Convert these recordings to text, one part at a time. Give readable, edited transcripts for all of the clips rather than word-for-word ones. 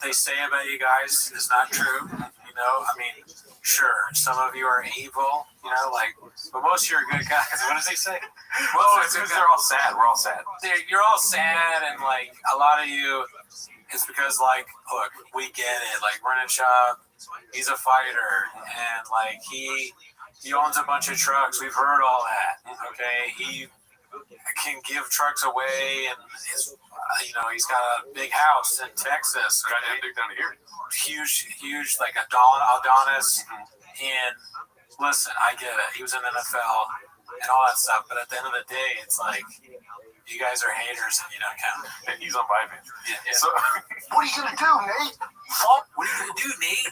they say about you guys is not true. You know, I mean, sure, some of you are evil, you know, like, but most of you are good guys. What does he say? It's because they're all sad. We're all sad. You're all sad, and like a lot of you, it's because like, look, we get it. Like Brennan Schaub, he's a fighter, and like he owns a bunch of trucks. We've heard all that. Okay, he can give trucks away, and his, you know, he's got a big house in Texas. Got that big down here. Huge, like Adonis. And listen, I get it. He was in the NFL and all that stuff, but at the end of the day, it's like you guys are haters and you don't count. And he's on my bench. Yeah. So, what are you gonna do, Nate? What are you gonna do, Nate?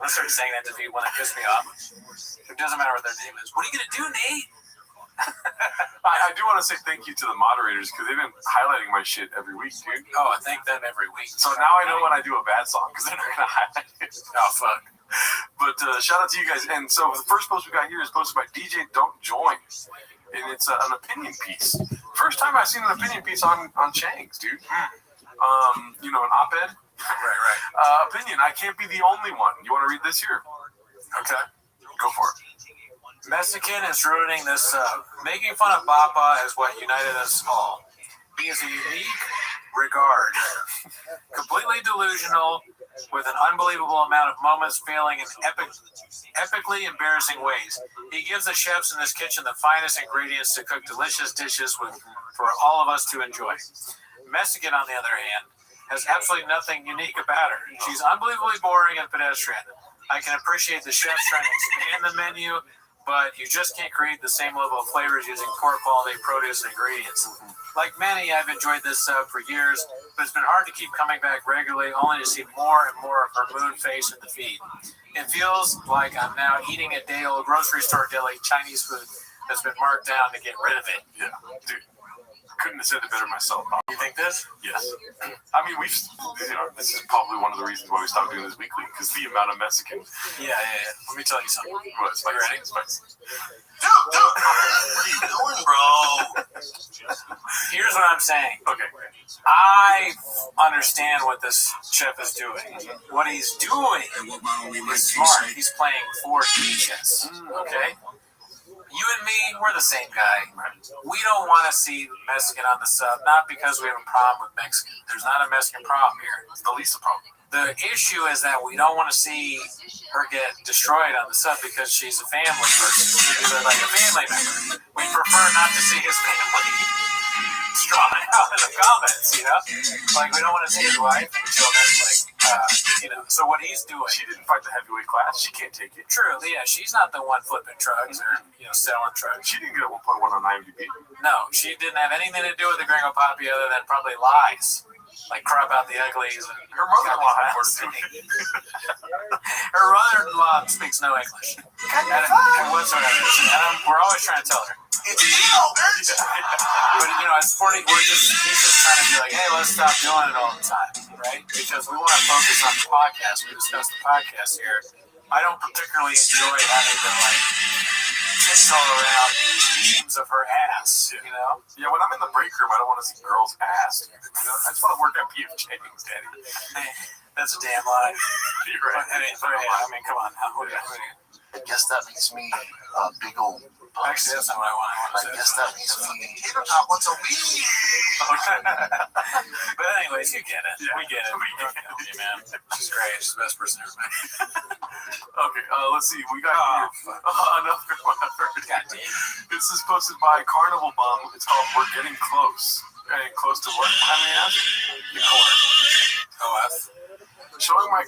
I started saying that to people when it pissed me off. It doesn't matter what their name is. What are you gonna do, Nate? I do want to say thank you to the moderators because they've been highlighting my shit every week, dude. Oh, I thank them every week. So now I know when I do a bad song because they're not gonna highlight it. Oh, fuck. But shout out to you guys. And so the first post we got here is posted by DJ Don't Join, and it's an opinion piece. First time I've seen an opinion piece on Chang's, dude. You know, an op-ed. Right. Opinion. I can't be the only one. You want to read this here? Okay, go for it. Mexican is ruining this. Making fun of Bappa is what united us all. He is a unique regard. Completely delusional, with an unbelievable amount of moments failing in epically embarrassing ways. He gives the chefs in this kitchen the finest ingredients to cook delicious dishes for all of us to enjoy. Mexican, on the other hand, has absolutely nothing unique about her. She's unbelievably boring and pedestrian. I can appreciate the chefs trying to expand the menu, but you just can't create the same level of flavors using poor quality produce and ingredients. Like many, I've enjoyed this for years, but it's been hard to keep coming back regularly, only to see more and more of her moon face in the feed. It feels like I'm now eating a day-old grocery store deli Chinese food that's been marked down to get rid of it. Yeah, dude. Couldn't have said it better myself. You think this? Yes. I mean, this is probably one of the reasons why we stopped doing this weekly, because the amount of Mexican. Yeah. Let me tell you something. What? Spicy. Ready? Spicy. Dude, what are you doing, bro? Here's what I'm saying. Okay. I understand what this chef is doing. What he's doing is smart. He's playing 4D chess. Okay? You and me, we're the same guy. We don't want to see Mexican on the sub, not because we have a problem with Mexican. There's not a Mexican problem here. It's the least problem. The issue is that we don't want to see her get destroyed on the sub because she's a family person. She's like a family member. We prefer not to see his family drawn out in the comments, you know? Like, we don't want to see his wife and children, like, you know. So what he's doing... She didn't fight the heavyweight class. She can't take it. True, yeah. She's not the one flipping trucks or, you know, selling trucks. She didn't get a 1.1 on IMDb. No, she didn't have anything to do with the Gringo Papi other than probably lies. Like, crop out the uglies. And her mother-in-law had more to do with it. Her mother-in-law speaks no English. And whatsoever. And we're always trying to tell her. It's Leo, bitch! But, you know, he's just trying to be like, hey, let's stop doing it all the time, right? Because we want to focus on the podcast. We discuss the podcast here. I don't particularly enjoy having to, like, tiptoe around memes of her ass, you know? Yeah, when I'm in the break room, I don't want to see girls' ass. You know, I just want to work at PF Chang's, Daddy. That's a damn lie. You're right. I mean, come on now. I guess that makes me a big old... Actually, that's not what I want. I guess that makes me... What's a weed? But anyways, you get it. Yeah. We get it. Okay, man. She's great. She's the best person ever met. Okay, let's see. We got here. Enough. God damn. This is posted by Carnival Bum. It's called We're Getting Close. Getting close to what? I mean, the core. OF. Showing my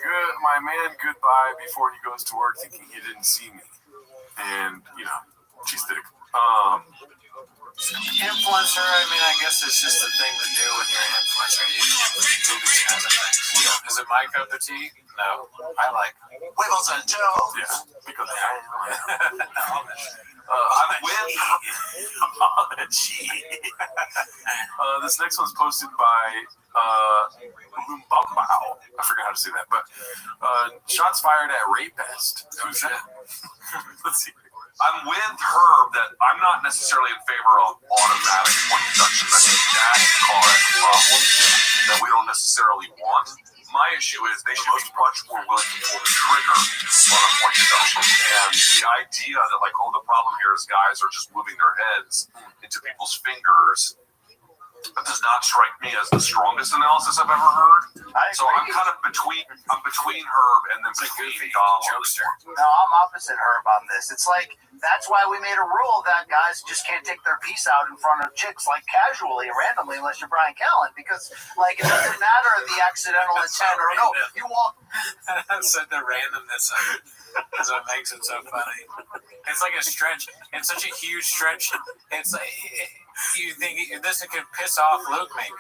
man goodbye before he goes to work, thinking he didn't see me. And, you know, she's thick. Influencer, I mean, I guess it's just a thing to do when you're an influencer. You do these kinds of things. Is it my cup of tea? No. I like Huevos and Joe. Yeah, because I'm with this next one's posted by Lumbambao. I forgot how to say that, but shots fired at Rapist. Who's that? Let's see. I'm with Herb that I'm not necessarily in favor of automatic point deductions. I think that caused a problem that we don't necessarily want. my issue is they should be much more willing to pull the trigger on a point deduction. And the idea that, like, oh, the problem here is guys are just moving their heads into people's fingers, that does not strike me as the strongest analysis I've ever heard. So I'm kind of between Herb and then between Dom. No, I'm opposite Herb on this. It's like, that's why we made a rule that guys just can't take their piece out in front of chicks, like, casually, randomly, unless you're Brian Callen, because, like, it doesn't matter the accidental intent or no, you walk. That's the randomness of it. That's what makes it so funny. It's like a stretch. It's such a huge stretch. It's like, you think this could piss off Luke maybe.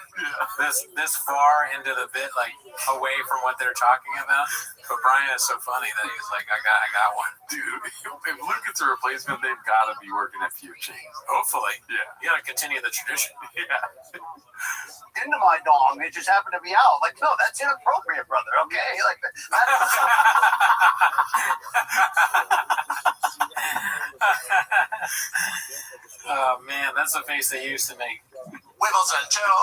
This far into the bit, like away from what they're talking about. But Brian is so funny that he's like, I got one. Dude, if Luke gets a replacement, they've got to be working at few chains. Hopefully. Yeah. You gotta continue the tradition. Yeah. Into my dong, it just happened to be out. Like, no, that's inappropriate, brother. Okay, like Oh man, that's the face they used to make. Wiggles and Joe.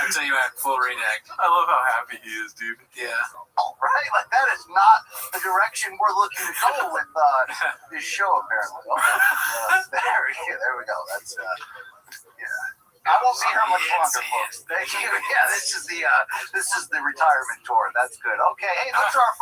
Until you had full redact. I love how happy he is, dude. Yeah. Right? Like, that is not the direction we're looking to go with this show, apparently. There we go. That's, I won't be here much longer, folks. Yeah, this is the retirement tour. That's good. Okay, hey, those are our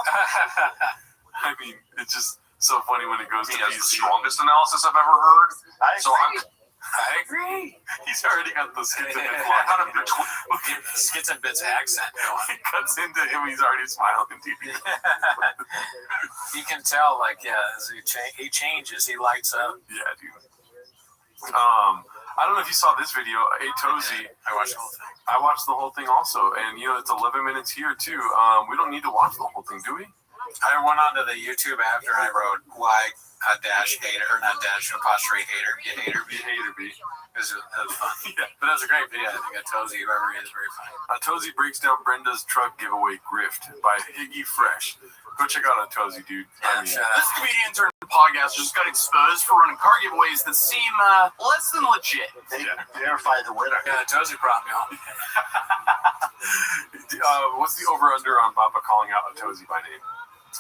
I mean, it's just so funny when it goes He to has the DC. strongest analysis I've ever heard. I agree. He's already got the skits in his Kind of between. Skits and bits accent going. It cuts into him, he's already smiling, dude. You can tell, like, yeah, as he changes, he lights up. Yeah, dude. I don't know if you saw this video. Hey, Tozy. I watched the whole thing. I watched the whole thing also, and it's 11 minutes here too. We don't need to watch the whole thing, do we? I went onto the YouTube after and I wrote why a dash hater, or not dash apostrophe hater, get hater be. Hater be. It was fun. Yeah. But it was a great video. I think I told you, whoever he is, very funny. Tozy breaks down Brenda's truck giveaway grift by Higgy Fresh. Go check out Tozy, dude. Yeah, shout out. This comedian turned podcast just got exposed for running car giveaways that seem less than legit. They verify the winner. Yeah, Tozy brought me on. What's the over/under on Papa calling out Tozy by name?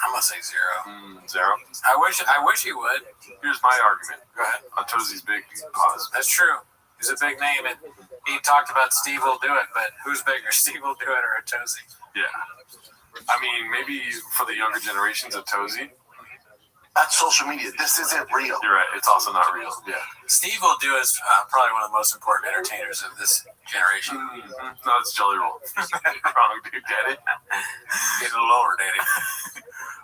I'm gonna say 0. 0. I wish he would. Here's my argument. Go ahead. Tozy's big. Pause. That's true. He's a big name, and he talked about Steve will do it, but who's bigger, Steve will do it or a Tozy? Yeah. I mean, maybe for the younger generations of Tozy. That's social media. This isn't real. You're right. It's also not real. Yeah. Steve will do is probably one of the most important entertainers of this generation. No, it's Jelly Roll. Wrong, dude. Get it? Get a little lower, Daddy.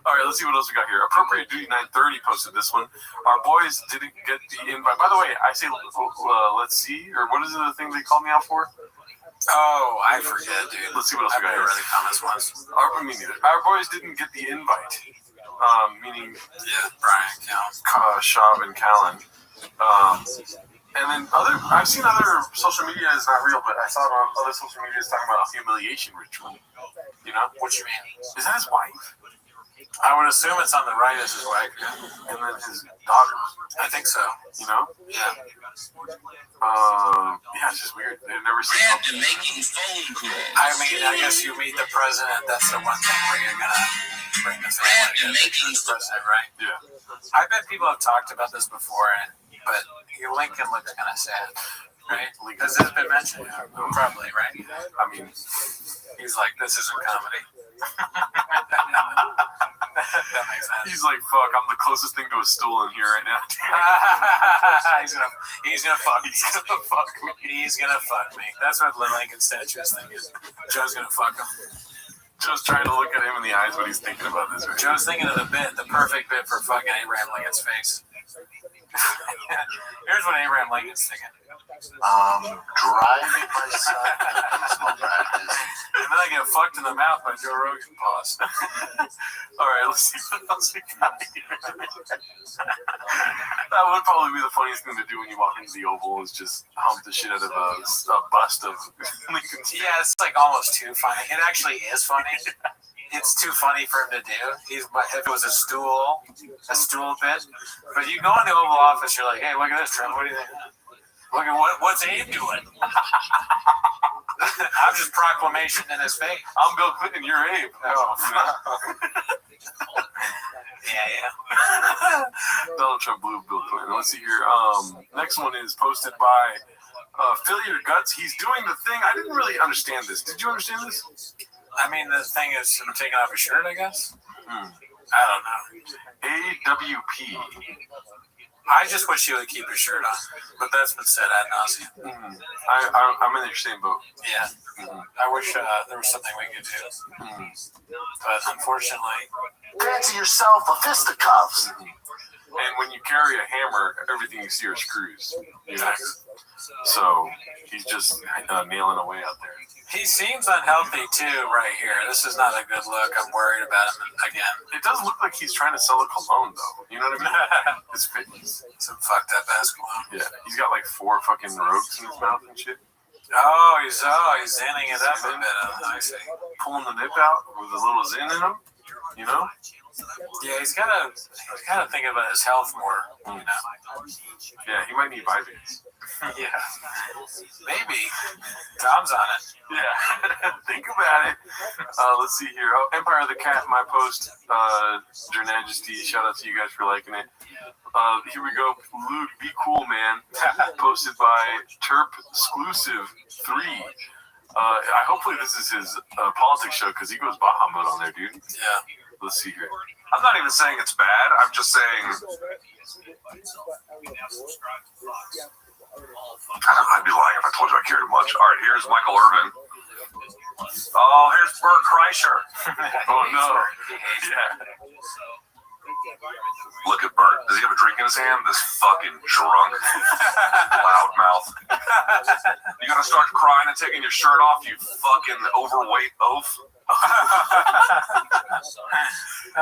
All right, let's see what else we got here. Appropriate Duty 930 posted this one. Our boys didn't get the invite. By the way, I say let's see, or what is the thing they called me out for? Oh, I forget, dude. Let's see what else we got here. I read the comments once. Me neither. Our boys didn't get the invite. Meaning Brian, Shab and Callan. And then I've seen other social media is not real, but I saw it on other social media talking about a humiliation ritual. You know? what you mean? Is that his wife? I would assume it's on the right as his wife. And then his daughter. I think so. You know? Yeah. It's just weird. They've never seen Random making phone calls. I mean, I guess you meet the president. That's the one thing where you're gonna bring the family to meet the president, right? Yeah. I bet people have talked about this before, but Lincoln looks kind of sad, right? Has this been mentioned? Probably, right? I mean, he's like, this isn't comedy. That makes sense. he's like, fuck, I'm the closest thing to a stool in here right now. he's gonna fuck me. He's gonna fuck me. That's what the Lincoln statue is thinking. Joe's gonna fuck him. Joe's trying to look at him in the eyes when he's thinking about this. Right? Joe's thinking of the perfect bit for fucking Abraham Lincoln's face. Here's what Abraham Lincoln's thinking. Driving my son to baseball practice. And then I get fucked in the mouth by Joe Rogan. Pause. All right, let's see what else we got here. That would probably be the funniest thing to do when you walk into the Oval is just hump the shit out of a bust of Lincoln's. Yeah, it's like almost too funny. It actually is funny. It's too funny for him to do. If it was a stool bit. But you go in the Oval Office, you're like, hey, look at this, Trump. What do you think? Look at what's Abe doing? I'm just proclamation in his face. I'm Bill Clinton, you're Abe. Oh, yeah. Donald Trump blew Bill Clinton. Let's see here. Next one is posted by Fill Your Guts. He's doing the thing. I didn't really understand this. Did you understand this? I mean, the thing is, I'm taking off his shirt, I guess. I don't know. AWP. I just wish he would keep his shirt on, but that's been said ad nauseum. I'm in your same boat. Yeah. I wish there was something we could do. But unfortunately, Fancy yourself a fisticuffs. And when you carry a hammer, everything you see are screws. You know? So he's just nailing away out there. he seems unhealthy too right here. This is not a good look. I'm worried about him again. It does look like he's trying to sell a cologne, though. You know what I mean? His fitness. Some fucked up ass cologne. Yeah. He's got like 4 fucking ropes in his mouth and shit. Oh, he's zinning it up a bit. I see. Pulling the nip out with a little zin in him. You know? Yeah, he's gotta think about his health more. You know? Yeah, he might need Vyvanse. Yeah, maybe. Tom's on it. Yeah, think about it. Let's see here. Oh, Empire of the Cat, my post. Your Majesty, shout out to you guys for liking it. Here we go. Luke, be cool, man. Posted by Terp Exclusive 3. Hopefully this is his politics show because he goes Baja mode on there, dude. Yeah. Let's see here. I'm not even saying it's bad. I'm just saying. I'd be lying if I told you I cared much. All right, here's Michael Irvin. Oh, here's Bert Kreischer. Oh, no. Yeah. Look at Bert. Does he have a drink in his hand? This fucking drunk, loudmouth. You gonna start crying and taking your shirt off, you fucking overweight oaf?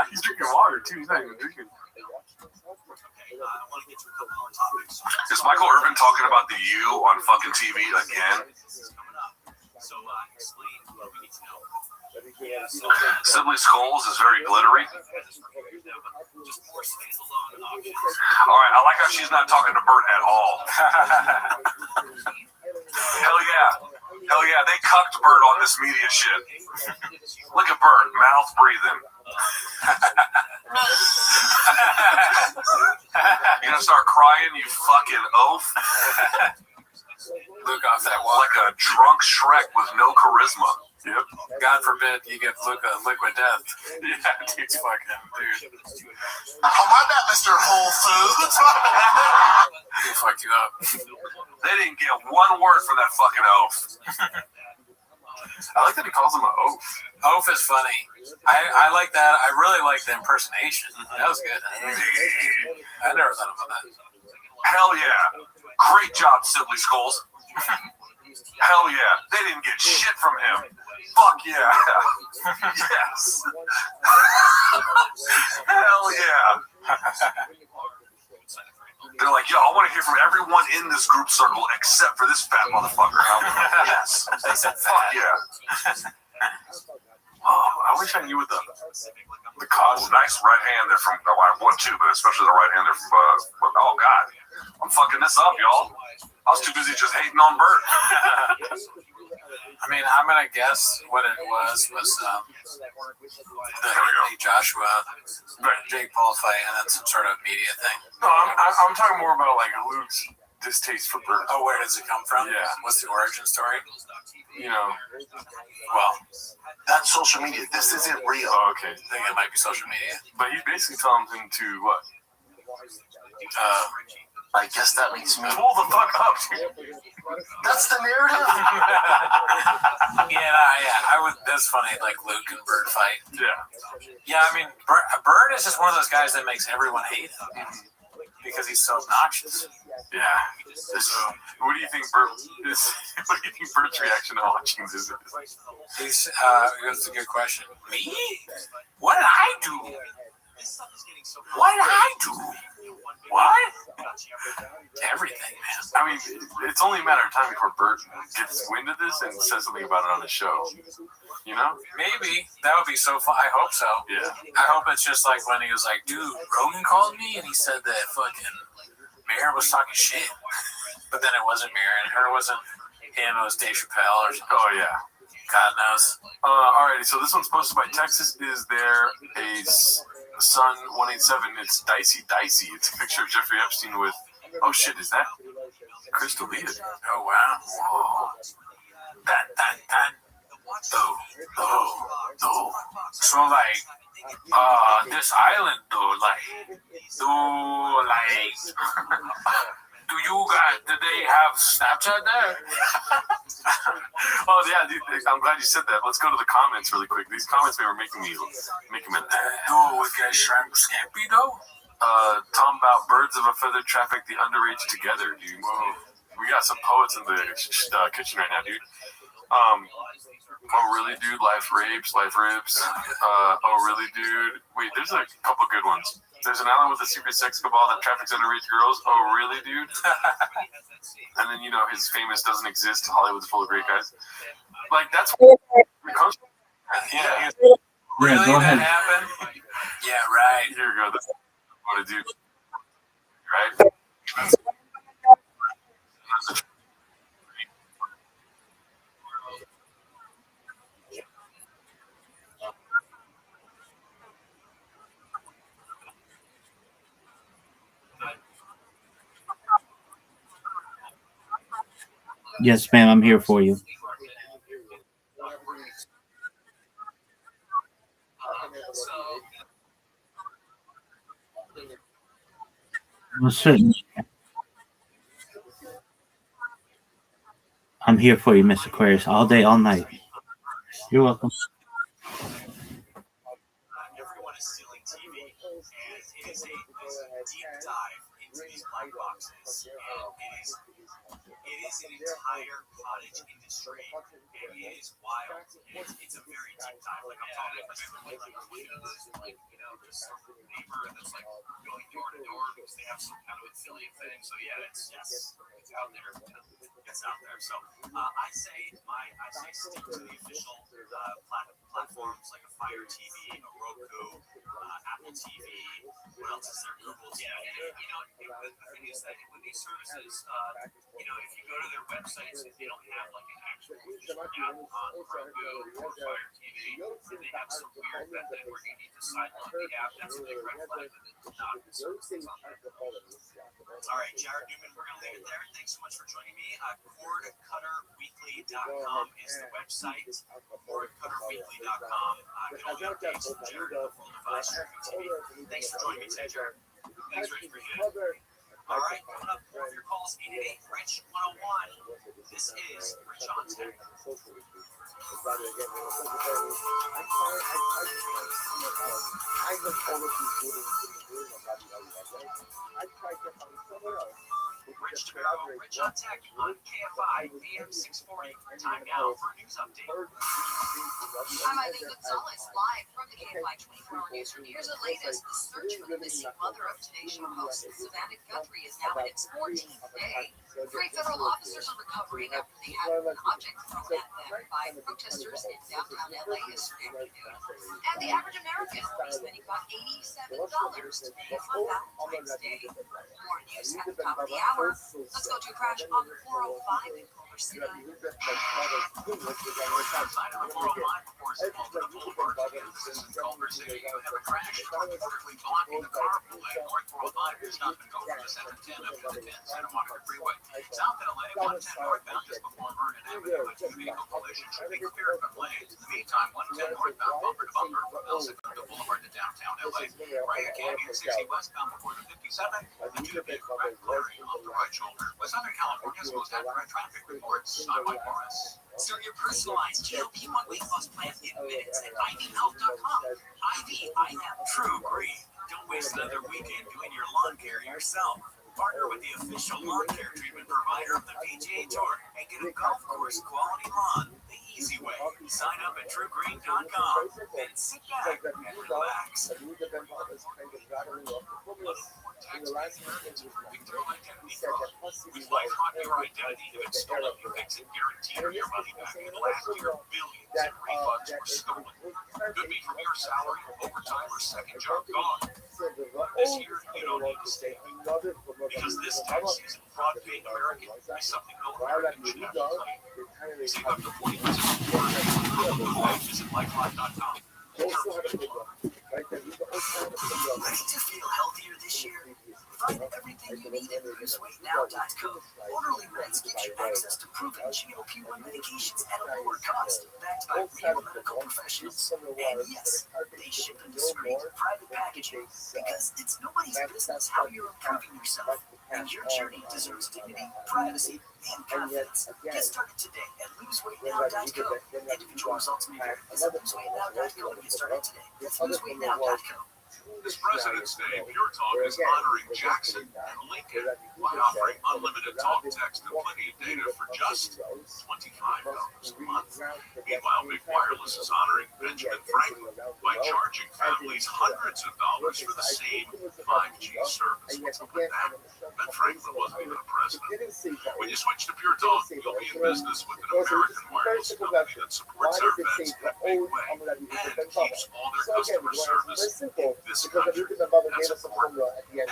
He's drinking water, too. He's not even drinking. Is Michael Irvin talking about the U on fucking TV again? Sibley Skulls is very glittery. Alright, I like how she's not talking to Bert at all. Hell yeah. Hell yeah, they cucked Bert on this media shit. Look at Bert, mouth breathing. You gonna start crying, you fucking oaf? Luke off that wall. Like a drunk Shrek with no charisma. Yep. God forbid you give Luke a liquid death. Yeah, dude. Fucking dude. Oh, my bad, Mr. Whole Foods. He fucked you up. They didn't get one word from that fucking oaf. I like that he calls him an oaf. Oaf is funny. I like that. I really like the impersonation. That was good. I never thought about that. Hell yeah. Great job, Sibley Skulls. Hell yeah. They didn't get shit from him. Fuck yeah. Yes. Hell yeah. They're like, yo, I want to hear from everyone in this group circle except for this fat motherfucker. Yes. They said Fuck fat. yeah. Oh, I wish I knew what the cause. Nice right hand there from, well, I would too, but especially the right hand there from, oh God. I'm fucking this up, y'all. I was too busy just hating on Bert. I mean, I'm gonna guess what it was the Joshua, Jake Paul fight, and then some sort of media thing. No, I'm talking more about like Luke's distaste for Bert. Oh, where does it come from? Yeah. What's the origin story? You know. Well, That's social media. This isn't real. Oh, okay. I think it might be social media. But he's basically telling him to what? I guess that makes me. Pull the fuck up, dude. That's the narrative. Yeah. I would. That's funny. Like Luke and Bird fight. Yeah. Yeah, I mean, Bird is just one of those guys that makes everyone hate him because he's so obnoxious. Yeah. So, what do you think Bert's reaction to watching this is? That's a good question. Me? What did I do? What did I do? What? Everything, man. I mean, it's only a matter of time before Bert gets wind of this and says something about it on the show. You know? Maybe. That would be so fun. I hope so. Yeah. I hope it's just like when he was like, dude, Rogan called me and he said that fucking Mayor was talking shit. But then it wasn't Mirren, or it wasn't him, it was Dave Chappelle or something. Oh yeah. God knows. Alrighty, so this one's posted by Texas. Is there a Sun 187? It's Dicey. It's a picture of Jeffrey Epstein with. Oh shit, is that Chris deleted? Oh wow. Whoa. That. Oh. So like, this island though, do they have Snapchat there? Oh yeah, dude, I'm glad you said that. Let's go to the comments really quick. These comments were making me mad. We get shrimp scampi though. Tom about birds of a feather traffic the underage together, dude. Whoa. We got some poets in the kitchen right now, dude. Oh really, dude? Life ribs. Oh really, dude? Wait, there's a couple good ones. There's an island with a secret sex cabal that traffics underage girls. Oh really, dude? And then his famous doesn't exist. Hollywood's full of great guys. Like that's what it comes from. Yeah. Really, go that ahead. Happened? Yeah, right. Here we go. That's what I want to do. Right? Yes, ma'am. I'm here for you. Well, certainly. I'm here for you, Mr. Aquarius, all day, all night. You're welcome. Everyone is stealing TV, and it is a deep dive into these black boxes. And it is an entire cottage industry, and it is wild. It's a very deep dive. Like I'm talking about just some neighbor that's like going door to door because they have some kind of affiliate thing. So yeah, it's out there. It's out there. So I say stick to the official platforms like a Fire TV, a Roku, Apple TV. What else is there? Google TV. And the thing is that with these services, if you go to their websites, if they don't have like an actual official app on Roku or Fire TV, and they have some weird method where you need to sign on the app, that's a big red flag that it's not the services on there. All right, Jared Newman, we're going to leave it there. Thanks so much for joining me. CordCutterWeekly.com is the website. CordCutterWeekly.com. Get all the updates from Jared in the world of streaming TV. Thanks for joining me today, Jared. Thanks, Rich. Appreciate it. All right, coming up, more of your calls, 888-RICH-101. This is Rich on Tech. Rich DeMero, Rich on Tech on KFI BM 640. Time now for a news update. I'm Eileen Gonzalez, live from the KFI 24-hour newsroom. Here's the latest. The search for the missing mother of Today Show host Savannah Guthrie is now in its 14th day. 3 federal officers are recovering after they had an object thrown at them by protesters in downtown LA yesterday afternoon. And the average American will be spending about $87 today on Valentine's Day. More news at the top of the hour. Let's go to a crash on 405 in Culver City. Outside of the 405, of course, Culver Boulevard. This is Culver City. You have a crash reportedly blocking the carpool lane. North 405 has not been going to Center 10 up to the 10 Santa Monica Freeway. South LA, 110 northbound just before Vernon Avenue. A two-vehicle collision should be cleared from lanes. In the meantime, 110 northbound bumper to bumper from El Segundo Boulevard to downtown LA. Bryant Canyon 60 westbound before the 57. The two-vehicle wreck clearing on the right shoulder. West Southern California's most accurate traffic reports. I'm Mike Morris. Start your personalized GLP-1 weight loss plan in minutes at IVHealth.com. IVIM. True Green. Don't waste another weekend doing your lawn care yourself. Partner with the official lawn care treatment provider of the PGA Tour and get a golf course quality lawn the easy way. Sign up at TrueGreen.com and sit back and relax. With LifeLock, your identity to get stolen, you fix it guaranteed or your money back. And last year, billions in refunds were stolen. Could be from your salary, overtime, or second job gone. This year, you don't need to stay. because this tax season, fraud-paying American is something no American should have to claim. Save up to 40% visit lifeline.com. Ready to feel healthier this year? Find everything you need at LoseWeightNow.com. Orderly Meds get you access to proven GLP-1 medications at a lower cost, backed by real medical professionals. And yes, they ship in discreet, private packaging because it's nobody's business how you're improving yourself. And your journey deserves dignity, privacy, and confidence. Get started today at LoseWeightNow.com. Individual results may vary. Visit LoseWeightNow.com to get started today. That's LoseWeightNow.com. This President's Day, Pure Talk is honoring Jackson and Lincoln by offering unlimited talk, text, and plenty of data for just $25 a month. Meanwhile, Big Wireless is honoring Benjamin Franklin by charging families hundreds of dollars for the same 5G service. What's up with that? Ben Franklin wasn't even a president. When you switch to Pure Talk, you'll be in business with an American wireless company that supports our vets in a big way and keeps all their customer service in this country. That's important. And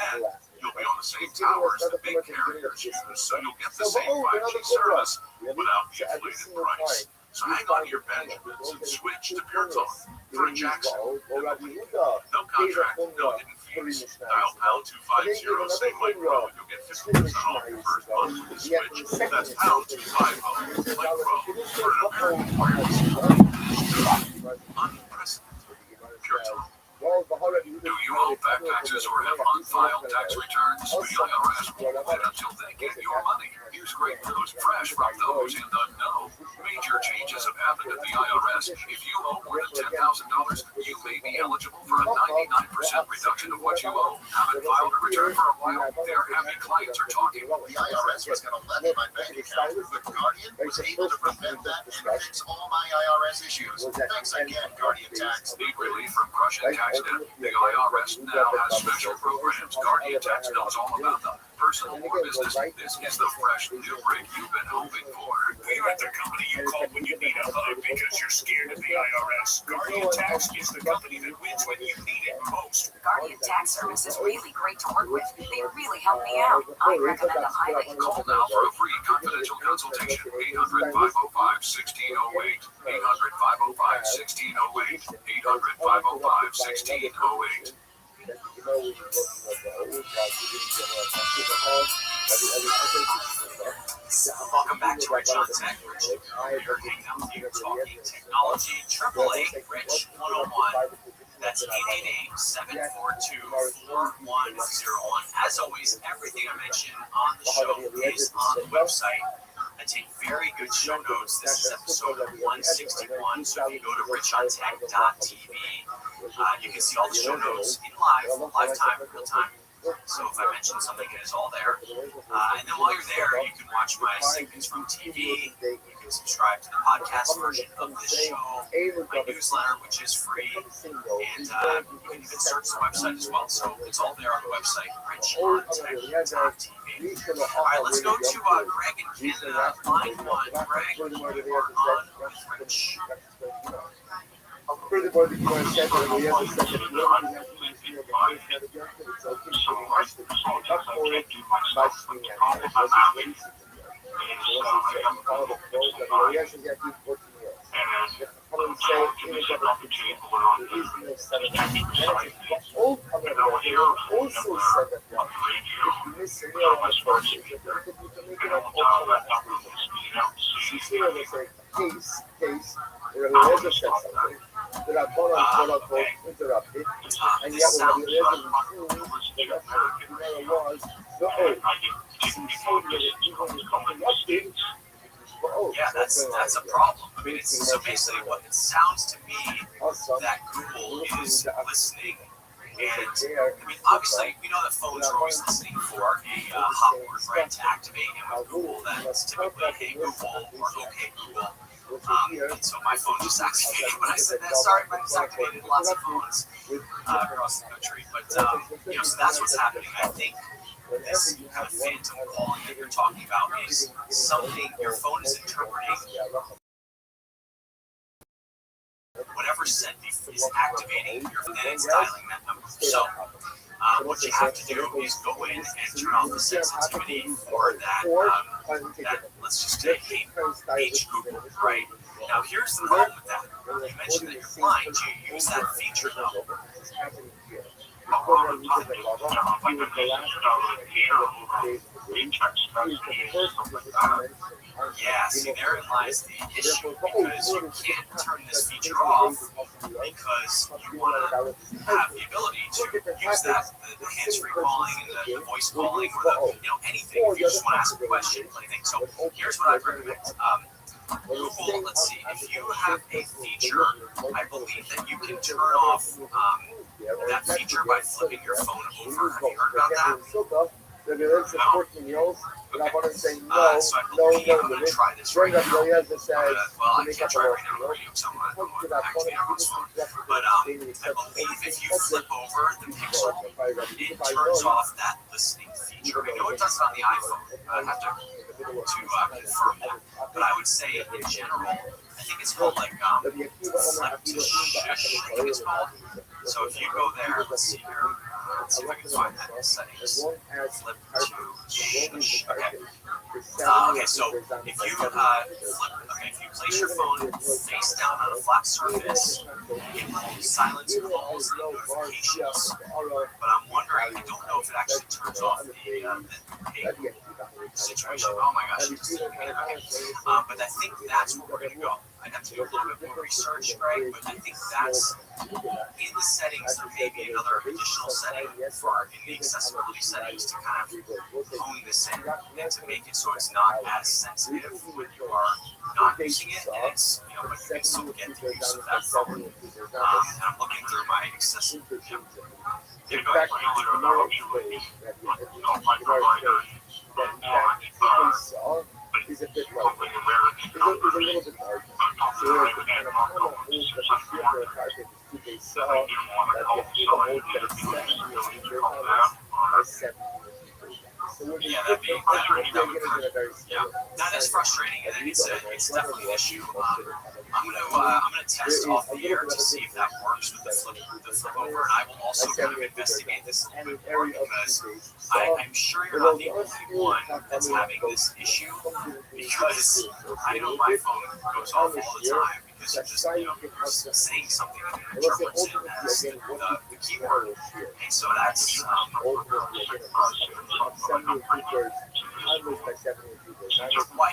you'll be on the same towers the big carriers use, so you'll get the same 5G service without the inflated price. So hang on to your Benjamins and switch to Pure Talk for a Jackson. No contract, no hidden fees. Dial pound 250, say Mike Pro, and you'll get 50% off your first month with the switch. That's pound 250, Mike Pro, for an American wireless. Unprecedented. Pure Talk. Do you owe back taxes or have unfiled tax returns? The IRS won't wait until they get your money. Here's great news, fresh from those in the know. Major changes have happened at the IRS. If you owe more than $10,000, you may be eligible for a 99% reduction of what you owe. Haven't filed a return for a while? Their happy clients are talking. The IRS was going to levy my bank account, but Guardian was able to prevent that and fix all my IRS issues. Thanks again, Guardian Tax. Need relief from crushing tax debt? The IRS now has special programs. Guardian Tax knows all about them. Personal or business, this is the fresh new break you've been hoping for. We're at the company you call when you need a hug because you're scared of the IRS. Guardian Tax is the company that wins when you need it most. Guardian Tax Service is really great to work with. They really help me out. I recommend them highly. Call now for a free confidential consultation. 800-505-1608. 800-505-1608. 800-505-1608. Welcome back to Rich on Tech. Rich, we're hanging out here talking technology. 888-Rich-101. That's 888-742-4101. As always, everything I mention on the show is on the website. I take very good show notes. This is episode 161. So if you go to richontech.tv, you can see all the show notes in live time, real time. So if I mention something, it is all there. And then while you're there, you can watch my segments from TV. You can subscribe to the podcast version of the show, my newsletter, which is free, and you can even search the website as well. So it's all there on the website, richontech.tv. All right, let's go to Greg in Canada. Line 1. Greg, you are on with Rich. Yeah, that's a problem. I mean, so basically what it sounds to me that Google is listening. And I mean, obviously, we know that phones are always listening for a hot word, right, to activate. And with Google, that's typically Hey Google or Okay Google. And so my phone just activated when I said that. Sorry, but it's activated lots of phones across the country. But, so that's what's happening. I think this kind of phantom calling that you're talking about is something your phone is interpreting. Whatever set is activating your phone, then it's dialing that number. So What you have to do is go in and turn off the sensitivity for that, let's just say, page group, right? Now, here's the problem with that. You mentioned that you're blind. Do you use that feature, though? Yeah, see, therein lies the issue, because you can't turn this feature off because you want to have the ability to use that, the hands-free calling and the voice calling, or anything. If you just want to ask a question, anything. So here's what I'd recommend. Google, let's see, if you have a feature, I believe that you can turn off that feature by flipping your phone over. Have you heard about that? Okay. So I believe I'm going to try this right now. I can't try it right now on the radio because I'm actually on this phone. But I believe if you flip over the pixel, it turns off that listening feature. I know it does it on the iPhone. I have to confirm that. But I would say in general, I think it's called like flip to shush, I think it's called. So if you go there, let's see here. Let's see if I can find that in settings. Flip to shush. Okay. Okay, so if you if you place your phone face down on a flat surface, it will silence calls and notifications. But I'm wondering, I don't know if it actually turns off the ping situation. Oh my gosh. But I think that's where we're going to go. I'd have to do a little bit more research, right? But I think that's in the settings. There may be another additional setting for in the accessibility settings to kind of hone this in and to make it so it's not as sensitive when you are not using it, and it's but you can still get the use of that phone. And I'm looking through my accessibility. Yeah, go ahead. Is a bit like is a little bit hard. So like the kind of old that the shipper carpet is 2 days saw that the old that is 7 years are 7 years. So when you get into a very that is frustrating, and it's definitely an issue. I'm gonna test off the air to see if that works with the flip over, and I will also kind of investigate this a little bit more because I'm sure you're not the only one that's having this issue, because I know my phone goes off all the time because you're just saying something and it interprets it as the keyboard, and so that's why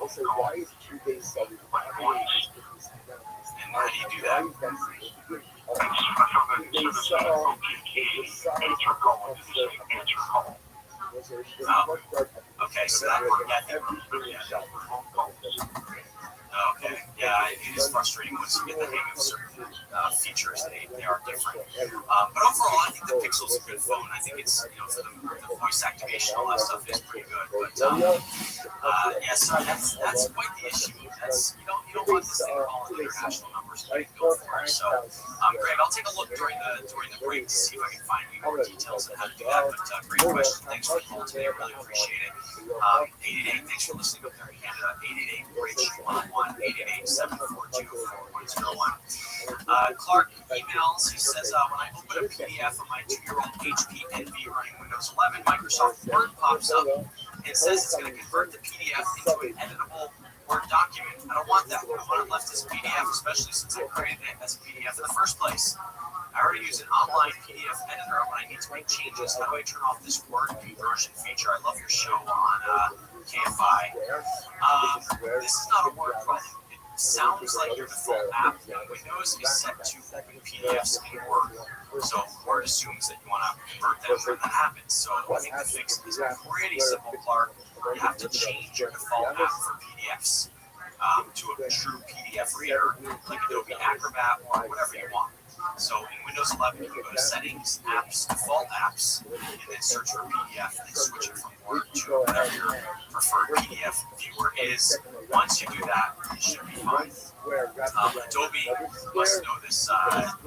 also, why is 2 days solid? and how do you do that? Okay, so that okay, yeah, it is frustrating once you get the hang of certain features. They are different. But overall, I think the Pixel's a good phone. I think it's for the voice activation, all that stuff is pretty good. But yeah, so that's quite the issue. That's you don't want this thing calling international numbers to go for it. So Greg, I'll take a look during the break to see if I can find any more details on how to do that. But great question. Thanks for the call today. I really appreciate it. 888, thanks for listening up there in Canada. 888-RICH-101, 888-742-4101. Clark emails, he says, when I open a PDF on my 2-year-old HP Envy running Windows 11, Microsoft Word pops up and says it's going to convert the PDF into an editable Word document. I don't want that. I want it left as a PDF, especially since I created it as a PDF in the first place. I already use an online PDF editor when I need to make changes. How do I turn off this word conversion feature? I love your show on KFI. This is not a word problem. It sounds like your default app on Windows is set to open PDFs in Word. So Word assumes that you want to convert them when that happens. So I think the fix is pretty simple, Clark. You have to change your default app for PDFs to a true PDF reader, like Adobe Acrobat or whatever you want. So in Windows 11, you can go to Settings, Apps, Default Apps, and then search for PDF, and then switch it from Word to whatever your preferred PDF viewer is. Once you do that, it should be fine. Adobe, you must know this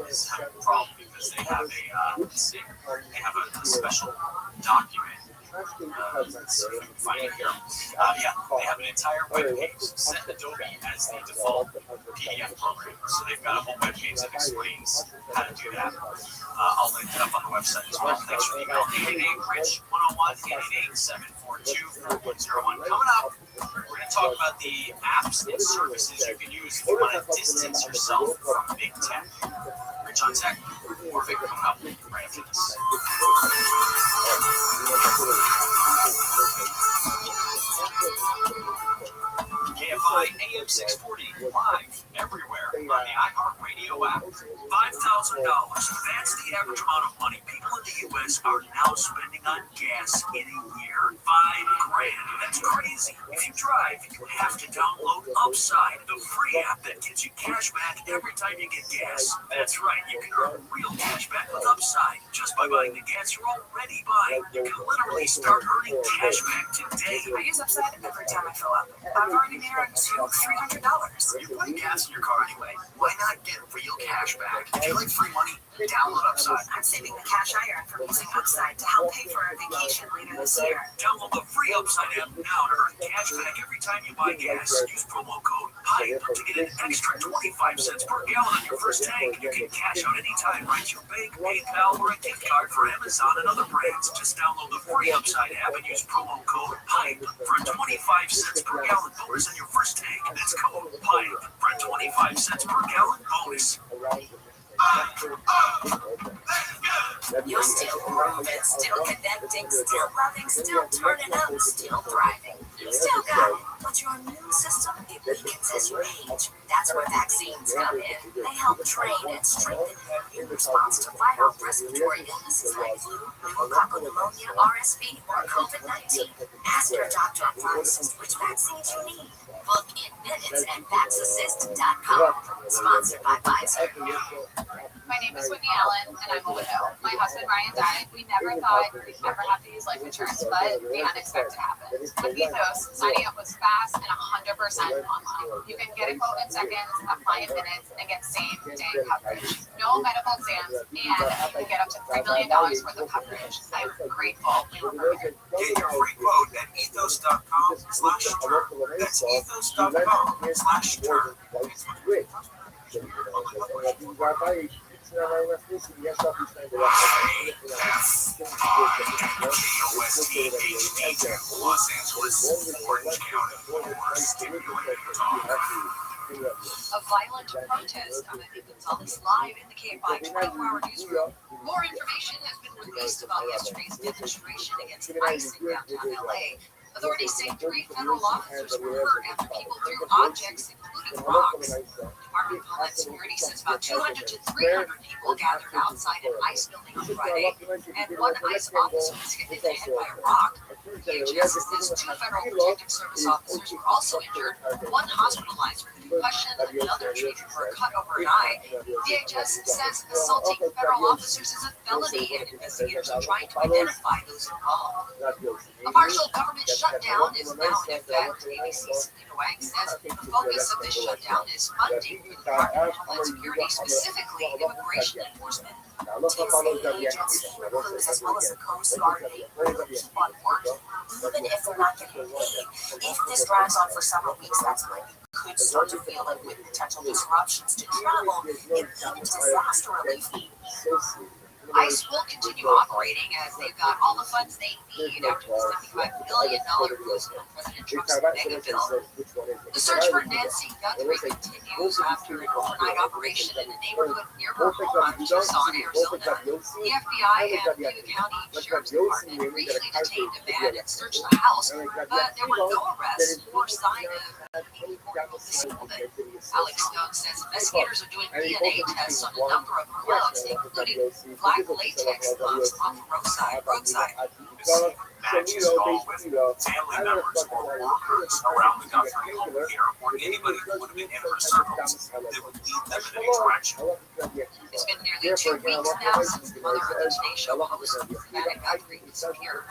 is having a problem because they have a special document Let's see if I can find it here. Yeah, they have an entire web page set Adobe as the default PDF program. So they've got a whole web page that explains how to do that. I'll link it up on the website as well. Thanks for the email. 888-RICH-101, 888-742-4101. Coming up, we're going to talk about the apps and services you can use if you want to distance yourself from big tech. Rich on Tech, more Vic coming up right after this. KFI AM 640 live everywhere on the iHeartRadio app. $5,000. That's the average amount of money people in the U.S. are now spending on gas in a year. $5,000. That's crazy. If you drive, you have to download Upside, the free app that gives you cash back every time you get gas. That's right. You can earn real cash back with Upside just by buying the gas you're already buying. You can literally start earning cash back today. I use Upside every time I fill up. I've already made around $200-$300. You're putting gas in your car anyway. Why not get real cash back? If you like free money, download Upside. I'm saving the cash I earn from using Upside to help pay for our vacation later this year. Download the free Upside app now to earn cash back every time you buy gas. Use promo code PIPE to get an extra 25 cents per gallon on your first tank. You can cash out anytime right to your bank, PayPal, or a gift card for Amazon and other brands. Just download the free Upside app and use promo code PIPE for a 25 cents per gallon bonus on your first tank. That's code PIPE for a 25 cents per gallon bonus. You're still moving, still connecting, still loving, still turning up, still thriving. You still got it, but your immune system, it weakens as you age. That's where vaccines come in. They help train and strengthen your immune response to fight off respiratory illnesses like flu, pneumococcal pneumonia, RSV, or COVID-19. Ask your doctor or pharmacist which vaccines you need. Book in minutes at VaxAssist.com. Sponsored by Pfizer. My name is Whitney Allen, and I'm a widow. My husband Ryan died. We never thought we'd ever have to use life insurance, but the unexpected happened. With Ethos, signing up was fast and 100% online. You can get a quote in seconds, apply in minutes, and get same-day coverage. No medical exams, and you can get up to $3 million worth of coverage. I'm grateful we were prepared. Get your free quote at ethos.com/term. That's ethos.com/term. Los Angeles, Orange County, stimulating talk. A violent protest of Emily Gonzalez live in the KFI 24-hour newsroom. More information has been released about yesterday's demonstration against ICE in downtown LA. Authorities say 3 federal officers were hurt after people threw objects, including rocks. Department of Homeland Security says about 200 to 300 people gathered outside an ICE building on Friday, and one ICE officer was hit in the head by a rock. DHS says 2 Federal Protective Service officers were also injured, one hospitalized with a concussion, another treated for a cut over an eye. DHS says assaulting federal officers is a felony, and investigators are trying to identify those involved. A partial government shutdown is now in effect. ABC's Selena Wang says the focus of this shutdown is funding for the Department of Homeland Security, specifically immigration enforcement. TSA agency crews as well as the Coast Guard will keep on working, even if they're not getting paid. If this drags on for several weeks, that's when you could start to feel it with potential disruptions to travel and even disaster relief. ICE will continue operating as they've got all the funds they need after the $75 billion boost from President Trump's mega bill. The search for Nancy Guthrie continues after an overnight operation in a neighborhood near her home in Tucson, Arizona. The FBI and Yuba County Sheriff's Department briefly detained a man and searched the house, but there were no arrests or sign of any formal disablement. Alex Stone says investigators are doing DNA tests on a number of gloves, including black latex gloves on the roadside. Matches all with family members or workers around the Guthrie home here, or anybody who would have been in her circles that would lead them in an interaction. It's been nearly 2 weeks now since the mother of the Today Show host, Savannah Guthrie, disappeared.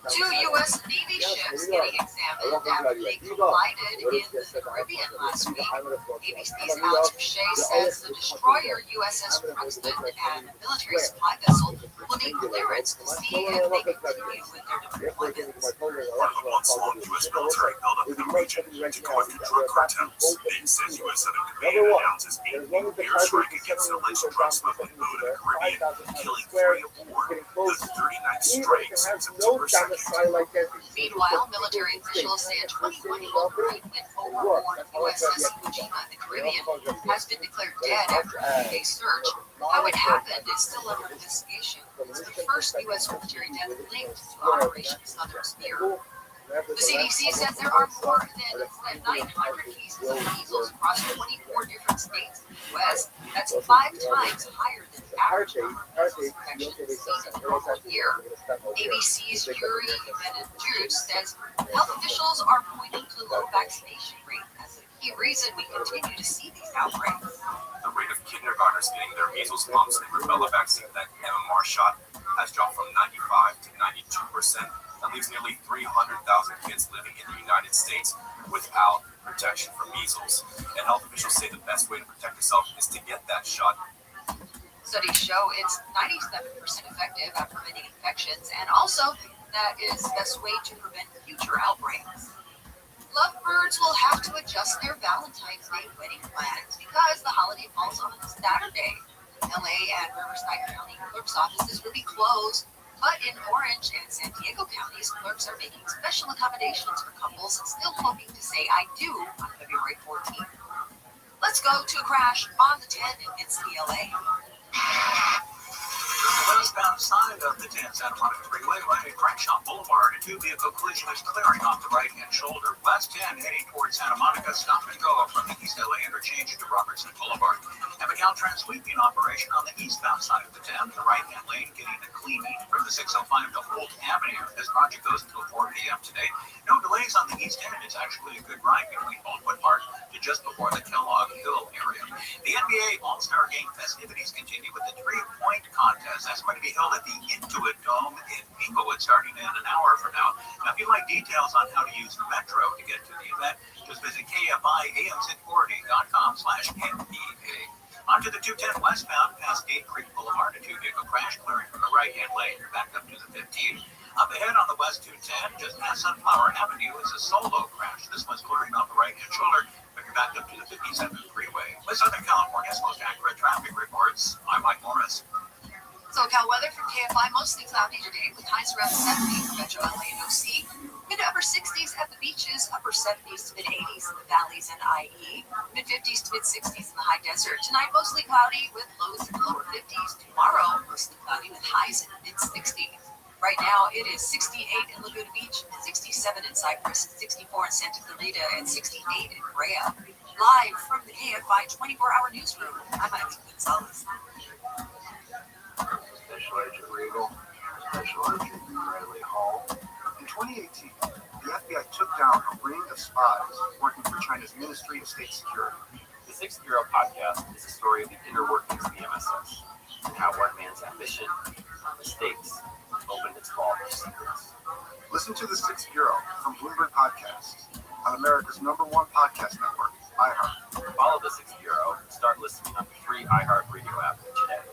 Two U.S. Navy ships getting examined after they collided in the Caribbean last week. ABC's Alex Boucher says the destroyer USS Princeton and a military supply vessel will need clearance to see if they continue with their deployments. Part of a months-long U.S. military buildup in the region to go after drug cartels. It says U.S. Southern Command announces a new airstrike against an alleged drug smuggling boat in the Caribbean, killing 3 aboard the 39th strike since September 2nd. Meanwhile, military officials say a 21-year-old Marine went overboard USS Iwo Jima in the Caribbean has been declared dead after a 3-day search. How it happened is still under investigation. It's the first U.S. military death linked to Operation Southern Spear. The CDC says there are more than 900 cases of measles across 24 different states in the U.S. That's 5 times higher than the average amount of measles infections seen in a normal year. ABC's Yuri Benedjus says health officials are pointing to the low vaccination rate as a key reason we continue to see these outbreaks. The rate of kindergartners getting their measles, mumps, and rubella vaccine, that MMR shot, has dropped from 95 to 92%. That leaves nearly 300,000 kids living in the United States without protection from measles. And health officials say the best way to protect yourself is to get that shot. Studies show it's 97% effective at preventing infections, and also that is the best way to prevent future outbreaks. Lovebirds will have to adjust their Valentine's Day wedding plans because the holiday falls on a Saturday. LA and Riverside County clerk's offices will be closed, but in Orange and San Diego counties, clerks are making special accommodations for couples still hoping to say I do on February 14th. Let's go to a crash on the 10 in City, LA. The westbound side of the 10 Santa Monica Freeway, right at Crankshop Boulevard, a 2-vehicle collision is clearing off the right-hand shoulder. West 10 heading towards Santa Monica, stop and go from the East LA interchange to Robertson Boulevard. Have a Caltrans sweeping operation on the eastbound side of the 10, the right-hand lane getting a cleaning from the 605 to Holt Avenue. This project goes until 4 p.m. today. No delays on the east end. It's actually a good ride between Baldwin Park to just before the Kellogg Hill area. The NBA All-Star Game festivities continue with the 3-point contest. That's going to be held at the Intuit Dome in Inglewood starting in an hour from now. Now, if you'd like details on how to use Metro to get to the event, just visit KFIAM640.com/NPA. Onto the 210 westbound past Gate Creek Boulevard, a 2-vehicle crash clearing from the right-hand lane. You're back up to the 15. Up ahead on the West 210, just past Sunflower Avenue, is a solo crash. This one's clearing off the right-hand shoulder, but you're back up to the 57th freeway. With Southern California's most accurate traffic reports, I'm Mike Morris. SoCal weather from KFI, mostly cloudy today with highs around 70 for Metro LA and OC. Mid to upper 60s at the beaches, upper 70s to mid 80s in the valleys and IE, mid 50s to mid 60s in the high desert. Tonight, mostly cloudy with lows in the lower 50s. Tomorrow, mostly cloudy with highs in the mid 60s. Right now, it is 68 in Laguna Beach, 67 in Cypress, 64 in Santa Clarita, and 68 in Brea. Live from the KFI 24-hour newsroom, I'm Eileen Gonzalez. Special Agent Regal, Special Agent Bradley Hall. In 2018, the FBI took down a ring of spies working for China's Ministry of State Security. The 6th Bureau podcast is a story of the inner workings of the MSS and how one man's ambition, mistakes, opened its vault of secrets. Listen to the 6th Bureau from Bloomberg Podcasts on America's #1 podcast network, iHeart. Follow the 6th Bureau and start listening on the free iHeart Radio app today.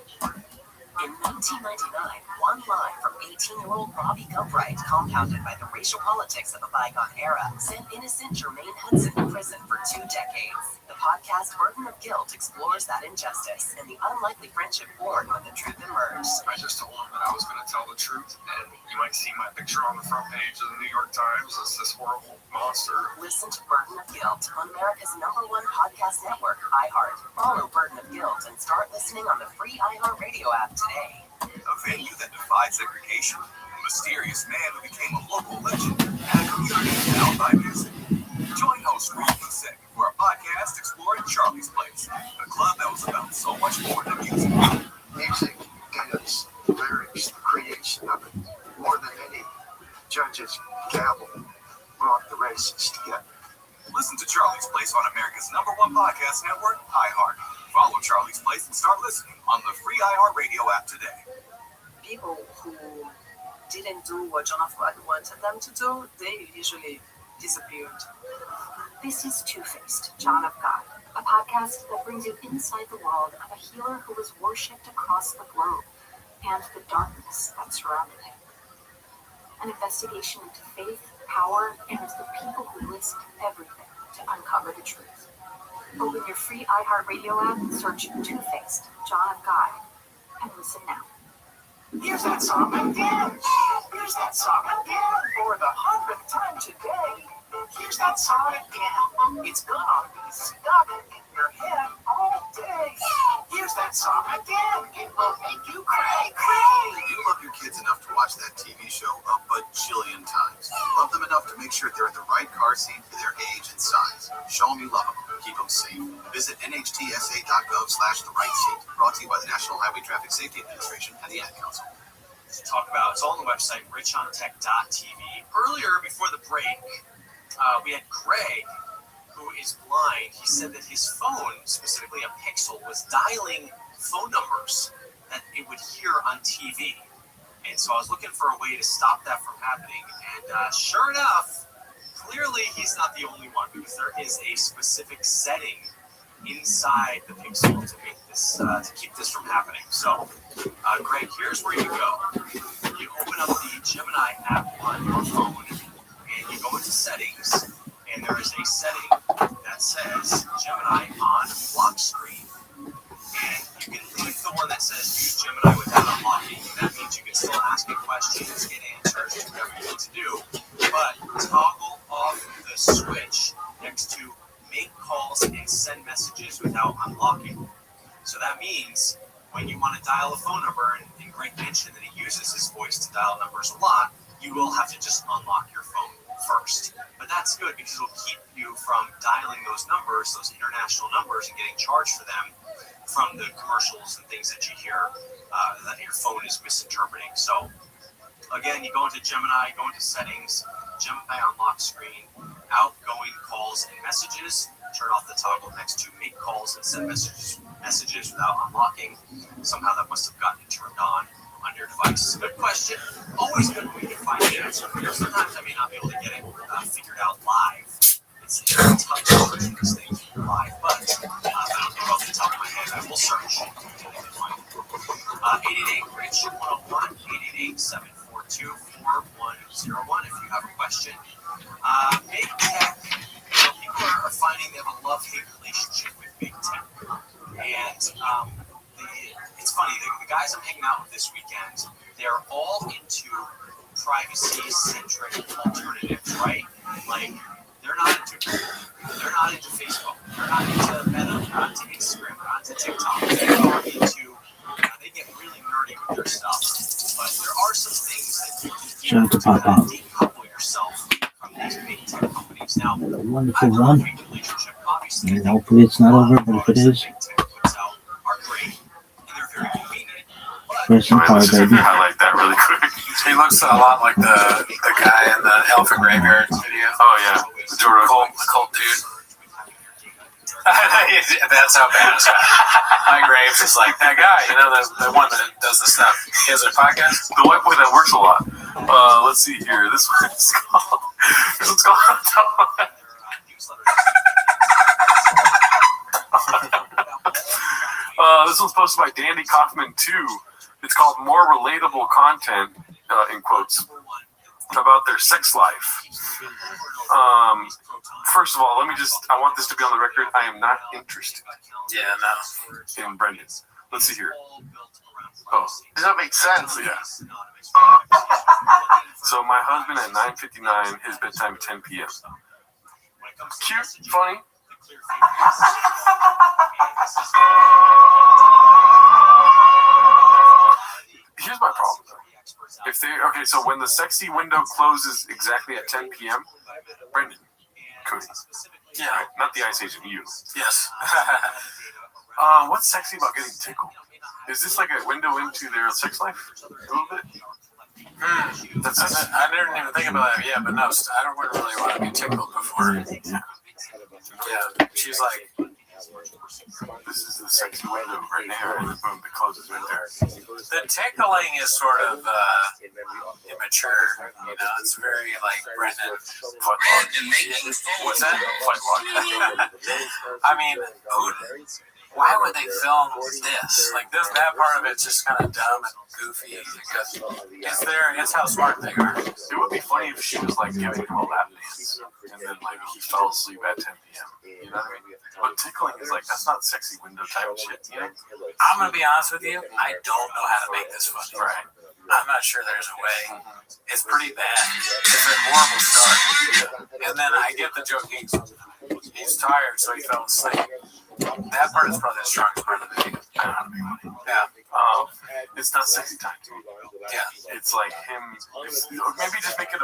In 1999, one line from 18-year-old Robbie Gilbright, compounded by the racial politics of a bygone era, sent innocent Jermaine Hudson to prison for 2 decades. The podcast Burden of Guilt explores that injustice and the unlikely friendship born when the truth emerged. I just told him that I was going to tell the truth, and you might see my picture on the front page of the New York Times as this horrible monster. Listen to Burden of Guilt on America's #1 podcast network, iHeart. Follow Burden of Guilt and start listening on the free iHeart Radio app today. A venue that defied segregation, a mysterious man who became a local legend, and a community bound by music. Join host Reed Kusek for a podcast exploring Charlie's Place, a club that was about so much more than music. Music is lyrics, the creation of it. More than any judge's gavel brought the races together. Listen to Charlie's Place on America's #1 podcast network, iHeart. Follow Charlie's Place and start listening on the free iHeart Radio app today. People who didn't do what John of God wanted them to do, they usually disappeared. This is Two-Faced, John of God, a podcast that brings you inside the world of a healer who was worshipped across the globe and the darkness that surrounded him. An investigation into faith, power, and the people who risked everything to uncover the truth. Open your free iHeartRadio app, search Two-Faced, John of God, and listen now. Here's that song again. Here's that song again. For the 100th time today. Here's that song again. It's gonna be stuck in your head all day. Here's that song again. It will make you cray, cray. You love your kids enough to watch that TV show a bajillion times. Love them enough to make sure they're in the right car seat for their age and size. Show them you love them. Keep them safe. Visit nhtsa.gov/the-right-seat. Brought to you by the National Highway Traffic Safety Administration and the Ad Council. To talk about, it's all on the website, richontech.tv. Earlier, before the break, we had Greg, who is blind. He said that his phone, specifically a Pixel, was dialing phone numbers that it would hear on TV. And so I was looking for a way to stop that from happening. And sure enough, clearly he's not the only one, because there is a specific setting inside the Pixel to make this, to keep this from happening. So, Greg, here's where you go. You open up the Gemini app on your phone, and you go into settings, and there is a setting that says Gemini on lock screen. And you can leave the one that says use Gemini without unlocking. That means you can still ask it questions, get answers, do whatever you need to do. But toggle off the switch next to make calls and send messages without unlocking. So that means when you want to dial a phone number, and Greg mentioned that he uses his voice to dial numbers a lot, you will have to just unlock your phone first. But that's good because it'll keep you from dialing those numbers, those international numbers, and getting charged for them from the commercials and things that you hear that your phone is misinterpreting. So again, you go into Gemini, go into settings, Gemini on lock screen, outgoing calls and messages, turn off the toggle next to make calls and send messages without unlocking. Somehow that must have gotten turned on your device. Good question. Always good when we can find the answer. Sometimes I may not be able to get it figured out live. It's a tough version of this thing live, but I don't think off the top of my head. I will search. 888-RICH-101, 888-742-4101 if you have a question. Big tech, people are finding they have a love-hate relationship with big tech. And it's funny, the guys I'm hanging out with this weekend, they're all into privacy-centric alternatives, right? Like, they're not into Google, they're not into Facebook, they're not into Meta, they're not into Instagram, they're not into TikTok. They are into, they get really nerdy with their stuff. But there are some things that you can do to decouple yourself from these big tech companies. Now, Wonderful one. And hopefully it's not over, but if it is, press and power, baby. Highlight that really quick. He looks a lot like the guy in the Elephant Graveyard video. Oh yeah, the cult dude. That's how bad it's got. My Graves is like that guy, you know, the one that does the stuff. He has a podcast. The white boy that works a lot. Let's see here. This one's called. This one's posted by Dandy Kaufman 2. It's called More Relatable Content, in quotes, about their sex life. First of all, I want this to be on the record. I am not interested. Yeah, no. In Brendan. Let's see here. Oh. Does that make sense? Yeah. So my husband at 9:59, his bedtime at 10 p.m. Cute, funny. Here's my problem, though. So when the sexy window closes exactly at 10 p.m., Brendan, Cody, Yeah. right? Not the Ice Agent, you. Yes. What's sexy about getting tickled? Is this like a window into their sex life? A little bit? I didn't even think about that yet, but no, I don't really want to be tickled before. Yeah, she's like, This is the sexy window right there, and boom, it closes right there. The tickling is sort of immature. You know, it's very like Brendan. What's that? I mean, why would they film this? Like that part of it's just kind of dumb and goofy because it's how smart they are. It would be funny if she was like giving him a lap dance, and then like he fell asleep at 10 p.m. You know what I mean? But tickling is like that's not sexy window type shit. You know? I'm gonna be honest with you. I don't know how to make this funny. Right. I'm not sure there's a way. It's pretty bad. It's a horrible start. And then I get the joke. He's tired, so he fell asleep. That part is probably the strongest part of the video. I don't know how to make money. Yeah. It's not sexy time. Yeah. It's like him. Maybe just make it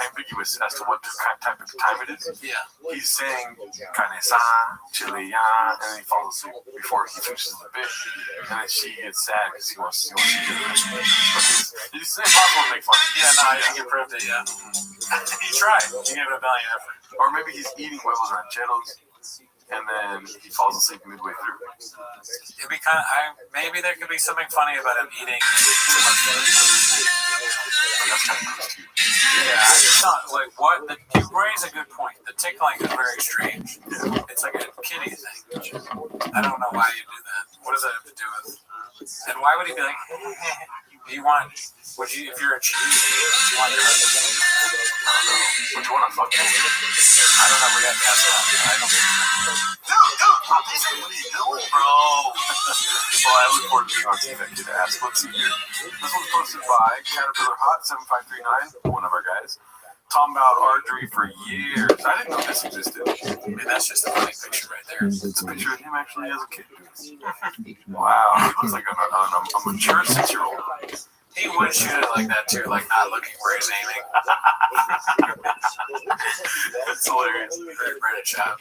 ambiguous as to what type of time it is. Yeah. He's saying carne asada, chile ya, and then he falls asleep before he finishes the bit, and then she gets sad because he wants to get it. It's impossible to make fun. Yeah, no, I think you proved it, yeah. He tried. He gave it a valiant effort. Or maybe he's eating huevos rancheros, and then he falls asleep midway through. It'd be kind of, maybe there could be something funny about him eating too much food. But that's kind of gross too. Yeah, I just thought, like, you raise a good point. The tickling is very strange. It's like a kiddie thing. I don't know why you do that. What does that have to do with? And why would he be like, if you're a cheese, you want your husband? I don't know. Would you want to fuck him? I don't know. We got to ask that. I don't think so. Dude, bro. Well, I look forward to being on TV that kid ass. Let's see here. This one's posted by Caterpillar Hot 7539, one of our guys. Talking about archery for years. I didn't know this existed. I mean, that's just a funny picture right there. It's a picture of him actually as a kid. Wow, he looks like a mature 6-year-old. He would shoot it like that too, like not looking where he's aiming. It's hilarious. Very British shot.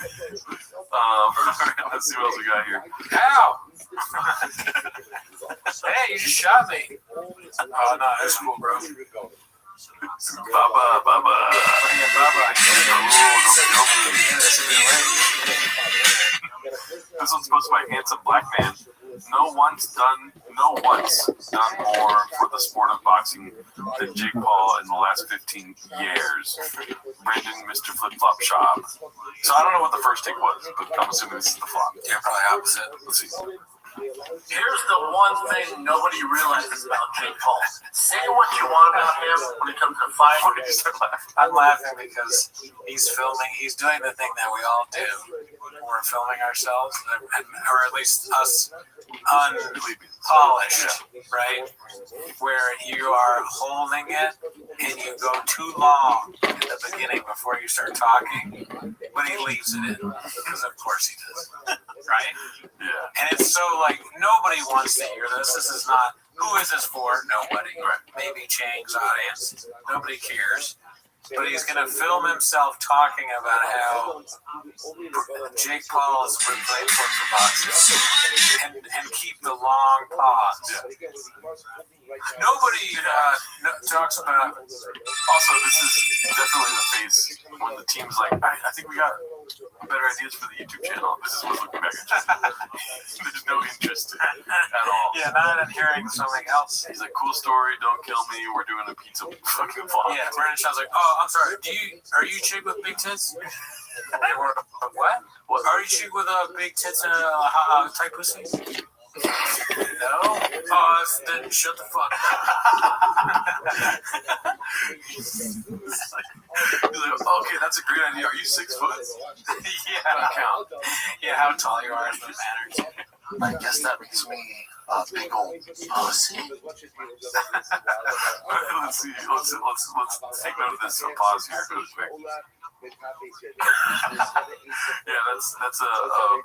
Let's see what else we got here. Ow! Hey, you just shot me. Oh no, that's cool, bro. Baba. Yeah, Baba. This one's posted by Handsome Black Man. No one's done more for the sport of boxing than Jake Paul in the last 15 years. Brandon, Mr. Flip Flop Shop. So I don't know what the first take was, but I'm assuming this is the flop. Yeah, probably opposite. Let's see. Here's the one thing nobody realizes about Jake Paul. Say what you want about him when it comes to fighting. I'm laughing because he's doing the thing that we all do. We're filming ourselves, or at least us unpolished, right? Where you are holding it and you go too long at the beginning before you start talking, but he leaves it in because of course he does, right? Yeah. And it's so like nobody wants to hear this. This is not. Who is this for? Nobody. Maybe Chang's audience. Nobody cares. But he's going to film himself talking about how Jake Paul is playing for boxing and keep the long pause. Nobody talks about. Also, this is definitely the phase when the team's like, I think we got better ideas for the YouTube channel. This is what's looking back at. There's no interest in it at all. Yeah, not in hearing something else. He's like, cool story, don't kill me. We're doing a pizza fucking vlog. Yeah, Brandon Shaw's like, oh, I'm sorry. Are you chick with big tits? What? Are you chick with big tits and tight pussy? No? Pause, then shut the fuck up. He's like, okay, that's a great idea. Are you 6 foot? Yeah. Count. Yeah, how tall you are is what matters. I guess that makes me a big old pussy. Let's see. Let's take note of this. So pause here really quick. Yeah, that's a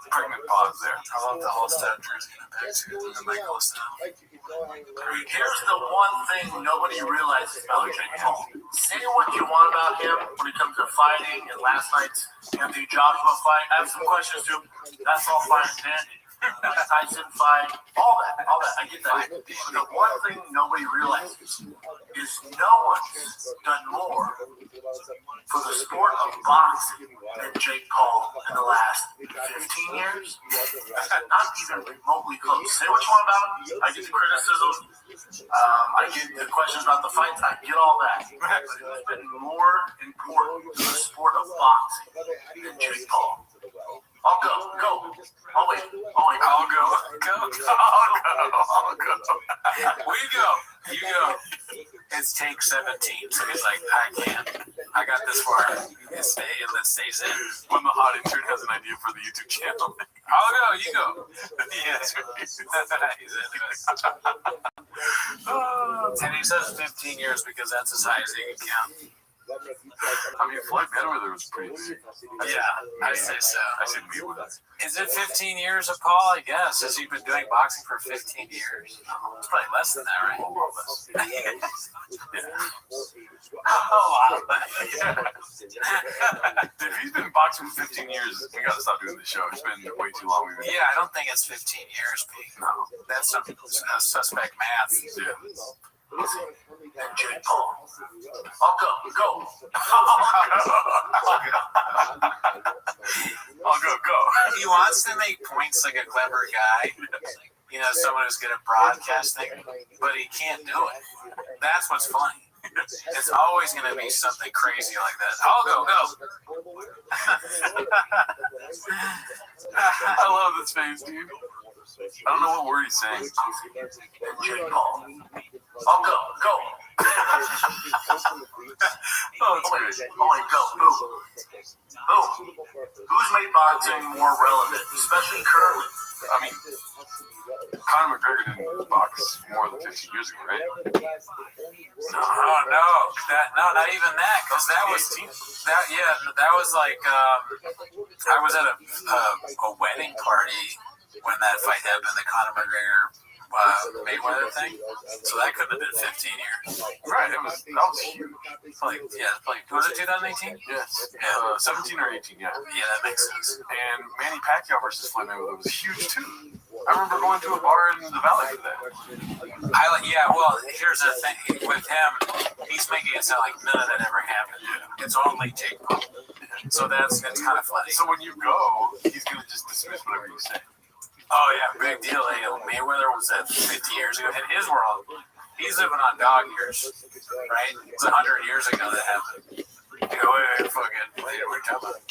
pregnant pause there. I love the whole stat jersey in the back too. The Michael style. Here's the one thing nobody realizes about Jake Paul. Say what you want about him when it comes to fighting and last night's Anthony Joshua fight. I have some questions too. That's all fine and dandy. Mike Tyson fight, all that. I get that. The one thing nobody realizes is no one's done more for the sport of boxing than Jake Paul in the last 15 years. Not even remotely close. Say what you want about him. I get the criticism. I get the questions about the fights. I get all that. But who's been more important to the sport of boxing than Jake Paul? I'll go. I'll wait. I'll go. We go. You go. It's take 17. So he's like, I can't. I got this far. It stays in. When the hot intern has an idea for the YouTube channel. I'll go. You go. Yes. He's into it. And he says 15 years because that's as high as he can count. I mean, Floyd Mayweather was pretty big. Yeah, I say so. I said Mayweather. Is it 15 years of Paul? I guess. Has he been doing boxing for 15 years? It's probably less than that, right? A lot less. Oh, wow. If he's been boxing for 15 years, we gotta stop doing the show. It's been way too long. Yeah, I don't think it's 15 years, Pete. No. That's some suspect math. Yeah. And Jake Paul. I'll go. I'll go. He wants to make points like a clever guy. You know, someone who's good at broadcasting, but he can't do it. That's what's funny. It's always going to be something crazy like that. I'll go. I love this face, dude. I don't know what word he's saying. Jake Paul. I'll go. Oh, it's great. Go. Who? Who's made boxing more relevant, especially currently? I mean, Conor McGregor didn't box more than 15 years ago, right? No, not even that, because that was like, I was at a wedding party when that fight happened, the Conor McGregor Mayweather thing. So that couldn't have been 15 years. Right, that was huge. Was it 2018? Yes. 17 or 18, yeah. Yeah, that makes sense. And Manny Pacquiao versus Floyd Mayweather was huge too. I remember going to a bar in the Valley for that. Well, here's the thing with him, he's making it sound like none of that ever happened. It's only Jake Paul. So that's kind of funny. So when you go, he's gonna just dismiss whatever you say. Oh yeah, big deal. Mayweather was that 50 years ago. In his world, he's living on dog years, right? It's 100 years ago that happened. You go, wait, fucking, what are you talking about?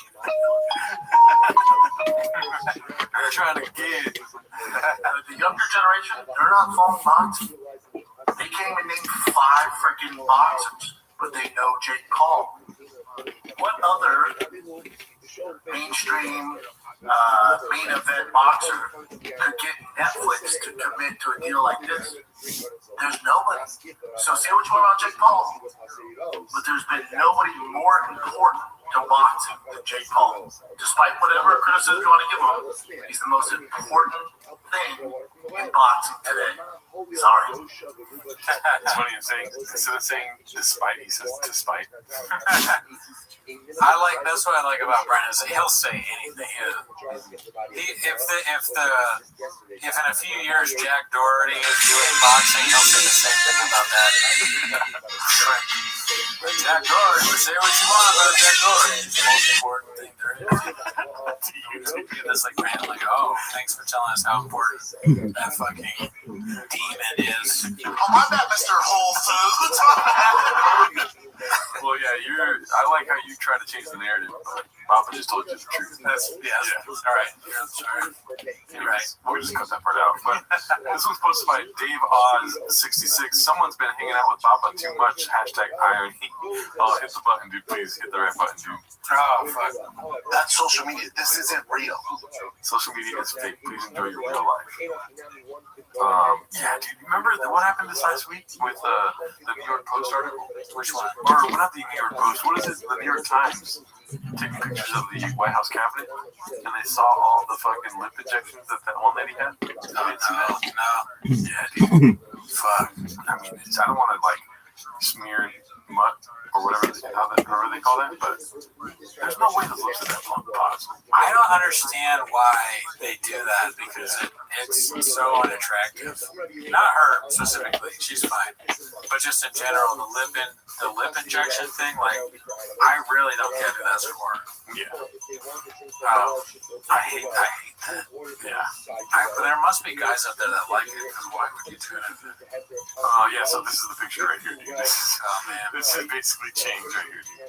They're trying to get the younger generation. They're not following boxing. They can't even name 5 freaking boxers, but they know Jake Paul. What other mainstream main event boxer could get Netflix to commit to a deal like this? There's nobody. So say what you want about Jake Paul, but there's been nobody more important to boxing than Jake Paul. Despite whatever criticism you want to give him, he's the most important thing in boxing today. Sorry. It's funny you're saying, instead of saying despite, he says despite. That's what I like about Brennan is he'll say anything. If in a few years Jack Doherty is doing boxing, he'll say the same thing about that. Jack Doherty, say what you want about Jack Doherty. It's the most important thing there is. He'll be this thanks for telling us how important that fucking demon is. Oh, my bad, Mr. Whole Foods. Well, yeah, I like how you try to change the narrative, but Papa just told you the truth. All right. You're right. We'll just cut that part out. But this one's posted by Dave Oz66. Someone's been hanging out with Papa too much. #irony. Oh, hit the button, dude. Please hit the right button, dude. Oh, fuck. That's social media. This isn't real. Social media is fake. Please enjoy your real life. Yeah, dude. Remember what happened this last week with the New York Post article? Which one? Or not the New York Post. What is it? The New York Times taking pictures of the White House cabinet, and they saw all the fucking lip injections that one lady had. No. Yeah, dude. Fuck. I mean, I don't want to smear mud or whatever however they call that. But there's no way those lips are that long. Pause. I don't understand why they do that because it's so unattractive. Not her specifically, she's fine, but just in general, the lip injection thing. Like, I really don't get who that's for. Yeah. I hate that. Yeah. There must be guys out there that like it, because why would you do it? Oh yeah. So this is the picture right here, dude. Oh man. This is basically change right here, dude.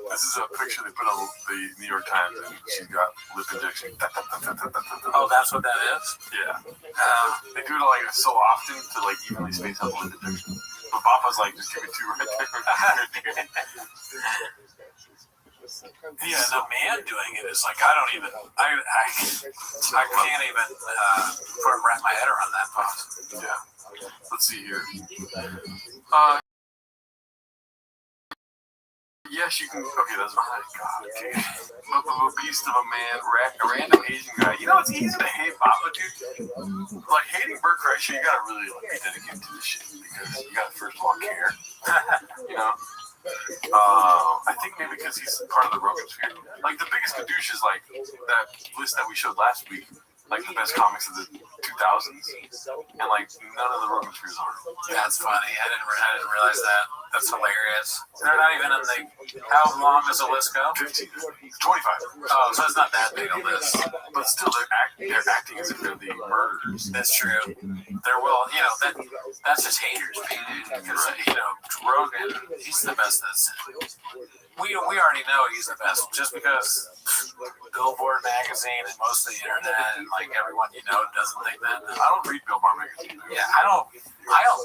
This is a picture they put on the New York Times, and she got lip injection. Oh, that's what that is? Yeah. They do it like so often to like evenly space out the lip injection. But Papa's like, just give me two right there. Yeah, the man doing it is like, I can't even wrap my head around that pause. Yeah. Let's see here. Yes, you can. Okay, that's my God. Okay. Look, a beast of a man, a random Asian guy. You know, it's easy to hate Papa, dude. Like hating Bert Kreischer, you gotta really like be dedicated to this shit because you gotta first of all care. You know. I think maybe because he's part of the Rogan sphere. Like the biggest kadoosh is like that list that we showed last week. Like the best comics of the 2000s, and like none of the Rogan spheres are. That's funny. I didn't realize that. That's hilarious. They're not even in the. How long does the list go? 15, 25. Oh, so it's not that big a list. But still, they're acting as if they're the murderers. That's true. That's just haters, dude. Because Rogan, he's the best. We already know he's the best just because Billboard magazine and most of the internet and like everyone doesn't think that. I don't read Billboard magazine. Yeah, I don't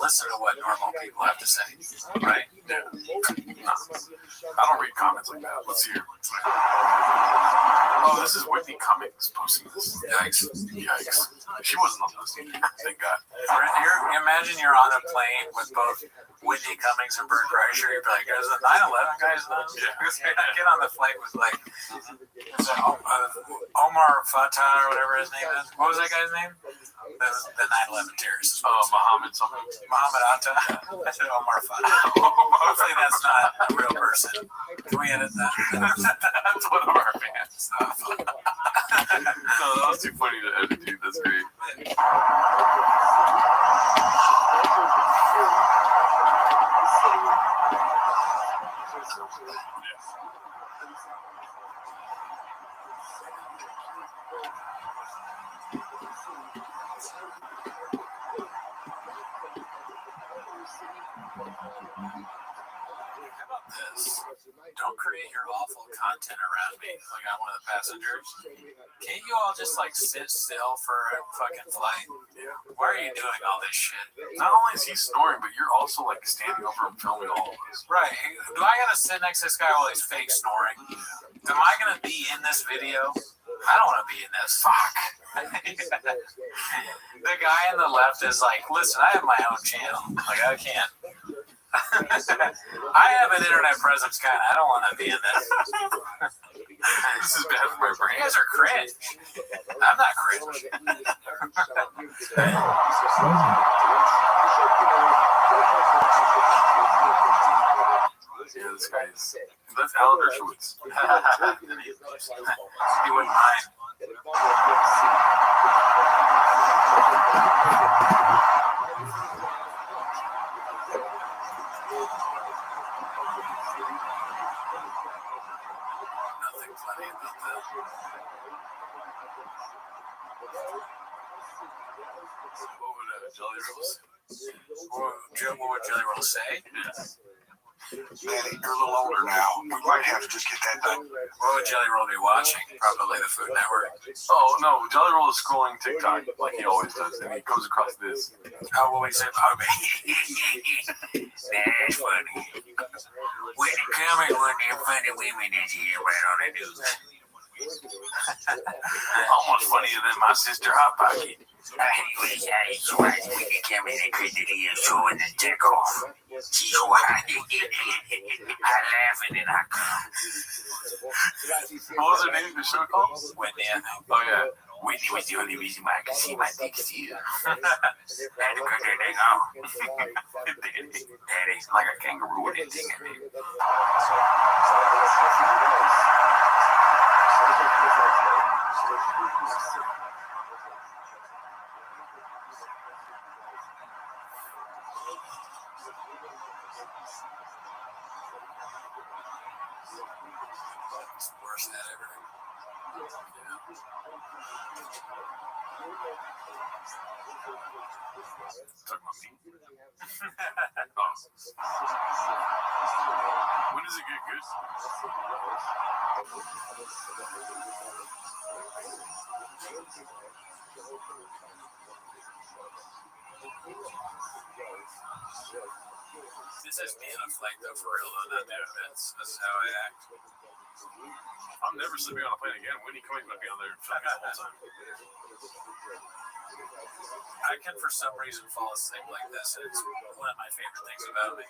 listen to what normal people have to say. Right? Yeah. No. I don't read comments like that. Let's see here. Oh, this is Whitney Cummings posting this. Yikes. She wasn't on this. Thank God. Imagine you're on a plane with both Whitney Cummings and Bert Kreischer. You'd be like, is the 9/11 guys on? Yeah. Get on the flight with like Omar Fatah or whatever his name is. What was that guy's name? The 9/11 terrorist. Muhammad something. Muhammad Atta. I said Omar Fatah. Hopefully that's not a real person. Can we edit that? That's one of our fans. No, that was too funny to edit, dude. That's great. How about this? Don't create your awful content around me like I'm one of the passengers. Can't you all just like sit still for a fucking flight? Why are you doing all this shit? Not only is he snoring, but you're also like standing over him filming all of us. Right. Do I gotta sit next to this guy while he's fake snoring? Am I gonna be in this video? I don't want to be in this. Fuck. The guy on the left is like, listen, I have my own channel. Like, I can't. I have an internet presence, kind of. I don't want to be in this. This is bad for my brain. You guys are cringe. I'm not cringe. Yeah, this guy is. That's Alan Dershowitz. He wouldn't mind. Nothing funny about that. What would Jelly Rolls? What would Jelly Roll say? Yes. Manny, you're a little older now. We might have to just get that done. What would Jelly Roll be watching? Probably the Food Network. Oh, no. Jelly Roll is scrolling TikTok like he always does, and he comes across this. How will we say, that's funny. When you come here, when you're funny women is here, right on the news. Almost funnier than my sister Hot Pocket. I wish I was white when you come in and couldn't hear so in the jack off. She's white. I laugh and then I cry. What was her name? The show called? Whitney, I think. Oh, yeah. Whitney was the only reason why I could see my big seal. And because they go. Daddy, like a kangaroo with a thing in it. It's the worst ad ever. Talking about me? When does it get good? This is me on a flight though, for real though, not doing events. This is how I act. I'm never sleeping on a plane again. Whitney Cummings might be on there filming the whole time. I can for some reason fall asleep like this, and it's one of my favorite things about me.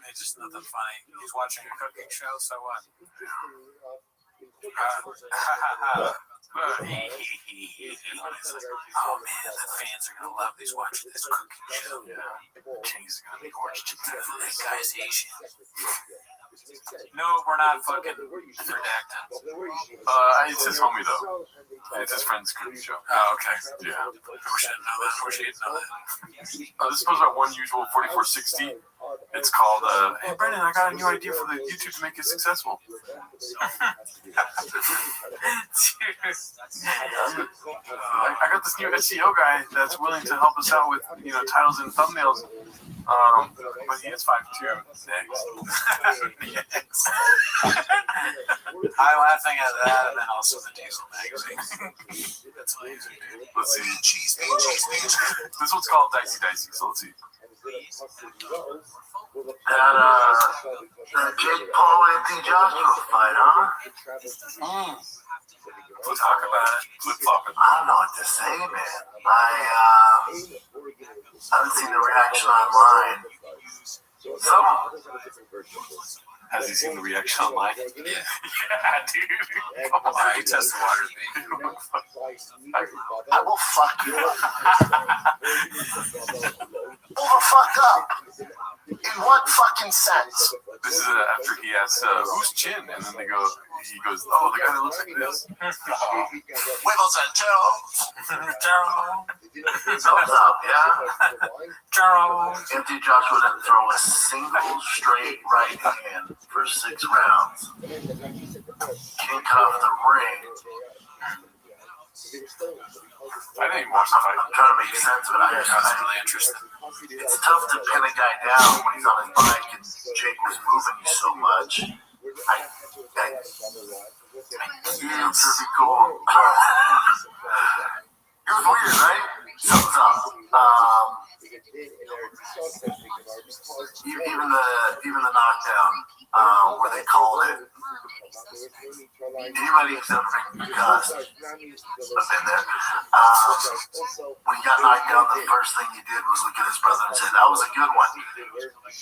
It's just nothing funny. He's watching a cooking show, so what? Oh man, the fans are gonna love these watching this cooking show. King's gonna be orange chicken. That guy's Asian. No, we're not fucking redacting. It's his homie though. It's his friend's cooking show. Oh, okay. Yeah. I wish I didn't know that. I wish I didn't know that. This is supposed to be our unusual 4460. It's called, hey Brendan, I got a new idea for the YouTube to make it successful. I got this new SEO guy that's willing to help us out with, titles and thumbnails. But he is 5'2". Yes. I'm laughing at that, and then also the Diesel magazine. That's amazing, dude. Let's see. This one's called Dicey, so let's see. That Jake Paul Anthony Joshua fight, huh? We'll talk about it. Flip-flopping. I don't know what to say, man. I haven't seen the reaction online. Has he seen the reaction online? Yeah. Yeah, dude. Come on, he tested water with me. I will fuck you up. Pull the fuck up. In what fucking sense? This is after he asks, who's Chin? And then he goes, oh, the guy that looks like this. Wiggles and Jones. Charles. Thumbs up, yeah? Charles. Anthony Joshua didn't throw a single straight right hand for 6 rounds. Can't cut off the ring. I think he watched the fight. I'm trying to make sense of it. That's really interesting. It's tough to pin a guy down when he's on his bike and Jake was moving you so much. It was pretty cool. It was weird, right? Thumbs up. Even the knockdown, where they called it. Anybody who's ever been cussed, I've been there. When he got knocked down, the first thing he did was look at his brother and say, "That was a good one."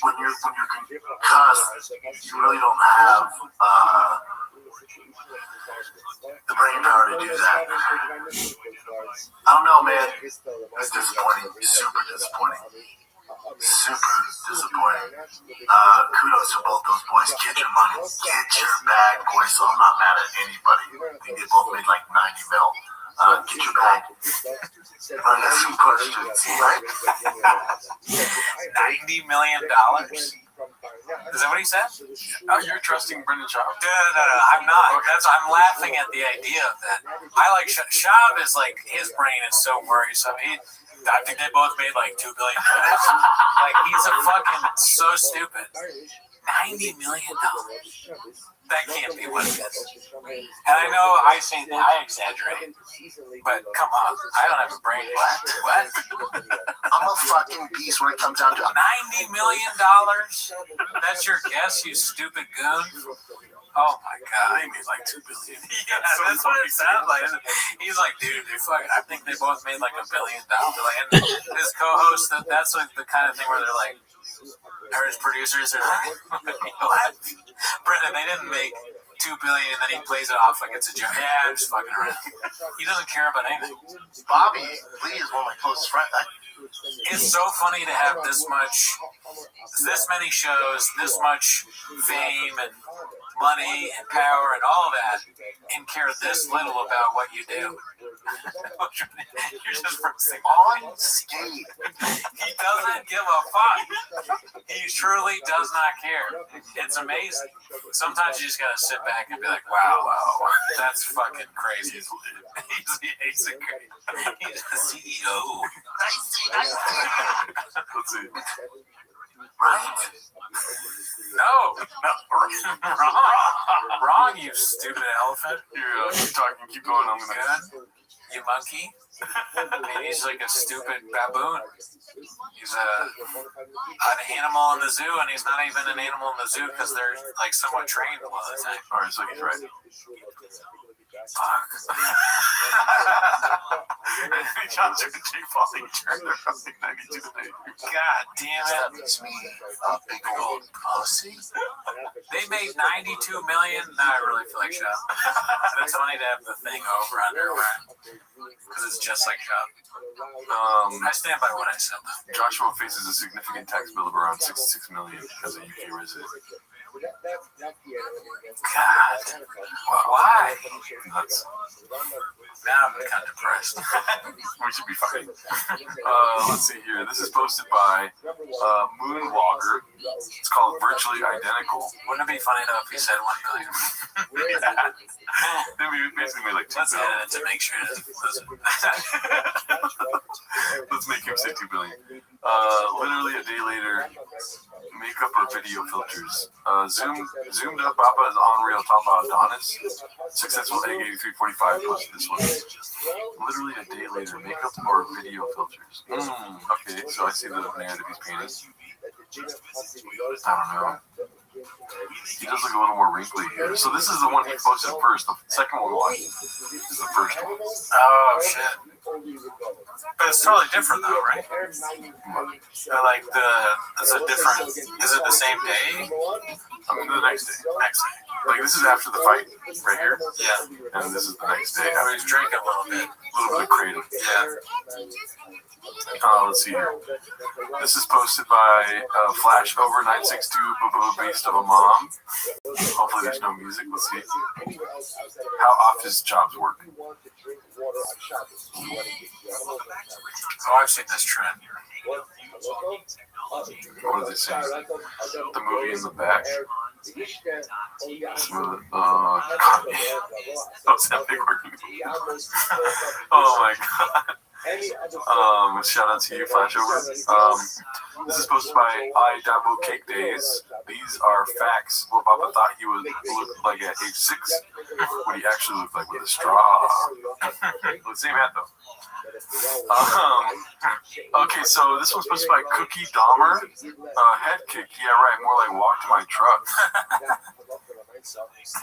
When you're concussed, you really don't have the brain power to do that. I don't know, man. It's disappointing. Super disappointing. Super disappointing. Kudos to both those boys. Get your money. Get your bag, boys. So I'm not mad at anybody. I think they both made like 90 mil. Get your bag. I got some questions, right? $90 million? Is that what he said? Oh, you're trusting Brendan Schaub? No, I'm not. I'm laughing at the idea of that. I like Schaub is like, his brain is so worrisome. I think they both made like $2 billion. Like, he's a fucking so stupid. $90 million. That can't be what it is. And I know I exaggerate, but come on, I don't have a brain. What? I'm a fucking beast when it comes down to $90 million? That's your guess, you stupid goon? Oh my god. They made like $2 billion. Yeah, that's what it sounds like. He's like, dude, I think they both made like $1 billion. Like, and his co-host, that's like the kind of thing where they're like, or his producers are like, what? Brendan, they didn't make $2 billion, and then he plays it off like it's a joke. Yeah, I'm just fucking around. He doesn't care about anything. Bobby Lee is one of my closest friends. It's so funny to have this many shows, this much fame and money and power and all that, and care this little about what you do. You're just roasting On skate. He doesn't give a fuck. He truly does not care. It's amazing. Sometimes you just gotta sit back and be like, wow, that's fucking crazy. He's a CEO. Nice. Let's see. Right? No. Wrong, you stupid elephant. Here, keep talking, keep going. I'm gonna. Good. You monkey. And he's like a stupid baboon. He's an animal in the zoo, and he's not even an animal in the zoo because they're like somewhat trained a lot of the time. All right, so he's right. Fuck. John Jake Paul turned their fucking 92 today. God damn it. It's me, a big old pussy. They made $92 million. Now I really feel like Shop. It's funny to have the thing over under because it's just like Shop. I stand by what I said though. Joshua faces a significant tax bill of around $66 million as a UK resident. God. Why? Nuts. Now I'm kind of depressed. We should be fine. Let's see here. This is posted by Moonwalker. It's called Virtually Identical. Wouldn't it be funny though if he said 1 million? Then we basically made like $2 Let's billion. edit it to make sure it doesn't lose it. Let's make him say $2 billion. Literally a day later, makeup or video filters. Zoomed up Papa's on real talking about Adonis. Successful Egg 8345 posted this one. Literally a day later, makeup or video filters. Okay, so I see the narrative he's painted. I don't know. He does look a little more wrinkly here. So this is the one he posted first. The second one is the first one. Oh shit. But it's totally different though, right? Like is it the same day? I mean, the next day. Like this is after the fight, right here. Yeah. And this is the next day. I was drinking a little bit. A little bit creative. Yeah. Let's see here. This is posted by Flash over 962 based of a mom. Hopefully there's no music. Let's see. How off his jobs work. Oh, I've seen this trend. What does it say? The movie in the back. Those epic working. Oh my god. Shout out to you, Flashover. This is posted by I Double Cake Days. These are facts. What Papa thought he would look like at age 6, what he actually looked like with a straw. Same hat though. Okay, so this one's posted by Cookie Dahmer. Head kick. Yeah, right. More like walk to my truck.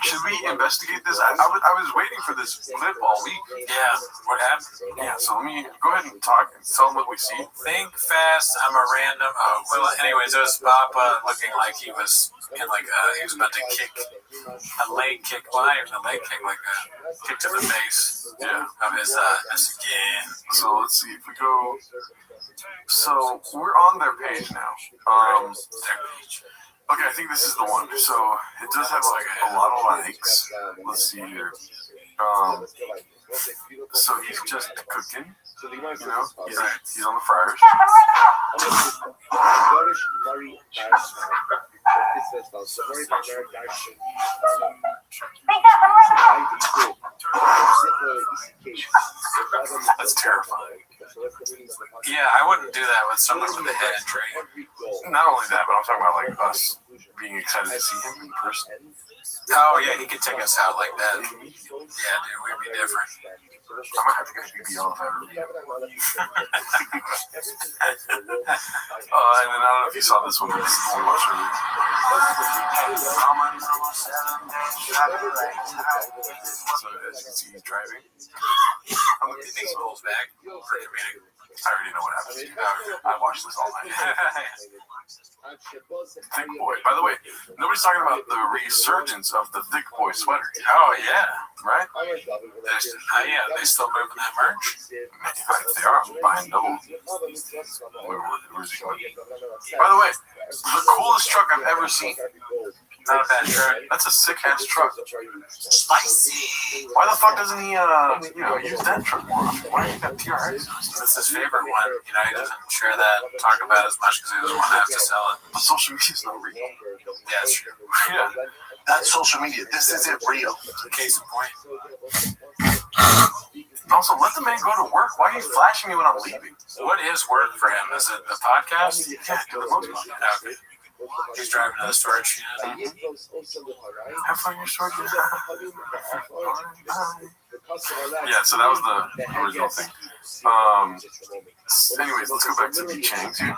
Should we investigate this? I was waiting for this clip all week. Yeah. What happened? Yeah, so let me go ahead and talk and tell them what we see. Think fast. I'm a random. Well, anyways, it was Papa looking like he was in he was about to kick a leg kick. Well, not even a leg kick, like a kick to the face. Yeah. Of his again. So let's see if we go. So we're on their page now. Okay, I think this is the one. So it does have like a lot of likes. Let's see here. So he's just cooking. You know, he's on the fryers. That's terrifying. Yeah, I wouldn't do that with someone with a head injury. Not only that, but I'm talking about like us being excited to see him in person. Oh yeah, he could take us out like that. Yeah, dude, we'd be different. I might have to get a BBL if I ever read it. And then I don't know if you saw this one, but this is the one we watched earlier. So as you can see, he's driving. I'm looking at these holes back. I already know what happens. I watched this all night. Thick boy. By the way, nobody's talking about the resurgence of the thick boy sweater. Oh, yeah. Right? Yeah, they still moving that merch? They are buying double. Where's he going? By the way, the coolest truck I've ever seen. Not a bad truck. That's a sick ass truck. Spicy. Why the fuck doesn't he, use that truck more often? Why do you got TRX? That's his favorite one. You know, he doesn't share that, talk about it as much because he doesn't want to have to sell it. But social media's not real. Yeah, it's true. Yeah. That's social media. This isn't real. Case in point. Also, let the man go to work. Why are you flashing me when I'm leaving? What is work for him? Is it the podcast? Yeah, do the most podcast. Okay. He's driving to the storage unit. Have fun in your storage unit. Yeah, so that was the original thing. Anyways, let's go back to the Changs here.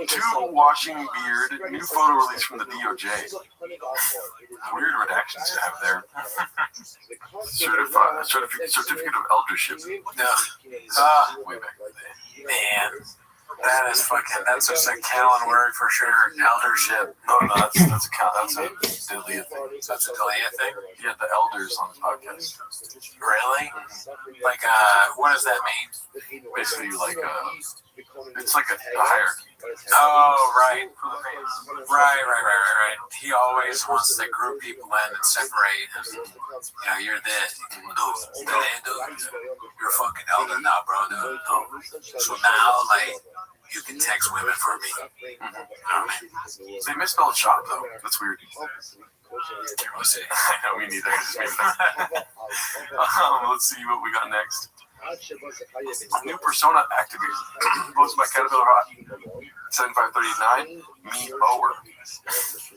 Two washing beard, new photo release from the DOJ. Weird redactions to have there. Certificate of eldership. No. Way back in the day. Man. That's just a Callan word for sure. Eldership. No, that's a Delia thing. That's a Delia thing? He had the elders on his podcast. Really? Like, what does that mean? Basically, like, it's like a hierarchy. Oh, right. Right. He always wants to group people in and separate. You know, you're this. Dude, you're a fucking elder now, bro, dude. So now, like, you can text women for me. They misspelled shop, though. That's weird. We'll see. I know, me neither. Let's see what we got next. New persona activated. Posted by Caterpillar Hot 7539. Me Mower.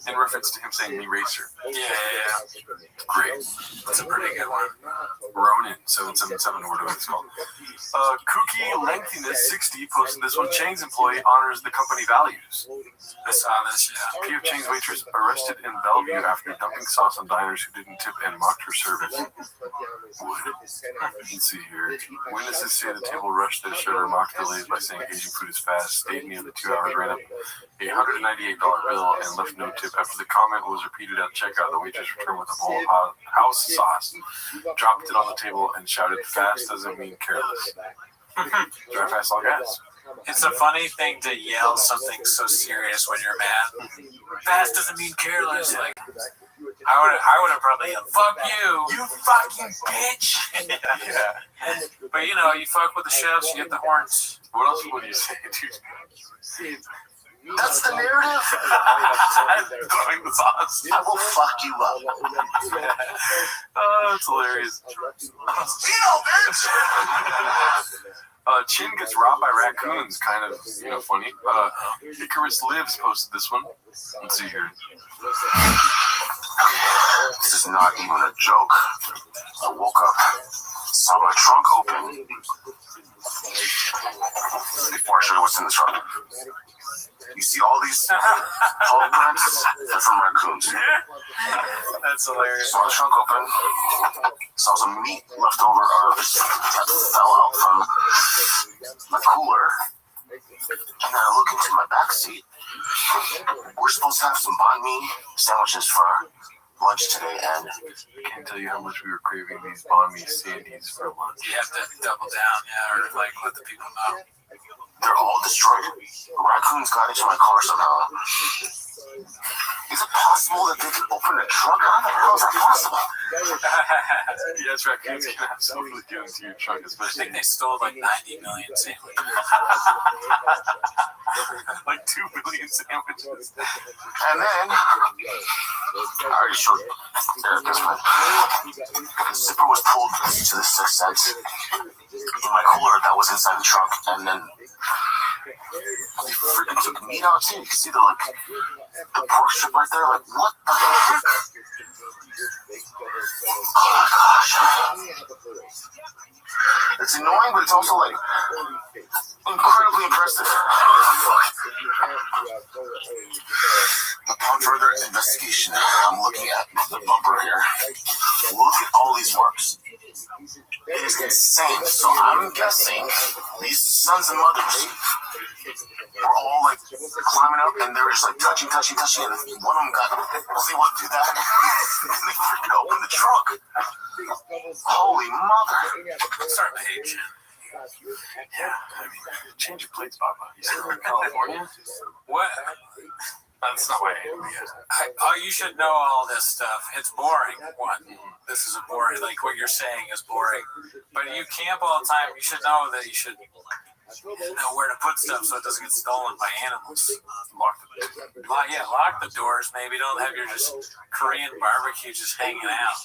In reference to him saying me racer. Yeah. Great. That's a pretty good one. Ronin 777 or whatever it's called. Kooky Lengthiness 60 posted this one. Chains employee honors the company values. I saw this, yeah. P.F. Chang's waitress arrested in Bellevue after dumping sauce on diners who didn't tip and mocked her service. Let's see here. Witnesses say the table rushed their server, mocked delays by saying Asian food is fast, stayed near the 2 hours, ran up a $198 bill, and left no tip. After the comment was repeated at checkout, the waitress returned with a bowl of house sauce, dropped it on the table, and shouted, "Fast doesn't mean careless." Drive fast, all gas. It's a funny thing to yell something so serious when you're mad. Fast doesn't mean careless. Like, I would have probably yelled, "Fuck you, you fucking bitch!" Yeah. But you know, you fuck with the chefs, you get the horns. What else would you say, dude? That's the narrative. Throwing the sauce. I will fuck you up. Oh, that's hilarious. Chin gets robbed by raccoons. Kind of, funny. Icarus Lives posted this one. Let's see here. This is not even a joke. I woke up, saw my trunk open before I showed you what's in the trunk. You see all these paw prints? They're from raccoons. That's hilarious. Saw the trunk open, saw some meat left over that fell out from the cooler. And then I look into my back seat. We're supposed to have some banh mi sandwiches for lunch today, and I can't tell you how much we were craving these banh mi sandies for lunch. You have to double down, or like let the people know. they're all destroyed. Raccoons got into my car somehow. Is it possible that they could open a trunk? How the hell is that possible? Yes, raccoons can absolutely get into your trunk, I especially think they stole like 90 million sandwiches. like 2 billion sandwiches. And then, I already showed Erica's one. The zipper was pulled to the 6th sense in my cooler that was inside the trunk, and then they freaking took meat out too. You can see the pork strip right there. Like, what the heck? Oh my gosh. annoying, but it's also like incredibly impressive. Upon further investigation, I'm looking at the bumper here. Look at all these marks. It is insane. So I'm guessing these sons and mothers were all like climbing up, and they were just like touching, and one of them was able to do that, and they freaking opened the trunk. Holy mother! I'm starting to hate you. Yeah, I mean, change your plates, Papa. You said we're in California? What? That's not why I hate him yet. Oh, you should know all this stuff. It's boring. What? This is a boring. Like what you're saying is boring. But you camp all the time. You should know that you should know where to put stuff so it doesn't get stolen by animals. Lock the door. Lock the doors. Maybe don't have your just Korean barbecue just hanging out.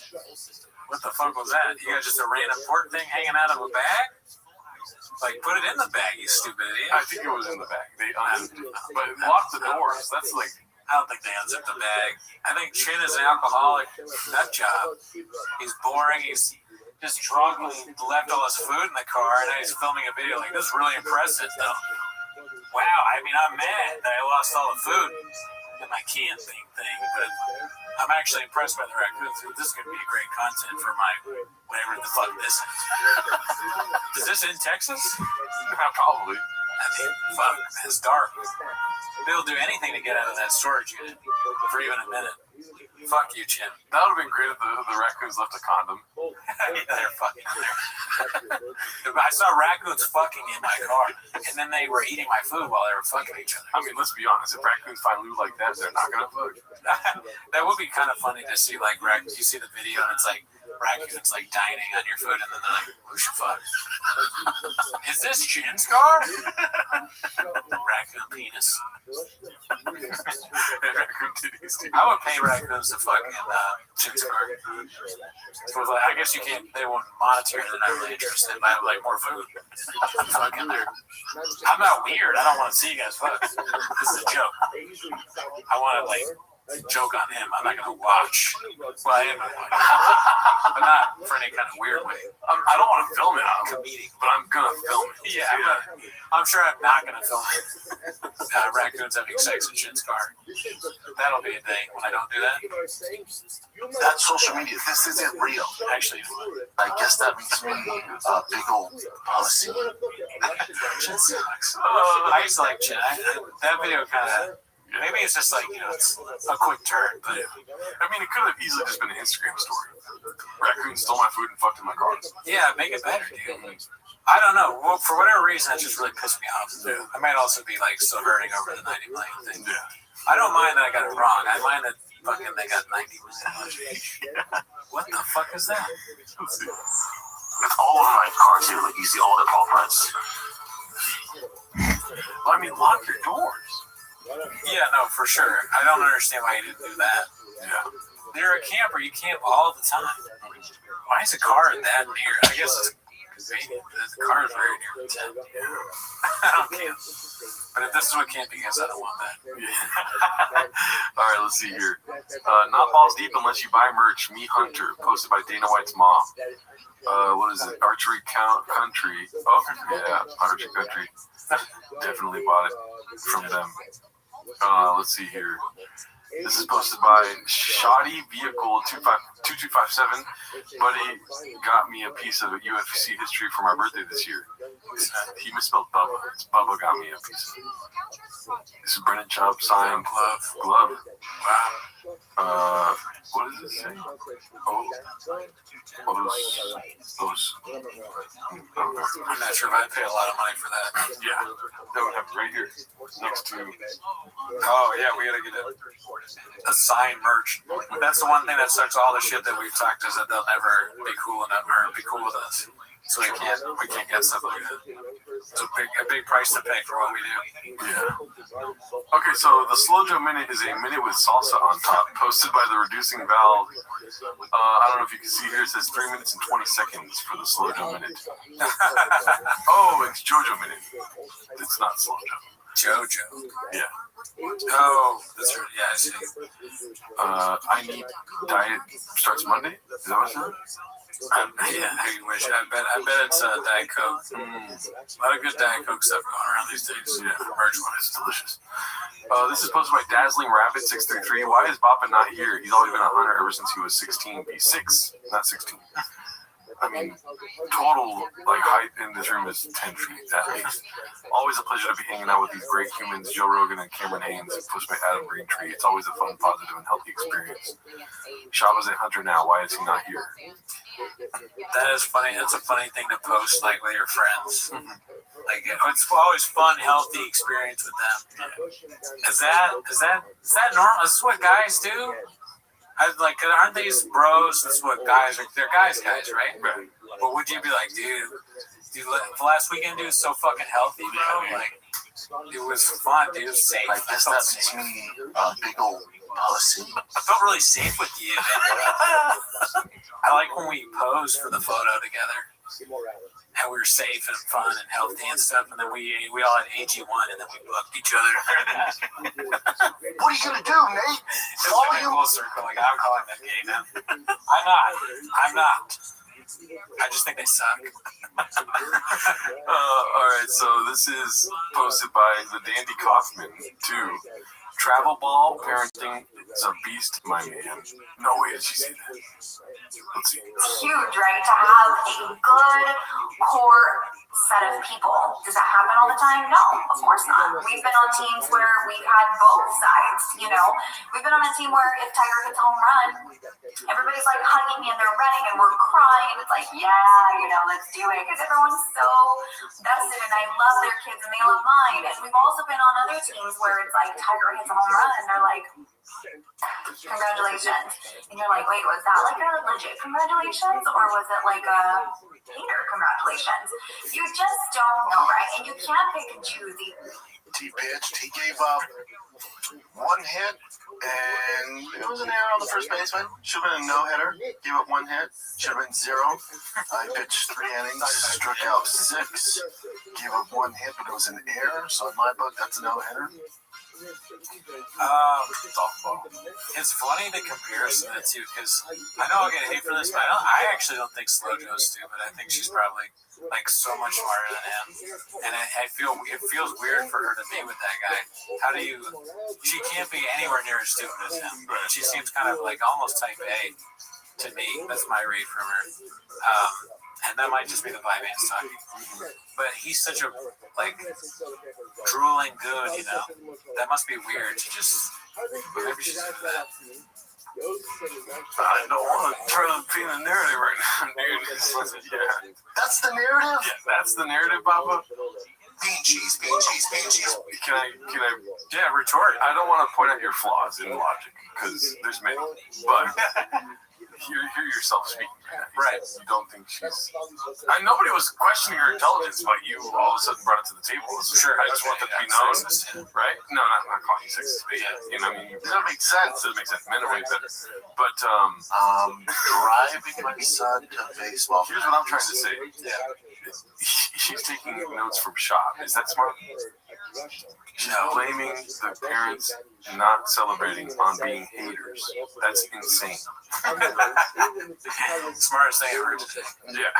What the fuck was that? You got just a random pork thing hanging out of a bag? Like, put it in the bag, you stupid idiot. I think it was in the bag. They unzipped it. But lock the doors. That's like... I don't think they unzipped the bag. I think Chin is an alcoholic nut job. He's boring. He's just drunk. He left all his food in the car, and now he's filming a video. Like, this is really impressive, though. Wow, I mean, I'm mad that I lost all the food in my camping thing, but I'm actually impressed by the raccoons. This is going to be great content for my whatever the fuck this is. Is this in Texas? Probably. I mean, fuck, it's dark. They'll do anything to get out of that storage unit for even a minute. Fuck you, Chin. That would have been great if the raccoons left a condom. Yeah, they're fucking in there. I saw raccoons fucking in my car, and then they were eating my food while they were fucking each other. I mean, let's be honest. If raccoons find loot like that, they're not gonna fuck. That would be kind of funny to see, like, raccoons. You see the video, and it's like raccoons like dining on your food, and then they're like, "Who should fuck? Is this Chin's car?" Raccoon penis. Raccoon titties, dude. I would pay raccoons to fuck in Chin's car. So like, I guess you can't. They won't monitor. They're not really interested. But I have like more food. Fuck in there. I'm not weird. I don't want to see you guys fuck. This is a joke. I want to like joke on him. I'm not gonna watch. Well, I am gonna watch, but not for any kind of weird way. I don't want to film it. I'm Comedic. but I'm gonna film it. Yeah, I'm sure I'm not gonna film it. Raccoons having sex in Shin's car. That'll be a day when I don't do that. That's social media. This isn't real. Actually, I guess that makes me a big old pussy. Chin sucks. I used to like Chin. That video kind of. Maybe it's just like, it's a quick turn, but I mean, it could have easily just been an Instagram story. Raccoon stole my food and fucked in my car. yeah, make it better, dude. I don't know. Well, for whatever reason, that just really pissed me off. I might also be like still hurting over the 90 million thing. Yeah. I don't mind that I got it wrong. I mind that fucking they got 90 million. What the fuck is that? Let's see. With all of my cars here, like you see all the paw prints. Well, I mean, lock your doors. Yeah, no, for sure. I don't understand why you didn't do that. Yeah. You're a camper. You camp all the time. Why is a car that near? I guess it's the car is very near the tent. I don't camp. But if this is what camping is, I don't want that. All right, let's see here. Not balls deep unless you buy merch. Me Hunter, posted by Dana White's mom. What is it? Archery Country. Oh, yeah, Archery Country. Definitely bought it from them. Let's see here. This is posted by Shoddy Vehicle 2257. Buddy got me a piece of UFC history for my birthday this year. He misspelled Bubba. It's Bubba got me a piece. This is Brennan Chubb signed glove. Wow. What does this say? Those. I'm not sure if I'd pay a lot of money for that. Yeah, that would have right here next to. Oh yeah, we gotta get a signed merch. That's the one thing that sucks all the shit that we've talked is that they'll never be cool enough or be cool with us. So we can't get stuff like that. It's a big price to pay for what we do. Yeah. Okay, so the Slow Joe Minute is a minute with salsa on top, posted by the Reducing Valve. I don't know if you can see here. It says 3 minutes and 20 seconds for the Slow Joe Minute. Oh, it's JoJo Minute. It's not Slow Joe. JoJo. Yeah. Oh, that's right. Yeah, I see. I Need Diet starts Monday. Is that what it says? Yeah, I wish. I bet it's Diet Coke. A lot of good Diet Coke stuff going around these days. Yeah, merch one is delicious. This is posted by Dazzling Rabbit 633. Why is Bappa not here? He's always been a hunter ever since he was 16. He's 6, not 16. I mean, total height in this room is 10 feet at least. Always a pleasure to be hanging out with these great humans, Joe Rogan and Cameron Haynes, posted by Adam Greentree. It's always a fun, positive, and healthy experience. Shaba's a hunter now. Why is he not here? That is funny. That's a funny thing to post with your friends. It's always fun, healthy experience with them. Is that normal? Is this what guys do? Aren't these bros? That's what guys are. They're guys, right? But would you be like, dude, last weekend, dude, was so fucking healthy, bro. It was fun, dude. It was safe. I guess that makes me a big old pussy. I felt really safe with you. I like when we posed for the photo together. And we were safe and fun and healthy and stuff, and then we all had AG1, and then we booked each other. What are you gonna do, Nate? It's like a full circle. I'm calling them gay now. I'm not. I just think they suck. All right, so this is posted by the Dandy Kaufman too. Travel ball parenting is a beast, my man. No way did she say that. Let's see. It's huge, right? To have a good core set of people. Does that happen all the time? No, of course not. We've been on teams where we've had both sides, We've been on a team where if Tiger hits a home run, everybody's hugging me and they're running and we're crying. And it's let's do it because everyone's so vested and I love their kids and they love mine. And we've also been on other teams where it's Tiger hits a home run and they're like, congratulations. And you're like, wait, was that a legit congratulations or was it a hater congratulations? You just don't know, right? And you can't pick and choose either. He pitched. He gave up one hit, and it was an error on the first baseman. Should have been a no-hitter. Gave up one hit. Should have been 0. I pitched 3 innings, struck out 6. Gave up one hit, but it was an error. So in my book, that's a no-hitter. It's funny the comparison of the two because I know I'll get hate for this, but I actually don't think Slojo's stupid. I think she's probably so much smarter than him, and it feels weird for her to be with that guy. She can't be anywhere near as stupid as him. She seems kind of almost type A to me. That's my read from her. And that might just be the vibe man's talking. But he's such a drooling good, That must be weird to just maybe she's into that. I don't want to try to paint a narrative right now, dude. Yeah. That's the narrative? Yeah, that's the narrative, Papa. Bean cheese. Can I? Yeah, retort. I don't want to point out your flaws in logic because there's many, but hear yourself speaking. Right. You don't think she's. Nobody was questioning her intelligence, but you all of a sudden brought it to the table. Sure. I just want that to be known, right? No, not calling you sexist, but that makes sense. It makes sense. Men are way better. But driving my son to baseball. Here's what I'm trying to say. Yeah. She's taking notes from Shop. Is that smart? She's blaming the parents not celebrating on being haters. That's insane. Smartest thing I heard today. Yeah.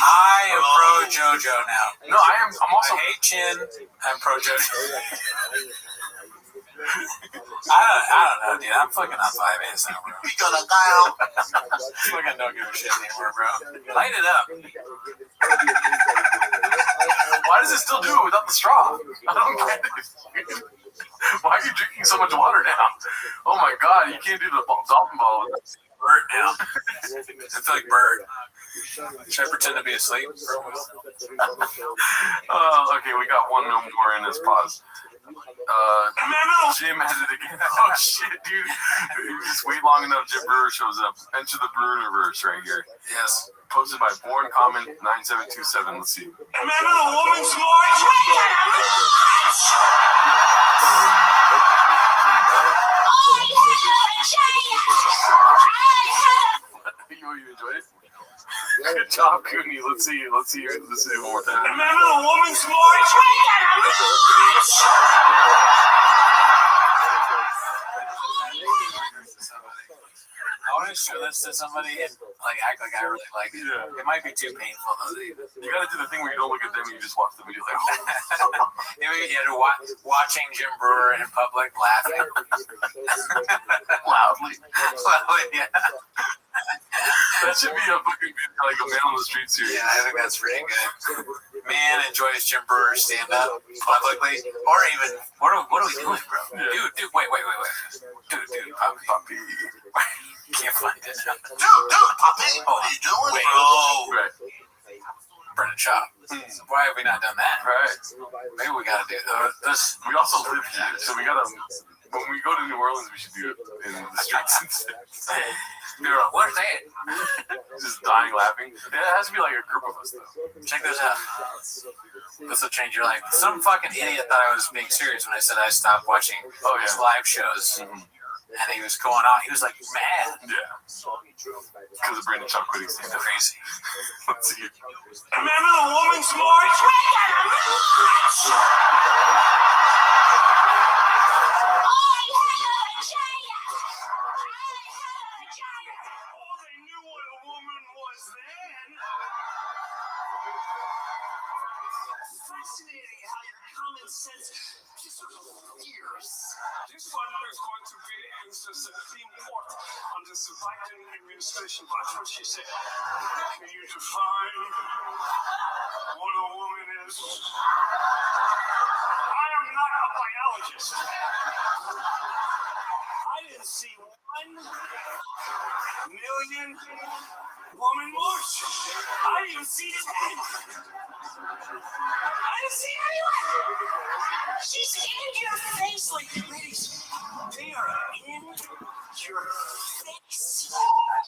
I am pro JoJo now. No, I'm also. I hate Chin. I'm pro JoJo. I don't know, dude. I'm fucking on 5 now, bro. We gonna dial. Fucking don't give a shit anymore, bro. Light it up. Why does it still do it without the straw? I don't get it. Why are you drinking so much water now? Oh my god, you can't do the dolphin ball with that. Bird now. I feel like Bird. Should I pretend to be asleep? Oh, okay, we got one more in this pause. Jim has it again. Oh shit, dude. Just wait long enough, Jim Brewer shows up. Enter the Brewerverse right here. Yes. Posted by Born Comment 9727. Let's see. Remember the woman's march? You enjoyed it? Good job, Cooney. Let's see it one more time. Remember the woman's march? show this to somebody and like act like I really like it. Yeah. It might be too painful though. You gotta do the thing where you don't look at them and you just watch the video like, Watching Jim Brewer in public laughing loudly. yeah. That should be a fucking like a man on the street series. Yeah, I think that's pretty good. Man enjoys Jim Brewer stand up publicly, or even what are we doing, bro? Yeah. Dude, wait. Dude, puppy. Can't find it. Dude, Poppy, what are you doing, Wait. bro? Right. Burn a chop. Why have we not done that? Right. Maybe we gotta do this. We also live here, so we gotta. When we go to New Orleans, we should do it in the streets instead. What's that? Just dying laughing. Yeah, it has to be like a group of us, though. Check this out. This will change your life. Some fucking idiot thought I was being serious when I said I stopped watching his live shows. And he was going on. He was like mad. Yeah. Because of Brandon Chuck quitting stand up. Crazy. Let's see it. Remember the woman's march? Fascinating how your common sense just sort of years. This one is going to be in the Supreme Court under the Biden administration. Watch what she said. Can you define what a woman is? I am not a biologist. I didn't see 1 million woman march. I didn't even see 10. I didn't see anyone. She's in your face like ladies. They are in your face.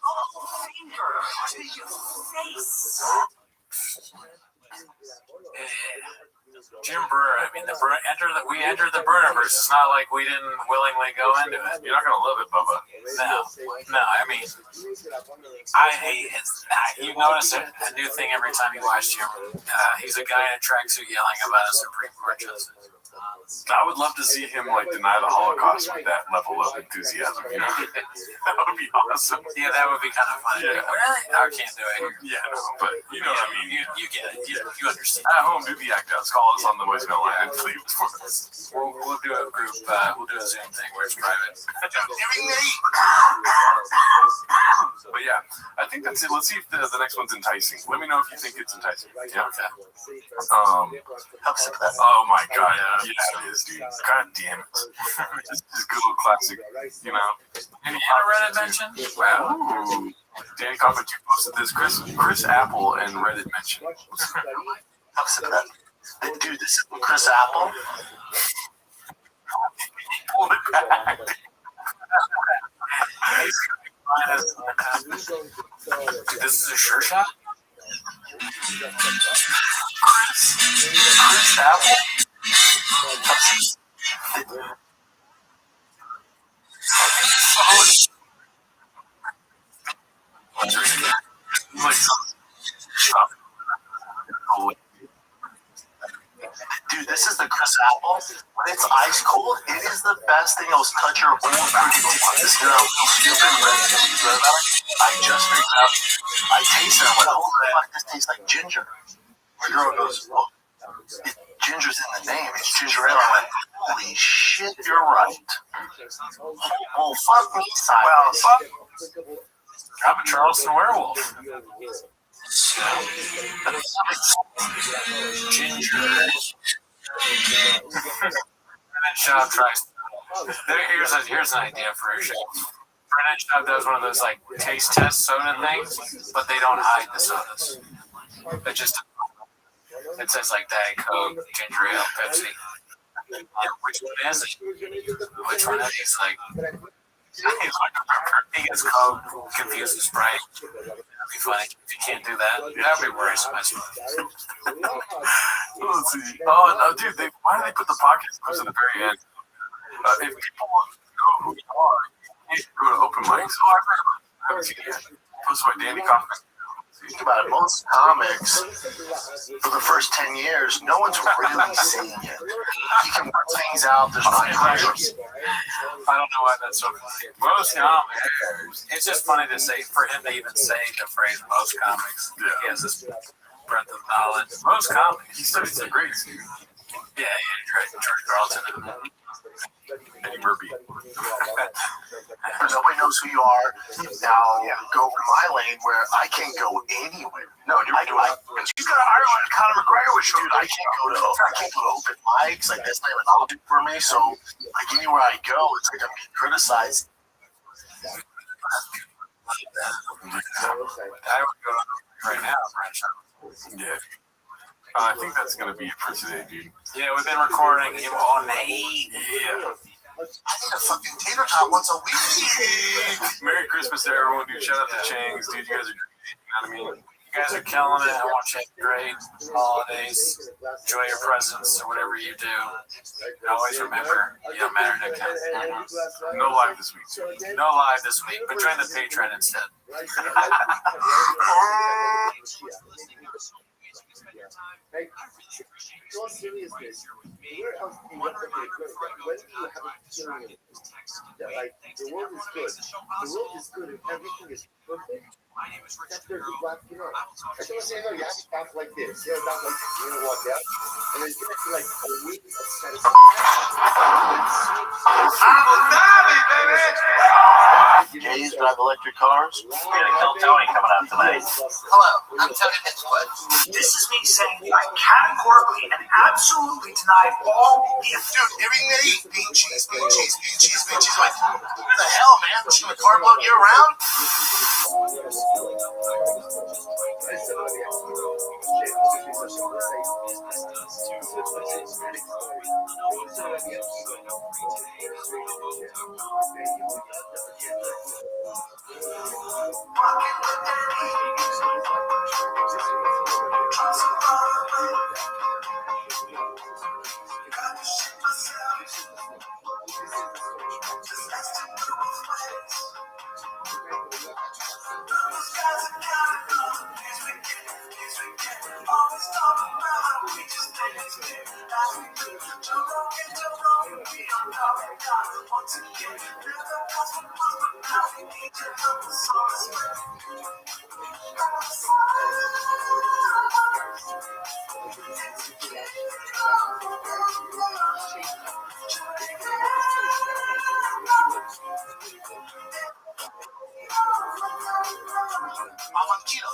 Oh, finger to your face. Jim Brewer, I mean, we entered the Burniverse. It's not like we didn't willingly go into it. You're not gonna love it, Bubba. No. I mean, you notice a new thing every time you watch Jim. He's a guy in a tracksuit yelling about a Supreme Court justice. I would love to see him like deny the Holocaust with that level of enthusiasm. You know, that would be awesome. Yeah, that would be kind of funny. Yeah. Really? I can't do it here. Yeah, no, but you know what I mean. You get it. You understand. At home, do the act outs. Call us on the voicemail line and leave it for us. We'll do a group. We'll do a Zoom thing where it's private. But yeah, I think that's it. Let's see if the next one's enticing. Let me know if you think it's enticing. Yeah. Okay. Oh my God. Yeah, it is, dude. God damn it. This is good old classic. You know. Any Reddit mention? Wow. Ooh. Danny Coffin, you posted this. Chris Apple and Reddit mentioned. Dude, this is Chris Apple. Pull it back. This is a sure shot? Chris Apple? Dude, this is the Chris Apple. When it's ice cold, it is the best thing. It'll touch your whole freaking this girl. I just figured out. I tasted it. I went, oh, fuck, this tastes like ginger. My girl goes, oh, ginger's in the name. It's ginger ale. I went, holy shit, you're right. Oh, fuck me, Simon. Well, fuck. I'm a Charleston werewolf. Ginger. Brennan Schaub tries. Here's an idea for a show. Brennan Schaub does one of those like taste test soda things, but they don't hide the sodas. It says like Diet Coke, ginger ale, Pepsi. Which one is it? Which one is it? It's like he gets Coke, confused with Sprite. That'd be funny. If you can't do that, that'd be worse. Let's see. Oh no, dude! Why do they put the podcast clips at the very end? If people want to know who you are, you need to go to open mics. Oh, I haven't seen it yet. Posted by Danny Kaufman. Think about it. Most comics, for the first 10 years, no one's really seeing it. You can work things out. There's no pressure. I don't know why that's so funny. Most comics. It's just funny to say, for him to even say the phrase most comics. Yeah. He has this breadth of knowledge. Most comics. He studies the greats, dude. Yeah, George Carlton. Eddie Murphy. Nobody knows who you are. Now go over my lane where I can't go anywhere. No, you're right. But you got Ireland, Conor McGregor, which dude, I can't go to open mics. Like that's not even an option for me. So like anywhere I go, it's like I'm being criticized. I would go right now, French. Yeah. I think that's gonna be it for today, dude. Yeah, we've been recording all night. Yeah. I think a fucking tater tot once a week. Merry Christmas to everyone, dude. Shout out to Chang's, dude. You guys are great. You know what I mean? You guys are killing it. I want you to have great holidays. Enjoy your presents or whatever you do. And always remember, you don't matter to count. No live this week. No live this week, but join the Patreon instead. Like, in all seriousness, where else do you want to get good? When do you have a feeling that, like, the world is good? The world is good and everything is perfect. That's where you walk, you know. I don't say, no, you have to talk like this. You know, not like you're going to walk out. And there's going to be like a week of satisfaction. Abu Dhabi, baby! Gays drive electric cars. We're gonna kill Tony coming out tonight. Hello, I'm Tony Hinchwood. This is me saying I categorically and absolutely deny all the Dude, everything they eat, bean cheese, bean cheese, bean cheese, bean cheese. Like, what the hell, man? Pushing the carb load year round?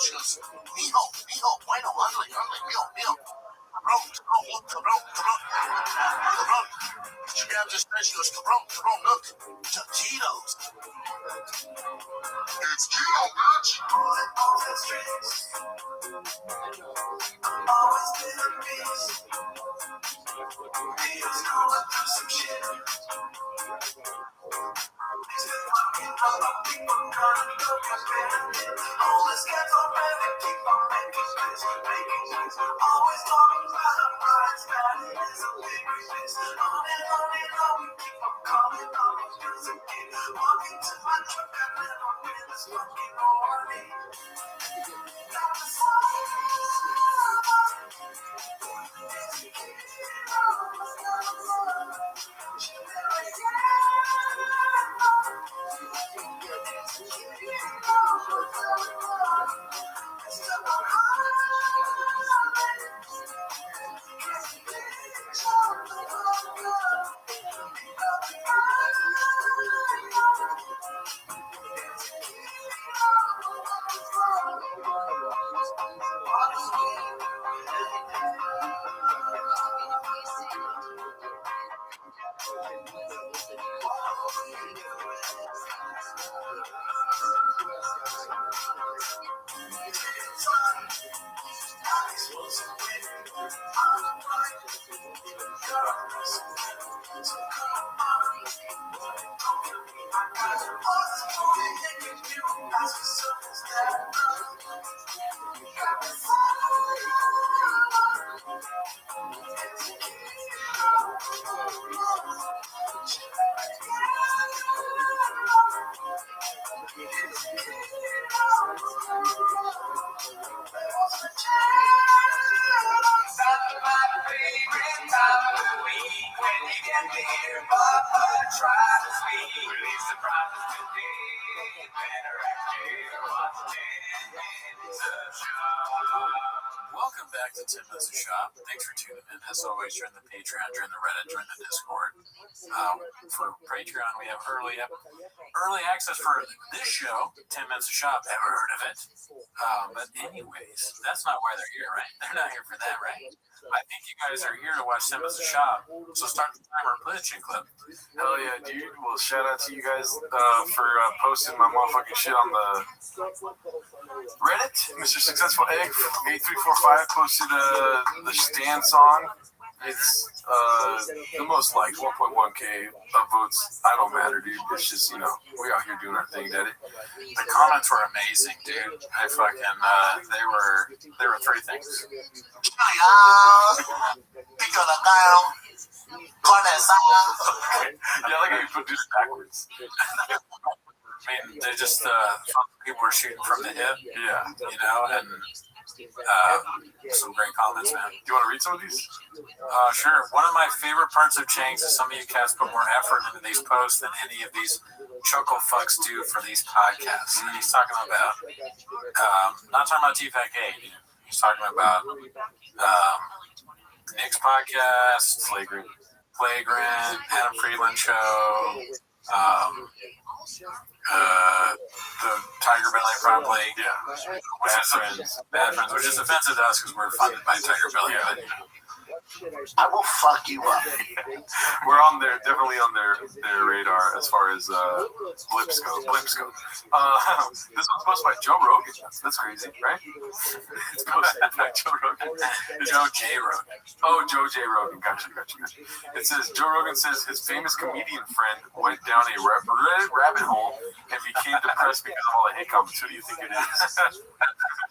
She goes, mijo, bueno, mijo. Cabron. She grabs his friend, she goes, cabron, look. Tito's. It's Tito, bitch. Always been a beast. Leo's going through some shit. He's been walking all the people gonna go compare. All his cats on ready, keep on making space. Always talking about how pride's bad, it is a big face. On and on, we keep on calling on his music. Walking to my truck, I never win this fucking horny. Got the song. When you get there, Papa, try to speak. Welcome back to 10 Minutes of Shop. Thanks for tuning in. As always, join the Patreon, join the Reddit, join the Discord. For Patreon, we have early access for this show, 10 Minutes of Shop. Ever heard of it? But anyways, that's not why they're here, right? They're not here for that, right? I think you guys are here to watch 10 Minutes of Shop. So start the timer and play the chick clip. Hell yeah, dude. Well, shout out to you guys for posting my motherfucking shit on the Reddit. Mr. Successful Egg 8345 posted the Stand song. It's the most liked, 1.1K upvotes. I don't matter, dude. It's just, you know, we out here doing our thing, Daddy. The comments were amazing, dude. I fucking they were three things. Yeah, I like how you put this backwards. I mean, they just people were shooting from the hip. Yeah. You know, and some great comments, man. Do you want to read some of these? Sure. One of my favorite parts of Chang's is some of you cats put more effort into these posts than any of these chuckle fucks do for these podcasts. And he's talking about, not talking about T-Fac-A, he's talking about Nick's podcast, Flagrant, Adam Friedland show, the Tiger Belly probably, Bad Friends, which is offensive to us because we're funded by Tiger Belly. But, I will fuck you up. We're on there, definitely on their radar as far as blips go. This one's posted by Joe Rogan. That's crazy, right? It's posted by Joe Rogan. Joe J. Rogan. Oh, Joe J. Rogan. Gotcha. It says, Joe Rogan says his famous comedian friend went down a rabbit hole and became depressed because of all the hate comments. Who do you think it is?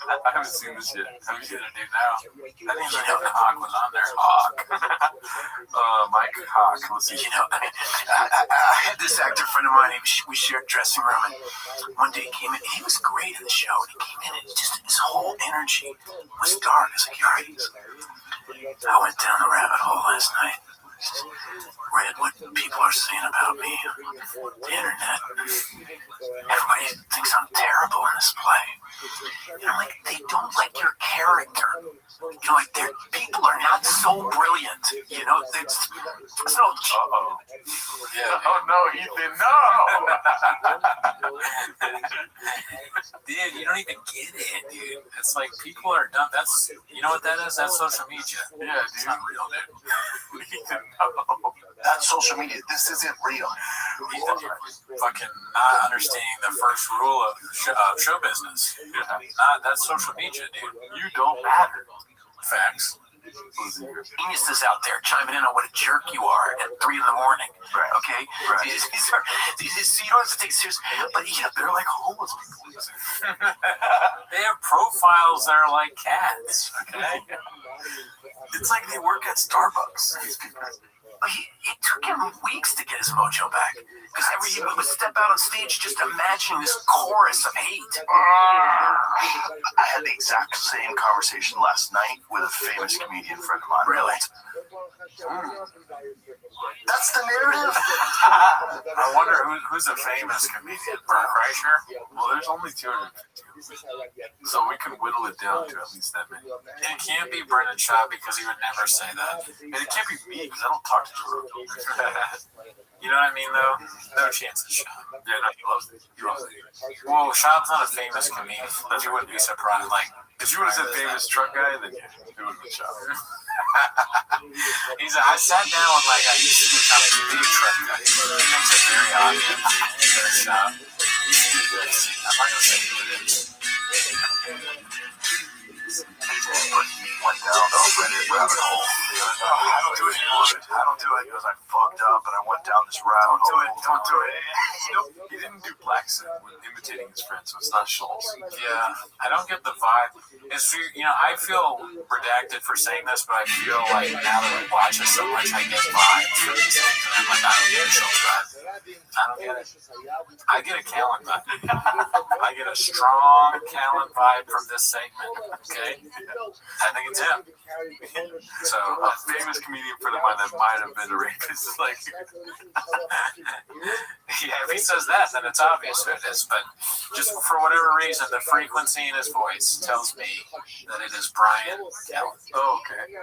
I haven't seen this yet. Who's gonna do now? I didn't even know Hawk was on there. Hawk. Mike Hawk. Let's see. You know, I had this actor friend of mine. We shared dressing room, and one day he came in. And he was great in the show. And he came in, and just his whole energy was dark. I was like, "You're right." I went down the rabbit hole last night. Read what people are saying about me on the internet. Everybody thinks I'm terrible in this play. And I'm like, they don't like your character. You know, like people are not so brilliant. You know, it's so. Yeah. Oh no, Ethan, no. Dude, you don't even get it, dude. It's like people are dumb. That's, you know what that is? That's social media. Yeah, dude. It's not real, dude. Ethan, no. That's social media. This isn't real. Fucking not understanding the first rule of show business. That's social media, dude. You don't matter. Facts. Geniuses out there chiming in on what a jerk you are at 3 a.m. Right. Okay? Right. These you don't have to take it serious. But yeah, they're like homeless people. They have profiles that are like cats. Okay? It's like they work at Starbucks. It took him weeks to get his mojo back. Because every year he would step out on stage just imagining this chorus of hate. I had the exact same conversation last night with a famous comedian friend of mine. Really? That's the narrative. I wonder who's a famous comedian. Bert Kreischer? Well, there's only 250. So we can whittle it down to at least that many. It can't be Brendan Shaw because he would never say that. And it can't be me because I don't talk to Joe Rogan. You know what I mean, though? No chance of Shaw. Yeah, no, he loves it. Well, Shaw's not a famous comedian. But you wouldn't be surprised. Like, if you would have said famous truck guy, then yeah, it would have been Shaw. I sat down with, like, I used to be kind of a big truck guy. He makes it very obvious. Shaw. I'm not going to say who it is. Went down the Reddit rabbit hole. I don't do it anymore. I don't do it because I fucked up and I went down this rabbit hole. Don't do it. You know, he didn't do Blackson when imitating his friend, so it's not Schultz. Yeah, I don't get the vibe. It's, you know, I feel redacted for saying this, but I feel like now that we watch it so much, I get vibes from these things, and I'm like, I don't get a Schultz vibe. I don't get it. I get a Callan vibe. I get a strong Callan vibe from this segment. Okay, I think it's him. So a famous comedian friend of mine that might have been a rapist. Like, Yeah, if he says that, then it's obvious who it is. But just for whatever reason, the frequency in his voice tells me that it is Brian Callen. oh, okay.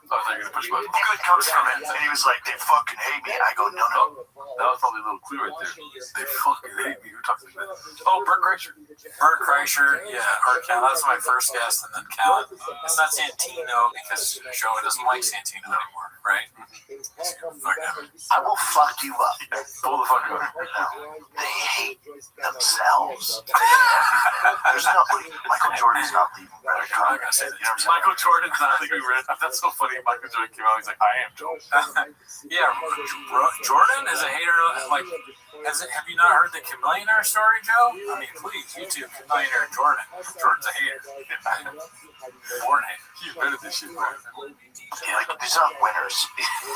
Oh, they're gonna push buttons. Good comes from it. And he was like, they fucking hate me. I go, no. That was probably a little clue right there. They fucking hate me. Who talks like that? Oh, Bert Kreischer. Bert Kreischer, yeah, or Callen. That's my first guess, and then Callen. It's not Santino because Joey doesn't like Santino anymore, right? Fuck him. I will fuck you up. Yeah, pull the fuck up. They hate themselves. There's no Michael Jordan's not leaving. I'm not gonna say that. You know what I'm saying? Michael Jordan's not leaving. That's so funny. Michael Jordan came out. He's like, I am Joe. Yeah, Jordan is a hater. Like, have you not heard the Chameleonaire story, Joe? I mean, please, YouTube Chameleonaire Jordan. Jordan's a hater. Born hater. He invented this shit, man. Yeah, like, these aren't winners.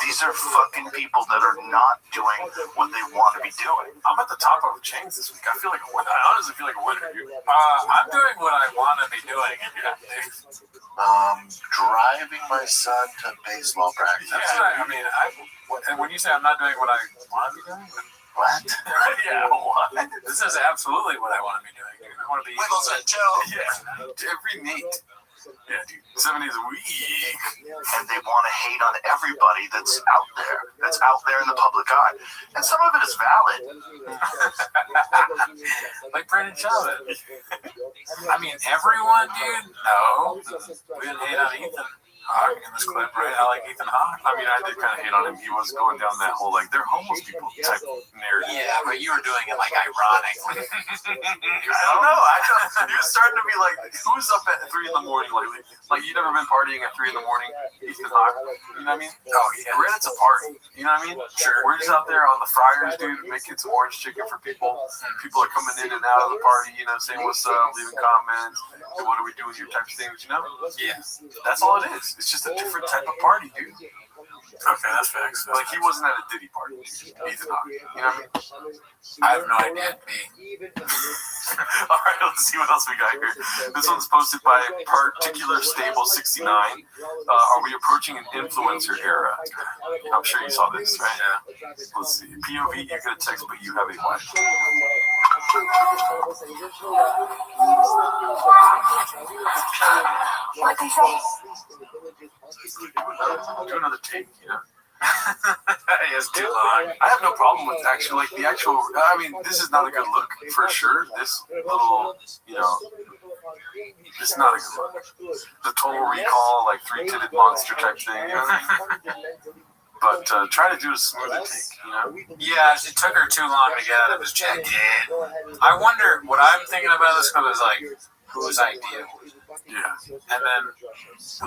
These are fucking people that are not doing what they want to be doing. I'm at the top of the chains this week. I feel like a winner. I honestly feel like a winner, dude. I'm doing what I want to be doing. Driving my son to baseball practice. That's what I mean. And when you say I'm not doing what I want to be doing, What? Yeah, what? this is absolutely what I want to be doing. I want to be. Wiggles and Joe. Yeah, every Nate. Yeah, dude. 7 days a week. And they want to hate on everybody that's out there in the public eye. And some of it is valid. Like Brandon Chavez. I mean, everyone, dude. No, we didn't hate on Ethan Hawke in this clip, right? I like Ethan Hawke. I mean, I did kind of hate on him. He was going down that whole, like, they're homeless people type narrative. Yeah, but you were doing it like ironically. I don't know. He was starting to be like, who's up at 3 in the morning lately? Like, you never been partying at 3 in the morning, Ethan Hawke? You know what I mean? Oh, yeah. Reddit's a party. You know what I mean? Sure. We're just out there on the fryers, dude, making some orange chicken for people. People are coming in and out of the party, you know, saying what's up, leaving comments, and what are we doing here type of things, you know? Yeah. That's all it is. It's just a different type of party, dude. Okay, that's facts. Like, he wasn't at a Diddy party, Ethan Hawke. You know what I mean? I have no idea. All right, let's see what else we got here. This one's posted by Particular Stable 69. Are we approaching an influencer era? I'm sure you saw this, right? Yeah. Let's see. POV, you get a text, but you have a wife. What they say? Do another take, you know? It's too long. I have no problem with the actual, I mean, this is not a good look for sure. This little, you know, it's not a good look. The Total Recall, like 3-titted monster type thing, you know what I mean? But try to do a smoother take, you know? Yeah, it took her too long to get out of his jacket. I wonder, what I'm thinking about this clip is like, whose idea? Yeah. And then,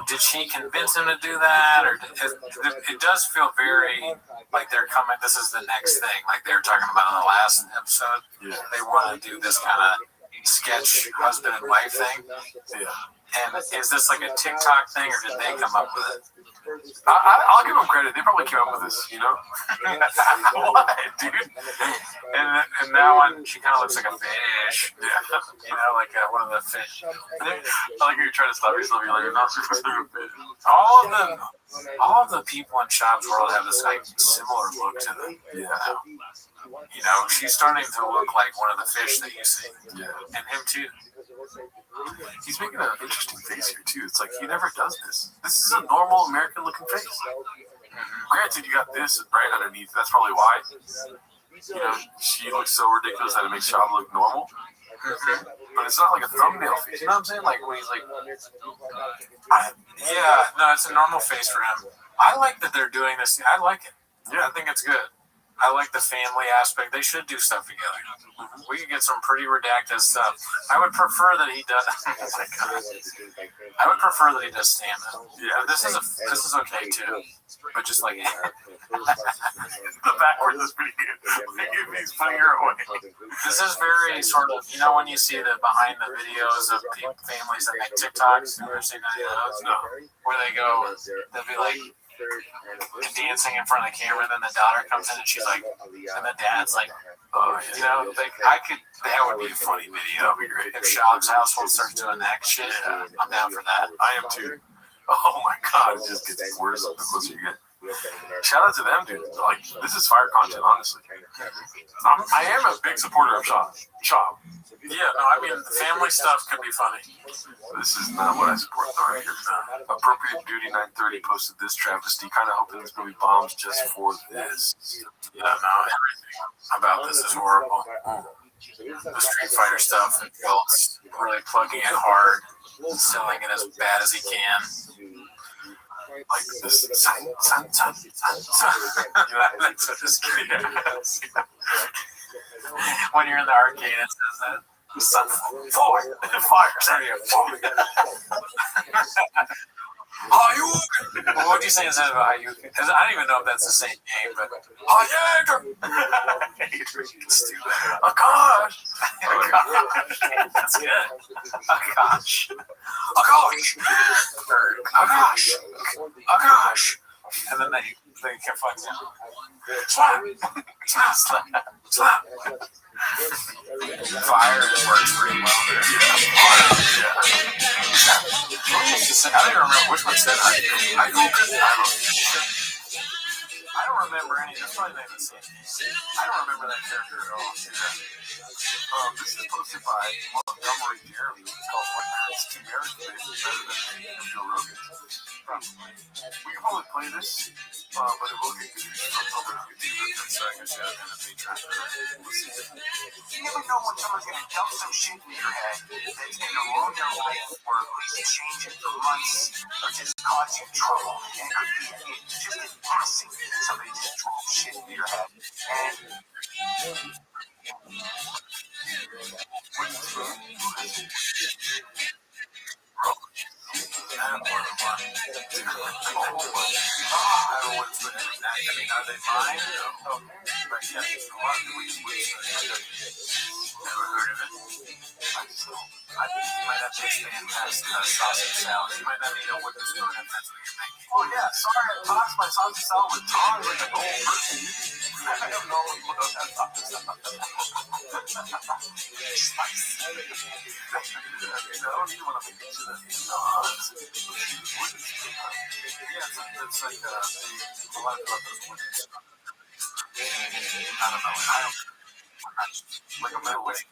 did she convince him to do that? Or it does feel very like they're coming, this is the next thing. Like they were talking about in the last episode. Yeah. They want to do this kind of sketch husband and wife thing. Yeah. And is this like a TikTok thing, or did they come up with it? I'll give them credit. They probably came up with this, you know? What, dude? And now on, she kind of looks like a fish. Yeah. You know, like one of the fish. I like how you're trying to stop yourself. You're like, you're not supposed to be a fish. All of the people in Shop's World have this like similar look to them. Yeah. You know, she's starting to look like one of the fish that you see. Yeah. And him too. He's making an interesting face here too. It's like he never does this. This is a normal American looking face. Granted, you got this right underneath. That's probably why. You know, she looks so ridiculous that it makes Shab look normal. But it's not like a thumbnail face. You know what I'm saying? Like when he's like, no, it's a normal face for him. I like that they're doing this. I like it. Yeah, I think it's good. I like the family aspect. They should do stuff together. We could get some pretty redacted stuff. I would prefer that he does. Oh my God. I would prefer that he does stand-up. Yeah, this is okay too. But just like the backwards is pretty good. He's putting her away. This is very sort of, you know, when you see the behind the videos of families that make TikToks. You ever seen any of those? No. Where they go, they'll be like dancing in front of the camera, and then the daughter comes in and she's like, and the dad's like, oh, you know, like that would be a funny video. That'd be great. If Shab's household starts doing that shit, I'm down for that. I am too. Oh my god, it just gets worse the closer you get. Shout out to them, dude. Like, this is fire content, honestly. I am a big supporter of Shop. Yeah, no, I mean, the family stuff can be funny. This is not what I support, though, right here. Appropriate Duty 930 posted this travesty, kind of hoping this movie bombs just for this. Yeah, no, everything about this is horrible. The Street Fighter stuff, and Phil's really plugging it hard, selling it as bad as he can. Like this, son. That's what this kid is. When you're in the arcade, it says that. Son, fire, Hayuken. What do you say instead of Hayuken? I don't even know if that's the same name, but Hayuken. Akash. That's good. Akash. And then they kept fighting. Slap. Fire works pretty well there. I don't even remember which one said Hayuken. I don't remember any. That's probably not the same. I don't remember that character at all. This is posted by Montgomery Jeremy. It's called What Hurts to Marriage Baby Better Than Joe Rogan. We can probably play this, but it will get confused from YouTube. So I guess and a Patreon. You never know when someone's going to dump some shit in your head that's going to ruin your life or at least change it for months or just cause you trouble. And it could be just in passing. Somebody just drove shit into your head. Are they mine? But yeah, a lot of people use never heard of it. I think you might have to expand past the sausage salad. You might not need a wooden spoon if that's what you're making. Oh yeah, sorry, I tossed my sausage salad with tongs like a old person. I don't know what that sausage salad is. Spicy. I don't even want to make it to the yeah, it's like a lot of those wooden spoons. I don't know. Like a metal weight.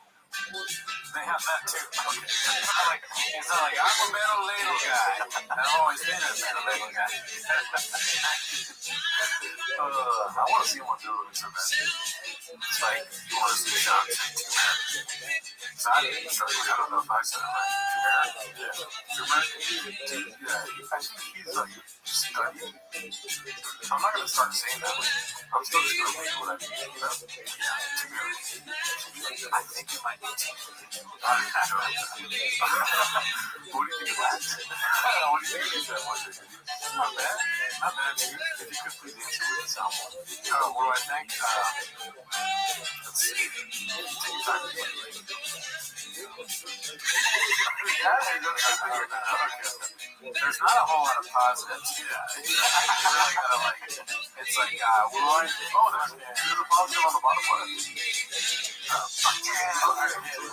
They have that too. Okay. It's not like I'm a metal ladle guy. I've always been a metal ladle guy. I want to see one do it so bad. It's like you want to see Sean say turmeric. So I don't know if I said it right. Turmeric? Yeah. I think he's like studying. I'm not going to start saying that way. I'm still just going to read what I mean. Yeah, turmeric. I think it might be tea. What do you think of that? What do you think of that one? Not bad. Not bad. If you could please answer with a sound. What do I think? Let's see. Take your time to play. There's not a whole lot of positives. You really gotta like. It's like, there's a positive on the bottom part.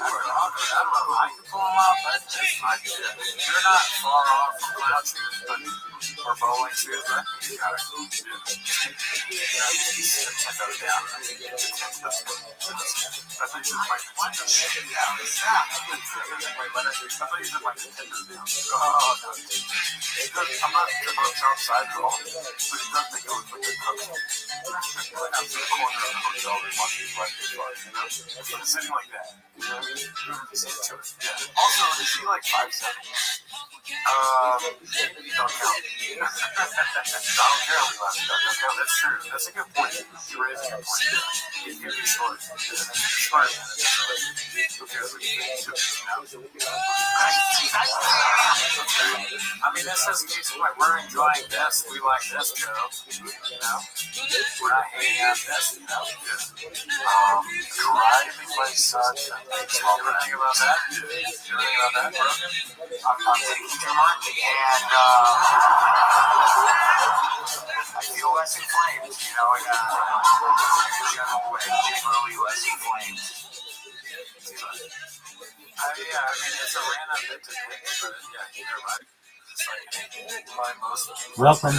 I can pull them off, but you're not far off from cloud shoes, or bowling shoes, but you gotta go to down. I think this might be one. I thought you did my Nintendo down. Oh, no. I'm not outside at all, but it does make it look like a customer. Like I'm in the corner of the hotel and watching his life as far, you know? It's sitting like that. You know what I mean? Yeah. Also, is he like 5'7"? Don't count. I don't care if we last don't count. That's true. That's a good point. You raised a good point. He can be short. Short. Who cares what you think? I mean, this is like we're enjoying this. We like this, Joe. You know, we're not hating on this. You know, driving my son. You think about that? You think about that, bro? I'm taking too much, and I feel less inflamed. You know, in a general way, generally less inflamed. Yeah, I mean, it's a random bit to pick, but yeah, you're right. Probably most Welcome.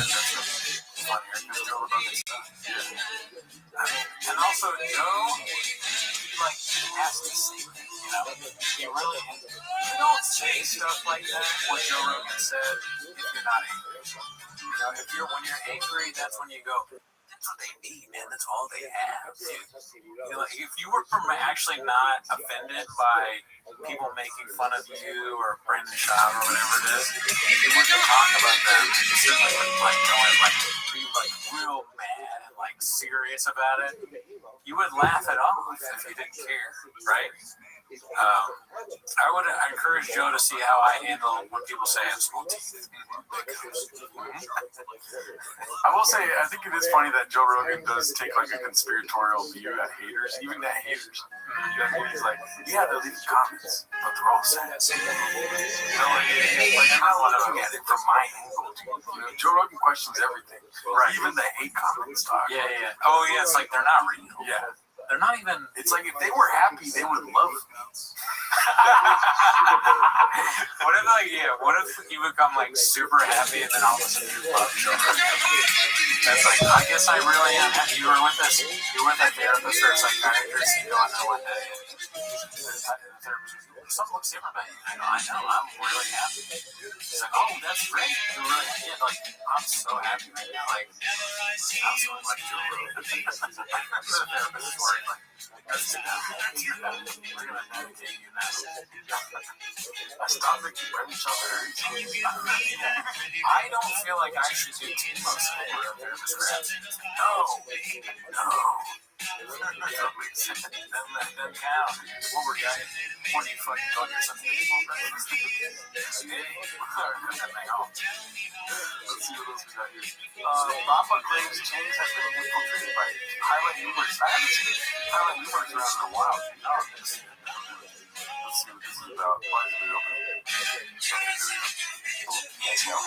funnier because Joe Rogan stuff. I mean, and also Joe, he like has to say things, you know. He really, you don't say stuff like that. What Joe Rogan said, if you're not angry, you know, when you're angry, that's when you go. That's what they need, man. That's all they have. Dude. You know, if you were actually not offended by people making fun of you or Brendan Schaub or whatever it is, you wouldn't talk about them. You certainly wouldn't like go and like be like real mad and like serious about it. You would laugh it off if you didn't care, right? I would encourage Joe to see how I handle when people say I'm small teeth. I will say, I think it is funny that Joe Rogan does take like a conspiratorial view at haters, even at haters. You know what I mean? He's like, yeah, they'll leave comments, but they're all sad. You know, like I want to look at it from my angle. You know, Joe Rogan questions everything, right? Even the hate comments talk. Yeah. Oh yeah, it's like they're not real. Yeah. They're not even. It's like if they were happy, they would love me. What if you become like super happy and then all of a sudden you love Joe Rogan? That's like, I guess I really am happy. You were with a therapist or a psychiatrist, you don't know what that is. Something looks different about you. I know, I'm really happy. He's like, oh, that's great. You're really, yeah, like, I'm so happy right now. Like, I'm so like Joe Rogan. The therapist is worried, like, that's enough. We're going to medicate you now. I stopped making Brendan Schaub. I don't feel like I should do chemo support up there. No. That makes sense. That count. What were you? What are you fucking doing? Or something? Let's see what else we got here. Papa claims Chains has been infiltrated by highlight numbers. I haven't seen highlight numbers around in a while. No, let's see what this is about. Why is it open? Yes, no, I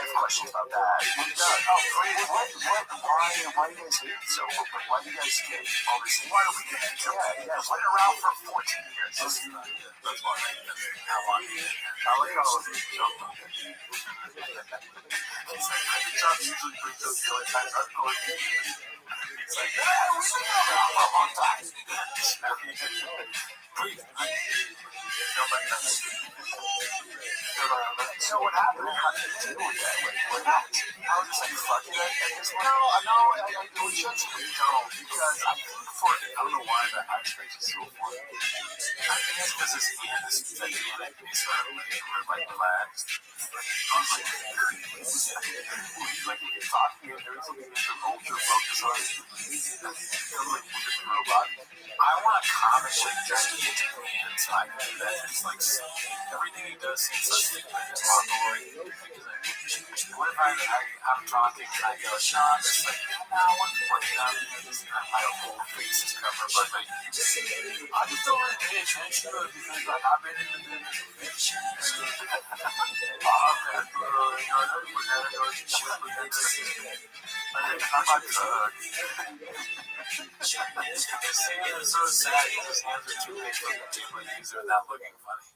have questions about that. Why do you guys hate so? Why do you guys get all this? Why do we get it? Yeah. It's been around for 14 years. That's why. How long? I like how it's jump. It's like Brendan Schaub usually brings up the other times. I'm going to it's like, yeah, we've been around for a long time. Please. So what happened? How did you deal with that? What happened? I was just like, fuck it. We should go because I think I don't know why that aspect is so funny. I think it's because his hand is gigantic and he's sort of like relaxed. I was like, like you're talking and there's something that's an ultra focus on it. I want a comic like just to get to the end so I can do that. It's like everything he does seems so stupid. What if I'm talking and I go, Sean, it's like, no, one more time, my whole face is covered, but like, I just don't really pay attention to it because like, I've been in the business. His hand is so sad because his hands are too big for the tube and these are not looking funny.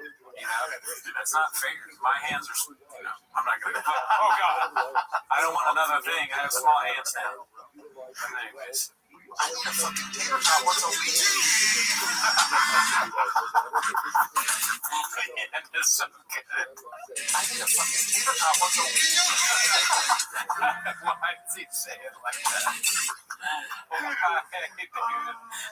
You know, that's not fair. My hands are, you know, I'm not going to, oh God, I don't want another thing. I have small hands now. But anyways. I need a fucking dinner now. What's a week? It is so good. I need a fucking dinner now. What's a week? Why does he say it like that?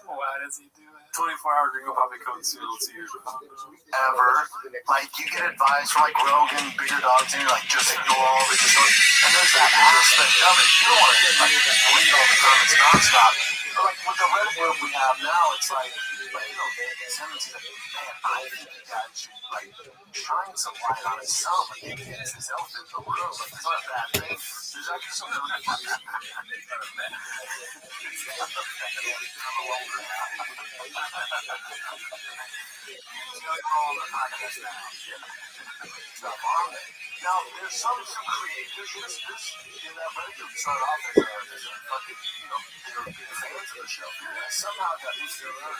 Why does he do it? 24-hour Gringo Poppy code soon. Let's see you. Ever. Like, you get advice from, like, Rogan, Bigger Dogs, and you're like, just ignore all the and there's that aspect of it. You don't want to, like, read all the comments nonstop. But, like, with the Reddit group we have now, it's like, you know, Simmons is like, man, I think you guys should, like, shine some light on himself. Like, he gets his elephant in the room. Like, it's not a bad thing. There's actually some really good things. Now, there's some creators in that Reddit group start off as a fucking, you know, they're fans to the show. Somehow got me still on.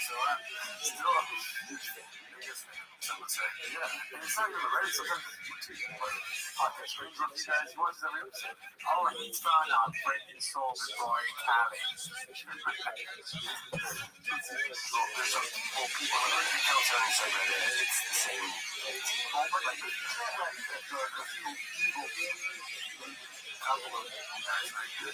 So I'm still a huge fan. Some would say. Yeah, and it's not even the Reddit. Sometimes it's YouTube. Like, podcast streams with these guys. He watches every episode. Oh, he's found out Brendan sold his boy Cali. There's some people on the military subreddit. It's the same. Over like the few evil couple of guys right here.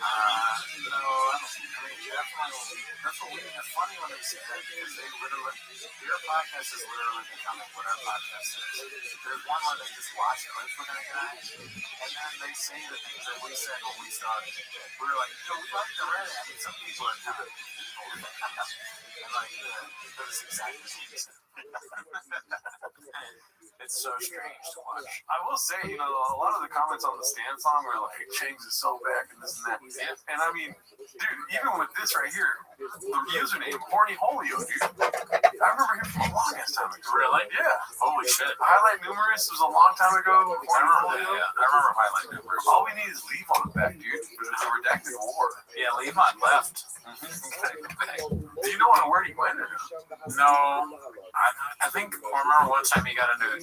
No, I mean, definitely. That's what it's funny when they say that because they literally, your podcast is literally becoming what our podcast is. There's one where they just watch clips with that guy, and then they say the things that we said when we started. We were like, we like the Reddit. I mean, some people are kind of evil. And like, that's exactly what you said. It's so strange to watch. I will say, a lot of the comments on the Stan song were like, Changs is so back and this and that. Yeah. And I mean, dude, even with this right here, the username, Horny Holio, dude. I remember him from a long ass time ago. Really? Yeah. Holy shit. Highlight Numerous was a long time ago. I remember Highlight Numbers. All we need is Levon back, dude. It's a redacted war. Yeah, Levon left. Do you know where he went or no? No. I think, I remember one time he got into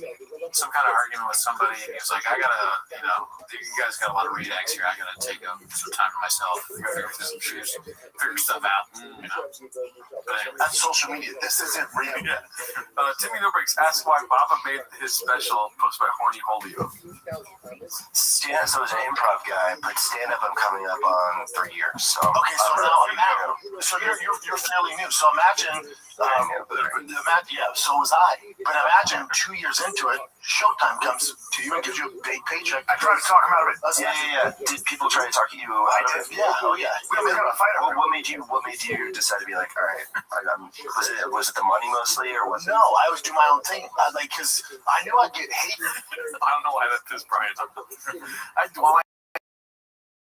some kind of argument with somebody, and he was like, I gotta, you guys got a lot of redacts here. I gotta take some time to myself, figure some shoes, figure stuff out. But That's social media. This isn't real. Yeah. Timmy No Breaks asked why Baba made his special posted by Horny Holio. Stand-up, so I was an improv guy, but stand-up I'm coming up on 3 years. So Okay, so now imagine. so you're fairly new. So imagine, so was I. But imagine 2 years into it, Showtime comes to you and gives you a big paycheck. I tried to talk him out of it. Yeah. Did people try to talk you out of it? Yeah. Oh yeah. We were gonna fight over it. What made you decide to be like, all right? Was it the money mostly, or was it? No, I always do my own thing. Because I knew I'd get hate I don't know why that is Brian.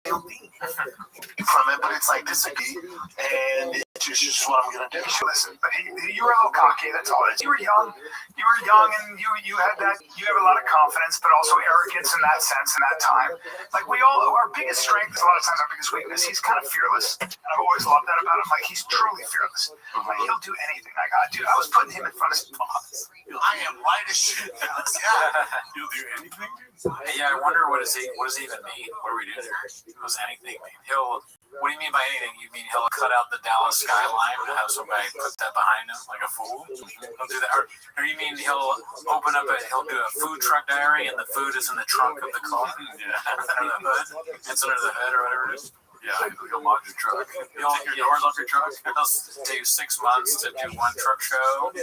from it, but it's like this again, and it's just what I'm gonna do. Listen, but you were a little cocky. That's all it is. You were young, and you had that. You have a lot of confidence, but also arrogance in that sense, in that time. Like our biggest strength is a lot of times our biggest weakness. He's kind of fearless, and I've always loved that about him. Like he's truly fearless. Like he'll do anything. Like dude, I was putting him in front of his boss. I am light as shit. You'll do anything, dude? yeah, I wonder what does he even mean? What do we do there? What does anything mean? What do you mean by anything? You mean he'll cut out the Dallas skyline and have somebody put that behind him like a fool? He'll do that, or you mean he'll he'll do a food truck diary and the food is in the trunk of the car? Yeah. Under the hood. It's under the hood or whatever it is. Yeah, he'll mod your truck. He'll take your doors off your truck. He'll take 6 months to do one truck show.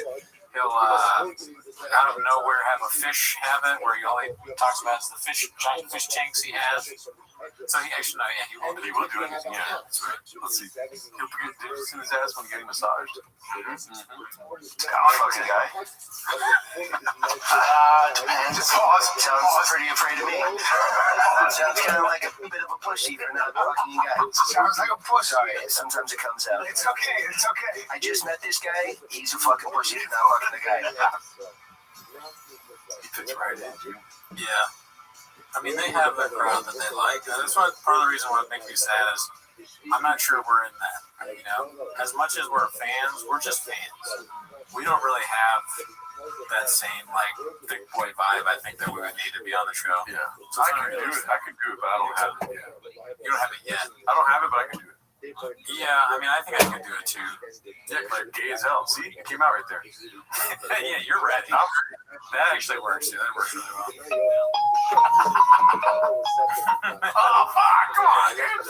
He'll out of nowhere have a fish habit where he only talks about the giant fish tanks he has. So he actually he won't do anything. Yeah, that's right. Let's see. He'll forget dibs in his ass when getting massaged. Fucking guy. Depends. Sounds pretty afraid of me. Sounds kind of like a bit of a pushy for not fucking guy. Sounds like a pussy. Sorry, sometimes it comes out. It's okay. It's okay. I just met this guy. He's a fucking pussy for not fucking the guy. He fits right in, dude. Yeah. I mean, they have that crowd that they like. That's part of the reason why it makes me sad is I'm not sure we're in that. As much as we're fans, we're just fans. We don't really have that same big boy vibe. I think that we would need to be on the show. Yeah, So I could do it. But I don't have it yet. You don't have it yet. I don't have it, but I can do it. Yeah, I mean, I think I could do it too. Yeah, like gay as hell. See, it came out right there. Yeah, you're ready. That actually works too. That works really well. Oh fuck! Come on, dude.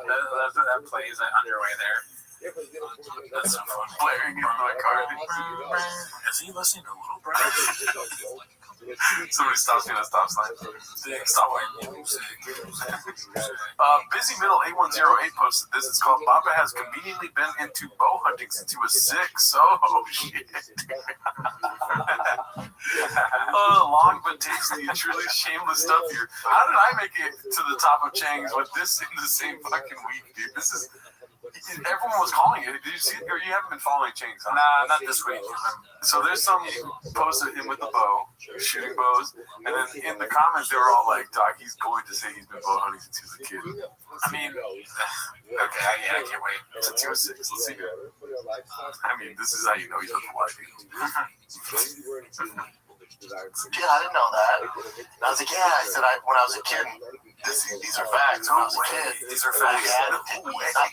That plays that underway there. That's so fun. Blaring in my car. Is he listening to Little Brother? Somebody stops me at a stop sign. Stop waiting. Busy Middle 8108 posted this. It's called Baba has conveniently been into bow hunting since he was 6. Oh shit. Long but tasty and truly shameless stuff here. How did I make it to the top of Chang's with this in the same fucking week, dude? This is Everyone was calling it. Did you see it? Or you haven't been following Changs, huh? Nah, not this week. So there's some post of him with the bow, shooting bows, and then in the comments they were all like, "Doc, he's going to say he's been bow hunting since he was a kid." I mean, okay, yeah, I can't wait. Since he was 6. Let's see. I mean, this is how you know he's on the live. Yeah, I didn't know that. And I was like, yeah, I said when I was a kid, these are facts. When I was a kid, These are facts. not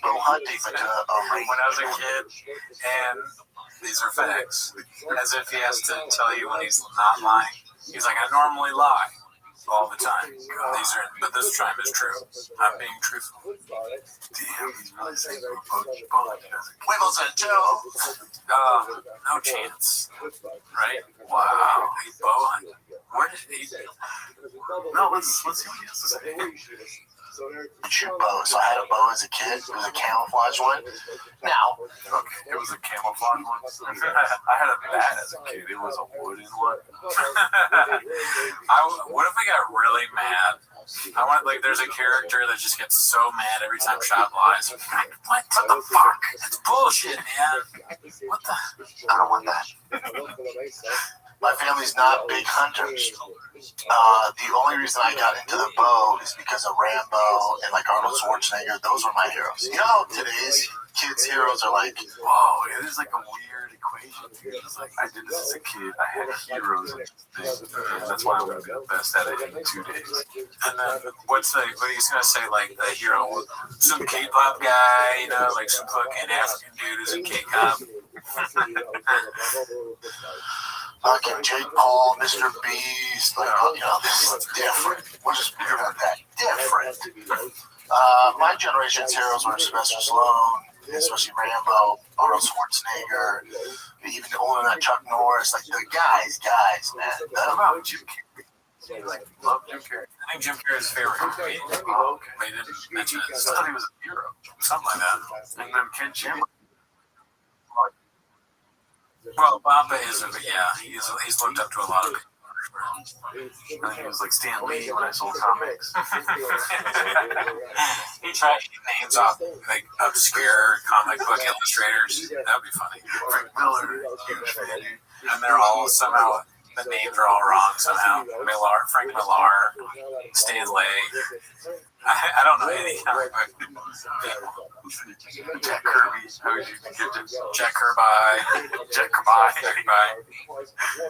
bow hunting, but When I was a kid, and these are facts. As if he has to tell you when he's not lying. He's like, I normally lie all the time. But this time is true. I'm being truthful. Damn, he's really saying bow hunting. Wiggles and Joe. No chance. Right? Wow. He's bow hunting. Where did he? No, let's see what he has to say. Shoot bows. So I had a bow as a kid. It was a camouflage one. Now, okay, it was a camouflage one. I had a bat as a kid. It was a wooden one. What if I got really mad? I want there's a character that just gets so mad every time Shop lies. What the fuck? That's bullshit, man. What the? I don't want that. My family's not big hunters. The only reason I got into the bow is because of Rambo and like Arnold Schwarzenegger. Those were my heroes. You know, today's kids' heroes are like, whoa, it is like a weird equation. It's like I did this as a kid. I had heroes in this thing, and that's why I'm gonna be the best at it in 2 days. And then what are you gonna say? Like the hero, some K-pop guy, you know, like some fucking African dude who's in K-pop. fucking Jake Paul, Mr. Beast, like, you know, this is different. We'll just leave it at that. Different. My generation's heroes were Sylvester Stallone, especially Rambo, Arnold Schwarzenegger, even older than that, Chuck Norris, like the guys, man. What about Jim Carrey? Like, love Jim Carrey. I think Jim Carrey's favorite. Oh, okay. They didn't mention it. I thought he was a hero. Something like that. And then Ken Jim. Well, Papa is he's looked up to a lot of people. And he was like Stan Lee when I sold comics. He tried to get names off like obscure comic book illustrators. That'd be funny. Frank Miller, huge fan. And they're all somehow, the names are all wrong somehow. Frank Millar, Stan Lee. I don't know any comic book people. Jack Kirby. How would you give it? Jack Kirby. Jack Kirby.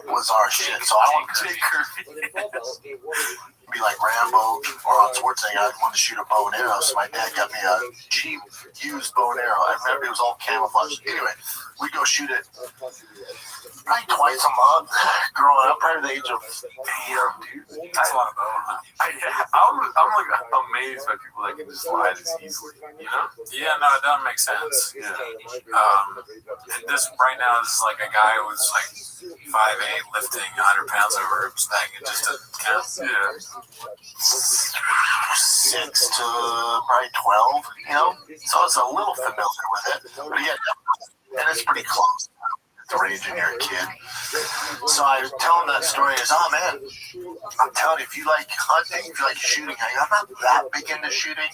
Was our shit. So I want to Jack Kirby. be like Rambo or Arnold Schwarzenegger. I wanted to shoot a bow and arrow, so my dad got me a cheap used bow and arrow. I remember it was all camouflage. Anyway, we go shoot it probably twice a month growing up, probably the age of Damn, dude. That's a lot of bow. I'm like amazed by people that can just lie this easily, you know? Yeah, no, it doesn't make sense. Yeah. This right now is like a guy who's like 5'8", lifting 100 pounds over his back and just to kind of, 6 to probably 12, you know? So it's a little familiar with it. But yeah, and it's pretty close. The range in your kid. So I tell him that story. He goes, oh man, I'm telling you, if you like hunting, if you like shooting, I'm not that big into shooting.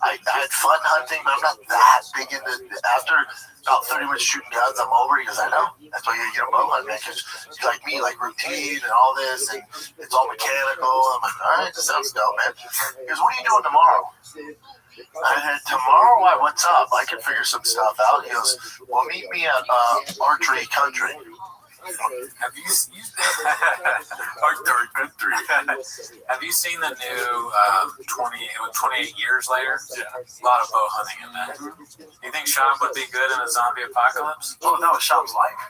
I had fun hunting, but I'm not that big into. After about 30 minutes shooting guns, I'm over. He goes, I know. That's why you get a bow hunt, man, because you like me, like routine and all this, and it's all mechanical. I'm like, all right, this sounds dope, man. He goes, what are you doing tomorrow? I said, tomorrow? Why? What's up? I can figure some stuff out. He goes, well, meet me at Archery Country. Have you Archery Country. Have you seen the new 28 years later? Yeah. A lot of bow hunting in that. You think Shop would be good in a zombie apocalypse? Oh, that was Shop's life.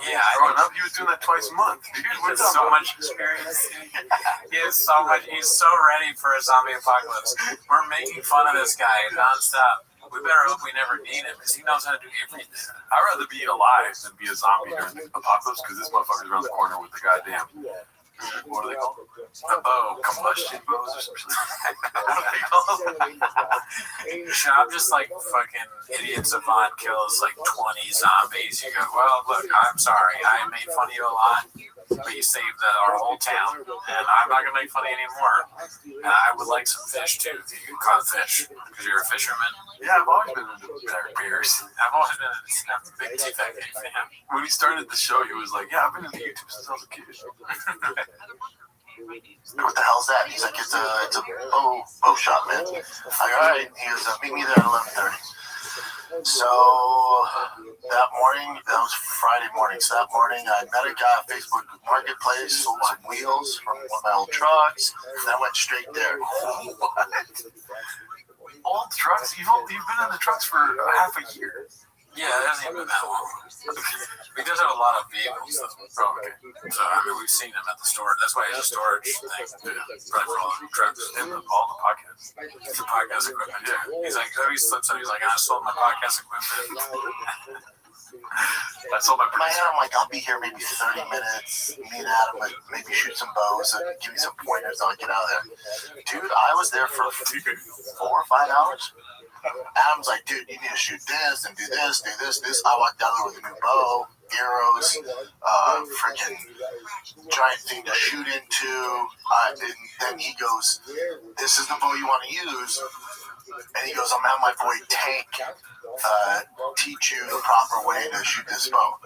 Yeah, growing up, he was doing that twice a month. Dude, with so much experience. He has so much. He's so ready for a zombie apocalypse. We're making fun of this guy nonstop. We better hope we never need him because he knows how to do everything. I'd rather be alive than be a zombie during the apocalypse because this motherfucker's around the corner with the goddamn. What are they called? A bow, combustion bows or something. Shop just like fucking idiot savant kills like 20 zombies. You go, well, look, I'm sorry. I made fun of you a lot. but you saved our whole town, and I'm not gonna make fun of you anymore. And I would like some fish too. If you caught fish because you're a fisherman. Yeah, I've always been into bears. I've always been a big T-Fat fan. When he started the show, he was like, "Yeah, I've been into YouTube since I was a kid." What the hell's that? He's like, it's a bow shop, man. I'm like, all right. He goes, meet me there at 11:30. So that morning, that was Friday morning. So that morning, I met a guy at Facebook Marketplace, sold some wheels from one of my old trucks, and I went straight there. What? Old trucks? You've been in the trucks for half a year. Yeah, it hasn't even been that long. We just have a lot of vehicles. So, I mean, we've seen them at the store. That's why it's a storage thing. Yeah, probably for all the trucks and all the podcasts. The podcast equipment, too. He's like, he slips up. He's like, I sold my podcast equipment. I sold my In my head, I'm like, I'll be here maybe 30 minutes. Me and Adam would maybe shoot some bows and give me some pointers. I'll get out of there. Dude, I was there for 4 or 5 hours. Adam's like, dude, you need to shoot this and do this, do this, this. I walked down there with a new bow, arrows, freaking giant thing to shoot into. And then he goes, this is the bow you want to use. And he goes, I'm having my boy Tank teach you the proper way to shoot this bow.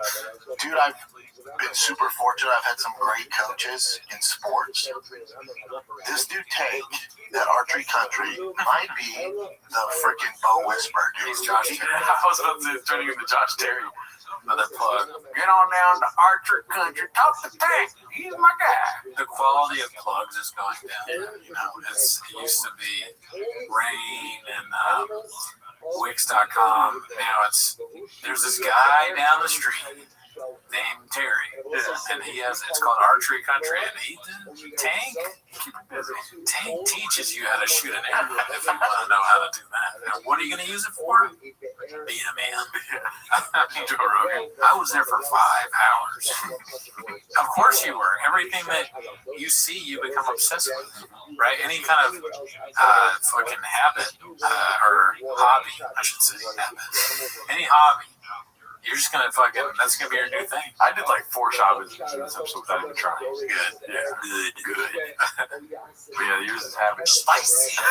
Dude, I've been super fortunate. I've had some great coaches in sports. This dude Tank at Archery Country might be the freaking bow whisperer, dude. He's Josh Terry. I was about to say, turning into Josh Terry. Another plug. Get on down to Archery Country. Talk to Tank. He's my guy. The quality of plugs is going down. You know, it used to be Rain and Wix.com. Now there's this guy down the street named Terry, and it's called Archery Country, and Tank teaches you how to shoot an arrow if you want to know how to do that. Now, what are you going to use it for? Being a man. Joe Rogan. I was there for 5 hours. Of course you were. Everything that you see, you become obsessed with, right? Any kind of fucking habit or hobby, I should say, habit. Any hobby. You're just gonna that's gonna be your new thing. I did like 4 Shabbos in this episode without even trying. Good. Yeah. Good. But yeah, yours is having spicy.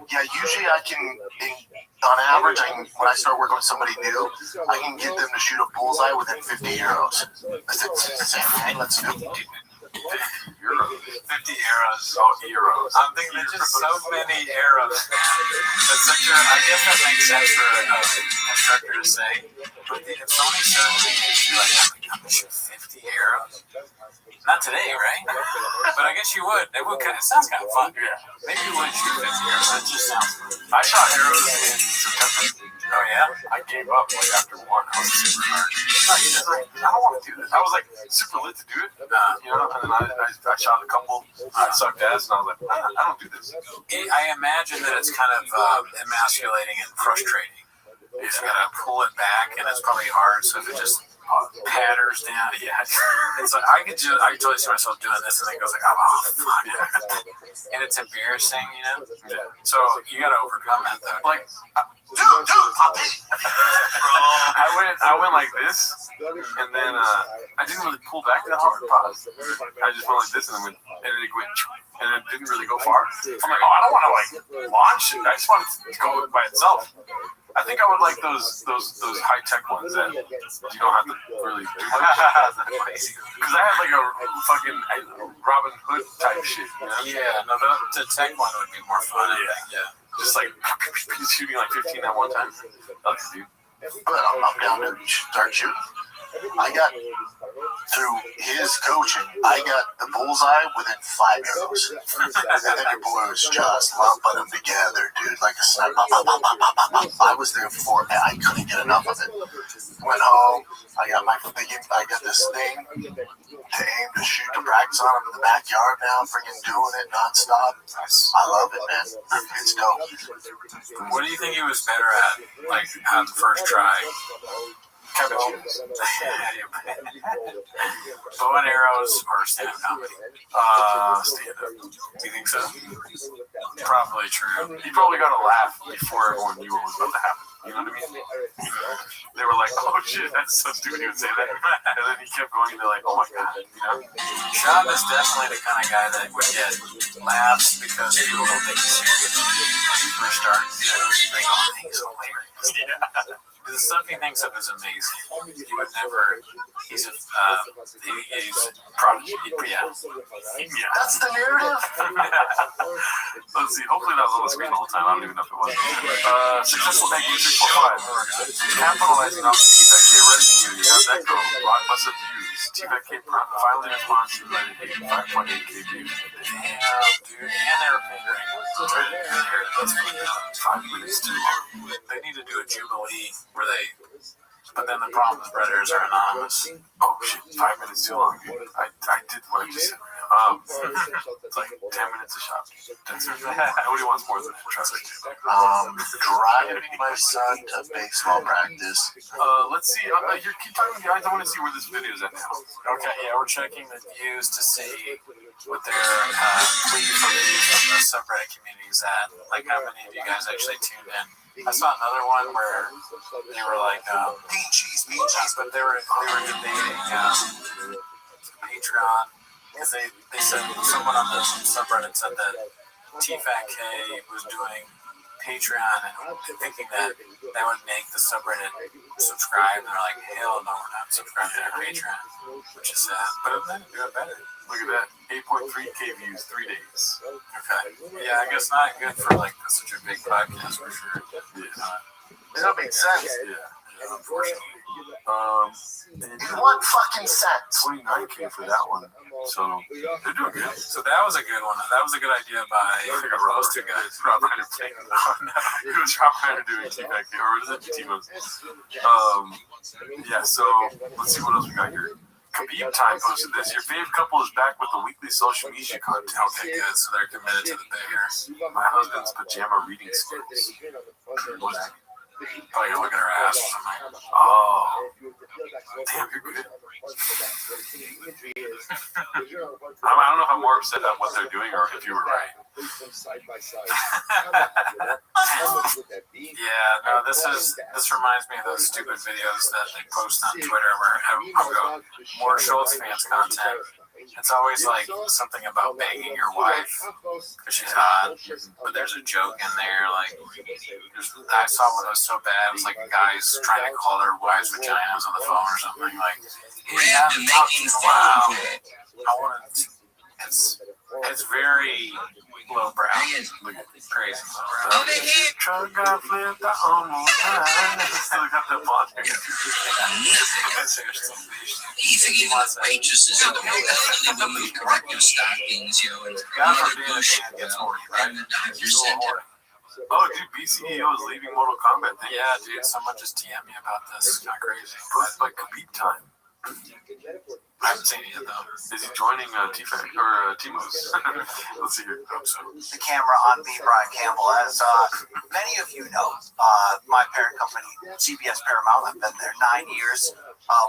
Yeah, usually I can, on average, when I start working with somebody new, I can get them to shoot a bullseye within 50 euros. That's the same thing. Let's do it. 50 arrows. Oh, euros. I'm thinking there's just so many arrows. That's such a, I guess that makes sense for an instructor to say. But if somebody says to me, I'm going to shoot 50 arrows. Not today, right? But I guess you would. It sounds kind of fun. Yeah. Maybe you would shoot 50 arrows. That just sounds fun. I shot arrows in September. Oh, yeah? I gave up after one. I was super hard. I don't want to do this. I was super lit to do it. And then I shot a couple. I sucked ass, and I was like, I don't do this. I imagine that it's kind of emasculating and frustrating. You just gotta pull it back, and it's probably hard. So if it just patters down, it's like I can totally see myself doing this, and then it goes like, oh fuck, and it's embarrassing, Yeah. So you gotta overcome that, though. Like, dude, Poppy. I went like this, and then I didn't really pull back that hard. I just went like this, and then it went, and it didn't really go far. I'm like, I don't want to launch it. I just want it to go by itself. I think I would like those high tech ones that you don't have to really do much. Because I had like a fucking Robin Hood type shit. Yeah, no, the tech one would be more fun. Yeah. Just like shooting like 15 at one time. That's dude. But I'm down to start shooting. I got, through his coaching, I got the bullseye within 5 arrows. And then your boy was just lumping them together, dude, like a sniper. I was there for it. I couldn't get enough of it. Went home. I got this thing to aim to shoot to practice on him in the backyard now. Freaking doing it nonstop. I love it, man. It's dope. What do you think he was better at, like, on the first try? Kevin Bow and arrows or stand-up comedy? Stand-up. Do you think so? Probably true. He probably got a laugh before everyone knew what was about to happen. You know what I mean? They were like, oh shit, that's so stupid he would say that. And then he kept going, and they're like, oh my god, you know? Shab is definitely the kind of guy that would get laughs because people don't take it serious. When he first started, they go, he's hilarious. Yeah. The stuff he thinks of is amazing. He would never. He's a. He's prodigy. Yeah. That's the narrative. Let's see. Hopefully that was on the screen the whole time. I don't even know if it was. Successful Thank You 345. Capitalizing off the TFK Reddit community. How'd that go? Blockbuster views. TFK finally responds to Reddit 5.8K views. Damn, dude. And they were fingering. That's 5 minutes too long. They need to do a Jubilee where they. But then the problem is Redditors are anonymous. Oh shit, 5 minutes too long, dude. I did what I just said. It's like 10 minutes of shopping. That's it. Nobody wants more than that, trust me. Driving my son to baseball practice. Let's see. You keep talking, guys. I want to see where this video is at now. Okay, yeah, we're checking the views to see what their plea for views from the subreddit community is at. Like, how many of you guys actually tuned in? I saw another one where they were like, Bean cheese, but they were debating Patreon because they said someone on the subreddit said that TFATK was doing Patreon and thinking that that would make the subreddit subscribe. And they're like, hell no, we're not subscribing to Patreon, which is sad. But then do it better. Look at that. 8.3K views, 3 days. Okay. Yeah, I guess not good for like such a big podcast for sure. Does that make sense? Yeah, unfortunately. What fucking sense? 29K for that one. So they're doing good. So that was a good one. That was a good idea by those two guys. Rob Reiner. It was Rob Reiner doing TFATK, or was it T-Mos? Yeah, so let's see what else we got here. Khabib Time posted this. Your fave couple is back with the weekly social media content. Okay, good. So they're committed to the bigger. My husband's pajama reading skills. Oh, you're looking at her ass or something. Oh. Damn, you're good. I don't know if I'm more upset at what they're doing or if you were right. Yeah, no, this reminds me of those stupid videos that they post on Twitter where I'll go, more Schultz fans content. It's always like something about banging your wife because she's hot, but there's a joke in there. Like, I saw one that was so bad. It was like guys trying to call their wives' vaginas on the phone or something. Like, yeah, I'm talking. Wow, I want to. It's very lowbrow. Crazy lowbrow. Truck got flipped, I almost died. Still got that plot here. Even waitresses are the one elderly women correct their stockings, and God forbid a man gets horny, right? and the doctor said Oh, dude, BCEO is leaving Mortal Kombat. Yeah, dude, someone just DM me about this. It's kind of crazy. Posted by Khabib Time. I haven't seen it yet, though. Is he joining TFAC or T-Mos? Let's see here. The camera on me, Brian Campbell. As many of you know, my parent company, CBS Paramount, I've been there 9 years.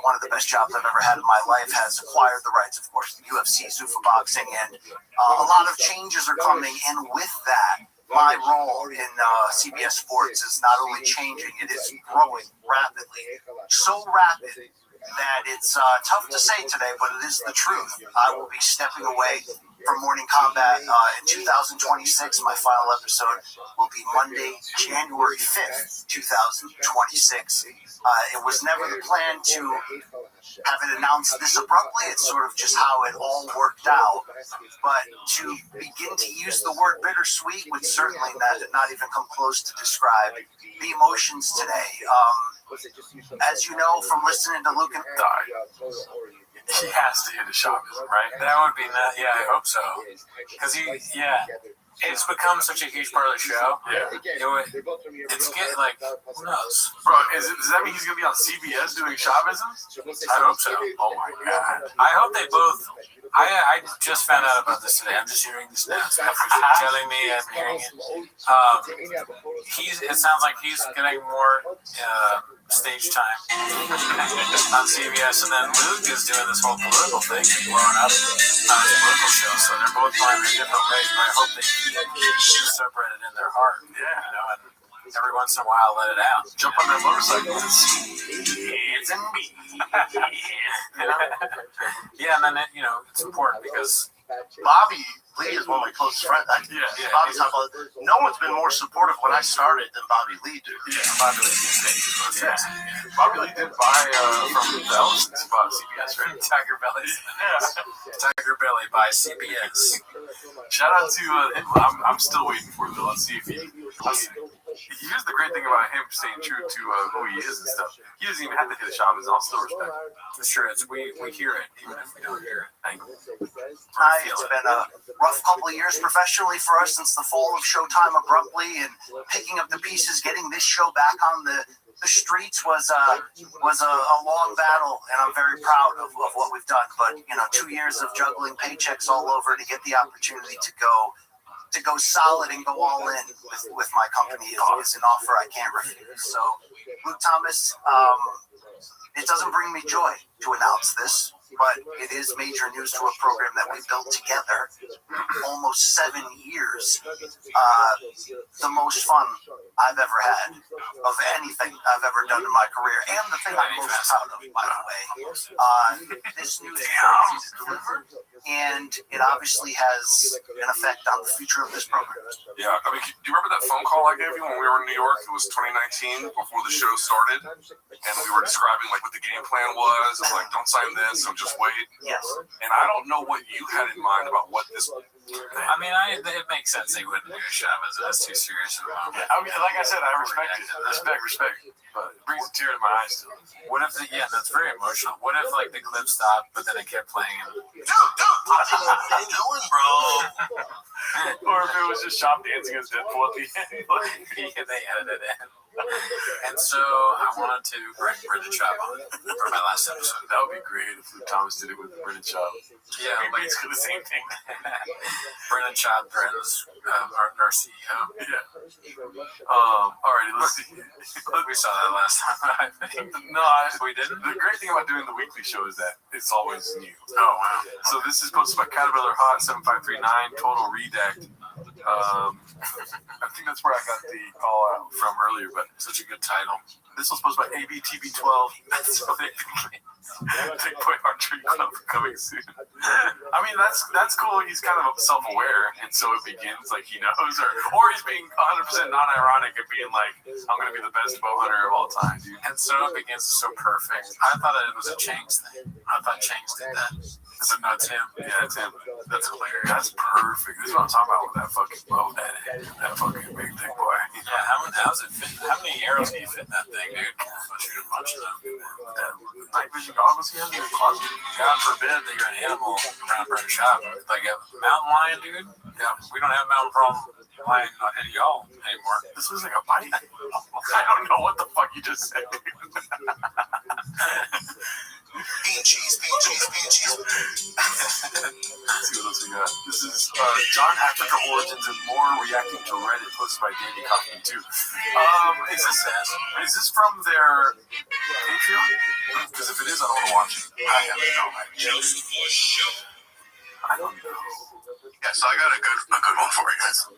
One of the best jobs I've ever had in my life, has acquired the rights, of course, to UFC, Zuffa Boxing, and a lot of changes are coming. And with that, my role in CBS Sports is not only changing, it is growing rapidly. So rapid that it's tough to say today, but it is the truth. I will be stepping away from Morning Combat in 2026. My final episode will be Monday, January 5th, 2026. It was never the plan to have it announced this abruptly. It's sort of just how it all worked out. But to begin to use the word bittersweet would certainly not even come close to describe the emotions today. As you know from listening to Luke and he has to hit a shot, right? That would be nuts. Yeah, I hope so. Because it's become such a huge part of the show. Yeah. It's getting like, who knows? Bro, does that mean he's going to be on CBS doing Chavisms? I hope so. Oh my God. I hope they both. I just found out about this today. I'm just hearing this now. Telling me I'm hearing it. It sounds like he's getting more stage time on CBS, and then Luke is doing this whole political thing, blowing up on his political show. So they're both playing in different ways, but I hope they keep the subreddit in their heart. Yeah. And every once in a while, let it out. Jump on that motorcycle and it's in me. Yeah, and then it's important because Bobby Lee is one of my closest friends. Bobby's not. No one's been more supportive when I started than Bobby Lee, dude. Bobby Lee did buy from the Ellisons. He bought CBS, right? Tiger Belly. Tiger Belly by CBS. Shout out to him. I'm still waiting for it, though. Let's see if he. Here's the great thing about him staying true to who he is and stuff. He doesn't even have to hit a shot, but I'll still respect it. For sure, we hear it, even if we don't hear it. It's been a rough couple of years professionally for us since the fall of Showtime abruptly, and picking up the pieces, getting this show back on the streets was a long battle, and I'm very proud of what we've done. But 2 years of juggling paychecks all over to get the opportunity to go solid and go all in with my company is an offer I can't refuse. So, Luke Thomas, it doesn't bring me joy to announce this, but it is major news to a program that we built together almost 7 years. The most fun I've ever had of anything I've ever done in my career, and the thing I'm most proud of, by the way. This news is easy to deliver, and it obviously has an effect on the future of this program. Yeah, I mean, do you remember that phone call I gave you when we were in New York? It was 2019, before the show started, and we were describing like what the game plan was. I was like, don't sign this, so just wait. Yes. And I don't know what you had in mind about what this. I mean, it makes sense they wouldn't do a Chavez. That's too serious about it. I mean, like I said, I respect it. Respect. But it brings a tear to my eyes still. What if that's very emotional. What if like the clip stopped, but then it kept playing? Dude, what are you doing, bro? Or if it was just Shop dancing as Deadpool at the end. They edited it in. And so I wanted to bring Brendan Schaub on for my last episode. That would be great if Luke Thomas did it with Brendan Schaub. Yeah, basically the same thing. Brendan Schaub, Brendan's our CEO. Yeah. Alrighty, let's see. We saw that last time, I think. No, we didn't. The great thing about doing the weekly show is that it's always new. Oh wow! So this is posted by Caterpillar Hot 7539 Total Redact. I think that's where I got the call out from earlier, but such a good title. This was posted by ABTV12. So Big Boy Archery Club coming soon. I mean, that's cool. He's kind of self-aware, and so it begins like he knows, or he's being 100% non-ironic and being like, I'm going to be the best bow hunter of all time, dude. And so it begins so perfect. I thought it was a Changs thing. I thought Changs did that. Is it not him? Yeah, it's him. That's hilarious. That's perfect. This is what I'm talking about with that fucking bow, that fucking big thick boy. Yeah, how's it fit? How many arrows do you fit in that thing, dude? I'll shoot a bunch of them. Night vision goggles he has in his closet. God forbid that you're an animal around Brendan Schaub. Like a mountain lion, dude. Yeah, we don't have a mountain problem lion on any of y'all anymore. This was like a bite. I don't know what the fuck you just said, dude. Bean cheese. Let's see what else we got. This is John Africa Origins and More reacting to Reddit, posted by Danny Kaufman too. Is this from their Patreon? Because if it is, I don't want to watch it. I have no idea. I don't know. Yeah, so I got a good one for you guys.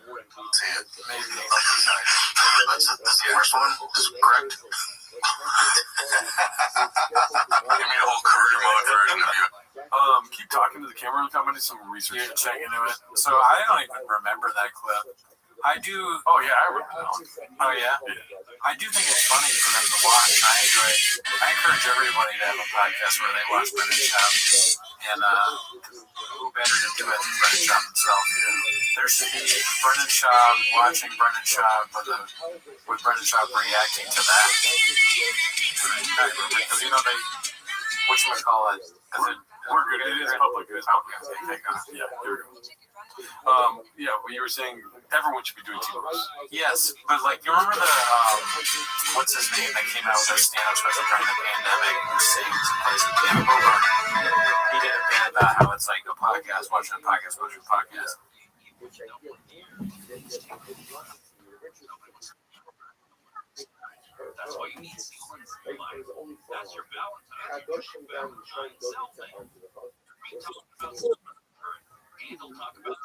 See it? Maybe. That's the first one. Is correct. Give me a whole career mode for an interview. Keep talking to the camera. I'm gonna do some research. You're checking into it. So I don't even remember that clip. I do. Oh yeah, I remember that one. Oh yeah. I do think it's funny for them to watch. I enjoy it. I encourage everybody to have a podcast where they watch Brendan Schaub, and who better to do it than Brendan Schaub himself? There should be Brendan Schaub watching Brendan Schaub with Brendan Schaub reacting to that. Because they whatchamacallit, we're good. It is public. It is public. Thank God. Yeah, here we go. Yeah, well, you were saying everyone should be doing T-Bars. Yes, but like, you remember the what's his name that came out with that stand-up special during the pandemic who sings and plays the piano? He did a bit about how it's like a podcast, watching a podcast. That's why you need sequence in life. That's your Valentine. Selfie. And they'll talk about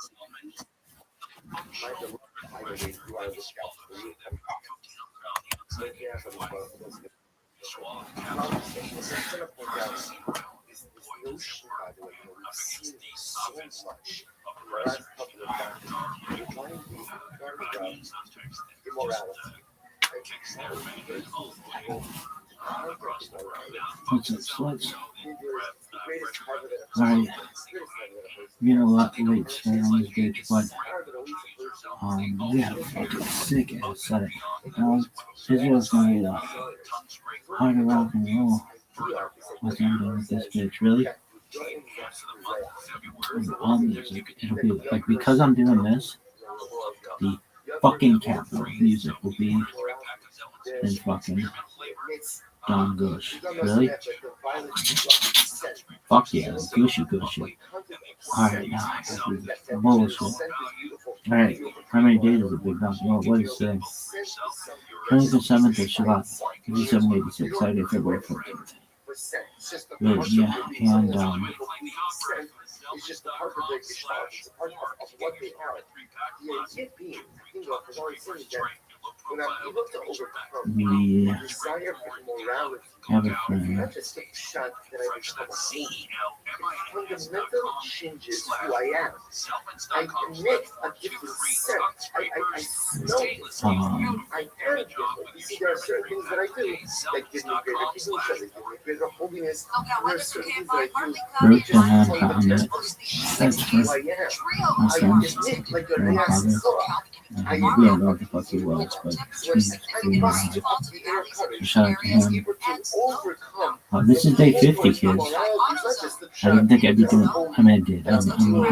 What's up, sluts? Alright. You know what? Late start on this bitch, but we had a fucking sick ass set. This was gonna be the harder rock and roll. What's I'm doing with this bitch, really? All music. It'll be like, because I'm doing this, the fucking capital music will be in fucking Don Gush. Really? Fuck yeah, gushy. Alright, now I gotta do the bullshit. Alright, how many days is it, Big Dog? Well, what is today? 27th of Shabbat, 5786, Saturday, February 14th. Really, yeah, and it's just the part of the gestalt. It's a part of what they are. The idea being, for one thing, that when I'm able to overcome the desire for morality, not just a shot that I become a fool, it fundamentally changes who I am. I emit a different scent. I smell this. I am different. You see, there are certain things that I do that give me greater kedusha, that give me greater holiness. There are certain things that I do that just fundamentally that's for my friends. They're I don't know what the fuck he was, but he's doing alright. So shout out to him. This is day 50, kids. I didn't think I'd be doing. I mean, I did. I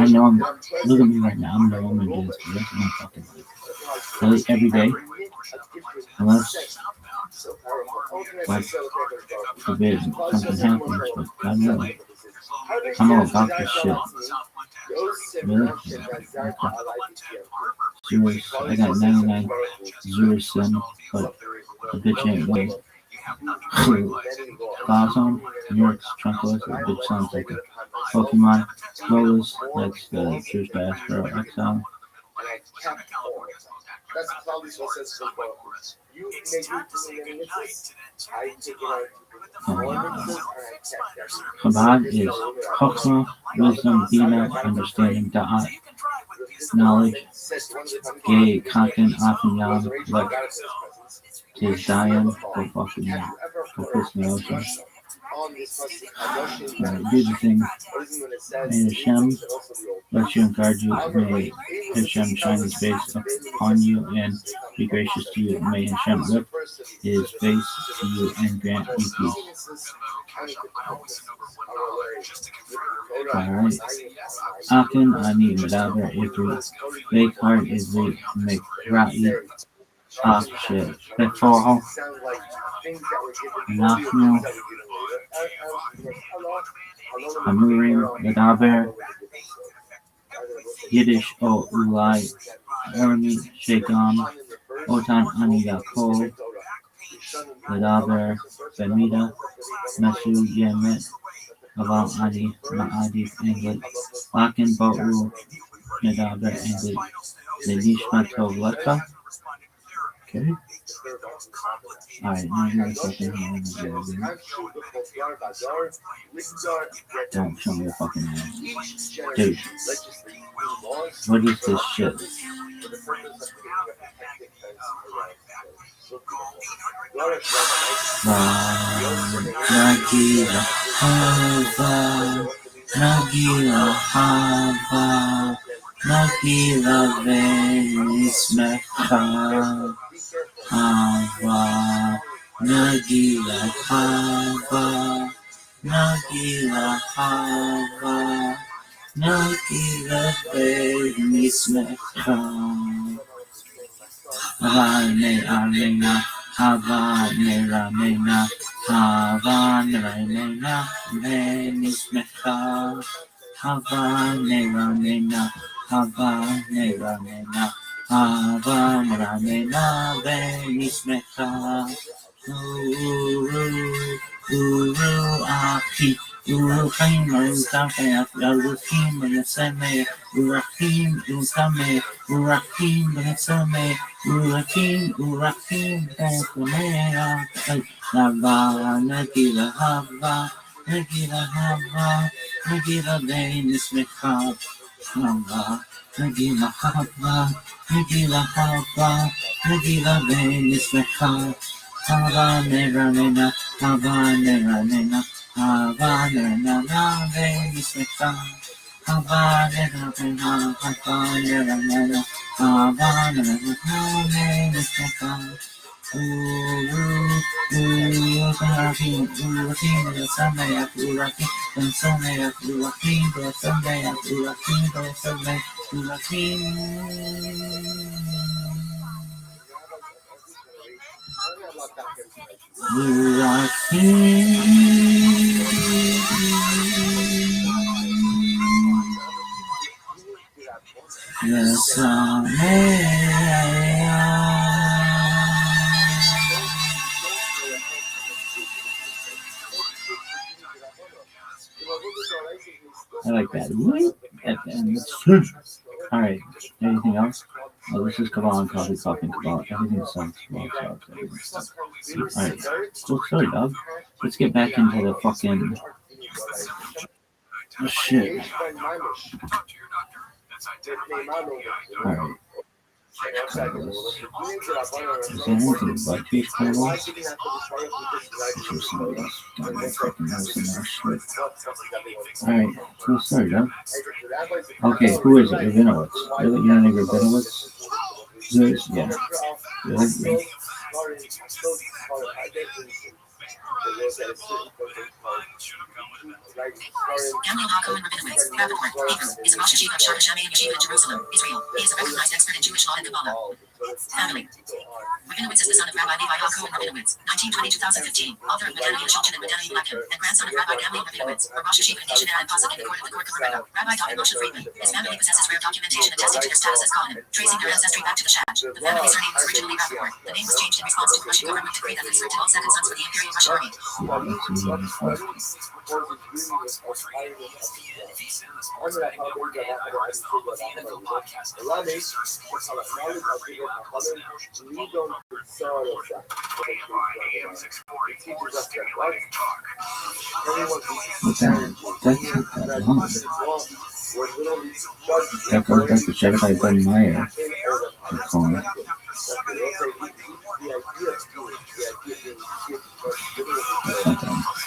know I'm. Look at me right now. I'm no one doing this for the rest of my fucking life. Really, every day, unless God forbid something happens, but God knows. I'm all about this shit. Really? Zeros, I got 99 zero sim, but the bitch ain't one. Blazon, New York's Trunkless, the bitch sounds like a Pokemon. Lolas, that's the Jewish Diaspora XL. That's probably so sensible. You may do too many misses. I take it out. Chabad is Chokhmah, wisdom, bina, understanding, da'at, knowledge, gay, content, often yam, like, is Diane, go fucking hell, go piss me off. Do the thing. May Hashem bless you and guard you. May Hashem shine his face upon you and be gracious to you. May Hashem lift his face to you and grant you peace. Alright. Akin ani medaber ivri. Fake heart is the mekrai. Ah shit. Before Nachnu Hamurim medaber Yiddish o ulai Ermi Shegam Otan ani Yaakov medaber Bemida Mesu Yemet Aval Adi Ma'adif Englet Lakin Bo'u medaber Englet Lenishma Tov Leka. Okay. Alright, now you're fucking hand. Don't show me your fucking hand. Dude. What is this shit? Nagila Hava Nagila Hava Nagila Venismecha Hava Nagila Hava Nagila Hava Nagila Venismecha Havane Arena Havane Ramena Havane Ramena Venismecha Havane Ramena Havane Ramena Havane Ramena Venismecha Uru Aki Urachim, Urachim, Urachim, Benesame, Urachim, Utame, Urachim, Benesame, Urachim, Urachim, Benesame, Hava, Nagila, Hava, Nagila, Hava, Nagila, Benesmecha, Hava, Nagila, Hava, Nagila, Hava, Nagila, Benesmecha, Hava, Neranena, Hava, Neranena, Havana, Venismecha, Havana, Havana, Havana, Venismecha, Urahim, Samaya, Urahim, Samaya, Urahim, Samaya, Urahim, Samaya, Urahim. Yes, I like that. At the end. Alright, anything else? Oh, this is Kabbalah and Coffee talking about everything sucks. Everything sucks. Alright, cool story, dog. Let's get back into the fucking. Oh, shit. Alright. Is there anything but these tables? Alright, cool story, dog. Okay, who is it? Rabinowitz. Really? You don't know Rabinowitz? Who is? Yeah. Really? Yeah. Daniel Hakko and Rabinowitz, Rappaport, Hebrew, is a Rosh Yeshiva of Shara Shammai Yeshiva in Jerusalem, Israel. He is a recognized expert in Jewish law and Kabbalah. Family. Rabinowitz is the son of Rabbi Levi Hakko and Rabinowitz, 1920-2015, author of Medani Yeshulchan and Medani Lakim, and grandson of Rabbi Gamliel Rabinowitz, a Rosh Yeshiva in Yeshiva and Pasuk in the court of the Korka Rebbe. Rabbi David Moshe Friedman. His family possesses rare documentation attesting to their status as Kohanim, tracing their ancestry back to the Shach. The family's surname was originally Rappaport. The name was changed in response to the Russian government decree that conscripted all second sons for the Imperial Russian Army. That goes back to Shadowfly Ben Meyer.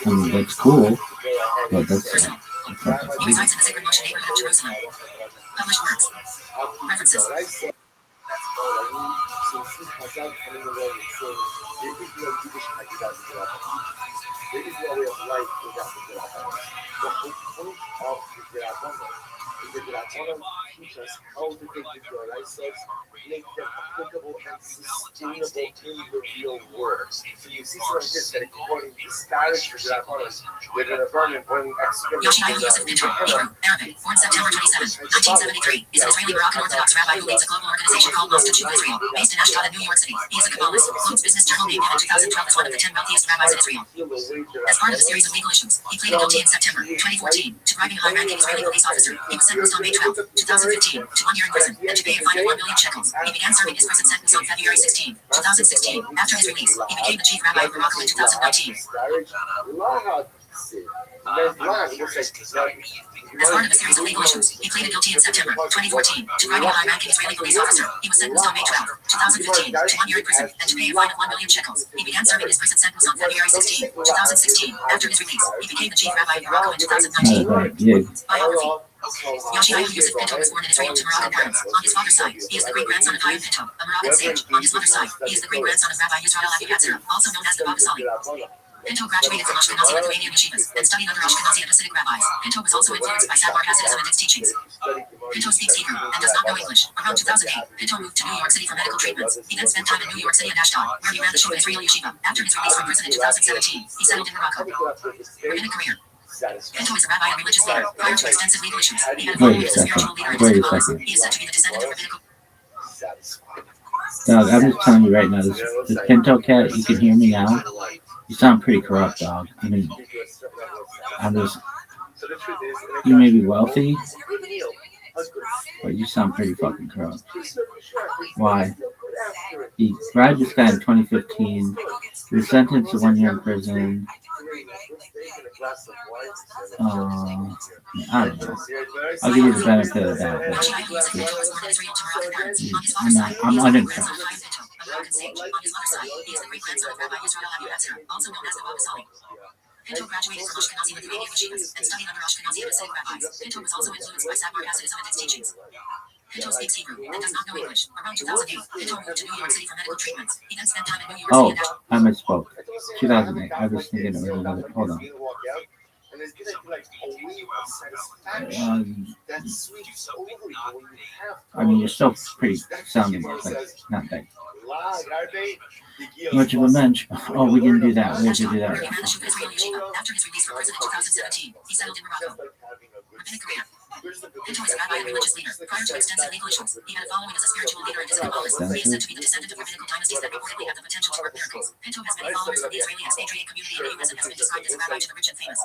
I mean, that's cool, but that's. Resides in the sacred Moshe neighborhood of Jerusalem. Published works. References. Teach us how to take visualize sets, make them applicable and sustainable in the real world. So you see some of this that according to Spanish visualize with an abundant one Yoshiharu Yosef Pinto, Hebrew, Arabic, born September 27, 1973, is an Israeli Moroccan Orthodox rabbi who leads a global organization called Multistream Israel, based in Ashdod and New York City. He is a Kabbalist, Globe's Business Journal named him in 2012 as one of the 10 wealthiest rabbis in Israel. As part of a series of legal issues, he pleaded guilty in September 2014 to bribing a high-ranking Israeli police officer. He was sentenced on May 12, 2015 to 1 year in prison and to pay a fine of 1 million shekels. He began serving his prison sentence on February 16, 2016. After his release, he became the chief rabbi of Morocco in 2019. As part of a series of legal issues, he pleaded guilty in September 2014 to bribing a high-ranking Israeli police officer. He was sentenced on May 12, 2015 to 1 year in prison and to pay a fine of 1 million shekels. He began serving his prison sentence on February 16, 2016. After his release, he became the chief rabbi of Morocco in 2019. Biography. Yoshiharu Yosef Pinto was born in Israel to Moroccan parents. On his father's side, he is the great-grandson of Chaim Pinto, a Moroccan sage. On his mother's side, he is the great-grandson of Rabbi Yisrael Avi Yatzira, also known as the Baba Sali. Pinto graduated from Ashkenazi Lithuanian yeshivas and studied under Ashkenazi and Hasidic rabbis. Pinto was also influenced by Sadbar Hasidism and its teachings. Pinto speaks Hebrew and does not know English. Around 2008, Pinto moved to New York City for medical treatments. He then spent time in New York City and Ashdod, where he ran the Shul Israel Yeshiva. After his release from prison in 2017, he settled in Morocco. Rabbinic career. Pinto is a rabbi and religious leader. Prior to extensive legal issues, he had a role as a spiritual leader in his Kabbalism. He is said to be the descendant of rabbinical. Dog, I'm just telling you right now, this Pinto cat, you can hear me now. You sound pretty corrupt, dog. I mean, I'm just You may be wealthy, but you sound pretty fucking corrupt. Why? He bribed this guy in 2015. He was sentenced to 1 year in prison. I don't know. I'll give you the benefit of the doubt. I'm unimpressed. Pinto graduated from Ashkenazi Lithuanian yeshivas and studied under Ashkenazi Hasidic rabbis. Pinto was also influenced by Satmar Hasidism and its teachings. Pinto speaks Hebrew and does not know English. Around 2008, Pinto moved to New York City for medical treatments. He then spent time in New York City Oh, I misspoke. 2008. I was thinking it was another. Hold on. I mean, you're still pretty sounding like not that much of a mensch. Oh, we didn't do that. We have to do that. After his release from prison in 2017, he settled in Morocco. Rabbinic career. Pinto was a rabbi and religious leader. Prior to extensive legal issues, he had a following as a spiritual leader in his Kabbalah. He is said to be the descendant of rabbinical dynasties that reportedly have the potential to work miracles. Pinto has many followers from the Israeli expatriate community in the U.S. and has been described as a rabbi to the rich and famous.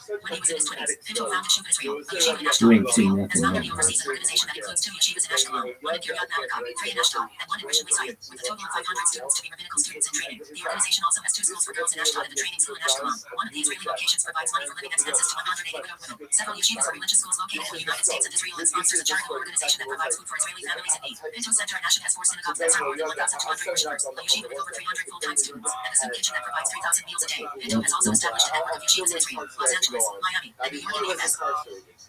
When he was in his 20s, Pinto founded Shuv Israel, a yeshiva in Ashkelon, Israel. As founder, he oversees an organization that includes 2 yeshivas in Ashkelon, 1 in Kiryat Malakah, 3 in Ashdod, and 1 in Rishon LeZion, with a total of 500 students to be rabbinical students in training. The organization also has 2 schools for girls in Ashdod and a training school in Ashkelon. One of the Israeli locations provides money for living expenses to 180 widowed women. Several yeshivas are religious schools located in the United States and Israel and sponsors a charitable organization that provides food for Israeli families in need. Pinto Center in Ashton has 4 synagogues that serve more than 1,200 parishioners, a yeshiva with over 300 full-time students, and a soup kitchen that provides 3,000 meals a day. Pinto has also established a network of yeshivas in Israel, Los Angeles, Miami, and New York in the U.S.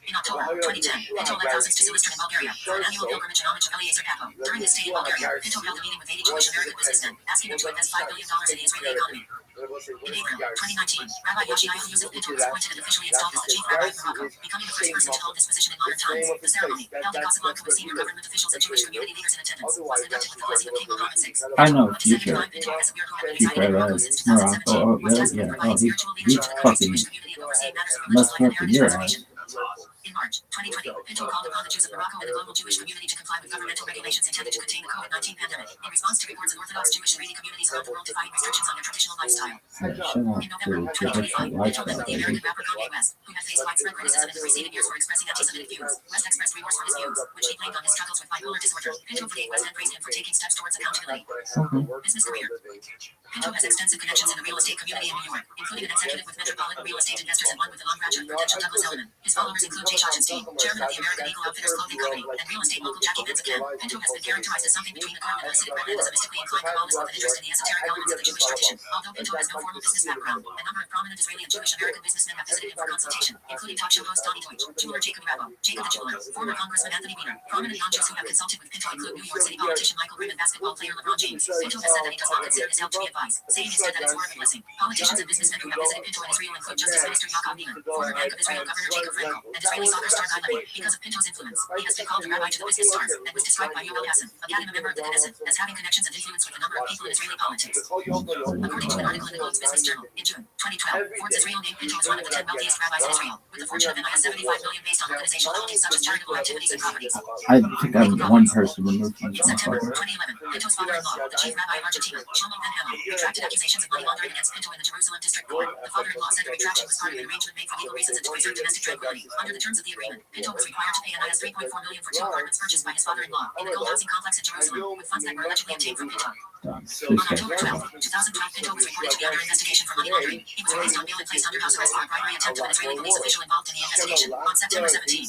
In October 2010, Pinto led thousands to Silistrin in Bulgaria for an annual pilgrimage in homage of Eliezer Papo. During his stay in Bulgaria, Pinto held a meeting with 80 Jewish American businessmen, asking them to invest $5 billion in the Israeli economy. In April 2019, Rabbi Yashiyahu Yosef Pinto was appointed and officially installed as the chief rabbi of Morocco, becoming the first person to hold this position in modern times. The ceremony, held in Casablanca with senior government officials and Jewish community leaders in attendance, was conducted with the blessing of King Mohammed VI. I know future chief rabbi Morocco. Oh, yeah. Oh, he's fucking less work than your ass. In March 2020, Pinto called upon the Jews of Morocco and the global Jewish community to comply with governmental regulations intended to contain the COVID-19 pandemic, in response to reports of Orthodox Jewish Haredi communities around the world defying restrictions on their traditional lifestyle. In November 2025, Pinto met with the American rapper Kanye West, who had faced widespread criticism in the preceding years for expressing anti-Semitic views. West expressed remorse for his views, which he blamed on his struggles with bipolar disorder. Pinto forgave West and praised him for taking steps towards accountability. Business career. Pinto has extensive connections in the real estate community in New York, including an executive with Metropolitan Real Estate Investors and one with the long graduate potential Douglas Elliman. His followers include Jay Schottenstein, chairman of the American Eagle Outfitters Clothing Company, and real estate mogul Jackie Benzakan. Pinto has been characterized as something between the Kohen and the Hasidic remnant as a mystically inclined Kabbalist with an interest in the esoteric elements of the Jewish tradition. Although Pinto has no formal business background, a number of prominent Israeli and Jewish American businessmen have visited him for consultation, including talk show host Donnie Deutsch, jeweler Jacob Rabbo, Jacob the Jeweler, former Congressman Anthony Weiner. Prominent non-Jews who have consulted with Pinto include New York City politician Michael Grimm and basketball player LeBron James. Pinto has said that he does not consider his help to be advice, saying instead that it's more of a blessing. Politicians and businessmen who have visited Pinto in Israel include Justice Minister Yaakov Neeman, former Bank of Israel Governor Jacob Frankel, and Israeli soccer star Guy Levy. Because of Pinto's influence, he has been called a rabbi to the business stars, and was described by Yoel Hassan, a Academy member of the Knesset, as having connections and influence with a number of people in Israeli politics. According to an article in the Globe's Business Journal, in June 2012, Forbes Israel named Pinto as one of the 10 wealthiest rabbis in Israel, with a fortune of NIS 75 million based on organizational holdings such as charitable activities and properties. I think I'm one person removed from this In September motherfucker. 2011, Pinto's father-in-law, the chief rabbi of Argentina, Shlomo Ben Hamo, retracted accusations of money laundering against Pinto in the Jerusalem District Court. The father-in-law said the retraction was part of an arrangement made for legal reasons and to preserve domestic tranquility. Under the terms of the agreement, Pinto was required to pay NIS 3.4 million for 2 apartments purchased by his father-in-law in the Gold Housing Complex in Jerusalem, with funds that were allegedly obtained from Pinto. On October 12, 2012, Pinto was reported to be under investigation for money laundering. He was released on bail and placed under house arrest for a primary attempt of an Israeli police official involved in the investigation. On September 17,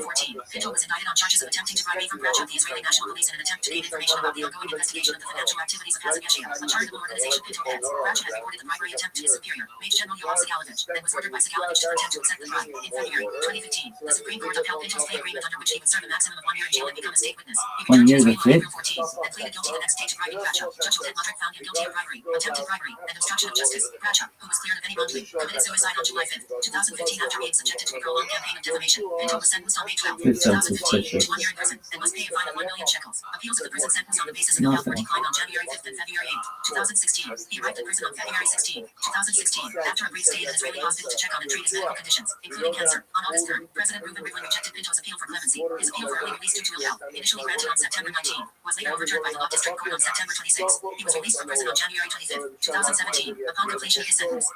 2014, Pinto was indicted on charges of attempting to bribe Ephraim Bradshot, the Israeli National Police, in an attempt to gain information about the ongoing investigation of the financial activities of Hazim Yeshia, a charitable organization Pinto heads. Bradshot had reported the bribery attempt to his superior, Major General Yoav Segalovich, and was ordered by Segalovich to pretend to accept the bribe. In February 2015, the Supreme Court upheld Pinto's plea agreement under which he would serve a maximum of 1 year in jail and become a state witness. He returned to Israel on April 14 and pleaded guilty the next day to bribing Bradshot. Judge Oded Modric found him guilty of bribery, attempted bribery, and obstruction of justice. Bradshot, who was cleared of any wrongdoing, committed suicide on July 5, 2015 after being subjected to a prolonged campaign of defamation. Pinto was sentenced on May 12, 2015 to 1 year in prison and must pay a fine of 1 million shekels. Appeals of the prison sentence on the basis of health were declined on January 5th and February 8, 2016. He arrived at prison on February 16, 2016, after a brief stay in an Israeli hospital to check on and treat his medical conditions, including cancer. On August 3rd, President Reuven Rivlin rejected Pinto's appeal for clemency. His appeal for early release due to ill health, initially granted on September 19, was later overturned by the Law District Court on September 26. He was released from prison on January 25th, 2017, upon completion of his sentence.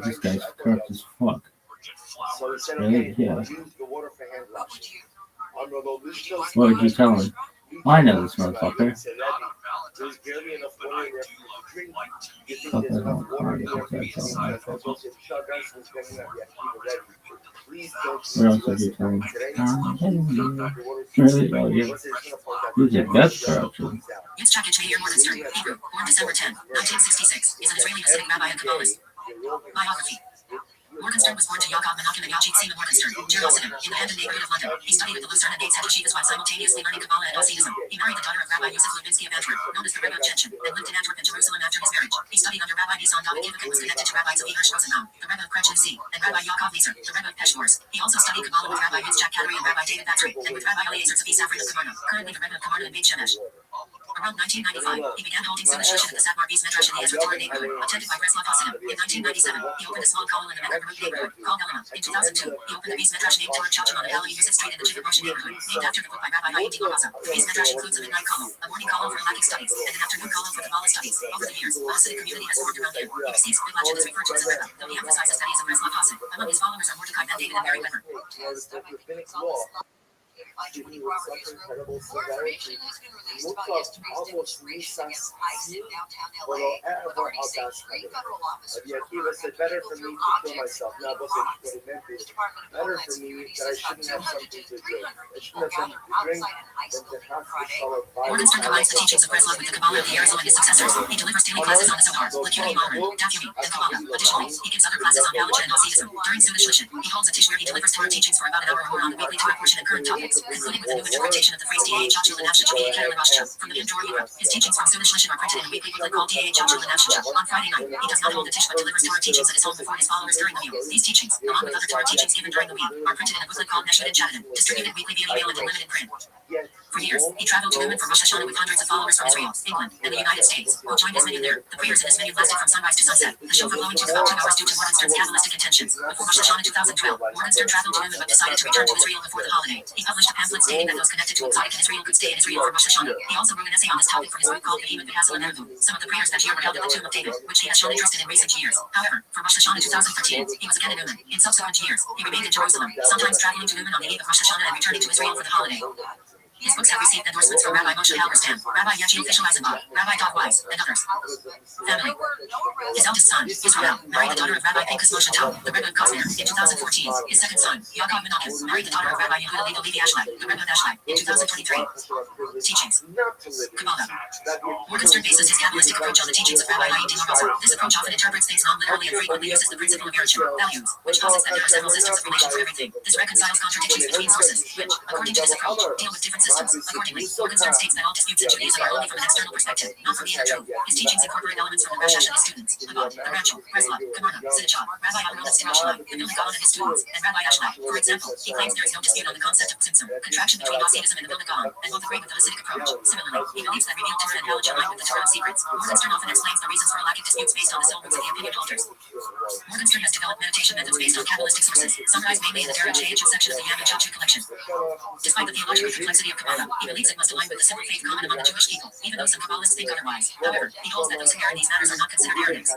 This guy's corrupt as fuck. flour. Really? Yeah. What would you? What did you tell him? I know this motherfucker. Not on Valentine's Day, but I do like to Fucking hell, hard to would get be that aside tell him. from What else did you tell him? Really? Oh, yeah. You did that corruption. Yitzchak Meir Morgenstern, Hebrew, born December 10, 1966, is an Israeli Hasidic rabbi and Kabbalist. Biography. Morgenstern was born to Yaakov Menachem and Yachid Sima Morgenstern, Jerusalem, in the Hamden neighborhood of London. He studied at the Lucerne and Gateshead Yeshivas while simultaneously learning Kabbalah and Hasidism. He married the daughter of Rabbi Yosef Lubinsky of Antwerp, known as the Rebbe of Chechen, and lived in Antwerp and Jerusalem after his marriage. He studied under Rabbi Nisan David and was connected to Rabbi Zvi Hirsch Rosenbaum, the Rebbe of Kretchen C, and Rabbi Yaakov Lieser, the Rebbe of Peshawar. He also studied Kabbalah with Rabbi Yitzchak Kadri and Rabbi David Batsri, and with Rabbi Eliezer Tzvi Safran of Kamarna, currently the Rebbe of Kamarna and Beit Shemesh. Around 1995, he began holding Sunnah Shlish at the Satmar Beis Midrash in the Ezra Torah neighborhood, attended by Breslov Hasidim. In 1997, he opened a small kollel in the Mecca Baruch neighborhood, called Elena. In 2002, he opened the Beis Midrash named Torah Chacham on Valley Yusuf Street in the Chivir Roshan neighborhood, named after the book by Rabbi Haim Raza. The Beis Midrash includes a midnight kollel, a morning kollel for Halachic studies, and an afternoon kollel for Kabbalah studies. Over the years, the Hasidic community has formed around him. He receives good legends referred to as a Rebbe, though he emphasizes that he is a Breslov Hasid. Among his followers are Mordecai Ben David and Mary Weber. By 24 Hour Newsroom. More information has been released about yesterday's demonstration against ICE in downtown LA. Authorities say 3 federal officers were killed through objects including rocks. The Department of Homeland Security says about 200 to 300 people gathered outside an ICE building on Friday. Morgenstern combines the teachings of Breslov with the Kabbalah of the Arizona and his successors. He delivers daily classes on the Zohar, Lakuni Maharan, Daf Yomi, and Kabbalah. Additionally, he gives other classes on Palachah and Hasidism. During Sunnah Shlishin, he holds a tish where he delivers Torah teachings for about an hour or more on the weekly Torah portion and current topics, concluding with a new interpretation of the phrase T.A. Chachil and Nafshach from the Hymn Torah Yibra. His teachings from Sunnah Shlishin are printed in a weekly booklet called T.A. Chachil and Nafshach. On Friday night, he does not hold a tish but delivers Torah teachings at his home before his followers during the meal. These teachings, along with other Torah teachings given during the week, are printed in a booklet called Neshut and Chadadin, distributed weekly via email and in limited print. For years, he traveled to Newman for Rosh Hashanah with hundreds of followers from Israel, England, and the United States, who joined his minion there. The prayers in his minion lasted from sunrise to sunset. The show flowing took about 2 hours due to Morgenstern's Kabbalistic intentions. Before Rosh Hashanah 2012, Morgenstern traveled to Newman but decided to return to Israel before the holiday. He published a pamphlet stating that those connected to exotic in Israel could stay in Israel for Rosh Hashanah. He also wrote an essay on this topic for his book called Behemoth Behazel and Erdu. Some of the prayers that year were held at the tomb of David, which he has shown interest in recent years. However, for Rosh Hashanah 2013, he was again in Newman. In subsequent years, he remained in Jerusalem, sometimes traveling to Newman on the eve of Rosh Hashanah and returning to Israel for the holiday. His books have received endorsements from Rabbi Moshe Halberstam, Rabbi Yechiel Fishel Eisenbach, Rabbi Doc Weiss, and others. Family. His eldest son, Israel, married the daughter of Rabbi Pinchas Moshe Tal, the Rebbe of Kosner, in 2014. His second son, Yaakov Menachem, married the daughter of Rabbi Yehuda Levi Ashlag, the Rebbe of Ashlag, in 2023. Teachings. Kabbalah. Morgenstern bases his Kabbalistic approach on the teachings of Rabbi Haim Raza. This approach often interprets things non-literally and frequently uses the principle of Yerushalayim, values, which posits that there are several systems of relation for everything. This reconciles contradictions between sources, which, according to this approach, deal with different systems. Accordingly, Morgenstern states that all disputes in Judaism are only from an external perspective, not from the inner truth. His teachings incorporate elements from the Rashash and his students, Chabad, the Ranchel, Breslov, Kamarna, Siddichah, Rabbi Abaronis Ashlag, the Vilna Gaon and his students, and Rabbi Ashlag. For example, he claims there is no dispute on the concept of tzimtzum, contraction between Hasidism and the Vilna Gaon, and both agree with the Hasidic approach. Similarly, he believes that revealed Torah and knowledge align with the Torah of secrets. Morgenstern often explains the reasons for lacking disputes based on the soul roots of the opinion holders. Morgenstern has developed meditation methods based on Kabbalistic sources, summarized mainly in the Derech She'echu section of the Yam and Chachu collection. Despite the theological complexity of Kabbalah, he believes it must align with the simple faith common among the Jewish people, even though some Kabbalists think otherwise. However, he holds that those who err in these matters are not considered heretics.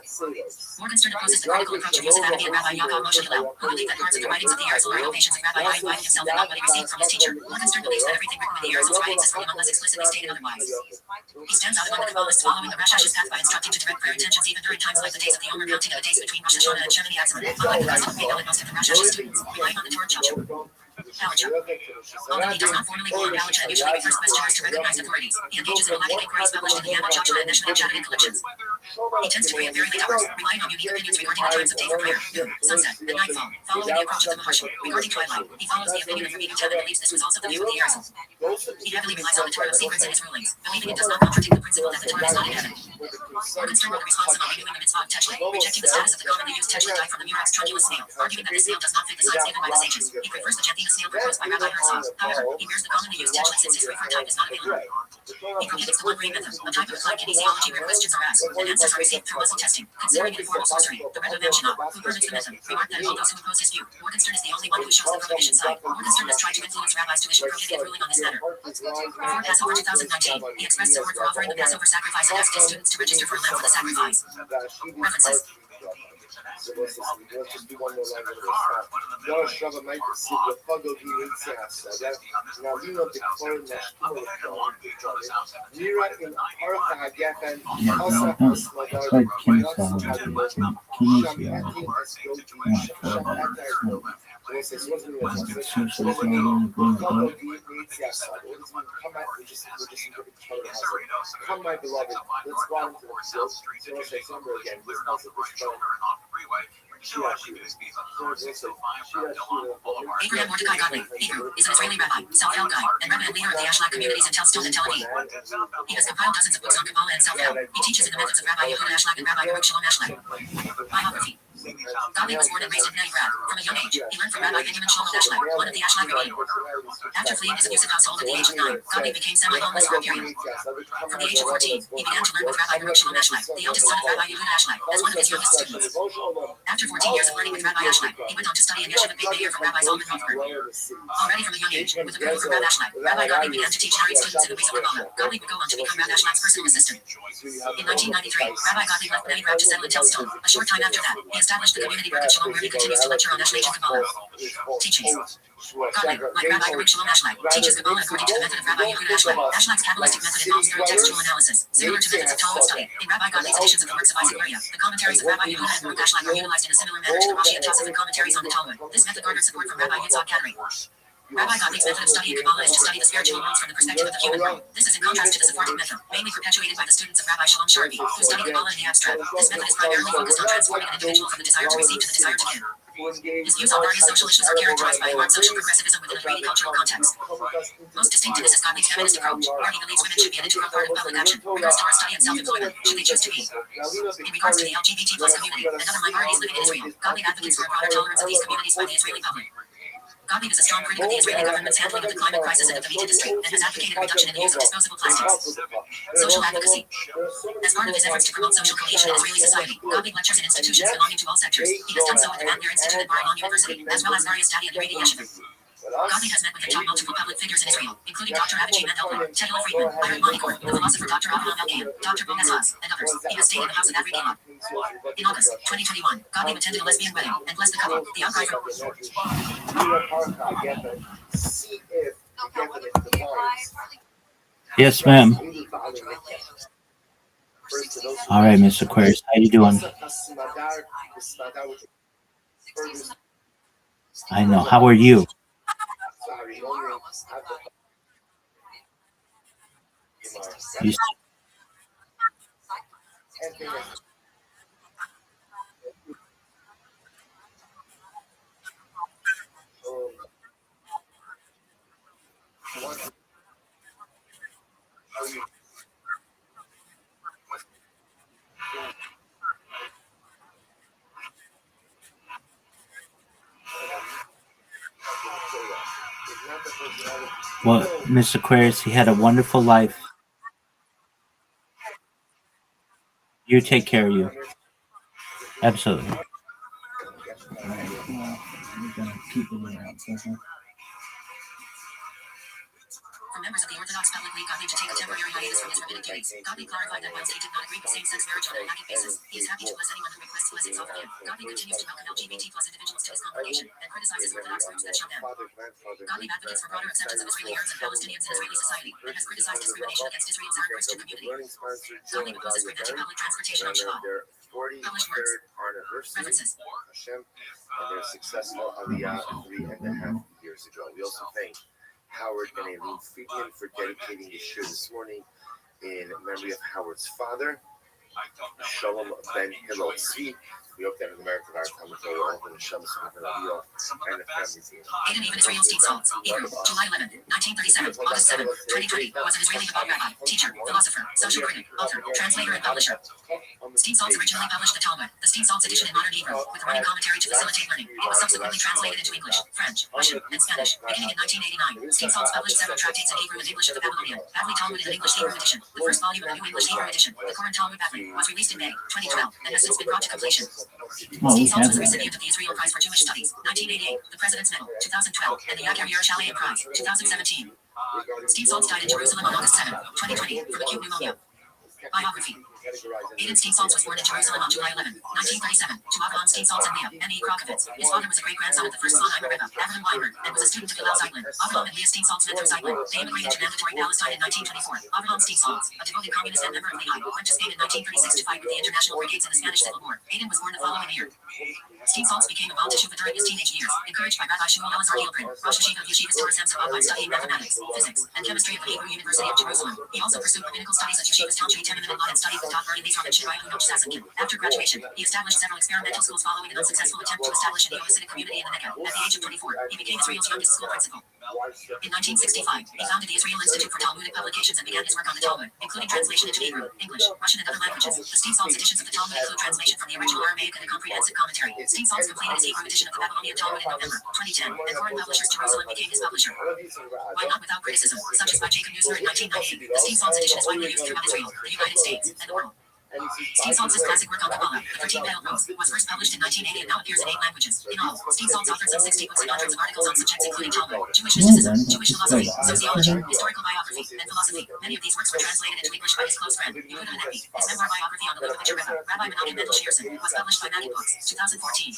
Morgenstern opposes the critical approach of Yosef Adavi and Rabbi Yaakov Moshe Hillel, who believe that parts of the writings of the Arizal are innovations of Rabbi Haim himself and not what he received from his teacher. Morgenstern believes that everything written in the Arizal's writings is from him unless explicitly stated otherwise. He stands out among the Kabbalists following the Rashash's path by instructing to direct prayer intentions even during times like the days of the Omer counting and the days between Rosh Hashanah and Shemini Atzman. Unlike the Chazal Pei and most of the Rashash's students, relying on the Torah Chacham. Palachah. Although he does not formally go on Palachah and usually refers questioners to recognized authorities, he engages in halachic inquiries published in the Yam Chacha and Neshut and Chadadin collections. He tends to pray at very late hours, relying on unique opinions regarding the times of day for prayer, noon, sunset, and nightfall, following the approach of the Maharshal. Regarding twilight, he follows the opinion of Rabbi Yochanan and believes this was also the view of the Arizal. He heavily relies on the Torah of secrets in his rulings, believing it does not contradict the principle that the Torah is not in heaven. Morgenstern wrote a response on renewing the mitzvah of Techlet, rejecting the status of the commonly used Techlet dye from the Murex trunculus snail, arguing that the snail does not fit the signs given by the sages. He prefers the Janthina snail proposed by Rabbi Herzog. However, he wears the commonly used Techlet since his preferred type is not available. He prohibits the one-grain method, a type of applied kinesiology where questions are asked, and answers are received through muscle testing, considering it informal sorcery. The Rebbe of Amshina, who permits the method, remarked that of all those who oppose his view, Morgenstern is the only one who shows the prohibition side. Morgenstern has tried to influence rabbis to issue prohibitive ruling on this matter. Before Passover 2019, he expressed support for offering the Passover sacrifice and asked his students to register for a lamb for the sacrifice. References. Come, my beloved, let's go into the South Street again. Cleared off the right shoulder and off the freeway. Abraham Mordecai Godwin, Hebrew, is an Israeli rabbi, self-help guy, and remnant leader of the Ashlag communities in Tel Stone and Tel Aviv. He has compiled dozens of books on Kabbalah and self-help. He teaches in the methods of Rabbi Yehuda Ashlag and Rabbi Baruch Shalom Ashlag. Biography. Godwin was born and raised in Bnei Brak. From a young age, he learned from Rabbi Benjamin Shlomo Ashlag, one of the Ashlag Rabbi. After fleeing his abusive household at the age of 9, Godwin became semi-homeless for a period. From the age of 14, he began to learn with Rabbi Baruch Shalom Ashlag, the eldest son of Rabbi Yehuda Ashlag, as one of his youngest students. After 14 years of learning with Rabbi Ashlag, he went on to study in Yeshivat Beit Meir from Rabbi Zalman Rothberg. Already from a young age, with approval from Rabbi Ashlag, Rabbi Godwin began to teach Harriet students in the Beis Kabbalah. Godwin would go on to become Rabbi Ashlag's personal assistant. In 1993, Rabbi Godwin left Bnei Brak to settle in Tel Stone. A short time after that, he established the community Birkat Shalom where he continues to lecture on Ashlag Kabbalah. Teachings. Godwin, like Rabbi Baruch Shalom Ashlag, teaches Kabbalah according to the method of Rabbi Yehuda Ashlag. Ashlag's Kabbalistic method involves thorough textual analysis, similar to methods of Talmud study. In Rabbi Godwin's editions of the works of Isaac Luria, the commentaries of Rabbi Yehuda and Baruch Ashlag are utilized in a similar manner to the Rashi and Tosafot commentaries on the Talmud. This method garnered support from Rabbi Yitzhak Kadri. Rabbi Godwin's method of studying Kabbalah is to study the spiritual worlds from the perspective of the human world. This is in contrast to the Sephardic method, mainly perpetuated by the students of Rabbi Shalom Sharabi, who study Kabbalah in the abstract. This method is primarily focused on transforming an individual from the desire to receive to the desire to give. His views on various social issues are characterized by hard social progressivism within a Haredi cultural context. Most distinct to this is Godwin's feminist approach, where he believes women should be an integral part of public action, regards to work study and self-employment, should they choose to be. In regards to the LGBT plus community and other minorities living in Israel, Godwin advocates for a broader tolerance of these communities by the Israeli public. Godwin is a strong critic of the Israeli government's handling of the climate crisis and of the meat industry, and has advocated a reduction in the use of disposable plastics. Social advocacy. As part of his efforts to promote social cohesion in Israeli society, Godwin lectures in institutions belonging to all sectors. He has done so at the Bandner Institute at Bar-Ilan University, as well as various study and Haredi yeshivot. Godwin has met with and taught multiple public figures in Israel, including Dr. Avicii Mendelberg, Teila Friedman, Byron Monikor, the philosopher Dr. Abraham Elkan, Dr. Boaz Haz, and others. He has stayed in the house of Avri Gilad. In August 2021, Godwin attended a lesbian wedding and blessed the couple, the outcry from Yes, ma'am. All right, Mr. Aquarius, how you doing? I know. How are you? You Well, Mr. Aquarius, he had a wonderful life. You take care of you. Absolutely. All right, well, we're gonna keep it around. For members of the Orthodox Public League, Godwin to take a temporary hiatus from his rabbinic duties. Godwin clarified that once he did not agree with same-sex marriage on a monadic basis, he is happy to bless anyone who requests blessings off of him. Godwin continues to welcome LGBT plus individuals to his congregation and criticizes Orthodox groups that shun them. Godwin advocates for broader acceptance of Israeli Arabs and Palestinians in Israeli society and has criticized discrimination against Israel's Arab Christian community. Godwin proposes preventing public transportation on Shabbat. Published works. References. And they're successful on the 3.5 years ago. We also thank Howard and Aileen Friedman for dedicating the show this morning in memory of Howard's father, Shalom Ben Hillel Tzvi. We hope that in America, our Talmud Torah, all the Shalom and the families. Aiden Even Israel Steam Salts, Hebrew, July 11, 1937, August 7, 2020, was an Israeli Chabad rabbi, teacher, philosopher, social critic, author, translator, and publisher. Steam Salts originally published the Talmud, the Steam Salts edition in modern Hebrew, with a running commentary to facilitate learning. It was subsequently translated into English, French, Russian, and Spanish. Beginning in 1989, Steam Salts published several tractates in Hebrew and English of the Babylonian, Bavli Talmud in an English Hebrew edition. The first volume of the New English Hebrew edition, the Koran Talmud Bavli, was released in May 2012, and has since been brought to completion. Steam Salts was a recipient of the Israel Prize for Jewish Studies, 1988, the President's Medal, 2012, and the Yakir Yerushalayim Prize, 2017. Steam Salts died in Jerusalem on August 7, 2020, from acute pneumonia. Biography. Aiden Steensaltz was born in Jerusalem on July 11, 1937, to Avraham Steensaltz and Leah N.E. Krokovitz. His father was a great-grandson of the first Slonheimer Rebbe, Avraham Weinberg, and was a student of Hillel Zeitlin. Avraham and Leah Steensaltz met through Zeitlin. They immigrated to mandatory Palestine in 1924. Avraham Steensaltz, a devoted communist and member of Lehi, went to Spain in 1936 to fight with the International Brigades in the Spanish Civil War. Aiden was born the following year. Steensaltz became a Baal Teshuva during his teenage years, encouraged by Rabbi Shmuel Elazar Hilprin, Rosh Hashiva of Yeshivas Torah Samsabad, by studying mathematics, physics, and chemistry at the Hebrew University of Jerusalem. He also pursued rabbinical studies at Yeshivas Talmud Temin and Law and studied with Dr. Eliezer and Shiraya Unoch Sasankin. After graduation, he established several experimental schools following an unsuccessful attempt to establish a neo-Hasidic community in the Negev. At the age of 24, he became Israel's youngest school principal. In 1965, he founded the Israel Institute for Talmudic Publications and began his work on the Talmud, including translation into Hebrew, English, Russian, and other languages. The Steensaltz editions of the Talmud include translation from the original Aramaic and a comprehensive commentary. Steensaltz completed his Hebrew edition of the Babylonian Talmud in November 2010, and foreign publishers Jerusalem became his publisher. While not without criticism, such as by Jacob Neusner in 1998, the Steensaltz edition is widely used throughout Israel, the United States, and the world. Steensaltz's classic work on Kabbalah, the 13-panel prose, was first published in 1980 and now appears in 8 languages. In all, Steensaltz authored some 60 books and hundreds of articles on subjects including Talmud, Jewish mysticism, Jewish philosophy, sociology, historical biography, and philosophy. Many of these works were translated into English by his close friend, Yehuda Hanapi. His memoir biography on the Lubavitcher Rebbe, Rabbi Menachem Mendel Shearson, was published by Maddie Books, 2014.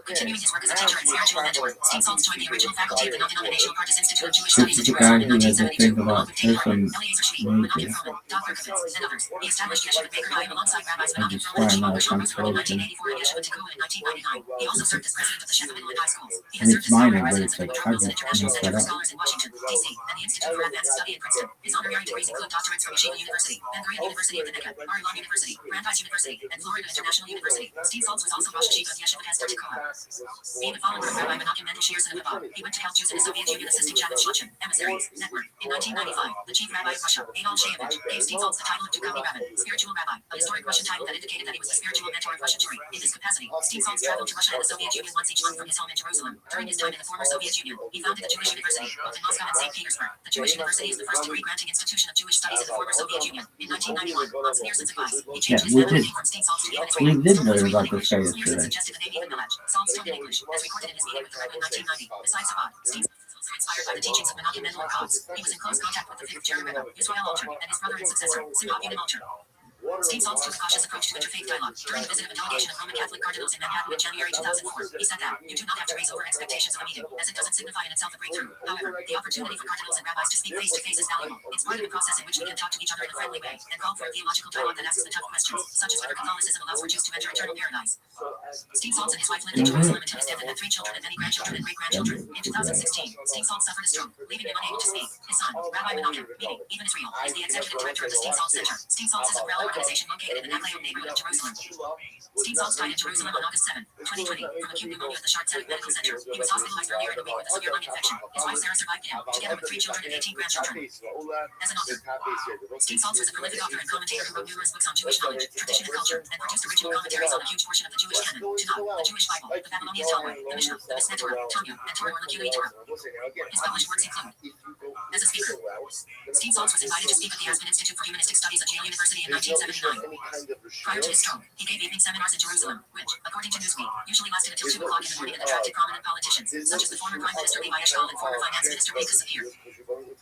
Continuing his work as a teacher and spiritual mentor, Steensaltz joined the original faculty of the non-denominational Curtis Institute of Jewish Studies in Jerusalem in 1972, along with David Hartman, Eliezer Shvi, Menachem Froman, Dr. Kovitz, and others. He established Yeshiva Baker Hayim alongside rabbis Menachem Froman and Shimon Gershon Rosenberg in 1984 and Yeshiva Tekoa in 1999. He also served as president of the Sheffer Middle and High Schools. He has served as honorary resident of the Woodrow Wilson International Center for Scholars in Washington, D.C., and the Institute for Advanced Study in Princeton. His honorary degrees include doctorates from Yeshiva University, Ben-Gurion University of the Negev, Bar-Ilan University, Brandeis University, and Florida International University. Steensaltz was also Rosh Hashiva of Yeshiva Hester Tekoa. Being a follower of Rabbi Menachem Mendel Shearson of Rabbi, he went to help Jews in the Soviet Union assisting Shabbat Shluchim, Emissaries, Network. In 1995, the chief rabbi of Russia, Adolf Sheyevich, gave Steensaltz the title of Duchovny Rabbin, spiritual rabbi, a historic Russian title that indicated that he was the spiritual mentor of Russian Jewry. In this capacity, Steensaltz traveled to Russia and the Soviet Union once each month from his home in Jerusalem. During his time in the former Soviet Union, he founded the Jewish University, both in Moscow and St. Petersburg. The Jewish University is the first degree-granting institution of Jewish studies in the former Soviet Union. In 1991, on Sneerson's advice, he changed his family name from Steensaltz to Even We did learn Israel. about this guy Sneerson yesterday. suggested the name Even Melech, Salt's tongue in English, as recorded in his meeting with the Rebbe in 1990. Besides Chabad, Steensaltz was also inspired by the teachings of Menachem Mendel and Koz. He was in close contact with the fifth Jerry Rebbe, Israel Alter, and his brother and successor, Simcha Yunim Alter. Steensaltz took a cautious approach to interfaith dialogue. During the visit of a delegation of Roman Catholic cardinals in Manhattan in January 2004, he said that, "You do not have to raise over expectations of a meeting, as it doesn't signify in itself a breakthrough. However, the opportunity for cardinals and rabbis to speak face to face is valuable. It's part of a process in which we can talk to each other in a friendly way, and call for a theological dialogue that asks the tough questions, such as whether Catholicism allows for Jews to enter eternal paradise." Steensaltz and his wife lived in Jerusalem until his death and had 3 children and many grandchildren and great-grandchildren. In 2016, Steensaltz suffered a stroke, leaving him unable to speak. His son, Rabbi Menachem, meaning Even Israel, is the executive director of the Steensaltz Center. Steensaltz is a umbrella organization located in the Naglayon neighborhood of Jerusalem. Steensaltz died in Jerusalem on August 7, 2020, from acute pneumonia at the Shart Tzedek Medical Center. He was hospitalized earlier in the week with a severe lung infection. His wife Sarah survived him, together with 3 children and 18 grandchildren. As an author, Steensaltz was a prolific author and commentator who wrote numerous books on Jewish knowledge, tradition, and culture, and produced original commentaries on a huge portion of the Jewish canon: Tanakh, the Jewish Bible, the Babylonian Talmud, the Mishnah, the Mishneh Torah, Tanya, and Torah or Likutei Torah. His published works include: as a speaker, Steensaltz was invited to speak at the Aspen Institute for Humanistic Studies at Yale University in 1979. Prior to his stroke, he gave evening seminars in Jerusalem, which, according to Newsweek, usually lasted until 2 o'clock in the morning and attracted prominent politicians, such as the former Prime Minister Levi Eshkol and former Finance Minister Pinchas Sapir.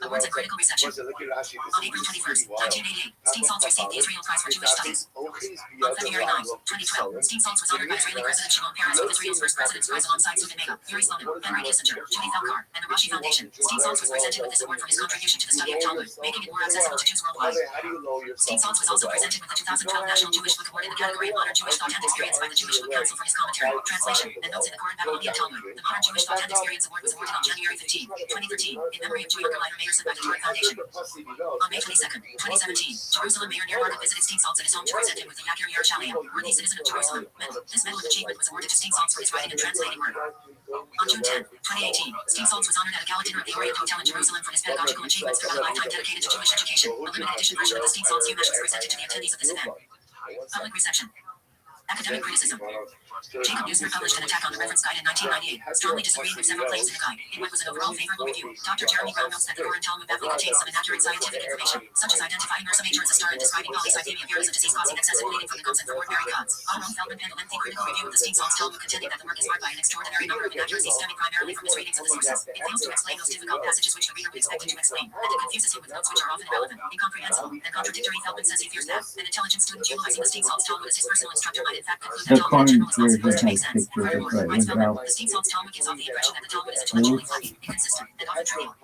Awards and critical reception. On April 21st, 1988, Steensaltz received the Israel Prize for Jewish Studies. On February 9, 2012, Steensaltz was honored by Israeli President Shimon Peres with Israel's first President's Prize alongside Zubin Mega, Yuri Slonim, Henry Kissinger, Judy Felkar, and the Rashi Foundation. Steensaltz was presented with this award for his contribution to the study of Talmud, making it more accessible to Jews worldwide. Steensaltz was also presented with the 2012 National Jewish Book Award in the category of Modern Jewish Thought and Experience by the Jewish Book Council for his commentary, translation, and notes in the current Babylonian Talmud. The Modern Jewish Thought and Experience Award was awarded on January 15, 2013, in memory of Jew younger Leiter Mayerson by the Torah Foundation. On May 22, 2017, Jerusalem Mayor Nir Barkat visited Steensaltz at his home to present him with the Yakir Yerushalayim, Worthy Citizen of Jerusalem medal. This medal of achievement was awarded to Steensaltz for his writing and translating work. On June 10, 2018, Steensaltz was honored at a gala dinner at the Orient Hotel in Jerusalem for his pedagogical achievements throughout a lifetime dedicated to Jewish education. A limited edition version of the Steensaltz Yumesh was presented to the attendees of this event. Public reception. Academic criticism. Jacob Neusner published an attack on the reference guide in 1998, strongly disagreeing with several claims in the guide. In what was an overall favorable review, Dr. Jeremy Brown notes that the Koran Talmud badly contains some inaccurate scientific information, such as identifying Ursa Major as a star and describing polycythemia vera as a disease causing excessive bleeding from the gums and from ordinary cuts. Aaron Feldman penned a lengthy critical review of the Steam Salts Talmud, contending that the work is marked by an extraordinary number of inaccuracies stemming primarily from misreadings of the sources. It fails to explain those difficult passages which the reader would expect it to explain, and it confuses him with notes which are often irrelevant, incomprehensible, and contradictory. Feldman says he fears that an intelligent student utilizing the Steam Salts Talmud as his personal instructor might in fact conclude that Talmud in general is not supposed to make sense. Furthermore, writes Feldman, the Steam Salts Talmud gives off the impression that the Talmud is intellectually fuzzy, inconsistent, and often trivial.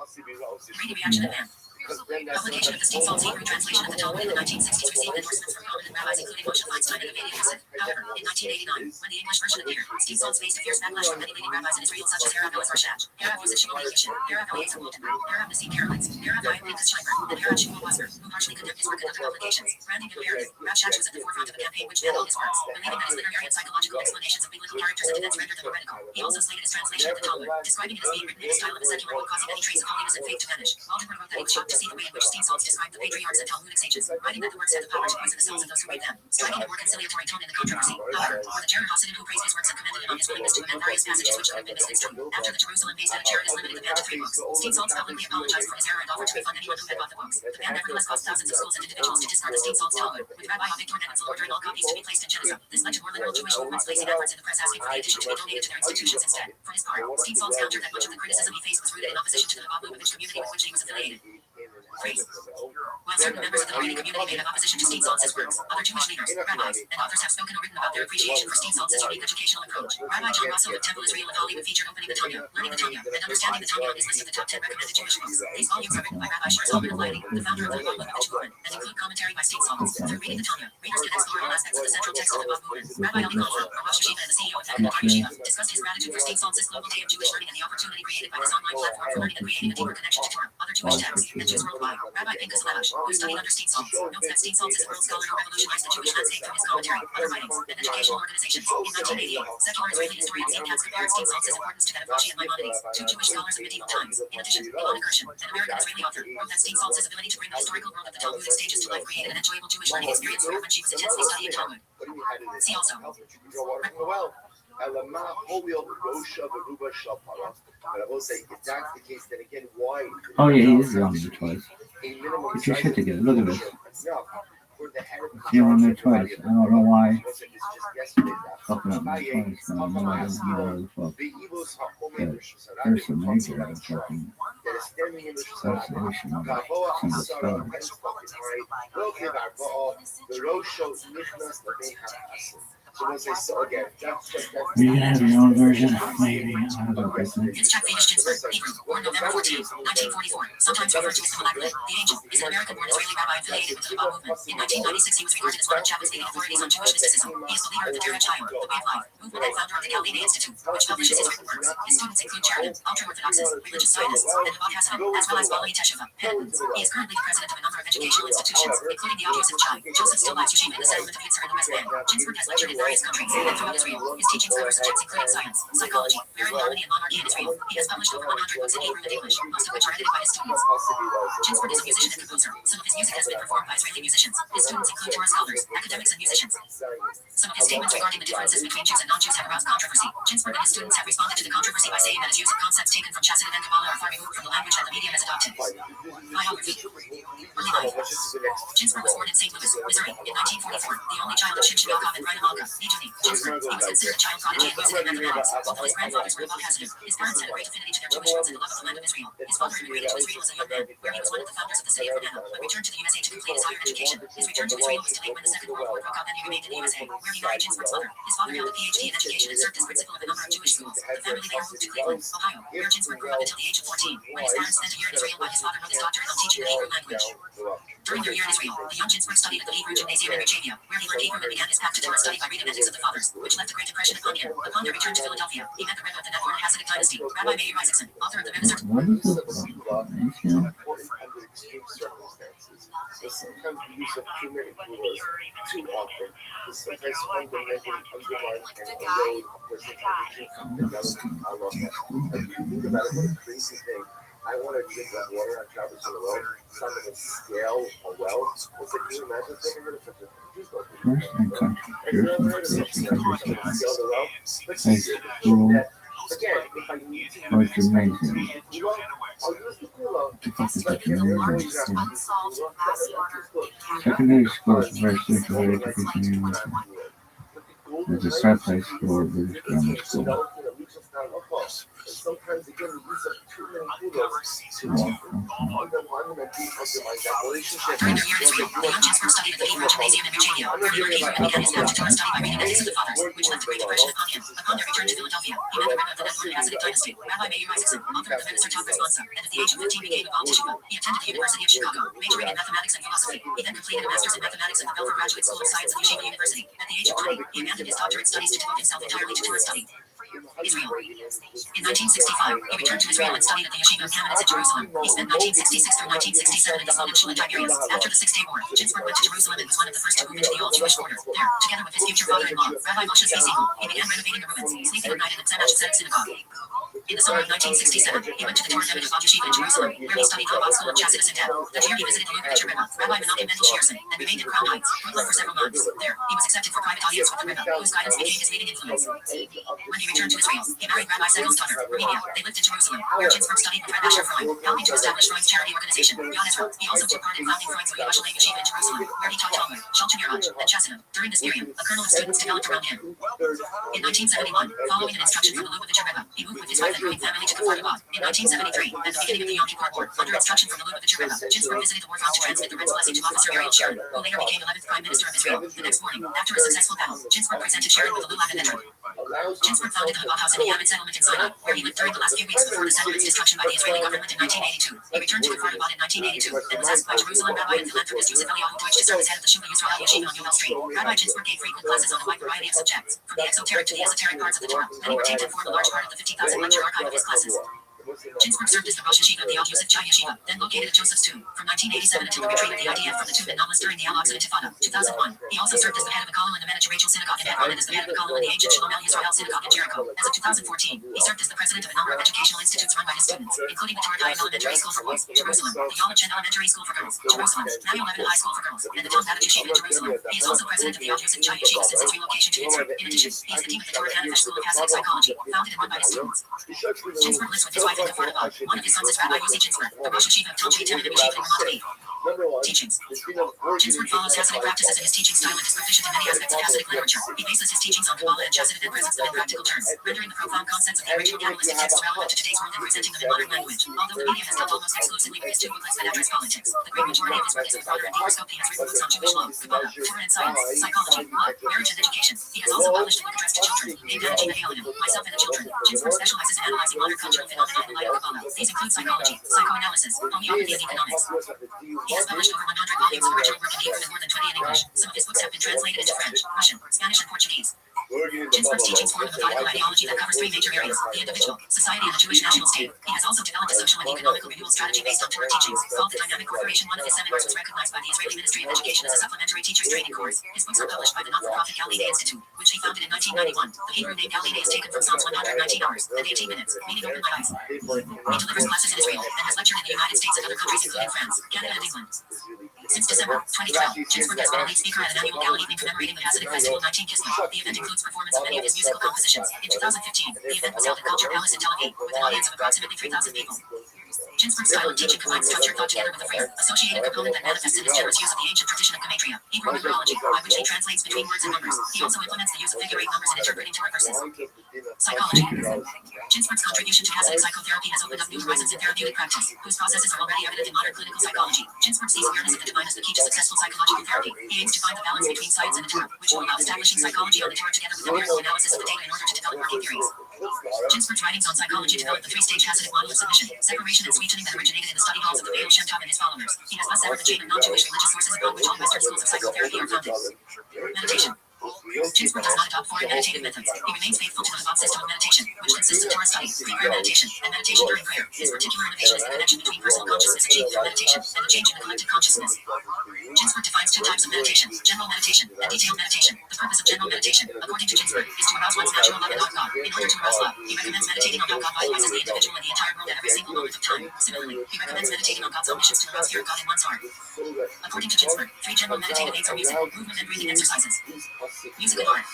Reading reaction of man. Publication of the Steam Salts Hebrew translation of the Talmud in the 1960s received endorsements from prominent rabbis including Moshe Feinstein and Abadia Yosef. However, in 1989, when the English version appeared, Steam Salts faced a fierce backlash from many leading rabbis in Israel such as Harav Elazar Shach, Harav Yosef Shimon Yishin, Harav Eliezer Walton, Harav Nassim Karelitz, Harav Chaim Pinchas Scheinberg, and Harav Shmuel Wasser, who harshly condemned his work and other publications. Branding him Baron, Rav Shach was at the forefront of a campaign which banned all his works, believing that his literary and psychological explanations of biblical characters and events rendered them heretical. He also slated his translation of the Talmud, describing it as being written in the style of a secular book causing any trace of holiness and faith to vanish. Walton wrote that he was shocked to see the way in which Steam Salts described the patriarchs and Talmudic sages, writing that the works had the power to poison the souls of those who read them, striking a more conciliatory tone in the controversy. However, for the Jared Hasidim who praised his works and commended him on his willingness to amend various passages which could have been misconstrued, after the Jerusalem-based Jared has limited the ban to 3 books. Steam Salts publicly apologized for his error and offered to refund anyone who had bought the books. The ban nevertheless caused thousands of schools and individuals to discard the Steam Salts Talmud, with Rabbi Avigdor Nebenzel ordering all copies to be placed in Genesis. This led to more liberal Jewish movements placing efforts in the press asking for the edition to be donated to their institutions instead. For his part, Steam Salts countered that much of the criticism he faced was rooted in opposition to the Rabbi Lubavitch community with which he was affiliated. Praise. While certain members of the Haredi community may have opposition to Steam Salts' works, other Jewish leaders, rabbis, and authors have spoken or written about their appreciation for Steam Salts' unique educational approach. Rabbi John Russell of Temple Israel of Hollywood featured Opening the Tanya, Learning the Tanya, and Understanding the Tanya on his list of the top 10 recommended Jewish books. These volumes are written by Rabbi Shur Zalman of Lighting, the founder of the Rabbi Lubavitch movement, and include commentary by Steam Salts. Through reading the Tanya, readers can explore all aspects of the central text of the Rav movement. Rabbi Ali Goldberg, a Rosh Yeshiva and the CEO of Technical Yeshiva, discussed his gratitude for Steam Salts' Global Day of Jewish Learning and the opportunity created by this online platform for learning and creating a deeper connection to Torah, other Jewish texts, and Jews worldwide. Rabbi Pinchas Levash, who studied under Steam Salts, notes that Steam Salts is a world scholar who revolutionized the Jewish landscape through his commentary, other writings, and educational organizations. In 1988, secular Israeli historian Zane Katz compared Steam Salts' importance to that of Rashi and Maimonides, 2 Jewish scholars of medieval times. In addition, Ilana Gershon, an American-Israeli author, wrote that Steam Salts' ability to bring the historical world of the Talmudic stages to life created an enjoyable Jewish learning experience for her when she was intensely studying Talmud. See also. Oh yeah, he is on there twice. Get your shit together. Look at this. He's on there twice. I don't know why. Fucking up my twice. I don't know why the fuck. But there's some major fucking association of some stuff. You can have your own version, maybe. I don't know. Yitzchak Fadish Ginsburg, Hebrew, born November 14, 1944, sometimes referred to as the Malaklet, the Angel, is an American-born Israeli rabbi affiliated with the Rabbi movement. In 1996, he was regarded as one of Chapman's leading authorities on Jewish mysticism. He is the leader of the Derech Hayom, the Way of Life movement and founder of the Galilei Institute, which publishes his written works. His students include Sheridan, ultra-Orthodoxes, religious Zionists, and Chabad Hasidim, as well as Baalei Teshuvah, Penitents. He is currently the president of a number of educational institutions, including the Audios of Chai, Joseph Stillbach's Yeshiva in the settlement of Yitzer in the West Bank. Ginsburg has lectured in various countries and throughout Israel. His teachings cover subjects including science, psychology, marriage, harmony, and monarchy in Israel. He has published over 100 books in Hebrew and English, most of which are edited by his students. Ginsburg is a musician and composer. Some of his music has been performed by Israeli musicians. His students include Torah scholars, academics, and musicians. Some of his statements regarding the differences between Jews and non-Jews have aroused controversy. Ginsburg and his students have responded to the controversy by saying that his use of concepts taken from Chassidut and Kabbalah are far removed from the language that the media has adopted. Biography. Early life. Ginsburg was born in St. Louis, Missouri, in 1944, the only child of Shimshon Yaakov and Rina Malka, Nijuni. Ginsburg, he was considered a child prodigy in music and mathematics. Both of his grandfathers were Chabad Hasidim. His parents had a great affinity to their Jewish roots and a love of the land of Israel. His father immigrated to Israel as a young man, where he was one of the founders of the city of Ravenna, but returned to the USA to complete his higher education. His return to Israel was delayed when the Second World War broke out, and he remained in the USA, where he married Ginsburg's mother. His father held a PhD in education and served as principal of a number of Jewish schools. The family later moved to Cleveland, Ohio, where Ginsburg grew up until the age of 14, when his parents spent a year in Israel while his father wrote his doctorate on teaching the Hebrew language. During their year in Israel, the young Ginsburg studied at the Hebrew Gymnasium in Rejavia, where he learned Hebrew and began his path to Torah study by reading Ethics of the Fathers, which left a great impression upon him. Upon their return to Philadelphia, he met the Rebbe of the Network Hasidic dynasty, Rabbi Meir Isaacson, author of the Rebbe's. What is this? Sometimes the use of too many rulers too often is sometimes fundamentally undermines and erode a person's energy and development. I love that. Like, you think about it, what a crazy thing. I want to drink that water on top of the well, something to scale a well. It's like, can you imagine thinking of it? It's like, First and controversial inspiration countries like rule or Jamaican. What the fuck is a Jamaican? Secondary school is very secondary education. There's a sci-fi school, a British grammar school. Sometimes again, the use of too many kudos. During their year in Israel, the young Ginsburg studied at the Hebrew Gymnasium in Virginia, where he learned Hebrew and began his path to Torah study by reading the Ethics of the Fathers, which left a great impression upon him. Upon their return to Philadelphia, he met the Rebbe of the then Hasidic dynasty, Rabbi Meir Isaacson, author of the Minister Tov Responsa, and at the age of 15 became a Baal Teshuva. He attended the University of Chicago, majoring in mathematics and philosophy. He then completed a master's in mathematics at the Belfer Graduate School of Science at Yeshiva University. At the age of 20, he abandoned his doctorate studies to devote himself entirely to Torah study. Israel. In 1965, he returned to Israel and studied at the Yeshiva of Kamenetz in Jerusalem. He spent 1966 through 1967 in the Sloan in Tiberias. After the Six-Day War, Ginsburg went to Jerusalem and was one of the first to move into the old Jewish quarter. There, together with his future father-in-law, Rabbi Moshe Zvi, he began renovating the ruins, sleeping at night in the Tzemach Tzedek synagogue. In the summer of 1967, he went to the Torah Rebbe of Yeshiva in Jerusalem, where he studied Chabad School of Chassidus and Tet. That year, he visited the Lubavitcher Rebbe, Rabbi Menachem Mendel Shearson, and remained in Crown Heights, Brooklyn, for several months. There, he was accepted for private audience with the Rebbe, whose guidance became his leading influence. When he returned to Israel, he married Rabbi Segal's daughter, Rabbi. They lived in Jerusalem, where Ginsburg studied with Rabbi Asher Freud, helping to establish Freud's charity organization, Yad Israel. He also took part in founding Freud's Yerushalayim Yeshiva in Jerusalem, where he taught Talmud, Shalom Miraj, and Chassidut. During this period, a kernel of students developed around him. In 1971, following an instruction from the Lubavitcher Rebbe, he moved with his wife and growing family to Kfar Rabbi. In 1973, at the beginning of the Yom Kippur War, under instruction from the Lubavitcher Rebbe, Ginsburg visited the war front to transmit the Red's blessing to Officer Ariel Sharon, who later became 11th Prime Minister of Israel. The next morning, after a successful battle, Ginsburg presented Sharon with a lulav and veteran. Ginsburg founded the Chabad House in the Yamid settlement in Sinai, where he lived during the last few weeks before the settlement's destruction by the Israeli government in 1982. He returned to Kfar Rabbi in 1982 and was asked by Jerusalem Rabbi and philanthropist Yosef Eliyahu Deutsch to serve as head of the Shul Yisrael Yeshiva on Restream. Rabbi Ginsburg gave frequent classes on a wide variety of subjects, from the exoteric to the esoteric parts of the Torah. Many were taped and form a large part of the 50,000 lecture archive of his classes. Ginsburg served as the Rosh Yeshiva of the Yad Yosef Chai Yeshiva, then located at Joseph's Tomb, from 1987 until the retreat of the IDF from the tomb in Nablus during the Al-Aqsa Intifada, 2001. He also served as the head of the Kollel in the Menachem Rachel Synagogue in Hebron and as the head of the Kollel in the ancient Shalom El Yisrael Synagogue in Jericho. As of 2014, he served as the president of a number of educational institutes run by his students, including the Torah Chaim Elementary School for Boys, Jerusalem, the Yom Chen Elementary School for Girls, Jerusalem, Nayo Levin High School for Girls, and the Tom Babbitt Yeshiva in Jerusalem. He is also president of the Yad Yosef Chai Yeshiva since its relocation to Yitzhak. In addition, he is the dean of the Torah Canonist School of Hasidic Psychology, founded and run by his students. Ginsburg lives with his wife in Kfar Rabbi. One of his sons is Rabbi Yossi Ginsburg, the Rosh Yeshiva of Tel Yeshiva in Ramat Aviv. Teachings. Ginsburg follows Hasidic practices in his teaching style and is proficient in many aspects of Hasidic literature. He bases his teachings on Kabbalah and Chassidut and presents them in practical terms, rendering the profound concepts of the original Kabbalistic texts relevant to today's world and presenting them in modern language. Although the media has dealt almost exclusively with his two booklets that address politics, the great majority of his work is with broader and deeper scope. He has written books on Jewish law, Kabbalah, Torah and science, psychology, law, marriage and education. He has also published a book addressed to children, named Anna Halenim, Myself and the Children. Ginsburg specializes in analyzing modern cultural phenomena in the light of Kabbalah. These include psychology, psychoanalysis, homeopathy, and economics. He has published over 100 volumes of original work in Hebrew and more than 20 in English. Some of his books have been translated into French, Russian, Spanish, and Portuguese. Ginsburg's teachings form a methodical ideology that covers three major areas: the individual, society, and the Jewish national state. He has also developed a social and economical renewal strategy based on Torah teachings, called the Dynamic Corporation. One of his seminars was recognized by the Israeli Ministry of Education as a supplementary teacher's training course. His books are published by the not-for-profit Galilee Institute, which he founded in 1991. The Hebrew name Galilee is taken from Psalms 119 hours and 18 minutes, meaning open my eyes. He delivers classes in Israel and has lectured in the United States and other countries including France, Canada, and England. Since December 2012, Ginsburg has been a lead speaker at an annual Galilee evening commemorating the Hasidic Festival 19 Kislev. The event includes performance of many of his musical compositions. In 2015, the event was held at Culture Palace in Tel Aviv, with an audience of approximately 3,000 people. Ginsburg's style of teaching combines structured thought together with a frame, associated component that manifests in his generous use of the ancient tradition of gematria, Hebrew numerology, by which he translates between words and numbers. He also implements the use of figure-8 numbers in interpreting Torah verses. Psychology. Ginsburg's contribution to Hasidic psychotherapy has opened up new horizons in therapeutic practice, whose processes are already evident in modern clinical psychology. Ginsburg sees awareness of the divine as the key to successful psychological therapy. He aims to find the balance between science and the Torah, which will allow establishing psychology on the Torah together with empirical analysis of the data in order to develop working theories. Ginsburg's writings on psychology developed the three-stage Hasidic model of submission, separation, and sweetening that originated in the study halls of the Baal Shem Tov and his followers. He has thus severed the chain of non-Jewish religious sources upon which all Western schools of psychotherapy are founded. Meditation. Ginsburg does not adopt foreign meditative methods. He remains faithful to the Chabad system of meditation, which consists of Torah study, pre-prayer meditation, and meditation during prayer. His particular innovation is the connection between personal consciousness achieved through meditation and the change in the collective consciousness. Ginsburg defines two types of meditation: general meditation and detailed meditation. The purpose of general meditation, according to Ginsburg, is to arouse one's natural love and not God. In order to arouse love, he recommends meditating on how God vitalizes the individual and the entire world at every single moment of time. time. Similarly, he recommends meditating on God's omniscience to arouse fear of God in one's heart. According to Ginsburg, 3 general meditative aids are music, movement, and breathing exercises. Music and art.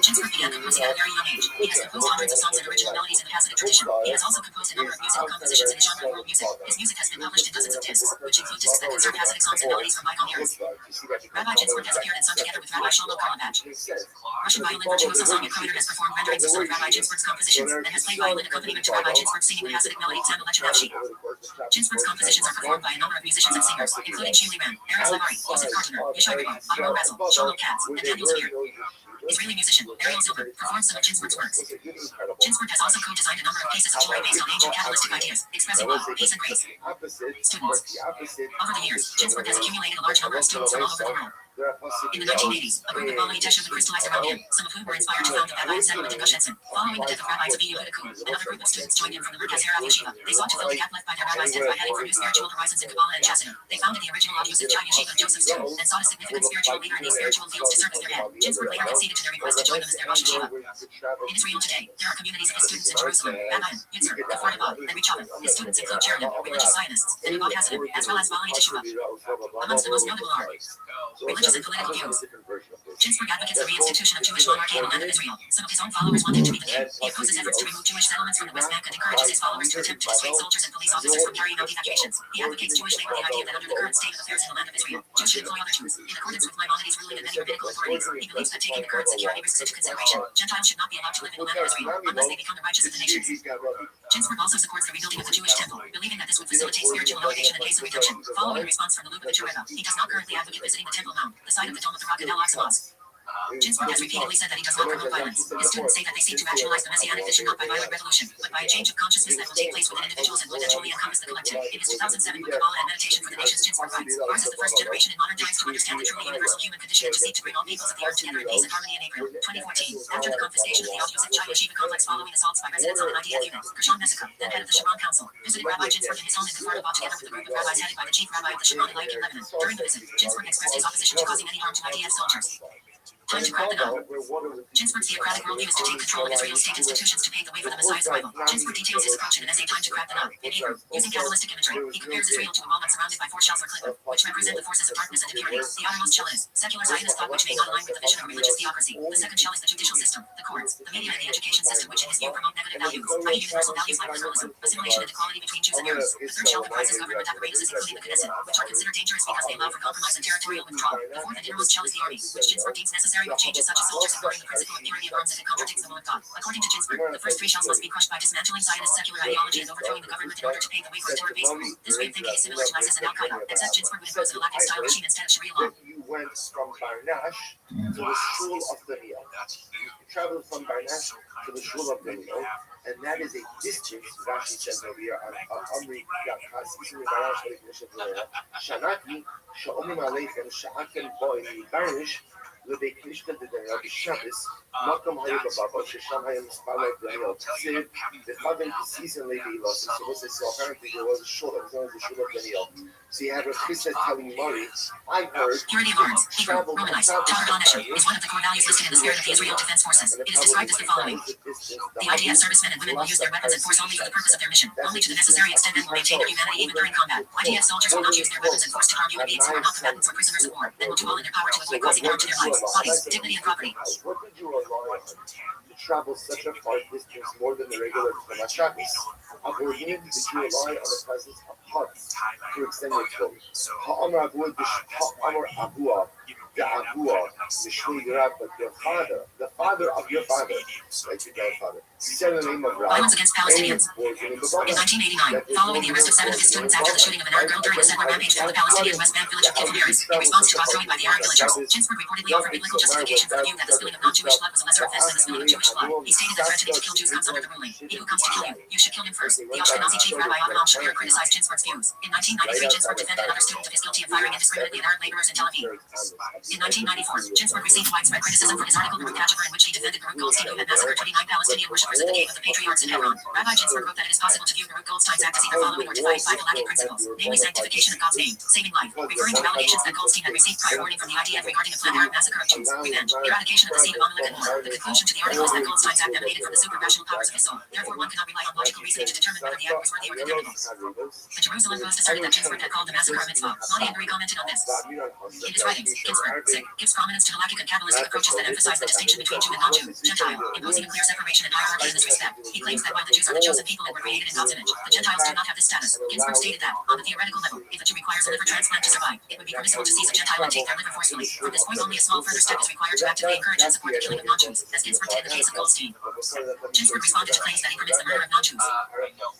Ginsburg began composing at a very young age. He has composed hundreds of songs and original melodies in the Hasidic tradition. He has also composed a number of musical compositions in the genre of world music. His music has been published in dozens of discs, which include discs that concern Hasidic songs and melodies from bygone eras. Rabbi Ginsburg has appeared and sung together with Rabbi Shlomo Karlabach. Russian violin virtuoso Sonia Kroiter has performed renderings of some of Rabbi Ginsburg's compositions and has played violin accompaniment to Rabbi Ginsburg singing the Hasidic melody Tzam Lechinavshi. Ginsburg's compositions are performed by a number of musicians and singers, including Shuli Ram, Erez Lavari, Yosef Kartner, Yishai Ribar, Aharon Razel, Shalom Katz, and Daniel Zafir. Israeli musician Ariel Silver performed some of Ginsburg's works. Ginsburg has also co-designed a number of pieces of jewelry based on ancient Kabbalistic ideas, expressing love, peace, and grace. Students. Over the years, Ginsburg has accumulated a large number of students from all over the world. In the 1980s, a group of Baalei Teshuv crystallized around him, some of whom were inspired to found the Rabbi settlement in Gush Etzion. Following the death of Rabbi Tzvi Yehuda Kuhn, another group of students joined him from the Merkaz Harav Yeshiva. They sought to fill the gap left by their rabbi's death by heading for new spiritual horizons in Kabbalah and Chastity. They founded the original Yosef Chai Yeshiva of Joseph's tomb and sought a significant spiritual leader in these spiritual fields to serve as their head. Ginsburg later conceded to their request to join them as their Rosh Yeshiva. In Israel today, there are communities of his students in Jerusalem, Rabbi, Yitzhak, Kfar Dava, and Richavim. His students include Cherubim, religious Zionists, and Avad Hasidim, as well as Baalei Teshuva. Amongst the most notable are religious and political views. Ginsburg advocates the reinstitution of Jewish monarchy in the land of Israel. Some of his own followers want him to be the king. He opposes efforts to remove Jewish settlements from the West Bank and encourages his followers to attempt to dissuade soldiers and police officers from carrying out evacuations. He advocates Jewish labor, the idea that under the current state of affairs in the land of Israel, Jews should employ other Jews. In accordance with Maimonides' ruling and many rabbinical authorities, he believes that taking the current security risks into consideration, Gentiles should not be allowed to live in the land of Israel unless they become the righteous of the nations. Ginsburg also supports the rebuilding of the Jewish temple, believing that this would facilitate spiritual elevation and base of redemption. Following a response from the Lubavitcher Rebbe, he does not currently advocate visiting the Temple Mount, the site of the Dome of the Rock and Al-Aqsa Mosque. Ginsburg has repeatedly said that he does not promote violence. His students say that they seek to actualize the messianic vision not by violent revolution, but by a change of consciousness that will take place within individuals and will eventually encompass the collective. In his 2007 book Kabbalah and Meditation for the Nations, Ginsburg writes, ours is the first generation in modern times to understand the truly universal human condition and to seek to bring all peoples of the earth together in peace and harmony in April 2014. After the confiscation of the Al Yosef Chai Yeshiva complex following assaults by residents on an IDF unit, Gershon Messica, then head of the Sharon Council, visited Rabbi Ginsburg in his home in Kfar Dava together with a group of rabbis headed by the chief rabbi of the Sharon Alike in Lebanon. During the visit, Ginsburg expressed his opposition to causing any harm to IDF soldiers. Time to crack the nut. Ginsburg's theocratic worldview is to take control of Israel's state institutions to pave the way for the Messiah's arrival. Ginsburg details his approach in an essay, Time to Crack the Nut. In Hebrew, using Kabbalistic imagery, he compares Israel to a wall that's surrounded by 4 shells or cliff, which represent the forces of darkness and impurity. The outermost shell is secular Zionist thought, which may not align with the vision of religious theocracy. The second shell is the judicial system, the courts, the media, and the education system, which in his view promote negative values, i.e. universal values like liberalism, assimilation, and equality between Jews and Arabs. The third shell comprises government apparatuses, including the Knesset, which are considered dangerous because they allow for compromise and territorial withdrawal. The fourth and innermost shell is the army, which Ginsburg deems necessary with changes such as soldiers ignoring the principle of purity of arms if it contradicts the will of God. According to Ginsburg, the first 3 shells must be crushed by dismantling Zionist secular ideology and overthrowing the government in order to pave the way for a Torah-based rule. This way of thinking is similar to ISIS and Al-Qaeda, except Ginsburg would impose a galactic style regime instead of Sharia law. You went from Barnash to the Shul of Daniel. You traveled from Barnash to the Shul of Daniel, and that is a distance, Rashi says over here, Amri Shanati, Sha'omim Aleichem, Sha'akem Boi, Barnish, לבית כנישתא דדניאל בשבס, מקום היה בבבא, ששם היה מספר לדניאל תקציב, וכוון season levilos. So apparently there was a shul, it was known as the Shul of Daniel. So you have a Chisset telling Mari, I heard, purity of arms, Hebrew, Romanized, Talmud Hanesher, is one of the core values listed in the spirit of the Israel Defense Forces. It is described as the following. The IDF servicemen and women will use their weapons and force only for the purpose of their mission, only to the necessary extent and will maintain their humanity even during combat. IDF soldiers will not use their weapons and force to harm human beings who are not combatants or prisoners of war, and will do all in their power to avoid causing harm to their lives, bodies, dignity, and property. What did you rely on to travel such a far distance more than the regular Shabbos? Avoiding, did you rely on the presence of huts to extend your clothes? Ha'amar Avua, the Avua, the Shmei Rabbi, your father, the father of your father, like your grandfather, said the name of Rabbi. Violence against Palestinians. In 1989, following the arrest of 7 of his students after the shooting of an Arab girl during a settler rampage through the Palestinian West Bank village of Kefir, in response to rock throwing by the Arab villagers, Ginsburg reportedly offered biblical justification for the view that the spilling of non-Jewish blood was a lesser offense than the spilling of Jewish blood. He stated that threatening to kill Jews comes under the ruling, he who comes to kill you, you should kill him first. The Ashkenazi chief Rabbi Avraham Shapir criticized Ginsburg's views. In 1993, Ginsburg defended another student of his guilty of firing indiscriminately at Arab laborers in Tel Aviv. In 1994, Ginsburg received widespread criticism for his article Baruch Hachaver, in which he defended Baruch Goldstein, who had massacred 29 Palestinian worshippers at the cave of the patriarchs in Hebron. Rabbi Ginsburg wrote that it is possible to view Baruch Goldstein's act as either following or defying five halakhic principles, namely sanctification of God's name, saving life, referring to allegations that Goldstein had received prior warning from the IDF regarding a planned Arab massacre of Jews, revenge, eradication of the seed of Amalek, and more. The conclusion to the article is that Goldstein's act emanated from the super-rational powers of his soul. Therefore, one cannot rely on logical reasoning to determine whether the act was worthy or condemnable. The Jerusalem Post asserted that Ginsburg had called the massacre a mitzvah. Mani Angry commented on this. In his writings, Ginsburg gives prominence to halakhic and Kabbalistic approaches that emphasize the distinction between Jew and non-Jew, Gentile, imposing a clear separation and hierarchy in this respect. He claims that while the Jews are the chosen people and were created in God's image, the Gentiles do not have this status. Ginsburg stated that, on the theoretical level, if a Jew requires a liver transplant to survive, it would be permissible to seize a Gentile and take their liver forcefully. From this point, only a small further step is required to actively encourage and support the killing of non-Jews, as Ginsburg did in the case of Goldstein. Ginsburg responded to claims that he permits the murder of non-Jews.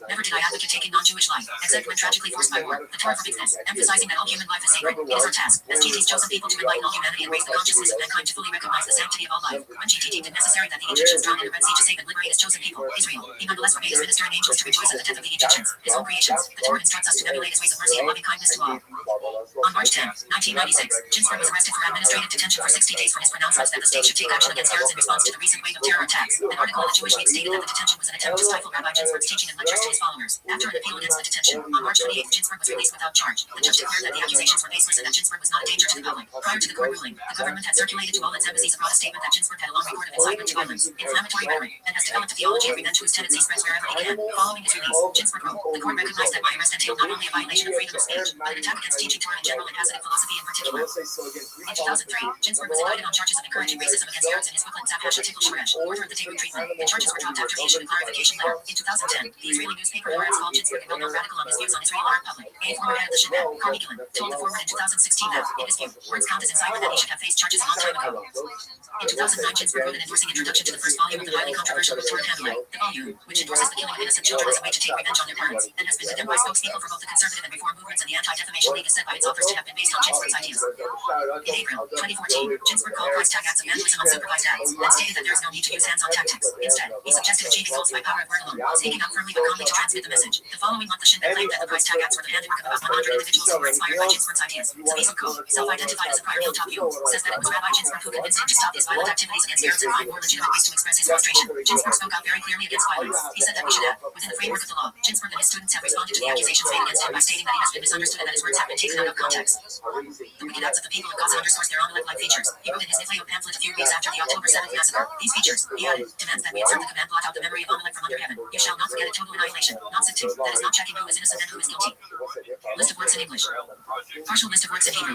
Never did I advocate taking non-Jewish life, except when tragically forced by war. The Torah forbids this, emphasizing that all human life is sacred. It is our task, as GT's chosen people, to enlighten all humanity and raise the consciousness of mankind to fully recognize the sanctity of all life. When GT deemed it necessary that the Egyptians drown in the Red Sea to save and liberate his chosen people, Israel, he nonetheless forbade his ministering angels to rejoice at the death of the Egyptians, his own creations. The Torah instructs us to emulate his ways of mercy and loving kindness to all. On March 10, 1996, Ginsburg was arrested for administrative detention for 60 days for his pronouncements that the state should take action against Arabs in response to the recent wave of terror attacks. An article in the Jewish Week stated that the detention was an attempt to stifle Rabbi Ginsburg's teaching and lectures to his followers. After an appeal against the detention, on March 28, Ginsburg was released without charge. The judge declared that the accusations were baseless and that Ginsburg was not a danger to the public. Prior to the court ruling, the government had circulated to all its embassies abroad a statement that Ginsburg had a long record of incitement to violence, inflammatory rhetoric, and has developed a theology of revenge whose tendency spreads wherever he can. Following his release, Ginsburg wrote, "The court recognized that my arrest entailed not only a violation of freedom of speech, but an attack against teaching Torah in general and Hasidic philosophy in particular." In 2003, Ginsburg was indicted on charges of encouraging racism against Arabs in his booklet Zav Hashem Tickle Shoresh, Order of the Table Treatment. The charges were dropped after he issued a clarification letter. In 2010, the Israeli newspaper Haaretz called Ginsburg a well-known radical on his views on Israel Arab public. A former head of the Shabbat, Carl Ekelin, told the Forward in 2016 that, in his view, words count as incitement that he should have faced charges a long time ago. In 2009, Ginsburg wrote an endorsing introduction to the first volume of the highly controversial Torah Candlelight. The volume, which endorses the killing of innocent children as a way to take revenge on their parents, and has been condemned by spokespeople for both the conservative and reform movements and the Anti-Defamation League, is said by its authors to have been based on Ginsburg's ideas. In April 2014, Ginsburg called price tag acts of vandalism unsupervised acts, and stated that there is no need to use hands-on tactics. Instead, he suggested achieving goals by power of word alone, speaking out firmly but calmly to transmit the message. The following month, the Shin Bet claimed that the price tag acts were the handiwork of about 100 individuals who were inspired by Ginsburg's ideas. Zavizuko, self-identified as a prior Hilltop Jew, says that it was Rabbi Ginsburg who convinced him to stop his violent activities against Arabs and find more legitimate ways to express his frustration. Ginsburg spoke out very clearly against violence. He said that we should act within the framework of the law. Ginsburg and his students have responded to the accusations made against him by stating that he has been misunderstood and that his words have been taken out of context. The wicked acts of the people of Gaza underscores their Amalek-like features. He wrote in his Nifleo pamphlet a few weeks after the October 7th massacre. These features, he added, demands that we insert the command blot out the memory of Amalek from under heaven. You shall not forget a total annihilation, not sifting, that is not checking who is innocent and who is guilty. List of works in English. Partial list of works in Hebrew.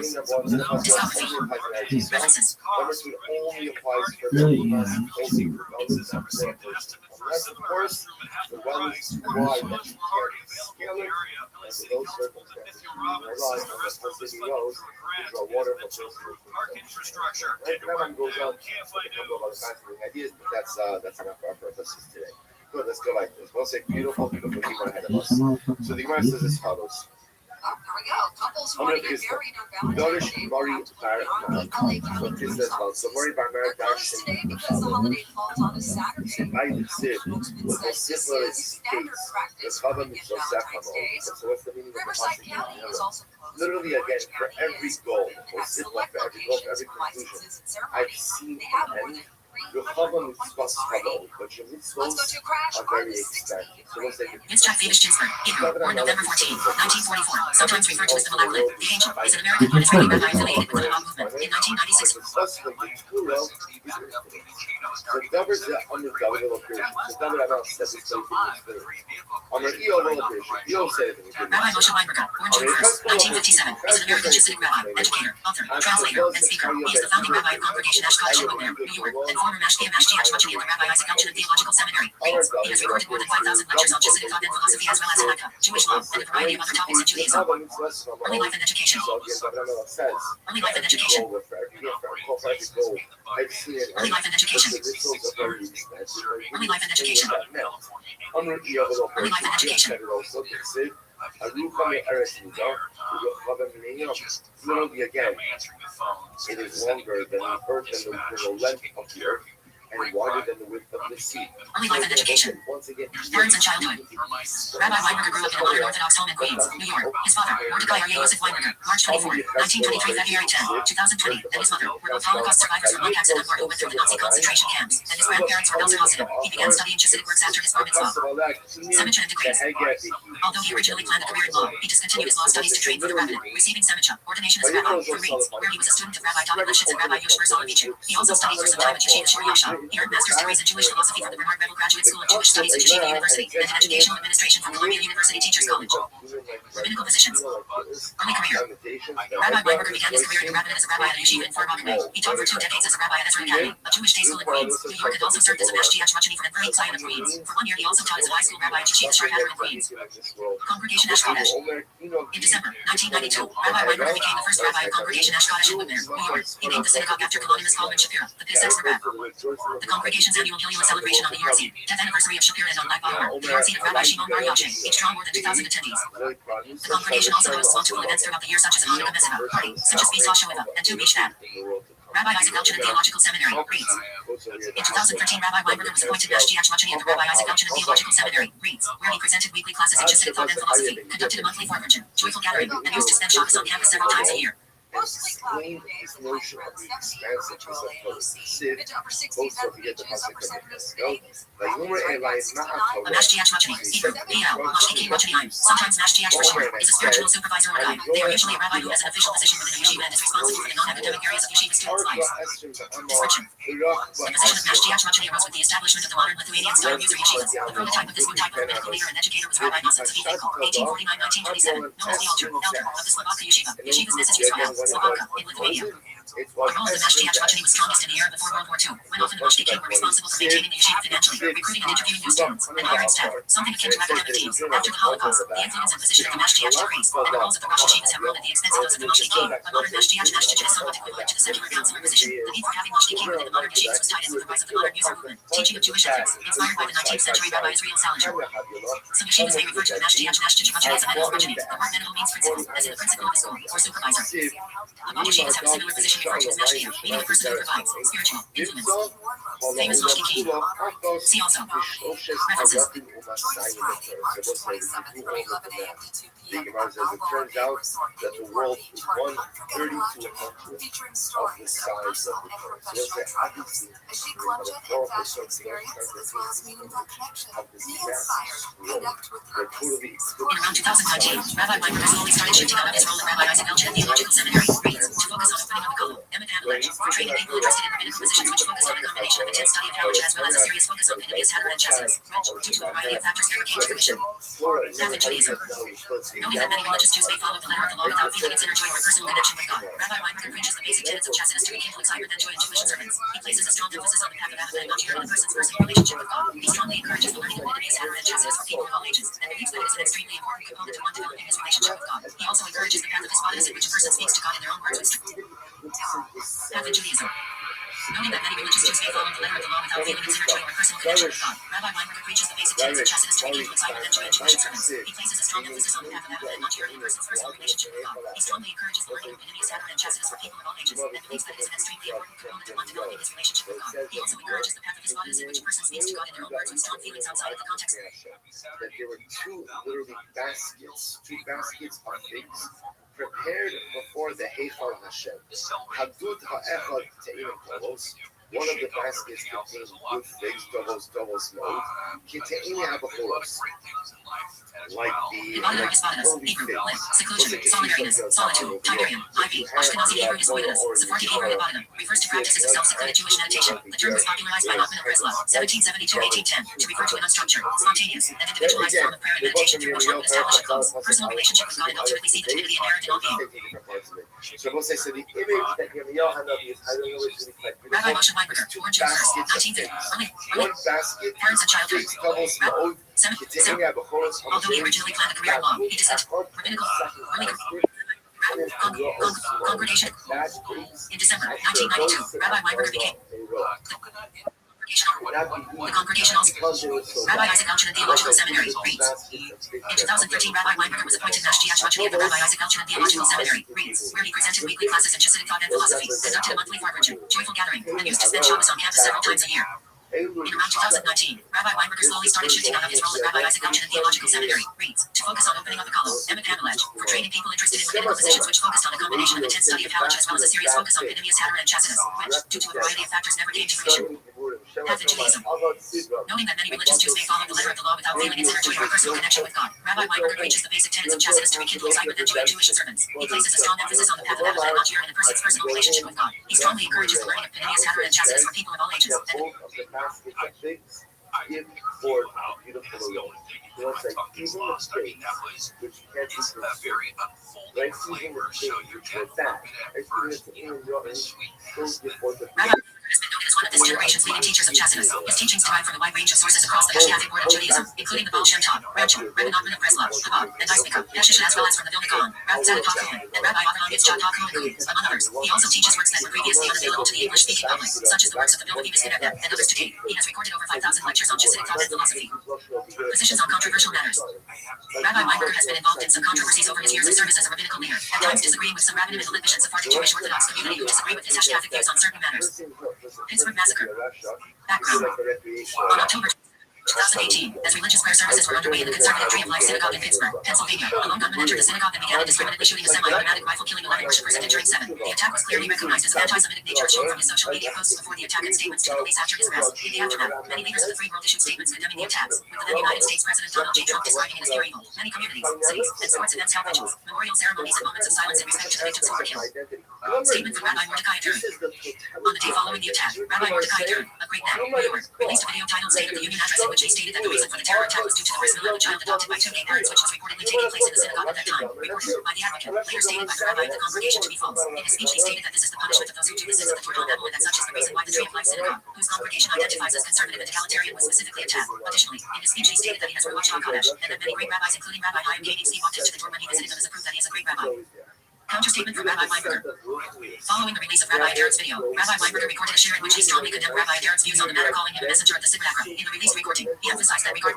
Discography. References. Really, Unless, of course, the well is too wide that you can't scale it. Under those circumstances, you rely on the Pacific roads to draw water from those infrastructure. Everyone goes out to a couple of other fascinating ideas, but that's enough for our purposes today. Good, let's go like this. We'll say beautiful Gemara ahead of us. So the Gemara says as follows. Here we go. Couples want to get married on Valentine's Day. What is this about? So Mori Bar Merit Close today because the holiday falls on a Saturday. Spokesman says this is standard practice for weekend Valentine's Days. Riverside County is also closed. Literally, again, for every goal, or simple for every goal, for every conclusion, I've seen and your problem is supposed to follow, but your mitzvahs are very expensive. So let's take it. Yitzchak Davis Ginsburg, Hebrew, born November 14, 1944, sometimes referred to as the Malaklet, the Angel, is an American Israeli rabbi affiliated with the Law movement. In 1996, the numbers that under double operation, the number that announced that this place is on the EO operation, EO said it. Rabbi Moshe Weinberger, born June 1st, 1957, is an American Hasidic rabbi, educator, author, translator, and speaker. He is the founding rabbi of Congregation Ash Kodesh in Woodmere, New York, and former Mashgiach Mashgiach Shmachim of Rabbi Isaac Elchin Theological Seminary. Reads. He has recorded more than 5,000 lectures on Hasidic thought and philosophy as well as Halakha, Jewish law, and a variety of other topics in Judaism. Early life and education. Early life and education. Early life and education. Early life and education. Early life and education. Literally again, it is longer than the earth and the length of the earth, and wider than the width of the sea. Early life and education. Once Parents and childhood. Rabbi Weinberger grew up in a modern Orthodox home in Queens, New York. His father, Mordecai Aryeh Yosef Weinberger, March 24, 1923, February 10, 2020, and his mother were both Holocaust survivors from Lakax and Dunbar who went through the Nazi concentration camps, and his grandparents were Belzer Hasidim. He began studying Hasidic works after his bar mitzvah. Semicha and degrees. Although he originally planned a career in law, he discontinued his law studies to train for the rabbinate, receiving Semicha, ordination as a rabbi, from Reeds, where he was a student of Rabbi David Lifshitz and Rabbi Yoshua Soloveitchik. He also studied for some time at Yeshiva Shir Yasha. He earned master's degrees in Jewish philosophy from the Bernard Rebel Graduate School of Jewish Studies at Yeshiva University, and in educational administration from Columbia University Teachers College. Rabbinical positions. Early career. Rabbi Weinberger began his career in the rabbinate as a rabbi at a yeshiva in Far Rockaway. He taught for 2 decades as a rabbi at Ezra Academy, a Jewish day school in Queens, New York, and also served as a Mashgiach Rachani for Nevert Zion of Queens. For 1 year, he also taught as a high school rabbi at Yeshiva Shir Hatter in Queens. Congregation Ash Kodesh. In December 1992, Rabbi Weinberger became the first rabbi of Congregation Ash Kodesh in Woodmere, New York. He named the synagogue after Kalonimus Kalman Shapira, the Piss Ex Rabbi. The congregation's annual Gilula celebration on the Yahrzeit, 10th anniversary of Shapira and on Lag BaOmer, the Yahrzeit of Rabbi Shimon Bar Yochai, each draw more than 2,000 attendees. The congregation also hosts multiple events throughout the year such as a Hanukkah Messiah party, such as Visa Shoeva, and Tu Bishvat. Rabbi Isaac Elchanan Theological Seminary, Reeds. In 2013, Rabbi Weinberger was appointed Mashgiach Rachani at the Rabbi Isaac Elchanan Theological Seminary, Reeds, where he presented weekly classes in Hasidic thought and philosophy, conducted a monthly Farmergen, joyful gathering, and used to spend Shabbos on campus several times a year. Explain his notion of the expansiveness of Siv, also to get the Pasuk A Mashgiach Rachani, Hebrew, BL, Mashgiach Rachani. Sometimes Mashgiach for short is a spiritual supervisor or guide. They are usually a rabbi who has an official position within a yeshiva and is responsible for the non-academic areas of yeshiva students' lives. Description. The position of Mashgiach Rachani arose with the establishment of the modern Lithuanian-style user yeshivas. The prototype of this new type of rabbinical leader and educator was Rabbi Nosson Tzvi Finkel, 1849-1927, known as the elder of the Slavaka yeshiva. Yeshiva's message Israel, Slavaka, in Lithuania. The role of the Mashgiach Rachani was strongest in the era before World War II, when often the Mashgiachim were responsible for maintaining the yeshiva financially, recruiting and interviewing new students, and hiring staff, something akin to academic teams. After the Holocaust, the influence and position of the Mashgiach decreased, and the roles of the Rosh Yeshivas have grown at the expense of those of the Mashgiachim. A modern Mashgiach Mashgiach is somewhat equivalent to the secular counselor position. The need for having Mashgiachim within the modern yeshivas was tied in with the rise of the modern user movement, teaching of Jewish ethics, inspired by the 19th century Rabbi Israel Salinger. Some yeshivas may refer to the Mashgiach Mashgiach Rachani as a mental originator. The word mental means principal, as in the principal of the school, or supervisor. Modern yeshivas have a similar position referred to as Mashgiach, meaning the person who provides spiritual influence. Famous Mashgiachim. See also. References. The Gemara says it turns out that the world is 1/32 of the size of the earth. So let's say obviously we have a powerful experience as well as meaningful connection. Of this vast world. They're totally In around 2019, Rabbi Weinberger slowly started shifting out of his role at Rabbi Isaac Elchanan Theological Seminary, Reeds, to focus on opening up the column, Emmett Hamlet, for training people interested in rabbinical positions which focus on a combination of intense study of knowledge as well as a serious focus on Pinavius Hatter and Chassidus, which, due to a variety of factors, never came to fruition. Catholic Judaism. Knowing that many religious Jews may follow the letter of the law without feeling its inner joy or personal connection with God, Rabbi Weinberger preaches the basic tenets of Chassidus to rekindle excitement and joy in Jewish observance. He places a strong emphasis on the path of apathy and not hearing the person's personal relationship with God. He strongly encourages the learning of Pinavius Hatter and Chassidus for people of all ages, and believes that it is an extremely important component to one developing his relationship with God. He also encourages the path of Hisbodedus in which a person speaks to God in their own words with Catholic Judaism. Knowing that many religious Jews may follow the letter of the law without feeling its inner joy or personal connection with God, Rabbi Weinberger preaches the basic tenets of Chassidus to rekindle excitement and joy in Jewish observance. He places a strong emphasis on the path of apathy and not hearing the person's personal relationship with God. He strongly encourages the learning of Pinavius Hatter and Chassidus for people of all ages, and believes that it is an extremely important component to one developing his relationship with God. He also encourages the path of Hisbodedus in which a person speaks to God in their own words with strong feelings outside of the context. that there were two baskets of figs prepared before the Heichal Hashem. Hadud ha'echad te'im kolos. One of the baskets contained good figs, double smoked. Kite'im ha'bachoros. Like the holy figs. Seclusion, solitariness, solitude, Tiberium, IV, Ashkenazi Hebrew Hisbodedus, Sephardi Hebrew Rabbanim, refers to practices of self-secluded Jewish meditation. The term was popularized by Nachman of Breslau, 1772-1810, to refer to an unstructured, spontaneous, and individualized form of prayer and meditation through which one would establish a close, personal relationship with God and ultimately see the divinity inherent in all being. So we'll say, so the image that Yirmiyahu Hanavi is, I don't know which is like, Rabbi Moshe Weinberger, born June 1st, 1930. one basket, Parents and childhood. figs, double smoked. Although he originally planned a career in law, he dissented. Rabbinical, congregation. In December 1992, Rabbi Weinberger became the congregation also. Rabbi Isaac Elchanan Theological Seminary, Reeds. In 2013, Rabbi Weinberger was appointed Mashgiach Rachani at the Rabbi Isaac Elchanan Theological Seminary, Reeds, where he presented weekly classes in Hasidic thought and philosophy, conducted a monthly Farmergen, joyful gathering, and used to spend Shabbos on campus several times a year. In around 2019, Rabbi Weinberger slowly started shifting out of his role at Rabbi Isaac Elchin Theological Seminary, reads, to focus on opening up the column, Emma Camelech, for training people interested in rabbinical positions which focused on a combination of intense study of halakha as well as a serious focus on Pneumius Hatter and Chasidus, which, due to a variety of factors, never came to fruition. Path in Judaism. Noting that many religious Jews may follow the letter of the law without feeling its inner joy or personal connection with God, Rabbi Weinberger preaches the basic tenets of Chasidus to rekindle his with them Jewish servants. He places a strong emphasis on the path of halakha and not in a person's personal relationship with God. He strongly encourages the learning of Pneumius Hatter and Chasidus for people of all ages. Give for beautiful alone. So it's like even mistakes, which can't be very unfolding flavor, so you can't that. Even your those before the Rabbi has been noted as one of this generation's leading teachers of Chasidus. His teachings derive from a wide range of sources across the Ashkenazic world of Judaism, including the Baal Shem Tov, Rothschild, Rebbe Nachman of Breslov, Chabad, and Weizsäcker, Peshish, as well as from the Vilna Gaon, Rav Tzadok HaKohen, and Rabbi Avraham Yitzchak HaKohen, among others. He also teaches works that were previously unavailable to the English-speaking public, such as the works of the Vilna Gaon and others to date. He has recorded over 5,000 lectures on Chassidic thought and philosophy. Positions on controversial matters. Rabbi Weinberger has been involved in some controversies over his years of service as a rabbinical leader, at times disagreeing with some rabbinim in the Litvish and Sephardic Jewish Orthodox community who disagree with his Ashkenazic views on certain matters. Pittsburgh Massacre. Background. On October 2018, as religious prayer services were underway in the Conservative Tree of Life Synagogue in Pittsburgh, Pennsylvania, a lone gunman entered the synagogue and began indiscriminately shooting a semi-automatic rifle, killing 11 worshippers and injuring 7. The attack was clearly recognized as of anti-Semitic nature, as shown from his social media posts before the attack and statements to the police after his arrest. In the aftermath, many leaders of the free world issued statements condemning the attacks, with the then United States President Donald J. Trump describing it as pure evil. Many communities, cities, and sports events held vigils, memorial ceremonies, and moments of silence in respect to the victims who were killed. Statement from Rabbi Mordecai Adern. On the day following the attack, Rabbi Mordecai Adern of Great Neck, New York, released a video titled State of the Union Address in which he stated that the reason for the terror attack was due to the personal of a child adopted by two gay parents, which was reportedly taking place in the synagogue at that time. Reported by the advocate, later stated by the rabbi of the congregation to be false. In his speech, he stated that this is the punishment of those who do this is the Torah and that such is the reason why the Tree of Life Synagogue, whose congregation identifies as conservative and egalitarian, was specifically attacked. Additionally, in his speech, he stated that he has watched HaKadosh, and that many great rabbis, including Rabbi Chaim Kanievsky, walked into the door when he visited them as a proof that he is a great rabbi. Counterstatement from Rabbi Weinberger. Following the release of Rabbi Adern's video, Rabbi Weinberger recorded a share in which he strongly condemned Rabbi Adern's views on the matter, calling him a messenger of the simulacra. In the release recording, he emphasized that regard.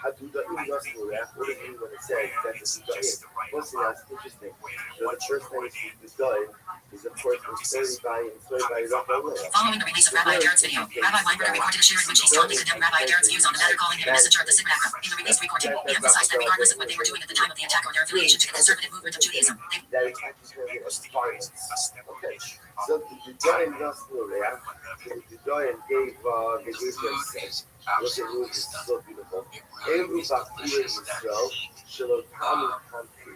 Hadouda industrial, what do you mean when it says that this is the Plus, that's interesting. So the first thing is done is, of course, inspired by Raphael. Following the release of Rabbi Adern's video, Rabbi Weinberger recorded a share in which he strongly condemned Rabbi Adern's views on the matter, calling him a messenger of the simulacra. In the release recording, he emphasized that regardless of what they were doing at the time of the attack or their affiliation to the conservative movement of Judaism, that is actually violence. Okay, so the giant industrial, the giant gave them what they moved is so beautiful. Every bacteria in the cell should have common country.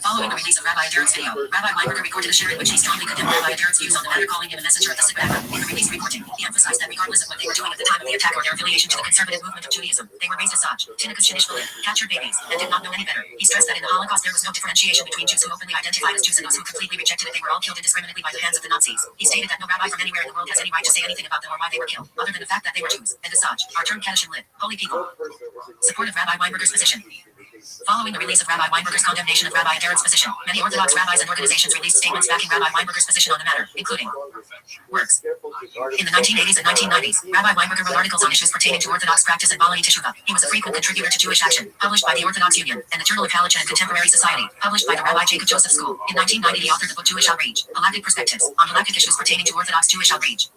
Following the release of Rabbi Adern's video, Rabbi Weinberger recorded a share in which he strongly condemned Rabbi Adern's views on the matter, calling him a messenger of the simulacra. In the release recording, he emphasized that regardless of what they were doing at the time of the attack or their affiliation to the conservative movement of Judaism, they were raised as such, Tinnitus Shinishvalim, captured babies, and did not know any better. He stressed that in the Holocaust there was no differentiation between Jews who openly identified as Jews and those who completely rejected it. They were all killed indiscriminately by the hands of the Nazis. He stated that no rabbi from anywhere in the world has any right to say anything about them or why they were killed, other than the fact that they were Jews, and as such, are termed Kaddish and Lit, holy people. Support of Rabbi Weinberger's position. Following the release of Rabbi Weinberger's condemnation of Rabbi Adern's position, many Orthodox rabbis and organizations released statements backing Rabbi Weinberger's position on the matter, including works. In the 1980s and 1990s, Rabbi Weinberger wrote articles on issues pertaining to Orthodox practice and Balai Teshuvah. He was a frequent contributor to Jewish Action, published by the Orthodox Union, and the Journal of Halacha and Contemporary Society, published by the Rabbi Jacob Joseph School. In 1990, he authored the book Jewish Outreach, Halakhic Perspectives, on halakhic issues pertaining to Orthodox Jewish outreach.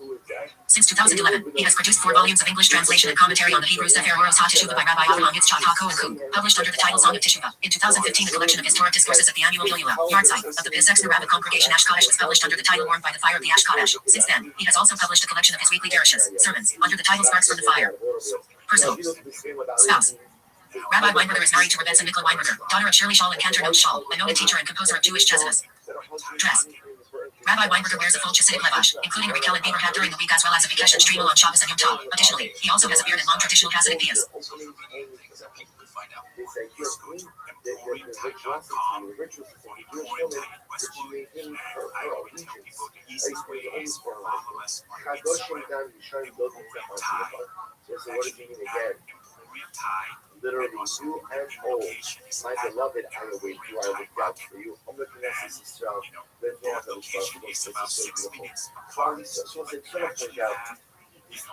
Since 2011, he has produced 4 volumes of English translation and commentary on the Hebrew Sefer Oros HaTeshuvah by Rabbi Avraham Yitzchak HaKohen, published under the title Song of Teshuvah. In 2015, a collection of historic discourses at the annual Hillel yard site of the Piaseczner Rabbit Congregation Ash Kodesh was published under the title Warmed by the Fire of the Ash Kodesh. Since then, he has also published a collection of his weekly derushes, sermons, under the title Sparks from the Fire. Personal. Spouse. Rabbi Weinberger is married to Rebecca Nicola Weinberger, daughter of Shirley Shaul and Cantor Note Shaul, a noted teacher and composer of Jewish Chassidus. Dress. Rabbi Weinberger wears a full Chassidic levash, including a Raquel and beaver hat during the week as well as a Vikesh and Streamel on Shabbos and Yom Tov. Additionally, he also has a beard and long traditional Hasidic piyas. Literally, you and all, my beloved, I will wait you, I will look out for you. I'm looking at this stuff. There's no other stuff. This is so beautiful. So I point out,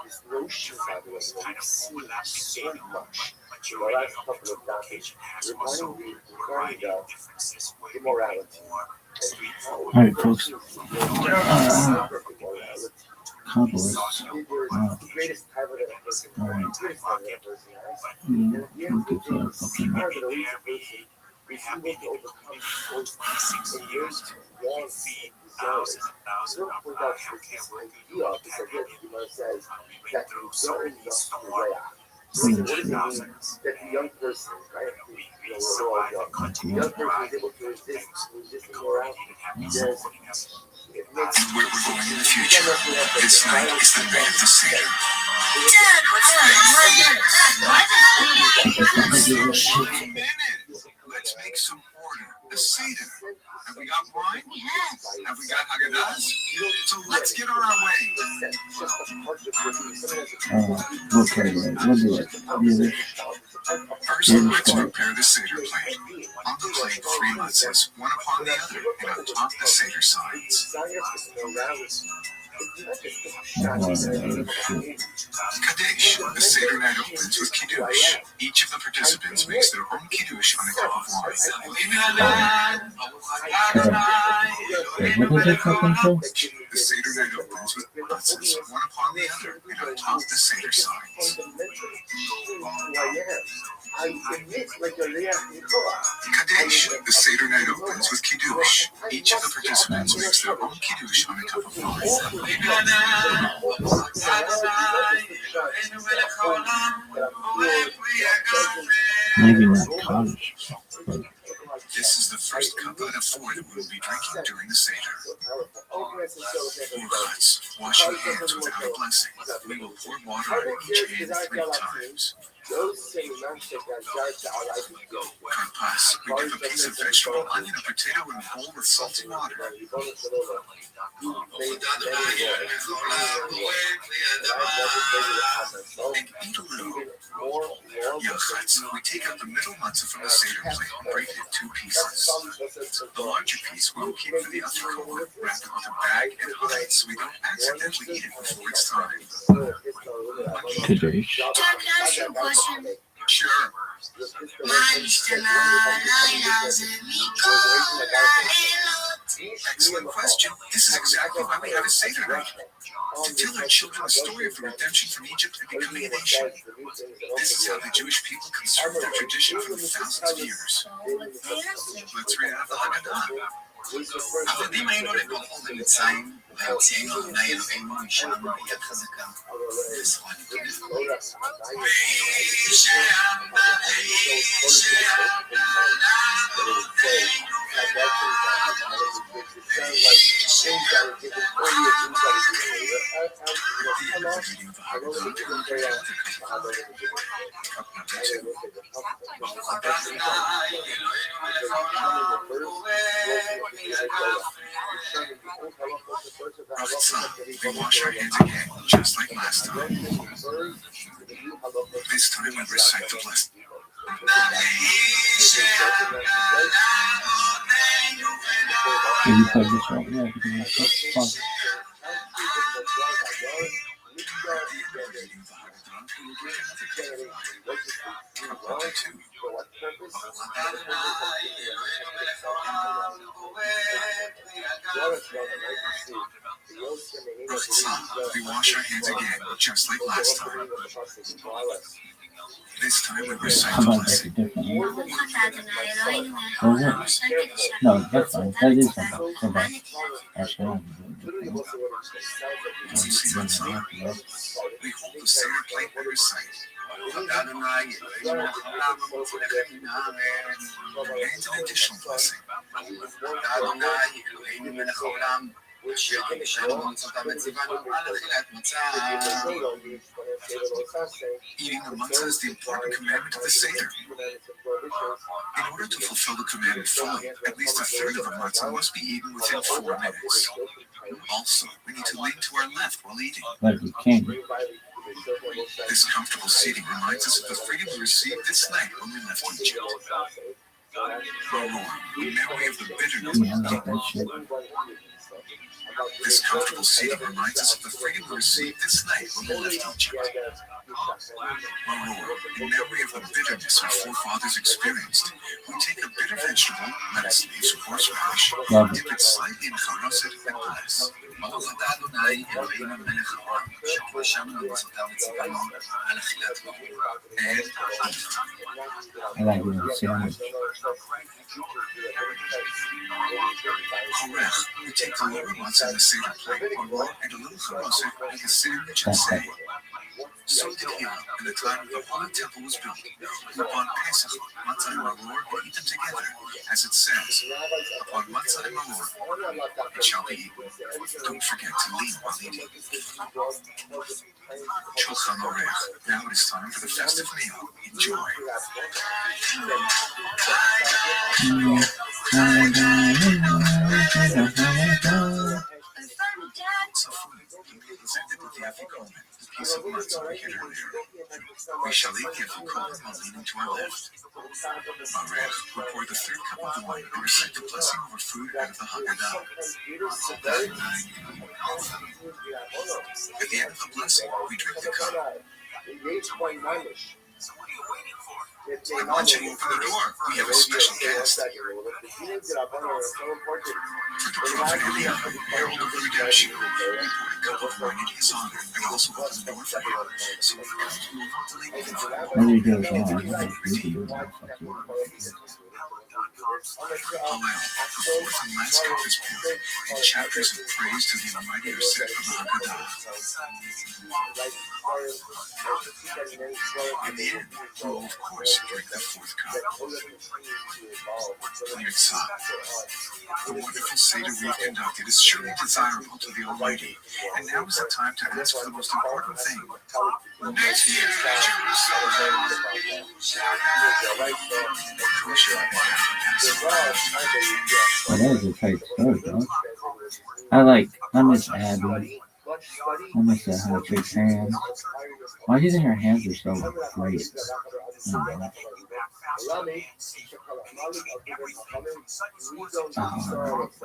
this notion that we kind of see so much in the last couple of decades regarding immorality. All right, folks. Cowboys. Wow. The greatest ever that a person All right. has. We'll get to a fucking We have been able to overcome those years to long desires. Zero production is this idea of this idea that Gemara says that you don't enough to lay out. So what does it mean that the young person, right? We're all young. The young person is able to resist immorality. It makes Where we're going in the future. This night is the night of the Seder. Dad, what's Let's make some order. The Seder. Have we got wine? Yes. Have we got Haggadahs? So let's get on our way. We'll carry it. We'll do it. First, let's prepare the Seder plate. On the plate, 3 matzahs, one upon the other, and on top the Seder signs. Kadesh. The Seder night opens with Kiddush. Each of the participants makes their own Kiddush on a cup of wine. What is it fucking for? The Seder night opens with matzahs, one upon the other, and on top the Seder signs. Kadesh. The Seder night opens with Kiddush. Each of the participants makes their own Kiddush on a cup of wine. Maybe not college. But This is the first couplet of 4 that we will be drinking during the Seder. Urchatz, washing hands without a blessing. We will pour water on each hand 3 times. Karpas, we give a piece of vegetable, onion, a potato, and a bowl with salty water. And eat a little. Yachatz, we take out the middle matzah from the Seder plate and break it in 2 pieces. The larger piece we will keep for the afterkohler, wrap it with a bag and hide so we don't accidentally eat it before it's time. Kadesh. Dad, can I ask you a question? Sure. Excellent question. This is exactly why we have a Seder night. To tell our children the story of the redemption from Egypt and becoming a nation. This is how the Jewish people conserved their tradition for thousands of years. Let's read out the Haggadah. העבדים היינו לברכו במצרים, ויוציאנו אדוני אלוהינו משם ביד חזקה. We wash our hands again, just like last time. This time we recite the blessing. Can you play this right? Yeah, because that's fun. We wash our hands again, just like last time. This time we recite How the about that blessing. differently? Was it? No, that's fine. That is fine. So bad. Actually, I We hold the Seder plate and recite. And an additional blessing. Eating the matzah is the important commandment of the Seder. In order to fulfill the commandment fully, at least a third of the matzah must be eaten within 4 minutes. Also, we need to lean to our left while eating. like you can. This comfortable seating reminds us of the freedom we received this night when we left Egypt. Memory of the bitterness Yeah, I like that shit. This comfortable seating reminds us of the freedom we received this night when we left Egypt. Maror, in memory of the bitterness our forefathers experienced, we take a bitter vegetable, lettuce leaves, horseradish, dip it slightly in charoset, and bless. ברוך אתה אדוני אלוהינו מלך העולם, שפרשנו למצוותיו וציוונו על אכילת מרור. And I like it sandwich. Korech, we take the lower matzah and the seder plate, and a little charoset, make a sandwich and say, so did Hira in the time the Holy Temple was built. Upon Pesach, matzah and maror were eaten together, as it says, upon matzah and maror, it shall be eaten. Don't forget to lean while eating. Shulchan Orech. Now it is time for the festive meal. Enjoy. Piece of matzah we hit earlier. We shall eat the afikomen while leaning to our left. Marech, we pour the third cup of wine and recite the blessing over food out of the Haggadah. At the end of the blessing, we drink the cup. So what are you waiting for? I'm watching you from the door. We have a special guest. For the prophet Eliyahu, herald of the redemption, we poured a cup of wine in his honor and also opened the door for him. So if he comes, we will not delay him. What do you do with that? I don't know if you do that. Hallel, the fourth and last cup is poured, and chapters of praise to the Almighty are said from the Haggadah. In the end, we will of course drink the fourth cup. Yitzhak, the wonderful Seder we've conducted is surely desirable to the Almighty, and now is the time to ask for the most important thing. Next year, Well, that was a tight story, dog. I miss Abby. I miss her big hands. Why do you think her hands are so great? I don't know.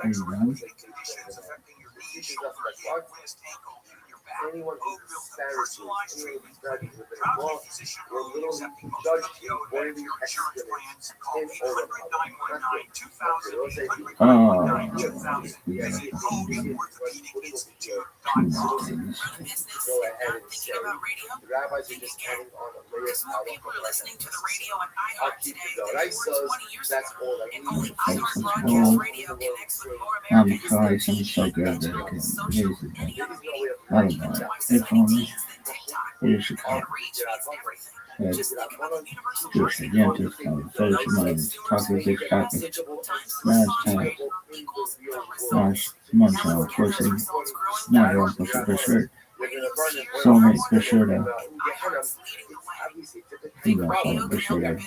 Are you done? Anyone who disparages any studies with their law will literally be judged whether you execute him or the rabbis are just adding on a layer of power. People are listening to the radio on I'll iHeart keep today it though. than Right, they were 20 years that's ago. all I And need. only iHeart Broadcast Radio connects with more I'm Americans sorry, than something's so good that I Facebook, can social, use it. any other media I don't know. It's on me. It should come. reach means everything. Yeah. Just think about the universal Just voice. again, just finish my talking big copy. Last time. Last month, of course, not wrong for sure. Soulmate for sure, though. Female soulmate for sure, though.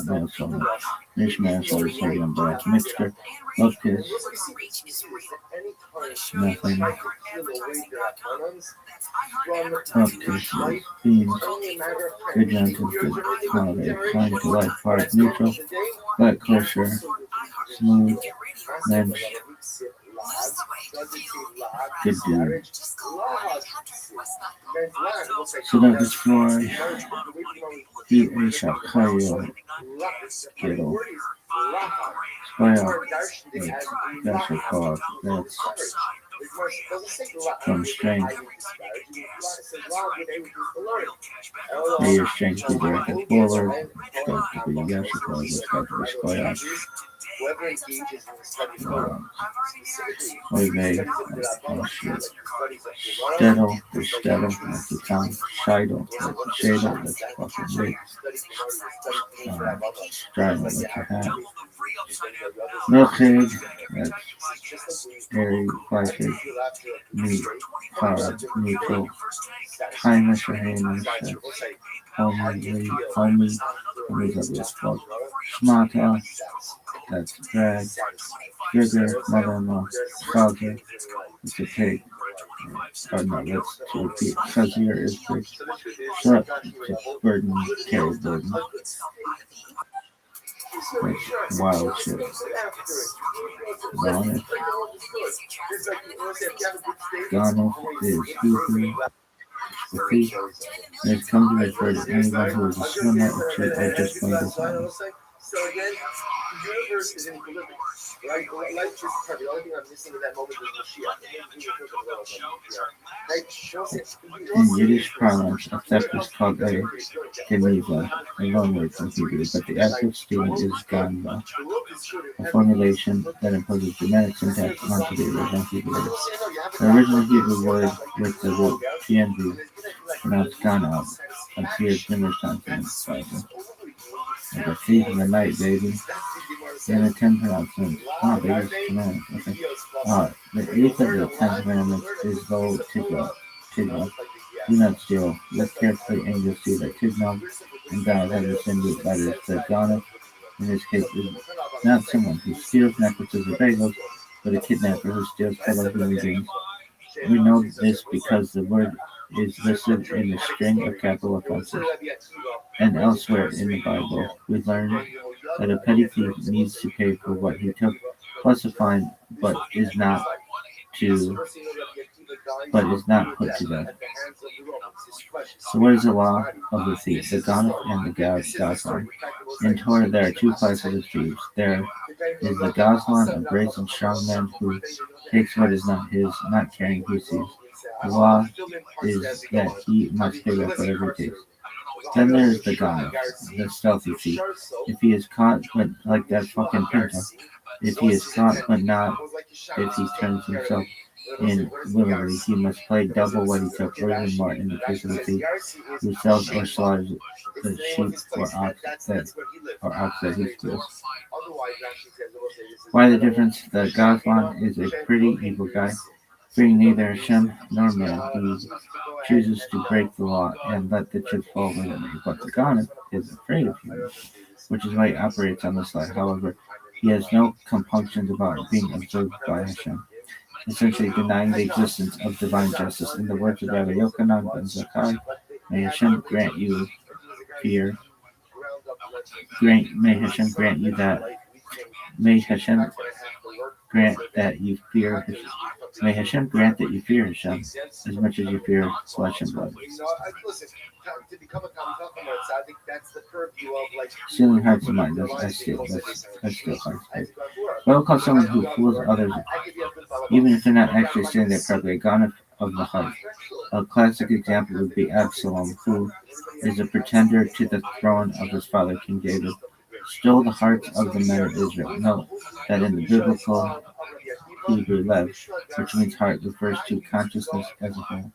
Male soulmate. This man soulmate study on black mixture. Love kiss. Nothing. Love kiss. Beans. Good gentle. Good holiday. Flying to life. Hard neutral. Black kosher. Smooth. Lynch. Good dude. So that was for D.A. Shakayo. Ghetto. Square. That's a call. That's from strength. They exchange the back and forward. Got to be Yashiko. Just got to be square. Whoever engages in the study of Stettel, the Stettel, that's the town. Scheidel, that's the Shadel, that's fucking big. Straddle, that's a hat. Milkshake, that's very classic. Meat, neutral. Highness or Highness, that's homie, what is that this fuck? Smartail, that's drag. Sugar, mother-in-law, Salter, it's a pig. Oh no, let's repeat. Chazir is pig. Shrup, it's a burden, carry burden. That's wild shit. Ghana. Ghana is Hebrew. The thief. And it's come to refer to anyone who is a swimmer, a cheat, or just plain dishonest. So again, the universe is in equilibrium. Right? Life is perfect. The only thing I'm missing in that moment is In Yiddish parlance, a theft is called a geneva, a loanword from Hebrew, but the act of stealing is ganva, a formulation that imposes Germanic syntax onto the original Hebrew word. The original Hebrew word with the root pnv, pronounced ganav, appears numerous times in the Bible. Like a thief in the night, baby. And the 10 pronouncements. Oh, there's commandments. Okay. The 8th of the 10 commandments is Lo Tignav. Do not steal. Look carefully and you'll see that Tignav and God have the same root letters. That Ganav, in this case, is not someone who steals necklaces or bagels, but a kidnapper who steals fellow human beings. We know this because the word is listed in a string of capital offenses. And elsewhere in the Bible, we learn that a petty thief needs to pay for what he took, plus a fine, but is not put to death. So what is the law of the thief? The Ganef and the Gazlan. In Torah, there are two classes of thieves. There is the Gazlan, a brazen strong man who takes what is not his, not caring who sees. The law is that he must pay back whatever he takes. Then there's the Ganef, the stealthy thief. If he is caught, but like that fucking Pinto, if he is caught, but not if he turns himself in willingly, he must pay double what he took, or even more in the case of a thief who sells or slaughters the sheep or ox that he steals. Why the difference? The Gazlan is a pretty evil guy, fearing neither Hashem nor man. He chooses to break the law and let the chips fall where they may. But the Ganef is afraid of humans, which is why he operates on this light. However, he has no compunctions about being observed by Hashem, essentially denying the existence of divine justice. In the words of Rabbi Yochanan ben Zakkai, may Hashem grant you fear. May Hashem grant you that. May Hashem grant that you fear. May Hashem grant that you fear Hashem as much as you fear flesh and blood. Stealing hearts and minds. That's still hearts. What will call someone who fools others, even if they're not actually stealing their property, a Ganef of the heart. A classic example would be Absalom, who is a pretender to the throne of his father, King David, stole the hearts of the men of Israel. Note that in the biblical Hebrew lev, which means heart, refers to consciousness as a whole.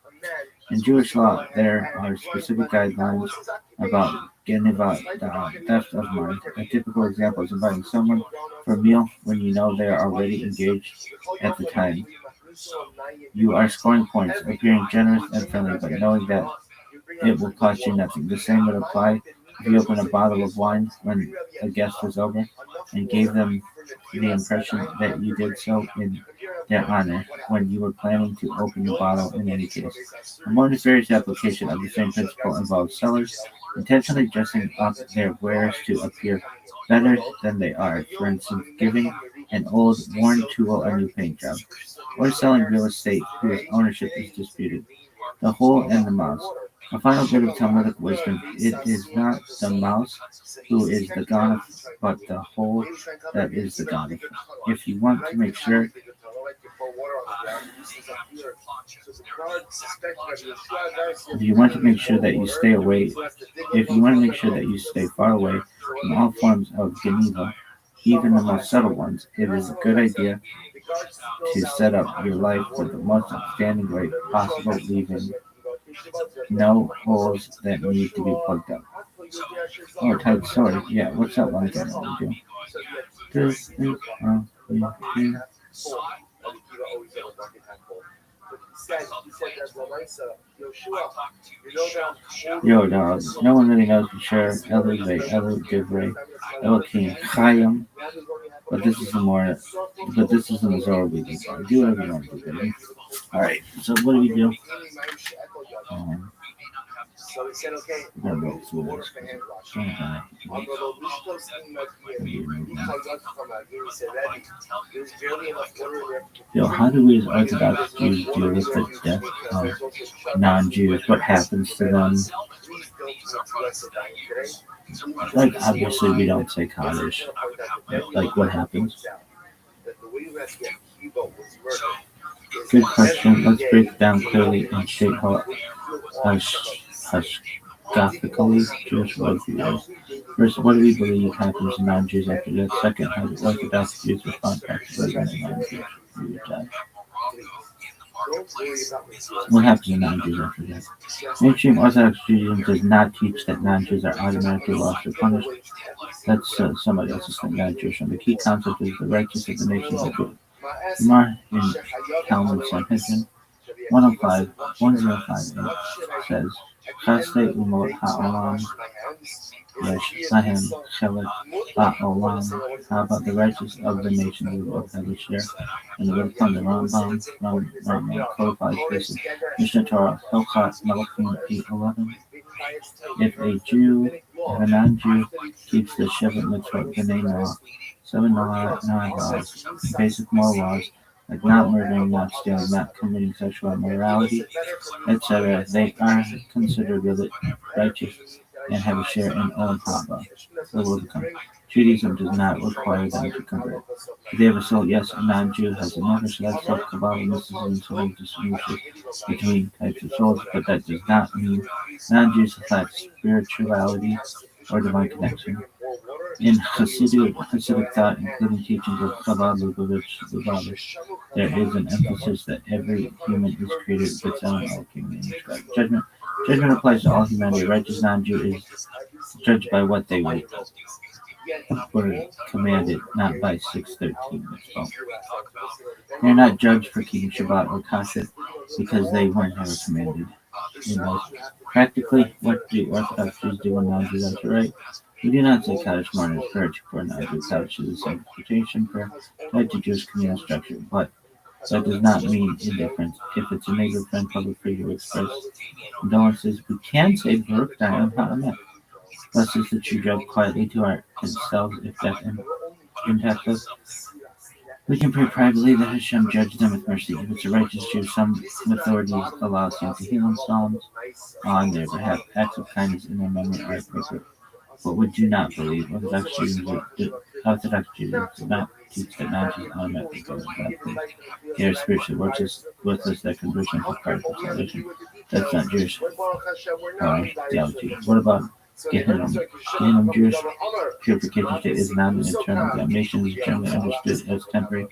In Jewish law, there are specific guidelines about geneva, the theft of mind. A typical example is inviting someone for a meal when you know they are already engaged at the time. You are scoring points, appearing generous and friendly, but knowing that it will cost you nothing. The same would apply if you open a bottle of wine when a guest was over and gave them the impression that you did so in their honor when you were planning to open the bottle in any case. A more nefarious application of the same principle involves sellers intentionally dressing up their wares to appear better than they are. For instance, giving an old, worn tool a new paint job, or selling real estate whose ownership is disputed. The hole and the mouse. A final bit of Talmudic wisdom: it is not the mouse who is the Ganef, but the hole that is the Ganef. If you want to make sure that you stay away, if you want to make sure that you stay far away from all forms of geneva, even the most subtle ones, it is a good idea to set up your life for the most outstanding way possible, leaving no holes that need to be plugged up. Oh, tight story. Yeah, what's up, one thing we do? Yo, dog. No one really knows for sure. Elevate, Divrei, Elohim, Chayim. But this is the Missouri we do. Do whatever you want to do, baby. Alright, so what do we do? So he said, okay, Gotta I'm go going to through order this. for hand wash. Okay. Although Rothschild seemed like he called out from a he said, Rabbi, there's barely enough water in there. So how do we as Orthodox Jews deal with the death of non-Jews? What happens to them? Like, obviously we don't say Kaddish. Like, what happens? Good question. Let's break it down clearly and state how hashkafically Jewish worldview is. First, what do we believe happens to non-Jews after death? Second, how do Orthodox Jews respond practically when a non-Jew dies? What happens to non-Jews after death? Mainstream Orthodox Judaism does not teach that non-Jews are automatically lost or punished. That's somebody else's thing, not Jewish. And the key concept is the righteous of the nations are good. Gemara in Talmud Sanhedrin 105:1058 says, "Chasdei umot ha'olam yesh lahem chelet ba'olam." How about the righteous of the nations will both have a share? And the word from the Rambam codifies this in Mishnah Torah Hilchot Malachim 8:11. If a non-Jew keeps the Shevet Mitzvot B'nai Noah, 7 Noah laws, basic moral laws, like not murdering, not stealing, not committing sexual immorality, etc., they are considered righteous and have a share in Olam Haba, the world to come. Judaism does not require them to convert. If they have a soul, yes, a non-Jew has a nefesh, that's what Kabbalah mysticism so distinguishes between types of souls, but that does not mean non-Jews lack spirituality or divine connection. In Hasidic thought, including teachings of Chabad Lubavitch, there is an emphasis that every human is created with its own alchemy and judgment. Judgment applies to all humanity. A righteous non-Jew is judged by what they were commanded, not by 613 mitzvot. They are not judged for keeping Shabbat or Kasher because they weren't ever commanded. Practically, what do Orthodox Jews do when non-Jews enter right? We do not say Kaddish morning as prayer for non-Jew. Kaddish is a sanctification prayer tied to Jewish communal structure, but that does not mean indifference. If it's a neighbor, friend, public figure who express condolences, we can say Baruch Dayan Ha'amet. Blessed is the true judge quietly to ourselves if that impacts us. We can pray privately that Hashem judge them with mercy. If it's a righteous Jew, some authorities allow him to heal in psalms on their behalf. Acts of kindness in their memory are appropriate. But we do not believe Orthodox Jews do not teach that non-Jews automatically go to God. They are spiritually worthless that conversion is part of salvation. That's not Jewish theology. What about Gehinnom? Gehinnom Jewish purification state is not an eternal damnation. Is generally understood as temporary.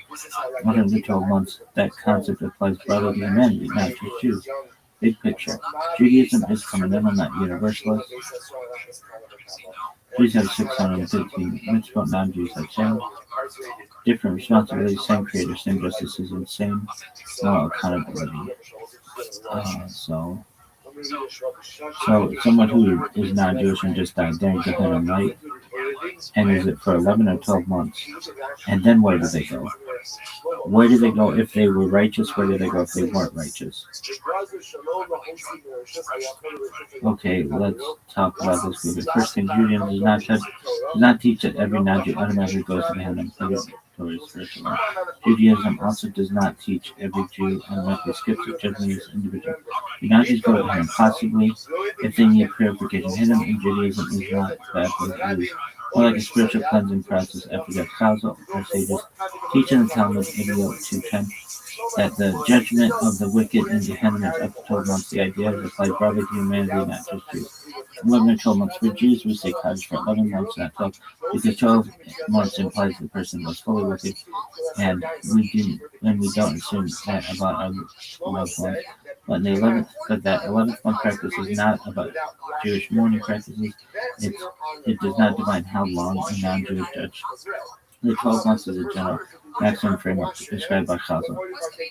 112 months. That concept applies broadly to humanity, not just Jews. Big picture. Judaism is fundamental, not universalist. Jews have 613 mitzvot, non-Jews have 10. Different responsibilities, same creator, same justices, and same moral accountability. So someone who is non-Jewish and just died, they're in Gehenna, right? And is it for 11 or 12 months? And then where do they go? Where do they go if they were righteous? Where do they go if they weren't righteous? Okay, let's talk about this movie. First thing, Judaism does not teach that every non-Jew automatically goes to the heaven purgatory spiritual life. Judaism also does not teach every Jew automatically skips the judgment as individual. The non-Jews go to heaven possibly if they need purification. Hidden in Judaism is not bad for the Jews. More like a spiritual cleansing process after death. Chazal, or sages, teach in the Talmud 88:210 that the judgment of the wicked in Gehenna is up to 12 months. The idea is applied broadly to humanity, not just Jews. 11 or 12 months for Jews, we say Kaddish for 11 months, not 12, because 12 months implies the person was fully wicked, and we don't assume that about our loved ones. But that 11th month practice is not about Jewish mourning practices. It does not define how long a non-Jewish judge. The 12 months is a general maximum framework described by Chazal.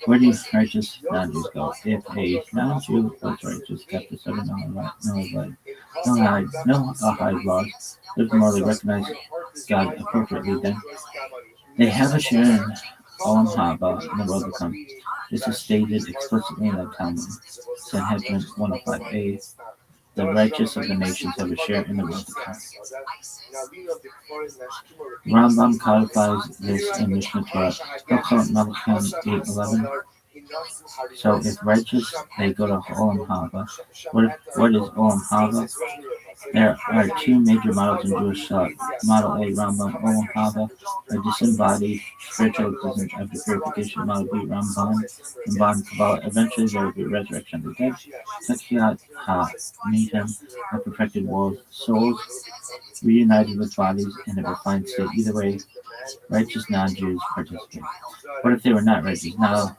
Where do righteous non-Jews go? If a non-Jew was righteous, chapter 7, no Ahad laws, live morally, recognize God appropriately, then they have a share in Olam Haba in the world to come. This is stated explicitly in the Talmud, Sanhedrin 105a. the righteous of the nations have a share in the world to come. Rambam codifies this in Mishnah Torah, Hilchot Malachim 8:11. So if righteous, they go to Olam Haba. What is Olam Haba? There are two major models in Jewish thought. Model A, Rambam, Olam Haba, a disembodied spiritual existence after purification. Model B, Ramban, Kabbalah. Eventually there will be resurrection of the dead. Tekiat Ha-Mitem, a perfected world. Souls reunited with bodies in a refined state. Either way, righteous non-Jews participate. What if they were not righteous? Now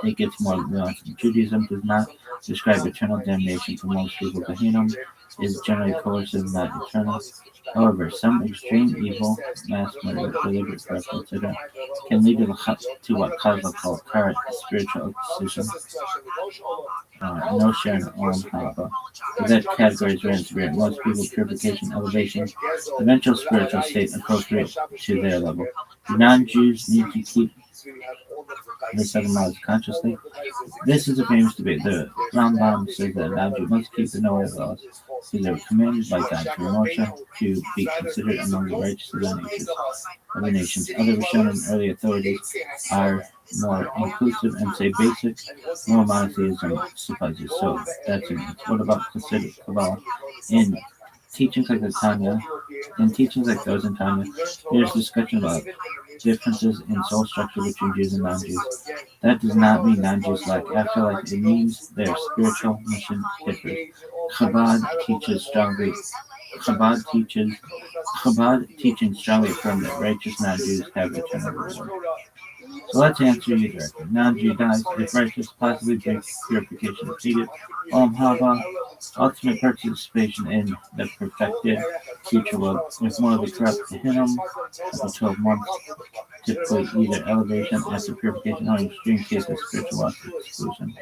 it gets more nuanced. Judaism does not describe eternal damnation for most people. Gehinnom is generally coercive, not eternal. However, some extreme evil, mass murder, deliberate corruption, etc., can lead to what Chazal call current spiritual excision. No share in Olam Haba. With that category is very severe. Most people, purification, elevation, eventual spiritual state appropriate to their level. Non-Jews need to keep the seven laws consciously. This is a famous debate. The Rambam says that non-Jews must keep the Noah laws because they were commanded by God through Moshe to be considered among the righteous of the nations. Other Rishonim early authorities are more inclusive and say basic, more monotheism suffices. So that's it. What about considered Kabbalah? In teachings like those in Tanya, there's discussion about differences in soul structure between Jews and non-Jews. That does not mean non-Jews lack afterlife. It means their spiritual mission differs. Chabad teaching strongly affirm that righteous non-Jews have eternal reward. So let's answer you directly. Non-Jew dies if righteous, possibly breaks purification defeated. Olam Haba, ultimate participation in the perfected future world. With morally corrupt Gehinnom for 12 months, typically either elevation after purification or in extreme cases spiritual loss exclusion.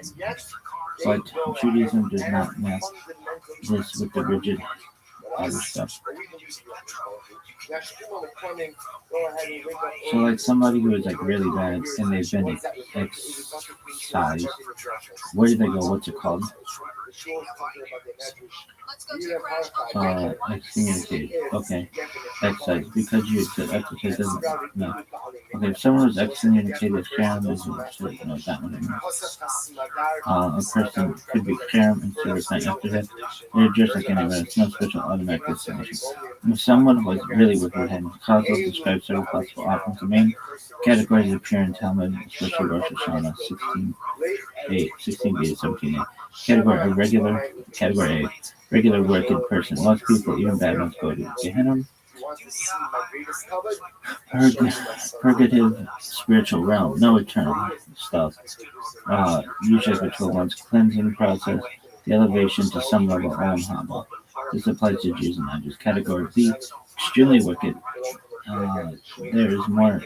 But Judaism does not match this with the rigid other stuff. So like somebody who is like really bad and they've been excised, where do they go? What's it called? Excommunicate. Okay. Excised. Because you said exercise doesn't no. Okay, if someone was excommunicated, Kharam is no, that one anymore. A person could be Kharam and service night after that. They're just like anyone. It's no special automatic destination. If someone was really wicked and Chazal describes several possible outcomes, the main categories appear in Talmud, especially Rosh Hashanah 16b to 17a. Category A, regular wicked person. Most people, even bad ones, go to Gehinnom. Purgative spiritual realm, no eternal stuff. Usually for 12 months, cleansing process, the elevation to some level, Olam Haba. This applies to Jews and non-Jews. Category B, extremely wicked. There is a more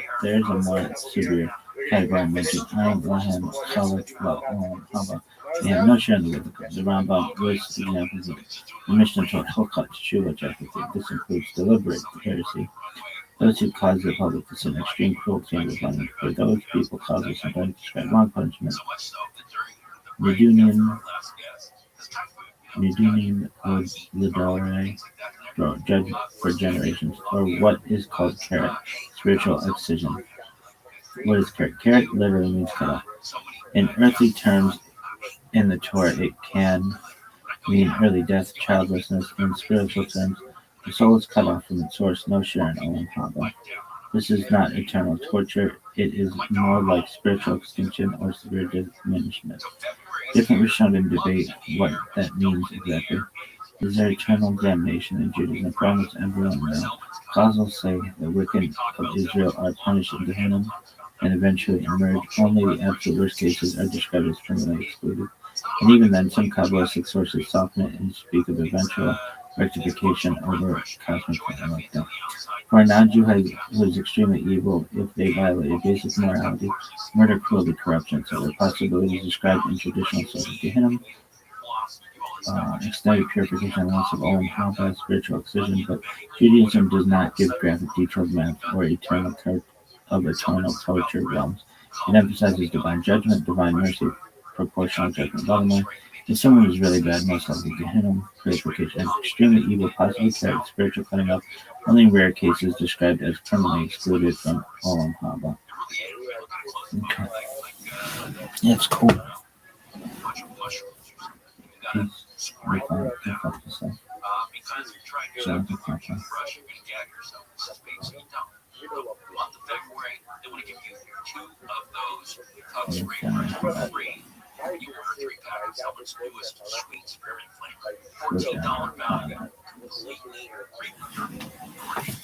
severe category mentioned. Ayin Lahem Chalak Olam Haba. They have no share in the Leviticus. The Rambam lists examples of the Mishnah Torah Hilchot Shuvah chapter 3. This includes deliberate heresy, those who cause the public to sin, extreme cruelty and rebellion. For those people, causes sometimes describe wrong punishment. Nidunim of Lidare, judge for generations, or what is called karet, spiritual excision. What is karet? Karet literally means cut off. In earthly terms, in the Torah, it can mean early death, childlessness. In spiritual terms, the soul is cut off from its source, no share in Olam Haba. This is not eternal torture. It is more like spiritual extinction or severe diminishment. Different Rishonim debate what that means exactly. Is there eternal damnation in Judaism? Promise everyone no. Chazal say the wicked of Israel are punished in Gehinnom and eventually emerge. Only the absolute worst cases are described as permanently excluded. And even then, some Kabbalistic sources soften it and speak of eventual rectification over cosmic plan like that. For a non-Jew who is extremely evil, if they violate basic morality, murder, cruelty, corruption, so the possibilities described in traditional sources of Gehinnom, extended purification and loss of Olam Haba, spiritual excision, but Judaism does not give graphic detailed math or eternal torture realms. It emphasizes divine judgment, divine mercy, proportional judgment. Bottom line, If someone is really bad, most likely to hit him, purification, extremely evil, possibly carried spiritual cutting up, only in rare cases described as permanently excluded from Olam Haba. Okay. Yeah, it's cool. Peace. We're fine. We're fine to say. Because you're trying to So, okay. brush, you're going to gag yourself with space, so you don't. The month of February, they want to give you 2 of those tub spray brushes for free. You order 3 packs of its newest sweet spearmint flavor. $14 value. Completely free.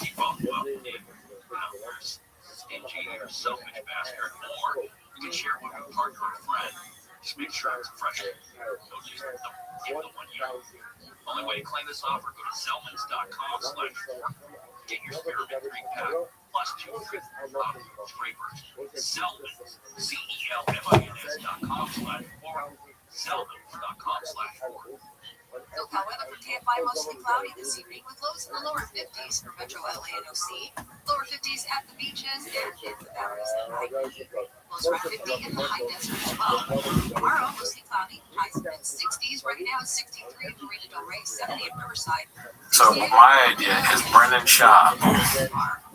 Keep up there's stingy or selfish bastard, or you can share with a partner or friend. Just make sure it's fresh. Don't use the one you know. Only way to claim this offer, go to Zelmans.com/4. Get your spearmint 3-pack plus 2 free scrapers. Zelmans, ZELMINS.com/4. Zelmans.com/4. SoCal weather for TFI, mostly cloudy this evening with lows in the lower 50s for Metro LA and OC, lower 50s at the beaches and in the valleys and high heat. Lows around 50 in the high desert as well. Tomorrow, mostly cloudy, highs in the 60s. Right now, it's 63 in Marina Del Rey, 70 at Riverside. So my idea is Brendan Schaub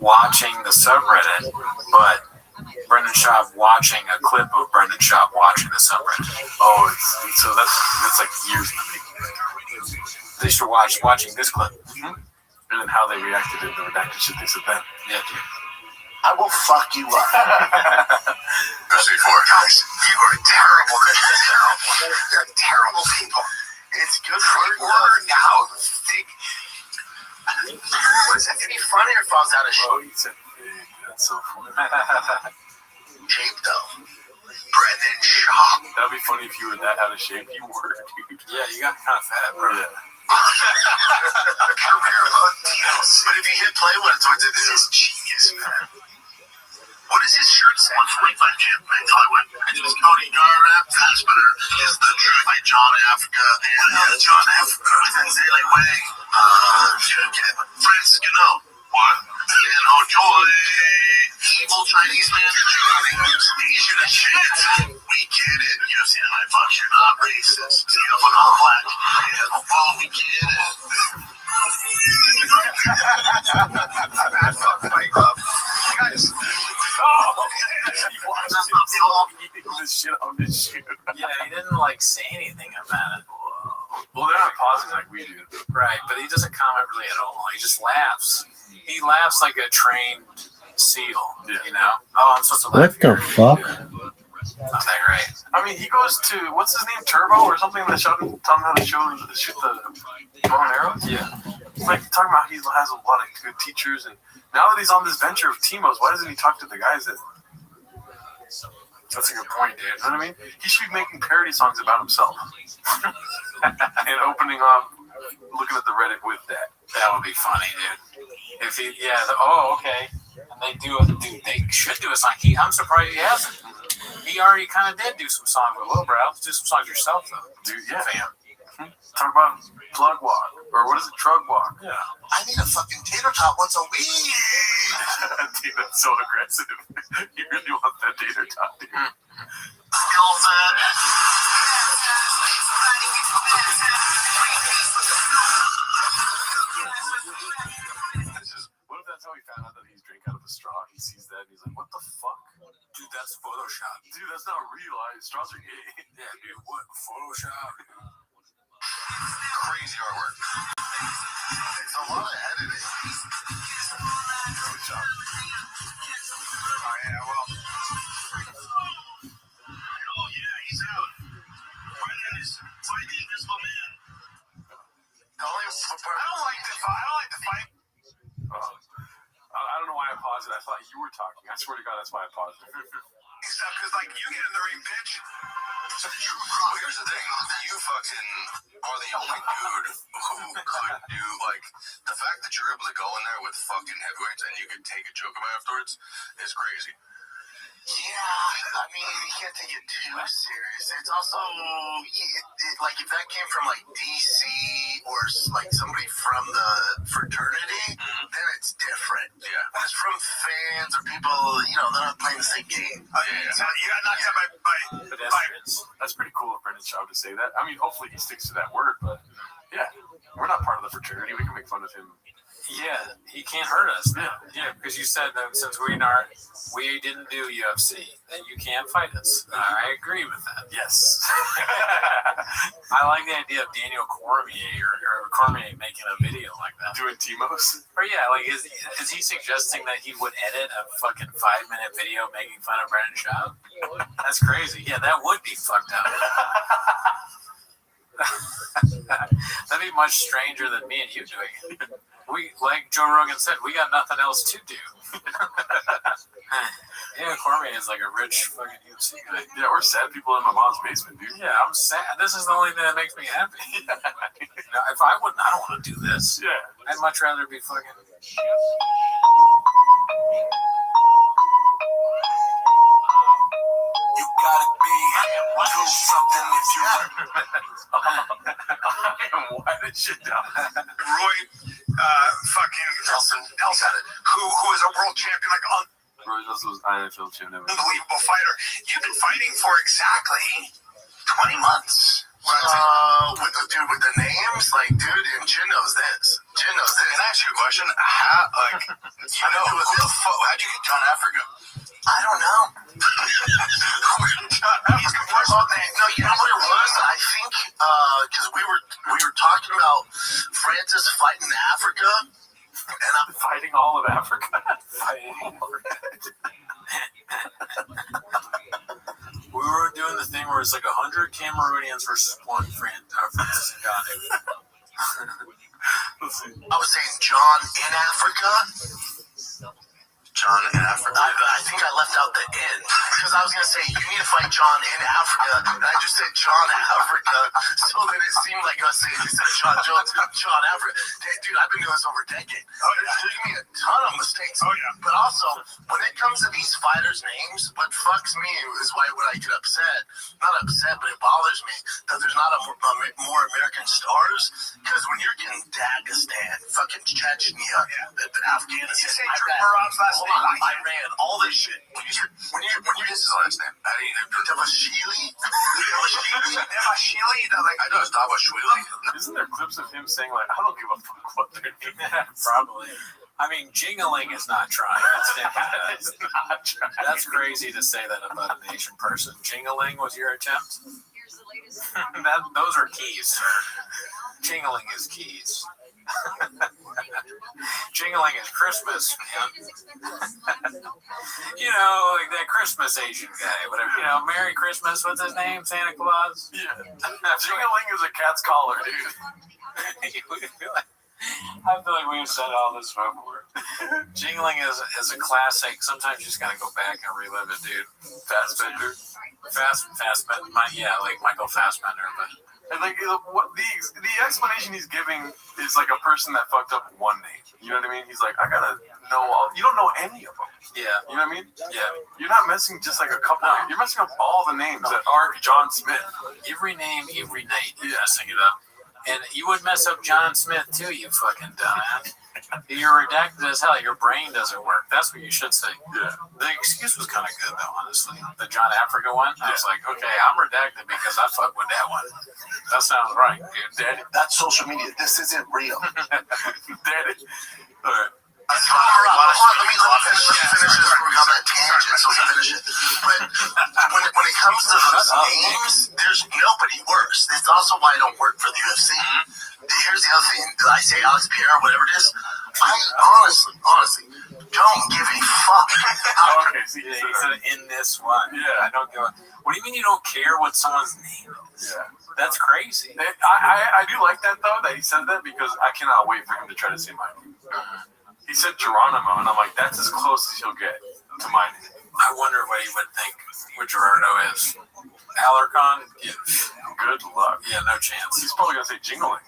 watching the subreddit, but Brendan Schaub watching a clip of Brendan Schaub watching the subreddit. Oh, so that's like years in the making. They should watching this clip. And then how they reacted to the redacted shit they said then. Yeah, dude. I will fuck you up. Especially for guys, you are terrible. They're terrible people. It's good for word now. What is that? It'd be funny if I was out of shape. Oh, he said big. That's so funny. Shape though. Brendan Schaub. That'd be funny if you were that out of shape. You were, dude. Yeah, you got kind of fat, bro. Yeah. Career mode deals. But if you hit play when it's towards it, this is genius, man. What does his shirt say? 145 Jim. I thought I went. I did his Cody Garrett. That's better. Is the truth by John Africa and John Africa. I didn't say like way. Francis Gano. What? And oh joy. Evil Chinese man. Asian as shit. We get it. You've seen my fuck. You're not racist. See if I'm not black. Oh, we get it. Bad fuck fight club. Guys. This shit on this shit. Yeah, he didn't like say anything about it. Well, they're not pausing like we do. Right, but he doesn't comment really at all. He just laughs. He laughs like a trained seal, you know? Oh, I'm supposed to laugh. What the fuck? Not that great. I mean, he goes to, what's his name, Turbo or something that showed him, tell him how to shoot the bow and arrows? Yeah. It's like talking about he has a lot of good teachers, and now that he's on this venture of Timos, why doesn't he talk to the guys that... That's a good point, dude. You know what I mean? He should be making parody songs about himself. And opening up, looking at the Reddit with that. That would be funny, dude. If he, okay. And they they should do a song. I'm surprised he hasn't. He already kind of did do some songs with Lil Brow. Do some songs yourself, though. Dude, yeah. Fam. Talk about plug walk, or what is it, trug walk? Yeah. I need a fucking tater tot once a week. Dude, that's so aggressive. You really want that tater tot, dude. Skills What if that's how he found out that he's drinking out of a straw? He sees that and he's like, what the fuck? Dude, that's Photoshop. Dude, that's not real. Straws are gay. Yeah, dude, what? Photoshop? crazy artwork. It's a lot of editing. Good job. Oh, yeah, well. Oh, yeah, he's out. Brendan is fighting the invisible man. I don't like the fight. I don't know why I paused it. I thought you were talking. I swear to God, that's why I paused it. Except because, like, you get in the ring, bitch. Well, here's the thing. You fucking are the only dude who could do, like, the fact that you're able to go in there with fucking heavyweights and you can take a joke about afterwards is crazy. Yeah, I mean, you can't take it too serious. It's also, like, if that came from, like, DC or, like, somebody from the fraternity, then it's different. Yeah. When it's from fans or people, you know, they're not playing the same game. So you got knocked out by That's pretty cool of Brendan show to say that. I mean, hopefully he sticks to that word, but yeah, we're not part of the fraternity. We can make fun of him. Yeah, he can't hurt us. Yeah, because you said that since we didn't do UFC, then you can't fight us. I agree with that. Yes. I like the idea of Daniel Cormier or Cormier making a video like that. Doing Timos? Or yeah, like is he suggesting that he would edit a fucking 5-minute video making fun of Brendan Schaub? That's crazy. Yeah, that would be fucked up. That'd be much stranger than me and you doing it. We, like Joe Rogan said, we got nothing else to do. Yeah, Cormier is like a rich fucking UFC guy. Yeah, we're sad people in my mom's basement, dude. Yeah, I'm sad. This is the only thing that makes me happy. Now, if I wouldn't, I don't want to do this. Yeah. I'd much rather be fucking. You gotta be do something if you Why did shit down? Roy fucking Nelson, who is a world champion, like Roy Nelson was NFL champion. unbelievable fighter. You've been fighting for exactly 20 months. with the names, like, dude, and Jin knows this. Can I ask you a question? How'd you get John Africa? I don't know. No, you know what it was? I think because we were talking about Francis fighting Africa, and I'm fighting all of Africa. We were doing the thing where it's like 100 Cameroonians versus one Francis Ngannou. I was saying John in Africa. John in Africa. I think I left out the in because I was gonna say you need to fight John in Africa, and I just said John Africa, so that it seemed like us saying you said John Jones, John Africa. Dude, I've been doing this over a decade. There's gonna be a ton of mistakes. But also when it comes to these fighters' names, what fucks me is why when I get upset, not upset, but it bothers me that there's not more American stars. Because when you're getting Dagestan, fucking Chechnya, Afghanistan, you say Murad's last name? Iran, all this shit. When you get his last name, Davashili? I know it's Davashili. Isn't there clips of him saying, like, I don't give a fuck what they're doing? Probably. I mean, jingling is not trying. It's not trying. That's crazy to say that about an Asian person. Jingling was your attempt? Those are keys, sir. Jingling is keys. Jingling is Christmas, man. You know, like that Christmas Asian guy, whatever. You know, Merry Christmas. What's his name? Santa Claus. Yeah. Jingling is a cat's collar, dude. I feel like we've said all this before. Jingling is a classic. Sometimes you just gotta go back and relive it, dude. Fassbender. Fassbender. Yeah, like Michael Fassbender, but. And like the explanation he's giving is like a person that fucked up one name. You know what I mean? He's like, I gotta know all. You don't know any of them. Yeah. You know what I mean? Yeah. You're not messing just like a couple. You're messing up all the names that are John Smith. Every name, every night, you're messing it up. And you would mess up John Smith too, you fucking dumbass. You're redacted as hell. Your brain doesn't work. That's what you should say. Yeah. The excuse was kind of good, though, honestly. The John Africa one, I was like, okay, I'm redacted because I fucked with that one. That sounds right, dude. Daddy, that's social media. This isn't real. Daddy. All right. Let me finish this on that tangent so we finish it. But when it comes to those names, there's nobody worse. It's also why I don't work for the UFC. Here's the other thing. I say Alex Pierre, whatever it is. I honestly don't give a fuck. Okay, so he said in this one. Yeah. I don't give a. What do you mean you don't care what someone's name is? Yeah. That's crazy. I do like that, though, that he said that because I cannot wait for him to try to say my name. He said Geronimo, and I'm like, that's as close as he'll get to my name. I wonder what he would think what Gerardo is. Alarcon? Yeah. Good luck. Yeah, no chance. He's probably going to say jingling.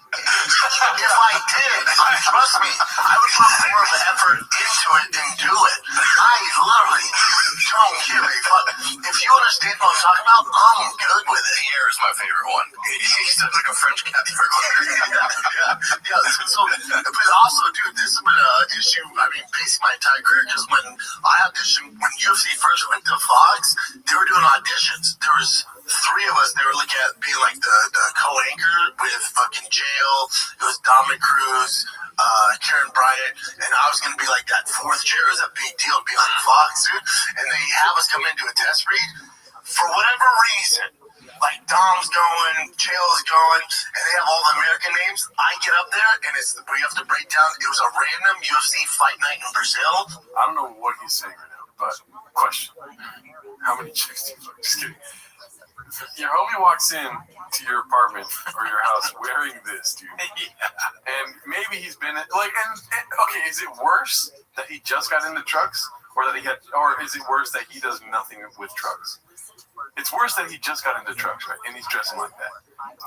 If I did, trust me, I would put more of an effort into it and do it. I literally don't give a fuck. If you understand what I'm talking about, I'm good with it. Here is my favorite one. He sounds like a French cat. Yeah. So, but also, dude, this has been an issue, I mean, basically my entire career, because when I auditioned, when you UFC first went to Fox, they were doing auditions. There was 3 of us. They were looking at being like the co-anchor with fucking Jail. It was Dominic Cruz, Karen Bryant, and I was gonna be like that 4th chair. It was a big deal to be on Fox, dude. And they have us come in and do a test read. For whatever reason, like Dom's going, Chael's going, and they have all the American names. I get up there, and we have to break down. It was a random UFC fight night in Brazil. I don't know what he's saying right now, but question: how many chicks do you fuck? Just kidding. Your homie walks in to your apartment or your house wearing this, dude. Yeah. And maybe he's been like, and okay, is it worse that he just got into trucks, or is it worse that he does nothing with trucks? It's worse that he just got into trucks, right? And he's dressing like that.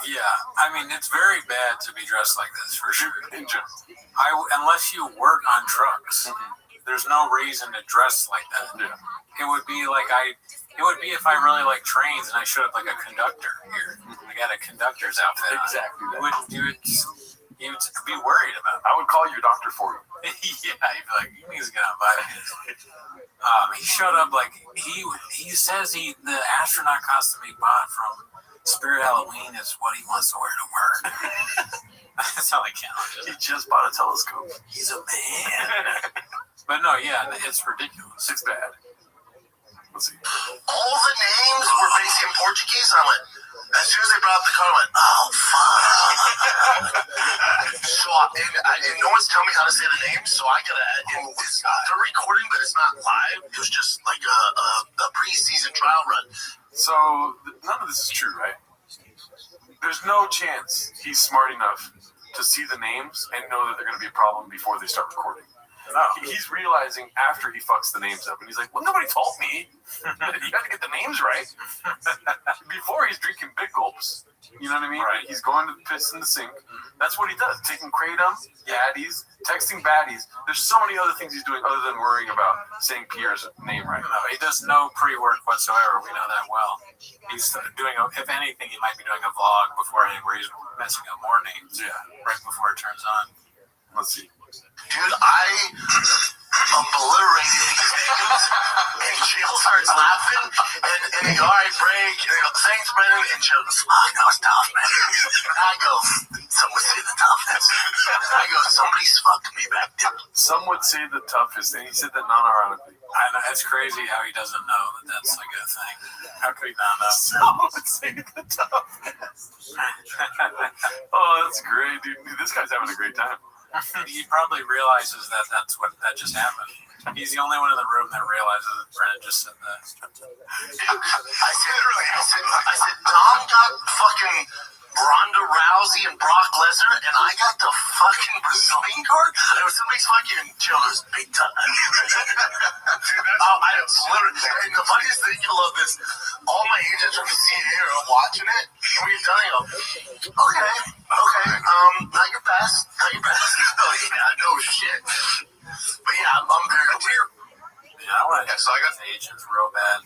Yeah, I mean, it's very bad to be dressed like this, for sure. In general. Unless you work on trucks, there's no reason to dress like that. Yeah. It would be if I really like trains and I showed up like a conductor here. I got a conductor's outfit. Exactly. You'd be worried about it. I would call your doctor for you. Yeah, he'd be like, you need to get on Vitamins. He showed up like he says the astronaut costume he bought from Spirit Halloween is what he wants to wear to work. That's how I count. He just bought a telescope. He's a man. But no, yeah, it's ridiculous. It's bad. Let's see. All the names were based in Portuguese. I went, as soon as they brought up the car, I went, oh, fuck. And no one's telling me how to say the names, so I gotta, they're recording, but it's not live. It was just like a pre-season trial run. So, none of this is true, right? There's no chance he's smart enough to see the names and know that they're going to be a problem before they start recording. No. He's realizing after he fucks the names up, and he's like, well, nobody told me. You got to get the names right. Before he's drinking big gulps. You know what I mean? Right. He's going to piss in the sink. That's what he does. Taking kratom, baddies, texting baddies. There's so many other things he's doing other than worrying about saying Pierre's name right. No, he does no pre-work whatsoever. We know that well. He's doing, if anything, he might be doing a vlog before he's messing up more names. Yeah. Right before it turns on. Let's see. Dude, I obliterated these names, and Jill starts laughing, and they go, all right, break, and they go, thanks, Brennan, and Jill goes, fuck, that was tough, man. And I go, some would say the toughest. I go, somebody's fucked me back there. Some would say the toughest, and he said that non-ironically. I know, it's crazy how he doesn't know that that's like a thing. How could he not know? Some would say the toughest. Oh, that's great, dude. This guy's having a great time. He probably realizes that that just happened. He's the only one in the room that realizes that Brennan just said that. I said, Dom got fucking Ronda Rousey and Brock Lesnar, and I got the fucking Brazilian card? There was somebody's fucking chillers big time. And the funniest thing, you'll love this, all my agents from the CA are watching it, and when you're done, you go, okay, not your best. Oh yeah, no shit. But yeah, I'm very clear. Yeah, I want to so I got the agents real bad.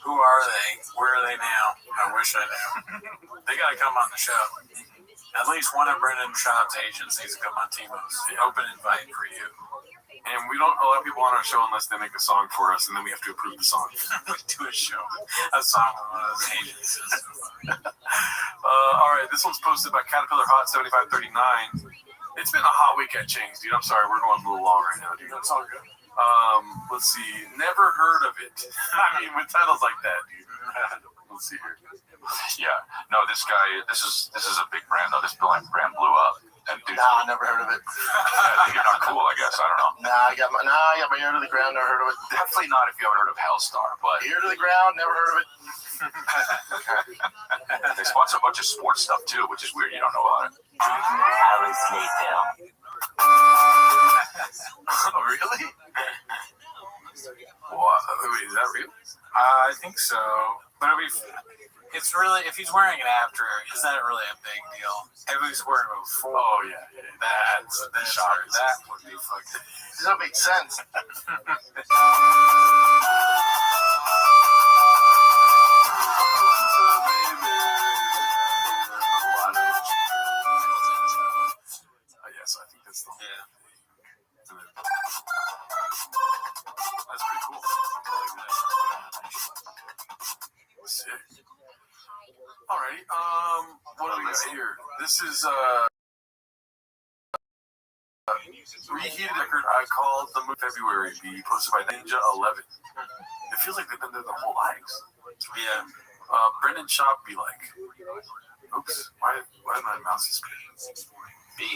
Who are they? Where are they now? I wish I knew. They got to come on the show. At least one of Brendan Schaub's agents needs to come on Timo's. Open invite for you. And we don't allow people on our show unless they make a song for us, and then we have to approve the song. We do a show, a song with one of those agents. All right, this one's posted by Caterpillar Hot 7539. It's been a hot week at Chang's, dude. I'm sorry, we're going a little long right now, dude. That's all good. Let's see. Never heard of it. I mean, with titles like that, dude. Let's see here. Yeah. No, this is a big brand, though. This brand blew up. And dude, nah, never heard of it. You're not cool, I guess. I don't know. Nah, I got my ear to the ground, never heard of it. Definitely not if you haven't heard of Hellstar, but ear to the ground, never heard of it. They sponsor a bunch of sports stuff too, which is weird. You don't know about it. Alice Mayfield. Oh, really? What? Wait, is that real? I think so. But it's really, if he's wearing it after, is that really a big deal? If he's wearing it before, oh yeah, that's shocker. That would be fucking. Does that make sense? Yes, I think that's the whole. Yeah. That's pretty cool. Sick. Alrighty. What do we got here? This is reheated record I called the movie February be posted by Ninja 11. It feels like they've been there their whole lives. Yeah. Brendan Schaub be like, oops, why my mouse is spinning? B,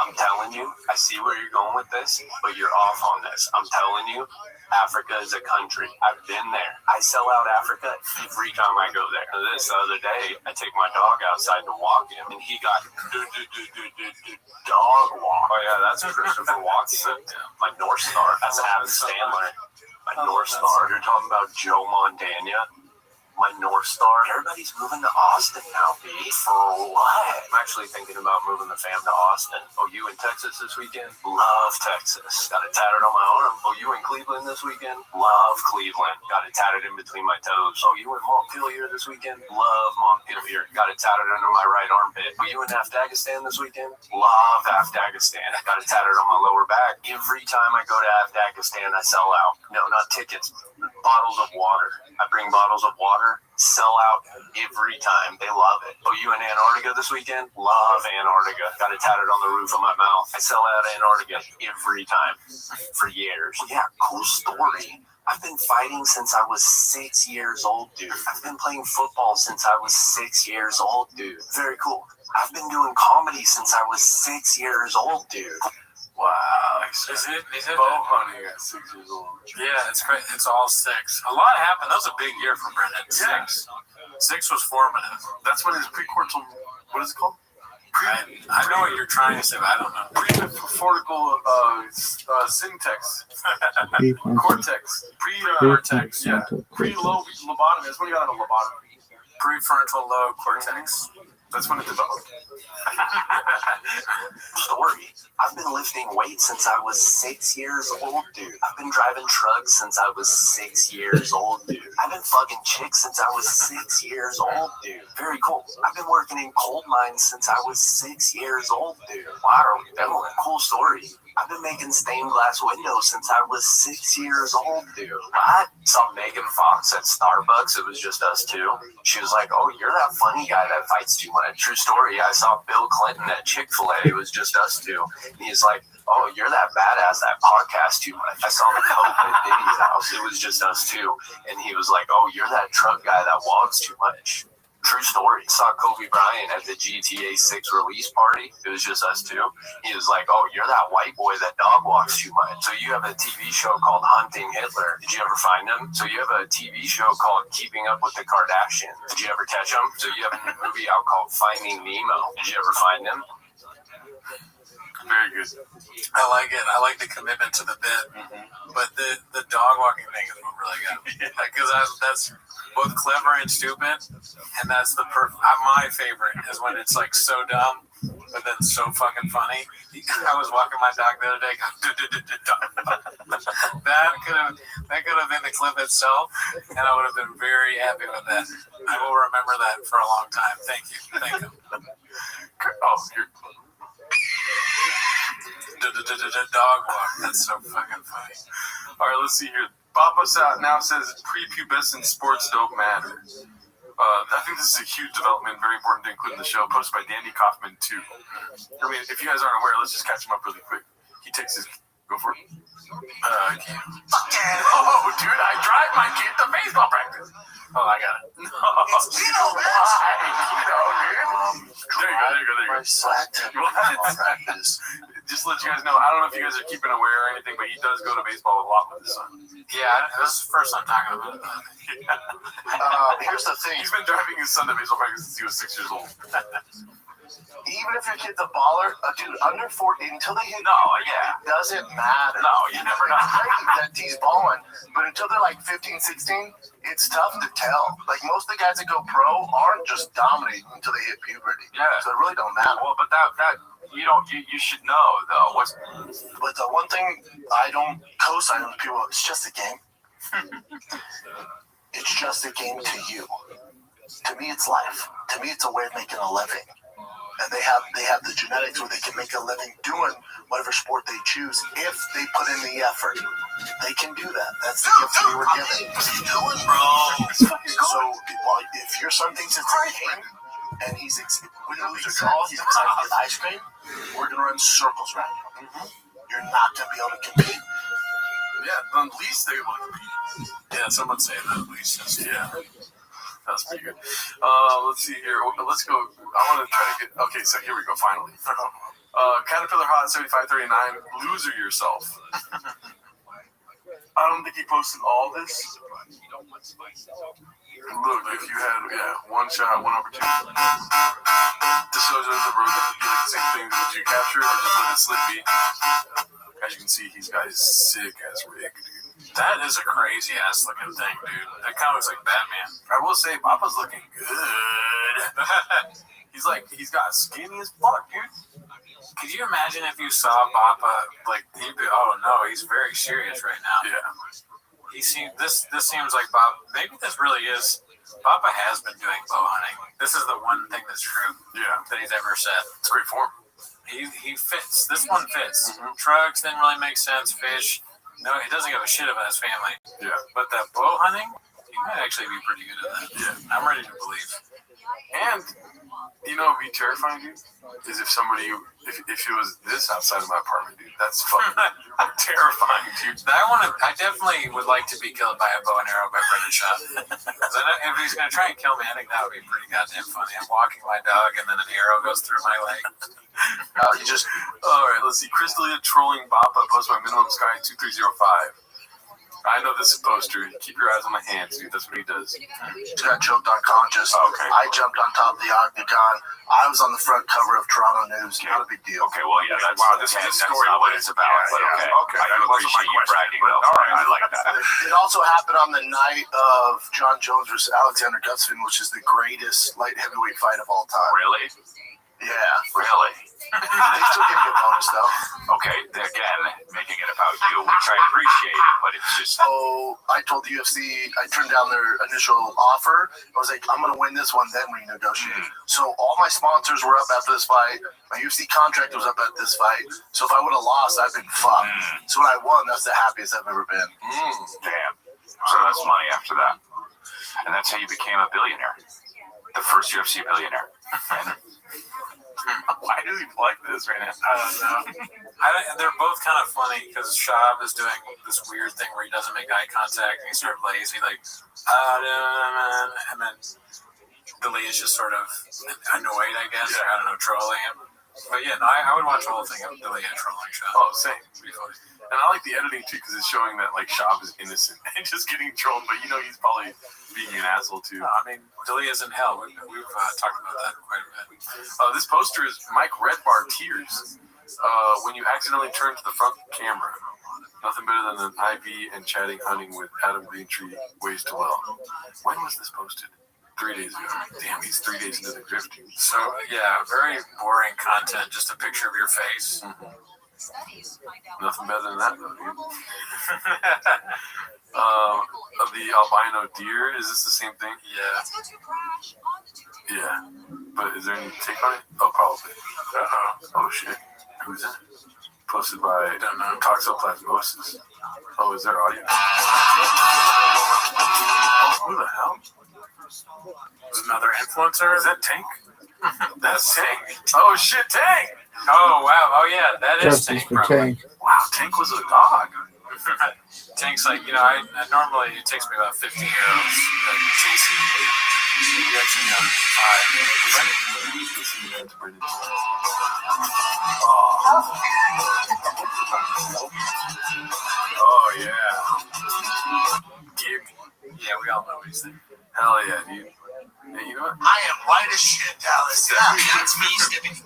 I'm telling you, I see where you're going with this, but you're off on this. I'm telling you, Africa is a country. I've been there. I sell out Africa every time I go there. This other day, I take my dog outside to walk him, and he got dog walk. Oh yeah, that's Christopher Walken. My North Star. That's Adam Sandler. My North Star. You're talking about Joe Montana. My North Star. Everybody's moving to Austin now, B. For what? I'm actually thinking about moving the fam to Austin. Oh, you in Texas this weekend? Love Texas. Got it tatted on my arm. Oh, you in Cleveland this weekend? Love Cleveland. Got it tatted in between my toes. Oh, you in Montpelier this weekend? Love Montpelier. Got it tatted under my right armpit. Oh, you in Afghanistan this weekend? Love Afghanistan. Got it tatted on my lower back. Every time I go to Afghanistan, I sell out. No, not tickets. Bottles of water. I bring bottles of water, sell out every time. They love it. Oh, you in Antarctica this weekend? Love Antarctica. Got it tatted on the roof of my mouth. I sell out Antarctica every time for years. Yeah, cool story. I've been fighting since I was 6 years old, dude. I've been playing football since I was 6 years old, dude. Very cool. I've been doing comedy since I was 6 years old, dude. Wow. Is it bow hunting at 6 years old? Yeah, it's great. It's all 6. A lot happened. That was a big year for Brendan. Yeah. 6 was formative. That's when his precortical, what is it called? I know what you're trying to say, but I don't know. Prefrontal syntax. Cortex. Cortex. Yeah. Pre-lobe lobotomy. That's when you got a lobotomy. Prefrontal lobe cortex. That's when it developed. Story. I've been lifting weights since I was 6 years old, dude. I've been driving trucks since I was 6 years old, dude. I've been fucking chicks since I was 6 years old, dude. Very cool. I've been working in coal mines since I was 6 years old, dude. Wow, are we doing? Cool story. I've been making stained glass windows since I was 6 years old, dude. What? Saw Megan Fox at Starbucks. It was just us two. She was like, oh, you're that funny guy that fights too much. True story. I saw Bill Clinton at Chick-fil-A. It was just us two. And he's like, oh, you're that badass that podcast too much. I saw the Coke at Diddy's house. It was just us two. And he was like, oh, you're that truck guy that walks too much. True story. Saw Kobe Bryant at the GTA 6 release party. It was just us two. He was like, oh, you're that white boy that dog walks too much. So you have a TV show called Hunting Hitler. Did you ever find him? So you have a TV show called Keeping Up with the Kardashians. Did you ever catch him? So you have a movie out called Finding Nemo. Did you ever find him? Very good. I like it. I like the commitment to the bit. But the dog walking thing is what really got me. Because that's both clever and stupid. And that's my favorite is when it's like so dumb, but then so fucking funny. I was walking my dog the other day. That could have been the clip itself, and I would have been very happy with that. I will remember that for a long time. Thank you. Thank you. Oh, you're... Dog walk. That's so fucking funny. All right, let's see here. Papa's out now says prepubescent sports don't matter. I think this is a huge development, very important to include in the show. Posted by Danny Kaufman too. I mean, if you guys aren't aware, let's just catch him up really quick. He takes his go for it. I can't. Oh, dude, I drive my kid to baseball practice. Oh, I got it. No, it's Tito, There you go. Just to let you guys know, I don't know if you guys are keeping aware or anything, but he does go to baseball a lot with his son. Yeah, this is the first time talking about it. Here's the thing. He's been driving his son to baseball practice since he was 6 years old. Even if your kid's a baller, dude, under 40, until they hit No, puberty, yeah. it doesn't matter. No, you never know. It's great that he's balling, but until they're like 15, 16, it's tough to tell. Like, most of the guys that go pro aren't just dominating until they hit puberty. Yeah. So it really don't matter. Well, but that you should know though. But the one thing I don't co-sign with people, it's just a game. It's just a game to you. To me, it's life. To me, it's a way of making a living. and they have the genetics where they can make a living doing whatever sport they choose if they put in the effort. They can do that. That's the gift we were given. What's he doing, bro? So, if your son thinks it's a game and he's win, lose, or draw, he's excited to get ice cream, we're gonna run circles around you. You're not gonna be able to compete. Yeah, at least they're able to compete. Yeah, someone say that at least. Yeah. That's pretty good. Let's see here. Let's go. I want to try to get. Okay, so here we go. Finally. Caterpillar Hot 7539. Loser yourself. I don't think he posted all this. Look, if you had one shot, one opportunity. This shows you the road that you like the same thing that you captured, or just let it slip be. As you can see, he's got his sick ass rig, dude. That is a crazy ass looking thing, dude. That kind of looks like Batman. I will say, Papa's looking good. He's got skinny as fuck, dude. Could you imagine if you saw Papa, like, he'd be, oh no, he's very serious right now. Yeah. This seems like Bob, maybe this really is, Papa has been doing bow hunting. This is the one thing that's true. Yeah. That he's ever said. It's great form. He fits. This one fits. Trucks didn't really make sense. Fish, no, he doesn't give a shit about his family. Yeah. But that bow hunting, he might actually be pretty good at that. Yeah. I'm ready to believe. And, you know, it'd be terrifying, dude, is if somebody, if it was this outside of my apartment, dude, that's fucking terrifying, dude. I definitely would like to be killed by a bow and arrow by Brendan Shaw. If he's going to try and kill me, I think that would be pretty goddamn funny. I'm walking my dog and then an arrow goes through my leg. All right, let's see. Crystalia trolling Bappa, posted by Minimum Sky 2305. I know this is a poster. Keep your eyes on my hands, dude. That's what he does. He got choked unconscious. Okay. I jumped on top of the octagon. I was on the front cover of Toronto News. Not a big deal. Okay, well, yeah, that's, this is that's story not what it's about. Yeah, but yeah. Okay. I do appreciate you bragging. All right, I like that. It also happened on the night of John Jones versus Alexander Gustafsson, which is the greatest light heavyweight fight of all time. Really? Yeah. Really? They still give you a bonus, though. Okay, again, making it about you, which I appreciate, but it's just... So I told the UFC, I turned down their initial offer. I was like, I'm going to win this one, then renegotiate. So all my sponsors were up after this fight. My UFC contract was up at this fight. So if I would have lost, I'd been fucked. So when I won, that's the happiest I've ever been. Damn. So that's money after that. And that's how you became a billionaire. The first UFC billionaire. Why do he like this right now? I don't know. They're both kind of funny because Shab is doing this weird thing where he doesn't make eye contact and he's sort of lazy, like, and then Billy is just sort of annoyed, I guess, or I don't know, trolling him. But yeah, no, I would watch the whole thing of Billy and trolling Shab. Oh, same. It'd be funny. And I like the editing too because it's showing that like Shab is innocent and just getting trolled, but you know he's probably being an asshole too. No, I mean, Billy is in hell. We've talked about that quite a bit. This poster is Mike Redbar tears when you accidentally turn to the front camera. Nothing better than an IV and chatting hunting with Adam Greentree ways to well. When was this posted? 3 days ago. Damn, he's 3 days into the drift. So yeah, very boring content. Just a picture of your face. Nothing better than that, though, dude. Of the albino deer, is this the same thing? Yeah. But is there any take on it? Oh, probably. Oh, shit. Who's that? Posted by Toxoplasmosis. Oh, is there audio? Oh, who the hell? Another influencer? Is that Tank? That's Tank. Oh, shit, Tank! Oh, wow. Oh, yeah, that is Justice Tank. for Tank. Wow, Tank was a dog. Tank's like, you know, I normally it takes me about 50 arrows chasing me. You actually got 5. Oh, yeah. Yeah, we all know what he's thinking. Hell yeah, dude. Hey, you know what? I am white as shit, Dallas. Yeah, that's me stepping.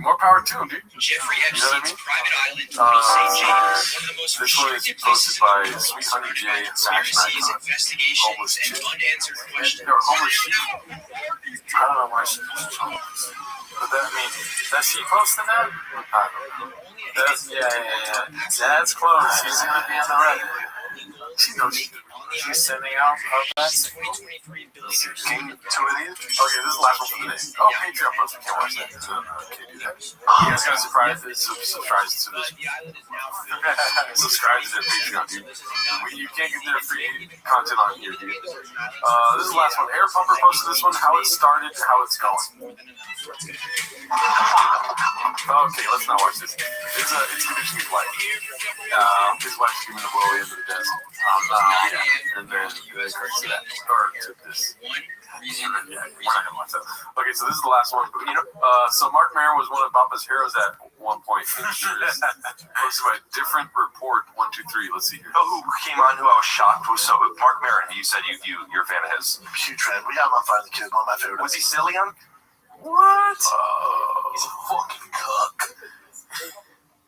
More power to him, dude. Jeffrey You know what I Epstein's mean? private island, St. James, one of the most This one is restricted posted places in the by world, Sweet Honey J and conspiracies, Fashion investigations, and unanswered questions. Or homeless sheep. I don't know why she but that, I mean, does she posted that? I don't know. Yeah. That's close. She's going to be on the right. She knows she's doing it. She's sending out of that signal. King Timothy. Okay, this is the last one for the day. Oh, Patreon post. We can't watch that. Okay, do that. You guys gotta subscribe to this. Subscribe to their Patreon, dude. You can't get their free content on here, dude. This is the last one. Air Pumper posted this one. How it started, how it's going. Okay, let's not watch this. It's introducing his wife. His wife's giving a blow into the desk. And then they correct to that. Or took this. Yeah, we're not gonna watch that. Okay, so this is the last one. So Mark Maron was one of Bapa's heroes at one point. Posted by a different report. 1, 2, 3. Let's see here. Oh, who came on? Who I was shocked was Mark Maron. You said you're a fan of his. Huge fan. We got him on Fire the Kid. One of my favorite. Was he silly on? What? He's a fucking cook.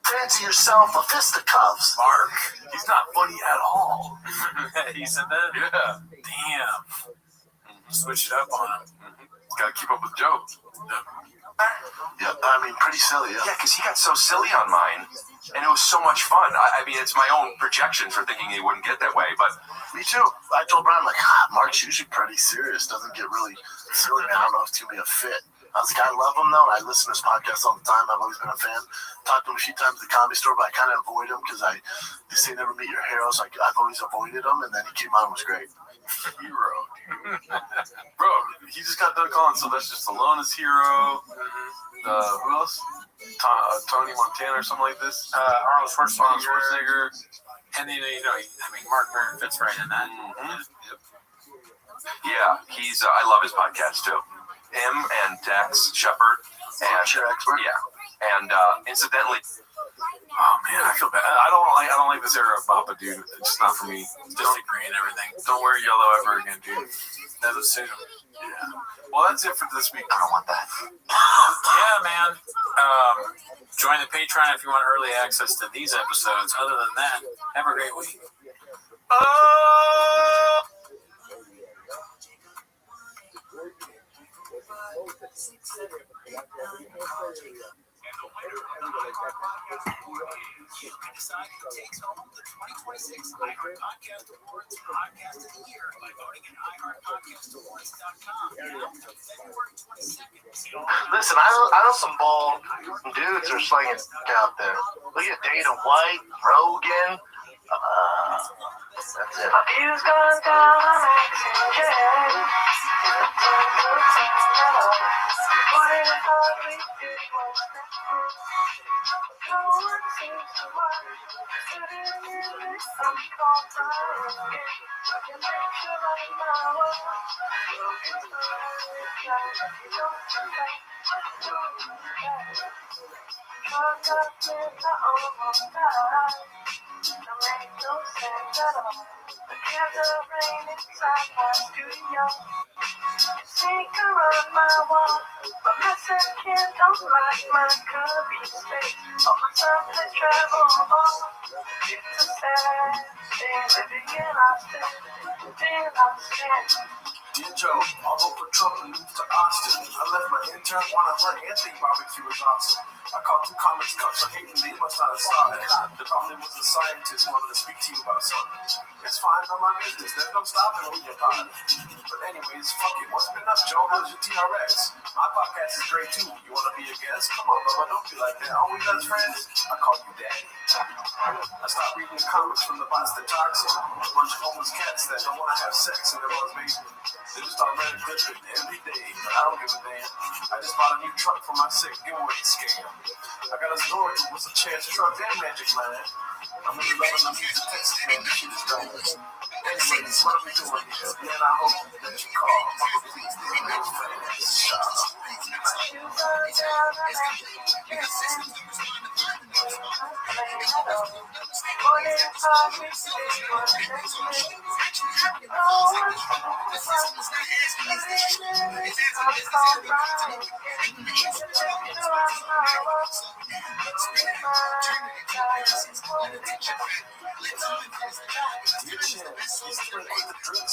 Fancy yourself a fisticuffs. Mark, he's not funny at all. He said that? Yeah. Damn. Switch it up on him. Gotta keep up with Joe. Yeah, I mean, pretty silly, yeah. Yeah, because he got so silly on mine, and it was so much fun. I mean, it's my own projection for thinking he wouldn't get that way, but... Me too. I told Brian, like, Mark's usually pretty serious. Doesn't get really silly, man. I don't know if it's going to be a fit. I was like, I love him, though. I listen to his podcast all the time. I've always been a fan. Talked to him a few times at the Comedy Store, but I kind of avoid him because they say never meet your heroes. Like, I've always avoided him, and then he came on and was great. Hero. Bro, he just got done calling Sylvester Stallone his hero. Who else? Tony Montana or something like this. Arnold Schwarzenegger. And then, Mark Maron fits right in that. Yep. Yeah, I love his podcast too. Him and Dax Shepard. And expert. Yeah. And incidentally, oh man, I feel bad. I don't like this era of Bapa, dude. It's just not for me. Disagree and everything. Don't wear yellow ever again, dude. Doesn't suit him. Yeah. Well, that's it for this week. I don't want that. Yeah, man. Join the Patreon if you want early access to these episodes. Other than that, have a great week. You can decide who takes home the 2026 iHeart Podcast Awards Podcast of the Year by voting at iHeartPodcastAwards.com now until February 22nd. Listen, I know some bald dudes are slinging out there. Look at Dana White, Rogan. That's it. A few's gone down, I'm acting jet. What if we did was no one seems to mind. Sitting in this uncalled time. I can picture right now. Make no sense at all. The cans of rain inside my studio. Sneak around my wall, but my second don't like my cubby space. All my sunset travel on. It's a sad thing, living in Austin, Dear Joe, I'll vote for Trump and move to Austin. I left my intern, wanna learn anything barbecue is awesome. I caught 2 comics cups for hating, they must not have saw it. The problem was the scientist wanted to speak to you about something. It's fine, I'm my business, there's no stopping with your pod. But anyways, fuck it, what's been up, Joe? How's your TRX? My podcast is great too. You wanna be a guest? Come on, brother, don't be like that. Are we best friends? I call you daddy. I stopped reading the comics from the bots that toxic. A bunch of homeless cats that don't wanna have sex in their own basement. They just start running clipping every day, but I don't give a damn. I just bought a new truck for my sick giveaway scam. I got a storage with a chance truck and Magic Line. I'm really loving the music Texas, man. This shit is dope. Anyways, what are we doing here? Man, I hope that you call. Please, leave me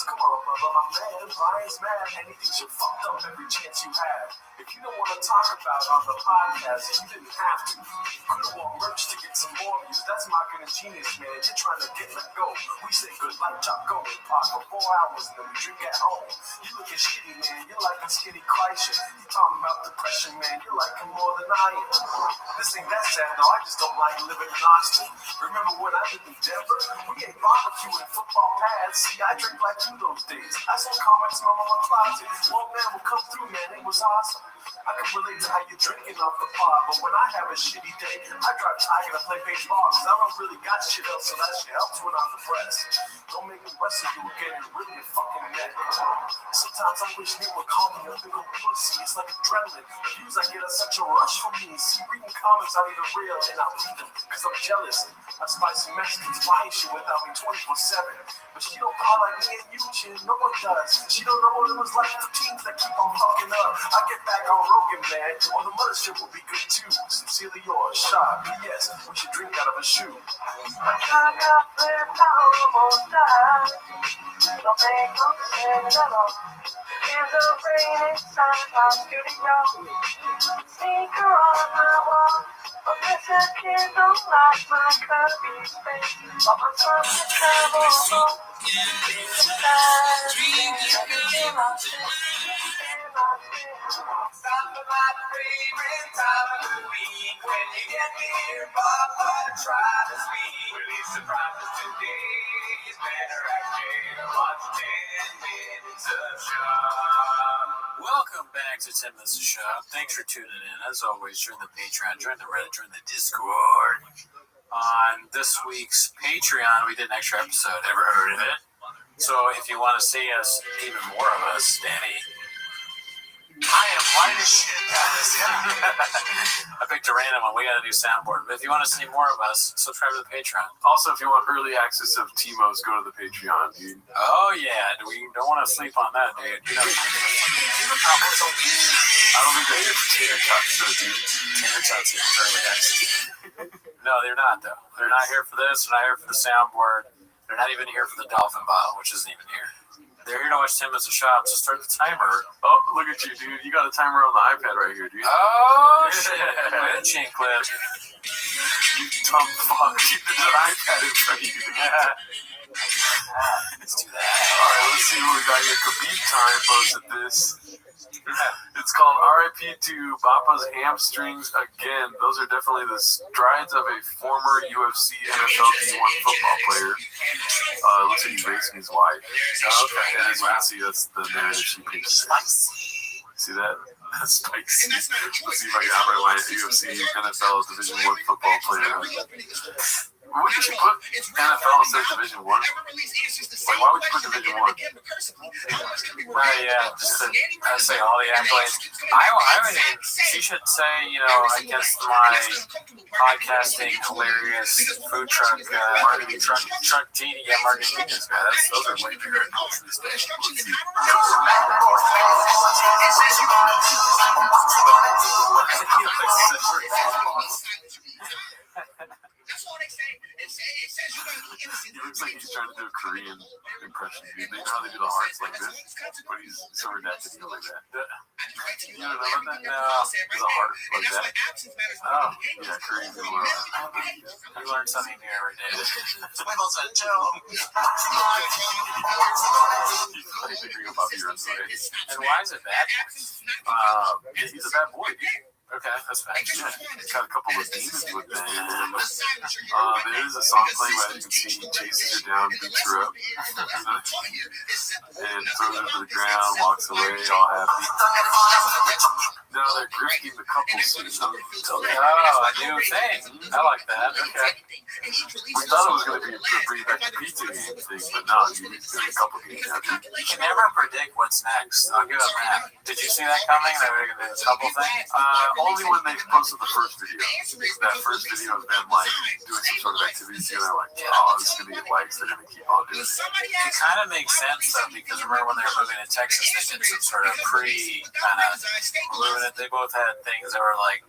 Come on, brother, my man, Brian's mad. Anything should fucked up every chance you have. If you don't want to talk about on the podcast, you didn't have to. You could have bought merch to get some more views. That's my brain a genius, man. You're trying to get let go. We say good luck, Chuck, go and pop for 4 hours and then we drink at home. You looking shitty, man. You're like a skinny Kreischer. You talking about depression, man. You're like more than I am. This ain't that sad, though. I just don't like living in Austin. Remember when I lived in Denver? We ate barbecue in football pads. See, I drink like you those days. I saw comics in my mama's closet. Old man would come through, man. It was awesome. I can relate to how you're drinking off the pod, but when I have a shitty day, I drive Tiger to play baseball because I don't really got shit else, so that shit helps when I'm depressed. Don't make me wrestle you again and rip your fucking neck. Sometimes I wish they would call me a big old pussy. It's like adrenaline. The views I get are such a rush for me. See, reading comics aren't even real, and I read them because I'm jealous. My spicy Mexicans buying shit without me 24/7. But she don't call like me and you, Chin. No one does. She don't know what it was like for teens that keep on fucking up. I get back on Rogan, man, or the mothership will be good too. Sincerely yours, Shot. P.S. We should drink out of a shoe. There's a rain inside my studio. Sneaker on my wall. A missing candle like my curvy face. But my son can travel home. Stop for my favorite time of the week. When you get near Papa, try the sweet. Release surprises today. It's better at jail. Watch 10 minutes of shop. Welcome back to 10 Minutes of Shop. Thanks for tuning in. As always, join the Patreon, join the Reddit, join the Discord. On this week's Patreon, we did an extra episode. Ever heard of it? So if you want to see us, even more of us, Danny. I am white as shit, guys. I picked a random one. We got a new soundboard. But if you want to see more of us, subscribe to the Patreon. Also, if you want early access of Timo's, go to the Patreon, dude. Oh, yeah. We don't want to sleep on that, dude. You know, I don't think they get tater tots, so dude. Tater tots is early access. No, they're not, though. They're not here for this. They're not here for the soundboard. They're not even here for the dolphin bottle, which isn't even here. They're here to watch 10 Minutes of Shop, so start the timer. Oh, look at you, dude. You got a timer on the iPad right here, dude. Oh, shit. Way to chain clip. You dumb fuck. Keep the iPad in front of you. Yeah. Let's do that. Alright, let's see what we got here. Khabib time posted this. It's called RIP to Bapa's hamstrings again. Those are definitely the strides of a former UFC NFL D1 football player. Looks like he's racing his wife. Okay, and as you can see, that's the narrative she paints. See that? That's spicy. Let's see if I can outright line UFC NFL Division 1 football player. What did you put NFL instead of Division 1? Like, why would you put Division 1? Yeah, just to say all the accolades. I mean, she should say, you know, I guess my podcasting hilarious food truck, marketing truck genie, marketing guy. Those are way bigger than this day. That's all they say. It says you're going to be innocent. He looks like he's trying to do a Korean impression. Dude. They know how they do the hearts like this, but he's so redacted to go like that. You don't know about that? No. It's a heart like that. Oh, yeah, Korean. You learn something new every day. Swiggles and Joe. He's funny thinking about your inside. And why is it bad? He's a bad boy, dude. Okay, that's fine. Yeah, he's got a couple of demons with him. There is a song playing, but as you can see, he chases her down, beats her up, and throws her to the ground, walks away, all happy. Now they're grifting the couple scene. Oh, a new thing. I like that. Okay. We thought it was going to be the bring back the pizza game thing, but no, he's doing a couple games now. You can never predict what's next. I'll give it that. Did you see that coming? That we're going to do a couple things? Only when they posted the first video. That first video of them like doing some sort of activity together, like, oh, this is going to get likes, they're going to keep on doing it. It kind of makes sense though, because remember when they were moving to Texas, they did some sort of moving it. They both had things that were like,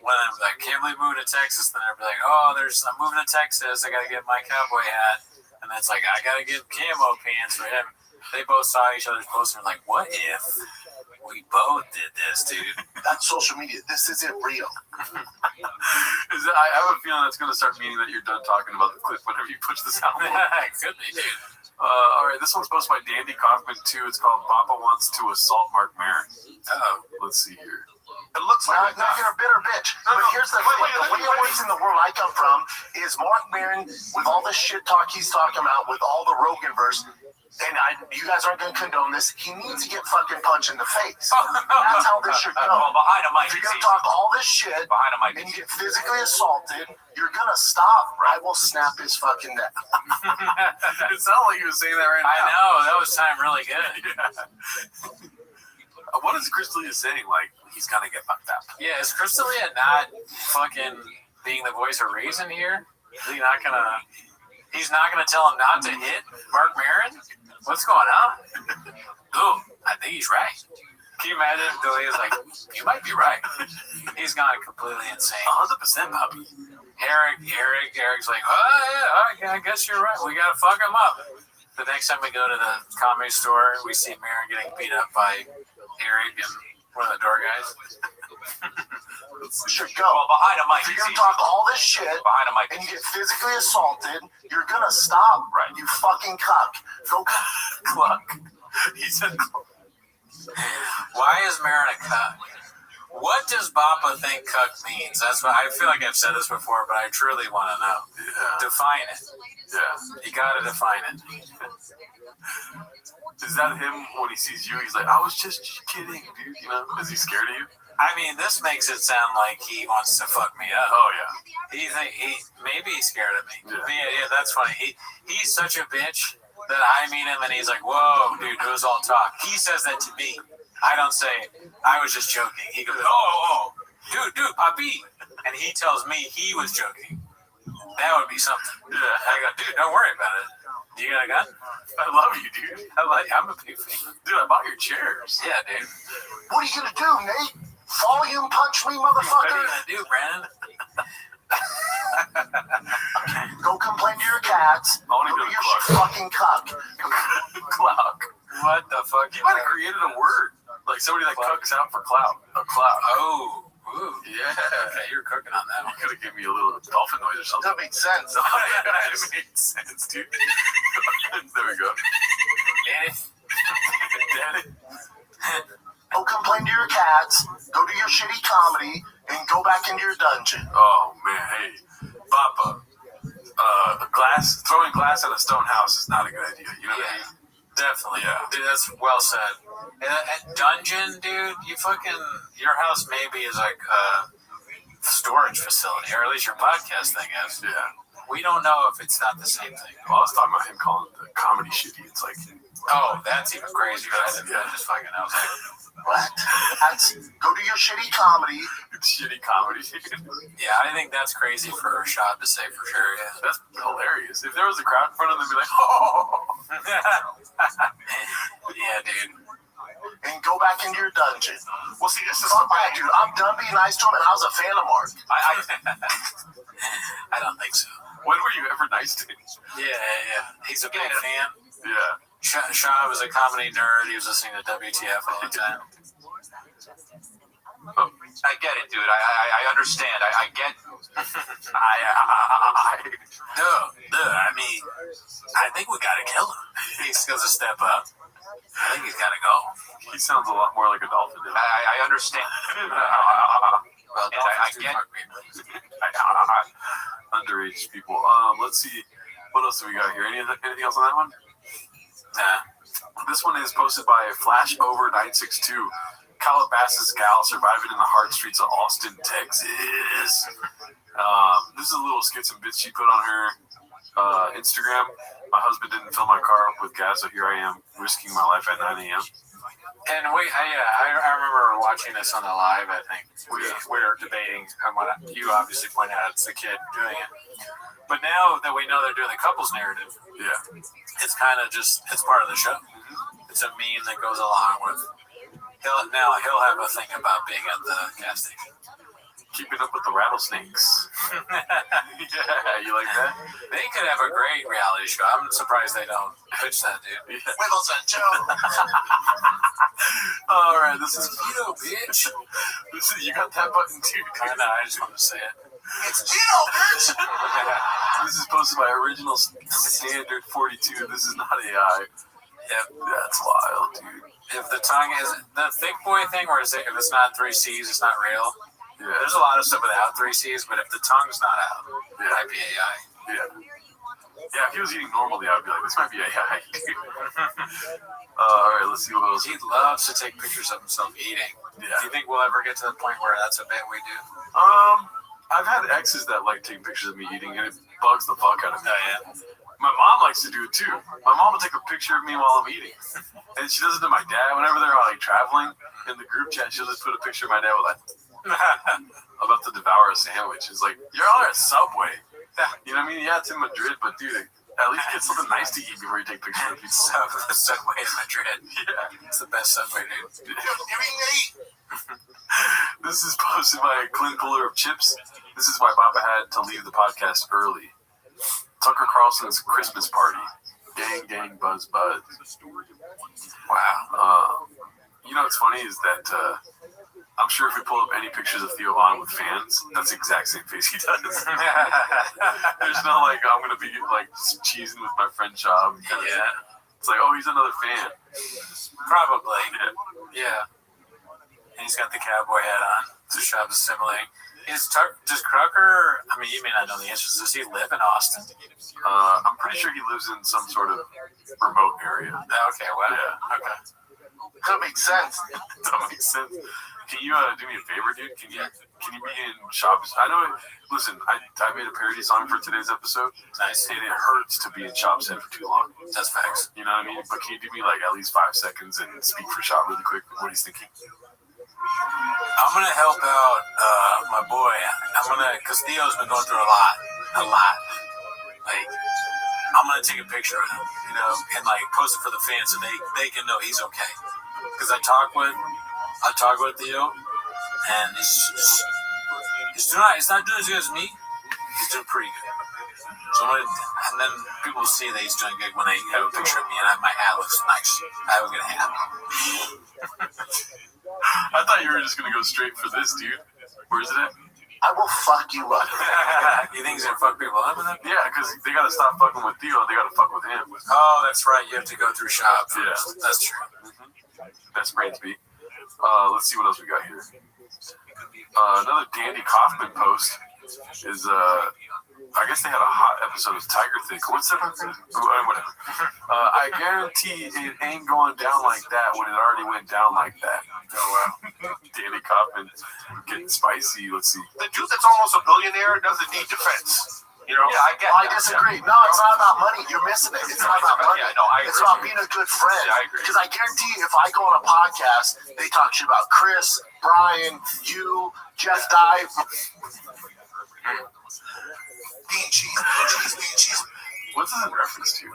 when I was like, can't believe moving to Texas, then they'd be like, oh, I'm moving to Texas, I got to get my cowboy hat. And that's like, I got to get camo pants for him. They both saw each other's posts and were like, what if we both did this, dude? That's social media. This isn't real. I have a feeling that's going to start meaning that you're done talking about the clip whenever you push this out. It could be, dude. All right, this one's posted by Dandy Kaufman too. It's called Papa Wants to Assault Mark Maron. Let's see here. It looks like you're a bitter bitch. But here's the thing: the way it works in the world I come from is Mark Maron, with all the shit talk he's talking about, with all the Rogan verse, and you guys aren't going to condone this. He needs to get fucking punched in the face. That's how this should go. Well, behind a mic, if you're going to talk all this shit behind a mic, and you get physically assaulted, you're going to stop. I will snap his fucking neck. It sounded like he was saying that right now. I know, that was time really good. What is Crystalia saying? Like, he's going to get fucked up. Yeah, is Crystalia not fucking being the voice of reason here? Is he not going to... He's not going to tell him not to hit Mark Maron? What's going on? Ooh, I think he's right. Can you imagine if Delia's like, you might be right. He's gone completely insane. 100%, puppy. Eric's like, oh, yeah, I guess you're right. We got to fuck him up. The next time we go to the comedy store, we see Maron getting beat up by Eric and one of the door guys. Should go. Well, behind a mic, if you're going to talk all this shit behind a mic, and you get physically assaulted, you're going to stop. Right. You fucking cuck. Go cluck. He said cluck. Why is Maron a cuck? What does Bappa think cuck means? That's what I feel like I've said this before, but I truly want to know. Yeah. Define it. Yeah. You gotta define it. Is that him when he sees you? He's like, I was just kidding, dude. You know? Is he scared of you? I mean, this makes it sound like he wants to fuck me up. Oh yeah. Maybe he's scared of me. Yeah. Yeah, that's funny. He's such a bitch that I meet him and he's like, whoa, dude, it was all talk. He says that to me. I don't say, I was just joking. He goes, oh, dude, papi. And he tells me he was joking. That would be something. Yeah. I go, dude, don't worry about it. You got a gun? I love you, dude. I'm a big fan. Dude, I bought your chairs. Yeah, dude. What are you going to do, Nate? Volume punch me, What are motherfucker? you gonna do, Brandon? Go complain to your cats. I want to Go go to to your Clark. fucking cuck. Clout. What the fuck? You might have created a word. Like somebody that cucks out for clout. A clout. Oh. Ooh. Yeah. Okay, you're cooking on that one. You could have given me a little dolphin noise or something. That makes sense. That made sense, dude. There we go. Daddy. Go complain to your cats. Go do your shitty comedy and go back into your dungeon. Oh man, hey, Papa. Throwing glass at a stone house is not a good idea. You know what I mean? Definitely. Yeah. Dude, that's well said. And dungeon, dude, your house maybe is like a storage facility, or at least your podcast thing is. Yeah. We don't know if it's not the same thing. Well, I was talking about him calling the comedy shitty. It's like, oh, that's even crazier. I just fucking know. What? Go do your shitty comedy. Shitty comedy. Yeah, I think that's crazy for Rashad to say for sure. Yeah. That's hilarious. If there was a crowd in front of them, they'd be like, oh. Yeah, dude. And go back into your dungeon. Well, see, this is fuck that, dude. I'm done being nice to him, and I was a fan of Mark. I don't think so. When were you ever nice to him? Yeah. He's a big fan. Yeah. Shaw was a comedy nerd. He was listening to WTF all the time. Oh, I get it, dude. I understand. I get. I mean, I think we gotta kill him. He's gonna step up. I think he's gotta go. He sounds a lot more like a dolphin. I understand. Well, I get. Underage people. Let's see. What else do we got here? Anything else on that one? Nah. This one is posted by Flashover962. Calabasas gal surviving in the hard streets of Austin, Texas. This is a little skits and bits she put on her Instagram. My husband didn't fill my car up with gas, so here I am risking my life at 9 a.m. And wait, I remember watching this on the live. I think we were debating on what you obviously pointed out. It's the kid doing it. But now that we know they're doing the couples narrative, yeah, it's kind of just, it's part of the show. It's a meme that goes along with, he'll have a thing about being at the gas station. Keeping up with the rattlesnakes. Yeah, you like that? They could have a great reality show. I'm surprised they don't pitch that, dude. Yeah. Wiggles and Joe. All right, this is you, bitch. You got that button too. I know, I just want to say it. It's Dino, bitch! This is posted by original standard 42. This is not AI. Yep. That's wild, dude. If the tongue is the thick boy thing, where it's if it's not 3 C's, it's not real. Yeah. There's a lot of stuff without 3 C's, but if the tongue's not out, it might be AI. Yeah. Yeah, if he was eating normally, I'd be like, this might be AI. All right, let's see what else. He loves to take pictures of himself eating. Yeah. Do you think we'll ever get to the point where that's a bit we do? I've had exes that like taking pictures of me eating, and it bugs the fuck out of me. Oh, yeah. My mom likes to do it too. My mom will take a picture of me while I'm eating, and she does it to my dad whenever they're like traveling. In the group chat, she'll just put a picture of my dad with like, about to devour a sandwich. It's like, you're on a Subway. You know what I mean? Yeah, it's in Madrid, but dude, at least get something nice to eat before you take pictures of people. The Subway in Madrid. Yeah. It's the best Subway, dude. This is posted by Clint Puller of Chips. This is why Papa had to leave the podcast early. Tucker Carlson's Christmas party. Gang, gang, buzz, buzz. Wow. You know what's funny is that I'm sure if we pull up any pictures of Theo Vaughn with fans, that's the exact same face he does. There's no like, I'm going to be like cheesing with my friend Shab. Yeah. It's like, oh, he's another fan. Probably. Yeah. And he's got the cowboy hat on. So Shab is assimilating. Does Crocker, I mean, you may not know the answers. Does he live in Austin? I'm pretty sure he lives in some sort of remote area. Okay, well, yeah. Okay. That makes sense. That makes sense. Can you do me a favor, dude? Can you be in Shab's? I know. Listen, I made a parody song for today's episode. Nice. And it hurts to be in Shab's head for too long. That's facts. You know what I mean? But can you do me like at least 5 seconds and speak for Shab really quick? What he's thinking? I'm gonna help out my boy. Cause Theo's been going through a lot. Like, I'm gonna take a picture of him, you know, and like post it for the fans so they can know he's okay. Cause I talk with Theo, and he's not doing as good as me. He's doing pretty good. So and then people will see that he's doing good when they have a picture of me and my hat looks nice. I have a good hat. I thought you were just gonna go straight for this, dude. Where's it at? I will fuck you up. You think he's gonna fuck people up with that? Yeah, because they gotta stop fucking with Theo. They gotta fuck with him. Oh, that's right. You have to go through Shab. Yeah, that's true. Best brains beat. Let's see what else we got here. Another Dandy Kaufman post is I guess they had a hot episode of Tiger Think. What's that? Whatever. I guarantee it ain't going down like that when it already went down like that. Oh wow. Danny Kaufman getting spicy. Let's see. The dude that's almost a billionaire doesn't need defense. You know? Yeah, I disagree. No, it's not about money. You're missing it. It's not about money. Yeah, no, I agree. It's about being a good friend. Yeah, I agree. Because I guarantee if I go on a podcast, they talk shit about Chris, Brian, you, Jeff Dye. Bean cheese. What's this in reference to?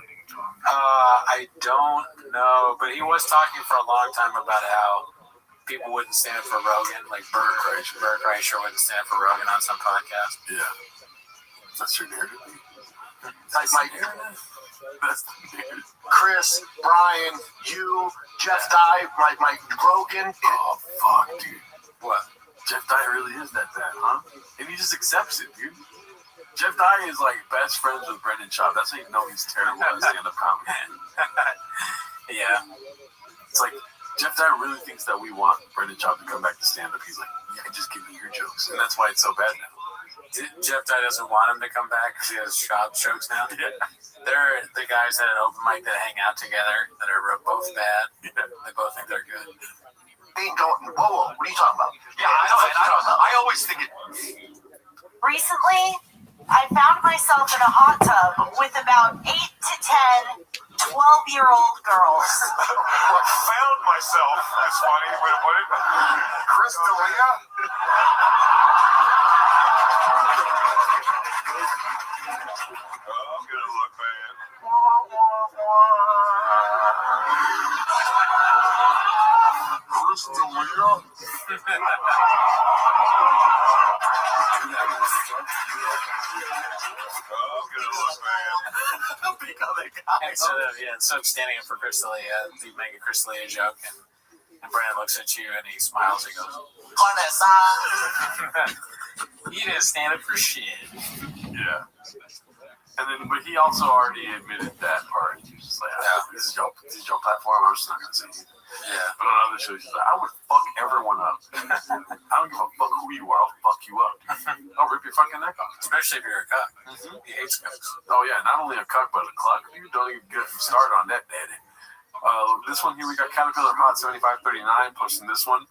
I don't know, but he was talking for a long time about how people wouldn't stand for Rogan, like Bert Kreischer wouldn't stand for Rogan on some podcast. Yeah. That's your narrative. That's my narrative. Chris, Brian, you, Jeff Dye, my Rogan. Oh, fuck, dude. What? Jeff Dye really is that bad, huh? And he just accepts it, dude. Jeff Dye is like best friends with Brendan Schaub. That's how you know he's terrible at stand-up comedy. Yeah. It's like, Jeff Dye really thinks that we want Brendan Schaub to come back to stand-up. He's like, yeah, just give me your jokes. And that's why it's so bad now. Jeff Dye doesn't want him to come back because he has Schaub jokes now. Yeah. They're the guys at an open mic that hang out together that are both bad. Yeah. They both think they're good. Ain't going. Whoa, what are you talking about? Yeah, I always think it. Recently, I found myself in a hot tub with about 8 to 10 12-year-old girls. Found myself. That's funny way to put it. Chris D'Elia. I'm gonna look bad. Chris D'Elia. Instead of standing up for Chris D'Elia, you make a Chris D'Elia joke, and Brandon looks at you and he smiles and goes, He didn't stand up for shit. Yeah. And then, but he also already admitted that part. He was just like, this is your platform. I'm just not gonna say anything. Yeah. But on other shows, he's like, I would fuck everyone up. I don't give a fuck who you are. I'll fuck you up. I'll rip your fucking neck off. Especially if you're a cuck. He hates cucks. Oh yeah, not only a cuck but a cluck. You don't even get started on that, daddy. This one here we got Caterpillar Hot 7539 posting this one.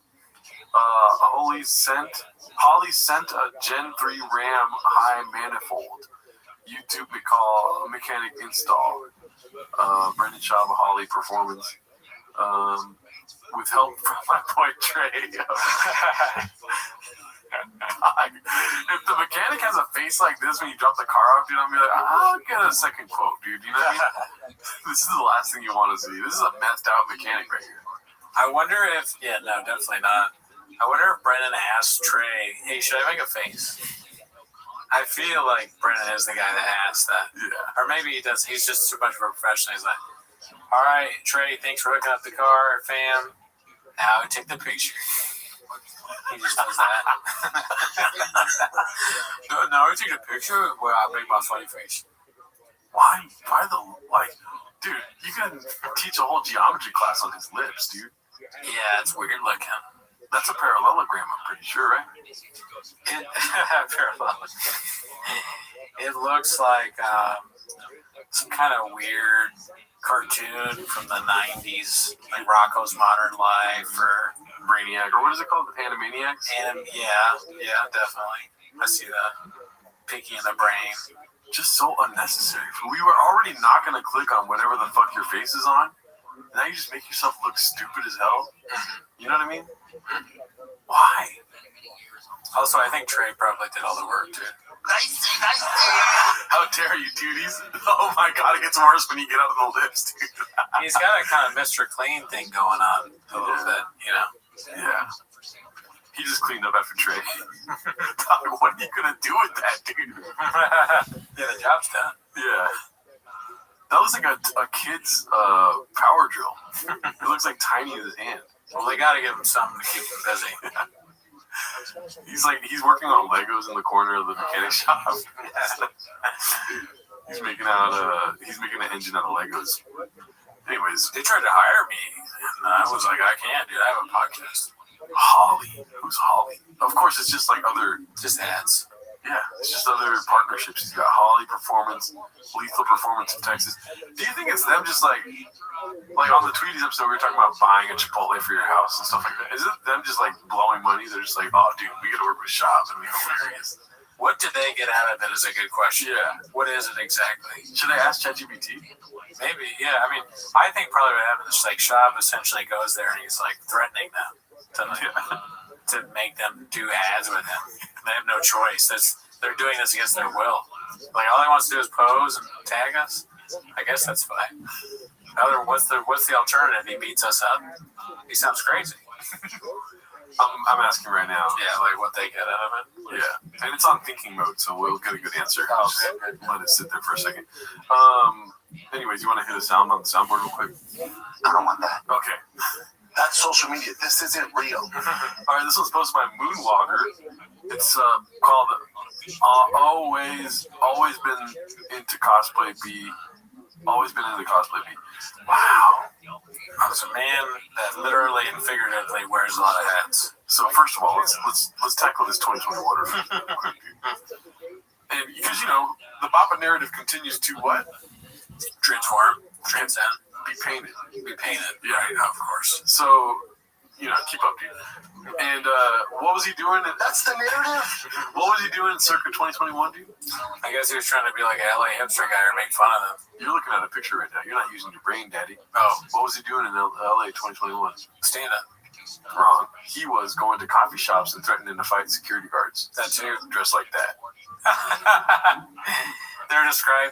Holly sent a Gen 3 RAM high manifold. YouTube mechanic install. Brendan Schaub, Holly performance. With help from my boy Trey. If the mechanic has a face like this when you drop the car off, dude, I'm gonna be like, I'll get a second quote, dude. You know what I mean? This is the last thing you want to see. This is a messed out mechanic right here. I wonder if, no, definitely not. I wonder if Brennan asked Trey, hey, should I make a face? I feel like Brennan is the guy that asked that. Yeah. Or maybe he does. He's just too much of a professional. He's like, all right, Trey, thanks for hooking up the car, fam. Now take the picture. He just does that. no, take the picture where I make my funny face. Why dude, you can teach a whole geometry class on his lips, dude. Yeah, it's weird looking. That's a parallelogram, I'm pretty sure, right? It looks like some kind of weird cartoon from the 90s, like Rocco's Modern Life or Brainiac, or what is it called? Animaniacs? Yeah, definitely. I see that. Pinky in the brain. Just so unnecessary. We were already not going to click on whatever the fuck your face is on. Now you just make yourself look stupid as hell. You know what I mean? Why? Also, I think Trey probably did all the work, too. How dare you, duties? Oh my god, it gets worse when you get out of the lips, dude. He's got a kind of Mr. Clean thing going on a little bit, you know? Yeah. He just cleaned up after Trey. What are you going to do with that, dude? Yeah, the job's done. Yeah. That looks like a kid's power drill. It looks like tiny in his hand. Well, they got to give him something to keep him busy. He's working on Legos in the corner of the mechanic shop. He's making an engine out of Legos. Anyways, they tried to hire me, and I was like, I can't, dude. I have a podcast. Holly, who's Holly? Of course, it's just like just ads. Yeah, it's just other partnerships. He's got Holly Performance, Lethal Performance in Texas. Do you think it's them just like on the Tweeties episode, we were talking about buying a Chipotle for your house and stuff like that. Is it them just like blowing money? They're just like, oh, dude, we got to work with shops and be hilarious. What did they get out of it is a good question. Yeah. What is it exactly? Should I ask ChatGPT? Maybe, yeah. I mean, I think probably what happens is like Shab essentially goes there and he's like threatening them to make them do ads with him. They have no choice. They're doing this against their will. Like all he wants to do is pose and tag us. I guess that's fine. What's the alternative? He beats us up. He sounds crazy. I'm asking right now. Yeah, like what they get out of it. Yeah, and it's on thinking mode, so we'll get a good answer. Oh, good. Let it sit there for a second. Anyways, you want to hit a sound on the soundboard real quick? I don't want that. Okay. That's social media. This isn't real. All right, this one's posted by Moonwalker. It's called Always Been Into Cosplay B. Always Been Into Cosplay B. Wow. There's a man that literally and figuratively wears a lot of hats. So first of all, let's tackle this 2021 real quick, dude. And because the Bappa narrative continues to what? Transform, transcend, be painted. Yeah, right, of course. So keep up, dude. And what was he doing? That's the narrative. What was he doing in circa 2021, dude? I guess he was trying to be like a LA hipster guy or make fun of them. You're looking at a picture right now. You're not using your brain, daddy. Oh. What was he doing in LA 2021? Stand up. Wrong. He was going to coffee shops and threatening to fight security guards. That too. Dressed like that.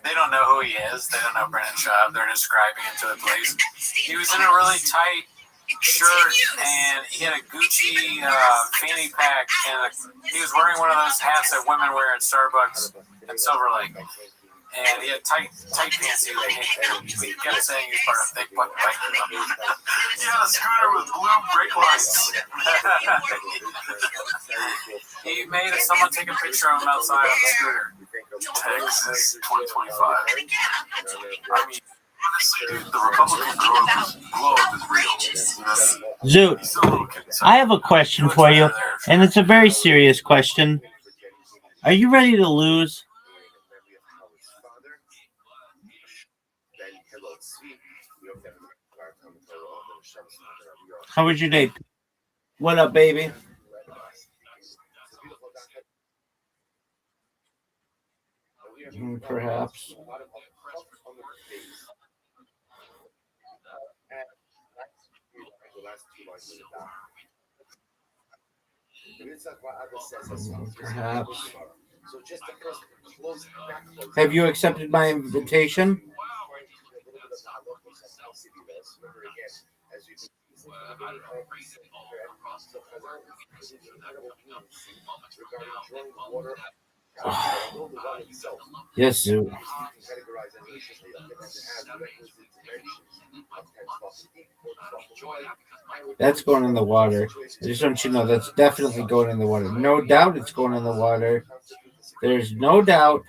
They don't know who he is. They don't know Brennan Schaub. They're describing him to the police. He was in a really tight shirt and he had a Gucci fanny pack and he was wearing one of those hats that women wear at Starbucks and Silver Lake. And he had tight pants. He kept saying he was part of thick butt bike club. He had a scooter with blue brake lights. He made someone take a picture of him outside on the scooter. Texas 2025. I mean, honestly, dude, the Republican globe is real. Zoot, I have a question for you, and it's a very serious question. Are you ready to lose? How was your day? What up, baby? Perhaps. Perhaps. Have you accepted my invitation? Yes, Zoot. That's going in the water. I just want you to know that's definitely going in the water. No doubt it's going in the water. There's no doubt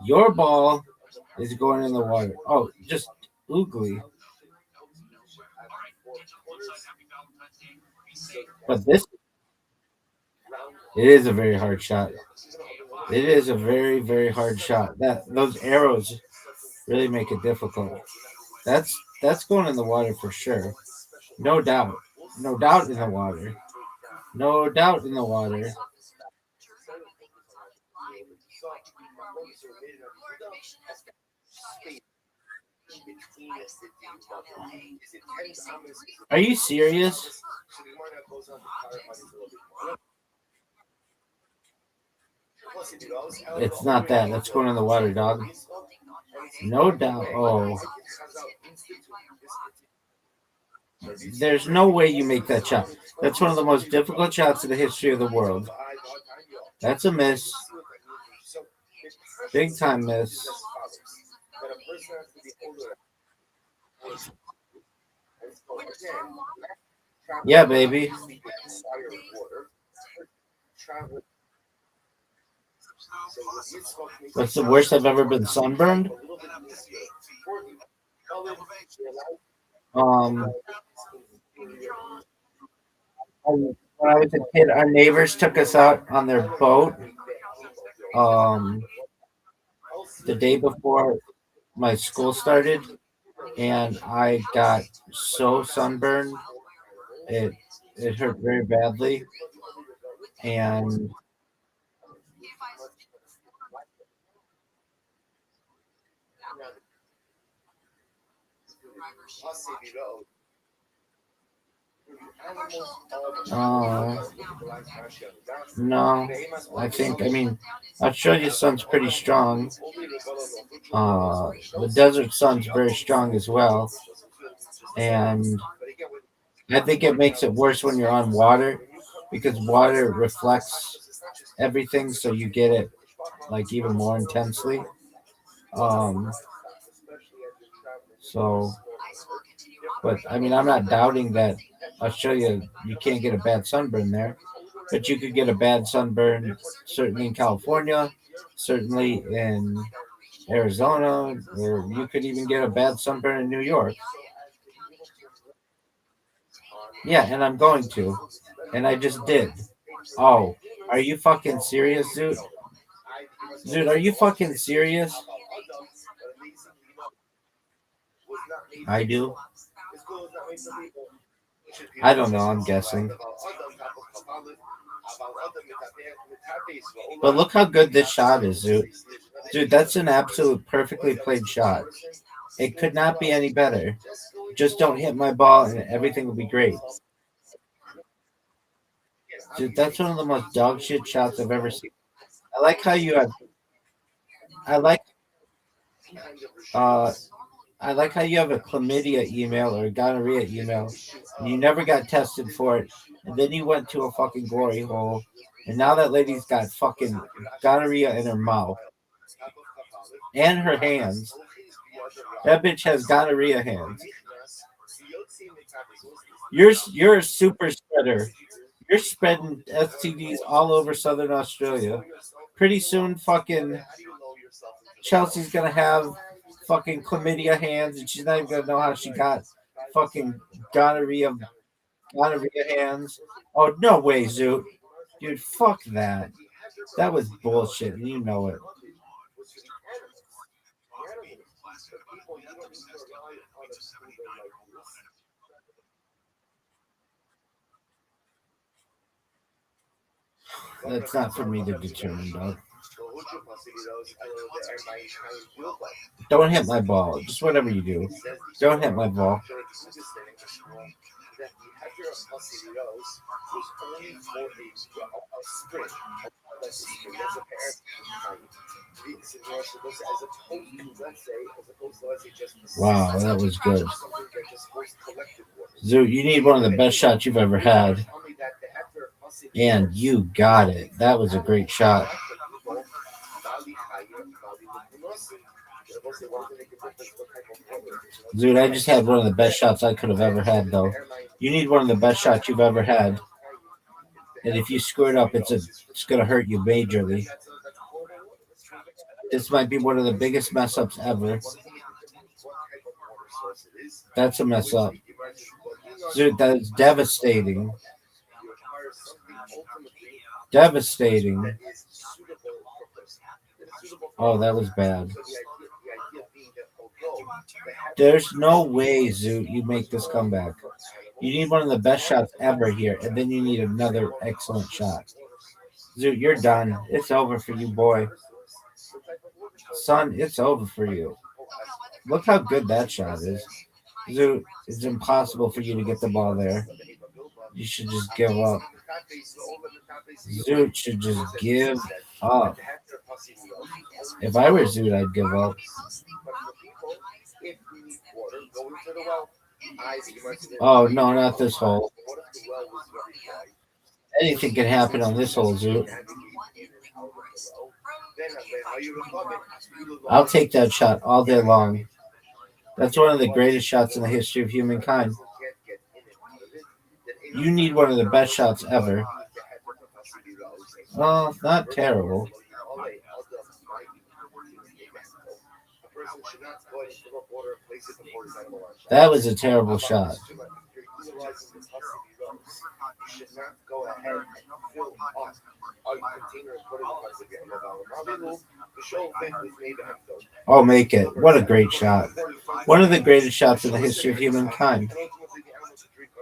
your ball is going in the water. Oh, just oogly. But this, it is a very hard shot. It is a very, very hard shot. Those arrows really make it difficult. That's going in the water for sure. No doubt. No doubt in the water. No doubt in the water. Are you serious? It's not that. That's going in the water, dog. No doubt. Oh. There's no way you make that shot. That's one of the most difficult shots in the history of the world. That's a miss. Big time miss. Yeah, baby. What's the worst I've ever been sunburned? When I was a kid, our neighbors took us out on their boat. The day before my school started, and I got so sunburned. It hurt very badly, and no, I mean, Australia's sun's pretty strong. The desert sun's very strong as well, and I think it makes it worse when you're on water because water reflects everything, so you get it like even more intensely. So, but I mean, I'm not doubting that Australia, you can't get a bad sunburn there, but you could get a bad sunburn certainly in California, certainly in Arizona, or you could even get a bad sunburn in New York. Yeah, and I'm going to, and I just did. Oh, are you fucking serious, dude? Dude, are you fucking serious? I do. I don't know. I'm guessing. But look how good this shot is, dude. Dude, that's an absolute perfectly played shot. It could not be any better. Just don't hit my ball and everything will be great. Dude, that's one of the most dog shit shots I've ever seen. I like how you have. I like how you have a chlamydia email or a gonorrhea email, and you never got tested for it, and then you went to a fucking glory hole, and now that lady's got fucking gonorrhea in her mouth, and her hands. That bitch has gonorrhea hands. You're a super spreader. You're spreading STDs all over Southern Australia. Pretty soon, fucking Chelsea's gonna have fucking chlamydia hands, and she's not even gonna know how she got fucking gonorrhea hands. Oh no way, Zoot. Dude, fuck that. That was bullshit, and you know it. That's not for me to determine, dog. Don't hit my ball. Just whatever you do. Don't hit my ball. Wow, that was good. Zoo, you need one of the best shots you've ever had. And you got it. That was a great shot. Dude, I just had one of the best shots I could have ever had, though. You need one of the best shots you've ever had. And if you screw it up, it's going to hurt you majorly. This might be one of the biggest mess ups ever. That's a mess up. Dude, that is devastating. Devastating. Oh, that was bad. There's no way, Zoot, you make this comeback. You need one of the best shots ever here, and then you need another excellent shot. Zoot, you're done. It's over for you, boy. Son, it's over for you. Look how good that shot is. Zoot, it's impossible for you to get the ball there. You should just give up. Zoot should just give up. If I were Zoot, I'd give up. Oh, no, not this hole. Anything can happen on this hole, Zoot. I'll take that shot all day long. That's one of the greatest shots in the history of humankind. You need one of the best shots ever. Well, not terrible. That was a terrible shot. Oh, make it. What a great shot. One of the greatest shots in the history of humankind.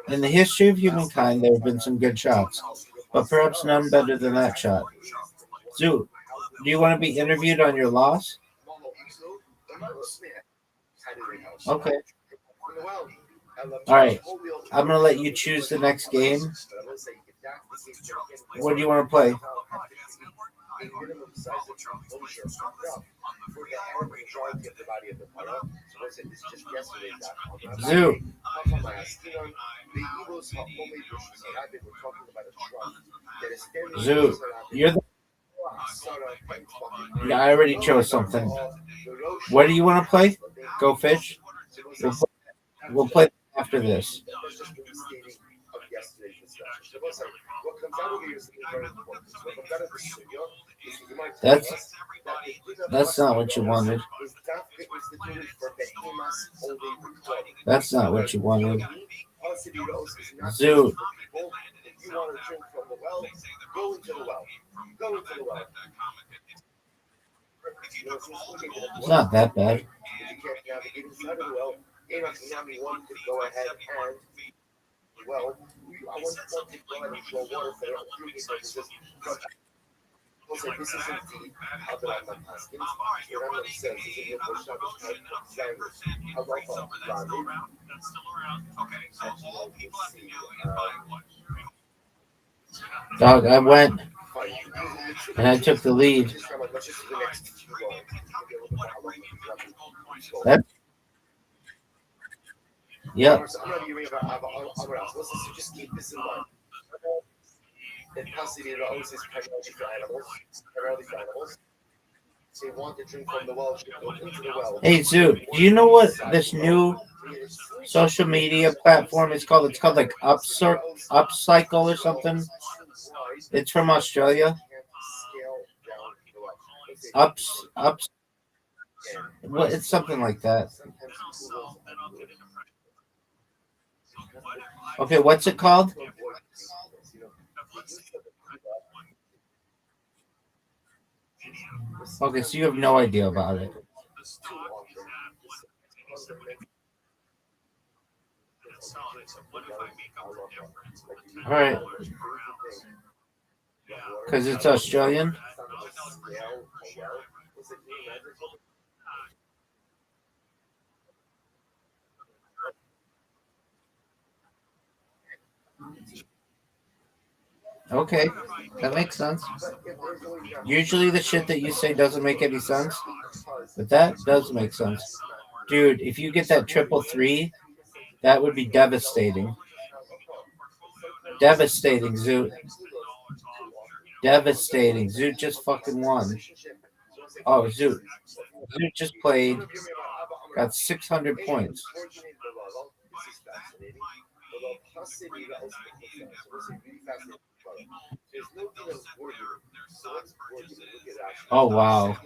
In the history of humankind, there have been some good shots, but perhaps none better than that shot. Zoot, do you want to be interviewed on your loss? Okay. All right. I'm going to let you choose the next game. What do you want to play? Zoo. Zoo. You're the. Yeah, I already chose something. What do you want to play? Go fish? We'll play after this. That's not what you wanted. That's not what you wanted. Zoo. It's not that bad. Dog, I went and I took the lead. That, yep. They want to drink from the well, go into the well. Hey, Zoo, do you know what this new social media platform is called? It's called like Upcycle or something. It's from Australia. Ups. Well, it's something like that. Okay, what's it called? Okay, so you have no idea about it. All right. Because it's Australian. Okay, that makes sense. Usually the shit that you say doesn't make any sense, but that does make sense. Dude, if you get that 333, that would be devastating. Devastating, Zoot. Devastating. Zoot just fucking won. Oh, Zoot. Zoot just played. Got 600 points. Oh, wow.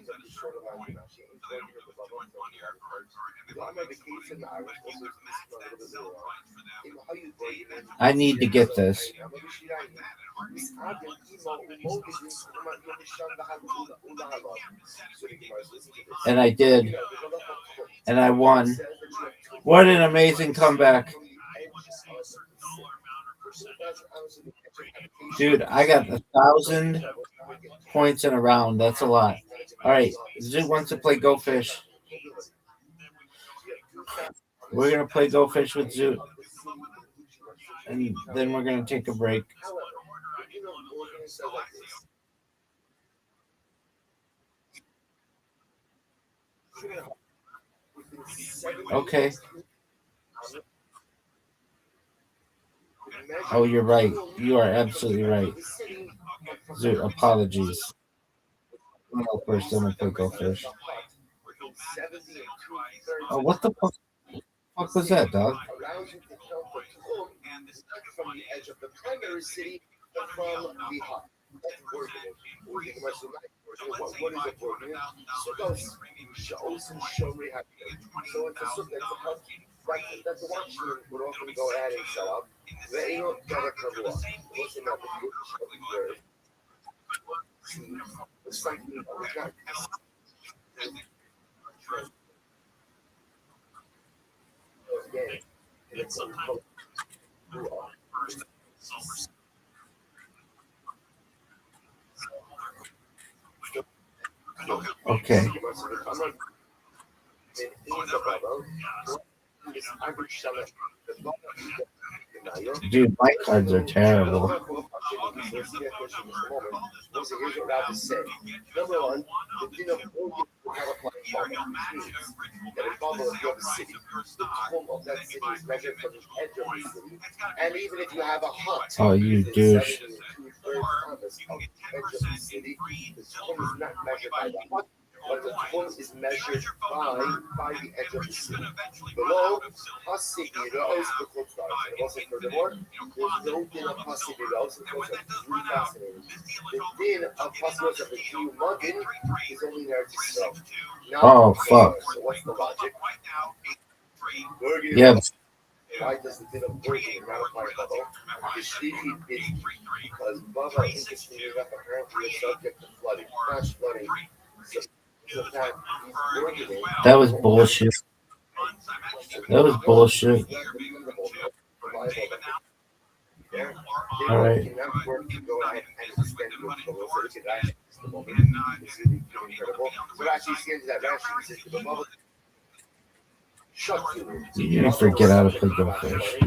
I need to get this. And I did. And I won. What an amazing comeback. Dude, I got 1,000 points in a round. That's a lot. All right. Zoot wants to play Go Fish. We're going to play Go Fish with Zoot. And then we're going to take a break. Okay. Oh, you're right. You are absolutely right. Zoot, apologies. I'll go first, then we'll play Go Fish. Oh, what the fuck was that, dog? From the edge of the primary city from the hub. That's working. What is a working? So those shows and show me how to do it. So it's a sort of that's the one show we're all going to go ahead and sell up. They don't get a cover up. Listen up if you it's like Okay. Dude, my cards are terrible. Here's what I would say. Number one, the dinner have a platform that involves the city. The home of that city is measured from the edge of the city. And even if you have a hut, Oh, you douche. of edge of the city, the home is not measured by the hut. But the home is measured by the edge of the city. Below, Hasi Biros, the close stars. And also, furthermore, there's no din of Hasi Biros, because it's really fascinating. The din of Hasi Biros of the Jew Muggin is only there to sell. Oh, fuck. So what's the logic? Yeah. Why does the din of Bergen not apply to Bubba? The Shlichi bid because Bubba, interestingly enough, apparently is subject to flooding. Flash flooding. That was bullshit. That was bullshit. All right. You didn't forget how to play Go Fish.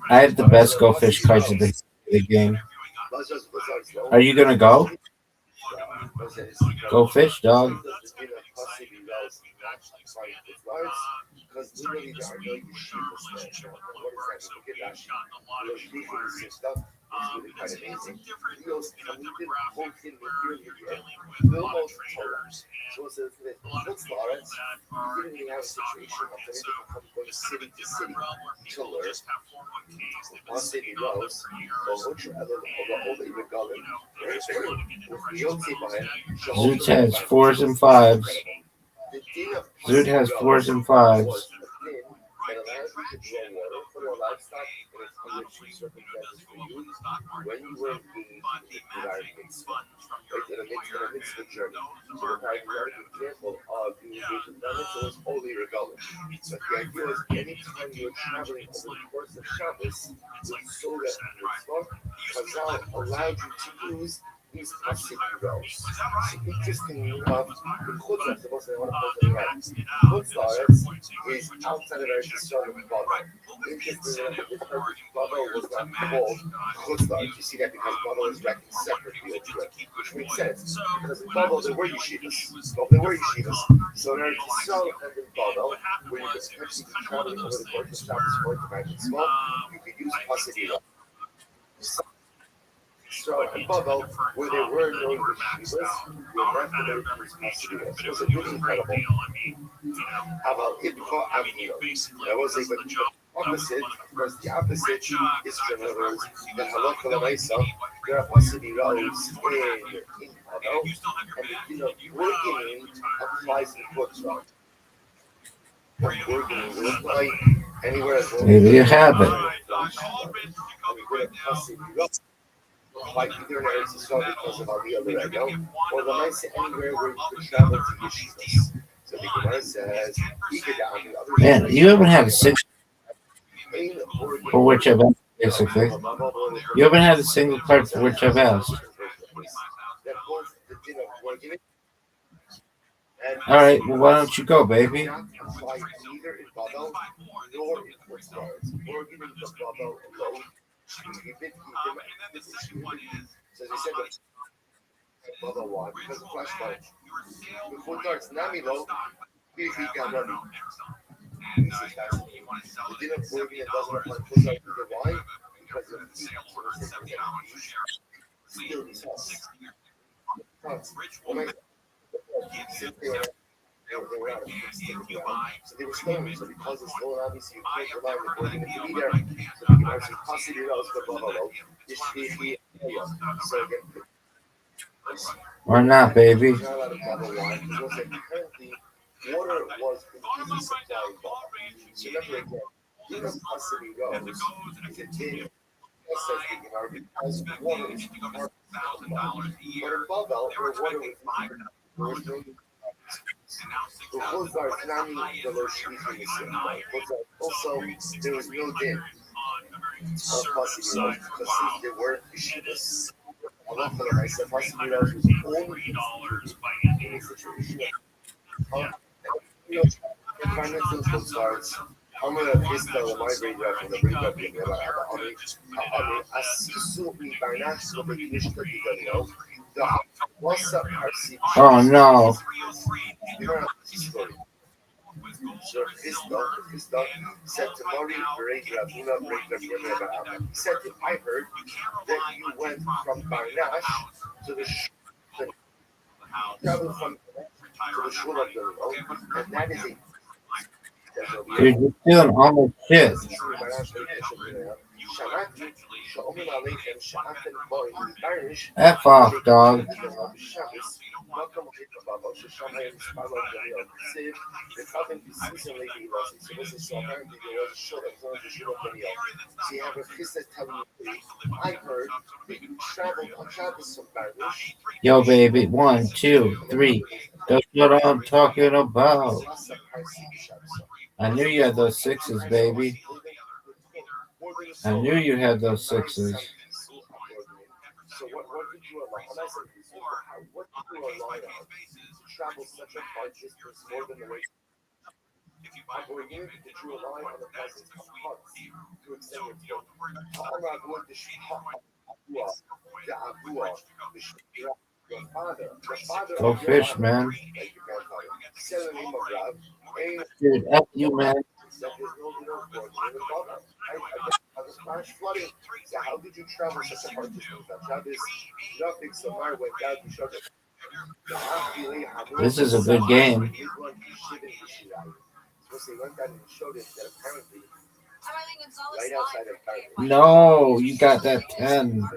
I have the best Go Fish cards of the game. Are you gonna go? Go Fish, dog. really quite amazing. Leo's demographic where you're dealing with a lot of traders and a lot of people that are in the stock market. So it's kind of a different realm where people just have 401ks. They've been saving up them for years. And, they're just putting it in a direction. Zoot has 4s and 5s. Zoot has 4s and 5s. Right, the trend should for livestock and its enriching circumstances for you when you were engaged in the American funds from your employer and those journey. are So an example of the engagement benefit was only regardless. But the idea is anytime you're traveling over the course of Shabbos, with Soda and Mitzvah, Chazal allowed you to use these passive rows. So interestingly enough, the Chutzlaretz, the most I want to point out, Chutzlaretz is outside of Eretz Yisrael and Babel. Interestingly enough, this purpose, Babel was not called Chutzlaretz. You see that because Babel is reckoned separately, which makes sense. Because in Babel there were yeshivas. So in Eretz Yisrael and in Babel, where you could potentially be traveling over the course of Shabbos for the night Mitzvah, you could use passive rows. So in Babel, where there were no yeshivas, your recommended yeshivas. It was really incredible. Aval Ibcha Avnio. That was like the opposite, because the opposite is in other words, the halakha l'maisa. There are possibly rows in Babel, and the working applies in Chutzlaretz. Working will apply anywhere as well. There you have it. Like either in Eretz Yisrael because of Aliyah L'Regel, or the Maisa anywhere where you could travel to yeshivas. So the Gemara says, Man, you haven't had a 6 for which I've asked, basically. You haven't had a single card for which I've asked. All right, well, why don't you go, baby? Neither in Babel nor in Chutzlaretz. Or even the Babel alone. So as I said, Babel why? Because of flashlight. The Chutzlaretz Namilo, Bihi Gamrami. This is fascinating. The din of Oregon doesn't apply to Chutzlaretz either. Why? Because of still these houses. Since they were out of so they were stolen. So because it's stolen, obviously you can't rely on the Oregon to be there. So the Gemara says, possibly else for Babel. So again, Or not, baby. not allowed to Babel wine because apparently water was completely supplied in Babel. So remember again, you know possibly rose is a tin. Says the Gemara because water is part of Babel. But in Babel, where water was the Chutzlaretz Nami, the Rothschild is also there was no din of possibly because since there were yeshivas. I said possibly was only in a situation. Environmental Chutzlaretz. I'm going to freestyle my brain from the brain rap in the Asisu Mibarnash of the English to the what's up, RC? Oh, no. So this dog said to Mori break Ravuna break the He said that I heard that you went from Barnash to the travel from to the shul of the road, and that is a Dude, you're doing almost shit. F off, dog. Yo, baby, 1, 2, 3. That's what I'm talking about. I knew you had those 6s, baby. I knew you had those 6s. So what did you allow? And I said, what did you allow to travel such a far distance more than the way? Did you rely on the presence of huts to extend your Go fish, man. Dude, F you, man. flash flooding. So how did you travel such a hard distance? Nothing. So Mar went down to show them. This is a good game. So they went down and showed it that apparently Right outside of No, you got that 10.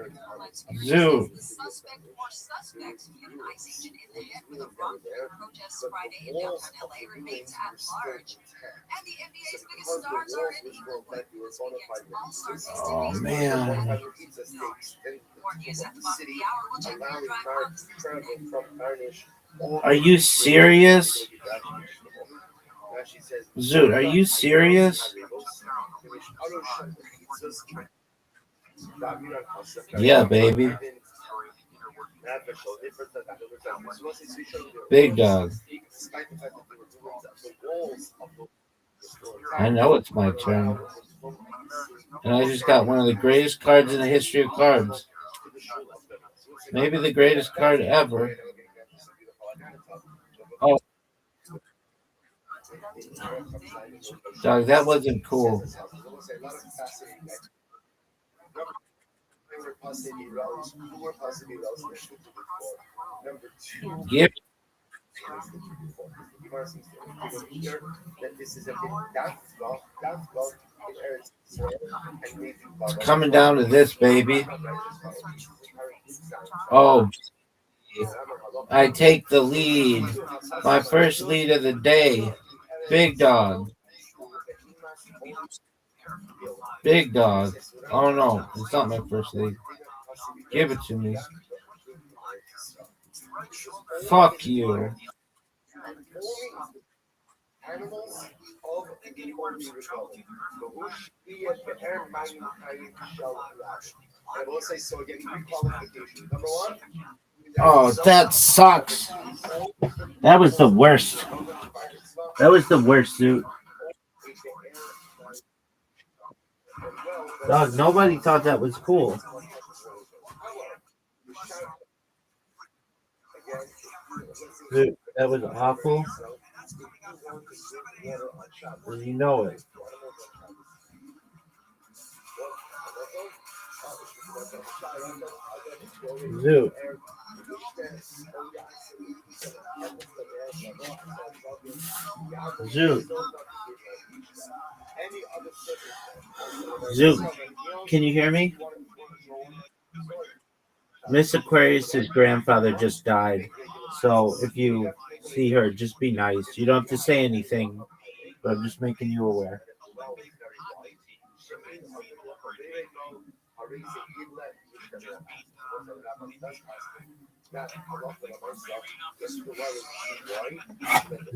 Zoo. The suspect or suspects viewed an ICE agent in the head with a rock during protests Friday in downtown LA remains at large. And the NBA's biggest stars are in Inglewood this weekend's All-Star Oh, festivities. man. More news at the bottom of the hour. We'll check your drive on the Are you serious? Zoot, are you serious? Yeah, baby. Big dog. I know it's my turn. And I just got one of the greatest cards in the history of cards. Maybe the greatest card ever. Oh. Dog, that wasn't cool. Give. It's coming down to this, baby. Oh, I take the lead. My first lead of the day. Big dog. Big dog. Oh no, it's not my first lead. Give it to me. Fuck you. Animals of the Holy Republic. I will say so again, 3 qualifications. Number 1. Oh, that sucks. That was the worst. That was the worst, dude. Dog, nobody thought that was cool. Dude, that was awful. And you know it. Zoo. Zoo. Zoo. Can you hear me? Miss Aquarius's grandfather just died. So if you see her, just be nice. You don't have to say anything, but I'm just making you aware.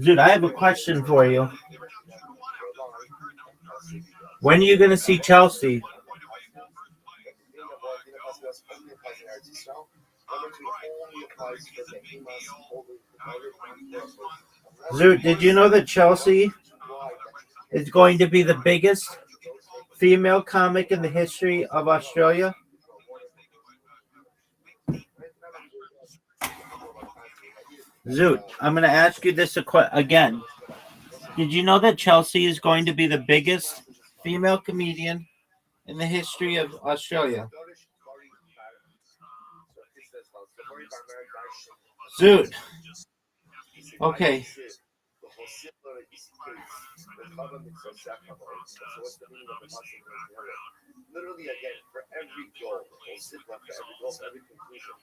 Dude, I have a question for you. When are you going to see Chelsea? Zoot, did you know that Chelsea is going to be the biggest female comic in the history of Australia? Zoot, I'm going to ask you this again. Did you know that Chelsea is going to be the biggest female comedian in the history of Australia? Zoot. Okay. Literally again, for every goal, for every conclusion,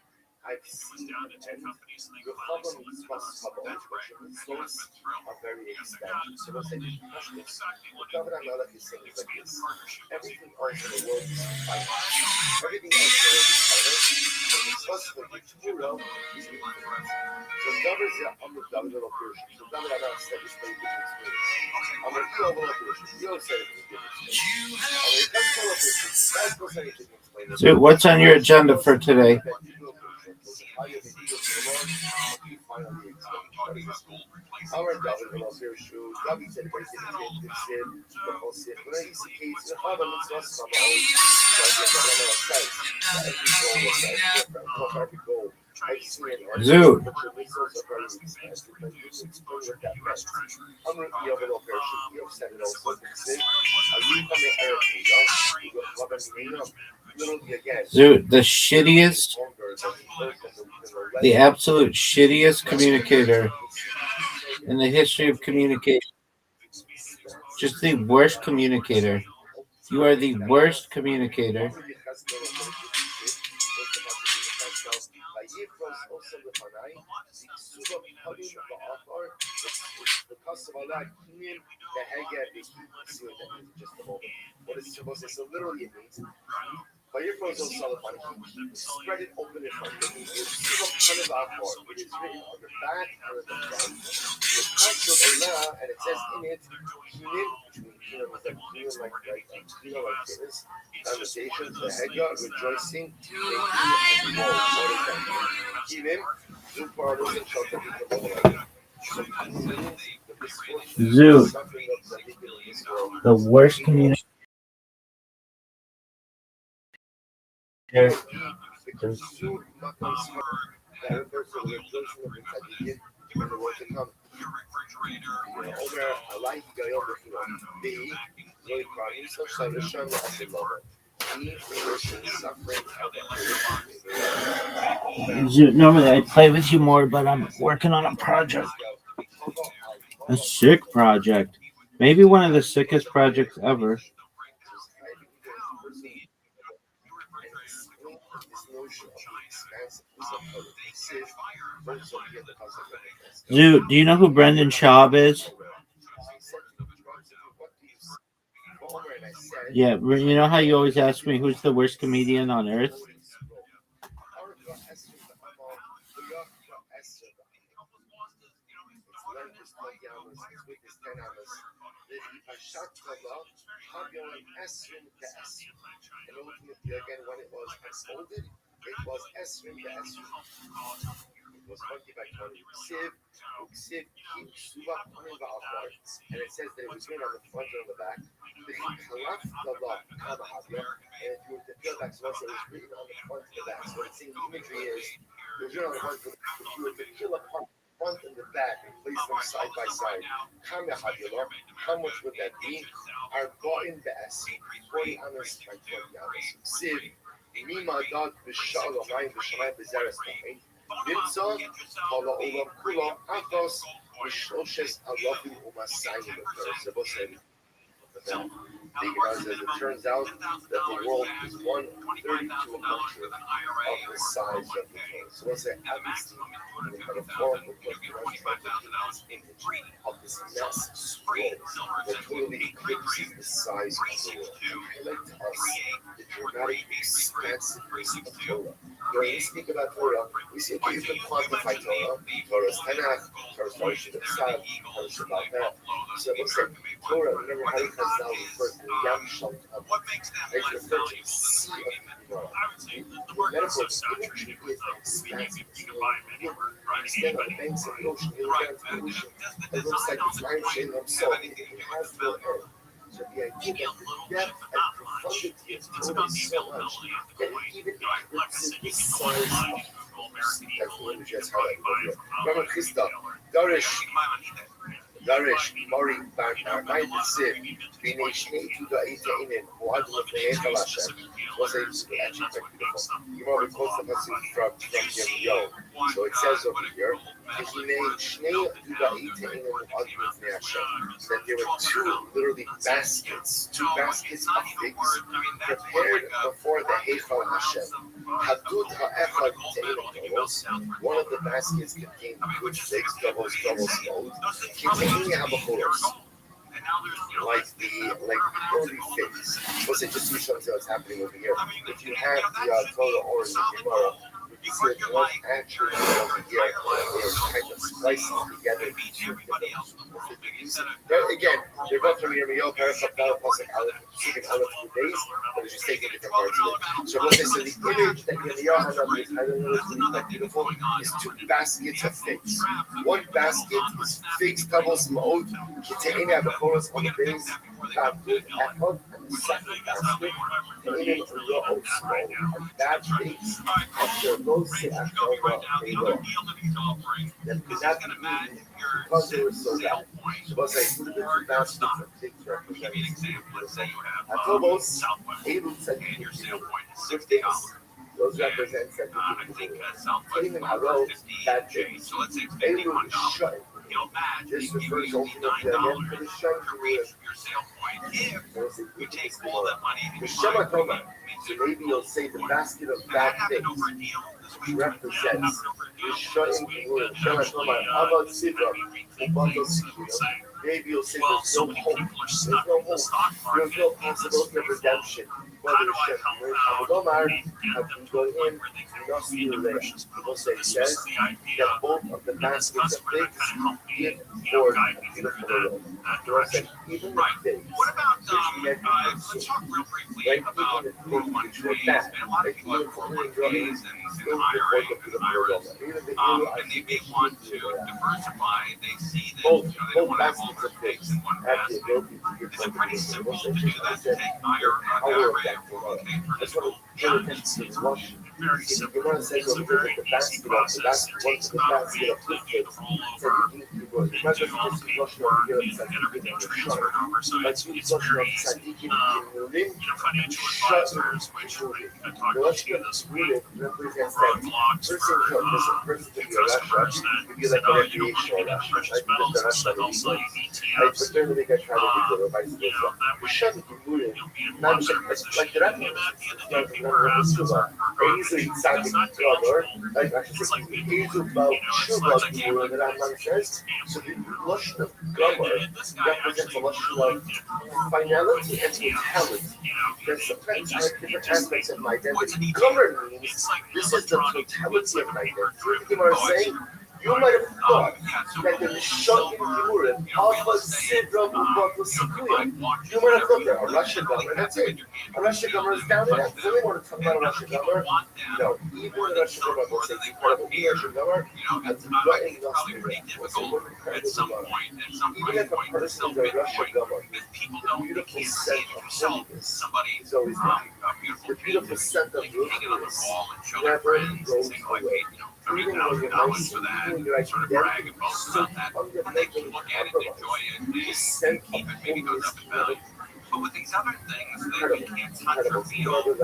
I've seen an end. The problem is plus those are very expensive. So let's say the government another is saying like this. Everything else in the world is fine. Everything else in the world is fine. And it's plus for the Torah is different. So government is on the government operation. So government another said it's very different experience. I'm a real operation. You said it's different experience. So what's on your agenda for today? Zoot. Zoot, the absolute shittiest communicator in the history of communication. Just the worst communicator. You are the worst communicator. So literally it means spread it open in front of you. It is written on the back and on the front. And it says in it, like this, salutations, the Hega, rejoicing, Zoot, the worst communicator. Normally I'd play with you more, but I'm working on a project. A sick project. Maybe one of the sickest projects ever. Dude, do you know who Brendan Schaub is? Yeah, you know how you always ask me who's the worst comedian on earth? And ultimately, again, when it was unfolded, it was Esrim to Esrim. It was 20 by 20. And it says that it was written on the front and on the back. And if you were to peel back, so it was written on the front and the back. So what it's saying, the imagery is, it was written on the front, but if you were to peel apart front and the back and place them side by side, how much would that be? Our Goin B'Es, 40 amas by 20 amas. Siv, Mima Dad B'Shal Omayim B'Shamayim B'Zeres Tamein, Nimtza, Hala Olam Kula, Atos, B'Shoshes Alafim Umasayim B'Teres. Because as it turns out that the world is 1/32 of the size of the Torah. So what's that? Obviously, the metaphorical image of this massive scroll that totally eclipses the size of the world. Highlight to us the dramatic expansiveness of Torah. When we speak about Torah, we see okay, you can quantify Torah. Torah's Tanakh, Torah's Parashat Psal, Torah's Shabbat. So what's that? Torah, remember how it has now referred to Yam Shal Tav. It refers to the sea of Torah. The metaphor of imagery is expansive. Instead of the banks of the ocean, you look at the ocean, it looks like it's lying shading of salt. It has no end. So the idea that the depth and profundity of Torah is so much that it even eclipses the size of that's the image that's how that Rabbi Chisda, Darish, Mori, Barnard, Siv, Bine Shnei Tuda Eita Inen, Muad Lefnei Chalashem, was actually quite beautiful. You know, quotes the passage from Yirmiyahu. So it says over here, that there were two literally baskets, two baskets of figs prepared before the Heichal Hashem. One of the baskets contained good figs, doubles smoked, containing abachoros. Like early figs. Let's say just to show you what's happening over here. If you have the Torah or the Gemara, you see that one actually over here is kind of splicing together the two again, they're both from Yirmiyahu, Parashat Dal, Pasuk Aleph, Sivin Aleph, 2 days, but it's just taking different parts of it. So let's say, so the image that Yirmiyahu has on this, I don't know if it's quite beautiful, is two baskets of figs. One basket is figs, doubles, ma'od, kita'ina, bechoros, on the base, good, echad, and second basket, Tatum Ro'o Small, and that makes after those say after they look. Then that because they were so bad. Because I put it into baskets and things represent. Atobos, Elu said six things. Those represent Tatum and Ro'o, that things. Elu is shutting. This refers ultimately again to the shutting you take all that money the Shema Toma, so maybe you'll say the basket of bad things represents the shutting the Shema Toma, Abad Sidra, Ubando Sikino. Maybe you'll say there's no hope. There's no hope. There's no possibility of redemption. Whether it's Omar have been going in, not still there. Because it says that both of the baskets of figs give forth a beautiful aroma. Even the figs, Let's talk real briefly about 401ks. A lot of people have 401ks and IRA and IRAs, and they may want to diversify. They see that they don't want to have all their eggs in one basket. Is it pretty simple to do that? To take IRA or 401k for this rule? Yeah, it's very simple. It's a very easy process. It takes about a week for you to roll over and do all the paperwork and get everything transferred over. So it's very easy. Financial advisors, which I talked to you this week, roadblocks for customers that say, oh, you don't want to get into precious metals, and so they'll sell you ETFs. That would, you'll be in one better position. And at the end of the day, people are assets are growing. That's not tangible. It's like people, sometimes I can't believe it. so the Lashon of Gomer represents a Lashon of finality and totality. There's sometimes different aspects of my identity. Gomer means this is the totality of my identity. People are saying, you might have thought that the Mishon in Yemurim, Alpha Sidra Mubot was Sikuyim. You might have thought that a Russian Gomer, that's it. A Russian Gomer is down in that. So we want to talk about a Russian Gomer. No, even a Russian Gomer will say incredible. A Russian Gomer has gotten us to that. At some point, even if a person is a Russian Gomer, the beautiful scent of holiness is always there. The beautiful scent of holiness never goes away. Even when you're nice, even when you're like brag and boast about that, and they can look at it and enjoy it and keep it, maybe goes up in value. But with these other things that you can't touch or feel, people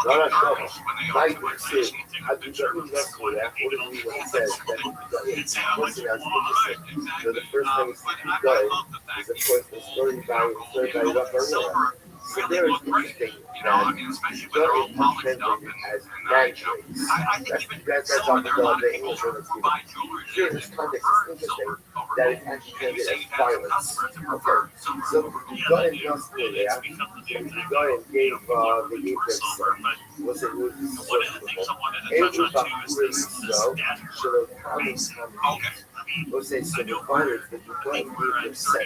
get nervous when they open my face and take a picture of this one and maybe it'll be it's like, exactly. But I love the fact that people silver really look great. Especially when they're all polished up and I think even silver, there are a lot of people who buy jewelry that prefer silver over gold. And you say you've had some customers that prefer silver. So you got in just there, you got in gave silver, but one of the things I wanted to touch on too is this statutory base. Okay. Let's say so the fighters that you play with set.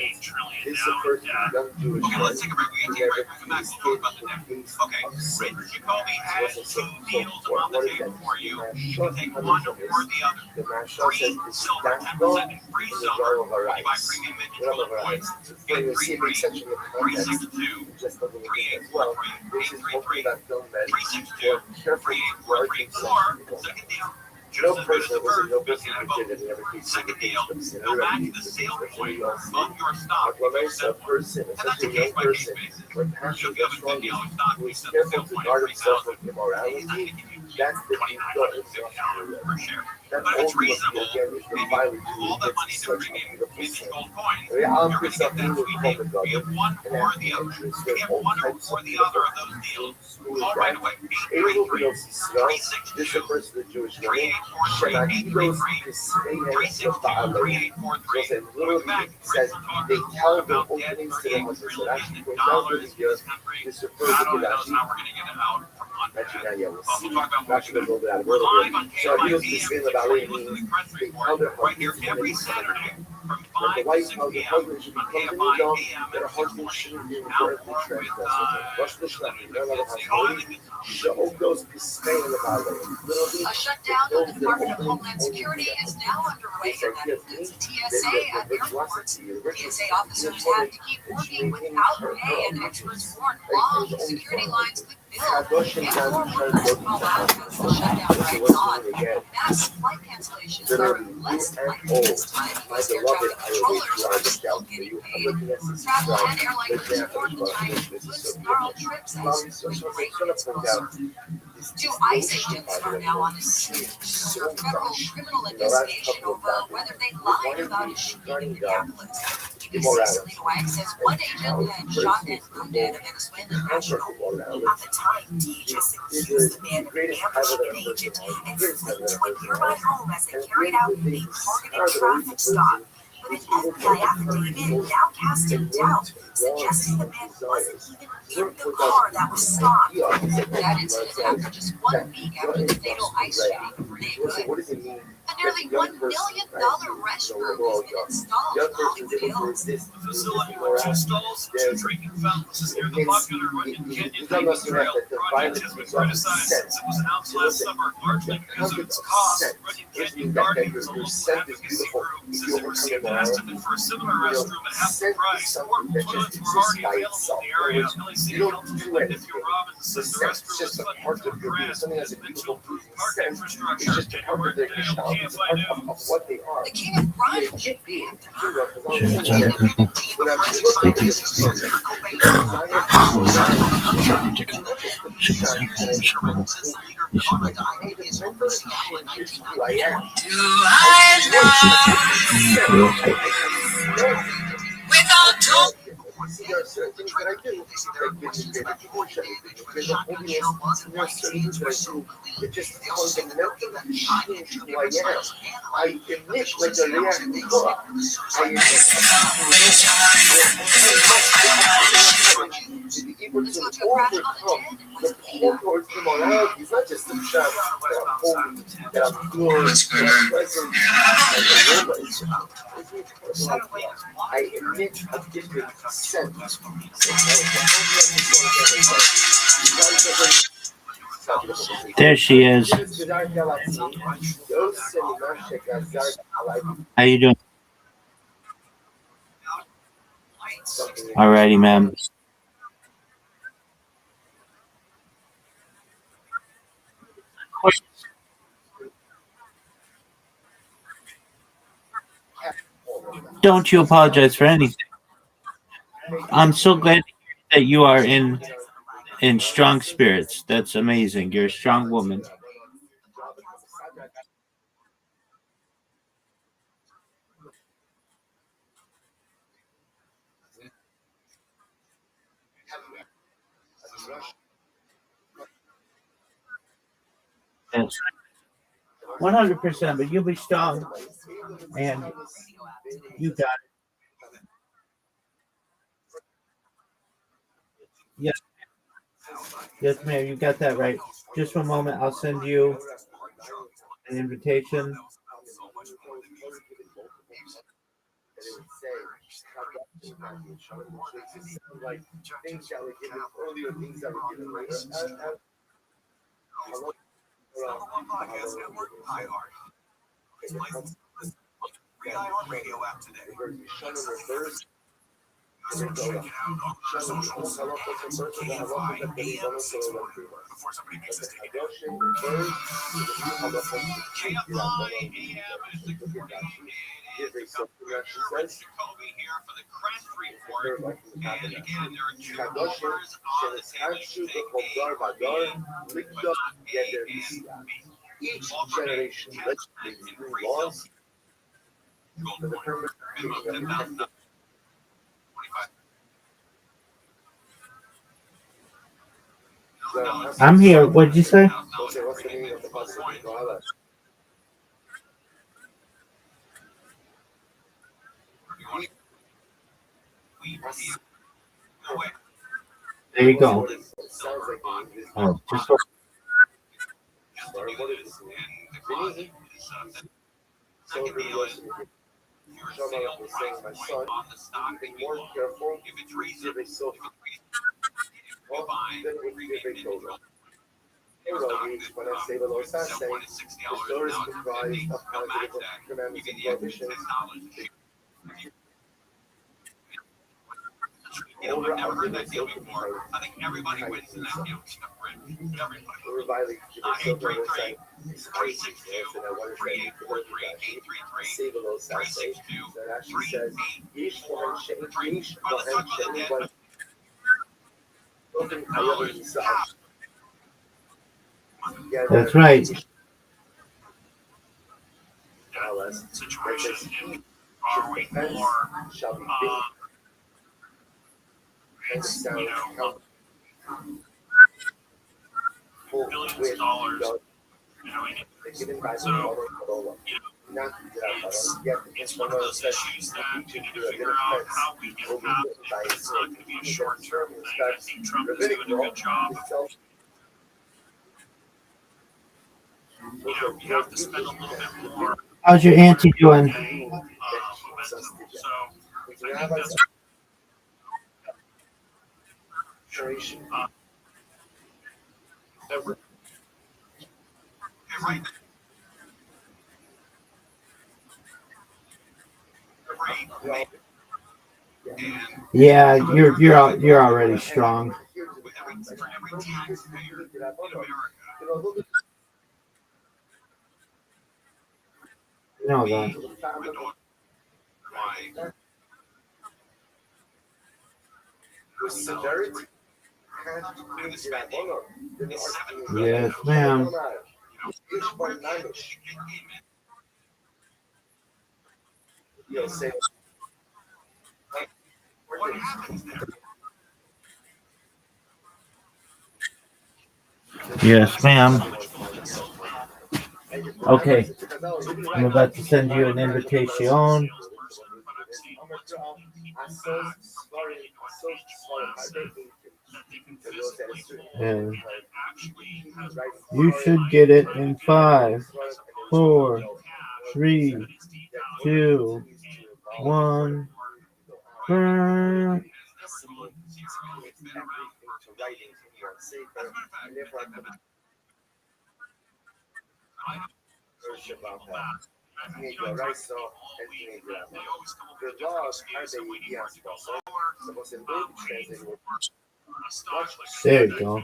This is the first young Jewish okay, let's take a break. We can take a break. We come back. We'll talk about the next. Okay, Rich Jacoby has two deals on the table for you. You can take one or the other. Free silver, 10% in free silver. When you buy premium vintage gold coins, get 362 384 833 362 384 second deal. No person was no person Second deal, go back to the sale point of your stock. A person, especially a young person, when passion gets strong, who is careful to guard himself from immorality, that's the $29.50 per share. But if it's reasonable, maybe all that money to premium vintage gold coins, you're going to get that sweet deal. We have one or the other. We have one or the other of those deals. Call right away. 833-362-3843. 362-3843. Going back, says they tell the openings to them was released in dollars in this country. God only knows how we're going to get it out from under that. We'll talk about what we're live on KMID. Right here every Saturday from 5 to 6 p.m. on AFI AM and 640. Now more with A shutdown of the Department of Homeland Security is now underway, and that includes TSA at airports. TSA officers have to keep working without pay, and experts warn long security lines could build if more workers fall out as the shutdown drags on. Mass flight cancellations are less likely this time because air traffic controllers are still getting paid. Travel and airline crews warn the Chinese could snarl trips as rate rates closer. 2 ICE agents are now on a federal criminal investigation over whether they lied about a shooting in Minneapolis. ABC's Selena Wang says one agent had shot and wounded a Venezuelan national. At the time, DHS accused the man of ambushing an agent and fleeing to a nearby home as they carried out a targeted traffic stop. But an FBI affidavit now casts in doubt, suggesting the man wasn't even in the car that was stopped. That incident happened just 1 week after the fatal ICE shooting in Brunei. A nearly $1 million restroom has been installed in Hollywood Hills. The facility with 2 stalls, 2 drinking fountains is near the popular Runyon Canyon hiking trail. Project has been criticized since it was announced last summer, largely because of its cost. Runyon Canyon Gardening is a local advocacy group, says it received an estimate for a similar restroom at half the price. Portable toilets were already available in the area. LA City Councilman Nephew Robbins says the restroom is funded from the grant and will improve park infrastructure. January KFI News. The king of crime should be Without talk. There are certain things that I do that give me great appreciation. There's a holiness, there are certain things that I do that just fundamentally change who I am. I emit like a reactive God. I emit to be able to overcome the poor immorality. It's not just the fact that I'm holy, that I'm good, that I'm present, I emit a different sense. There she is. How you doing? Alrighty, ma'am. Don't you apologize for anything. I'm so glad that you are in strong spirits. That's amazing. You're a strong woman. Yes. 100%, but you'll be strong, and you got it. Yes, yes, ma'am, you got that right. Just one moment, I'll send you an invitation. Like things that were given earlier, things that were given later. Podcast Network, iHeart. Free iHeart Radio app today. Check it out on our socials at KFI AM 640 before somebody makes us take it down. KFI AM 640. It is the Governor Jacoby here for the Crash Report. And again, there are 2 offers on the table. Each generation lets me laws for the purpose of making them. I'm here. What did you say? There you go. Oh, just go. Jean-Marc was saying, my son, be more careful if it's so then with the Torah. When I say the Lord says, the Torah is comprised of positive commandments and prohibitions. I've never heard that deal before. I think everybody wins in that deal. Everybody. Everybody, Eight three three 362 3843 833 362 That's right. Situation. Are we more? It's, billions of dollars. So, it's one of those issues that we need to figure out how we get past it. It's not going to be a short-term thing. I think Trump is doing a good job. You have to spend a little bit more. How's your auntie doing? So, I think that's Yeah, you're already strong. No, that. Yes, ma'am. Yes, ma'am. Okay, I'm about to send you an invitation. And you should get it in 5, 4, 3, 2, 1. There you go.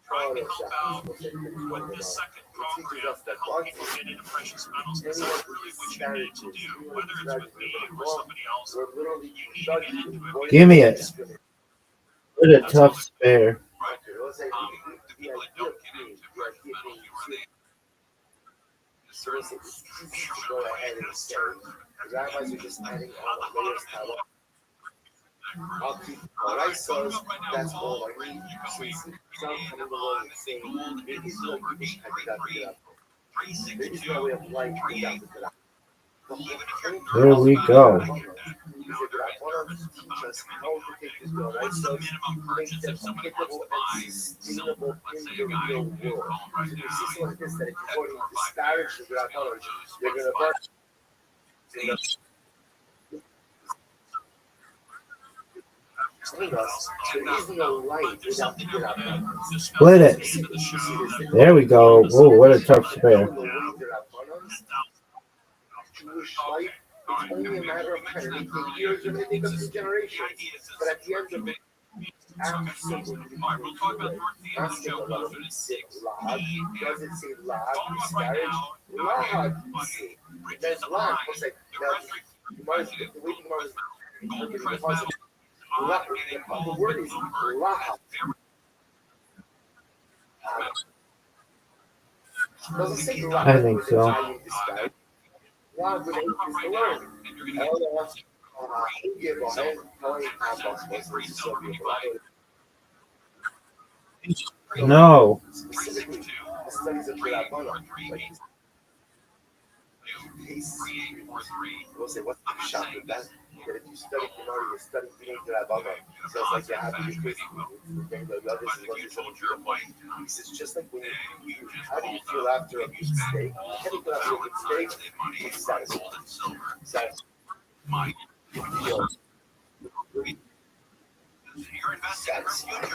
Trying to help out with the second program to help people get into precious metals, because that's really what you need to do. Whether it's with me or somebody else, you need to get into it. Give me it. What a tough spare. The people that don't get into precious metals, you Rabbis are just adding all the layers to what I saw is that's all I need. Some coming along and saying, maybe silver, maybe there's no way of life without the There we go. Split it. There we go. Oh, what a tough spare. Jewish life, it's only a matter of time. It may take years, it may take up to generations. But at the end of it, after simple, does it say lag, miscarriage? Lag, there's lag. It's like, the way the word is lag. Does it say lag? I think so. Lag with is the word. No. Specifically, the studies of Rabbi, we'll say, what's the shot with that? that if you study Gemara, you study Dinu de Rabbanan. So it's like you have to be Christian. He says, just like when you how do you feel after a good steak? How do you feel after a good steak? It's satisfying. Satisfying. You feel satisfying.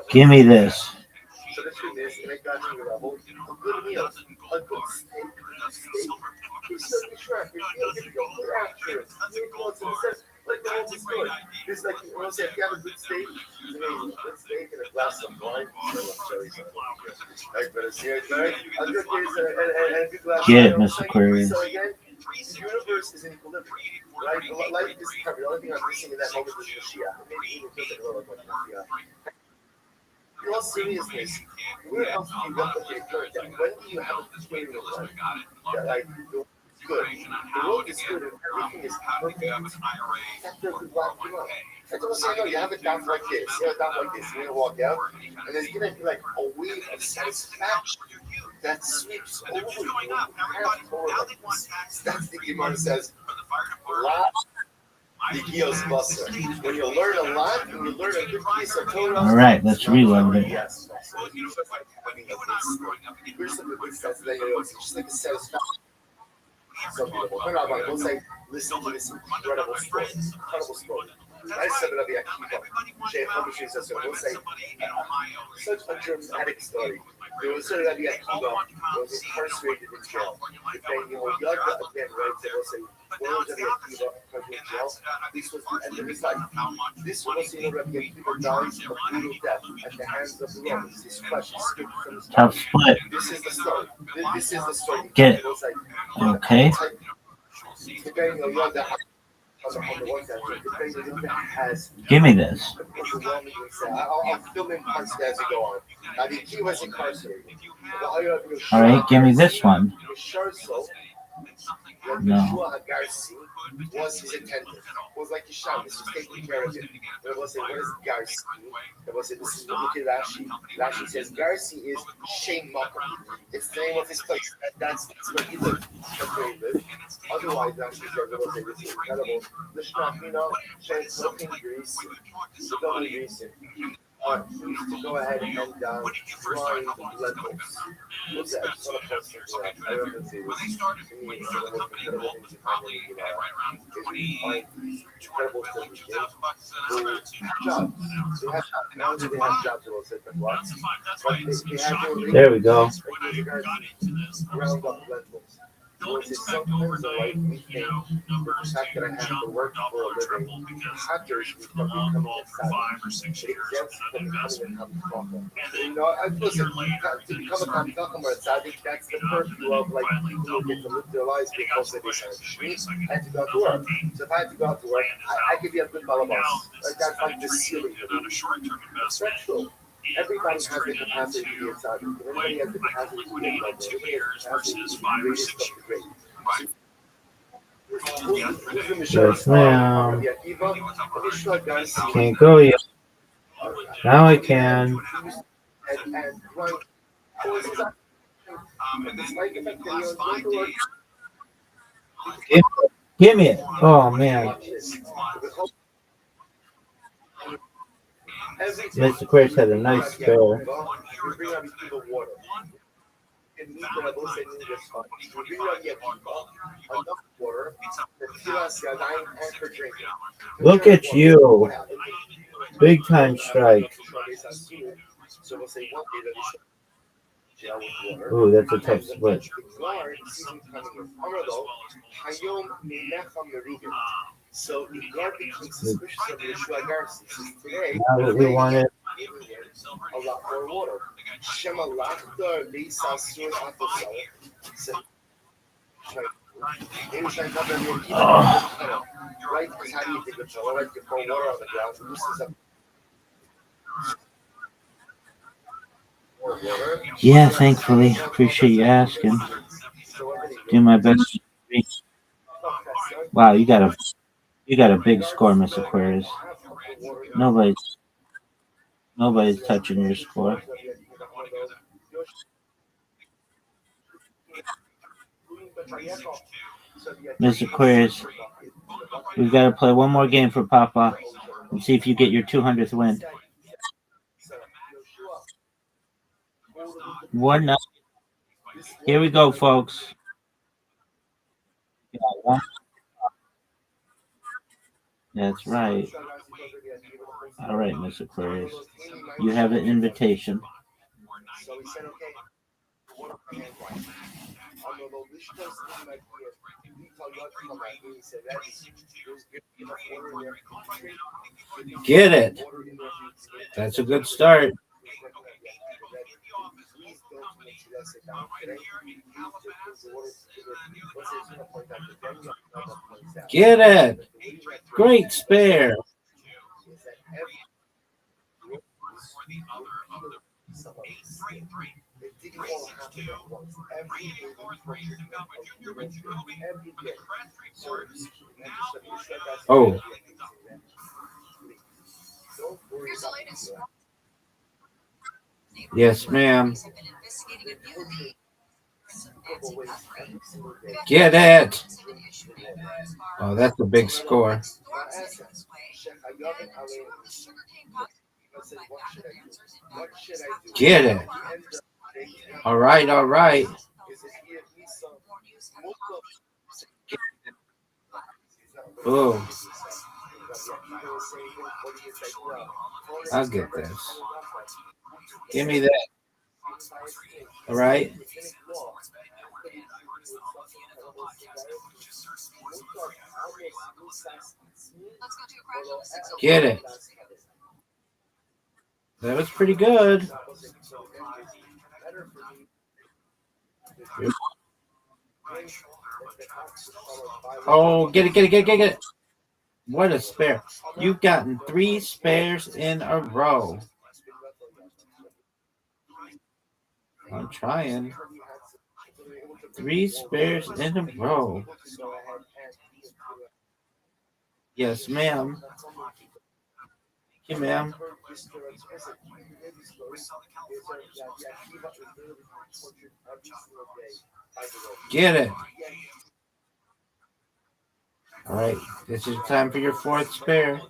Give me this. So the truth is, and I got to the level, a good meal, a good steak, you're so sure, you're after it. Like the whole story. It's like, you know, say, if you have a good steak, a good steak and a glass of wine, like, but a serious, right? A good taste and a good glass of wine. Get it, Mr. Aquarius. So again, the universe is in equilibrium, right? Life is covered. The only thing I'm missing in that moment is Mashiach. Maybe even think a little bit about Mashiach. In all seriousness, where else do you replicate good? When do you have a feeling of life? That like the world is good. The world is good and everything is perfect. That's a good life you want. That's what I'm saying. No, you have a dot like this. You have a dot like this. You're gonna walk out, and there's gonna be like a wave of satisfaction that sweeps over you. That's the Gemara says. When you learn a lot, when you learn a good piece of Torah. All right, let's reload it. Yes. Here's some good stuff that it's just like a satisfaction. So beautiful. We'll say, listen to this incredible story. Incredible story. I said Rabbi Akiva. We'll say, such a dramatic story. There was a Rabbi Akiva who was incarcerated in jail. Again, right? We'll say, where was Rabbi Akiva in jail? This was the end of his life. This was, Rabbi Akiva dies a brutal death at the hands of the Romans. His flesh is stripped from his body. Tough split. This is the story. This is the story. Get it. Okay. Give me this. I'll fill in parts as we go on. He was incarcerated. All right, give me this one. No. Was his attendant. Was like his shop. This was taking care of him. But it was like, what is Garci? It was this is look at Rashi. Rashi says Garci is Shem Makam. It's the name of his place. That's where he lived. That's where he lived. Otherwise, Rashi says it was like this is incredible. The Shnachina, Shem looking Greece, the double Greece. We used to go ahead and grind lentils. What's that? Just want to post it. I don't know if it's incredible things you find in the incredible things they have jobs. They have jobs. Not only do they have jobs, they will sit the blocks. But they have there we go. Ground up lentils. Sometimes in life we think the fact that I have to work for a living hackers becoming a savage. It gets from becoming a Kamikaka. You know, listen, to become a Kamikaka or a tzaddik, that's the purview of like people who get to live their lives because they decide to street. I had to go out to work. So if I had to go out to work, I could be a good balabas. Like that's like the ceiling for me. That's true. Everybody has the capacity to be a tzaddik. Everybody has the capacity to be a tzaddik. Everybody has the capacity to be greatest of the great. Yes, ma'am. Can't go yet. Now I can. Give me it. Oh, man. Mr. Quirch had a nice spell. Look at you. Big time strike. Ooh, that's a tough split. So Igar becomes suspicious of Yeshua Garci. Today, now that we wanted a lot more water. Shema Lachta Lisa Sur Atosal. Right? Because how do you think of Torah? Right? You pour water on the ground, loosens up. Yeah, thankfully. Appreciate you asking. Do my best. Wow, you got a big score, Miss Aquarius. Nobody's touching your score. Miss Aquarius, we've got to play one more game for Papa and see if you get your 200th win. 1-0. Here we go, folks. That's right. All right, Miss Aquarius. You have an invitation. Get it. That's a good start. Get it. Great spare. Oh. Yes, ma'am. Get it. Oh, that's a big score. Get it. All right, all right. Oh. I'll get this. Give me that. All right. Get it. That was pretty good. Oh, get it. What a spare. You've gotten 3 spares in a row. I'm trying. 3 spares in a row. Yes, ma'am. Thank you, ma'am. Get it. All right. This is time for your 4th spare.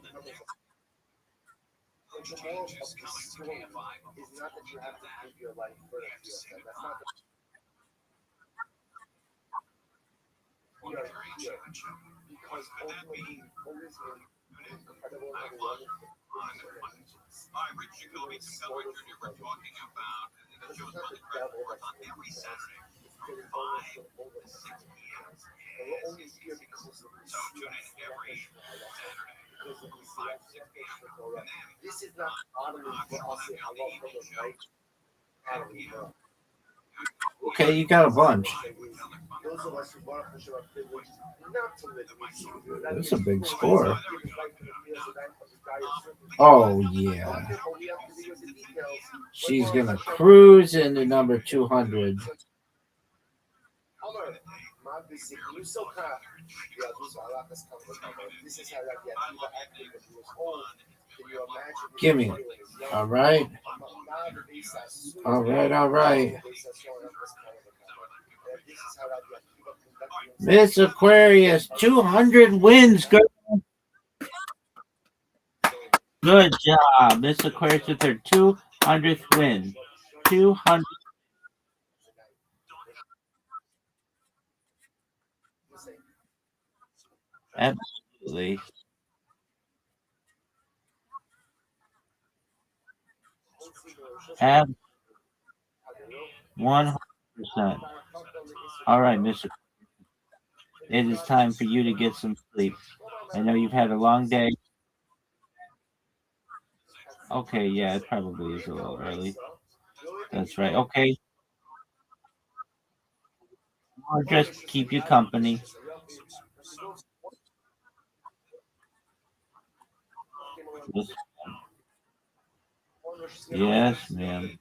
Okay, you got a bunch. That's a big score. Oh, yeah. She's going to cruise into number 200. Give me it. All right. All right, all right. Miss Aquarius, 200 wins, girl. Good job. Miss Aquarius with her 200th win. 200. Absolutely. Ab 100%. All right, Mr. It is time for you to get some sleep. I know you've had a long day. Okay, yeah, it probably is a little early. That's right. Okay. Or just keep you company. Yes, ma'am.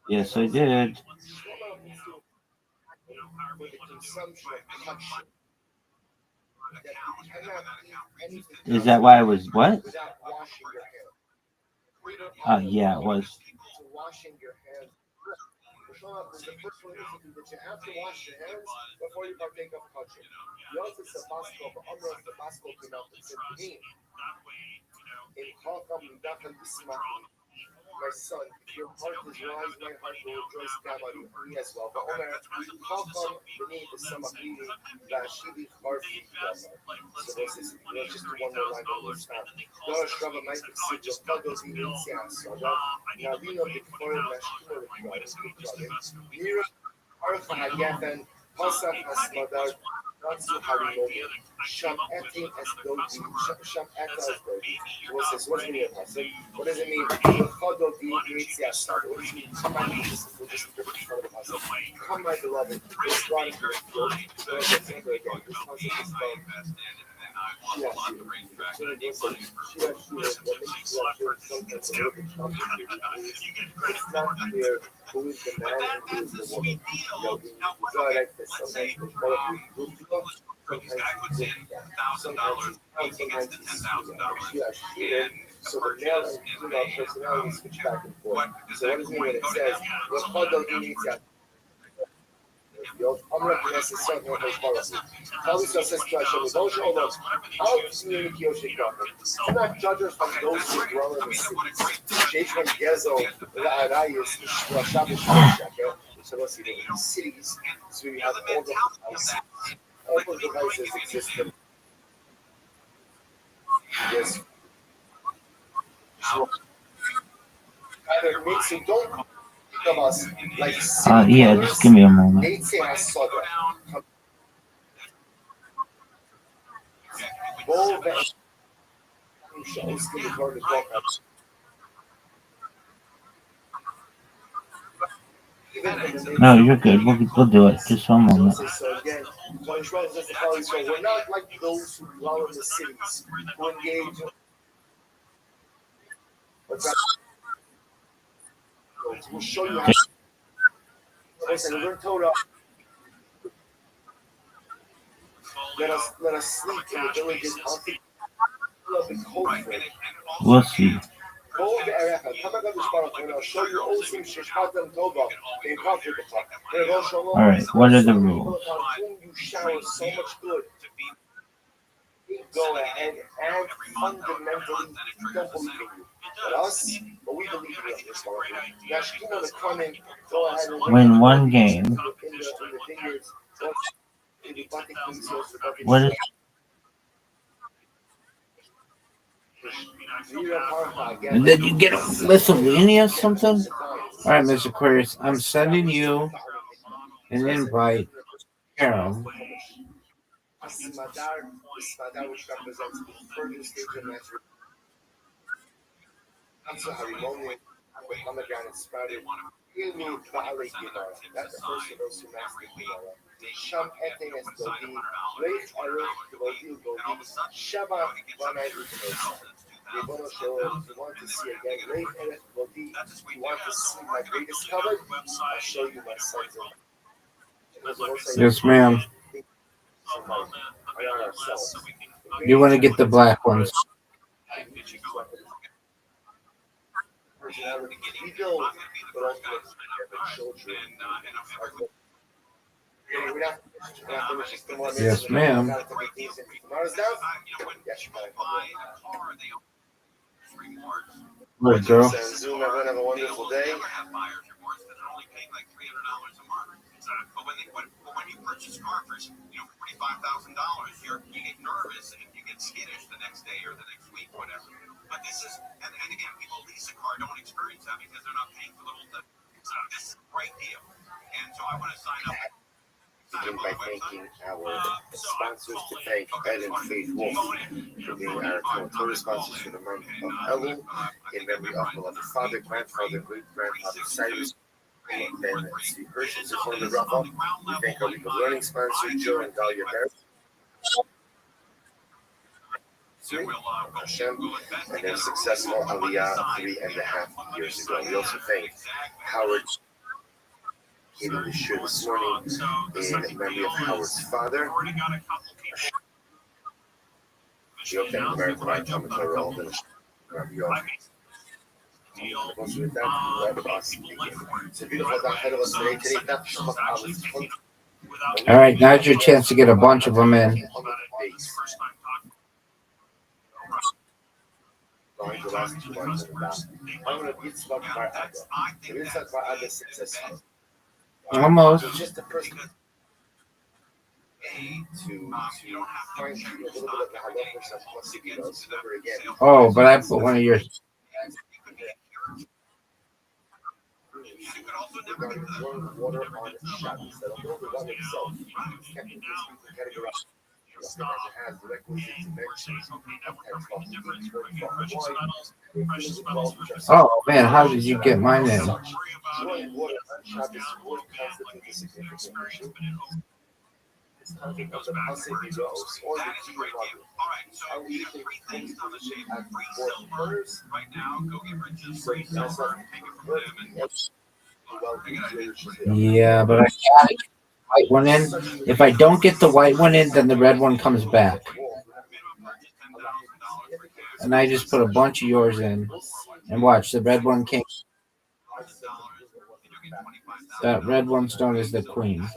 Yes, I did. Is that why I was what? Yeah, it was. washing your hands. The first one is that you have to wash your hands before you partake of kosher. Yours is a basketball, but Amr the basketball came out and said to me, in Chacham Midachal Yismach, my son, if your heart is wise, my heart will rejoice Gamari, me as well. But Omer, Chacham beneath the Samachili, Vashili Harfi Yamar. So this is just one more line on this time. Dor Shrava might exceed your Kados in Insia Soda, Navino Bikforim Nashkimo Bikforim, Mira Archa Hayafen, Pasach Hasmadar, Natsu Harimomi, Sham Etim as Dodi, Sham Eta as Dodi. What's this? What does it mean? What does it mean? Chadol di Insia Soda. What does it mean? Come, my beloved. Come, my beloved. This line here is good. So let's remember again. This concept is called it's not clear who is the man and who is the woman. Like this. Sometimes it's so the male and female personalities switch back and forth. So what does it mean when it says, I'm recognizing this song here for policy. Policy says to Hashem, Moshe Olom, how community Yoshik do not judge us from those who dwell in the cities. Sheikhman Gezo, Ra'arayis, Rashab, so let's see, in the cities, so we have all the devices. All the devices exist. Yes. Either makes it don't of us like yeah, just give me a moment. No, you're good. We'll do it. Just one moment. So again, we're not like those who dwell in the cities who engage. We'll show you how. Listen, we're told let us sleep in the villages of the cold. We'll see. All right, what are the rules? You shower so much good. Go ahead and fundamentally don't believe in you. But us, but we believe in this one. To come in, go ahead and win one game. What is and then you get a miscellaneous something? Alright, Mr. Aquarius, I'm sending you an invite. Carol. Smadar, which represents the furthest stage of natural. Also, Harimonian, pomegranate sprouted. That's the first of those who mastered Gemara. Sham Etin es Dodi, Reich Arich Dodi Dodi, Shaba Vanai Utemosa. Yebono Shalom, you want to see again, Reich Arich Dodi, you want to see my greatest cover? I'll show you my sons. Yes, ma'am. You want to get the black ones. Yes, ma'am. Good girl. Zoom, everyone have a wonderful day. But when you purchase car for $45,000, you get nervous and you get skittish the next day or the next week, whatever. But this is, and again, people lease a car don't experience that because they're not paying for the whole thing. So this is a great deal. And so I want to sign up. Begin by thanking our sponsors to thank Ellen Faith Wolf for being our total sponsors for the month of Elul in memory of beloved father, grandfather, great-grandfather, Cyrus. Then the persons of the Rabbi. We thank our week of learning sponsor, Joe and Dahlia Barrett. And their successful Aliyah 3.5 years ago. We also thank Howard giving the shiur this morning in memory of Howard's father. We hope that American Art Talmud Torah all the All right, now's your chance to get a bunch of them in. Almost. Oh, but I put one of yours. Oh man, how did you get mine in? Yeah, but I gotta get the white one in. If I don't get the white one in, then the red one comes back. And I just put a bunch of yours in. And watch, the red one came. That red one's known as the queen.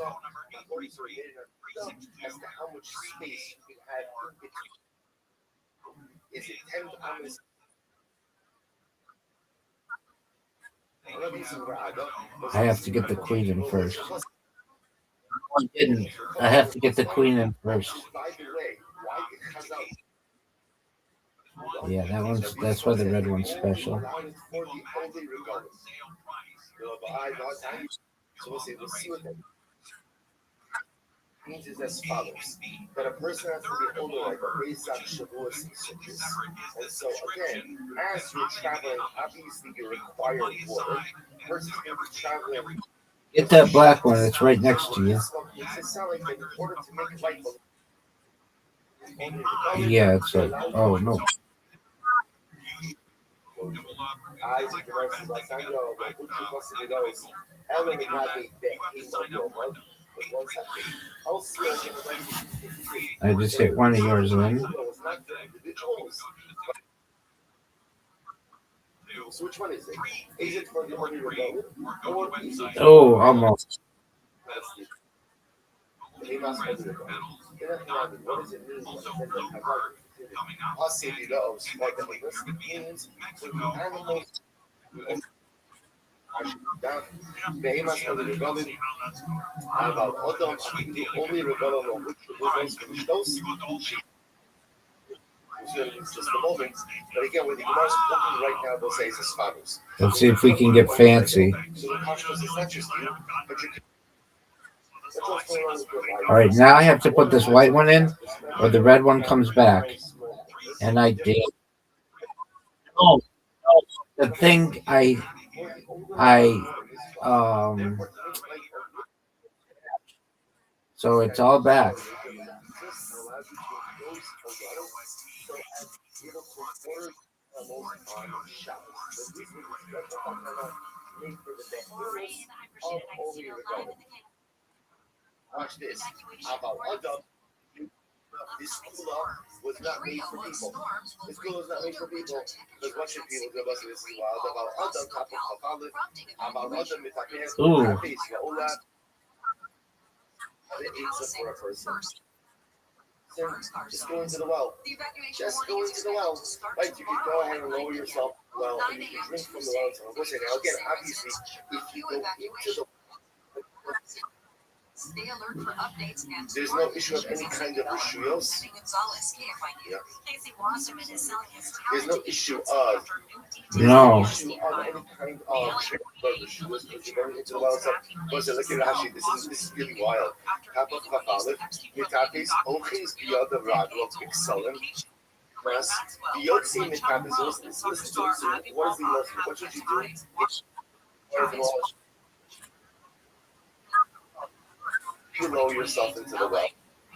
I have to get the queen in first. I didn't. I have to get the queen in first. Yeah, that's why the red one's special. Is as follows: that a person has to be older, like a Pesach, Shavuos, and Sukkot. And so again, as you're traveling, obviously you require water. The person's going to be traveling. Get that black one. It's right next to you. Yeah, it's like, oh no. I just hit one of yours in. So which one is it? Is it for the only rebellion? Or is it Oh, almost. what does it mean? Behemoth of the rebellion, about Odom, the only rebellion which those it's just a moment. But again, with the Gemara's looking right now, they'll say it's as follows. Let's see if we can get fancy. All right, now I have to put this white one in, or the red one comes back. And I did. Oh, the thing so it's all back. Watch this. This kula was not made for people. This kula was not made for people. Because what should people do? This is wild. About Adam, top of Kafalif. About Adam, it's for a person. Just go into the well. Just go into the well. Right, you can go ahead and lower yourself well, and you can drink from the well. So listen, now again, obviously, if you go into the Stay alert for updates and there's no issue of any kind of rishuyos. Yeah. There's no issue of no. Issue of any kind of rishuyos because you're going into the well. So look at Rashi. This is really wild. Top of Chafalif, Mitapis, Ochis, Biyod of Radlok, Excelling. Press, Biyod Sim Mitapis. Listen to it. What is the lesson? What should you do? You lower yourself into the well.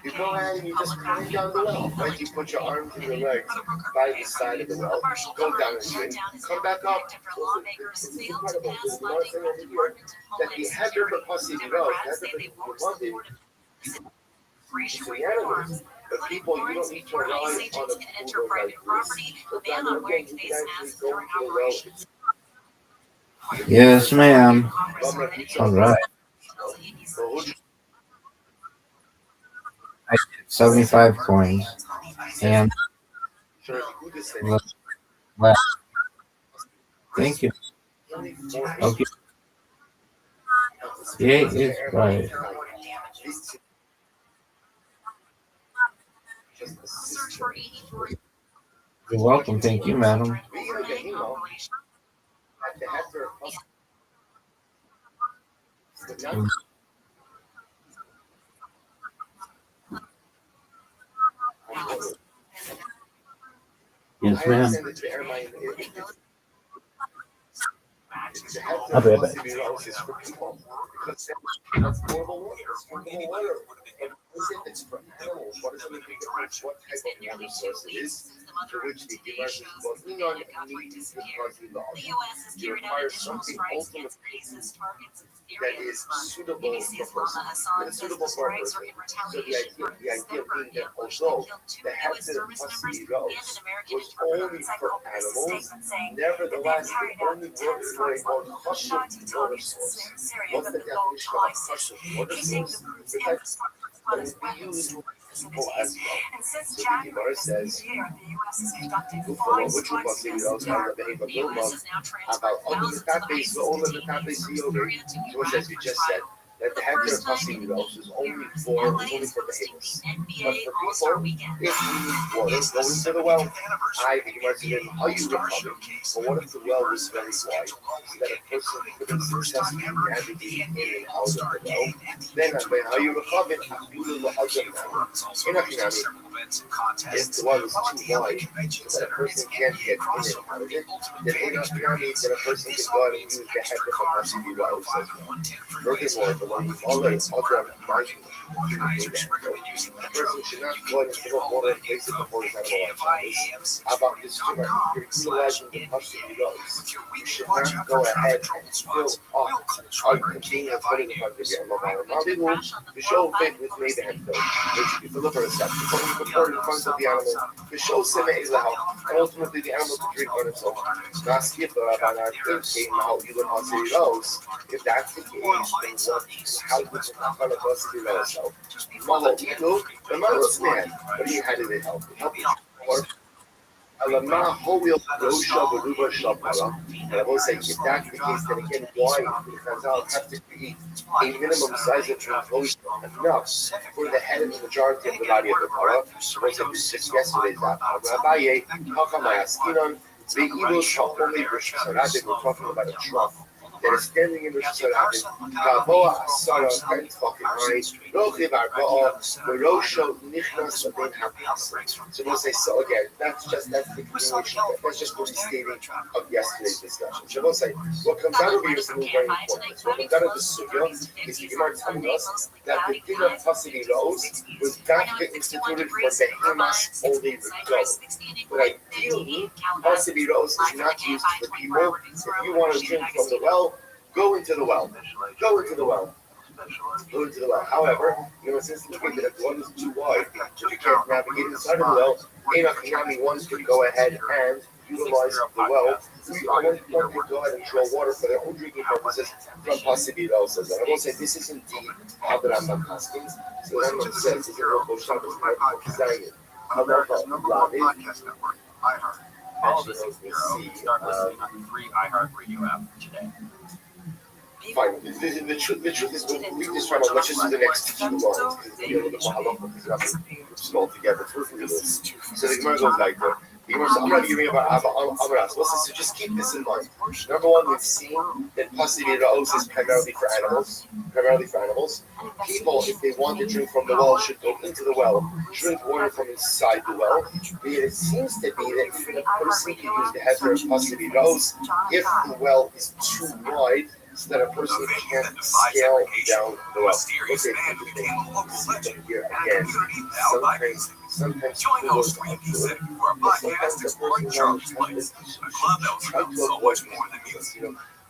You go ahead and you just climb down the well. Right? You put your arms and your legs by the side of the well. Go down and drink. Come back up. It's incredible. There's another thing over here that the header of pussy goes. But people, you don't need to rely on a Uber like this. But then again, you can actually go into the well. Yes, ma'am. All right. I did 75 coins. And left. Thank you. Okay. Yeah, it's right. You're welcome. Thank you, madam. Yes, ma'am. I'll be right back. That is suitable for suitable purpose. So the idea being that although the hefty possibly goes was only for animals, nevertheless the only word called kosher water source. What's the definition of a kosher water source? Because it would be used for people as well. So the Gemara says, which will possibly goes by the behavior about all the top base, all of the top base over. So as you just said, that the hefty possibly goes is only for behaviors. But for people, if we need water, go into the well. I think you might say, how you recover? But what if the well was very wide, so that a person couldn't successfully navigate in and out of the well? Then how you recover? If the well is too wide, so that a person can't get in and out of it, then in a pyramid, that a person can go out and use the hefty possibly wells as well. Furthermore, the one with all the other margin, a person should not go out and fill up water and place it before his animal. How about this? You're utilizing the possibly wells. You should not go ahead and fill up or continue to put it in front of your animal. The show faith was made and filled, which you deliver a set. It's only before in front of the animal. The show sema is and ultimately the animal can drink on its own. Not skip about our thinking how you would also those. If that's the case, then what? How would you not follow us to yourself? Mother, you know, the mother's man. What do you had to help? Help you work. Alama Holio Rosha Baruba Shabala. And I will say, if that's the case, then again, why? Because I'll have to be a minimum size of translation enough for the head of the majority of the body of the Torah. So I said this just yesterday's Rabbi, how come I ask? The evil shall only Rosh Hashanah. We're talking about a trough that is standing in Rosh Hashanah. Kavoa Asara, and fucking right. Rochiv Arba'a, Rosho Nichnas Adin Hapas. So we'll say, so again, that's the continuation. That's just what he's stating of yesterday's discussion. So we'll say, what comes out of here is something very important. What comes out of the Sugya is the Gemara telling us that the din of Pasidi Rose was not instituted for Behemoths only results. But ideally, Pasidi Rose is not used for people. If you want to drink from the well, go into the well. Go into the well. Go into the well. However, since the case that if one is too wide, if you can't navigate inside of the well, Enoch Yami wants to go ahead and utilize the well. We are going to go ahead and draw water for their own drinking purposes from Pasidi Rose. And I will say this is indeed how the Rambam Haskins. So the Rambam says, is a local Shabbos Zion. Podcast network, iHeart. All of this is zero. Start listening on the free iHeart Radio app today. Fine. The truth is, we'll read this right now. Let's just do the next few lines because it's a little bit more halakha because it's small together. So the Gemara goes like that. I'm not giving about Amaras. So just keep this in mind. Number one, we've seen that Pasidi Ra'os is primarily for animals. People, if they want to drink from the well, should go into the well, drink water from inside the well. But it seems to be that even a person can use the header of Pasidi Ra'os if the well is too wide, so that a person can't scale down the well. Okay, here again. Sometimes Join host Ricky City for a podcast exploring Charlie's Place, a club that was so much more than music.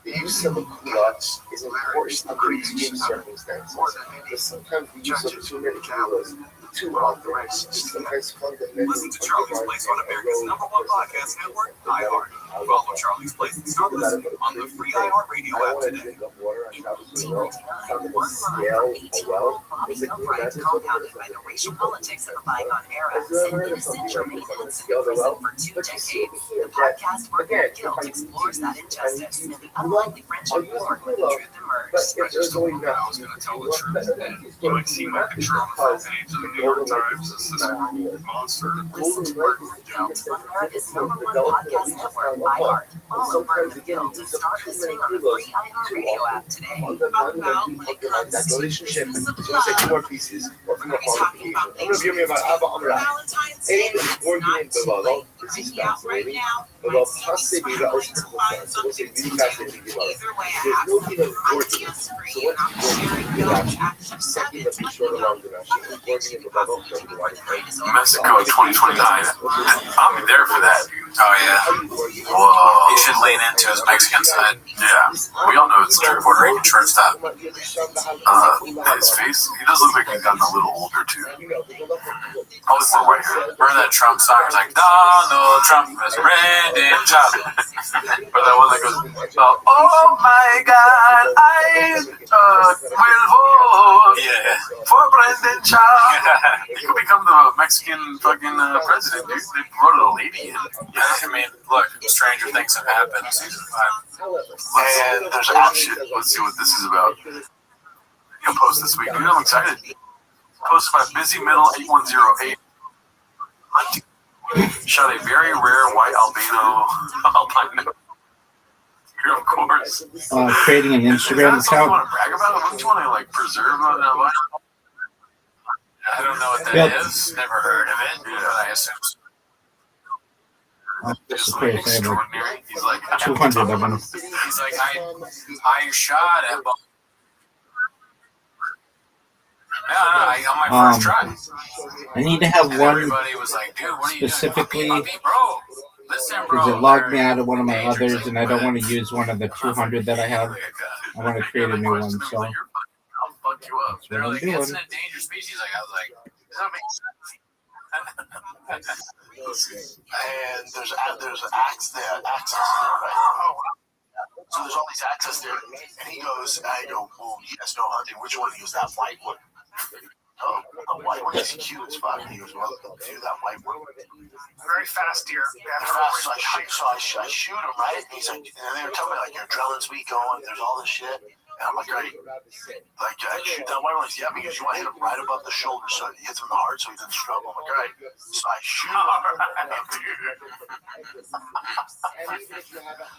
The use of a kula is important under extreme circumstances. But sometimes the use of too many kulas, too often, sometimes fundamentally. Listen to Charlie's Place on America's #1 podcast network, iHeart. Follow Charlie's Place and Starless on the free iHeartRadio app today. In 1899, one line from 18-year-old Bobby Upright, compounded by the racial politics of the bygone era, sent innocent German innocent in prison for 2 decades. The podcast Murder and Guilt explores that injustice and the unlikely friendship born when the truth emerged. I just told him I was going to tell the truth. You might see my picture on the front page of the New York Times as this monster. Listen to Murder and Guilt on America's #1 podcast network, iHeart. Follow Murder and Guilt and start listening on the free iHeartRadio app today. About when it comes to relationship. things of It's almost like 2 love, more pieces. we're going to be talking about things Valentine's Day, but it's not too late to hang out right now. Might still be scrambling to find something to do. Either way, I have some ideas for you, and I'm sharing those at the 7. Let me know what things you could possibly do before the night is over. Mexico 2029. I'll be there for that. Oh yeah. Whoa. He should lean into his Mexican side. Yeah. We all know it's true. Puerto Rican shortstop. His face, he does look like he's gotten a little older too. Probably more white hair. Remember that Trump song? It's like Donald Trump is ready to chop. Or that one that goes, oh my God, I will vote for Brendan Chow. He could become the Mexican fucking president, dude. They voted a lady in. I mean, look, stranger things have happened. Season 5. And there's action. Let's see what this is about. You'll post this week. Dude, I'm excited. Posted by Busy Middle 8108. Shot a very rare white albino. Here, of course. Creating an Instagram Is that something you account. want to brag about? What do you want to like preserve on that line? I don't know what that Yep. is. Never heard of it, but I assume so. Just Just a like quick thing, like extraordinary. He's like 200 of them. He's like, I shot at ball. Yeah, on my first try. I need to have And one everybody was like, dude, what are you specifically doing? Bro, listen, because bro. it logged me out of one of my others, and I don't want to use one of the 200 that I have. I want to create a new one, so I'll fuck you up. that's They're what I'm like, it's doing. an endangered species. Like, I was like, does that make sense? And there's access there, right? So there's all these access there, and he goes, I go, well, you guys know hunting. Which one? He goes, that white one. Oh, the white one is cute as fuck. And he goes, well, do that white one. Very fast deer. Fast, so I shoot him, right? And he's like, and they were telling me, like, your adrenaline's weak going, there's all this shit. And I'm like, all right, like, I shoot that white one. Like, yeah, because you want to hit him right above the shoulder so it hits him in the heart so he doesn't struggle. I'm like, all right. So I shoot him.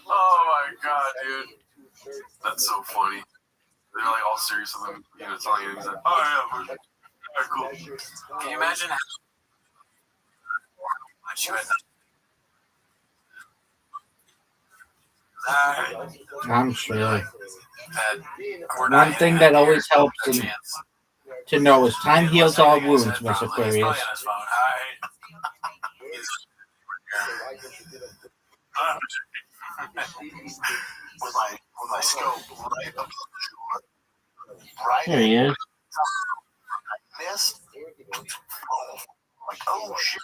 Oh my God, dude. That's so funny. They're like all serious with him, telling him, he's like, oh yeah, cool. Can you imagine how much you had? I'm sure. One One thing that always helps to know is time heals all wounds, Miss Aquarius. With my scope right up the shoulder. Right? There he is. Missed. Like, oh shit.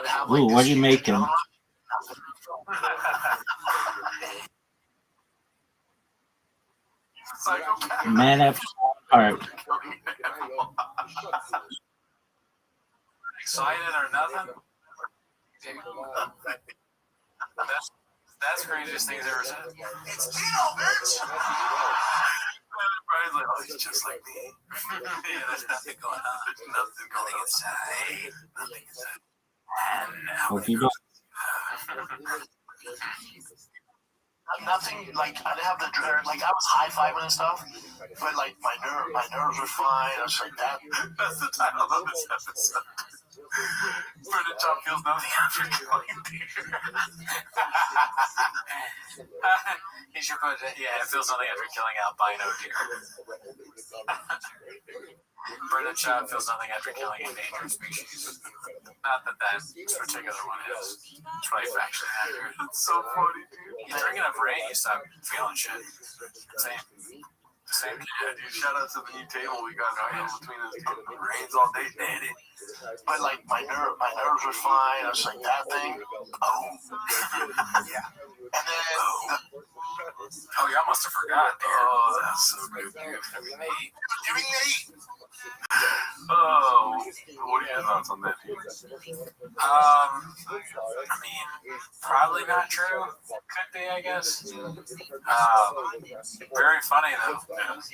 Yeah, Ooh, what are you making? Man after heart. Excited or nothing? That's the craziest thing he's ever said. It's Dino, bitch! Brian's like, oh, he's just like me. Yeah, there's nothing going on. Nothing inside. Nothing inside. Hope you don't. Nothing, like, I didn't have the adrenaline, like, I was high-fiving and stuff, but, like, my nerves were fine. I was like, That's the title of this episode. Brendan Chop feels nothing after killing deer. He should put, it feels nothing after killing albino deer. Brendan Chop feels nothing after killing endangered species. Not that particular one is. It's probably factually accurate. It's so funny, dude. You drink enough rain, you stop feeling shit. Same. Same. Yeah, dude. Shout out to the new table we got right between us. Rains all day, daddy. But like my nerves were fine. I was like, that thing, yeah. And then Oh, y'all must have forgot. Oh, that's so good, dude. every night. Oh, what are your thoughts on that, dude? I mean, probably not true. Could be, I guess. Very funny though.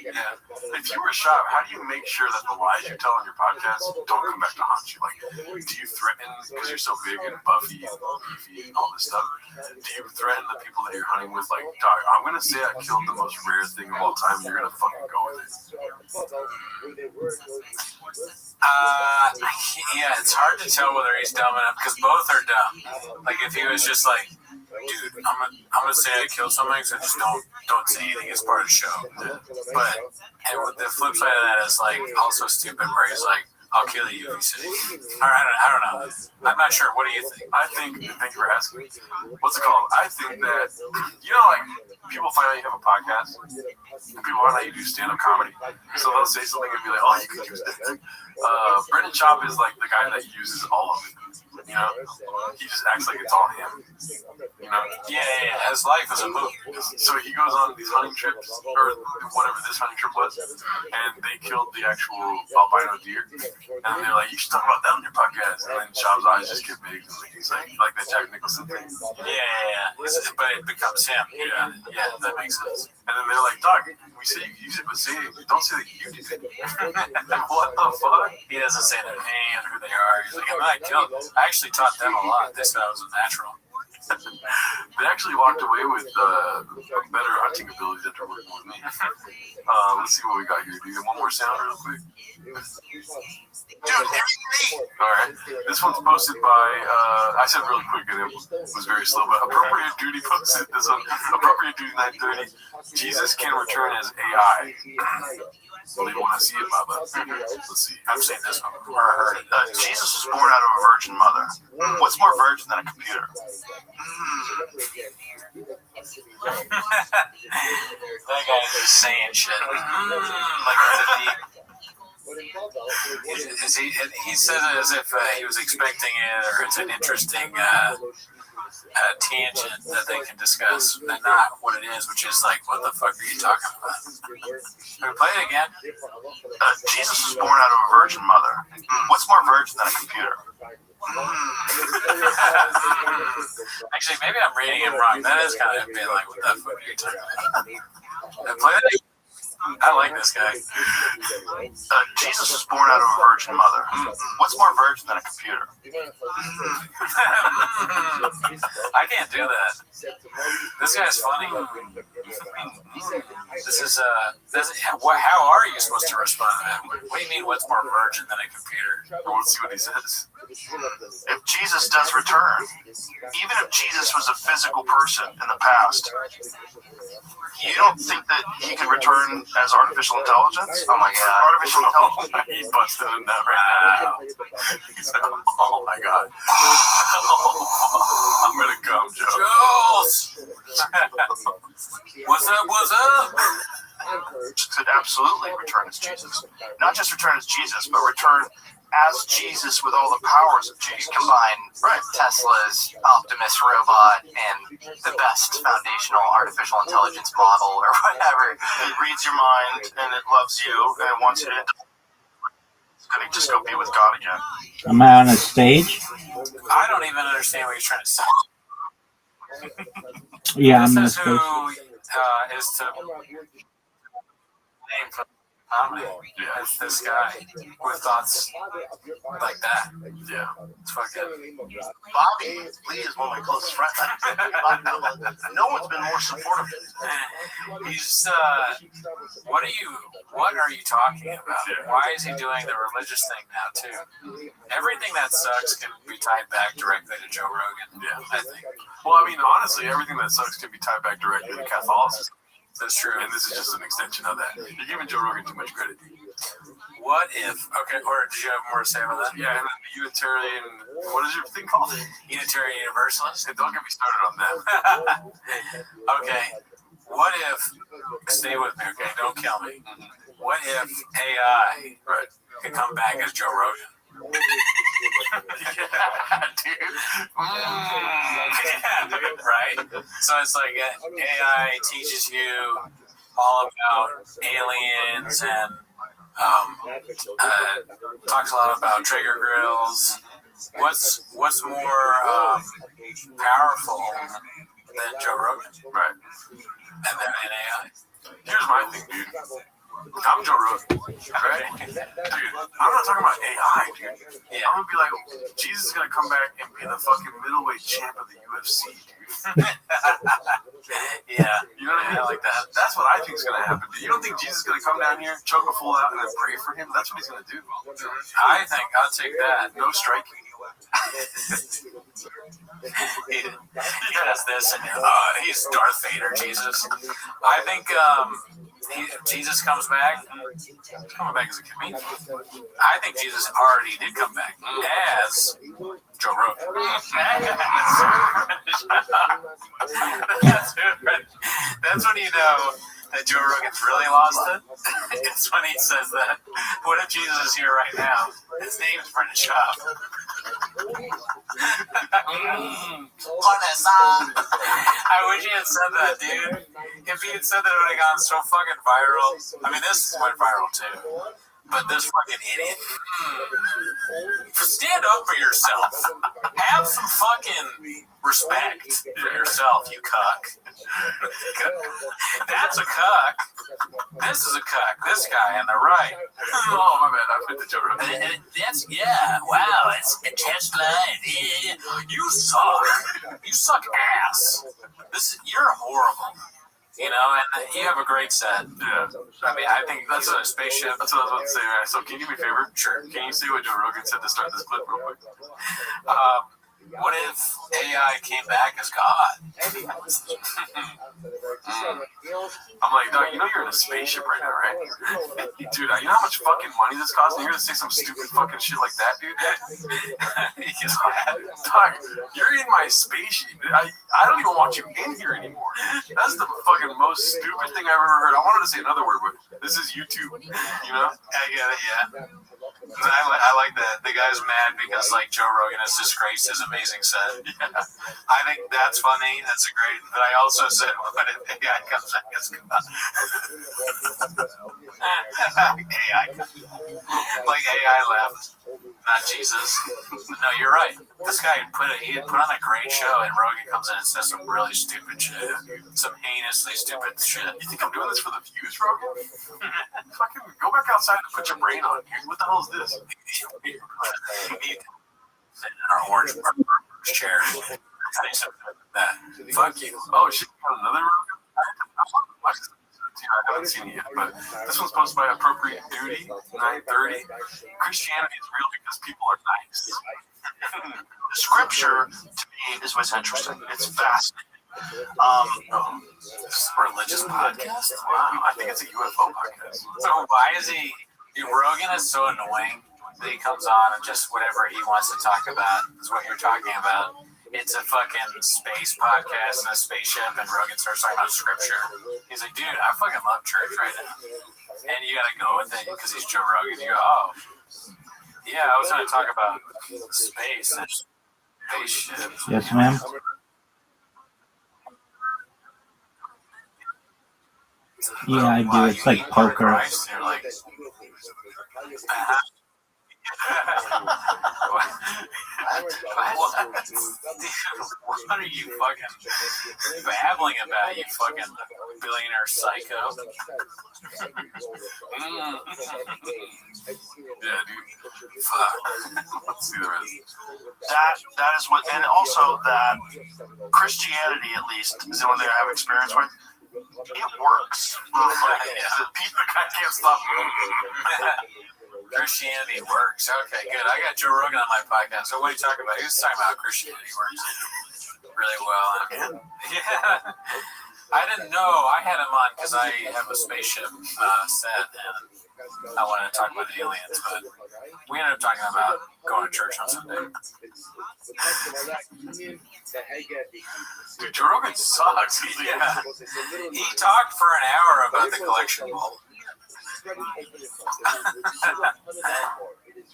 Yeah. If you were shot, how do you make sure that the lies you tell on your podcast don't come back to haunt you? Like, do you threaten, because you're so big and buffy and beefy and all this stuff, do you threaten the people that you're hunting with, like, dog, I'm going to say I killed the most rare thing of all time, you're going to fucking go with it? Yeah, it's hard to tell whether he's dumb enough, because both are dumb. Like, if he was just like, dude, I'm gonna say I killed something, so just don't say anything as part of the show. But and with the flip side of that is like also stupid, where he's like, I'll kill you if you say. Or I don't know. I'm not sure. What do you think? I think, thank you for asking. What's it called? I think that, you know, like, people find out you have a podcast, and people find out you do stand-up comedy, so they'll say something and be like, oh, you could use that. Brendan Chop is like the guy that uses all of it. You know, he just acts like it's all him. You know, yeah. His life is a movie. So he goes on these hunting trips, or whatever this hunting trip was, and they killed the actual albino deer. And they're like, you should talk about that on your podcast. And then Chop's eyes just get big. He's like that Jack Nicholson thing. Yeah. But it becomes him. Yeah, that makes sense. And then they're like, Doc, we say you use it, but don't say that you did it. What the fuck? He doesn't say their name or who they are. He's like, I actually taught them a lot. They said I was a natural. They actually walked away with better hunting abilities after working with me. Let's see what we got here. Do you get one more sound real quick? Alright. This one's posted by, I said really quick and it was very slow, but Appropriate Duty posted this one. Appropriate Duty 930. Jesus can return as AI. Well, you want to see it, Bubba. Let's see. I've seen this one or heard it. Jesus was born out of a virgin mother. What's more virgin than a computer? That guy's just saying shit. Like he says it as if he was expecting it, or it's an interesting tangent that they can discuss, and not what it is, which is like, what the fuck are you talking about? Can we play it again? Jesus was born out of a virgin mother. What's more virgin than a computer? Actually, maybe I'm reading it wrong. That is kind of being like, what the fuck are you talking about? Play it. I like this guy. Jesus was born out of a virgin mother. What's more virgin than a computer? I can't do that. This guy's funny. This is how are you supposed to respond to that? What do you mean? What's more virgin than a computer? Well, let's see what he says. If Jesus does return, even if Jesus was a physical person in the past, you don't think that he could return as artificial intelligence? Oh my God, artificial intelligence. He busted in that right now. He said, oh my God. I'm gonna come, Joe. Jules! What's up? Could absolutely return as Jesus. Not just return as Jesus, but return as Jesus with all the powers of Jesus. Combine Tesla's Optimus robot and the best foundational artificial intelligence model or whatever. It reads your mind and it loves you and it wants you to. It's gonna just go be with God again. Am I on a stage? I don't even understand what you're trying to say. Yeah, I'm on a This is stage. who is to name for comedy. It's this guy with thoughts like that. Yeah. It's fucking. Bobby Lee is one of my closest friends. No one's been more supportive. He's what are you talking about? Why is he doing the religious thing now too? Everything that sucks can be tied back directly to Joe Rogan. Yeah. I think. Well, I mean, honestly, everything that sucks can be tied back directly to Catholicism. That's true. And this is just an extension of that. You're giving Joe Rogan too much credit. What if? Okay, or did you have more to say about that? Yeah, and then the Unitarian, what is your thing called? Unitarian Universalist? Hey, don't get me started on that. Okay. What if stay with me, okay? Don't kill me. What if AI could come back as Joe Rogan? Right? So it's like AI teaches you all about aliens and talks a lot about trigger grills. What's more powerful than Joe Rogan? Right. And then AI. Here's my thing, dude. I'm Joe Rogan, right? Dude, I'm not talking about AI, dude. Yeah. I'm gonna be like, Jesus is gonna come back and be the fucking middleweight champ of the UFC, dude. Yeah. You know what I mean? Like that. That's what I think is gonna happen. Dude. You don't think Jesus is gonna come down here, choke a fool out, and then pray for him? That's what he's gonna do. I think I'll take that. No striking. He does this, and he's Darth Vader, Jesus. I think Jesus comes back. He's coming back as a comedian. I think Jesus already did come back as Joe Rogan. That's when you know that Joe Rogan's really lost it. It's when he says that. What if Jesus is here right now? His name's Brendan Schaub. I wish he had said that, dude. If he had said that, it would have gone so fucking viral. I mean, this went viral too. But this fucking idiot. Stand up for yourself. Have some fucking respect for yourself, you cuck. That's a cuck. This is a cuck. This guy on the right. Oh, my bad. I put the Joe Rogan. Wow, it's a test line. Yeah. You suck. You suck ass. You're horrible. You know, and you have a great set. Yeah. I mean, I think that's a spaceship. That's what I was about to say. Right? So, can you do me a favor? Sure. Can you see what Joe Rogan said to start this clip real quick? What if AI came back as God? I'm like, dog, you know you're in a spaceship right now, right? Dude, you know how much fucking money this costs? And you're gonna say some stupid fucking shit like that, dude? Dog, you're in my spaceship. I don't even want you in here anymore. That's the fucking most stupid thing I've ever heard. I wanted to say another word, but this is YouTube. You know? I get it, yeah. I like that. The guy's mad because like Joe Rogan has disgraced his amazing set. Yeah. I think that's funny. That's a great. But I also said, what if AI comes back as God? AI, like AI left, not Jesus. No, you're right. This guy he had put on a great show, and Rogan comes in and says some really stupid shit, some heinously stupid shit. You think I'm doing this for the views, Rogan? Fucking go back outside and put your brain on. What the hell is this? Sit in our orange chair. That. Fuck you. Oh shit! Another Rogan. I haven't seen it yet, but this one's posted by Appropriate Duty 930. Christianity is real because people are nice. Scripture to me is what's interesting. It's fascinating. This is a religious podcast? Wow, I think it's a UFO podcast. So why is he? Rogan is so annoying that he comes on and just whatever he wants to talk about is what you're talking about. It's a fucking space podcast in a spaceship, and Rogan starts talking about scripture. He's like, dude, I fucking love church right now. And you gotta go with it because he's Joe Rogan. You go, oh, yeah, I was gonna talk about space and spaceships. Yes, ma'am. Yeah, I do. It's like poker. You're like, what are you fucking babbling about, you fucking billionaire psycho? Yeah, dude. Fuck. Let's see the rest. That is what, and also that Christianity, at least, is the one thing I have experience with. It works. People can't stop. Christianity works. Okay, good. I got Joe Rogan on my podcast. So what are you talking about? He was talking about Christianity works really well. Yeah. I didn't know. I had him on because I have a spaceship set and I wanted to talk about aliens, but We ended up talking about going to church on Sunday. Dude, Joe Rogan sucks. Yeah. He talked for an hour about the collection bowl.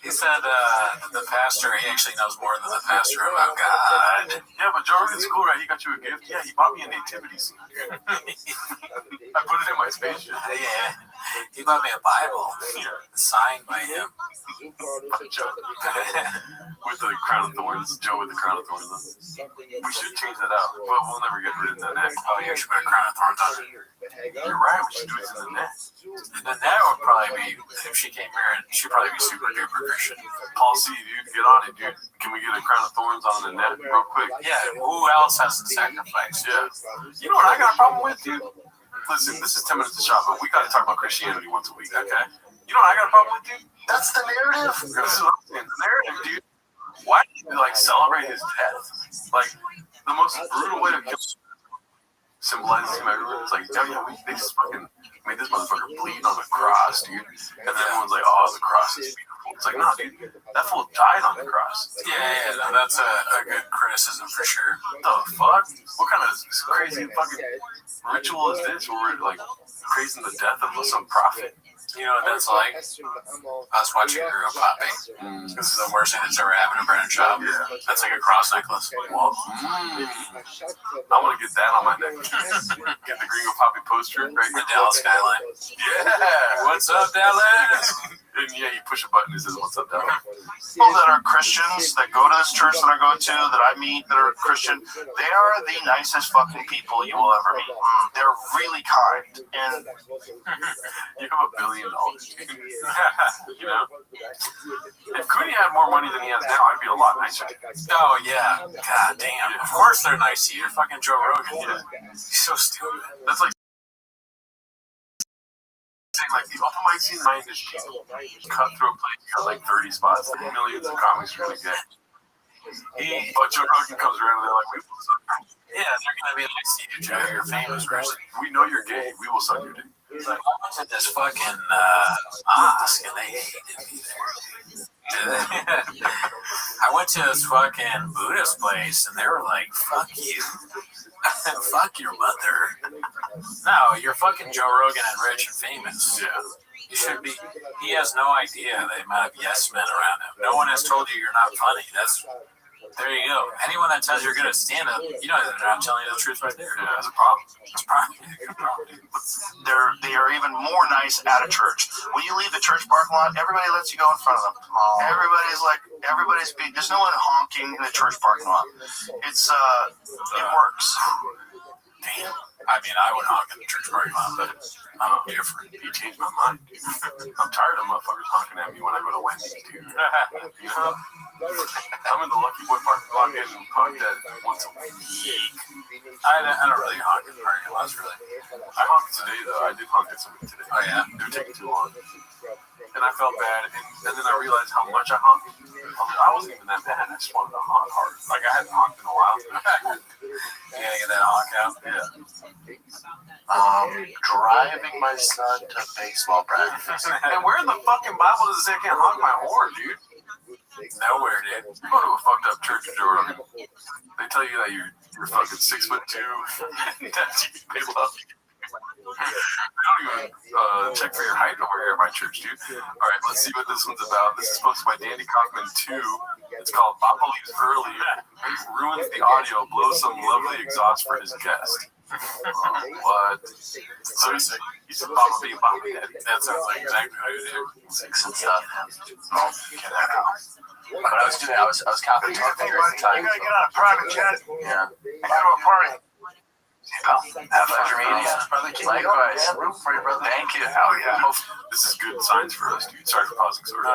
He said the pastor, he actually knows more than the pastor about God. Yeah, but Joe Rogan's cool, right? He got you a gift. Yeah, he bought me a nativity scene. I put it in my spaceship. Yeah. He bought me a Bible signed by him. With the crown of thorns. Joe with the crown of thorns. We should change that out, but we'll never get rid of the neck. Oh, yeah, you should put a crown of thorns on it. You're right, we should do it to the neck. The net would probably be, if she came here, she'd probably be super duper Christian. Paul C, dude, get on it, dude. Can we get a crown of thorns on the neck real quick? Yeah, who else has the sacrifice? Yeah. You know what I got a problem with, dude? Listen, this is 10 minutes to shop, but we got to talk about Christianity once a week, okay? You know what I got a problem with, dude? That's the narrative. This is what I'm saying. The narrative, dude. Why do you, like, celebrate his death? Like, the most brutal way to kill symbolizes him everywhere. It's like, yeah, they just fucking made this motherfucker bleed on the cross, dude. And then everyone's like, oh, the cross is beautiful. It's like, no, dude, that fool died on the cross. Yeah, no, that's a good criticism for sure. What the fuck? What kind of crazy fucking ritual is this where we're, like, praising the death of some prophet? You know what that's like? Us watching Girl Popping. This is the worst thing that's ever happened in Brennan Shop. Yeah. That's like a cross necklace. Well, I want to get that on my neck. Get the Gringo Poppy poster right The Dallas skyline. Yeah. What's up, Dallas? And yeah, you push a button and it says, what's up, Dallas? People that are Christians, that go to this church that I go to, that I meet, that are Christian, they are the nicest fucking people you will ever meet. They're really kind. And you have $1 billion. You know? If Cooney had more money than he has now, I'd be a lot nicer. Oh, yeah. God damn. Of course they're nice to you. You're fucking Joe Rogan. Yeah. He's so stupid. That's like like the open mic scene in this cutthroat place, you got like 30 spots, like millions of comics really get. But Joe Rogan comes around and they're like, we will suck your dick. Yeah, they're gonna be like, see you, Joe, you're a famous person. We know you're gay, we will suck your dick. Like, I went to this fucking mosque and they hated me there. I went to this fucking Buddhist place and they were like, fuck you. Fuck your mother. No, you're fucking Joe Rogan and rich and famous. Yeah. You should be. He has no idea the amount of yes men around him. No one has told you you're not funny. There you go. Anyone that tells you're good at stand-up, you know they're not telling you the truth right there. Yeah, that's a problem. It's probably a problem. they are even more nice at a church. When you leave the church parking lot, everybody lets you go in front of them. Everybody's big. There's no one honking in the church parking lot. It works. Damn. I mean, I would honk in the church parking lot, but I'm different. You changed my mind. I'm tired of motherfuckers honking at me when I go to Wendy's, dude. You know? I'm in the Lucky Boy parking lot getting honked at once a week. I don't really honk in the parking lots, really. I honked today, though. I did honk at somebody today. Oh, yeah? They were taking too long. And I felt bad, and then I realized how much I honked. I wasn't even that bad. I just wanted to honk hard. Like, I hadn't honked in a while. You gotta get that honk out? Yeah. Driving my son to baseball practice. And where in the fucking Bible does it say I can't honk my horn, dude? Nowhere, dude. You go to a fucked up church, Joe Rogan. They tell you that you're fucking 6'2", that they love you. They don't even check for your height over here at my church, dude. All right, let's see what this one's about. This is posted by Dandy Kaufman 2. It's called Papa Leaves Early. Ruins the audio, blows some lovely exhaust for his guest. What? So he said Papa being Papa Dad. That sounds like exactly how you do. Sex and stuff. Oh, get that out. But I was copying your finger at the time. You gotta get on a private jet. Yeah. I go to a party. Have fun, likewise. Thank you. Hell yeah. This is good signs for us, dude. Sorry for pausing so early.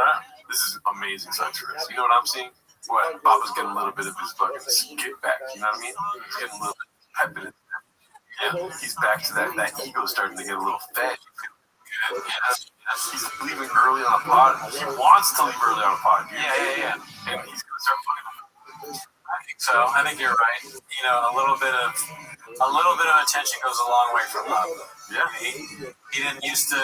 This is amazing signs for us. You know what I'm seeing? What? Papa's getting a little bit of his fucking skip back. You know what I mean? He's getting a little bit of pep in it. Yeah, he's back to that ego starting to get a little fed. He's leaving early on a pod. He wants to leave early on a pod. Yeah. And he's gonna start fucking. I think So I think you're right. You know, a little bit of attention goes a long way for love. Yeah. He didn't used to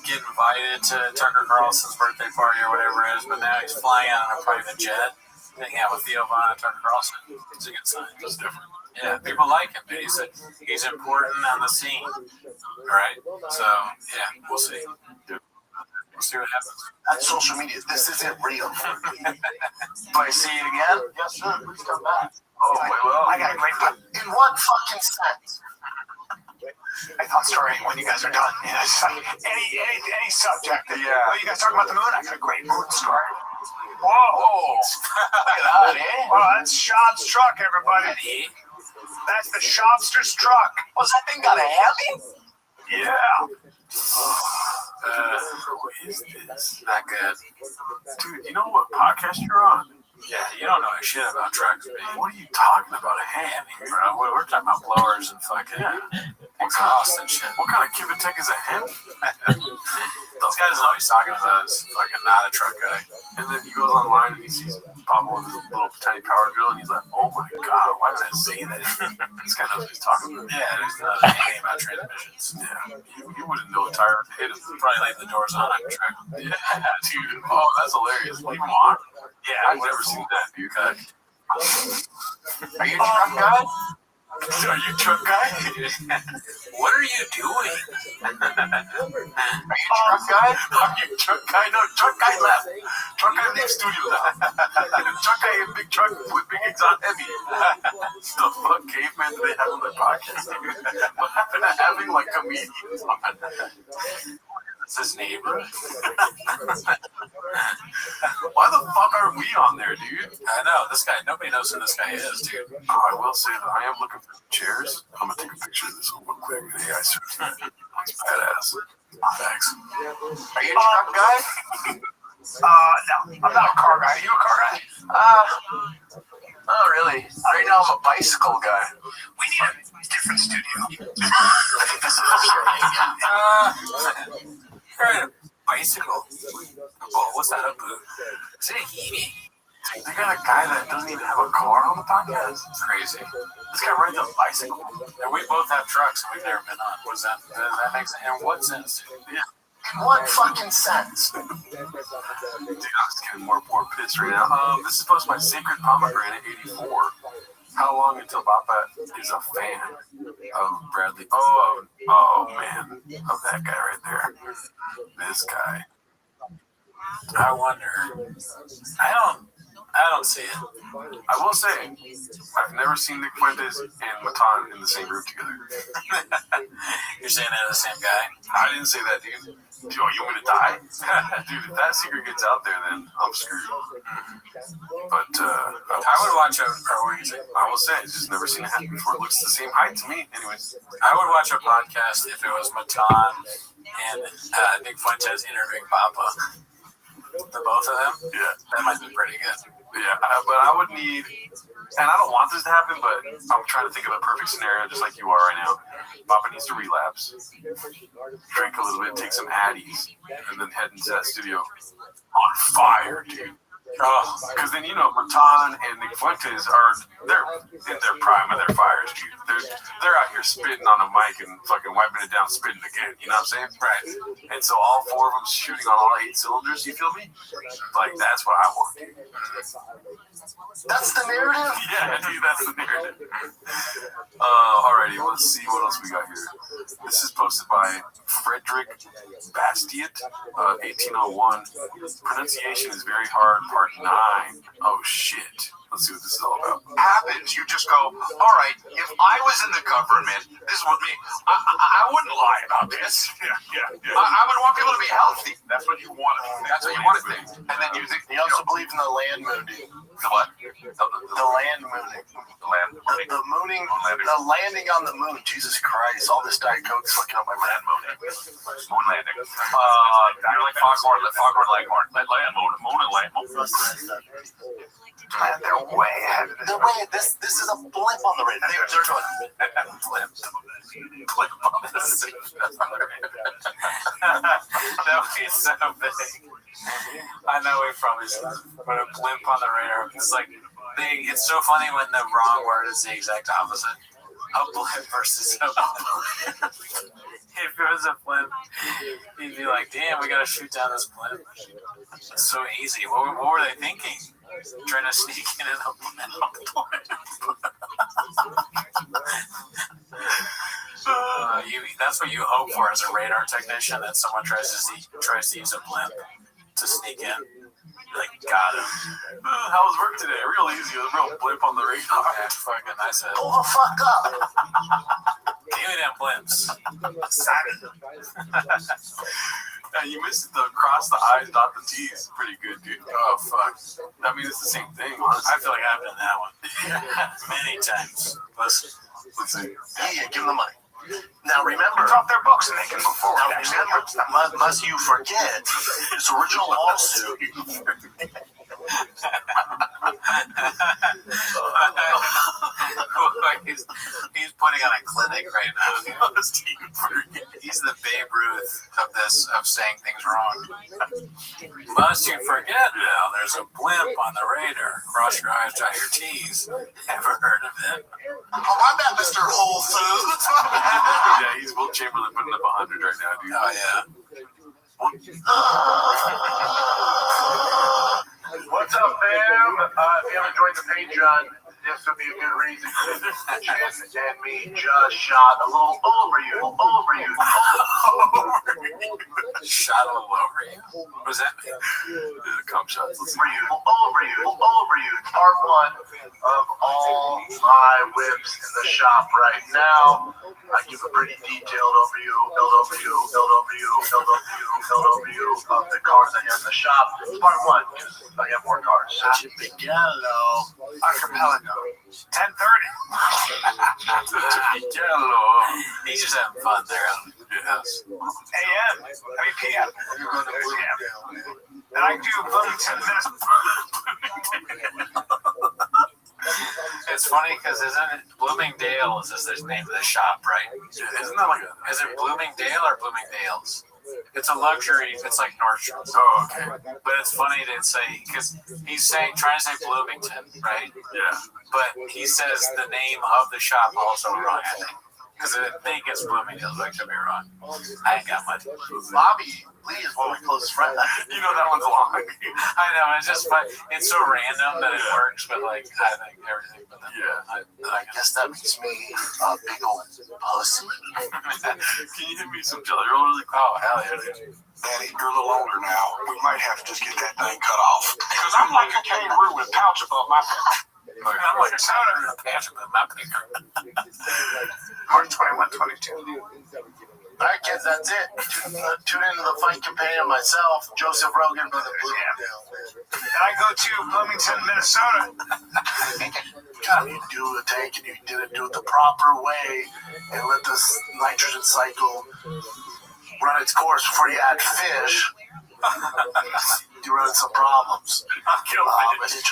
get invited to Tucker Carlson's birthday party or whatever it is, but now he's flying out on a private jet, hanging out with Theo Von and Tucker Carlson. It's a good sign. It's different. Yeah, people like him, dude. He's important on the scene. All right. So yeah, we'll see. We'll see what happens. That's social media. This isn't real. Do I see you again? Yes, sir. Please come back. Oh, well. I got a great point. In what fucking sense? I thought starting when you guys are done. You know, it's like any subject. Yeah. Oh, you guys talking about the moon? I got a great moon story. Whoa. Look at that, eh? Oh, that's Sean's truck, everybody. That's the shopster's truck. Was that thing got a heli? Yeah. Who is this? Not good. Dude, you know what podcast you're on? Yeah, you don't know shit about trucks, man. What are you talking about? A ham? Bro, we're talking about blowers and fucking exhaust and shit. What kind of Kibitech is a ham? Those guys know he's talking about is fucking not a truck guy. And then he goes online and he sees Papa with his little tiny power drill and he's like, oh my god, why did I say that? This guy knows what he's talking about. Yeah, there's not anything about transmissions. Yeah, you wouldn't know a tire hit him. Probably leave the doors on a truck. Yeah, dude. Oh, that's hilarious. Leave him on? Yeah, I've never seen that, dude. Are you a truck guy? Are you truck guy? What are you doing? Are you truck guy? Are you truck guy? No, truck guy left. Truck guy leaves studio now. Truck guy in big truck with big exhaust heavy. The fuck caveman do they have on their podcast? What happened to having like comedians on? It's his neighbor. Why the fuck are we on there, dude? I know, this guy, nobody knows who this guy is, dude. Oh, I will say that I am looking for chairs. I'm gonna take a picture of this one real quick. Yeah, I see. That's badass. Thanks. Are you a truck guy? No, I'm not a car guy. Are you a car guy? Not really. Right now I'm a bicycle guy. We need a different studio. I think this is You're in a bicycle. Oh, what's that, a boot? Is it a heaty? They got a guy that doesn't even have a car on the podcast. It's crazy. This guy rides a bicycle. And we both have trucks and we've never been on. What does that make sense? In what sense? Yeah. In what fucking sense? Dude, I'm just getting more pissed right now. This is posted by Sacred Pomegranate 84. How long until Papa is a fan of Bradley? Oh man, of that guy right there. This guy. I wonder. I don't see it. I will say, I've never seen Nick Fuentes and Matan in the same room together. You're saying they're the same guy? I didn't say that, dude. Yo, you want me to die? Dude, if that secret gets out there, then I'm screwed. But I would watch I will say, I've just never seen it happen before. It looks the same height to me. Anyways. I would watch a podcast if it was Matan and Nick Fuentes interviewing Papa. The both of them? Yeah. That might be pretty good. Yeah, but I would need, and I don't want this to happen, but I'm trying to think of a perfect scenario just like you are right now. Papa needs to relapse, drink a little bit, take some Addies, and then head into that studio on fire, dude. Because then, you know, Matan and Nick Fuentes they're in their prime of their fires, dude. They're out here spitting on a mic and fucking wiping it down, spitting again. You know what I'm saying? Right. And so all four of them shooting on all 8 cylinders, you feel me? Like, that's what I want, dude. That's the narrative? Yeah, dude, that's the narrative. Alrighty, let's see what else we got here. This is posted by Frederick Bastiat, 1801. Pronunciation is very hard, part 9. Oh, shit. Let's see what this is all about. Happens, you just go, all right, if I was in the government, this would me. I wouldn't lie about this. Yeah. I would want people to be healthy. That's what you want to think. That's what you want to think. And then you think, He also believes in the land mooning. the what? The land mooning. The mooning, the landing on the moon. Jesus Christ, all this Diet Coke's fucking up my Land mind. mooning. Moon landing. You're like Foghorn Leghorn. Land moon and land moon. Man, they're way ahead of this. This is a blip on the radar. They're going Blip on the that would be so big. I know we probably should put a blimp on the radar. It's like It's so funny when the wrong word is the exact opposite. A blimp versus a blimp. If it was a blimp, you'd be like, damn, we gotta shoot down this blimp. It's so easy. What were they thinking? Trying to sneak in a blimp. That's what you hope for as a radar technician, that someone tries to use a blimp to sneak in. Like, got him. How was work today? Real easy. A real blimp on the radar. Yeah, fucking, I said, Pull the fuck up. give me them blimps. Yeah, you missed the cross the I's, dot the T's. Pretty good, dude. Oh, fuck. I mean, it's the same thing, honestly. I feel like I've done that one many times. Let's see. Yeah, give them the money. Now remember, Drop their books and they can go forward. now remember, must you forget this original lawsuit. He's putting on a clinic right now. He's the Babe Ruth of saying things wrong. Must you forget now? There's a blimp on the radar. Cross your I's, dot your T's. Ever heard of it? Oh, my bad, Mr. Whole Foods. Yeah, he's Will Chamberlain putting up 100 right now, dude. Oh yeah. What's up, fam? If you haven't joined the Patreon, this would be a good reason. Jen and me just shot a little over you. Shot a little over you? What does that mean? The cum shots. Let's Over you. Part one of all my whips in the shop right now. I give a pretty detailed overview of the cars I have in the shop. Part one, because I have more cars. Yellow. Archipelago. 10:30. He's just having fun there. Yes. AM. I mean PM. And I do Bloomington, Minnesota. It's funny because isn't it Bloomingdale is the name of the shop, right? Isn't that like is it Bloomingdale or Bloomingdale's? It's a luxury. It's like Nordstrom's. Oh, okay. But it's funny to say because he's trying to say Bloomington, right? Yeah. But he says the name of the shop also wrong, I think. Because I think it's Bloomingdale's. I could be wrong. I ain't got much. Bobby Lee is one of my closest friends. You know that one's long. I know. It's just fun. It's so random that it works, but like I think everything. But Yeah. I guess that makes me a big old pussy. Can you hit me some jelly roll really quick? Oh hell yeah, dude. Daddy, you're a little older now. We might have to just get that thing cut off. Because I'm like a kangaroo with a pouch above my back. I'm like a soda in a pouch above my back. March 21, 22. All right, kids, that's it. Tune into the Fight Companion myself, Joseph Rogan for the Bloomingdale. And I go to Bloomington, Minnesota. You do a tank and you didn't do it the proper way and let this nitrogen cycle run its course before you add fish. You run into some problems. Ichthyologist.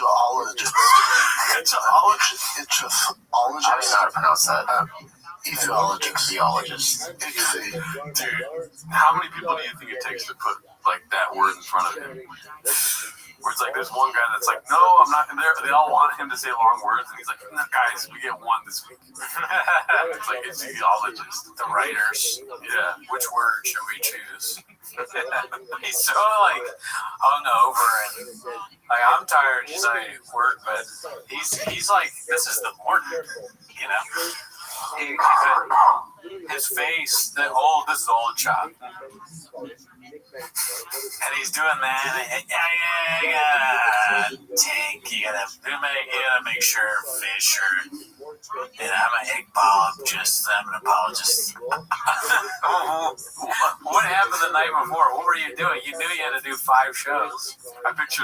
I don't know how to pronounce that. Ichthyologist. Dude, how many people do you think it takes to put like that word in front of him? Where it's like there's one guy that's like, no, I'm not gonna. They all want him to say long words, and he's like, no, guys, we get one this week. It's like it's geologist, The writers. yeah. Which word should we choose? He's so like hungover and like I'm tired. He's like work, but he's like this is the morning, you know. His face, this is old chop. And he's doing that. You gotta make sure fish are. And I'm an egg ball. I'm an apologist. What happened the night before? What were you doing? You knew you had to do 5 shows. I picture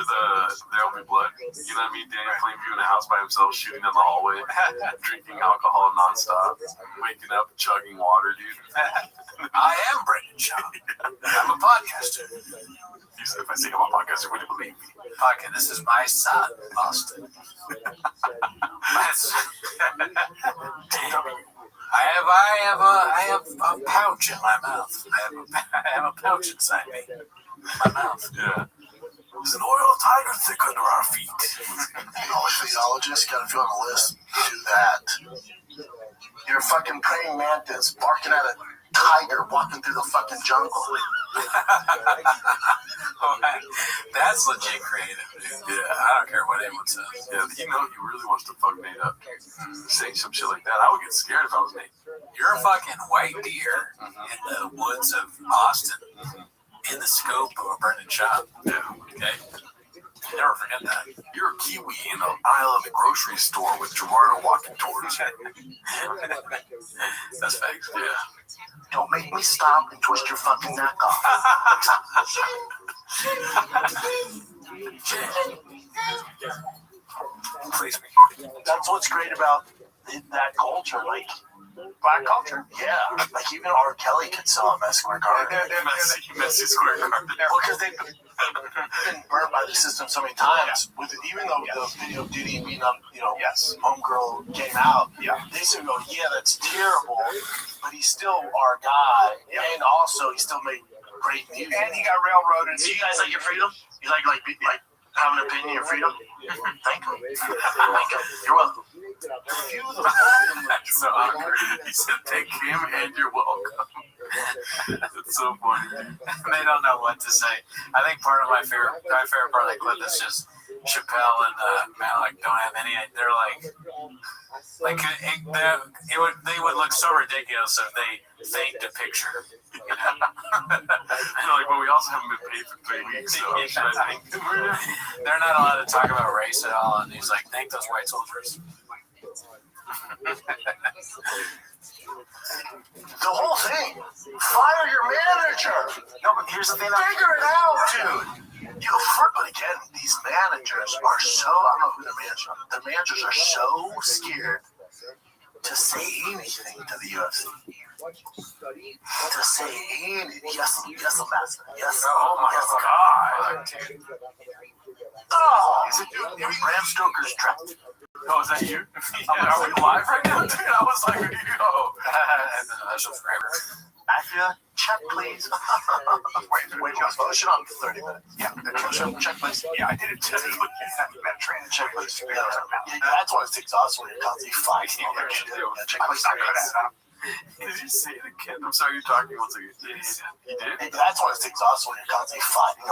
There'll Be Blood. You know what I mean? Danny Plainview in a house by himself, shooting down the hallway, drinking alcohol nonstop, waking up, chugging water, dude. I am Brendan Shaw. I'm a podcaster. He said, if I say I'm a podcaster, would you believe me? Okay, this is my son, Austin. I have a pouch in my mouth. I have a pouch inside me. My mouth. Yeah. There's an oil tiger thick under our feet. Physiologist, got a few on the list. Do that. You're a fucking praying mantis barking at a tiger walking through the fucking jungle. That's legit creative, dude. Yeah, I don't care what anyone says. Yeah, he really wants to fuck Nate up. Saying some shit like that, I would get scared if I was Nate. You're a fucking white deer in the woods of Austin, in the scope of a burning shop. Yeah. Okay? Never forget that. You're a kiwi in the aisle of the grocery store with Gerardo walking towards you. That's facts. Yeah. Don't make me stop and twist your fucking neck off. Please. That's what's great about that culture, like black culture. Yeah, like even R. Kelly could sell a Mess Square Garden. Messy Square Garden. Well, because they've been burnt by the system so many times. With it, even though the video of Diddy beating up, homegirl came out. Yeah, they still go, yeah, that's terrible, but he's still our guy, and also he still made great music. And he got railroaded. Do you guys like your freedom? You like have an opinion, your freedom? Thank you. You're welcome. That's so awkward. He said thank him and you're welcome. It's so funny. They don't know what to say. I think part of my favorite part of the clip is just Chappelle and Malik don't have any. They're they would look so ridiculous if they faked a picture. They're like, well, we also haven't been paid for 3 weeks, so they're not allowed to talk about race at all. And he's like, thank those white soldiers. The whole thing. Fire your manager. No, but here's the thing. Figure it out, dude. But again, these managers are so, I don't know who the managers are so scared to say anything to the UFC. To say anything. Yes, Ambassador. Yes. Oh my God. Oh, is it Bram Stoker's trap? Oh, is that you? Yeah, are we live right now, dude? I was like, where do you go? And then that's just forever. Acura, check please. Wait, motion on for 30 minutes. Yeah, motion, check please. Yeah, I did it too. Check please. Yeah, that's why it's exhausting when you're constantly fighting. Check please. Did you say it again? I'm sorry, you're talking once again. You did? That's why it's exhausting when you're constantly fighting.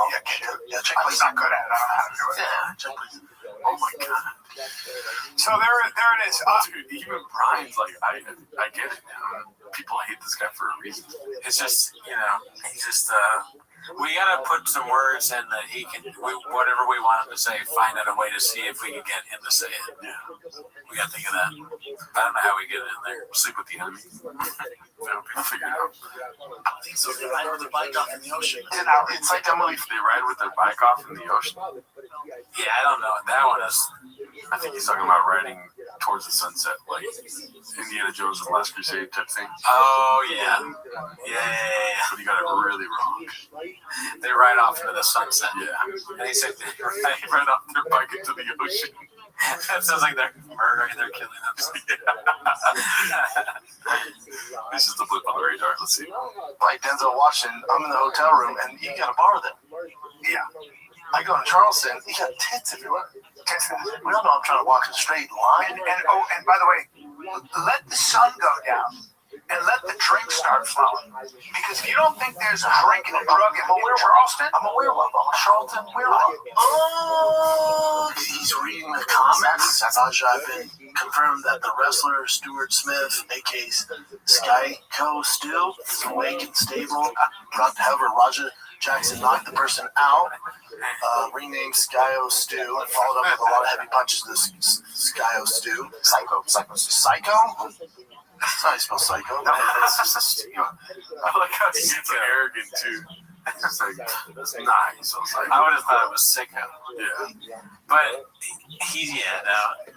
Yeah, check please. I'm not good at it. I don't know how to do it. Yeah, check please. Oh my God. So there it is. Dude, even Brian's like, I get it now. People hate this guy for a reason. It's just, he's just, we gotta put some words in that he can, whatever we want him to say, find out a way to see if we can get him to say it. Yeah. We gotta think of that. I don't know how we get it in there. Sleep with the enemy. We'll figure it out. I don't think so. They ride with their bike off in the ocean. It's like that movie, they ride with their bike off in the ocean. Yeah, I don't know. That one is. I think he's talking about riding towards the sunset, like Indiana Jones and the Last Crusade type thing. Oh, yeah. But he got it really wrong. They ride off into the sunset. Yeah. And he said they ride off their bike into the ocean. That sounds like they're murdering, they're killing them. This is the blip on the radar. Let's see. Like Denzel Washington, I'm in the hotel room and you got a bar there. Yeah. I go to Charleston, you got tits everywhere. We all know I'm trying to walk a straight line. And by the way, let the sun go down and let the drink start flowing. Because if you don't think there's a drink and a drug in Charleston, I'm a werewolf. I'm a Charlton werewolf. Oh, he's reading the comments. I've been confirmed that the wrestler Stuart Smith, aka Skyco Stu, is awake and stable. However, Roger Jackson knocked the person out, renamed Skyo Stu, and followed up with a lot of heavy punches to Skyo Stu. Psycho? That's how you spell psycho. No, it's just, I like how he gets arrogant too. It's like, that's nice. I would have thought it was sicko. Yeah. But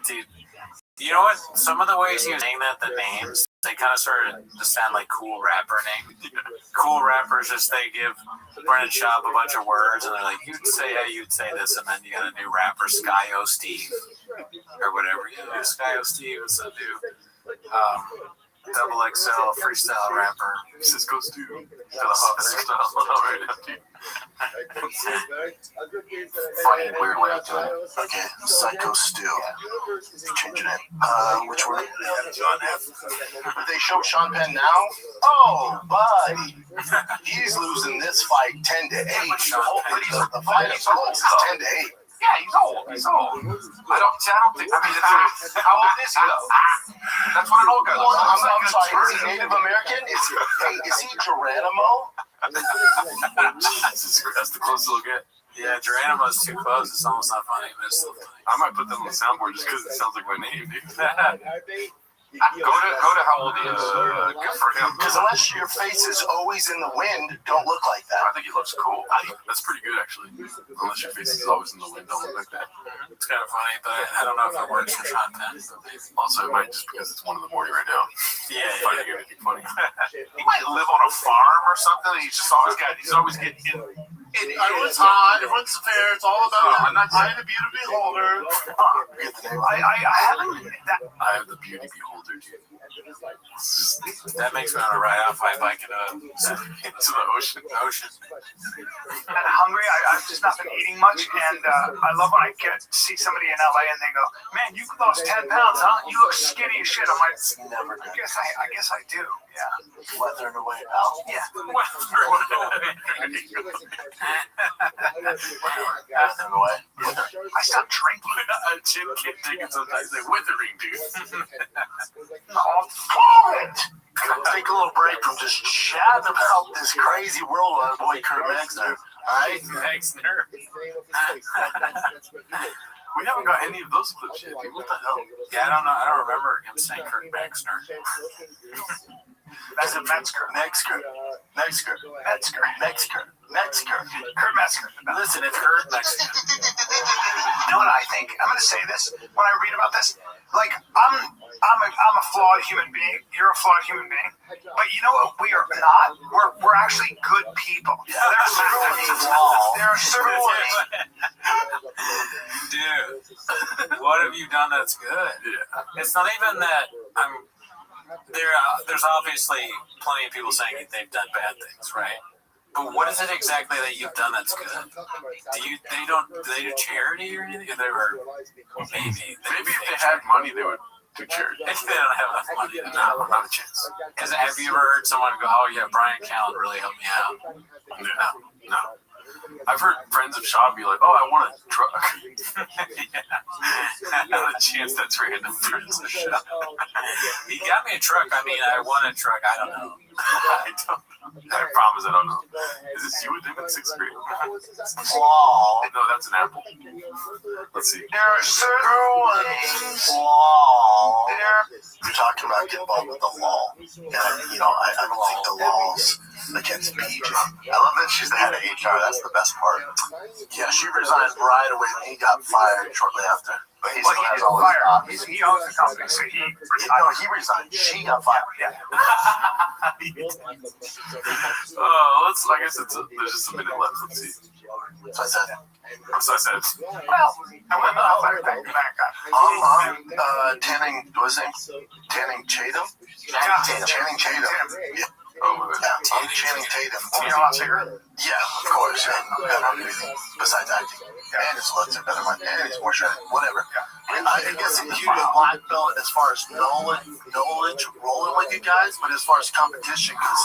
dude. You know what? Some of the ways he was saying that, the names, they kind of sort of just sound like cool rapper names. Cool rappers just, they give Brennan Schaub a bunch of words and they're like, you'd say this, and then you got a new rapper, Skyo Steve, or whatever. Yeah, Skyo Steve, what's up, dude? Double XL freestyle rapper. Cisco Stew. Got a hot freestyle right after you. Funny, weird way of doing it. Okay, Psycho Stew. Change it in. Which one? John F. But they show Sean Penn now? Oh, buddy. He's losing this fight 10 to 8. The fight is close. It's 10 to 8. Yeah, he's old. He's old. I don't think. I mean, how old is he though? That's what an old guy looks like. I'm sorry. Is he Native American? Is he Geronimo? That's the closest it'll get. Yeah, Geronimo's too close. It's almost not funny, but it's still funny. I might put that on the soundboard just because it sounds like my name, dude. Go to how old he is. Good for him. Because unless your face is always in the wind, don't look like that. I think he looks cool. That's pretty good, actually. Unless your face is always in the wind, don't look like that. It's kind of funny, but I don't know if it works for Sean Penn. Also, it might just because it's 1 in the morning right now. Yeah, Finding anything funny. He might live on a farm or something. He's always getting in. Everyone's hot. Everyone's fair. It's all about I am the beauty beholder. I have the beauty beholder, dude. That makes me want to ride off my bike into the ocean. And hungry. I've just not been eating much, and I love when I see somebody in LA and they go, "Man, you lost 10 pounds, huh? You look skinny as shit." I'm like, I guess I do. Yeah. Weathering away, pal. Yeah. Weathering away. I stopped drinking. Jim can't take it sometimes. They're withering, dude. Take a little break from just chatting about this crazy world with our boy Kurt Maxner. Alright? Maxner. We haven't got any of those clips yet. What the hell? Yeah, I don't know. I don't remember him saying Kurt Maxner. That's a Metzger. Kurt Metzger. Listen, it's Kurt Metzger. You know what I think? I'm going to say this when I read about this. Like, I'm a flawed human being. You're a flawed human being. But you know what we are not? We're actually good people. Yeah. There are certain ways. Dude, what have you done that's good? Yeah. It's not even that there's obviously plenty of people saying they've done bad things, right? But what is it exactly that you've done that's good? Do they do charity or anything? Maybe if they had money, they would do charity. If they don't have enough money, no, not a chance. Because have you ever heard someone go, "Oh yeah, Brian Callen really helped me out"? No. I've heard friends of Shaw be like, "Oh, I want a truck." Not a chance. That's random. Friends of Shaw. He got me a truck. I mean, I want a truck. I don't know. I promise I don't know. Is this you with him in 6th grade? Flaw. No, that's an apple. Let's see. There are certain flaw. You're talking about getting involved with the law. And, I don't think the law's against BJ. I love that she's the head of HR. That's the best part. Yeah, she resigned right away when he got fired shortly after. But he still has all his jobs. He owns the company, so he resigned. No, he resigned. She got fired. Yeah. I guess there's just a minute left. Let's see. So I said. Well, Tanning, what was his name? Channing Tatum? Channing Tatum. Yeah. Channing Tatum. Yeah, of course. And I don't do anything besides acting. And his looks are better. And he's more shredded. Whatever. I guess he's a black belt as far as knowledge rolling with you guys, but as far as competition goes,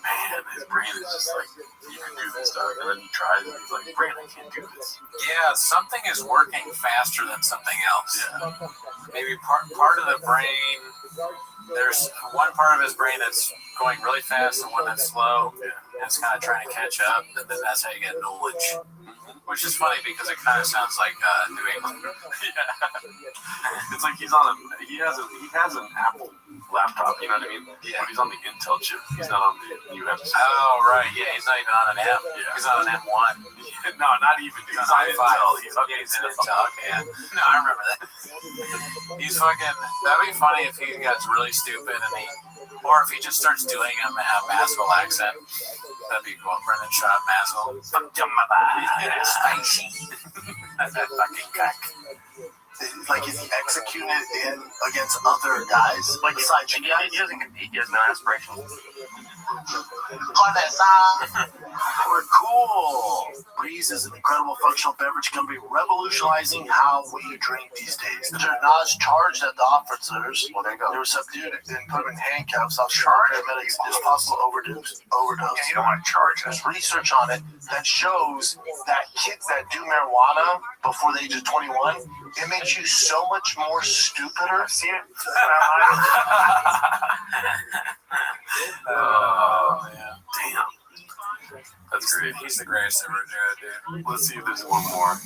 Man, his brain is just like, you can do this stuff. And then you try it, and he's like, brain, I can't do this. Yeah, something is working faster than something else. Yeah. Maybe part of the brain, there's one part of his brain that's going really fast and one that's slow. And it's kind of trying to catch up, and then that's how you get knowledge. Which is funny because it kind of sounds like New England. Yeah. It's like he has an Apple laptop, you know what I mean? Yeah. But he's on the Intel chip. He's not on the UFC. Oh, right. Yeah, he's not even on an M. Yeah. He's on an M1. No, not even. He's on Intel. He's on Intel. Okay. No, I remember that. He's fucking. That'd be funny if he got really stupid or if he just starts doing a Masville accent. That'd be cool. Brendan shot Masville. Spicy. That's that fucking cock. is he executed in against other guys? Like besides you guys? He doesn't compete. He has no aspirations. We're cool. Breeze is an incredible functional beverage company revolutionizing how we drink these days. They're not charged at the officers. Well, there you go. They were subdued and put them in handcuffs. I'll charge paramedics. There's possible overdose. Yeah, you don't want to charge. There's research on it that shows that kids that do marijuana before the age of 21, it makes you so much more stupider. See it? Oh, man. Damn. That's great. He's the greatest ever to do it, dude. Let's see if there's one more.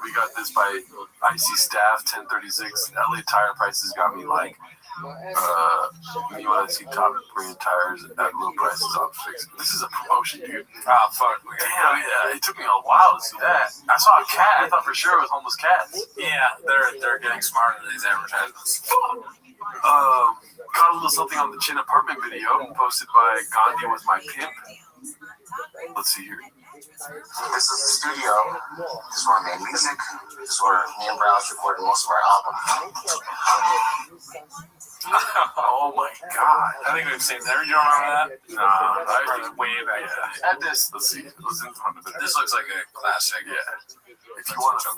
We got this by Icy Staff 1036. LA tire prices got me like, you want to see top brand tires at low prices on Fix. This is a promotion, dude. Oh, fuck. Damn, yeah. It took me a while to see that. I saw a cat. I thought for sure it was homeless cats. Yeah, they're getting smarter than these advertisements. Got a little something on the Chin apartment video posted by Gandhi was my pimp. Let's see here. This is the studio. This is where I made music. This is where me and Browse recorded most of our album. Oh my god. I think we've seen that. You don't remember that? No, I heard way back. At this, let's see. Let's in front of it. This looks like a classic. Yeah. If you want to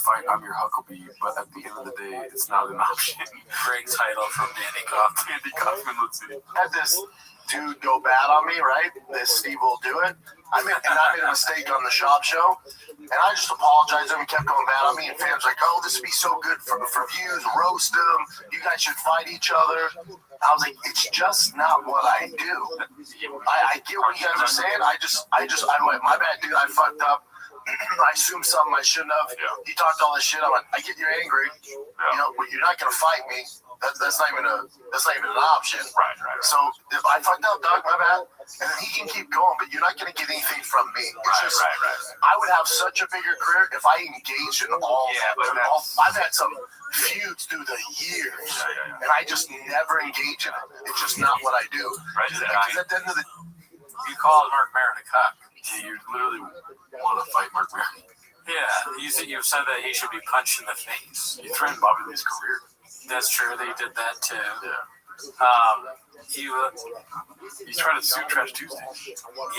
fight, I'm your Huckabee, but at the end of the day, it's not an option. Great title from Danny Kaufman. Andy Kaufman, let's see. Had this dude go bad on me, right? This Steve will do it. I made a mistake on the shop show, and I just apologized to him. He kept going bad on me, and fans were like, oh, this would be so good for views, roast them. You guys should fight each other. I was like, it's just not what I do. I get what you guys are saying. I went, my bad, dude. I fucked up. I assumed something I shouldn't have. He talked all this shit. I went, I get you're angry. You know, but you're not gonna fight me. That's not even an option. Right. So if I fucked up, Doug, my bad. And then he can keep going, but you're not gonna get anything from me. It's Right. I would have such a bigger career if I engaged in all. Yeah, but I've had some feuds through the years, and I just never engage in it. It's just not what I do. Right. Because at the end of the, you called Mark Maron a cuck. Yeah, you literally want to fight Mark Maron. Yeah, you've said that he should be punched in the face. You threatened Bobby Lee's career. That's true. They did that too. Yeah. You tried to sue Trash Tuesday.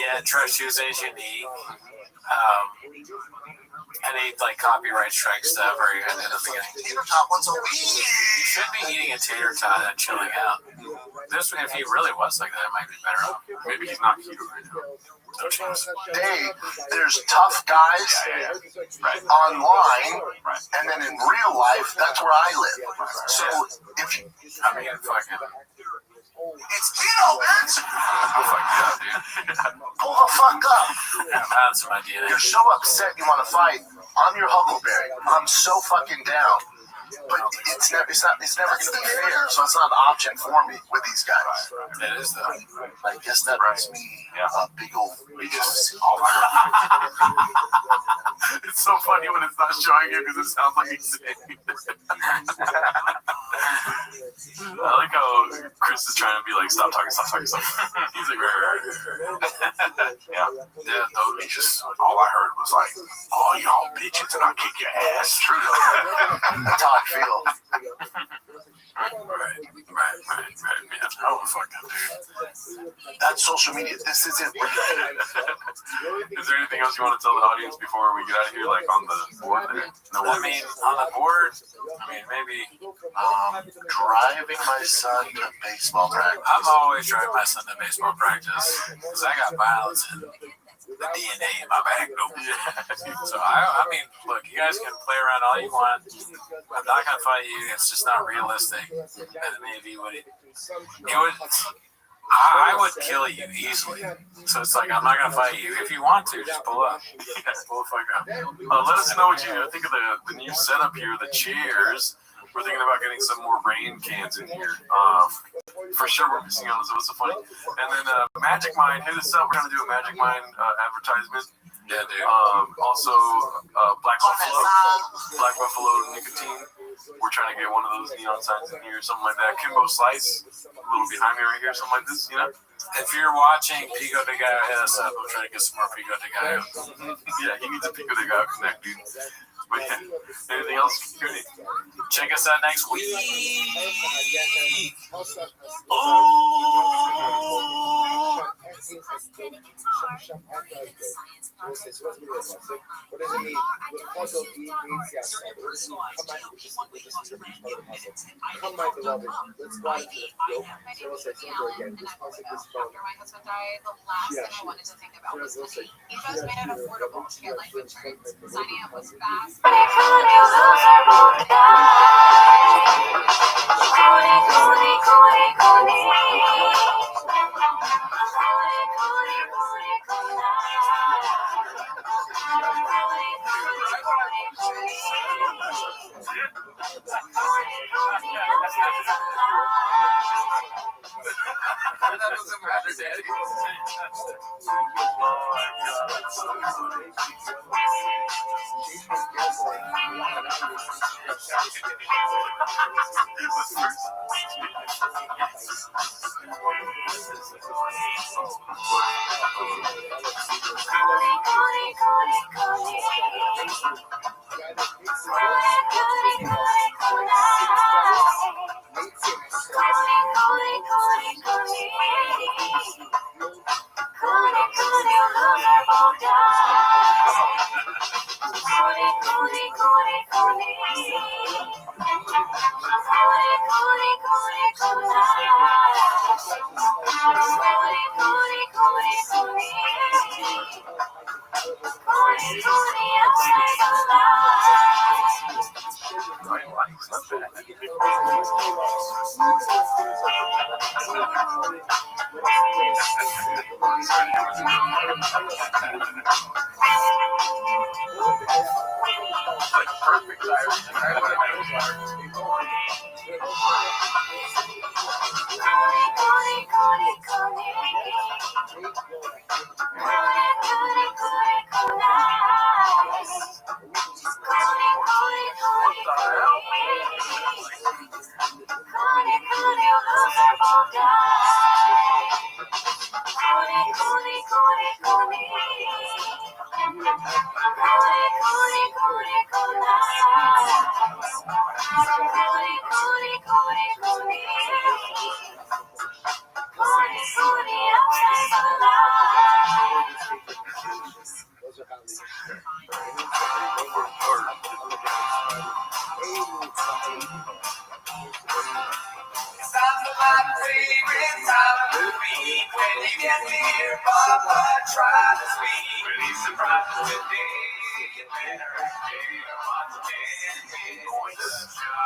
Yeah, Trash Tuesday's unique. And he copyright strike stuff right at the end of the beginning. tater tot once a week. You should be eating a tater tot and chilling out. This, if he really was like that, it might be better off. Maybe he's not keto right now. No chance. Hey, there's tough guys online, and then in real life, that's where I live. So if you, fucking. It's keto, bitch. Pull the fuck up. That's my DNA. You're so upset you want to fight. I'm your Huckleberry. I'm so fucking down. But it's never going to be fair, so it's not an option for me with these guys. It is, though. I guess that makes me a big old bitch. It's so funny when it's not showing you because it sounds like he's saying it. I like how Chris is trying to be like, stop talking. He's like, yeah, those bitches. All I heard was like, oh, y'all bitches, and I'll kick your ass. True. That's how I feel. Right. Yeah. Oh, fuck that, dude. That's social media. This isn't. Is there anything else you want to tell the audience before we get out of here, like on the board there? No, I mean, on the board, maybe. Driving my son to baseball practice. I'm always driving my son to baseball practice because I got violence in the DNA in my back. So I mean, look, you guys can play around all you want. I'm not gonna fight you. It's just not realistic. And maybe I would kill you easily. So it's like I'm not gonna fight you. If you want to, just pull up. Pull the fuck up. Let us know what you think of the new setup here, the chairs. We're thinking about getting some more rain cans in here. For sure, we're missing out. So it's so funny. And then Magic Mind, hit us up. We're gonna do a Magic Mind advertisement. Yeah, dude. Also, Black Buffalo nicotine. We're trying to get one of those neon signs in here, something like that. Kimbo Slice, a little behind me right here, something like this, you know? If you're watching Pico de Gallo, hit us up. I'm trying to get some more Pico de Gallo. Yeah, he needs a Pico de Gallo connect, dude. But yeah, anything else? Good. Check us out next week. Come, my beloved, let's go out into the field. So we'll say something again. This music is fun. After my husband died, the last thing I wanted to think about was money. Eco's made it affordable to get life insurance. Signing up was fast. That doesn't matter, Daddy.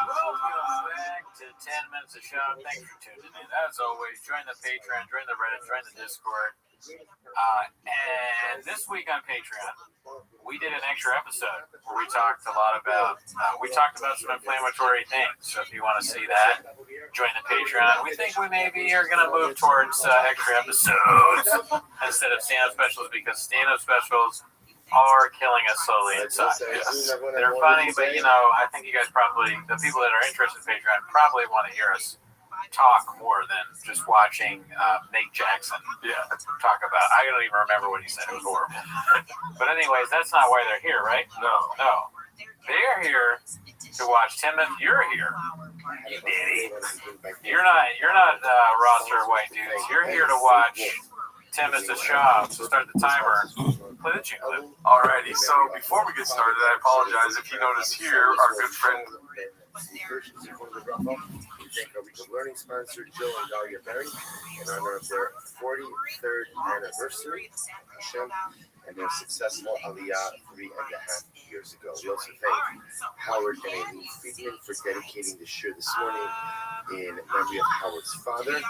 Welcome back to 10 Minutes of Shop. Thanks for tuning in. As always, join the Patreon, join the Reddit, join the Discord. And this week on Patreon, we did an extra episode where we talked a lot about, some inflammatory things. So if you want to see that, join the Patreon. We think we maybe are going to move towards extra episodes instead of stand-up specials, because stand-up specials are killing us slowly inside. Yes. They're funny, but I think you guys probably, the people that are interested in Patreon, probably want to hear us talk more than just watching Nate Jackson talk about. I don't even remember what he said. It was horrible. But anyways, that's not why they're here, right? No. They're here to watch 10 minutes. You're here. You diddy. You're not roster white dudes. You're here to watch 10 minutes of shop. So start the timer. Play the clip. Alrighty, so before we get started, I apologize if you notice here our good friend. Thank our week of learning sponsor, Jill and Dahlia Berry, in honor of their 43rd anniversary, Hashem, and their successful Aliyah 3.5 years ago. We also thank Howard and Aileen Friedman for dedicating the shir this morning in memory of Howard's father.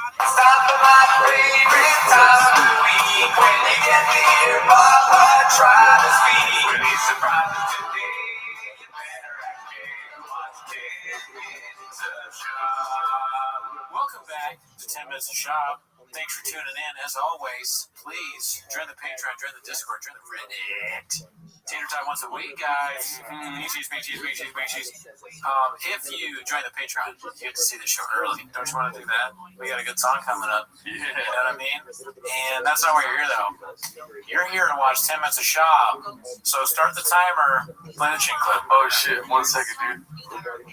Welcome back to 10 Minutes of Shop. Thanks for tuning in. As always, please join the Patreon, join the Discord, join the Reddit. Tater Time once a week, guys. Species. If you join the Patreon, you get to see the show early. Don't you want to do that? We got a good song coming up. Yeah. You know what I mean? And that's not why you're here, though. You're here to watch 10 minutes of Shop. So start the timer, play the chin clip. Oh, shit. 1 second, dude.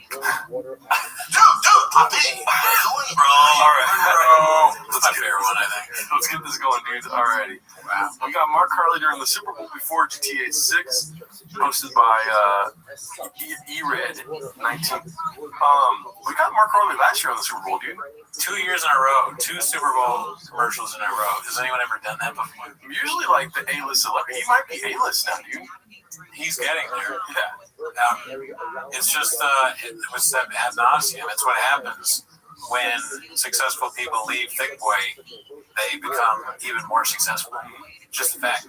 Dude, Poppy, what are you doing, bro? All right, bro. That's my favorite one, I think. Let's get this going, dudes. Alrighty. Wow. We got Mark Harley during the Super Bowl before GTA 6, posted by eRed19. We got Mark Harley last year on the Super Bowl, dude. 2 years in a row, 2 Super Bowl commercials in a row. Has anyone ever done that before? Usually, like the A-list celebrity. He might be A-list now, dude. He's getting there. Yeah. It's just it was that ad nauseum. It's what happens when successful people leave Thick Boy. They become even more successful. Just a fact.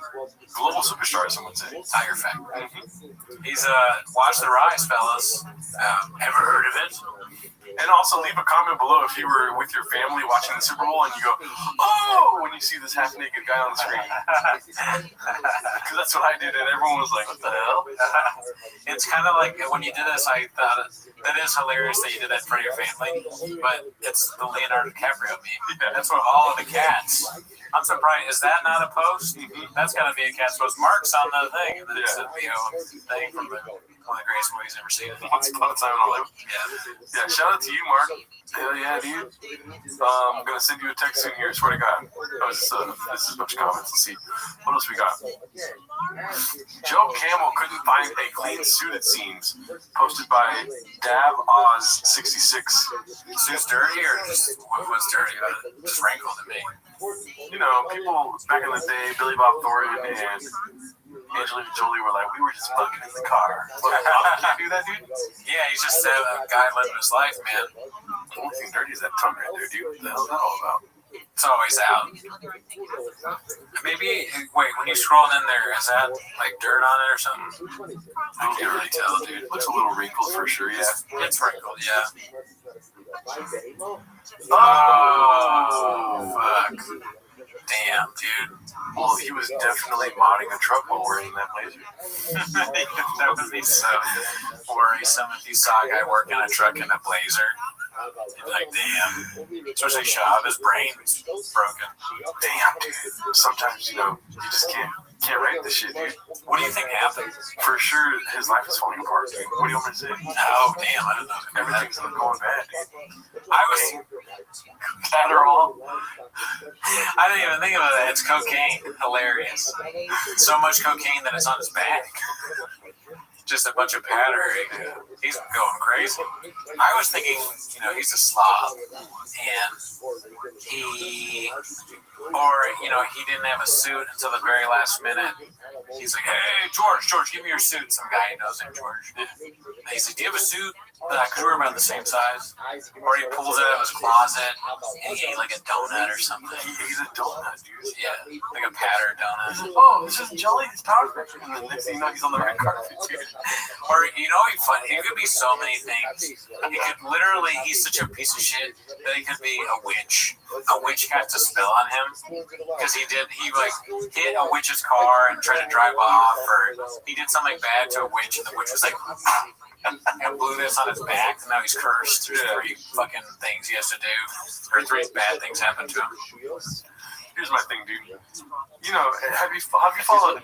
Global superstar, some would say. Tiger fact. He's watch the rise, fellas. Ever heard of it? And also leave a comment below if you were with your family watching the Super Bowl and you go, oh, when you see this half-naked guy on the screen. Because that's what I did, and everyone was like, what the hell? It's kind of like when you did this, I thought that is hilarious that you did that for your family, but it's the Leonardo DiCaprio meme. Yeah. That's what all of the cats. I'm surprised. Is that not a post? That's got to be a cat's post. Mark's on the thing, and then it's the thing from one of the greatest movies I've ever seen. Once Upon a Time in Hollywood. Yeah, shout out to you, Mark. Hell yeah, dude. I'm going to send you a text soon here, swear to God. This is a bunch of comments. Let's see. What else we got? Joe Camel couldn't find a clean suit, it seems. Posted by DabOz66. Suit's dirty or just what's dirty about it? Just wrinkled to me. You know, people back in the day, Billy Bob Thornton and Angelina Jolie were like, we were just fucking in the car. Can you do that, dude? Yeah, he's just a guy living his life, man. The only thing dirty is that tongue right there, dude. What the hell is that all about? It's always out. Maybe, wait, when you scroll in there, is that like dirt on it or something? I can't really tell, dude. Looks a little wrinkled for sure, yeah. It's wrinkled, yeah. Oh, fuck. Damn, dude. Well, he was definitely modding a truck while wearing that blazer. That would be so worrisome if you saw a guy working a truck in a blazer. You'd be like, damn. Especially Shab, his brain's broken. Damn, dude. Sometimes, you know, you just can't write this shit, dude. What do you think happened? For sure, his life is falling apart, dude. What do you want me to say? Oh, damn, I don't know. Everything's going bad, dude. I was Adderall. I didn't even think about that. It's cocaine. Hilarious. So much cocaine that it's on his back. Just a bunch of powder. He's going crazy. I was thinking, you know, he's a slob, and he didn't have a suit until the very last minute. He's like, hey, George, give me your suit. Some guy he knows named George. And he's like, do you have a suit that I could wear about the same size? Or he pulls it out of his closet and he ate like a donut or something. He ate a donut, dude. Yeah, like a powdered donut. Oh, this is jelly. It's powder. And the next thing you know, he's on the red carpet, dude. Or, you know, he could be so many things. He could literally, he's such a piece of shit that he could be a witch. A witch cast a spell on him because he hit a witch's car and tried to drive off, or he did something bad to a witch and the witch was like, and blew this on his back, and now he's cursed. There's 3 fucking things he has to do, or 3 bad things happen to him. Here's my thing, dude. You know, have you followed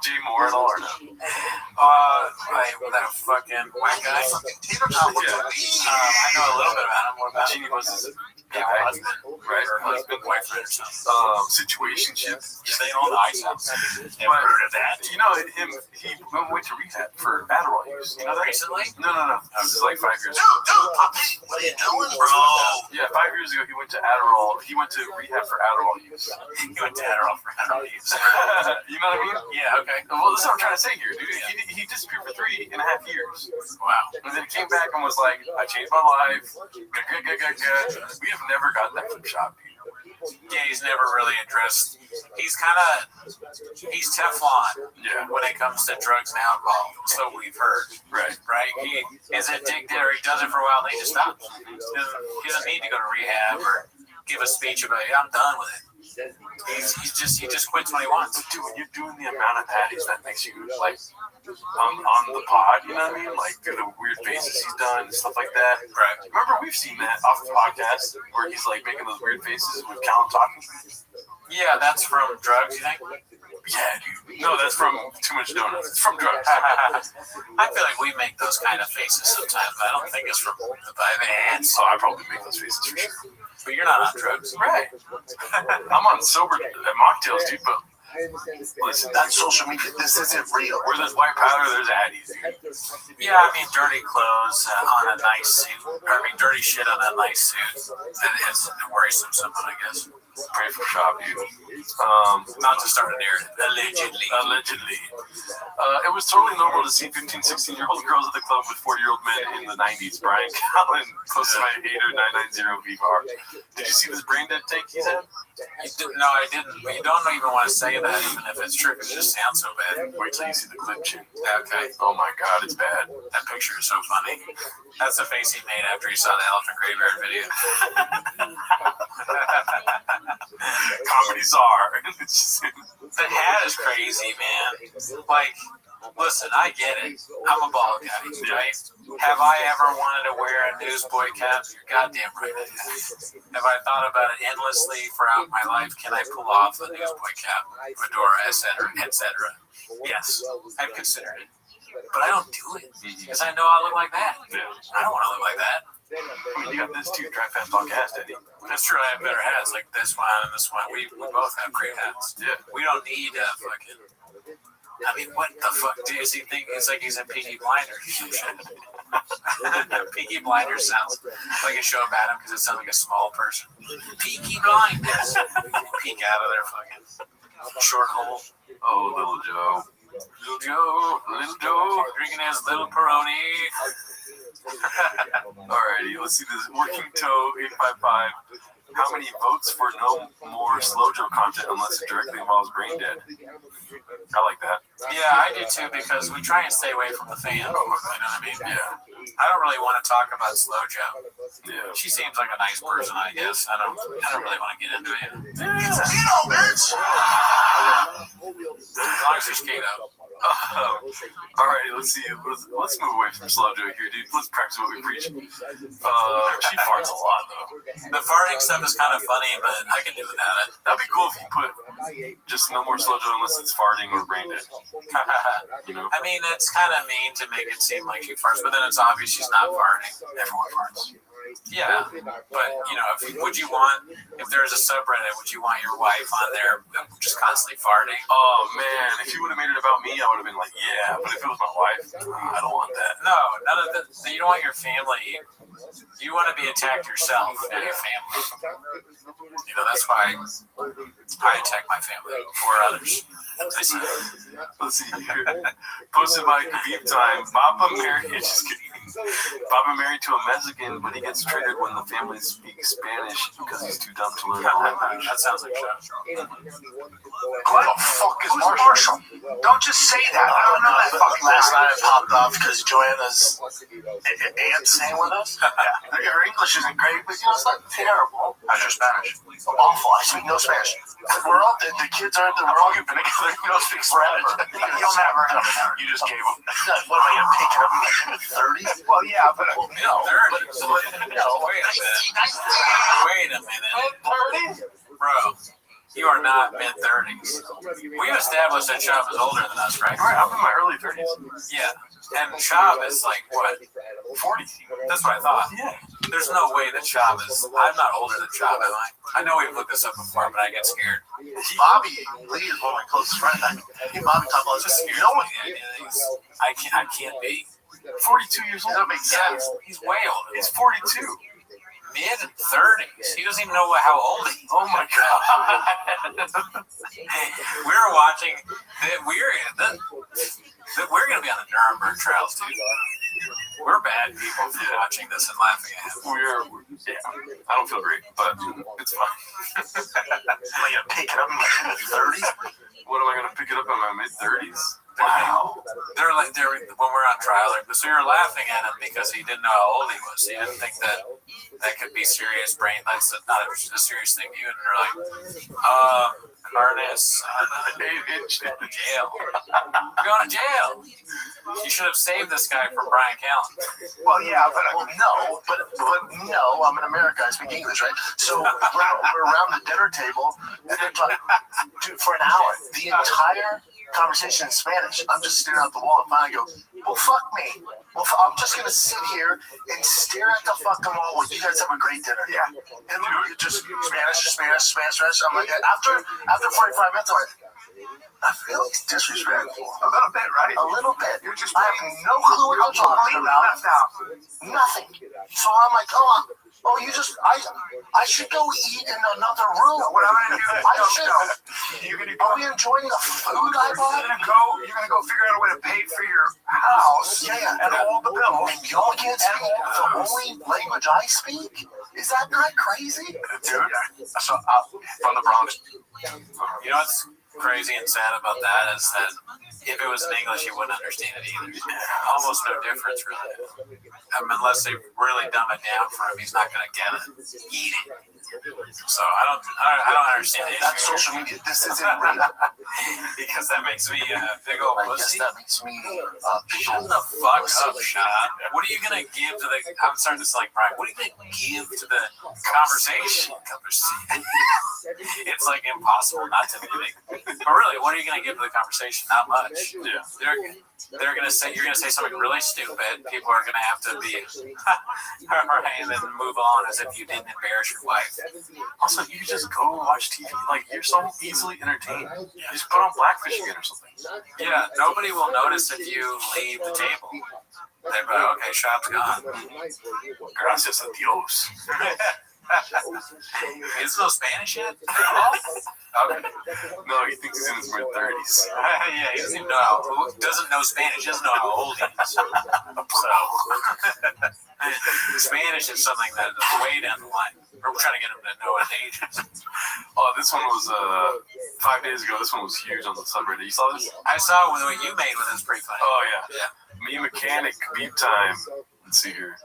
Jay Moore at all or no? That fucking white guy. I know a little bit about him. What about him? Jeannie was his guy, husband, right? Her husband, boyfriend, or something. Situationship. Yeah, they own the ice house. Never heard of that. You know, he went to rehab for Adderall use. You know that? Recently? No. This is like 5 years ago. Dude, Poppy, what are you doing, bro? Yeah, 5 years ago he went to Adderall. He went to rehab for Adderall use. He went to Adderall for Adderall use. You know what I mean? Yeah, okay. Well, this is what I'm trying to say here, dude. He disappeared for 3.5 years. Wow. And then he came back and was like, I changed my life. Good. We have never got that from Shop, dude. Yeah, he's never really addressed. He's Teflon when it comes to drugs and alcohol. So we've heard. Right. He is addicted, or he does it for a while, and then he just stops. He doesn't need to go to rehab or give a speech about it. I'm done with it. He just quits when he wants. But dude, when you're doing the amount of patties that makes you like on the pod, you know what I mean? Like the weird faces he's done and stuff like that. Right. Remember we've seen that off the podcast where he's like making those weird faces with Callum talking. Yeah, that's from drugs, you think? Yeah, dude. No, that's from too much donuts. It's from drugs. I feel like we make those kind of faces sometimes, but I don't think it's from the vibes. So I probably make those faces for sure. But you're not on drugs. Right. I'm on sober mocktails, dude, but listen, That's social media. This isn't real. where there's white powder, there's addies. Yeah, I mean, dirty clothes on a nice suit. Or, I mean, dirty shit on a nice suit. It's worrisome something, I guess. Pray for shop, dude. Not to start a narrative. Allegedly. It was totally normal to see 15, 16-year-old girls at the club with 40-year-old men in the 90s. Brian Callen posted my 80990 VVAR. Did you see this brain dead take he said? No, I didn't. But you don't even want to say that, even if it's true, because it just sounds so bad. Wait till you see the clip, Chin. Okay. Oh my god, it's bad. That picture is so funny. That's the face he made after he saw the Elephant Graveyard video. Comedy czar. The hat is crazy, man. Like, listen, I get it. I'm a bald guy, right? Have I ever wanted to wear a newsboy cap? You're goddamn right I have. Have I thought about it endlessly throughout my life? Can I pull off a newsboy cap, fedora, etc., etc.? Yes, I've considered it. But I don't do it because I know I look like that. Yeah. I don't want to look like that. I mean, you got this too, Dry Fast Podcast, Eddie. That's true. I have better hats like this one and this one. We both have great hats. Yeah. We don't need fucking. I mean, what the fuck does he think? It's like he's in Peaky Blinders or some shit. Peaky Blinders sounds like a show about him because it sounds like a small person. Peaky Blinders. Peek out of their fucking short hole. Oh, little Joe. Little Joe, drinking his little Peroni. Alrighty, let's see this. Working Toe 855. How many votes for no more Slow Joe content unless it directly involves brain dead? I like that. Yeah, I do too because we try and stay away from the fans. You know what I mean? Yeah. I don't really want to talk about Slow Joe. Yeah. She seems like a nice person, I guess. I don't really want to get into it. Bitch. As long as she's keto. Alrighty, let's see. Let's move away from Slow Joe here, dude. Let's practice what we preach. She farts a lot, though. The farting stuff is kind of funny, but I can do without it. That'd be cool if you put just no more Slow Joe unless it's farting or brain dead. You know? I mean, it's kind of mean to make it seem like she farts, but then it's obvious she's not farting. Everyone farts. Yeah, but you know, if there's a subreddit, would you want your wife on there just constantly farting? Oh man, if you would have made it about me, I would have been like, yeah. But if it was my wife, I don't want that. No, none of that. You don't want your family. You want to be attacked yourself and your family. You know, that's why I attack my family or others. Let's see here. Posted by Khabib time. Papa married. Just kidding. Papa married to a Mexican, but he gets triggered when the family speaks Spanish because he's too dumb to learn language. That sounds like shit. Who the fuck is Marshall? Don't just say that. I don't know that fucking last night it popped off because Joanna's aunt staying with us. Yeah. Her English isn't great, but you know, it's not terrible. How's your Spanish? Awful. I speak no Spanish. We're all the kids are we're all been together. You don't speak Spanish. You'll never. You just gave them. What am I gonna pick it up in my 30s? Well, yeah, but no. Wait a minute. Bro, you are not mid-30s. We've established that Chop is older than us, right? Right, I'm in my early 30s. Yeah. And Chop is like, what? 40. That's what I thought. Yeah. There's no way that Chop is... I'm not older than Chop, am I? I know we've looked this up before, but I get scared. Bobby Lee is one of my closest friends. Me and Bobby talk about this. No one. I can't be. 42 years old. That makes sense. He's way older. He's 42. Mid-30s. He doesn't even know how old he is. Oh my god. We were watching... We're going to be on the Nuremberg trials, dude. We're bad people for watching this and laughing at it. I don't feel great, but it's fine. Am I gonna pick it up in my mid-30s? What am I gonna pick it up in my mid-30s? Wow. They're when we're on trial, so you're laughing at him because he didn't know how old he was. He didn't think that that could be serious brain. That's not a serious thing to you. And they're like, Ernest, jail. You're going to jail. You should have saved this guy from Brian Callen. Well, yeah, but no, I'm in America. I speak English, right? So we're around the dinner table, and they're talking, dude, for an hour. The entire conversation in Spanish. I'm just staring out the wall, and finally go, well, fuck me. Well, I'm just gonna sit here and stare at the fucking wall while you guys have a great dinner. Yeah, and literally just Spanish. I'm like, after 45 minutes, I'm like, I feel he's disrespectful. A little bit, right? A little bit. You're just I have no clue what you're talking about. Nothing. So I'm like, you just, I should go eat in another room. What I'm gonna do is, are we enjoying the food I bought? You're gonna go figure out a way to pay for your house and hold the bill. And y'all can't speak the only language I speak? Is that not crazy? Dude, so from the Bronx. You know what's crazy and sad about that is that if it was in English, you wouldn't understand it either. Almost no difference, really. Unless they really dumb it down for him, he's not going to get it. Eat it. So I don't understand it. That's social media. This isn't real. Because that makes me a big old pussy. That makes me shut the fuck up, Sean. What are you going to give to the... I'm starting to sound like Brian. What are you going to give to the conversation? It's like impossible not to be. But really, what are you going to give to the conversation? Not much. Yeah. They're going to say, you're going to say something really stupid. People are going to have to be, and then move on as if you didn't embarrass your wife. Also, you just go watch TV. Like, you're so easily entertained. Just put on Blackfish again or something. Yeah, nobody will notice if you leave the table. They're like, okay, shop's gone. Gracias a Dios. Is no Spanish yet? Okay. No, he thinks he's in his mid-30s. Yeah, he doesn't even know doesn't know Spanish. He doesn't know how old he is. So, Spanish is something that is way down the line. We're trying to get him to know his ages. Oh, this one was 5 days ago. This one was huge on the subreddit. You saw this? I saw what you made with this pretty funny. Oh, yeah. Me Mechanic, beat time. Let's see here.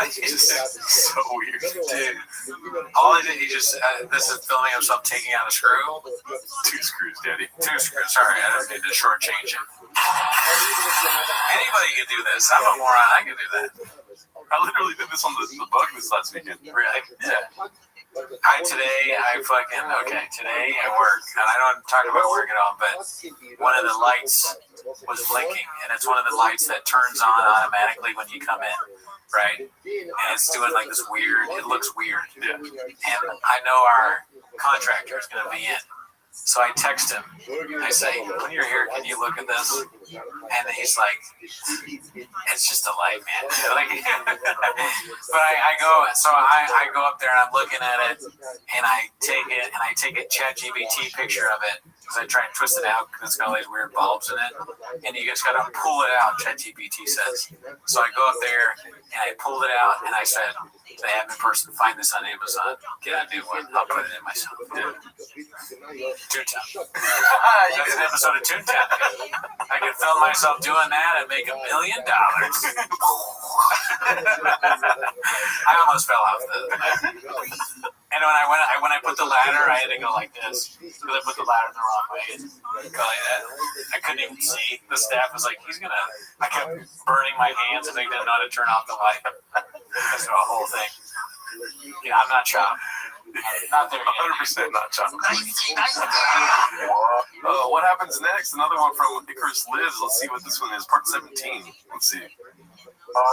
It's so weird, dude. All I did, this is filming himself taking out a screw. 2 screws, Daddy. 2 screws. Sorry, I didn't need to shortchange it. Anybody can do this. I'm a moron. I can do that. I literally did this on the bug this last weekend. Really? Yeah. Today I work, and I don't talk about work at all, but one of the lights was blinking, and it's one of the lights that turns on automatically when you come in, right? And it's doing like this weird, it looks weird. Yeah. And I know our contractor is going to be in. So I text him. I say, when you're here, can you look at this? And he's like, it's just a light, man. But I go up there and I'm looking at it, and I take a ChatGPT picture of it, because I try and twist it out because it's got all these weird bulbs in it, and you just gotta pull it out, ChatGPT says. So I go up there and I pulled it out, and I said, the admin person, find this on Amazon, get a new one, I'll put it in myself. Toontown. That's an episode of Toontown. I can film myself doing that and make $1 million. I almost fell off and when I put the ladder, I had to go like this, because I put the ladder the wrong way. Go like that. I couldn't even see. The staff was like, I kept burning my hands, and they didn't know how to turn off the light. That's the whole thing. Yeah, I'm not chopped. Not there. 100% not chopped. What happens next? Another one from Icarus Lives. Let's see what this one is. Part 17. Let's see. Long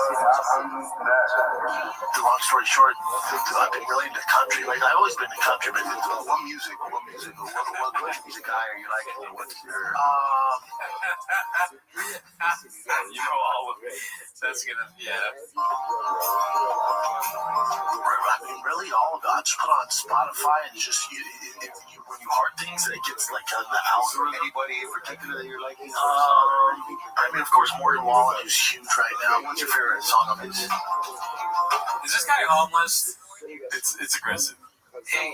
story short, I've been really into country. Like, I've always been into country, but what music guy are you like? What's your you know all of it. That's gonna, yeah. I mean, really, all of it. I just put on Spotify and just when you heart things, and it gets like the algorithm. Anybody in particular that you're liking? I mean, of course, Morgan Wallen is huge right now. What's your favorite song of his? Is this guy homeless? It's aggressive.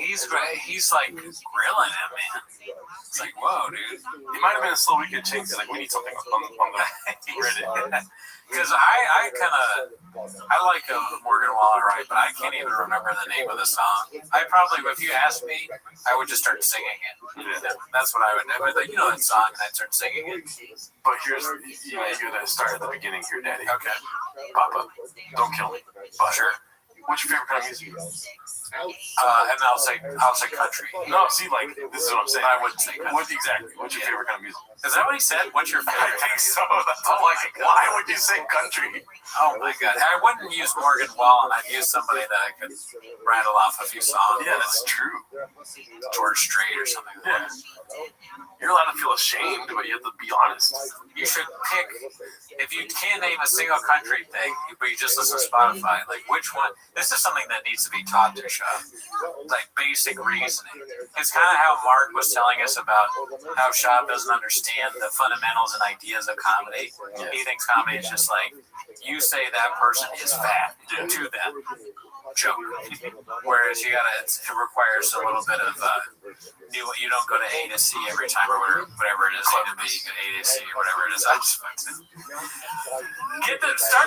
He's great. He's like grilling him, man. It's like, whoa, dude. He might have been a slow week at Chinks. Like, we need something on the Reddit. Because I kind of, I like Morgan Wallen, right? But I can't even remember the name of the song. I probably, if you asked me, I would just start singing it. Yeah. That's what I would do. Like, you know that song, and I'd start singing it. But here's, you gotta start at the beginning here, Daddy. Okay. Papa, don't kill me. But sure. What's your favorite kind of music? And I'll say country. No, see, like, this is what I'm saying. I wouldn't say country. Exactly. What's your favorite kind of music? Is that what he said? What's your favorite? I think so. That's all like, why would you say country? Oh my God. I wouldn't use Morgan Wallen. I'd use somebody that I could rattle off a few songs. Yeah, that's true. George Strait or something like that. You're allowed to feel ashamed, but you have to be honest. You should pick, if you can't name a single country thing, but you just listen to Spotify, like which one? This is something that needs to be taught to Shop. Like basic reasoning. It's kind of how Mark was telling us about how Shop doesn't understand the fundamentals and ideas of comedy. He thinks comedy is just like, you say that person is fat to them. Joke. Whereas it requires a little bit of you don't go to A to C every time or whatever it is. A to B, you go A to C or whatever it is. I just start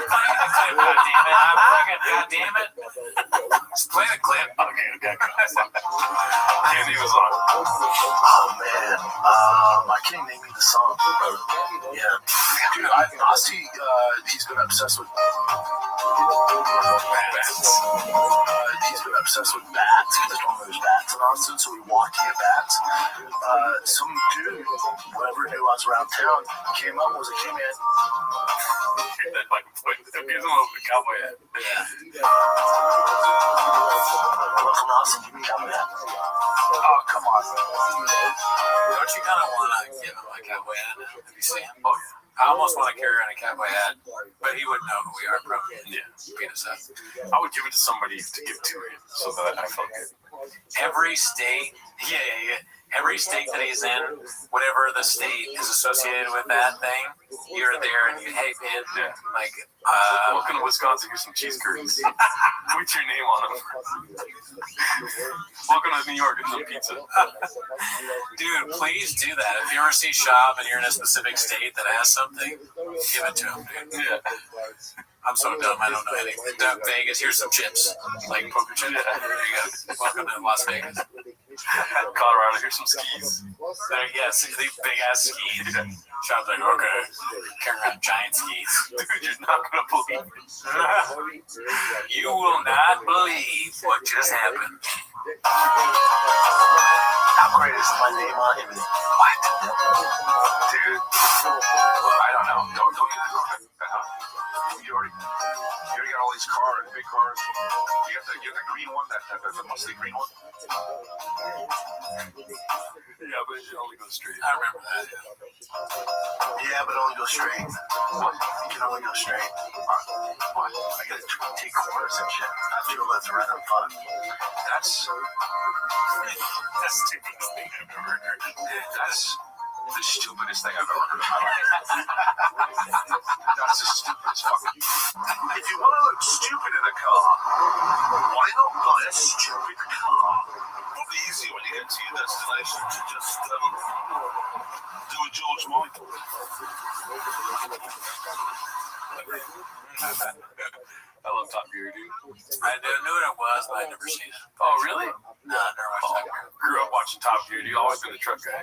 playing the clip. God damn it! I'm fucking. God damn it! Just play the clip. Okay. Andy was on. Oh man, I can't name you the song, but yeah, dude, honestly, he's been obsessed with bats. He's been obsessed with bats. There's one of those bats in Austin, so we walked to get bats. Some dude, whoever knew I was around town, came up and was like, "Hey man." Here's one of the cowboy hat. Welcome to Austin, give me a cowboy hat. Oh, come on. Don't you kind of want to give him a cowboy hat now? Have you seen him? Oh, yeah. I almost want to carry around a cowboy hat, but he wouldn't know who we are, probably. Yeah. Penis hat. I would give it to somebody to give to him so that I felt good. Every state, every state that he's in, whatever the state is associated with that thing, you're there and you, hey man, like, welcome to Wisconsin, here's some cheese curds. Put your name on them. Welcome to New York, here's some pizza. Dude, please do that. If you ever see Shop and you're in a specific state that has something, give it to him, dude. Yeah. I'm so dumb, I don't know anything. Vegas, here's some chips. Like poker chips. There you go. Welcome to Las Vegas. Colorado, here's some skis. Yes, these big ass skis. Shop's like, okay. Carrying around giant skis. Dude, you're not going to believe it. You will not believe what just happened. How great is my name on him? What? Dude, I don't know. Don't get it. You already got all these cars, big cars. You got the green one, the mostly green one. Yeah, but it only goes straight. I remember that. Yeah, but only go straight. What? You can only go straight. What? I gotta take corners and shit. I feel left and right on fun. That's the stupidest thing I've ever heard. That's the stupidest thing I've ever heard in my life. That's the stupidest fucking. If you want to look stupid in a car, why not buy a stupid car? It's easy when you get to your destination to just do a George Michael. I love Top Gear, dude. I knew what it was, but I'd never seen it. Oh, really? No, I never watched Top Gear. Grew up watching Top Gear, dude. Always been a truck guy.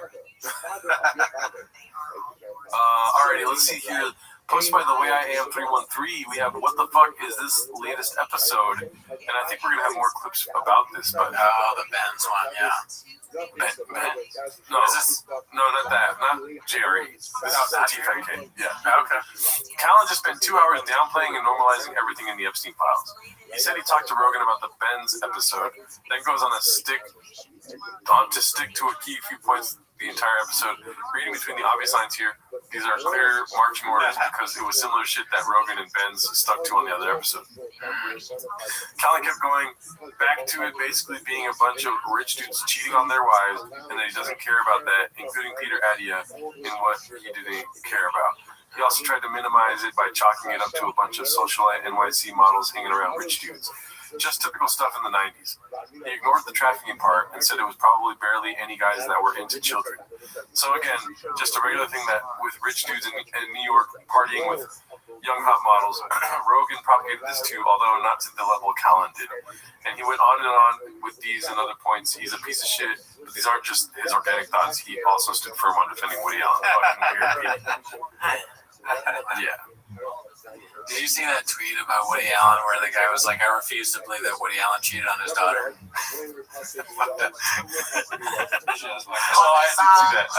Alrighty, let's see here. Posted by the Way I Am 313, we have What the Fuck Is This Latest Episode? And I think we're going to have more clips about this, but the Ben's one, yeah. Ben? No, not that. Not Jerry. This is TFK. Yeah. Okay. Callan just spent 2 hours downplaying and normalizing everything in the Epstein files. He said he talked to Rogan about the Ben's episode, then goes on to stick to a key few points the entire episode. Reading between the obvious lines here, these are clear marching orders because it was similar shit that Rogan and Ben's stuck to on the other episode. Callan kept going back to it basically being a bunch of rich dudes cheating on their wives, and that he doesn't care about that, including Peter Adia in what he didn't care about. He also tried to minimize it by chalking it up to a bunch of socialite NYC models hanging around rich dudes. just typical stuff in the 90s. He ignored the trafficking part and said it was probably barely any guys that were into children. So again, just a regular thing that with rich dudes in New York partying with young hot models. Rogan propagated this too, although not to the level Callan did. And he went on and on with these and other points. He's a piece of shit, but these aren't just his organic thoughts. He also stood firm on defending Woody Allen. Fucking weird. Yeah. Did you see that tweet about Woody Allen where the guy was like, I refuse to believe that Woody Allen cheated on his daughter? I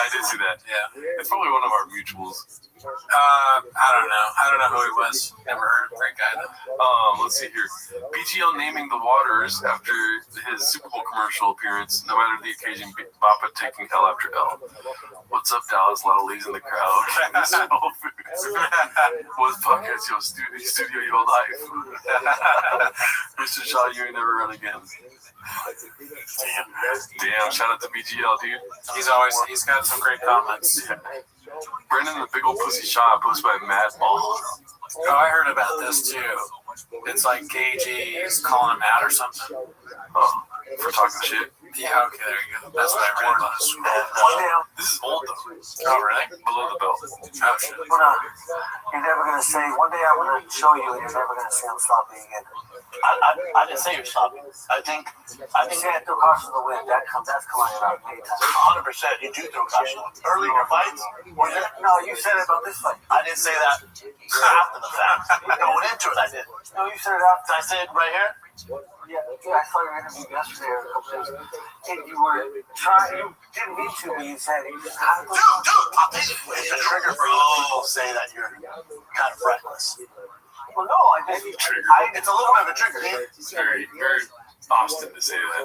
did see that. Yeah. It's probably one of our mutuals. I don't know. I don't know who he was. Never heard of him. Great guy though. Let's see here. BGL naming the waters after his Super Bowl commercial appearance, no matter the occasion, Bappa taking L after L. What's up, Dallas? A lot of ladies in the crowd. What's podcast your studio your life? Mr. Shaw, you ain't never run again. Damn, shout out to BGL, dude. He's got some great comments. Yeah. Brendan the Big Ol' Pussy Shaw, posted by Matt Ball. Oh, I heard about this too. It's like KG is calling him out or something. Oh, for talking shit? Yeah, okay, there you go. That's what I read about this. This is old though. Oh, really? Below the belt. Oh, shit. Hold on. You're never going to say, one day I'm going to show you and you're never going to say I'm sloppy again. I didn't say you're sloppy. I think you say I throw caution to the wind. That's coming out many times. 100% you do throw caution. Early in your fights? No, you said it about this fight. I didn't say that after the fact. Going into it, I did. No, you said it after. Did I say it right here? Yeah, I saw your interview yesterday or a couple days ago. And you were trying, you didn't mean to, but you said it. Dude, it's a trigger for people to say that you're kind of reckless. Well, no, I didn't. It's a little bit of a trigger. It's very, very Austin to say that.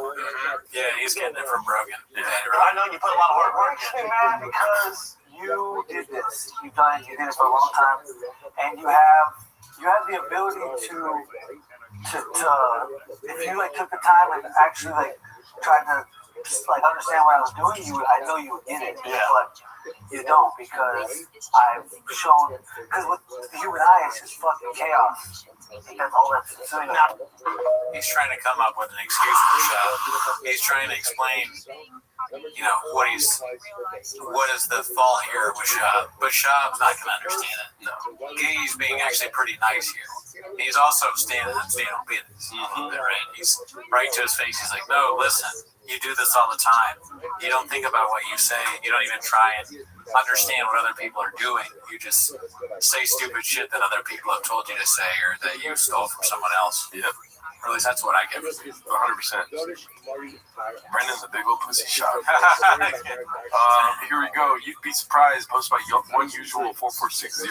Yeah, he's getting it from Rogan. Yeah. I know you put a lot of hard work It makes me mad because you did this. You did it for a long time, and you have the ability to if you like took the time and actually like tried to like understand what I was doing, I know you would get it. Yeah. But you don't, because I've shown, because with the human eye, it's just fucking chaos. That's all that's doing. He's trying to come up with an excuse for Shab. He's trying to explain, what is the fault here with Shab. But Shab's not going to understand it. No. Gay's being actually pretty nice here. He's also standing on business. Right? He's right to his face. He's like, no, listen. You do this all the time. You don't think about what you say. You don't even try and understand what other people are doing. You just say stupid shit that other people have told you to say or that you stole from someone else. Yep. Or at least that's what I get. 100%. Brendan the Big Ol' Pussy Shot. Here we go. You'd be surprised. Posted by One Usual 4460.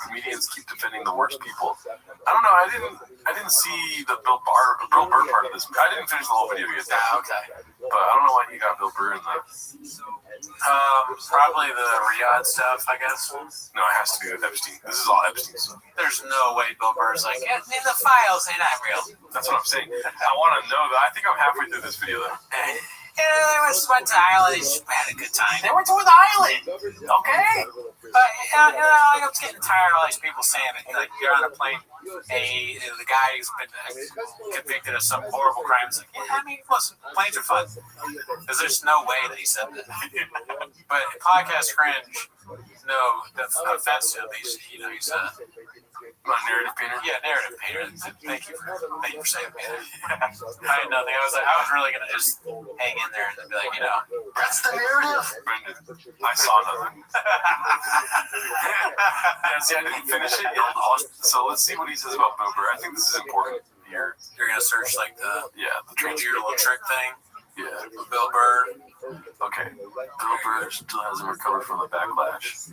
Comedians keep defending the worst people. I don't know. I didn't see the Bill Burr part of this. I didn't finish the whole video yet. Okay. But I don't know why you got Bill Burr in there. Probably the Riyadh stuff, I guess. No, it has to be with Epstein. This is all Epstein stuff. There's no way Bill Burr's like, in the files, they're not real. That's what I'm saying. I want to know that. I think I'm halfway through this video though. They went to Ireland. They just had a good time. They went to the island. Okay. But I was getting tired of all these people saying it. Like, you're on a plane. Hey, the guy who's been convicted of some horrible crimes. Like, yeah, I mean, listen, planes are fun. Because there's no way that he said that. But podcast cringe, no offense to him. He's My narrative painter? Yeah, narrative painter. Thank you for saying that. I had nothing. I was really going to just hang in there and be like, that's the narrative? Brendan, I saw nothing. See, I didn't finish it yet. So let's see what he says about Bill Burr. I think this is important here. You're going to search like the little trick thing? Yeah. Bill Burr. Okay. Bill Burr still hasn't recovered from the backlash.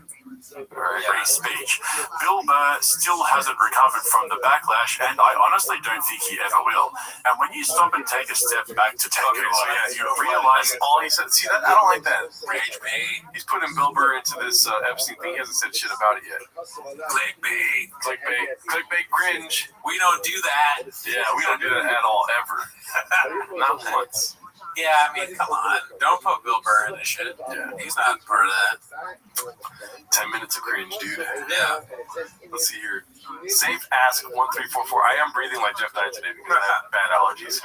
Alright. Free speech. Bill Burr still hasn't recovered from the backlash, and I honestly don't think he ever will. And when you stop and take a step back to take it away, you realize all he said. See, that I don't like that. Rage bait. He's putting Bill Burr into this Epstein thing. He hasn't said shit about it yet. Clickbait. Clickbait cringe. We don't do that. Yeah, we don't do that at all, ever. Not once. Yeah, I mean, come on. Don't put Bill Burr in this shit. Yeah. He's not part of that. 10 minutes of cringe, dude. Yeah. Let's see here. Safe ask 1344. I am breathing like Jeff died today because I have bad allergies.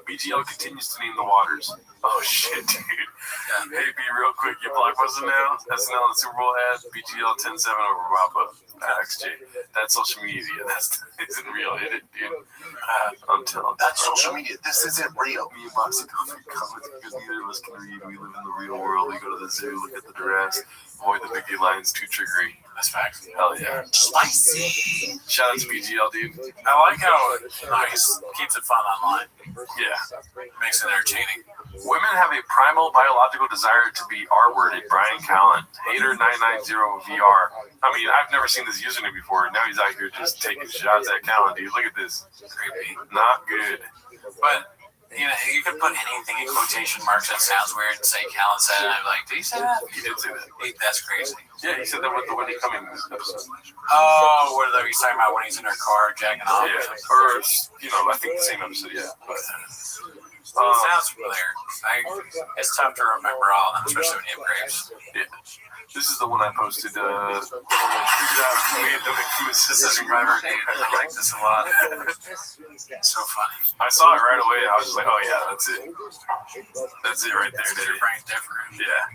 BGL continues to name the waters. Oh shit, dude. Hey, be real quick. Your blockbuster now. SNL and Super Bowl ad. BGL 10-7 over Papa. XJ. That's social media. That isn't real, is it, dude? I'm telling you. That's social media. This isn't real. Me and Boxy don't read comments because neither of us can read. We live in the real world. We go to the zoo, look at the giraffes, avoid the big lines, too triggering. That's facts. Hell yeah. Spicy. Shout out to BGL, dude. I like how nice keeps it fun online. Yeah. Makes it entertaining. Women have a primal biological desire to be R-worded. Brian Callen, Hater990VR. I mean, I've never seen this username before. Now he's out here just taking shots at Callen, dude. Look at this. Creepy. Not good. But, you know, you could put anything in quotation marks that sounds weird and say Callen said it. And I'm like, did he say that? He did say that. That's crazy. Yeah, he said that with the Wendy Cummings episode. Oh, what are he's talking about when he's in her car jacking off? Yeah, or, you know, I think the same episode, yeah. But, it sounds familiar. It's tough to remember all of them, especially when you have grapes. Yeah. This is the one I posted. Figured out he was assistant driver. I like this a lot. So funny. I saw it right away. I was just like, oh yeah, that's it. That's it right there. Your brain's different. Yeah.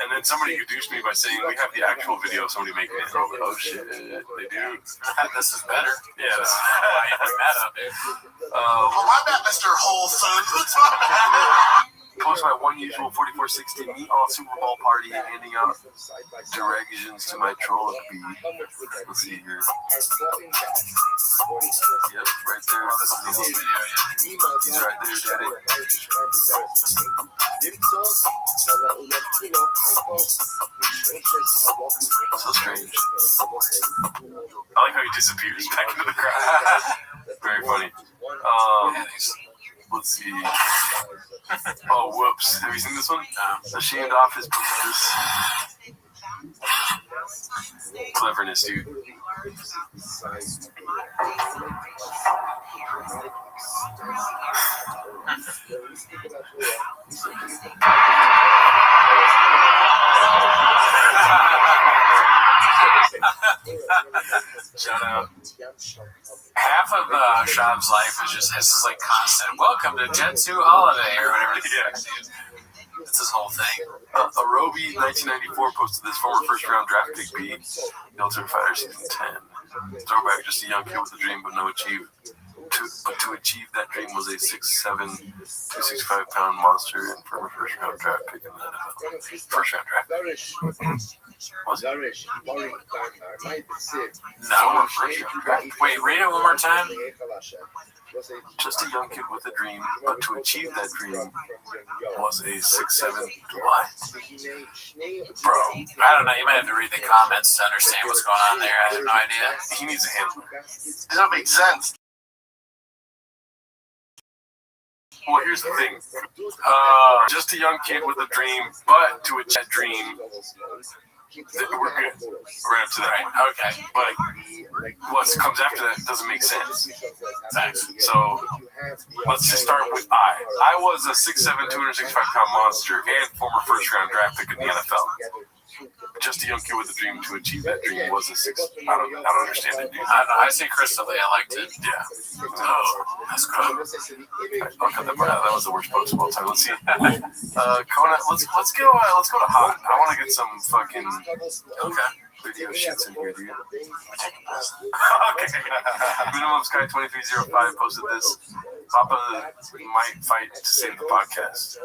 And then somebody introduced me by saying we have the actual video of somebody making it. Oh shit, they do. This is better. Yeah. This is why you bring that up, dude. My bad, Mr. Wholesome. Post my one usual 4460 meet all Super Bowl party and handing out directions to my troll of B. Let's see here. Yep, right there. This is the whole video. Yeah. He's right there, daddy. So strange. I like how he disappears back into the crowd. Very funny. Let's see. Oh, whoops. Have you seen this one? So shaved off his poops. Cleverness, dude. Shout out. Half of Shab's life is just this like constant. Welcome to Jetsu Holiday or whatever. Yeah. It's his whole thing. Roby 1994 posted this former first round draft pick B. Military Fighter season 10. Throwback, just a young kid with a dream but no achieve. To achieve that dream was a 6'7", 265-pound monster and former first round draft pick in the NFL. First round draft pick. Was it? No. Wait, read it one more time. Just a young kid with a dream, but to achieve that dream was a 6'7". What? Bro, I don't know. You might have to read the comments to understand what's going on there. I have no idea. He needs a handler. Does that make sense? Well, here's the thing. Just a young kid with a dream, but to achieve that dream, we're good. We're up to that. Okay. But what comes after that doesn't make sense. So let's just start with I. I was a 6'7", 265-pound monster and former first-round draft pick in the NFL. Just a young kid with a dream to achieve that dream was a 6. I don't understand it, dude. I see crystally. I liked it. Yeah. Oh, that's cool. I'll cut that part out. That was the worst post of all time. Let's see. Kona, let's go to hot. I want to get some fucking video shits in here, dude. Okay. Minimum Sky 2305 posted this. Papa might fight to save the podcast.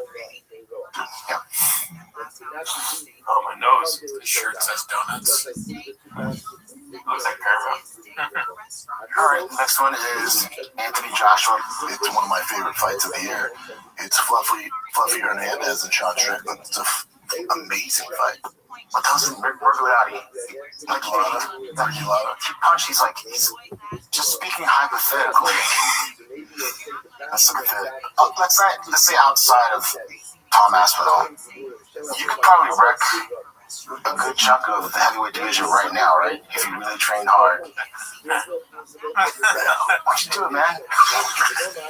Oh, my nose. The shirt says donuts. Looks like Paramount. All right, next one is Anthony Joshua. It's one of my favorite fights of the year. It's Fluffy Hernandez and Sean Strickland. It's an amazing fight. But doesn't Bergulati, he punched, he's just speaking hypothetically. Let's look at that. Oh, let's say outside of Tom Aspinall, you could probably wreck a good chunk of the heavyweight division right now, right? If you really train hard. Why don't you do it, man?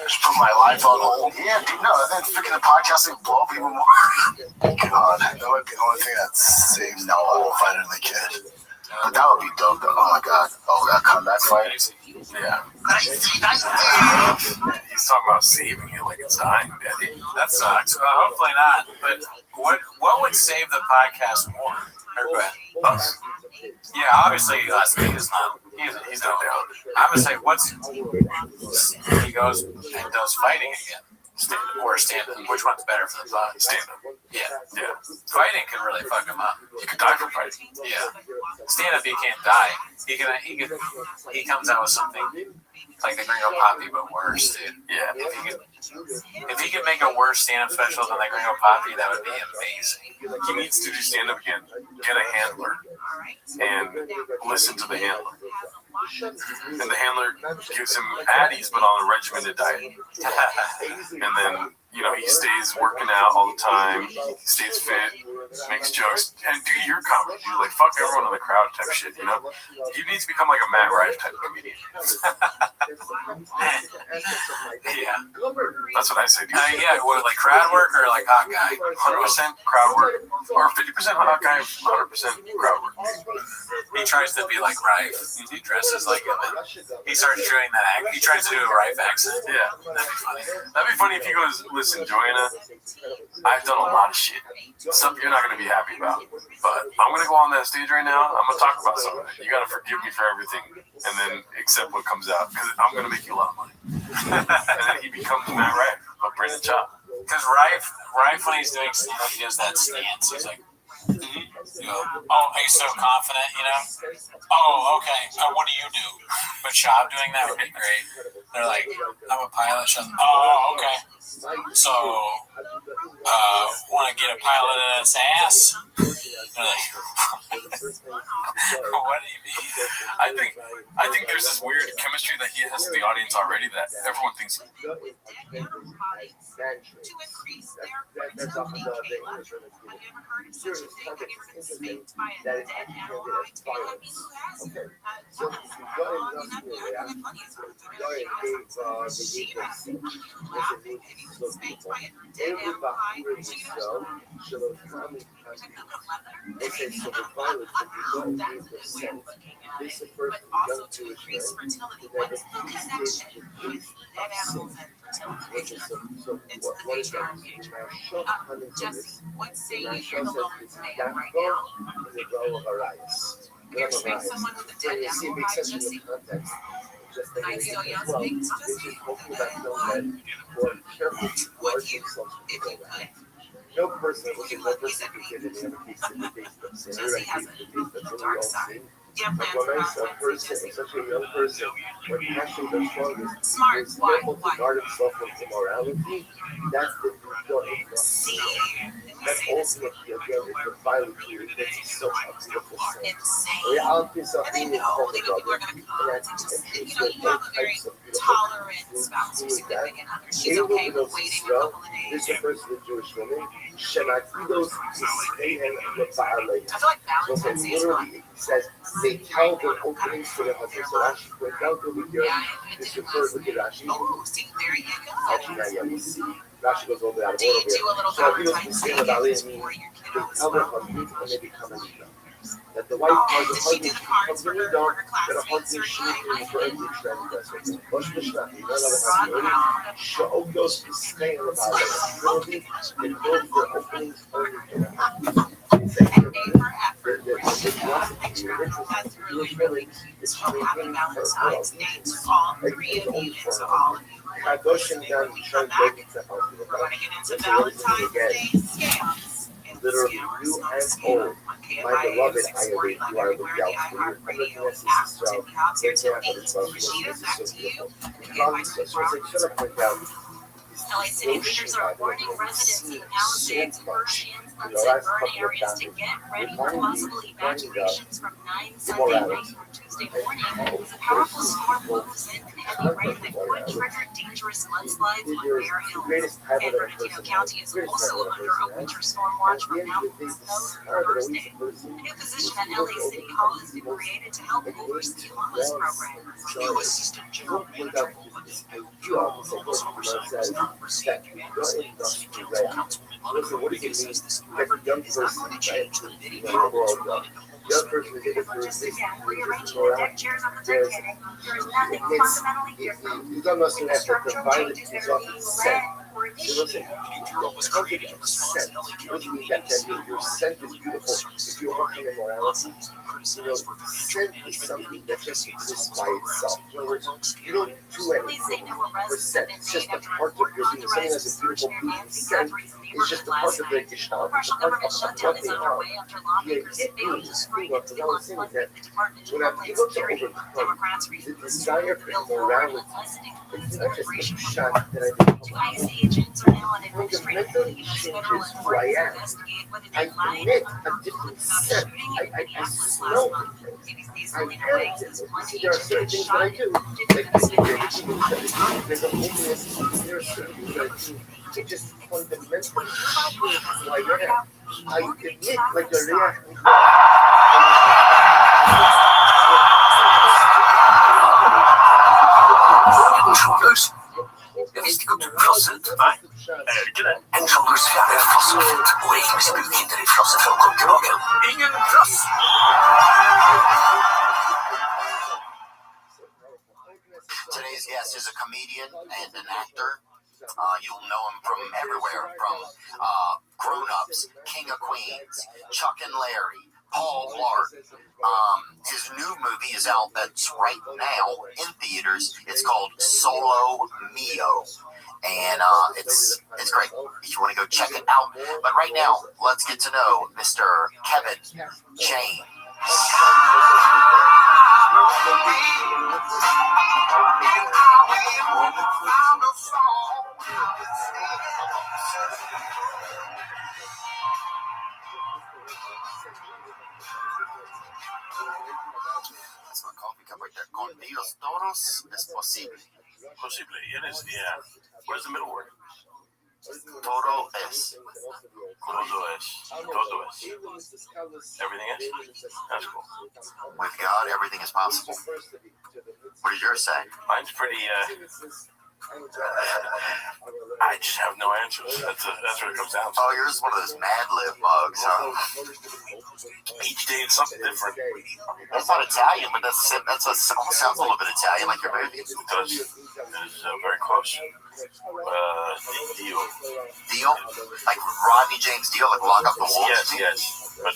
Just put my life on hold. Yeah, dude, no, and then freaking the podcasting blow up even more. God, that might be the only thing that saves the whole fighter than the kid. But that would be dope, though. Oh my god. Oh, that comeback fight. Yeah. He's talking about saving you like it's dying, Daddy. That sucks. Hopefully not. But what would save the podcast more? Us. Yeah, obviously us. He's not. He's not down. I'm gonna say he goes and does fighting again. Stand-up. Which one's better for the body? Stand-up. Yeah. Fighting can really fuck him up. You could die from fighting. Yeah. Stand-up, he can't die. He comes out with something like the Gringo Poppy, but worse, dude. Yeah. If he could make a worse stand-up special than the Gringo Poppy, that would be amazing. He needs to do stand-up again. Get a handler and listen to the handler. And the handler gives him patties, but on a regimented diet. And then, he stays working out all the time. He stays fit, makes jokes, and do your comedy. Do like fuck everyone in the crowd type shit, He needs to become like a Matt Rife type comedian. Yeah. That's what I say, dude. Like crowd work or like hot guy? 100% crowd work. Or 50% hot guy, 100% crowd work. He tries to be like Rife. He dresses like him. And he starts doing that. He tries to do a Rife accent. Yeah. That'd be funny. That'd be funny if he goes, listen, Joanna, I've done a lot of shit. Stuff you're not going to be happy about. But I'm going to go on that stage right now. I'm going to talk about some of it. You got to forgive me for everything. And then accept what comes out. Because I'm going to make you a lot of money. And then he becomes Matt Rife, a Brandon Chop. Because Rife, when he's doing stand-up, he does that stance. He's like, he's so confident, Oh, okay. What do you do? But Chop doing that would be great. They're like, I'm a pilot. Oh, okay. So, want to get a pilot in its ass? They're like, what do you mean? I think there's this weird chemistry that he has with the audience already that everyone thinks. What say you hear the Lord's man right now? You're treating someone with a dead animal by Jesse. I still young things Jesse. Would you, if you could? No person was in no person who did any other piece of the face. Jesse has a dark side. Yeah, Like when I saw a person, especially a young person, when passion is the strongest, smart, is able to guard himself from immorality, that's the that's ultimately again is the violence here. It's such a beautiful thing. Reality is and they know people are going to come and just, you have a very tolerant spouse or significant other. She's okay with waiting a couple of days. This is the first of the Jewish women. Shanakidos Sistein Violate. I feel like Valentine's Day is fun. It says they tell their openings to their husband. So Rashi went down to the year. This refers to Rashi. Oh, see, there you go. Actually, yeah, we see. Rashi goes over that. Do you do a little Valentine's Day gift for your kiddos? Tell their husbands and they become a leader. That the wife has a husband, becomes a leader, that a husband should be for every transgression. Rosh Hashanah, none of the husband. Show those who stay in the Bible. They build their openings on the It's really happy Valentine's Day to all three of you and to all of you. I Goshen down to try and break it to We're going to get into Valentine's Day scams. Literally, new and old. My beloved, I agree. You are the gal. You are the necessary strong. It's here for the self. It's so beautiful. LA City leaders are warning residents of the Palisades, Persians, outlets in burn areas to get ready for possible evacuations from 9 Sunday night through Tuesday morning. As a powerful storm moves in, heavy rain that could trigger dangerous mudslides on bare hills. San Bernardino County is also under a winter storm watch from now through Thursday. A new position at LA City Hall has been created to help oversee homeless programs. The new assistant general manager homeless oversight has not received unanimous city councilwoman Monica Rodriguez says this new effort is not going to change the many problems related to Just again, rearranging the deck chairs on the deck heading. There is nothing fundamentally different. The structural changes that are being led or initiated. was created in response to LA County meetings. Your scent is beautiful. If you're working in morality, criticized for scent is something that just exists by itself. In other words, you don't do anything for scent. It's just a part of your being. Something has a beautiful, beautiful scent. It's just a part of the gestalt. Partial government shutdown is underway after lawmakers failed to agree to deal on funding the Department of Homeland Security. Democrats refused to bill forward lessening immigration reform. 2 ICE agents are now on administrative leave as federal authorities investigate whether they lied about a shooting in Minneapolis last month. ABC's Selena Wang says plenty of agents shot and wounded Minnesota national There's a homeless, there are certain things that I do. It just fundamentally why you're there. I admit, like you're there. Intruders. Risiko till frosset. Nej, ägare. Intruders fjärde frosset. Och missbrukare i frosset från konkurrensen. Ingen fross. Today's guest is a comedian and an actor. You'll know him from everywhere, from Grown Ups, King of Queens, Chuck and Larry, Paul Blart. His new movie is out that's right now in theaters. It's called Solo Mio. And it's great if you want to go check it out. But right now, let's get to know Mr. Kevin James. That's my coffee cup right there. Con Dios todos es posible. Posible. It is, yeah. What is the middle word? Todo es. Todo es. Todo es. Everything is? That's cool. With God, everything is possible. What did yours say? Mine's pretty, I just have no answers. That's what it comes down to. Oh, yours is one of those Mad Lib mugs, huh? Each day it's something different. That's not Italian, but that sounds a little bit Italian, like your movie. It does. It is very close. Deal. Deal? Like Rodney James Deal, like Lock Up the Wolves? Yes. But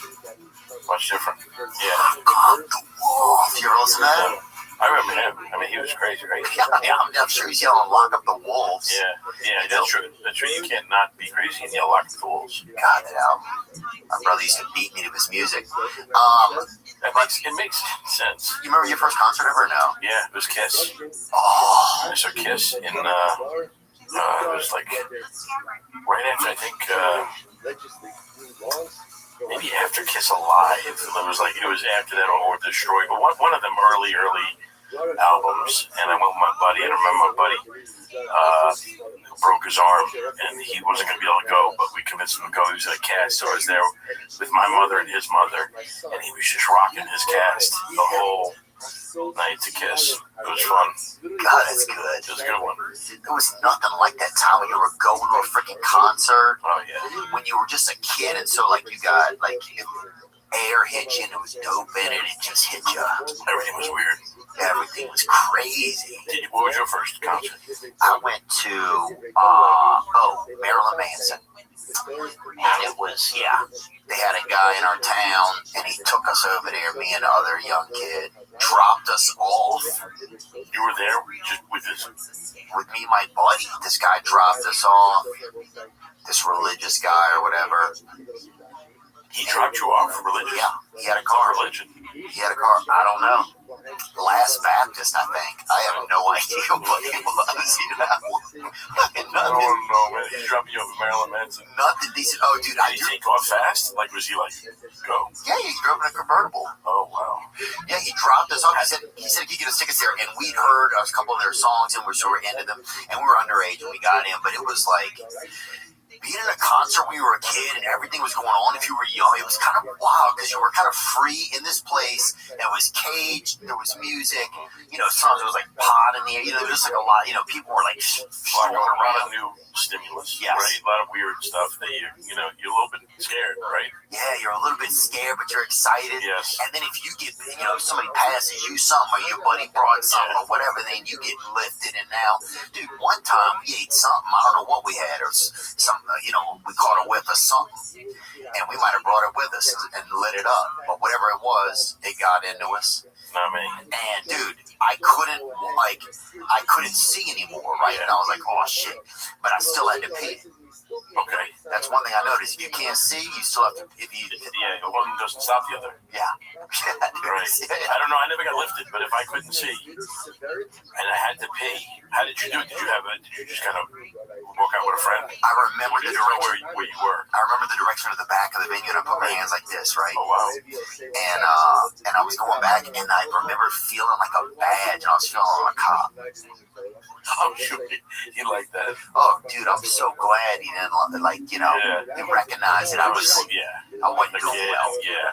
much different. Yeah. Lock Up the Wolves. You ever listen to that? I remember him. I mean, he was crazy, right? Yeah, I'm sure he's yelling Lock Up the Wolves. Yeah, that's true. That's true. You can't not be crazy and yell Lock Up the Wolves. God, that album. My brother used to beat me to his music. It makes sense. You remember your first concert ever? No. Yeah, it was Kiss. Oh. I saw Kiss in, it was like right after, I think, maybe after Kiss Alive. It was after that or Destroy. But one of them early albums. And I went with my buddy. I remember my buddy broke his arm and he wasn't going to be able to go, but we convinced him to go. He was at a cast, so I was there with my mother and his mother, and he was just rocking his cast the whole night to Kiss. It was fun. God, that's good. It was a good one. There was nothing like that time when you were going to a freaking concert. Oh, yeah. When you were just a kid, and so, like, you got, like, air hit you, and it was dope in it, it just hit you. Everything was weird. Everything was crazy. What was your first concert? I went to, Marilyn Manson. And it was, they had a guy in our town, and he took us over there, me and other young kid, dropped us off. You were there just with me and my buddy. This guy dropped us off, this religious guy or whatever. He dropped you off religious? Yeah, he had a car. Religion. He had a car. I don't know. Last Baptist, I think. I have no idea what he was. You know? Oh no, man! He dropped you off at Maryland Manson. Nothing decent. Oh, dude, Did he take off fast? Like, was he like, go? Yeah, he drove in a convertible. Oh wow. Yeah, he dropped us off. He said he could get us tickets there, and we'd heard a couple of their songs, and we were into them, and we were underage when we got in, but it was like being in a concert when you were a kid and everything was going on. If you were young, it was kind of wild because you were kind of free in this place. It was caged. There was music. You know, sometimes it was like pot in the air. You know, there was just like a lot. You know, people were like a lot of new stimulus, yes. Right? A lot of weird stuff that you're a little bit scared, right? Yeah, you're a little bit scared, but you're excited. Yes. And then if you get, somebody passes you something, or your buddy brought something, or whatever, then you get lifted. And now, dude, one time we ate something. I don't know what we had, or something. We caught a whiff of something, and we might have brought it with us and lit it up. But whatever it was, it got into us. Not me. And dude, I couldn't see anymore, right? And I was like, oh shit. But I still had to pee. Okay. That's one thing I noticed. If you can't see, you still have to. Yeah, one doesn't stop the other. Yeah. Right. I don't know. I never got lifted, but if I couldn't see and I had to pee, how did you do it? Did you just kind of walk out with a friend? I remember the direction where you were. I remember the direction of the back of the venue, and I put my hands like this, right? Oh wow. And I was going back, and I remember feeling like a badge, and I was feeling like a cop. I'm sure he liked that. Oh, dude, I'm so glad he didn't he recognized it. I wasn't doing well. Yeah.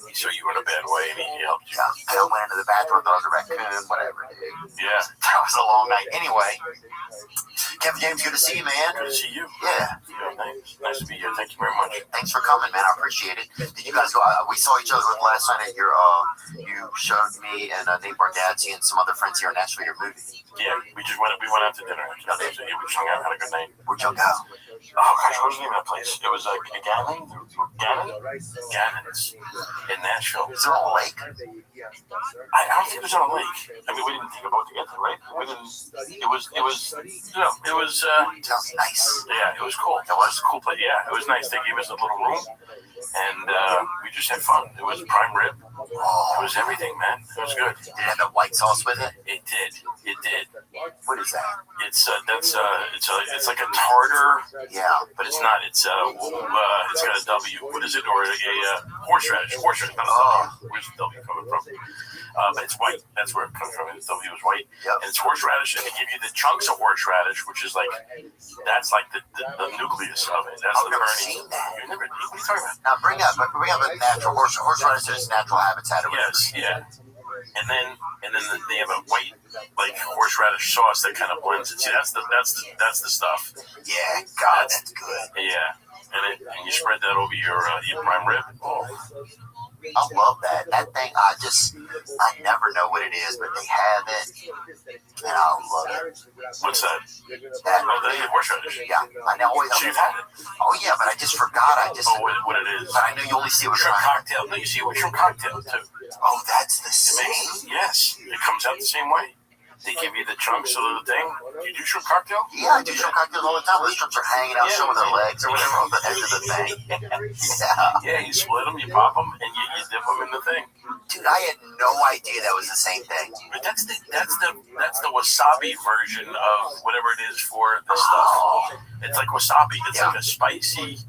He saw you were in a bad way, and he helped you. Yeah. I went into the bathroom, thought I was a raccoon, whatever, dude. Yeah. That was a long night. Anyway, Kevin James, good to see you, man. Good to see you. Yeah. Nice to be here. Thank you very much. Thanks for coming, man. I appreciate it. Did you guys go? We saw each other last night at your. You showed me and Nate Bardazzi and some other friends here in Nashville your movie. Yeah, we went out to dinner. We just hung out, had a good night. Where'd y'all go? Oh gosh, what was the name of that place? It was like Gannon's in Nashville. Is there a lake? I don't think it was on a lake. I mean, we didn't take a boat to get there, right? We didn't. It was. Sounds nice. Yeah, it was cool. It was a cool place. Yeah, it was nice. They gave us a little room, and we just had fun. It was prime rib. It was everything, man. It was good. Did it have the white sauce with it? It did. What is that? It's like a tartar. Yeah, but it's not. It's got a W. What is it? Or a horseradish. Horseradish. Where's the W coming from? But it's white. That's where it comes from. The W is white. Yep. And it's horseradish, and they give you the chunks of horseradish, which is like that's like the nucleus of it. That's the burning. You've never. What are you talking about? Now bring up a natural horseradish is natural habitat. Yes. Yeah. And then they have a white like horseradish sauce that kind of blends it. See, that's the stuff. Yeah, God, that's good. Yeah, and you spread that over your prime rib. Oh. I love that. That thing, I never know what it is, but they have it, and I love it. What's that? The horseradish. Yeah, I know. So you've had it? Oh yeah, but I just forgot. What it is. But I know you only see it with shrimp cocktail. No, you see it with shrimp cocktail too. Oh, that's the same. Yes, it comes out the same way. They give you the chunks of the thing. You do shrimp cocktail? Yeah, I do shrimp cocktails all the time. The shrimps are hanging out, showing their legs or whatever on the edge of the thing. Yeah, you split them, you pop them, and you dip them in the thing. Dude, I had no idea that was the same thing. But that's the wasabi version of whatever it is for the stuff. It's like wasabi. It's like a spicy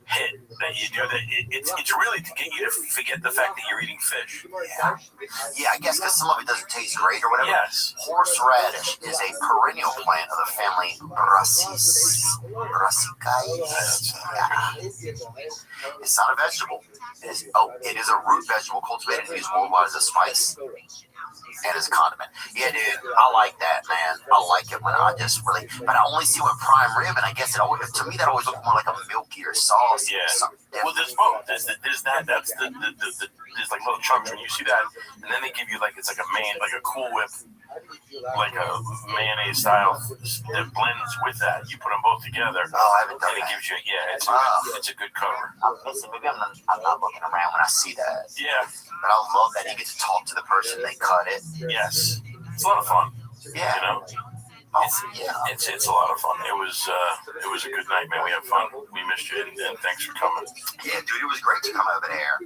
hit that you do. That it's really to get you to forget the fact that you're eating fish. Yeah, I guess because some of it doesn't taste great or whatever. Yes. Horseradish is a perennial plant of the family Brassicaceae. It's not a vegetable. It is a root vegetable cultivated and used worldwide as a spice and as a condiment. Yeah, dude, I like that, man. I like it when I just really, but I only see it with prime rib, and I guess to me that always looks more like a milkier sauce. Yeah. Well, there's both. There's that. That's there's like little chunks when you see that, and then they give you like it's like a Cool Whip, like a mayonnaise style that blends with that. You put them both together. Oh, I haven't done and that. It gives you it's a good cover. Maybe I'm not looking around when I see that. Yeah. But I love that you get to talk to the person they cut it. Yes. It's a lot of fun. Yeah. You know? It's a lot of fun. It was a good night, man. We had fun. We missed you, and thanks for coming. Yeah, dude, it was great to come over there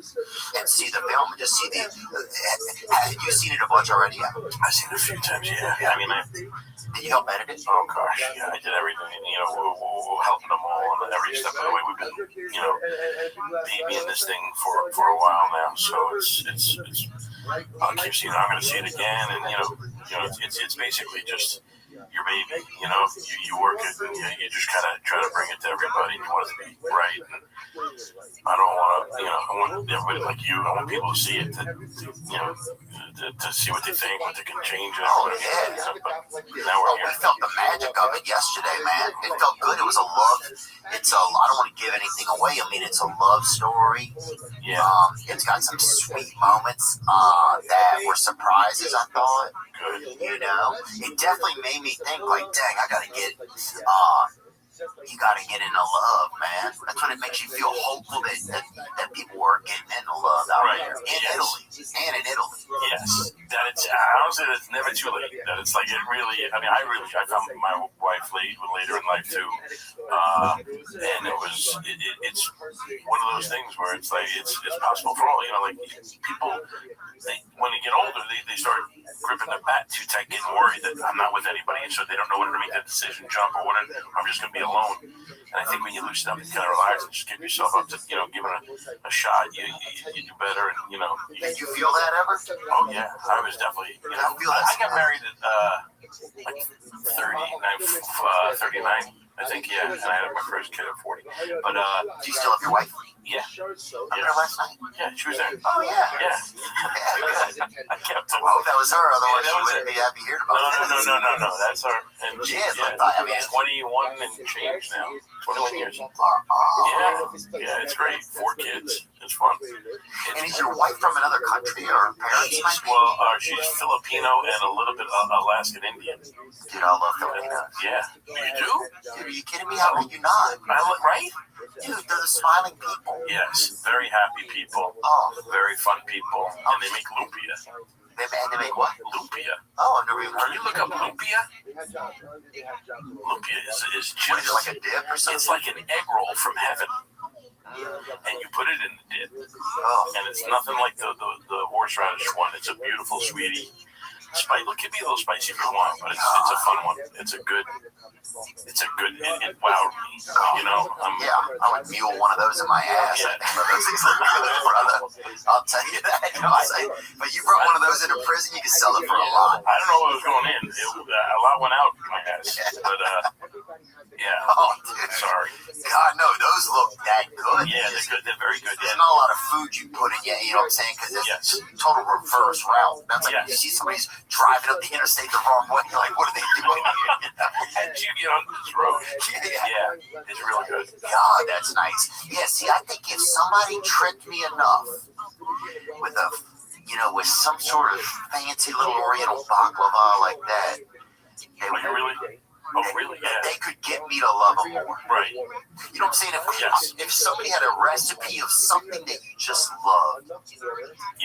and see the film and just see the. Have you seen it a bunch already? I've seen it a few times. Yeah. I mean, did you help edit it? Oh gosh, yeah, I did everything. You know, we're helping them all on every step of the way. We've been, you know, be in this thing for a while now. So it's. I'll keep seeing it. I'm going to see it again, and you know, it's basically just your baby. You know, you work it, and you just kind of try to bring it to everybody. And you want it to be right. And I don't want to, you know, I want everybody like you. I want people to see it, you know, to see what they think, what they can change it. Oh yeah. But now we're here. We felt the magic of it yesterday, man. It felt good. It was a love. I don't want to give anything away. I mean, it's a love story. Yeah. It's got some sweet moments that were surprises, I thought. Good. You know, it definitely made me think, like, dang, I gotta get. You gotta get into love, man. That's when it makes you feel hopeful that people are getting into love out there in Italy and in Italy. Yes, that it's honestly it's never too late. That it's like it really. I mean, I found my wife later in life too, and it's one of those things where it's like it's possible for all. You know, like people when they get older, they start gripping their bat too tight, getting worried that I'm not with anybody, and so they don't know whether to make that decision, jump, or whatever. I'm just going to be alone. And I think when you loosen up and kind of relax and just give yourself up to, you know, giving a shot, you do better. And you know, did you feel that ever? Oh yeah, I was definitely. You know, I got married at like 39, I think. Yeah, and I had my first kid at 40. But do you still have your wife? Yeah. I met her last night. Yeah, she was there. Oh yeah. Yeah. I kept her. Well, that was her. Otherwise, she wouldn't be happy here about it. No. That's her. And she is. I mean, 21 and change now. 21 years. Yeah, it's great. 4 kids. It's fun. And is your wife from another country or parents? She's Filipino and a little bit Alaskan Indian. Dude, I love Filipinos. Yeah. You do? Dude, are you kidding me? How could you not? Right? Dude, they're the smiling people. Yes, very happy people. Oh. Very fun people. And they make lumpia. They make what? Lumpia. Oh, I've never even heard of it. Can you look up lumpia? Lumpia is just... What is it, like a dip or something? It's like an egg roll from heaven. And you put it in the dip. Oh. And it's nothing like the horseradish one. It's a beautiful sweetie. Spicy. Look, it can be a little spicy if you want, but it's a fun one. It's a good, it wowed me. You know? I would mule one of those in my ass. Yeah. Brother. I'll tell you that. You know what I'm saying? But you brought one of those into prison, you can sell it for a lot. I don't know what was going in. A lot went out my ass. But, yeah. Oh, dude. Sorry. God, no, those look that good. Yeah, they're good. They're very good. There's not a lot of food you put in yet, you know what I'm saying? Because it's total reverse route. That's like you see somebody's driving up the interstate the wrong way. You're like, what are they doing here? How'd you get on this road? Yeah, it's really good. God, that's nice. Yeah, see, I think if somebody tricked me enough with with some sort of fancy little Oriental baklava like that, they would really? Yeah. They could get me to love them more. Right. You know what I'm saying? If somebody had a recipe of something that you just loved,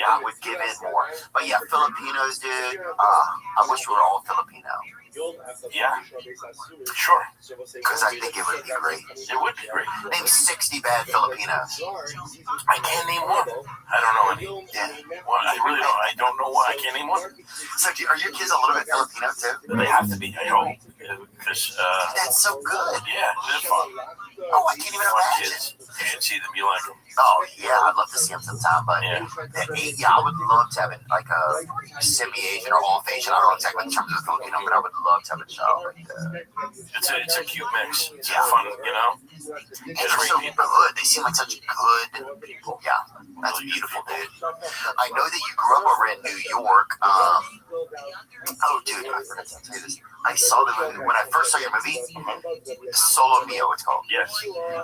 I would give it more. But yeah, Filipinos, dude. I wish we were all Filipino. Yeah. Sure. Because I think it would be great. It would be great. Name 60 bad Filipinos. I can't name one. I don't know any. Yeah. Well, I really don't. I don't know why. I can't name one. So, are your kids a little bit Filipino too? They have to be. I hope. Because that's so good. Yeah, they're fun. Oh, I can't even imagine. Kids. You should see them. You like them. Oh yeah, I'd love to see them sometime. But I would love to have it like a semi-Asian or half Asian. I don't know exactly the terms of the Filipino, but I would love to have a child. It's a cute mix. It's fun, you know. And they're so good. They seem like such good people. Yeah, that's beautiful, dude. I know that you grew up over in New York. Oh, dude, I forgot to tell you this. I saw the movie when I first saw your movie. Solo Mio, it's called. Yes.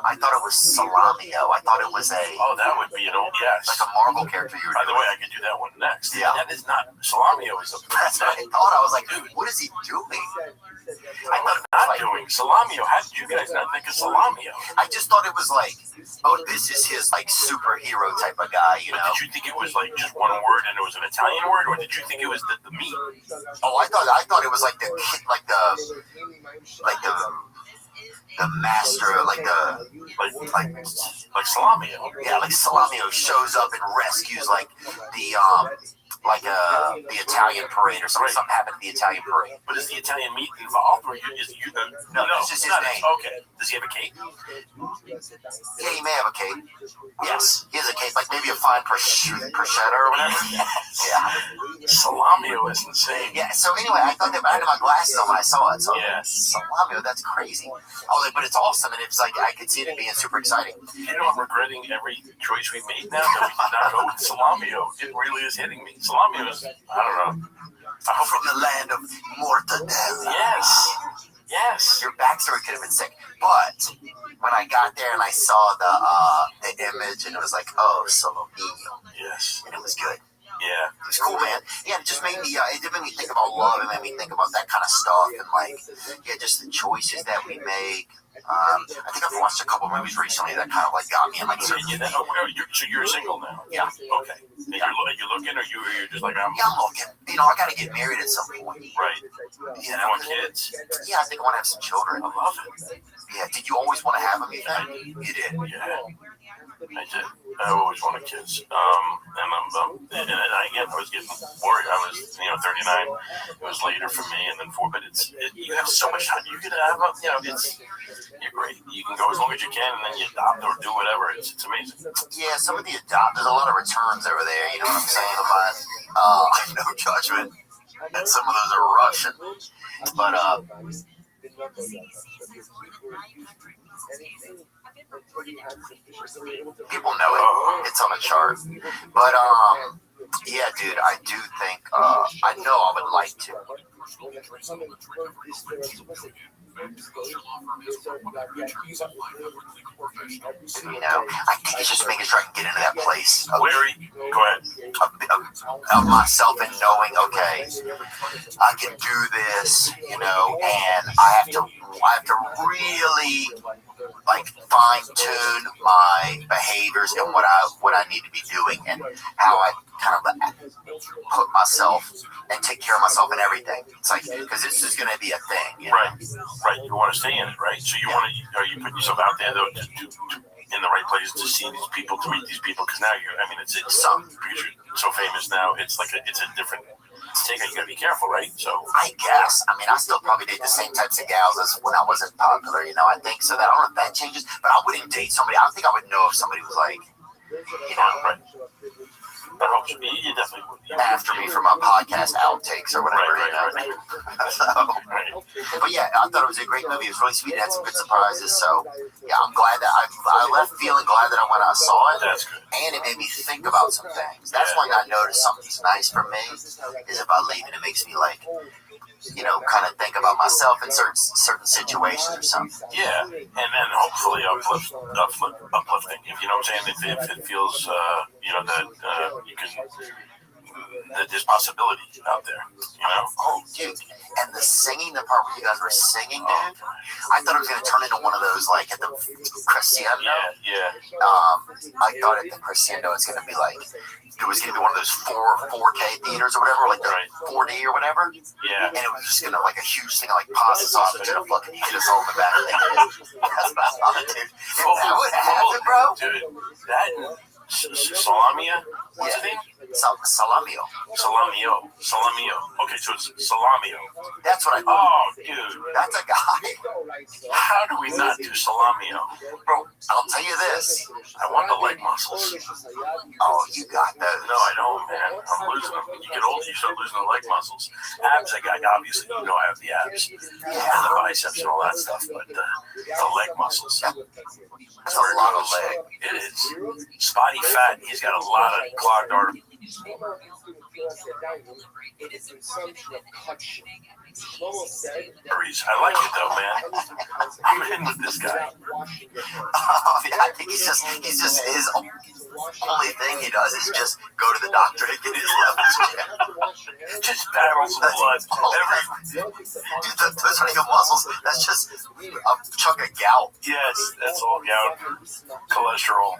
I thought it was Salamio. I thought it was a say. Oh, that would be an old yes. Like a Marvel character you were By the doing. way, I could do that one next. Yeah. That is not Salamio is a That's what I thought. I was like, dude, what is he doing? I thought not doing Salamio. How did you guys not think of Salamio? I just thought it was like, oh, this is his like superhero type of guy, you know? But did you think it was like just one word and it was an Italian word, or did you think it was the meat? Oh, I thought it was like the master, like Salamio. Yeah, like Salamio shows up and rescues like the Italian parade or something. Something happened at the Italian parade. But is the Italian meat involved, or no, it's just his name. Okay. Does he have a cape? Yeah, he may have a cape. Yes, he has a cape, like maybe a fine prosciutto or whatever. Yeah. Salamio is insane. Yeah. So anyway, I thought that I had my glasses on when I saw it. So yes, Salamio, that's crazy. I was like, but it's awesome, and it's like I could see it being super exciting. You know, I'm regretting every choice we made now that we did not go with Salamio. It really is hitting me. Salamio is, I don't know. From the land of Mortadella. Yes. Your backstory could have been sick, but when I got there and I saw the image, and it was like, oh, Salamio. Yes. And it was good. Yeah. It was cool, man. Yeah, it just made me, it did make me think about love. It made me think about that kind of stuff, and like, yeah, just the choices that we make. I think I've watched a couple movies recently that kind of like got me in like. So you're single now? Yeah. Okay. And you're looking, or you're just like I'm. Yeah, I'm looking. You know, I got to get married at some point. Right. You know, want kids? Yeah, I think I want to have some children. I love it. Yeah. Did you always want to have them? You think? You did. Yeah. I did. I always wanted kids. And again, I was getting worried. I was, 39. It was later for me, and then 4. But you have so much time. You can have, you're great. You can go as long as you can, and then you adopt or do whatever. It's amazing. Yeah, some of the there's a lot of returns over there. You know what I'm saying? No judgment. And some of those are Russian. But people know it. It's on a chart. But yeah, dude, I do think I know I would like to. You know, I think it's just making sure I can get into that place. Go ahead. Of myself and knowing, okay, I can do this, and I have to really like fine tune my behaviors and what I need to be doing and how I kind of put myself and take care of myself and everything. It's like, because this is going to be a thing. Right. You want to stay in it, right? So are you putting yourself out there though to in the right place to see these people, to meet these people? Because now because you're so famous now, it's a different take. You gotta be careful, right? So I guess. I still probably date the same types of gals as when I wasn't popular. I think so. That I don't know if that changes, but I wouldn't date somebody. I don't think I would know if somebody was like, right. You definitely would. After me for my podcast outtakes or whatever. Right. But yeah, I thought it was a great movie. It was really sweet. It had some good surprises. So yeah, I'm glad that I left feeling glad that when I saw it. That's good. And it made me think about some things. That's when I noticed something's nice for me. Is if I leave it, it makes me like, kind of think about myself in certain situations or something. Yeah, and then hopefully uplifting. If you know what I'm saying, if it feels, that you can, that there's possibility out there. Oh, dude, and the singing, the part where you guys were singing, dude, I thought it was going to turn into one of those, like, at the crescendo. Yeah. I thought at the crescendo it's going to be like, it was going to be one of those 4K theaters or whatever, like the 4D or whatever. Yeah. And it was just going to, like, a huge thing, like, pasta sauce, and going to fucking hit us all in the back of the head. That's what I thought, dude. That would happen, bro. Dude, that Salamia? What's the name? Salamio. Okay, so it's Salamio. That's what I thought. Oh, dude. That's a guy. How do we not do Salamio? Bro, I'll tell you this. I want the leg muscles. Oh, you got those. No, I don't, man. I'm losing them. When you get older, you start losing the leg muscles. Abs, I obviously, I have the abs. And the biceps and all that stuff, but the leg muscles. That's a lot of leg. It is. Spotty fat, he's got a lot of clogged arteries. I like it though, man. I'm in with this guy. I think he's just his only thing he does is just go to the doctor to get his levels checked. Just barrels of blood. Dude, those aren't even muscles. That's just a chunk of gout. Yes, that's all gout. Cholesterol.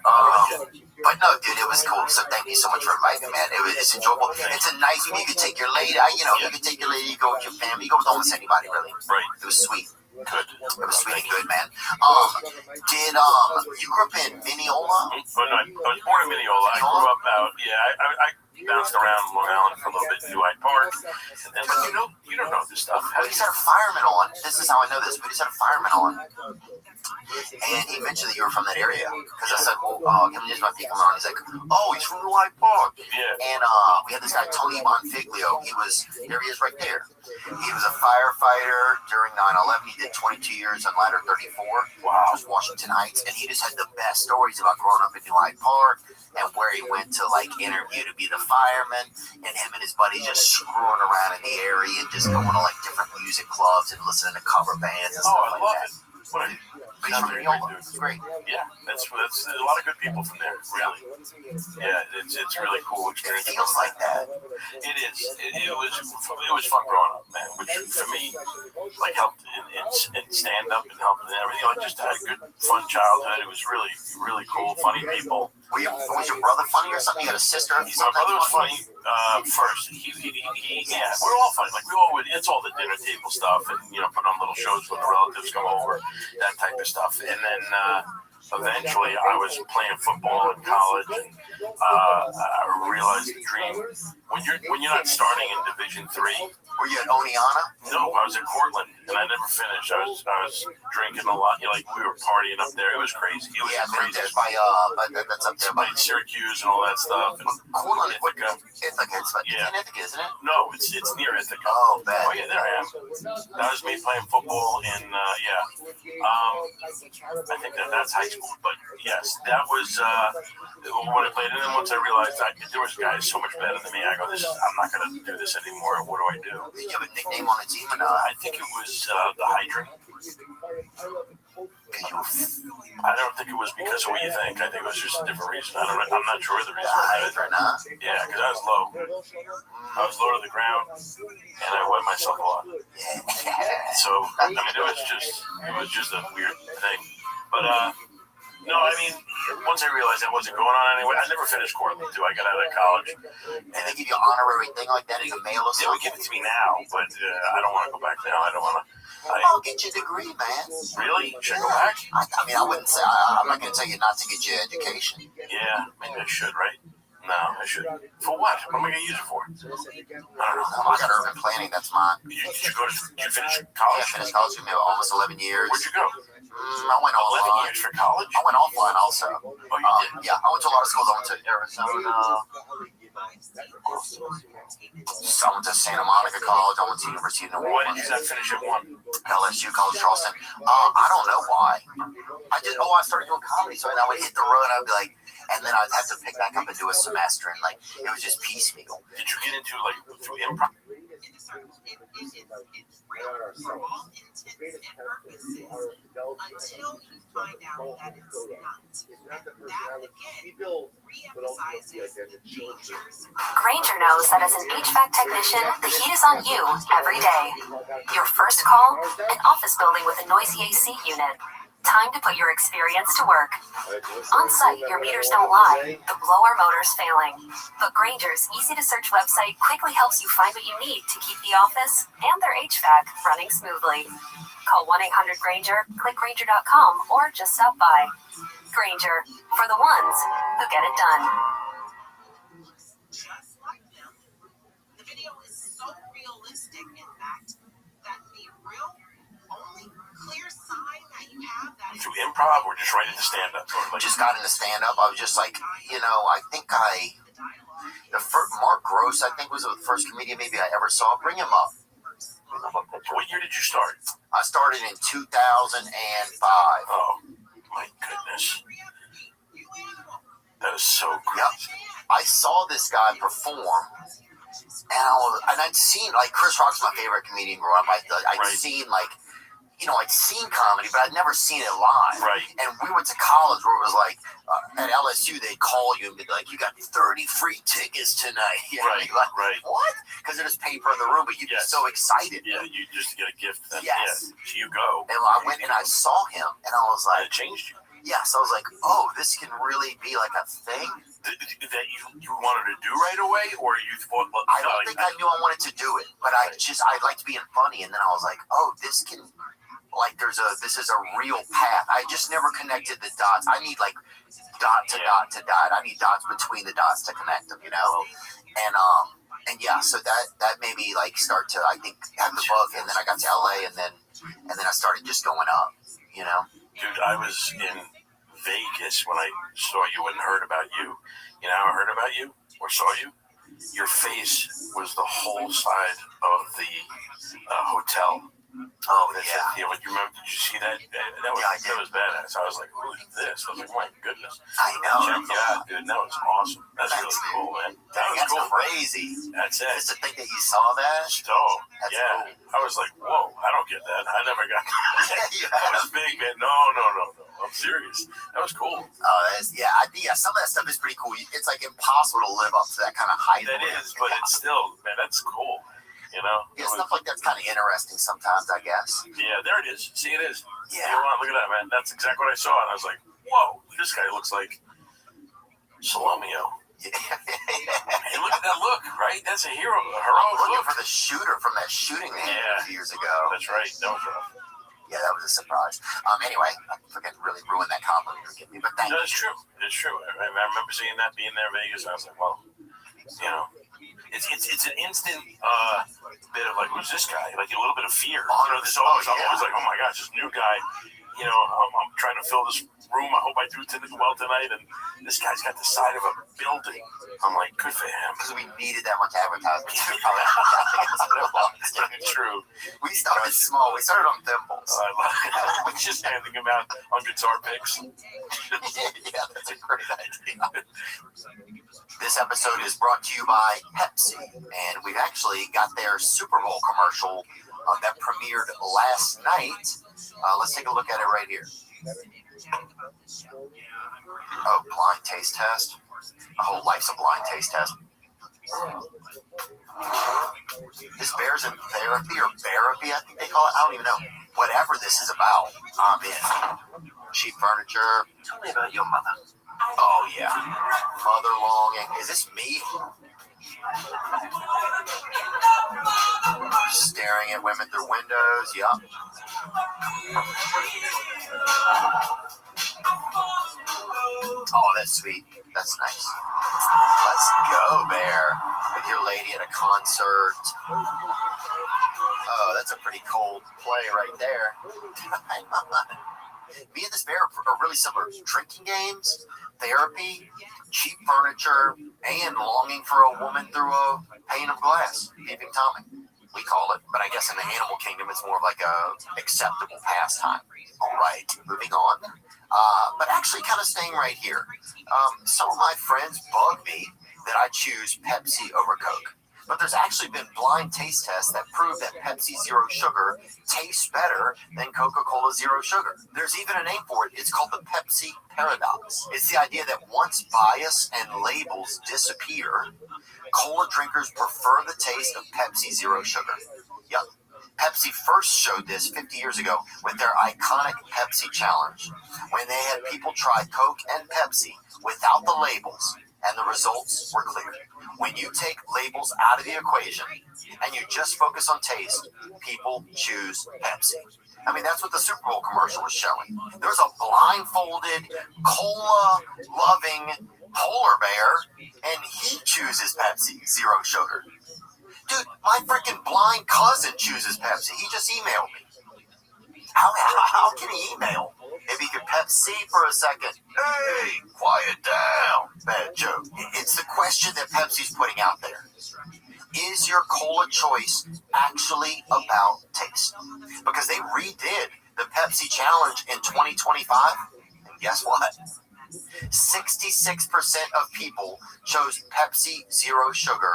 But no, dude, it was cool. So thank you so much for inviting me, man. It's enjoyable. It's a nice you can take your lady. You can take your lady, you go with your family, you go with almost anybody, really. Right. It was sweet. Good. It was sweet and good, man. Did you grew up in Mineola? I was born in Mineola. I grew up out. I bounced around Long Island for a little bit in New Hyde Park. And then, but you don't know this stuff. But he's had a fireman on. This is how I know this. But he's had a fireman on. And he mentioned that you were from that area. Because I said, can we just not pick him on? He's like, oh, he's from New Hyde Park. Yeah. And we had this guy, Tony Bonfiglio. There he is right there. He was a firefighter during 9/11. He did 22 years on Ladder 34. Wow. It was Washington Heights. And he just had the best stories about growing up in New Hyde Park and where he went to interview to be the fireman, and him and his buddies just screwing around in the area and just going to different music clubs and listening to cover bands and stuff like that. What a It's great. Yeah, that's a lot of good people from there, really. Yeah, it's really cool experience. It feels like that. It is. It was fun growing up, man. Which for me, helped in stand up and helped in everything. I just had a good, fun childhood. It was really, really cool. Funny people. Was your brother funny or something? You had a sister? My brother was funny first. Yeah, we're all funny. It's all the dinner table stuff, and put on little shows when the relatives come over, that type of stuff. And then eventually, I was playing football in college, and I realized the dream when you're not starting in Division III. Were you at Oneonta? No, I was at Cortland, and I never finished. I was drinking a lot. We were partying up there. It was crazy. It was crazy. That's up there by Syracuse and all that stuff. And Cortland, Ithaca. It's in Ithaca, isn't it? No, it's near Ithaca. Oh, bad. Oh, yeah, there I am. That was me playing football in, I think that's high school. But yes, that was when I played. And then once I realized that there was guys so much better than me, I go, I'm not going to do this anymore. What do I do? Did you have a nickname on the team or not? I think it was the Hydrant. I don't think it was because of what you think. I think it was just a different reason. I'm not sure the reason. Yeah, because I was low. I was low to the ground, and I wet myself a lot. So it was just a weird thing. But no, once I realized that wasn't going on anyway, I never finished Cortland too. I got out of college. And they give you an honorary thing like that in the mail or something? They would give it to me now, but I don't want to go back now. I don't want to. I'll get your degree, man. Really? Should I go back? I wouldn't say. I'm not going to tell you not to get your education. Yeah, maybe I should, right? No, I should. For what? What am I going to use it for? I don't know. I got urban planning. That's mine. Did you finish college? Yeah, I finished college for almost 11 years. Where'd you go? I went offline. 11 years for college? I went offline also. Oh, you did? Yeah, I went to a lot of schools. I went to Arizona. I went to Santa Monica College. I went to University of New Orleans. Why did you not finish at one? LSU, College Charleston. I don't know why. I started doing comedy, so I would hit the road and I'd be like, and then I'd have to pick back up and do a semester, and it was just piecemeal. Did you get into through improv? It's real for all intents and purposes until you find out that it's not. And that again re-emphasizes the dangers. Granger knows that as an HVAC technician, the heat is on you every day. Your first call, an office building with a noisy AC unit. Time to put your experience to work. On site, your meters don't lie. The blower motor's failing. But Granger's easy-to-search website quickly helps you find what you need to keep the office and their HVAC running smoothly. Call 1-800-GRANGER, click Granger.com, or just stop by. Granger, for the ones who get it done. Just like them, the video is so realistic, in fact, that the real only clear sign that you have that through improv or just right into stand-up? Just got into stand-up. I was just I think Mark Gross, I think, was the first comedian maybe I ever saw. Bring him up. What year did you start? I started in 2005. Oh, my goodness. That is so great. Yep. I saw this guy perform, And I'd seen, like, Chris Rock's my favorite comedian growing up. I'd seen, like, I'd seen comedy, but I'd never seen it live. Right. And we went to college where it was like, at LSU, they'd call you and be like, you got 30 free tickets tonight. You know, like, what? Because there's paper in the room, but you'd be so excited. Yeah, you just get a gift. Then, yes. Yeah, so you go. And I went and I saw him, and I was like... It changed you. Yes, I was like, oh, this can really be like a thing? That you wanted to do right away, or you thought... Well, I don't think I knew I wanted to do it, but I liked being funny, and then I was like, oh, this can... Like, this is a real path. I just never connected the dots. I need, like, dot to dot to dot. I need dots between the dots to connect them, you know? And yeah, so that made me, like, start to, I think, have the book, and then I got to LA, and then I started just going up, you know? Dude, I was in Vegas when I saw you and heard about you. You know how I heard about you, or saw you? Your face was the whole side of the hotel. Oh, yeah. You remember, did you see that? That was badass. I was like, who is this? I was like, my goodness. I know. Check it out, dude. That was awesome. That's really cool, man. That's cool. Crazy. That's it. Just to think that you saw that. That's cool. I was like, whoa, I don't get that. I never got that. That was big, man. No. I'm serious. That was cool. Some of that stuff is pretty cool. It's like impossible to live up to that kind of height. That is, but it's still, man, that's cool. You know? Yeah, stuff like that's kind of interesting sometimes, I guess. Yeah, there it is. See, it is. Yeah. Look at that, man. That's exactly what I saw. And I was like, whoa, this guy looks like Salomio. Yeah. Hey, look at that look, right? That's a heroic looking look. for the shooter from that shooting a few years ago. That's right. That was rough. Yeah, that was a surprise. Anyway, I forget to really ruin that compliment you're giving me, but thank you. It's true. It's true. I remember seeing that, being there in Vegas, and I was like, well, you know. It's an instant bit of like, who's this guy? Like a little bit of fear. I'm always like, oh my gosh, this new guy. You know, I'm trying to fill this room. I hope I do well tonight. And this guy's got the side of a building. I'm like, good for him. Because we needed that much advertisement. True. We started small. We started on thimbles. I love it. Just handing him out on guitar picks. Yeah, that's a great idea. This episode is brought to you by Pepsi, and we've actually got their Super Bowl commercial that premiered last night. Let's take a look at it right here. Oh, blind taste test. My whole life's a blind taste test. This bear's in therapy or therapy, I think they call it. I don't even know. Whatever this is about, I'm in. Cheap furniture. Tell me about your mother. Oh, yeah. Mother longing. Is this me? Staring at women through windows. Yup. Oh, that's sweet. That's nice. Let's go, Bear. With your lady at a concert. Oh, that's a pretty cold play right there. Me and this bear are really similar. Drinking games, therapy, cheap furniture, and longing for a woman through a pane of glass. Peeping Tommy, we call it. But I guess in the animal kingdom, it's more of like a acceptable pastime. All right, moving on. But actually kind of staying right here. Some of my friends bug me that I choose Pepsi over Coke. But there's actually been blind taste tests that prove that Pepsi Zero Sugar tastes better than Coca-Cola Zero Sugar. There's even a name for it. It's called the Pepsi Paradox. It's the idea that once bias and labels disappear, cola drinkers prefer the taste of Pepsi Zero Sugar. Yep. Pepsi first showed this 50 years ago with their iconic Pepsi Challenge, when they had people try Coke and Pepsi without the labels, and the results were clear. When you take labels out of the equation and you just focus on taste, people choose Pepsi. I mean, that's what the Super Bowl commercial was showing. There's a blindfolded, cola-loving polar bear, and he chooses Pepsi Zero Sugar. Dude, my freaking blind cousin chooses Pepsi. He just emailed me. How can he email? If he could Pepsi for a second. Hey, quiet down. Bad joke. It's the question that Pepsi's putting out there. Is your cola choice actually about taste? Because they redid the Pepsi Challenge in 2025. And guess what? 66% of people chose Pepsi Zero Sugar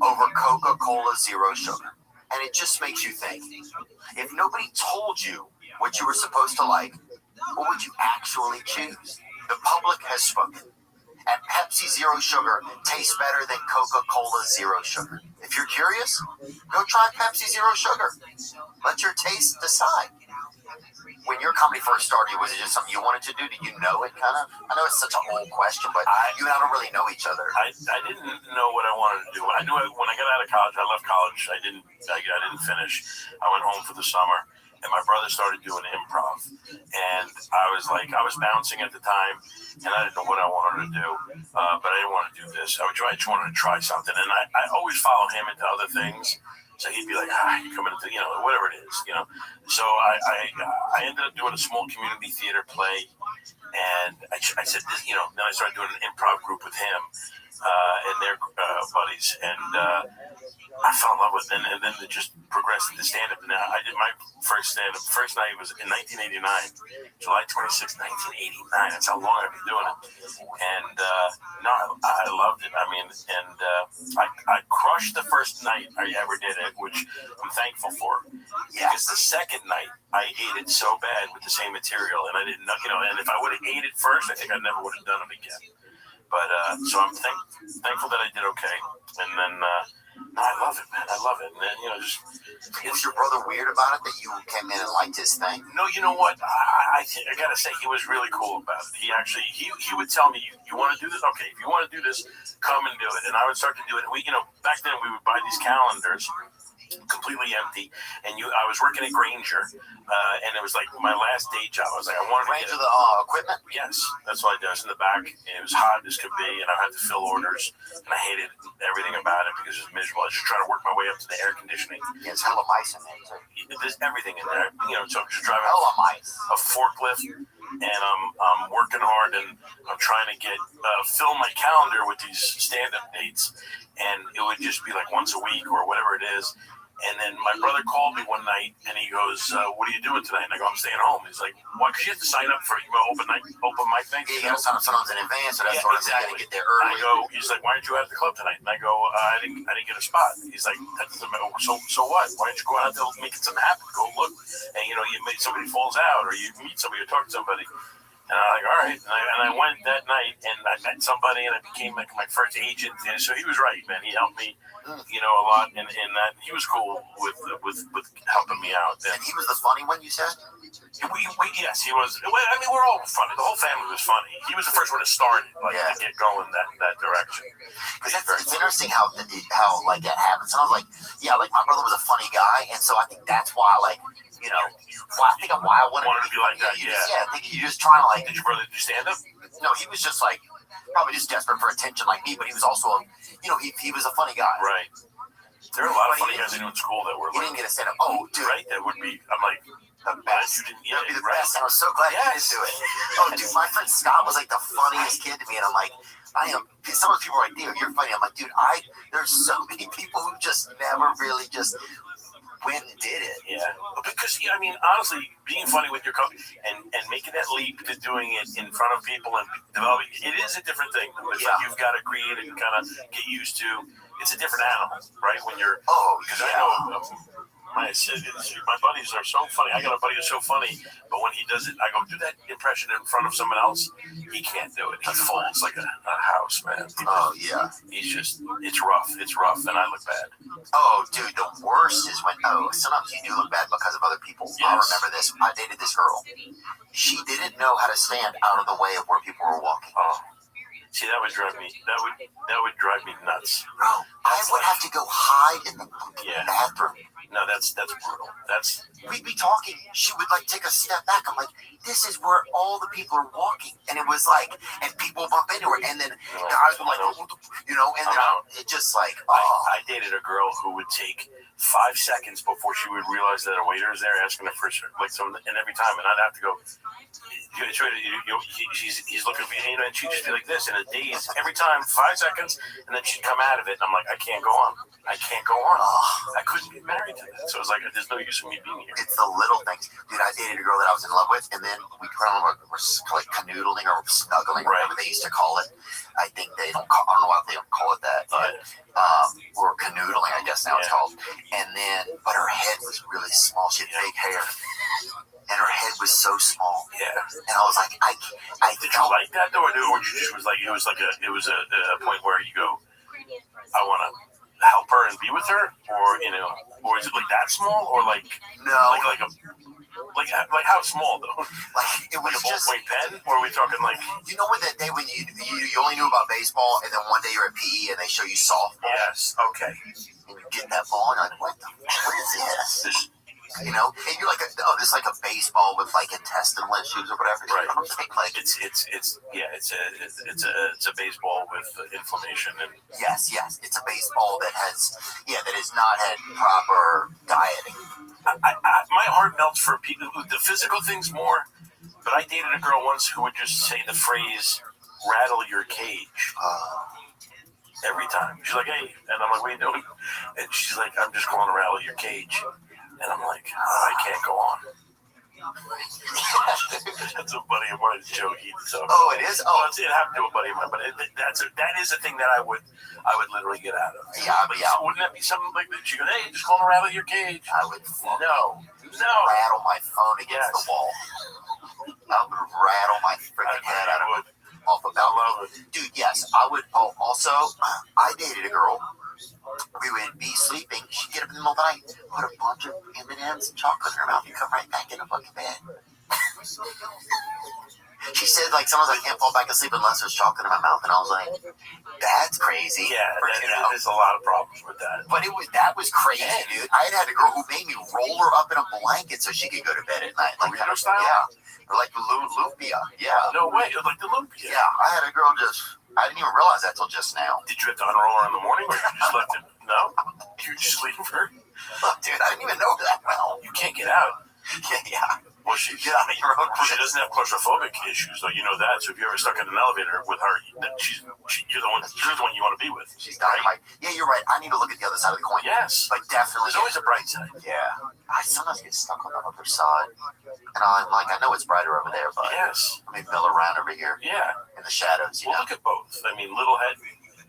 over Coca-Cola Zero Sugar. And it just makes you think, if nobody told you what you were supposed to like, what would you actually choose? The public has spoken. And Pepsi Zero Sugar tastes better than Coca-Cola Zero Sugar. If you're curious, go try Pepsi Zero Sugar. Let your taste decide. When your company first started, was it just something you wanted to do? Did you know it kind of? I know it's such an old question, but you and I don't really know each other. I didn't know what I wanted to do. I knew when I got out of college, I left college. I didn't finish. I went home for the summer, and my brother started doing improv. And I was bouncing at the time, and I didn't know what I wanted to do. But I didn't want to do this. I just wanted to try something. And I always follow him into other things. So he'd be like, you coming into, whatever it is, So I ended up doing a small community theater play, and I said, then I started doing an improv group with him and their buddies, and I fell in love with it, and then it just progressed into stand-up. And I did my first stand-up. First night was in 1989, July 26, 1989. That's how long I've been doing it. And I loved it. I mean, and I crushed the first night I ever did it, which I'm thankful for. Because the second night, I ate it so bad with the same material, and I didn't know, and if I would have ate it first, I think I never would have done it again. But so I'm thankful that I did okay. And then I love it, man. I love it. And then, was your brother weird about it that you came in and liked his thing? No, you know what? I gotta say he was really cool about it. He actually he would tell me, you want to do this? Okay, if you want to do this, come and do it. And I would start to do it. And we, back then we would buy these calendars, completely empty, and I was working at Granger, and it was like my last day job. I was like, I wanted to get the equipment. Yes, that's what I did. I was in the back, and it was hot as could be, and I had to fill orders, and I hated everything about it because it was miserable. I was just trying to work my way up to the air conditioning. Yeah, it's hella mice in there. There's everything in there, so I'm just driving a forklift, and I'm working hard, and I'm trying to fill my calendar with these stand-up dates, and it would just be like once a week or whatever it is. And then my brother called me one night, and he goes, "What are you doing tonight?" And I go, "I'm staying home." He's like, "Why? Because you have to sign up for open mic thing." Yeah, you got to sign up sometimes in advance, so that's sort of exactly. You got to get there early. I go, he's like, "Why aren't you at the club tonight?" And I go, "I didn't get a spot." He's like, "That doesn't matter. So what? Why don't you go out there making something happen? Go look, and somebody falls out, or you meet somebody, or talk to somebody." And I'm like, all right. And I went that night, and I met somebody, and I became like my first agent. And so he was right, man. He helped me, a lot in that. He was cool with helping me out. And he was the funny one, you said? Yes, he was. I mean, we're all funny. The whole family was funny. He was the first one to start it, to get going that direction. Because it's interesting how that happens. And I was like, my brother was a funny guy, and so I think that's why, I wanted to be like that. I think you just trying to Did your brother do stand up? No, he was just probably just desperate for attention like me, but he was also he was a funny guy. Right. There are a lot of funny guys I knew in school that were he didn't get a stand up. Oh, dude. Right? That would be. I'm like. The best. That would be the best. I was so glad you didn't do it. Oh, dude, my friend Scott was like the funniest kid to me, and I'm like, some of the people are like, dude, you're funny. I'm like, dude, there's so many people who just never really just went and did it. Yeah, because I mean, honestly, being funny with your company and making that leap to doing it in front of people and developing it is a different thing. It's like you've got to create it and kind of get used to. It's a different animal, right? When you're because I know. My buddies are so funny. I got a buddy who's so funny, but when he does it, I go, do that impression in front of someone else. He can't do it. He falls like a house, man. It's rough. It's rough, and I look bad. Oh, dude, the worst is when, sometimes you do look bad because of other people. Yes. I remember this. I dated this girl. She didn't know how to stand out of the way of where people were walking. Oh. See, that would drive me. That would drive me nuts. Bro, I would have to go hide in the bathroom. No, that's brutal. We'd be talking. She would take a step back. I'm like, this is where all the people are walking, and it was and people bump into her, and then guys were and then it just I dated a girl who would take 5 seconds before she would realize that a waiter is there asking her for something, and every time, and I'd have to go. He's looking for me, and she'd just be like this in a daze every time, 5 seconds, and then she'd come out of it, and I'm like, I can't go on. I couldn't get married to to that. So it's like there's no use in me being here. It's the little things. Dude, I dated a girl that I was in love with, and then we were like canoodling or snuggling, whatever they used to call it. I think they don't call, I don't know why they don't call it that, but or canoodling, I guess now it's called. And then, but her head was really small. She had fake hair. And her head was so small. Yeah. And I was like, I did you like that though, or you just was like it was a point where you go, I want to help her and be with her, or or is it like that small, or like like how small though? Like it was like a just ballpoint pen, or are we talking like when that day when you only knew about baseball, and then one day you're at PE and they show you softball. Yes. Okay. And you get that ball and you're like, what is this? And you're like, this is like a baseball with like intestinal issues or whatever. Right. I'm saying, like it's a baseball with inflammation and yes, it's a baseball that has not had proper dieting. My heart melts for people the physical things more, but I dated a girl once who would just say the phrase "rattle your cage." Every time she's like, "Hey," and I'm like, "What are you doing?" And she's like, "I'm just going to rattle your cage." And I'm like, I can't go on. That's a buddy of mine's joke. Oh, it is. Oh, it happened to a buddy of mine, but that is a thing that I would literally get out of. Yeah, but yeah. Wouldn't that be something like that? She goes, "Hey, just going to rattle your cage." I would no rattle my phone against the wall. I would rattle my freaking head out of it. Off of that. Dude, yes, I would. Oh, also, I dated a girl. We would be sleeping. She'd get up in the middle of the night, put a bunch of M&Ms and chocolate in her mouth, and come right back in the fucking bed. She said, like, sometimes I can't fall back asleep unless there's chocolate in my mouth, and I was like, that's crazy. Yeah, there's a lot of problems with that. But that was crazy, dude. I had a girl who made me roll her up in a blanket so she could go to bed at night. Like burrito style? Yeah. Or like the lumpia. Yeah. No way. Like the lumpia. Yeah, I had a girl I didn't even realize that till just now. Did you have to unroll her in the morning, or you just left it? No? You just leave her? Look, dude, I didn't even know that well. You can't get out. Yeah. Well, she doesn't have claustrophobic issues, though. You know that. So if you're ever stuck in an elevator with her, you're the one you want to be with. She's dynamite. Right? Yeah, you're right. I need to look at the other side of the coin. Yes. Like, definitely. There's always a bright side. Yeah. I sometimes get stuck on the other side. And I'm like, I know it's brighter over there, but yes. Let me mill around over here. Yeah. In the shadows, you know? Look at both. I mean, Little Head,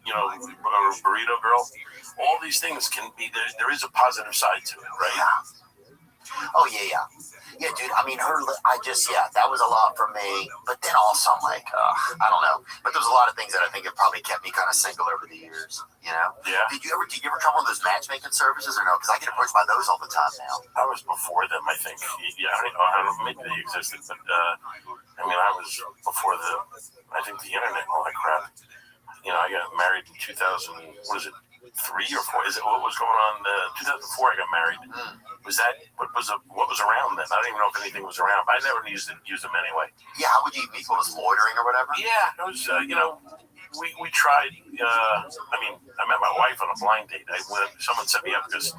Burrito Girl. All these things can be, there is a positive side to it, right? Yeah. Oh, yeah. Yeah, dude, I mean, that was a lot for me. But then also, I'm like, I don't know. But there's a lot of things that I think have probably kept me kind of single over the years, you know? Yeah. Did you ever try one of those matchmaking services or no? Because I get approached by those all the time now. I was before them, I think. Yeah, I don't know, maybe they existed, but, I was before I think the internet and all that crap. I got married in 2000, what is it? 3 or 4? Is it what was going on? 2004, I got married. Was that what was around then? I don't even know if anything was around. But I never used them anyway. Yeah, how would you meet? What was loitering or whatever? Yeah, it was. We tried. I met my wife on a blind date. Someone set me up because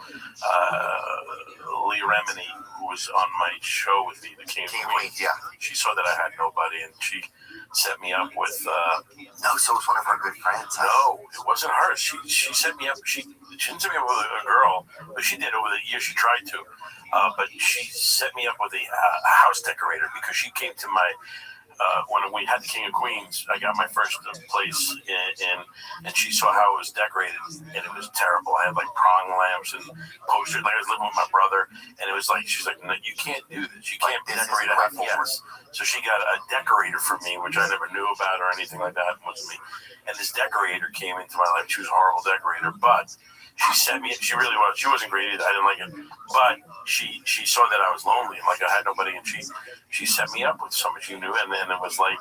Lee Remini, who was on my show with me, the King of Queens. Yeah, she saw that I had nobody, and she set me up with. No, so it was one of her good friends. Huh? No, it wasn't her. She set me up. She didn't set me up with a girl, but she did over the years. She tried to, but she set me up with a house decorator because she came to my. When we had the King of Queens, I got my first place in, and she saw how it was decorated, and it was terrible. I had like prong lamps and posters. Like I was living with my brother, and it was like she's like, no, you can't do this. You can't decorate a house. Yes. So she got a decorator for me, which I never knew about or anything like that. It wasn't me. And this decorator came into my life. She was a horrible decorator, but she sent me. She really was. She wasn't great either. I didn't like it, but she saw that I was lonely, like I had nobody, and she set me up with someone she knew, and then it was like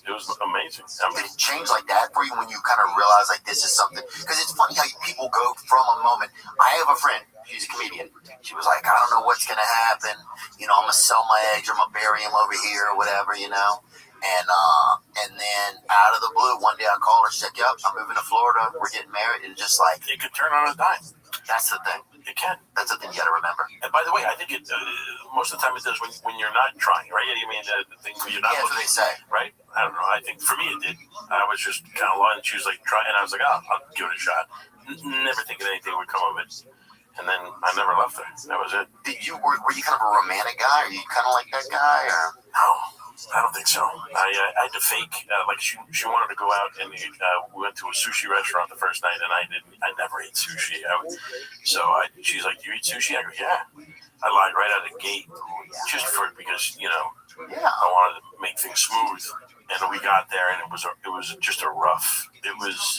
it was amazing. Did it change like that for you when you kind of realize like this is something? Because it's funny how people go from a moment. I have a friend. She's a comedian. She was like, I don't know what's gonna happen. I'm gonna sell my eggs or I'm gonna bury them over here or whatever, And then out of the blue, one day I called her. She's like, "Yep, I'm moving to Florida. We're getting married." And just like it could turn on a dime. That's the thing. It can. That's the thing you got to remember. And by the way, I think it most of the time it does when you're not trying, right? You mean the thing when you're not. Yeah, that's what they say, right? I don't know. I think for me it did. I was just kind of lost, and she was like, "Try," and I was like, "Oh, I'll give it a shot." Never thinking anything would come of it. and then I never left her. That was it. Were you kind of a romantic guy? Are you kind of like that guy? Or? No, I don't think so. I had to fake. Like she wanted to go out, and we went to a sushi restaurant the first night, and I never ate sushi. She's like, "You eat sushi?" I go, "Yeah." I lied right out of the gate, just because I wanted to make things smooth. And we got there, and it was just a rough. It was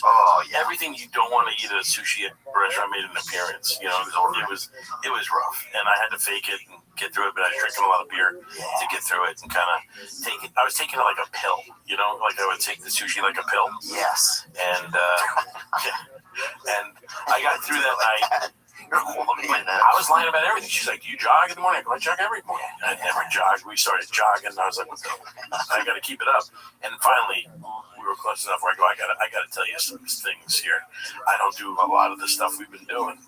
everything you don't want to eat at a sushi restaurant made an appearance. It was rough, and I had to fake it and get through it. But I was drinking a lot of beer to get through it and kind of take it. I was taking it like a pill, like I would take the sushi like a pill. Yes. And and I got through that night. I was lying about everything. She's like, "Do you jog in the morning?" I go, "I jog every morning." I never jogged. We started jogging, and I was like, I got to keep it up. And finally, we were close enough where I go, I got to tell you some things here. I don't do a lot of the stuff we've been doing.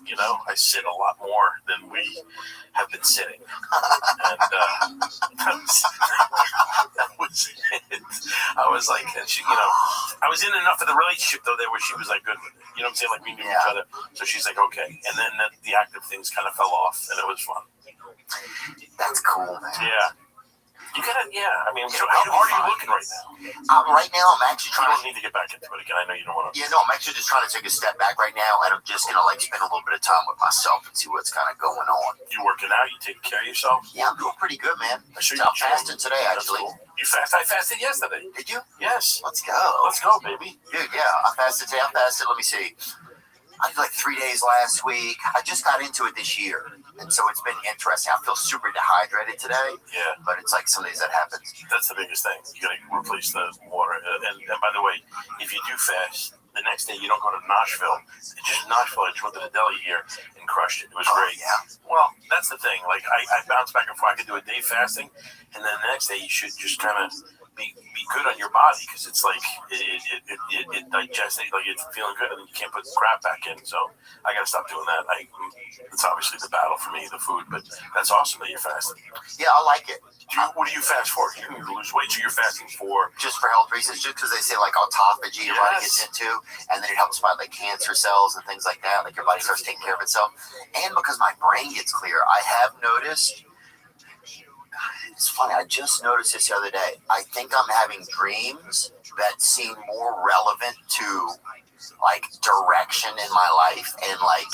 I sit a lot more than we have been sitting. And that was it. I was like, and she, I was in enough of the relationship though where she was like good with it. You know what I'm saying? Like we knew each other. So she's like, okay. And then the active things kind of fell off, and it was fun. That's cool, man. Yeah. You gotta, I mean, so how hard are you looking right now? Right now, I'm actually trying. You don't need to get back into it again. I know you don't want to. Yeah, no, I'm actually just trying to take a step back right now, and I'm just gonna spend a little bit of time with myself and see what's kind of going on. You working out? You taking care of yourself? Yeah, I'm doing pretty good, man. I sure I'm fasting today, actually. Cool. You fast? I fasted yesterday. Did you? Yes. Let's go. Let's go, baby. Dude, yeah, I fasted today. Let me see. I did like 3 days last week. I just got into it this year. And so it's been interesting. I feel super dehydrated today. Yeah. But it's like some days that happens. That's the biggest thing. You got to replace the water. And by the way, if you do fast, the next day you don't go to Nashville. It's just Nashville. I just went to the deli here and crushed it. It was great. Yeah. Well, that's the thing. Like I bounce back and forth. I could do a day fasting, and then the next day you should just kind of be good on your body because it's like it digests it, like it's feeling good, and then you can't put the crap back in. So I gotta stop doing that. It's obviously the battle for me, the food, but that's awesome that you're fasting. Yeah, I like it. What do you fast for? You need to lose weight, so you're fasting for just for health reasons, just because they say like autophagy your body gets into, and then it helps fight like cancer cells and things like that. Like your body starts taking care of itself, and because my brain gets clear, I have noticed. It's funny, I just noticed this the other day. I think I'm having dreams that seem more relevant to like direction in my life and like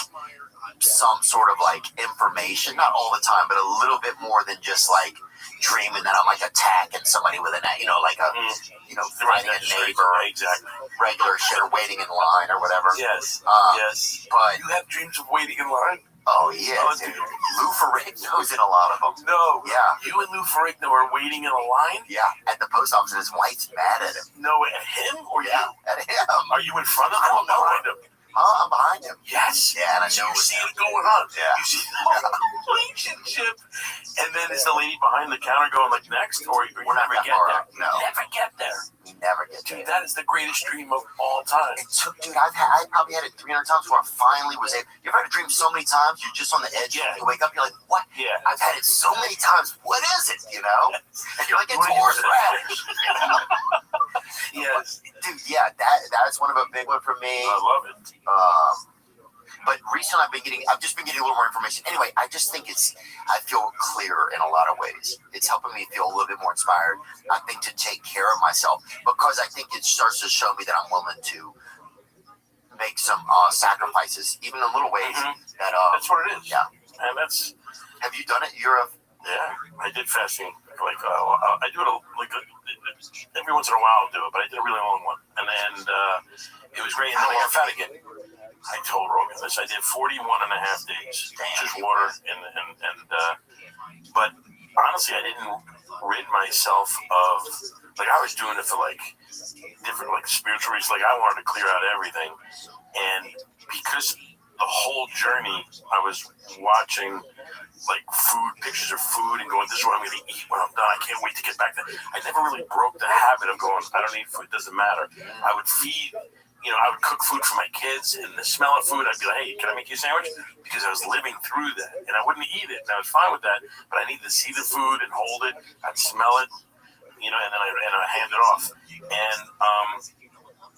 some sort of like information, not all the time, but a little bit more than just like dreaming that I'm like attacking somebody with a finding a neighbor, exactly, regular shit, or waiting in line or whatever. Yes, yes. But you have dreams of waiting in line. Oh, yeah, dude. Lou Ferrigno's in a lot of them. No. Yeah. You and Lou Ferrigno are waiting in a line? Yeah, at the post office, and his wife's mad at him. No, at him or you? At him. Are you in front of him or behind him? I'm behind him. Yes. Yeah, and I know you see it going on. Yeah. You see the relationship. And then is the lady behind the counter going like next? Or you never get there? No. Never get there. We never get there. Dude, that is the greatest dream of all time. It took, dude, I probably had it 300 times where I finally was able. You ever had a dream so many times, you're just on the edge, you wake up, you're like, what? Yeah. I've had it so many times. What is it, And you're like, it's horseradish. Yes. Dude, yeah, that's one of a big one for me. I love it. But recently I've just been getting a little more information. Anyway, I just think I feel clearer in a lot of ways. It's helping me feel a little bit more inspired, I think, to take care of myself, because I think it starts to show me that I'm willing to make some sacrifices, even in little ways. That's what it is. Yeah. And that's... Have you done it? Yeah, I did fasting. I do it every once in a while. I'll do it, but I did a really long one, and it was great. And then I got fat again. I told Rogan this. I did 41 and a half days, just water, but honestly, I didn't rid myself of, like, I was doing it for like different like spiritual reasons. Like I wanted to clear out everything, and because the whole journey I was watching like pictures of food and going, this is what I'm going to eat when I'm done. I can't wait to get back there. I never really broke the habit of going, I don't eat food, it doesn't matter. I would feed, I would cook food for my kids, and the smell of food, I'd be like, hey, can I make you a sandwich? Because I was living through that, and I wouldn't eat it, and I was fine with that, but I needed to see the food and hold it. I'd smell it, and then I hand it off. And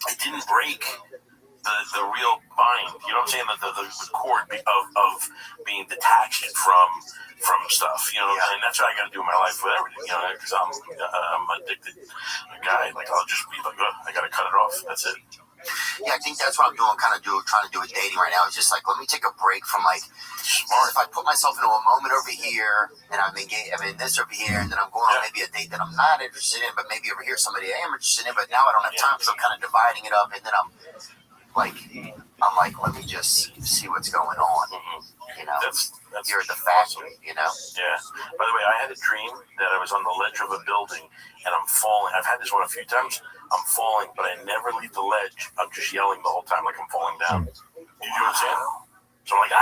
I didn't break the real mind. You know what I'm saying? The cord of being detached from stuff. You know, and that's what I got to do in my life with everything. You know, because I'm addicted guy. Like I'll just be like, I got to cut it off. That's it. Yeah, I think that's what I'm doing. Trying to do with dating right now. It's just like, let me take a break from like. Smart. If I put myself into a moment over here, and I'm this over here, and then I'm going on maybe a date that I'm not interested in, but maybe over here somebody I am interested in, but now I don't have time, so I'm kind of dividing it up, and then I'm like, let me just see what's going on. You know, that's you're the factory. You know. Yeah. By the way, I had a dream that I was on the ledge of a building and I'm falling. I've had this one a few times. I'm falling, but I never leave the ledge. I'm just yelling the whole time like I'm falling down. You know what I'm saying? So I'm like,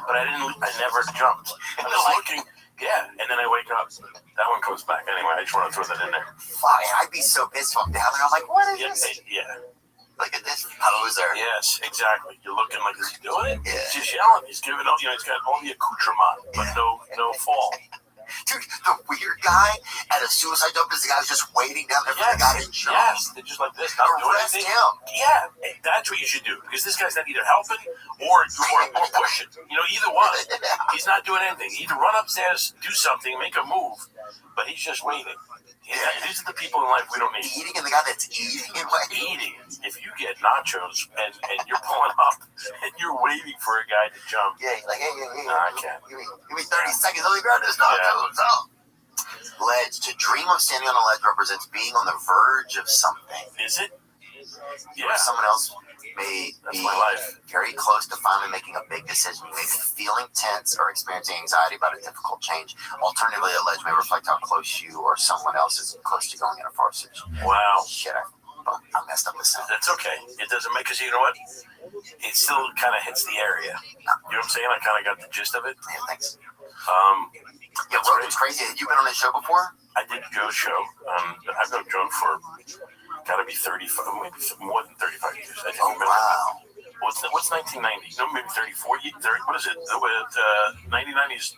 but I never jumped. I was looking, and then I wake up. That one comes back. Anyway, I just want to throw that in there. Fuck, I'd be so pissed if I'm down there. I'm like, what is this? Yeah. Like a this poser. Yes, exactly. You're looking like, is he doing it? Yeah. He's just yelling. He's giving up. You know, he's got all the accoutrement, but no fall. Dude, the weird guy at a suicide dump is the guy who's just waiting down there for the guy to jump. Yes, they're just like this, not doing anything. Him. Yeah, that's what you should do, because this guy's not either helping or pushing. You know, either one. He's not doing anything. Either run upstairs, do something, make a move, but he's just waiting. Yeah, these are the people in life we don't need. Eating, and the guy that's eating. Eating. If you get nachos and you're pulling up and you're waiting for a guy to jump. Yeah, he's like, hey. No, I can't. Give me 30 seconds. Let me grab this nachos. Ledge. To dream of standing on a ledge represents being on the verge of something. Is it? Yeah. Where someone else may be very close to finally making a big decision. You may be feeling tense or experiencing anxiety about a difficult change. Alternatively, a ledge may reflect how close you or someone else is close to going in a far situation. Wow. Shit, I messed up the sentence. That's okay. It doesn't make, because you know what? It still kind of hits the area. You know what I'm saying? I kind of got the gist of it. Yeah, thanks. Yeah, it's crazy. Have you been on this show before? I did Joe's show. I've known Joe for gotta be 35, maybe more than 35 years. I think. Oh, wow. What's 1990? No, maybe 34. 30, what is it? 99 is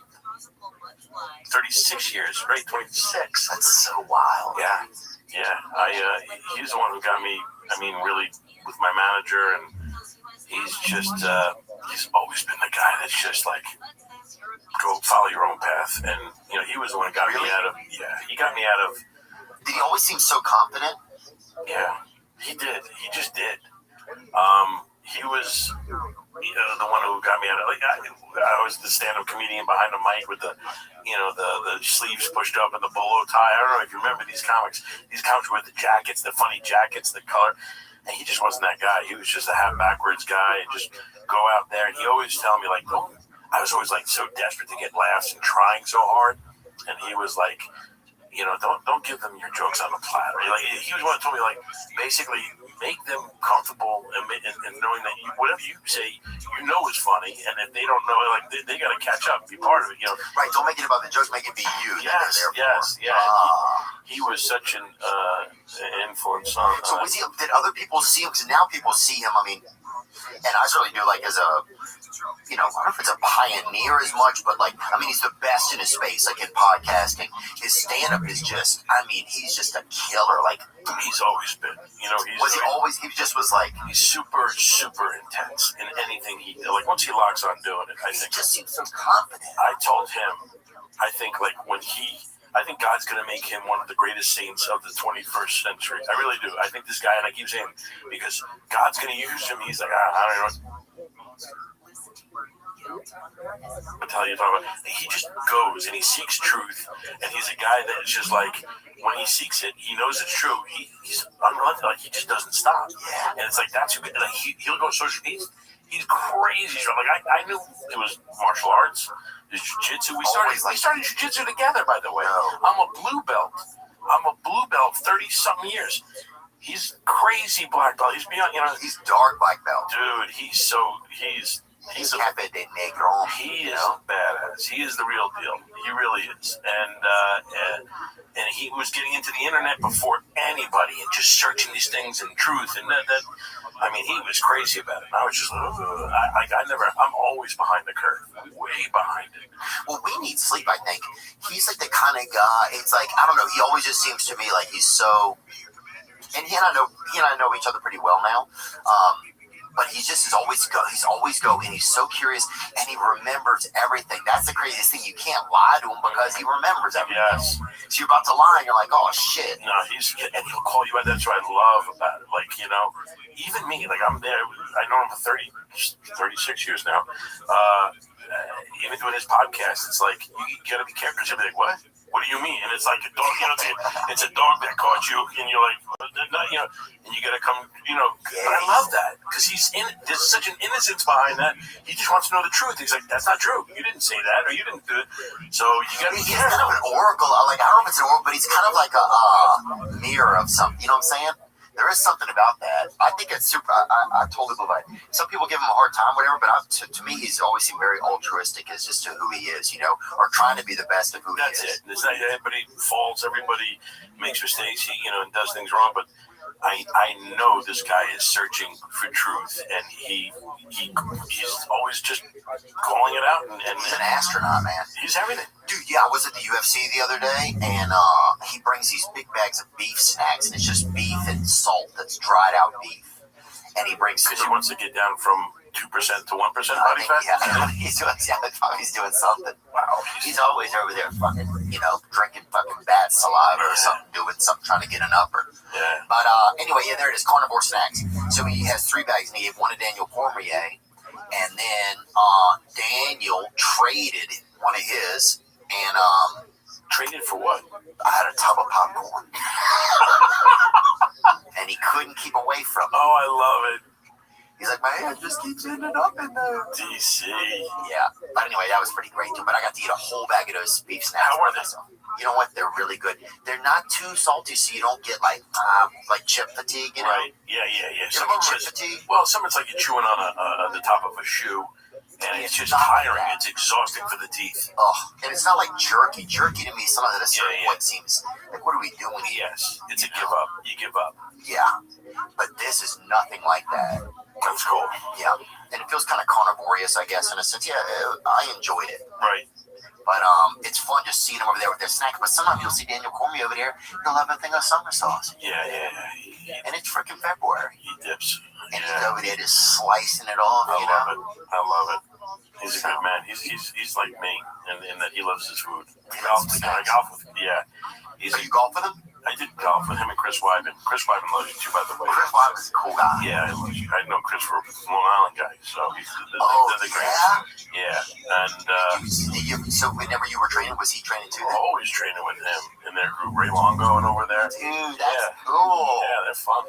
36 years, right? 26. That's so wild. Yeah. He's the one who got me. I mean, really, with my manager, and he's just he's always been the guy that's just like, go follow your own path. And you know, he was the one who got me out of. Yeah, he got me out of. Did he always seem so confident? Yeah, he did. He just did. He was, the one who got me out of. Like, I was the stand-up comedian behind the mic with the sleeves pushed up and the bolo tie. I don't know if you remember these comics. These comics with the jackets, the funny jackets, the color. And he just wasn't that guy. He was just a half backwards guy and just go out there. And he always tell me like, I was always like so desperate to get laughs and trying so hard. And he was like, you know, don't give them your jokes on a platter. Like, he was one who told me, like, basically make them comfortable and knowing that whatever you say, you know is funny, and if they don't know, like, they got to catch up, be part of it, you know. Right, don't make it about the jokes, make it be you. Yes. He was such an influence on. So did other people see him? Because now people see him, I mean, and I certainly do, like, as a, you know, I don't know if it's a pioneer as much, but like, I mean, he's the best in his space, like in podcasting. His stand-up is just, I mean, he's just a killer. Like, he's always been, you know, he just was like, he's super, super intense in anything he did. Like, once he locks on doing it, I think. He just seems so confident. I told him, I think, like, I think God's going to make him one of the greatest saints of the 21st century. I really do. I think this guy, and I keep saying, because God's going to use him. He's like, I don't know. What the hell are you talking about? He just goes and he seeks truth, and he's a guy that is just like, when he seeks it, he knows it's true. He's unrelenting. Like, he just doesn't stop. Yeah. And it's like, that's who. Like, he'll go social. He's crazy. Like, I knew it was martial arts, his jiu-jitsu. We started jiu-jitsu together, by the way. I'm a blue belt. 30-something years. He's crazy black belt. He's beyond, you know. He's dark black belt. Dude, he's a Cafe de Negro. He is badass. He is the real deal. He really is. And he was getting into the internet before anybody and just searching these things and truth. And that I mean, he was crazy about it. And I was just I'm always behind the curve. Way behind it. Well, we need sleep, I think. He's like the kind of guy, it's like, I don't know, he always just seems to me like he's so and he and I know each other pretty well now. But he's always go, and he's so curious, and he remembers everything. That's the craziest thing. You can't lie to him because he remembers everything. Yes. So you're about to lie, and you're like, oh shit. No, and he'll call you out. That's what I love about it. Like, you know, even me, like I'm there. I know him for 36 years now. Even doing his podcast, it's like you gotta be careful because you'll be like, what? What do you mean? And it's like a dog, you know, it's a dog that caught you, and you're like, you know, and you gotta come, you know. But I love that because there's such an innocence behind that. He just wants to know the truth. He's like, that's not true. You didn't say that, or you didn't do it. So you gotta be He's careful. kind of an oracle. Like, I don't know if it's an oracle, but he's kind of like a mirror of something. You know what I'm saying? There is something about that. I think it's super. I told people about it. Some people give him a hard time, whatever, but to me, he's always seemed very altruistic as just to who he is, you know, or trying to be the best of who he is. That's it. It's not, everybody falls, everybody makes mistakes, you know, and does things wrong, but I know this guy is searching for truth, and he's always just calling it out. And he's an astronaut, man. He's everything. Dude, yeah, I was at the UFC the other day, and he brings these big bags of beef snacks, and it's just beef and salt that's dried out beef. And he brings... Because he wants to get down from 2% to 1% body fat? Yeah, he's doing something. Wow. He's always over there fucking, you know, drinking fucking bad saliva or something, doing something, trying to get an upper. Yeah. But anyway, yeah, there it is, carnivore snacks. So he has 3 bags, and he gave one to Daniel Cormier, and then Daniel traded one of his, and traded for what? I had a tub of popcorn. And he couldn't keep away from it. Oh, I love it. He's like, my hand just keeps ending up in there. DC. Yeah. But anyway, that was pretty great, too. But I got to eat a whole bag of those beef snacks. How are they? You know what? They're really good. They're not too salty, so you don't get like chip fatigue, you know? Right. Yeah. You know chip fatigue? Well, some it's like you're chewing on the top of a shoe, and it's just tiring. It's exhausting for the teeth. Oh, and it's not like jerky. Jerky to me, sometimes at a certain point seems like, what are we doing here? Yes. It's a give up. You give up. Yeah. But this is nothing like that. That's cool. Yeah. And it feels kind of carnivorous, I guess, in a sense. Yeah, I enjoyed it. Right. But it's fun just seeing them over there with their snacks. But sometimes you'll see Daniel Cormier over there. He'll have a thing of summer sauce. Yeah. And it's freaking February. He dips. And he's over there just slicing it off, you know? I love it. He's a good man. He's like me in that he loves his food. I golf with him. Yeah. So you golf with him? I did golf with him and Chris Wyman. Chris Wyman loves you too, by the way. Chris Wyman's a cool guy. Yeah, I know Chris from Long Island guy, so he's the greatest. Yeah, and so whenever you were training, was he training too? Always training with him in their group. Ray Longo and over there. Dude, that's cool. Yeah, they're fun.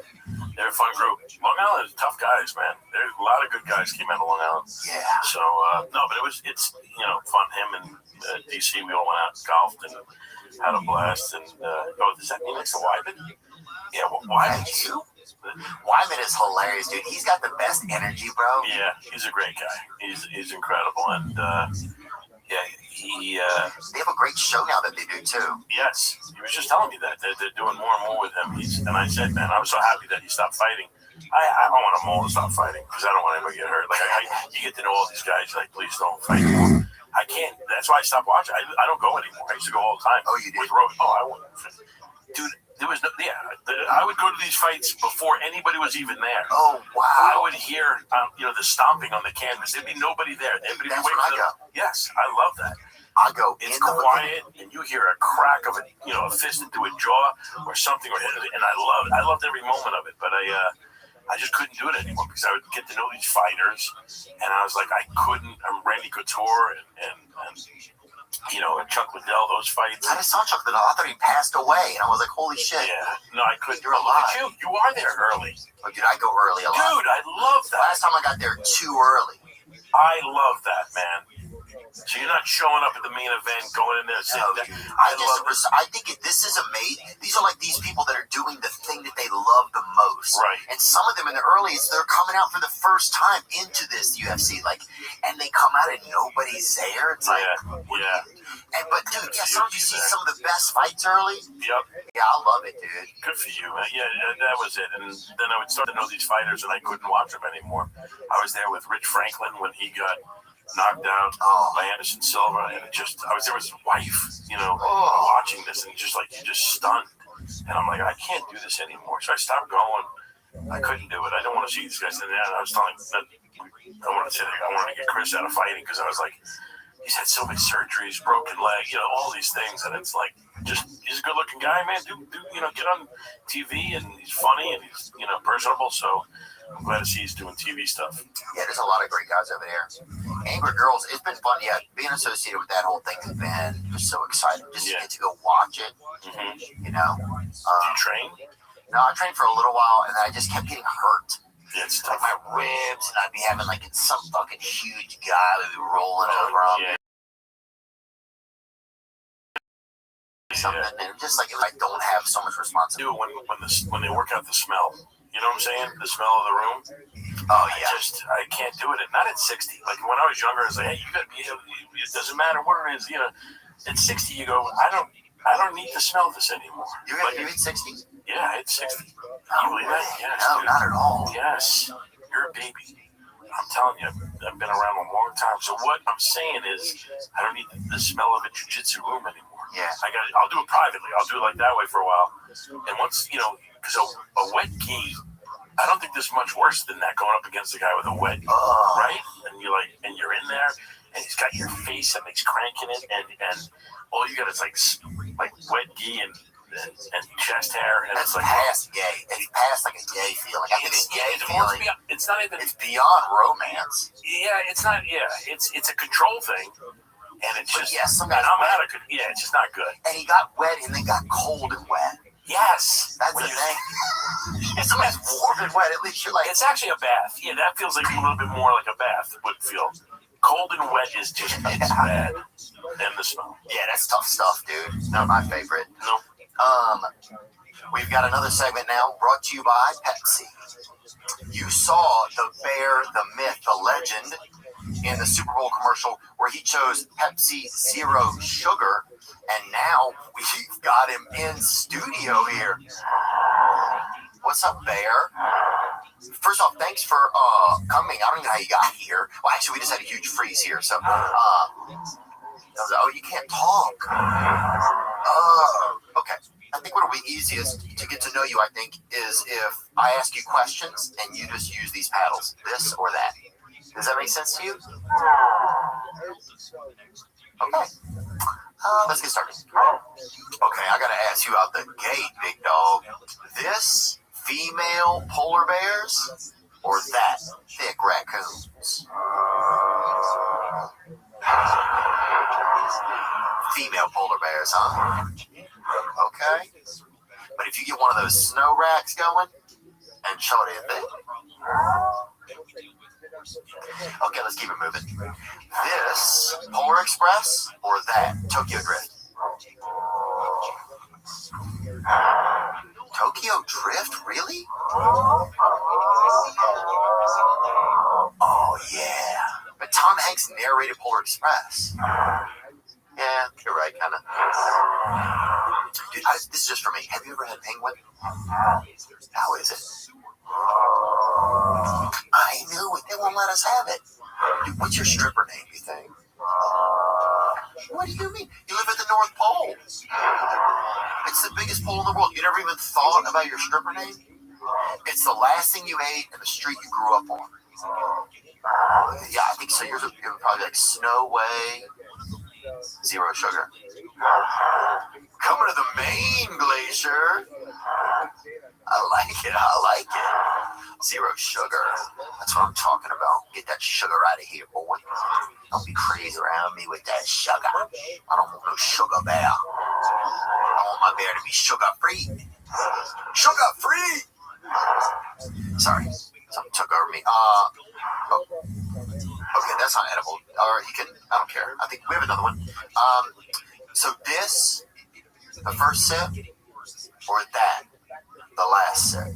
They're a fun group. Long Island is tough guys, man. There's a lot of good guys came out of Long Island. Yeah. So no, but it's fun. Him and DC, we all went out and golfed and had a blast. And does that mean it's the Wyman? Yeah, Wyman too. Wyman is hilarious, dude. He's got the best energy, bro. Yeah, he's a great guy. He's incredible, and they have a great show now that they do too. Yes, he was just telling me that they're doing more and more with him. And I said, man, I was so happy that he stopped fighting. I don't want them all to stop fighting because I don't want anybody to get hurt. Like you get to know all these guys, like please don't fight anymore. I can't. That's why I stopped watching. I don't go anymore. I used to go all the time. Oh, you did? With Rothschild. Oh, I wouldn't. Dude, there was no. Yeah, I would go to these fights before anybody was even there. Oh wow! I would hear, the stomping on the canvas. There'd be nobody there. Everybody That's when I go. Yes, I love that. I go. It's quiet, and you hear a crack of a fist into a jaw or something, and I loved every moment of it. But I just couldn't do it anymore because I would get to know these fighters, and I was like, I couldn't. I'm Randy Couture and Chuck Liddell, those fights. I just saw Chuck Liddell. I thought he passed away, and I was like, holy shit. Yeah, no, I couldn't. You're alive. Look at you. You are there early. Oh, dude, I go early a lot. Dude, I love that. Last time I got there too early. I love that, man. So you're not showing up at the main event, going in there, sitting there. I think this is amazing. These are like these people that are doing the thing that they love the most. Right. And some of them in the earliest, they're coming out for the first time into this UFC, and they come out and nobody's there. It's like, but dude, sometimes you see some of the best fights early. Yep. Yeah, I love it, dude. Good for you, man. Yeah, that was it. And then I would start to know these fighters, and I couldn't watch them anymore. I was there with Rich Franklin when he got knocked out by Anderson Silva, and I was there with his wife, watching this, and you're just stunned. And I'm like, I can't do this anymore. So I stopped going. I couldn't do it. I don't want to see these guys. And I was telling I wanted to get Chris out of fighting because I was like, he's had so many surgeries, broken leg, all these things. And it's like, he's a good looking guy, man. Get on TV, and he's funny and he's, personable. So I'm glad to see he's doing TV stuff. Yeah, there's a lot of great guys over there. Angry Girls, it's been fun. Yeah, being associated with that whole thing has been just so exciting. Just to get to go watch it, Mm-hmm. you know. Did you train? No, I trained for a little while, and then I just kept getting hurt. Yeah, it's like tough. my ribs, and I'd be having like some fucking huge guy would be rolling over on me. Something, and just like if I don't have so much responsibility. When they work out the smell, you know what I'm saying? The smell of the room. Oh yeah. I can't do it. Not at 60. Like when I was younger, I was like, hey, you gotta be. It doesn't matter what it is. At 60, you go, I don't need to smell this anymore. You hit 60? Yeah, it's 60. Can you believe that? Yes, no, dude. not at all. Yes, you're a baby. I'm telling you, I've been around a long time. So what I'm saying is, I don't need the smell of a jiu-jitsu room anymore. Yeah. I'll do it privately. I'll do it like that way for a while. And once, because a wet gi, I don't think there's much worse than that going up against a guy with a wet, right? And you're in there, and he's got your face and he's cranking it, and all you got is like wet gi and chest hair, and that's it's like past gay. It's past like a gay feeling. I think it's gay feeling. It's not even. It's beyond romance. Yeah, it's not. Yeah, it's a control thing, and it's just. Yeah, some guys. It's just not good. And he got wet, and then got cold and wet. Yes, that's the thing. If somebody's warm and wet, at least you're like. It's actually a bath. Yeah, that feels like a little bit more like a bath would feel. Cold and wet is just it's bad. And the smell. Yeah, that's tough stuff, dude. Not my favorite. No. We've got another segment now brought to you by Pepsi. You saw the bear, the myth, the legend in the Super Bowl commercial where he chose Pepsi Zero Sugar, and now we've got him in studio here. What's up, Bear? First off, thanks for coming. I don't know how you got here. Well, actually, we just had a huge freeze here, so you can't talk. Okay. I think what'll be easiest to get to know you, I think, is if I ask you questions and you just use these paddles, this or that. Does that make sense to you? Okay. Let's get started. Okay, I gotta ask you out the gate, big dog. This female polar bears or that thick raccoons? Female polar bears, huh? Okay. But if you get one of those snow racks going and shorty a bit. Okay, let's keep it moving. This Polar Express or that Tokyo Drift? Tokyo Drift, really? Oh yeah. But Tom Hanks narrated Polar Express. Yeah, you're right, kind of. Dude, this is just for me. Have you ever had penguin? How is it? I knew it. They won't let us have it. Dude, what's your stripper name, you think? What do you mean? You live at the North Pole. It's the biggest pole in the world. You never even thought about your stripper name? It's the last thing you ate in the street you grew up on. Yeah, I think so. You're probably like Snow Way. Zero Sugar. Coming to the main glacier. I like it. Zero Sugar. That's what I'm talking about. Get that sugar out of here, boy. Don't be crazy around me with that sugar. I don't want no sugar bear. I want my bear to be sugar free. Sugar free! Sorry. Something took over me. Okay, that's not edible. Or you can, I don't care. I think we have another one. So this, the first sip, or that, the last sip?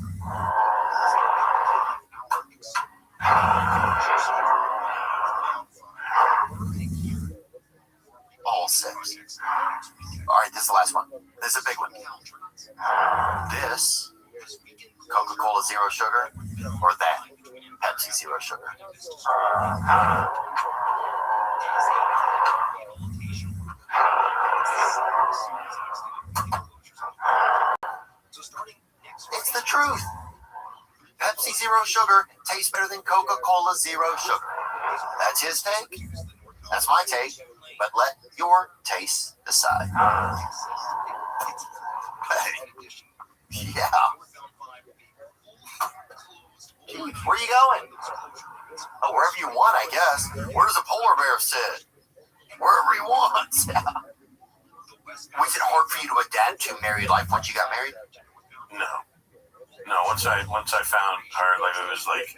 All sips. All right, this is the last one. This is a big one. This, Coca-Cola Zero Sugar, or that, Pepsi Zero Sugar? sugar tastes better than Coca-Cola zero sugar. That's his take. That's my take. But let your taste decide. Hey. Yeah. Where are you going? Oh, wherever you want, I guess. Where does a polar bear sit? Wherever he wants. Was it hard for you to adapt to married life once you got married? No. Once I found her, like it was like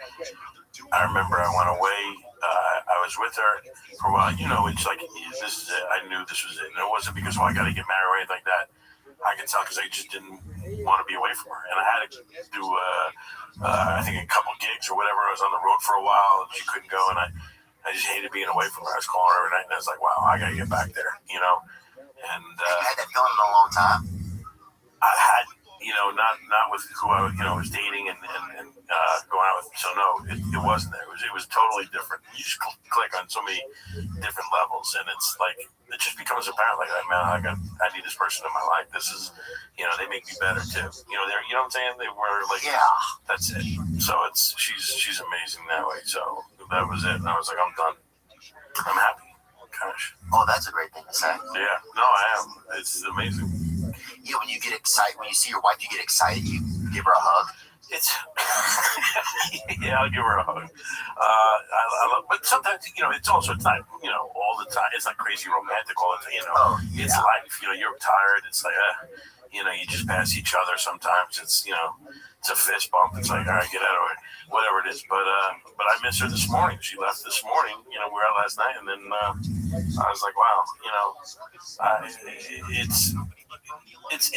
I remember I went away. I was with her for a while. You know, it's like this is it. I knew this was it, and it wasn't because I got to get married or anything like that. I could tell because I just didn't want to be away from her, and I had to do I think a couple gigs or whatever. I was on the road for a while, and she couldn't go, and I just hated being away from her. I was calling her every night, and I was like, wow, I got to get back there, you know. And you had that feeling in a long time. I had, you know, not with who I was dating and going out with. So no, it wasn't there. It was totally different. You just click on so many different levels, and it's like it just becomes apparent. Like, man, I need this person in my life. This is, you know, they make me better too. You know, you know what I'm saying? They were like, yeah, that's it. So she's amazing that way. So that was it. And I was like, I'm done. I'm happy. Gosh. Oh, that's a great thing to say. Yeah. No, I am. It's amazing. Yeah, when you get excited, when you see your wife, you get excited. You give her a hug. It's yeah, I'll give her a hug. I love, but sometimes it's not all the time. It's not crazy romantic all the time. You know, it's life. You know, you're tired. It's like you just pass each other. Sometimes it's it's a fist bump. It's like, all right, get out of it, whatever it is. But I miss her this morning. She left this morning. You know, we were out last night, and then I was like, wow, it's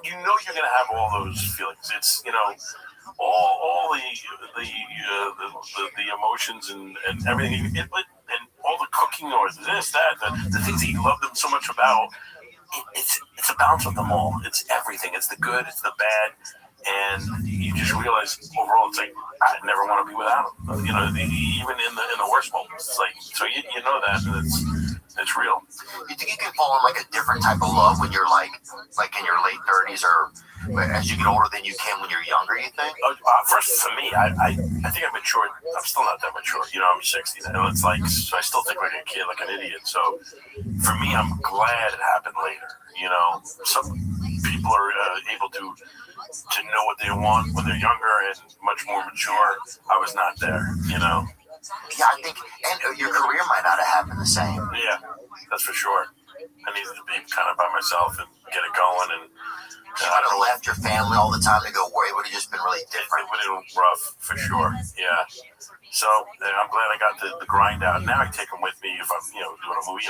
you're gonna have all those feelings. It's all the emotions and everything, and all the cooking or this that the things that you love them so much about. It's a balance of them all. It's everything. It's the good. It's the bad. And you just realize overall, it's like I never want to be without them. Even in the worst moments, it's like so you know that and it's real. You think you can fall in like a different type of love when you're like in your late 30s or as you get older than you can when you're younger? You think? First, for me, I think I'm matured. I'm still not that mature. I'm 60 now. It's like so I still think like a kid, like an idiot. So for me, I'm glad it happened later. Some people are able to know what they want when they're younger and much more mature. I was not there. Yeah, I think, and your career might not have happened the same. Yeah, that's for sure. I needed to be kind of by myself and get it going. And you might have left your family all the time to go where it would have just been really different. It would have been rough, for sure. Yeah. So I'm glad I got the grind out. Now I take them with me if I'm, doing a movie.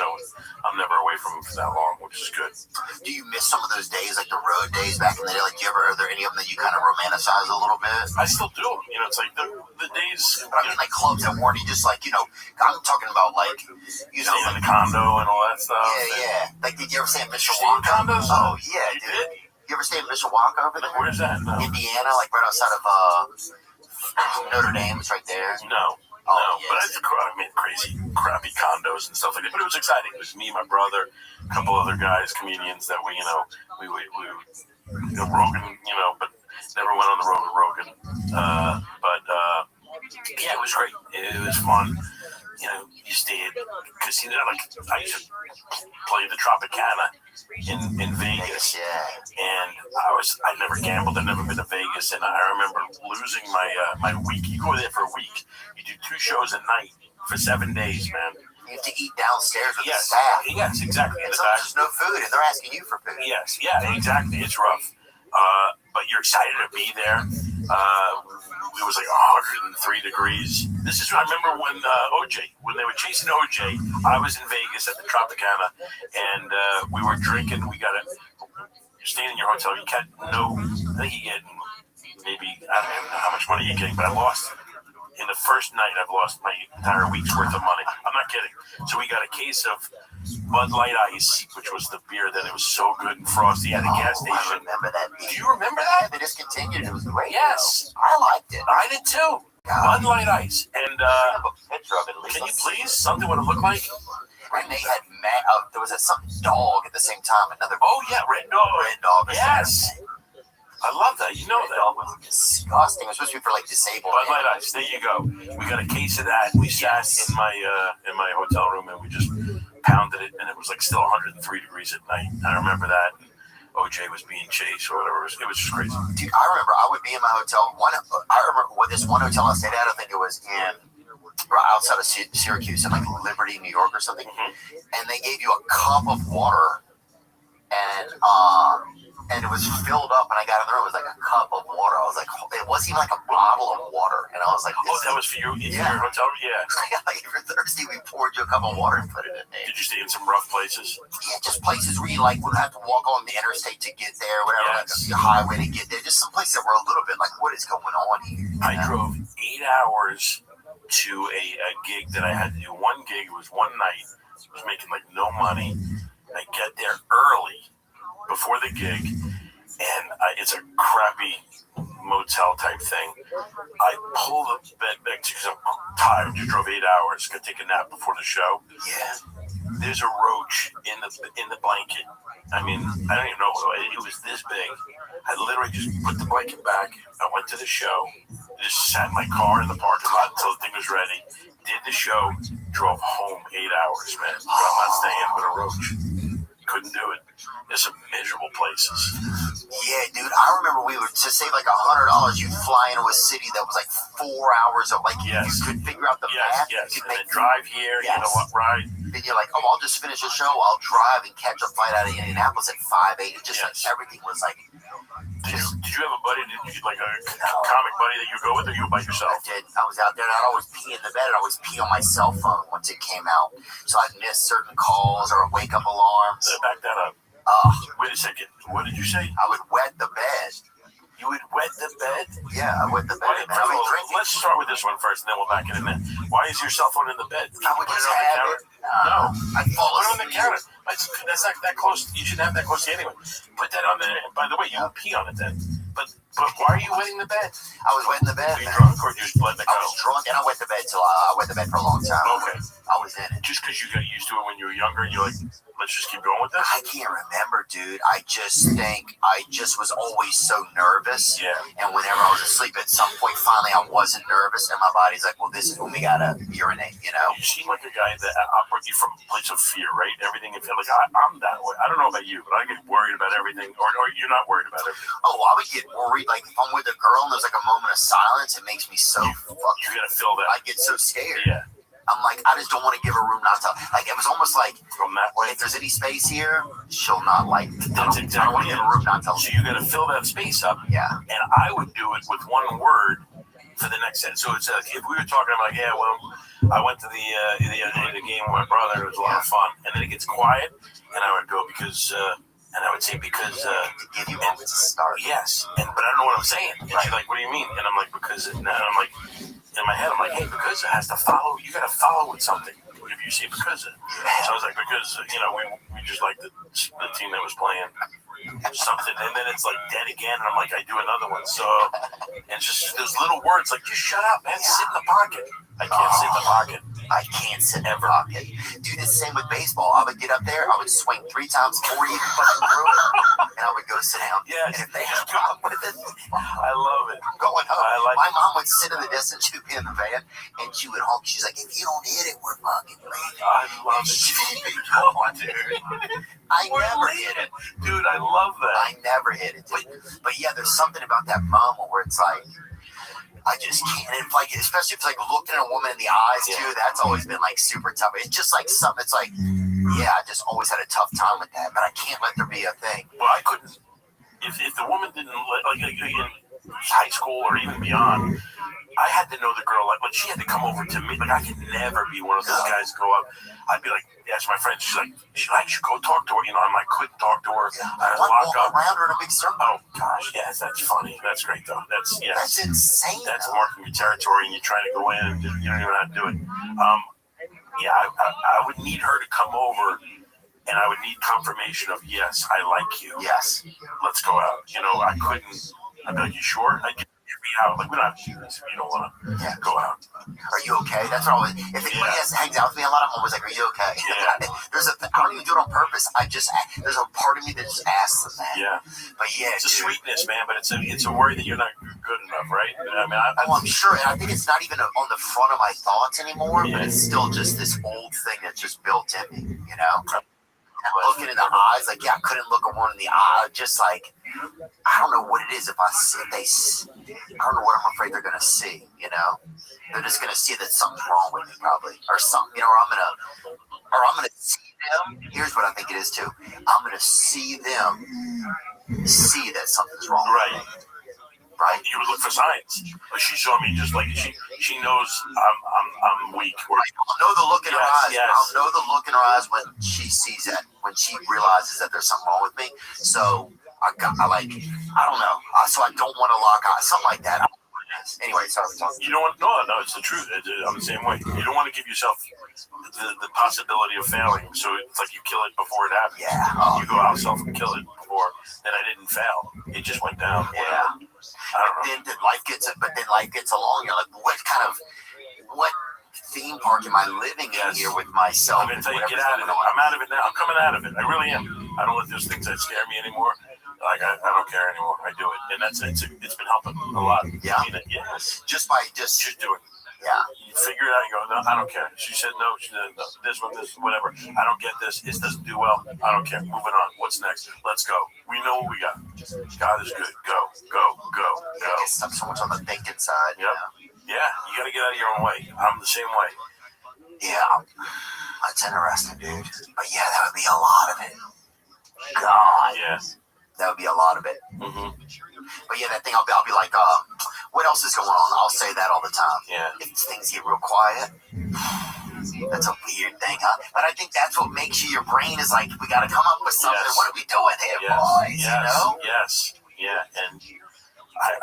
I'm never away from them for that long, which is good. Do you miss some of those days, like the road days back in the day? Like, are there any of them that you kind of romanticize a little bit? I still do. It's like the days. But I mean, like clubs that weren't just like, I'm talking about like, in the condo and all that stuff. Yeah. Like, did you ever stay in Mishawaka? Condos? Oh, yeah, dude. You ever stay in Mishawaka over there? Where's that? No. Indiana, like right outside of Notre Dame. It's right there. No. But I made crazy, crappy condos and stuff like that. But it was exciting. It was me, my brother, a couple other guys, comedians that we Rogan, but never went on the road with Rogan. Yeah, it was great. It was fun. You stayed because I used to play the Tropicana in Vegas, and I never gambled. I've never been to Vegas, and I remember losing my week. You go there for a week. You do 2 shows a night for 7 days, man. You have to eat downstairs with the staff. Yes, exactly. And sometimes there's no food, and they're asking you for food. Yes, yeah, exactly. It's rough, but you're excited to be there. It was like 103 degrees. This is, I remember when when they were chasing OJ, I was in Vegas at the Tropicana, and we were drinking. You're staying in your hotel. You can't know, I think you get maybe, I don't even know how much money you're getting, but I lost. In the first night, I've lost my entire week's worth of money. I'm not kidding. So we got a case of Bud Light Ice, which was the beer that it was so good and frosty at a gas station. I remember that. Do you remember that? They discontinued it. It was great. Yes. I liked it. I did too. Bud Light Ice. And I have a picture of it. Can you please? Something what it looked like? And they had there was something dog at the same time. Another. Oh yeah, Red Dog. Red Dog. Yes. I love that. You know that. It was disgusting. It was supposed to be for like disabled. Bud Light Ice. There you go. We got a case of that. We sat in my hotel room and we just pounded it, and it was like still 103 degrees at night. I remember that. OJ was being chased or whatever. It was just crazy. Dude, I remember I would be in my hotel. I remember this one hotel I stayed at. I think it was outside of Syracuse, in like Liberty, New York, or something. And they gave you a cup of water, and it was filled up. And I got in the room, it was like a cup of water. I was like, it wasn't even like a bottle of water. And I was like, oh, that was for you in your hotel? Yeah. Like if you're thirsty, we poured you a cup of water and put it in there. Did you stay in some rough places? Yeah, just places where you like would have to walk on the interstate to get there, whatever, like the highway to get there. Just some places that were a little bit like, what is going on here? I drove 8 hours to a gig that I had to do. One gig, it was one night. I was making like no money. I get there early before the gig, and it's a crappy motel type thing. I pull the bed back because I'm tired. Just drove 8 hours. Gonna take a nap before the show. Yeah. There's a roach in the blanket. I mean, I don't even know. It was this big. I literally just put the blanket back. I went to the show. Just sat in my car in the parking lot until the thing was ready. Did the show. Drove home 8 hours, man. I'm not staying with a roach. Couldn't do it. There's some miserable places. Yeah, dude. I remember we would to save like $100. You'd fly into a city that was like 4 hours of like you could figure out the map. Yes. And then drive here. You know what? Right. Then you're like, oh, I'll just finish the show. I'll drive and catch a flight out of Indianapolis at 5:08. It just like everything was like. Did you have a buddy? Did you like a comic buddy that you go with, or you were by yourself? I did. I was out there, and I'd always pee in the bed. I'd always pee on my cell phone once it came out, so I'd miss certain calls or wake up alarms. Back that up. Wait a second. What did you say? I would wet the bed. You would wet the bed? Yeah, I wet the bed. Let's start with this one first, and then we'll back it in there. Why is your cell phone in the bed? I would just have it. No, I'd fall asleep. Put it on the counter. That's not that close. You shouldn't have that close to you anyway. Put that on there. By the way, you would pee on it then. But why are you wetting the bed? I was wetting the bed. Were you drunk or you just let it go? I was drunk and I wet the bed till I wet the bed for a long time. Okay. I was in it. Just because you got used to it when you were younger, and you're like, let's just keep going with this? I can't remember, dude. I just think I just was always so nervous. Yeah. And whenever I was asleep, at some point, finally, I wasn't nervous, and my body's like, well, this is when we gotta urinate, you know? You seem like a guy that operates from a place of fear, right? Everything, if you're like, I'm that way. I don't know about you, but I get worried about everything, or you're not worried about everything. Oh, I would get worried. Like, if I'm with a girl and there's like a moment of silence, it makes me so fucking. You gotta feel that. I get so scared. Yeah. I'm like, I just don't want to give her room not to. Like, it was almost like, from that way, if there's any space here, she'll not like. That's exactly. I don't want to give her room not to. So you got to fill that space up. Yeah. And I would do it with one word for the next set. So it's like, if we were talking about, yeah, well, I went to the game with my brother. It was a lot of fun. And then it gets quiet, and I would go because. And I would say because give you moments to start. Yes, but I don't know what I'm saying. And she's like, "What do you mean?" And I'm like, "Because." And I'm like, in my head, I'm like, "Hey, because it has to follow. You got to follow with something." If you say because it, so I was like, because we just like the team that was playing something, and then it's like dead again, and I'm like, I do another one. So and it's just those little words like, just shut up, man, sit in the pocket. I can't sit in the pocket. I can't sit in the pocket. Dude, it's the same with baseball. I would get up there, I would swing 3 times before you even fucking threw it, and I would go sit down. Yeah, and if they have a problem with it, I love it. I'm going home. My mom would sit in the distance, she'd be in the van, and she would honk. She's like, if you don't hit it, we're fucking leaving. I love it. Come on, dude. I never hit it. Dude, I love that. I never hit it. But yeah, there's something about that moment where it's like, I just can't. And like, especially if it's like looking at a woman in the eyes too. That's always been like super tough. It's just like something. It's like, yeah, I just always had a tough time with that. But I can't let there be a thing. Well, I couldn't. If the woman didn't like in high school or even beyond, I had to know the girl. Like she had to come over to me. Like I could never be one of those guys go up. I'd be like, ask my friend. She's like, she likes you. Go talk to her. I'm like, couldn't talk to her. I'd lock up around her in a big circle. Oh gosh, yes, that's funny. That's great though. That's insane. That's marking your territory, and you're trying to go in, and you don't even know how to do it. Yeah, I would need her to come over, and I would need confirmation of yes, I like you. Yes, let's go out. I couldn't. I'd be like, you sure? be out. Like, we don't have to do this if you don't want to go out. Are you okay? That's what I always. If anybody hangs out with me a lot, I'm always like, "Are you okay?" Yeah. I don't even do it on purpose. There's a part of me that just asks them that. Yeah. But yeah, it's a sweetness, man. But it's a worry that you're not good enough, right? I mean, I'm sure, and I think it's not even on the front of my thoughts anymore. But it's still just this old thing that's just built in me, you know. And looking in the eyes, like, I couldn't look a woman in the eye. Just like, I don't know what it is. I don't know what I'm afraid they're gonna see. You know, they're just gonna see that something's wrong with me, probably, or something. You know, or I'm gonna see them. Here's what I think it is too. I'm gonna see them see that something's wrong. Right. You would look for signs. Like, she saw me just like she knows I'm weak. Or, I'll know the look in her eyes. Yes. I'll know the look in her eyes when she sees that, when she realizes that there's something wrong with me. So I don't know. So I don't want to lock eyes, something like that. Anyway, sorry for talking. You don't want no. It's the truth. I'm the same way. You don't want to give yourself the possibility of failing. So it's like you kill it before it happens. Yeah. You go out self and kill it before. Then I didn't fail. It just went down. Yeah. I don't know. Then life gets along. You're like, what theme park am I living in here with myself? I'm gonna tell you, get out of it. I'm out of it now. I'm coming out of it. I really am. I don't let those things that scare me anymore. Like, I don't care anymore. I do it, and it's been helping a lot. Yeah. Just do it. Yeah. You figure it out. You go, no, I don't care. She said no. She said no. This one, whatever. I don't get this. This doesn't do well. I don't care. Moving on. What's next? Let's go. We know what we got. God is good. Go. Get stuck so much on the thinking side. Yep. Yeah. You got to get out of your own way. I'm the same way. Yeah. That's interesting, dude. But yeah, that would be a lot of it. God. Yeah. That would be a lot of it. Mm-hmm. But yeah, that thing, I'll be like, what else is going on? I'll say that all the time. Yeah. If things get real quiet, that's a weird thing, huh? But I think that's what makes you, your brain is like, we got to come up with something. Yes. What are we doing here, boys? Yes. You know? Yes. Yeah. And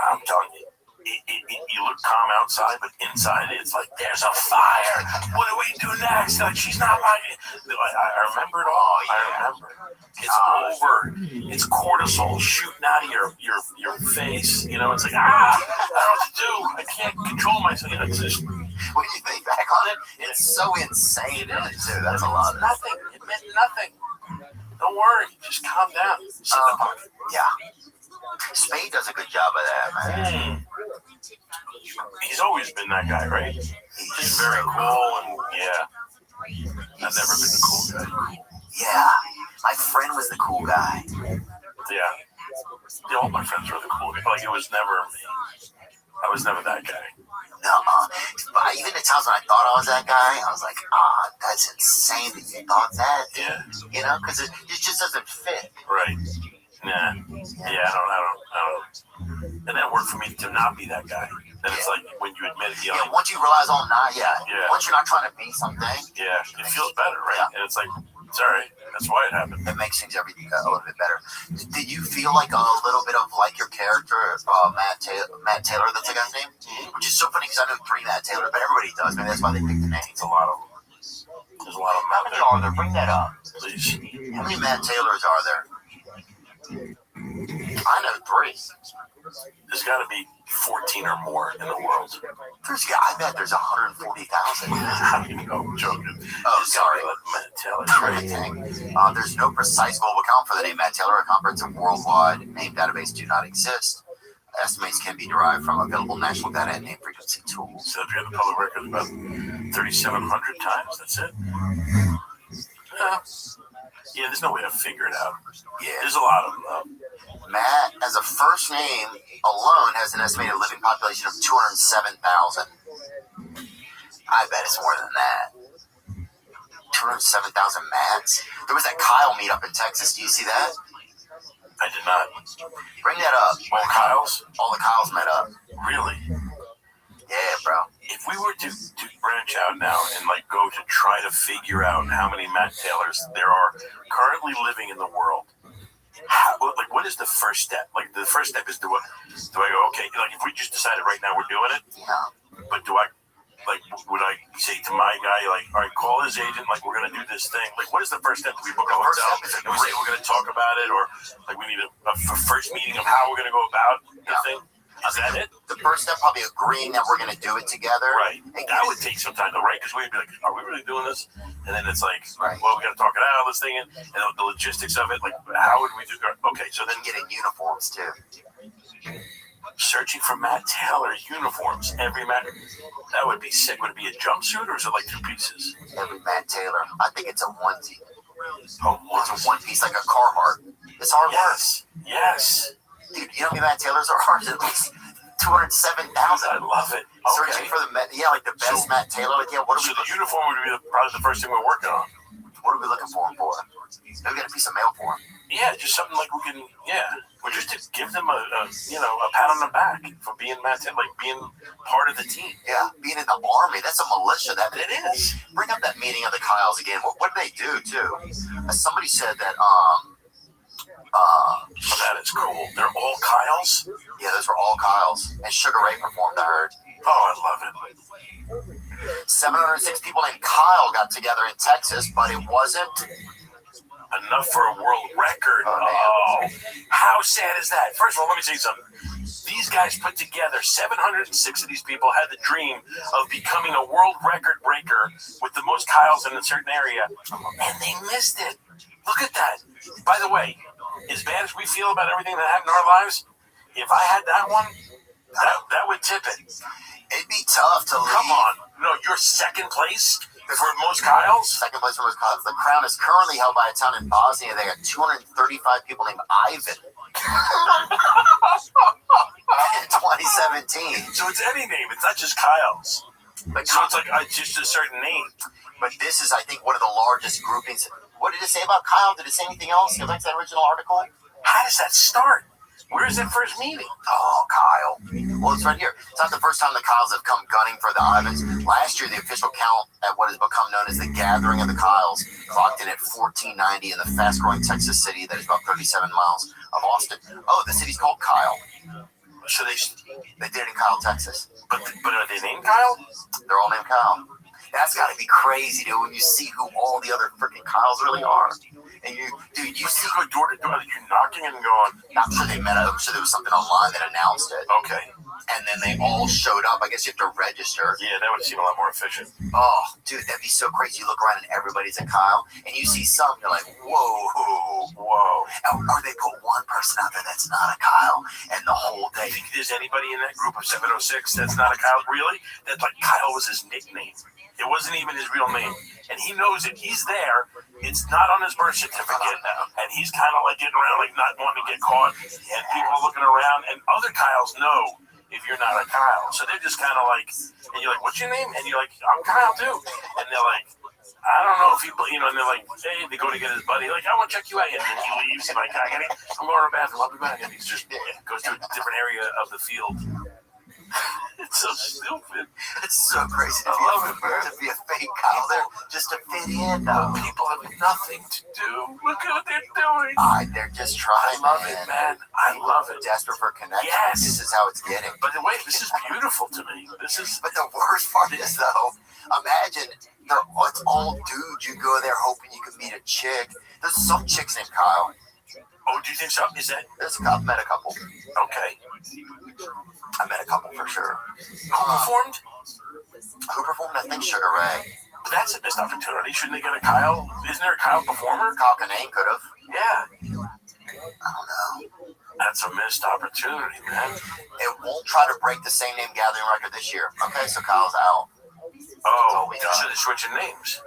I'm telling you, you look calm outside, but inside it's like there's a fire. What do we do next? Like, she's not like it. I remember it all. I remember. It's over. It's cortisol shooting out of your face. You know, it's like, I don't know what to do. I can't control myself. You know, it's just, when you think back on it, it's so insane, isn't it, too? That's a lot. Nothing. It meant nothing. Don't worry. Just calm down. Sit in the pocket. Yeah. Spade does a good job of that, man. He's always been that guy, right? He's very cool, and I've never been the cool guy. Yeah, my friend was the cool guy. Yeah, all my friends were the cool guy. Like, it was never me. I was never that guy. But even the times when I thought I was that guy, I was like, that's insane that you thought that. Yeah. You know, because it just doesn't fit. Right. Nah. Yeah, I don't. And that worked for me to not be that guy. Then it's like when you admit it, once you realize, once you're not trying to be something. Yeah, it feels better, right? Yeah. And it's like, it's all right. That's why it happened. It makes things everything a little bit better. Did you feel like a little bit of like your character, Matt Taylor, that's the guy's name? Mm-hmm. Which is so funny because I know 3 Matt Taylor, but everybody does. Maybe that's why they picked the name. There's a lot of them. There's a lot of them. How many are there? Bring that up. Please. How many Matt Taylors are there? I know 3. There's got to be 14 or more in the world. I bet there's 140,000. I'm joking. Oh, sorry. Matt Taylor. There's no precise global count for the name Matt Taylor. A comprehensive worldwide name database do not exist. Estimates can be derived from available national data and name frequency tools. So if you have the public record about 3,700 times, that's it. Yeah, there's no way to figure it out. Yeah. There's a lot of them, though. Matt, as a first name alone, has an estimated living population of 207,000. I bet it's more than that. 207,000 Matts. There was that Kyle meetup in Texas. Do you see that? I did not. Bring that up. All Kyles? All the Kyles met up. Really? Yeah, bro. If we were to branch out now and like go to try to figure out how many Matt Taylors there are currently living in the world, what is the first step? Like, the first step is do I go, okay, like if we just decided right now we're doing it, but would I say to my guy, like, all right, call his agent, like, we're going to do this thing. Like, what is the first step? Do we book a hotel and we say we're going to talk about it? Or, like, we need a first meeting of how we're going to go about the thing? Is that it? The first step probably agreeing that we're going to do it together. Right. That would take some time, though, right? Because we'd be like, are we really doing this? And then it's like, well, we got to talk it out, this thing, and the logistics of it. Like, how would we do it? Okay, so then getting uniforms, too. Searching for Matt Taylor uniforms. Every Matt, that would be sick. Would it be a jumpsuit or is it like 2 pieces? Every Matt Taylor. I think it's a onesie. Oh, it's a one piece like a Carhartt. It's hard work. Yes. Dude, you know how many Matt Taylors are hard? At least 207,000. I love it. Searching for the like the best Matt Taylor. Like, yeah, what are we? So the uniform would be probably the first thing we're working on. What are we looking for him for? Maybe get a piece of mail for him. Yeah, just something like we can. Yeah, or just to give them a pat on the back for being Matt Taylor, like being part of the team. Yeah, being in the army. That's a militia. That it is. Bring up that meeting of the Kyles again. What do they do too? Somebody said that. That is cool. They're all Kyles? Yeah, those were all Kyles. And Sugar Ray performed, I heard. Oh, I love it. 706 people named Kyle got together in Texas, but it wasn't enough for a world record. Oh, how sad is that? First of all, let me say something. These guys put together 706 of these people had the dream of becoming a world record breaker with the most Kyles in a certain area, and they missed it. Look at that. By the way, as bad as we feel about everything that happened in our lives, if I had that one, that would tip it. It'd be tough to leave. Come on. No, you're second place for most Kyles? Second place for most Kyles. The crown is currently held by a town in Bosnia. They got 235 people named Ivan. In 2017. So it's any name. It's not just Kyles. But so it's like just a certain name. But this is, I think, one of the largest groupings. What did it say about Kyle? Did it say anything else? Go back to that original article. How does that start? Where is that first meeting? Oh, Kyle. Well, it's right here. It's not the first time the Kyles have come gunning for the Ivans. Last year, the official count at what has become known as the Gathering of the Kyles clocked in at 1490 in the fast-growing Texas city that is about 37 miles of Austin. Oh, the city's called Kyle. So they did it in Kyle, Texas. But are they named Kyle? They're all named Kyle. That's got to be crazy, dude, when you see who all the other freaking Kyles really are. And you see go door to door, you knocking and going. I'm sure they met up. I'm sure there was something online that announced it. Okay. And then they all showed up. I guess you have to register. Yeah, that would seem a lot more efficient. Oh, dude, that'd be so crazy. You look around and everybody's a Kyle, and you see some, you're like, whoa. Or they put one person out there that's not a Kyle, and the whole day. You think there's anybody in that group of 706 that's not a Kyle? Really? That's like Kyle was his nickname. It wasn't even his real name. And he knows it. He's there. It's not on his birth certificate. And he's kind of like getting around, like not wanting to get caught. And people are looking around. And other Kyles know if you're not a Kyle. So they're just kind of like, and you're like, what's your name? And you're like, I'm Kyle too. And they're like, I don't know if he, and they're like, hey, they go to get his buddy. Like, I want to check you out. And then he leaves. He's like, I'm going to the bathroom. I'll be back. And he's just goes to a different area of the field. It's so stupid. It's so crazy to be a fake Kyle there just to fit in, though. People have nothing to do. Look at what they're doing. They're just trying. I love it, man. I love it. Desperate for connection. Yes. This is how it's getting. By the way, this is beautiful to me. But the worst part is, though, imagine it's all dudes. You go there hoping you can meet a chick. There's some chicks named Kyle. Oh, do you think so? Is that? I've met a couple. Okay. I met a couple for sure. Who performed? Who performed? I think Sugar Ray. But that's a missed opportunity. Shouldn't they get a Kyle? Isn't there a Kyle performer? Kyle Kinane could have. Yeah. I don't know. That's a missed opportunity, man. It won't try to break the same name gathering record this year. Okay, so Kyle's out. Oh, we should have switched names.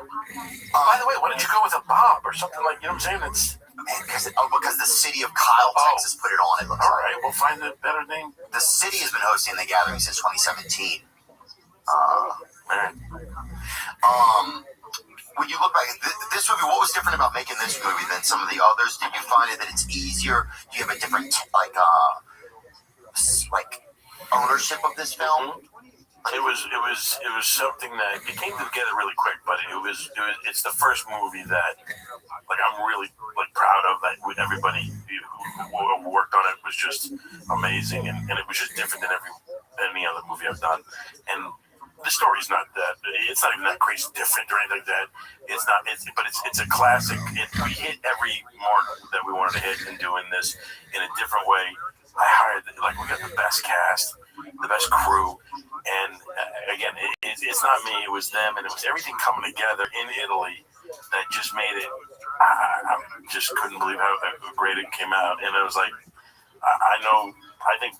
By the way, why don't you go with a Bob or something like, you know what I'm saying? It's because the city of Kyle, Texas put it on it. All right, we'll find a better name. The city has been hosting the gathering since 2017. When you look back at this movie, what was different about making this movie than some of the others? Did you find it that it's easier? Do you have a different ownership of this film? It was something that it came together really quick, but it's the first movie that I'm really proud of, that with everybody who worked on it was just amazing, and it was just different than any other movie I've done. And the story's not that, it's not even that crazy different or anything like that. But it's a classic. We hit every mark that we wanted to hit in doing this in a different way. I hired, like, we got the best cast, the best crew, and again, it's not me, it was them, and it was everything coming together in Italy that just made it. I just couldn't believe how great it came out, and it was like, I think,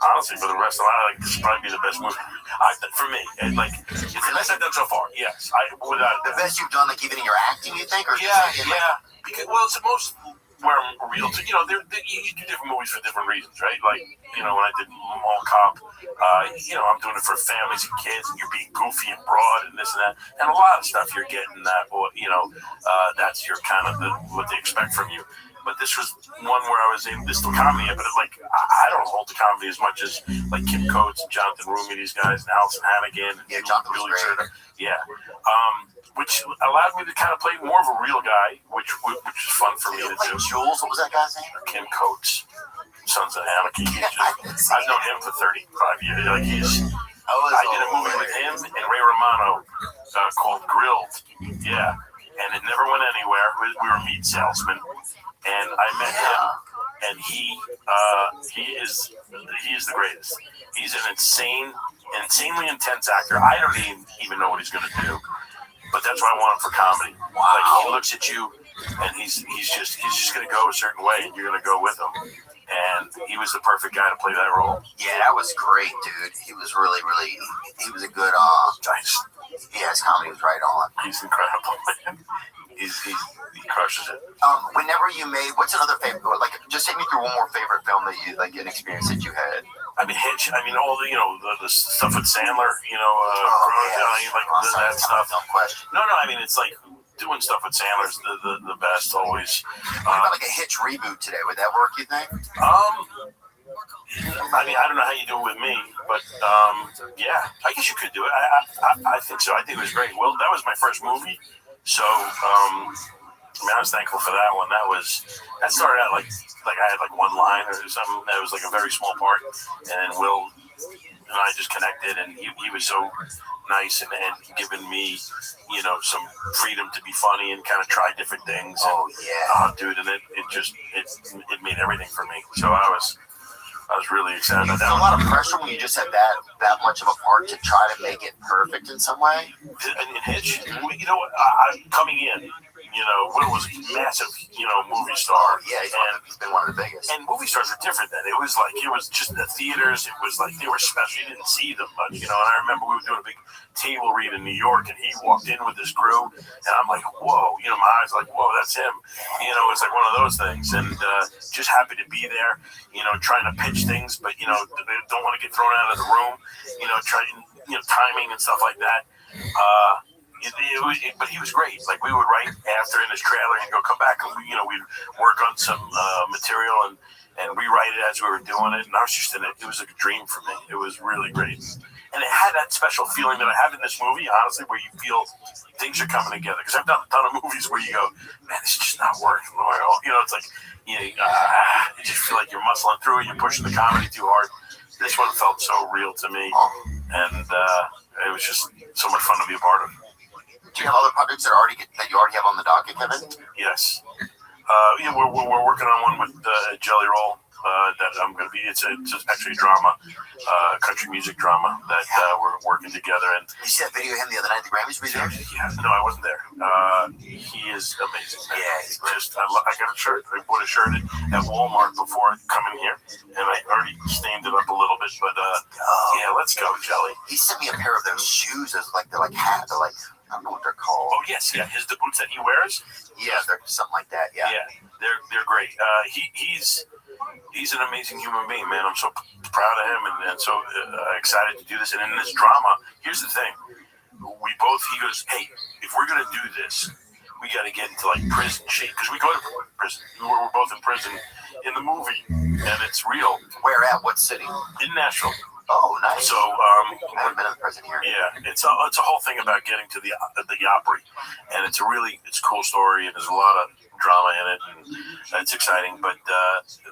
honestly, for the rest of my life, this would probably be the best movie for me. And, like, it's the best I've done so far. Yes, without the best you've done, like even in your acting, you think, or yeah. Because it's the most where I'm real to. You know, you do different movies for different reasons, right? Like, you know, when I did Mall Cop, you know, I'm doing it for families and kids, and you're being goofy and broad and this and that, and a lot of stuff you're getting that, or you know, that's your kind of what they expect from you. But this was one where I was in this comedy, but like I don't hold the comedy as much as like Kim Coates, Jonathan Rumi, these guys, and Allison Hannigan. Yeah, Jonathan was great. Yeah, which allowed me to kind of play more of a real guy, which is fun for me to do. Jules, what was that guy's name? Kim Coates, Sons of Anarchy. I've known him for 35 years. Like I did a movie with him and Ray Romano called Grilled. Yeah, and it never went anywhere. We were meat salesmen. And I met him, and he is the greatest. He's an insanely intense actor. I don't even know what he's going to do, but that's what I want him for comedy. Wow. Like he looks at you, and he's just going to go a certain way, and you're going to go with him. And he was the perfect guy to play that role. Yeah, that was great, dude. He was really, he was a good. Yeah, his comedy was right on. He's incredible, man. He crushes it. Whenever you made, what's another favorite? Like, just take me through one more favorite film that you like, an experience that you had. I mean, Hitch. I mean, all the the stuff with Sandler. You know, that stuff. No question. No. I mean, it's like doing stuff with Sandler's the best always. What about like a Hitch reboot today? Would that work? You think? I mean, I don't know how you do it with me, but yeah, I guess you could do it. I think so. I think it was great. Well, that was my first movie. So, I mean, I was thankful for that one. That started out like I had like one line or something. That was like a very small part, and Will and I just connected, and he was so nice and giving me, you know, some freedom to be funny and kind of try different things. Oh yeah, dude, and it made everything for me. So I was really excited about that. There's a lot of pressure when you just have that much of a part to try to make it perfect in some way. In Hitch, you know, I'm coming in. You know, Will was a massive, you know, movie star. Yeah, he's been one of the biggest. And movie stars are different then. It was just the theaters. It was like they were special. You didn't see them much, you know. And I remember we were doing a big table read in New York, and he walked in with his crew, and I'm like, whoa, you know, my eyes like, whoa, that's him. You know, it's like one of those things. And just happy to be there, you know, trying to pitch things, but, you know, they don't want to get thrown out of the room, you know, trying, you know, timing and stuff like that. But he was great. Like, we would write after in his trailer and go, come back, and we'd work on some material and rewrite it as we were doing it. And I was just in it. It was like a dream for me. It was really great. And it had that special feeling that I have in this movie, honestly, where you feel things are coming together. Because I've done a ton of movies where you go, man, this is just not working. You know, it's like, you just feel like you're muscling through it. You're pushing the comedy too hard. This one felt so real to me. And it was just so much fun to be a part of. Do you have other projects that you already have on the docket, Kevin? Yes. Yeah, we're working on one with Jelly Roll. That I'm going to be. It's actually a drama, country music drama that we're working together. And you see that video of him the other night at the Grammys? Were you there? Yeah, no, I wasn't there. He is amazing. Man. Yeah, he's just. I got a shirt. I bought a shirt at Walmart before coming here, and I already stained it up a little bit. But yeah, let's go, Jelly. He sent me a pair of those shoes. They're like hats. They're like, I don't know what they're called. Oh yes, yeah. The boots that he wears. Yeah, they're something like that. Yeah. Yeah, they're great. He's an amazing human being, man. I'm so proud of him and so excited to do this. And in this drama, here's the thing: he goes, hey, if we're gonna do this, we got to get into like prison shape because we go to prison. We're both in prison in the movie, and it's real. Where at? What city? In Nashville. Oh, nice. So I haven't been in prison here. Yeah, it's a whole thing about getting to the Opry, and it's a cool story, and there's a lot of drama in it, and it's exciting. But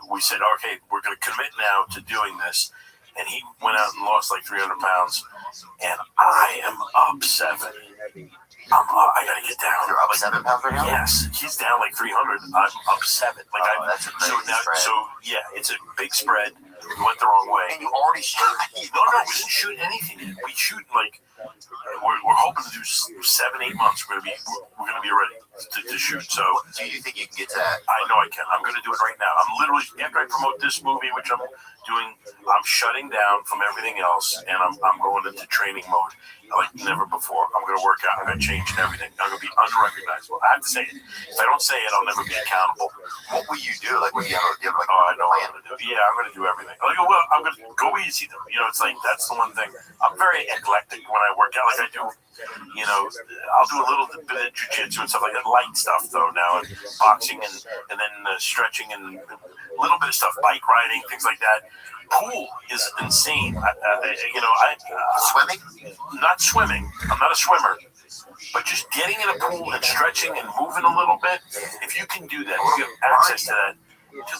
we said, okay, we're going to commit now to doing this. And he went out and lost like 300 pounds, and I am up 7. I gotta get down. You're up 7 pounds right now? Yes, he's down like 300. I'm up 7. Like that's a crazy so now, spread. so yeah, it's a big spread. We went the wrong way. And you already shot. No, we didn't shoot anything yet. We shoot like we're hoping to do 7-8 months. We're gonna be ready to shoot. So do you think you can get to that? I know I can. I'm gonna do it right now. I'm literally after I promote this movie, which I'm doing, I'm shutting down from everything else, and I'm going into training mode like never before. I'm gonna work out. I'm gonna change and everything. I'm gonna be unrecognizable. I have to say it. If I don't say it, I'll never be accountable. What will you do? Like, what do you have like? Oh, I know what I'm gonna do. Yeah, I'm gonna do everything. Like, well, I'm gonna go easy though. You know, it's like that's the one thing. I'm very eclectic when I work out. Like I do, you know, I'll do a little bit of jiu-jitsu and stuff like that. Light stuff though now, and boxing and then stretching and a little bit of stuff, bike riding, things like that. Pool is insane. Swimming? Not swimming. I'm not a swimmer. But just getting in a pool and stretching and moving a little bit, if you can do that, you have access to that.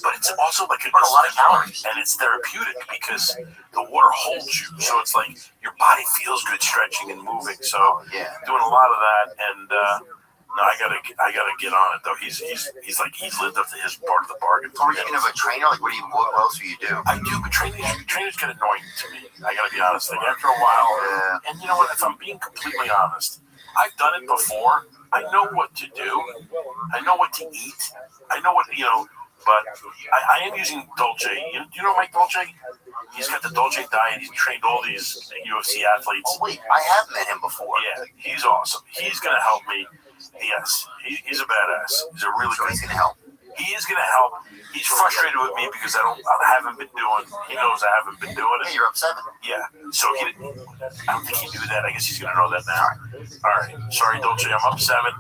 But it's also like a lot of calories, and it's therapeutic because the water holds you. So it's like your body feels good stretching and moving. So doing a lot of that, and no, I gotta get on it though. He's lived up to his part of the bargain. Are you of a trainer? Like, what else do you do? I do, but trainers get annoying to me. I gotta be honest. Like after a while, and you know what? If I'm being completely honest, I've done it before. I know what to do. I know what to eat. I know what But I am using Dolce. You know Mike Dolce? He's got the Dolce diet. He's trained all these UFC athletes. Oh wait, I have met him before. Yeah, he's awesome. He's gonna help me. Yes, he's a badass. He's a really good. He's gonna help. He is gonna help. He's frustrated with me because I haven't been doing. He knows I haven't been doing it. Yeah, you're up 7. Yeah, so I don't think he knew that. I guess he's gonna know that now. All right, sorry, Dolce. I'm up 7,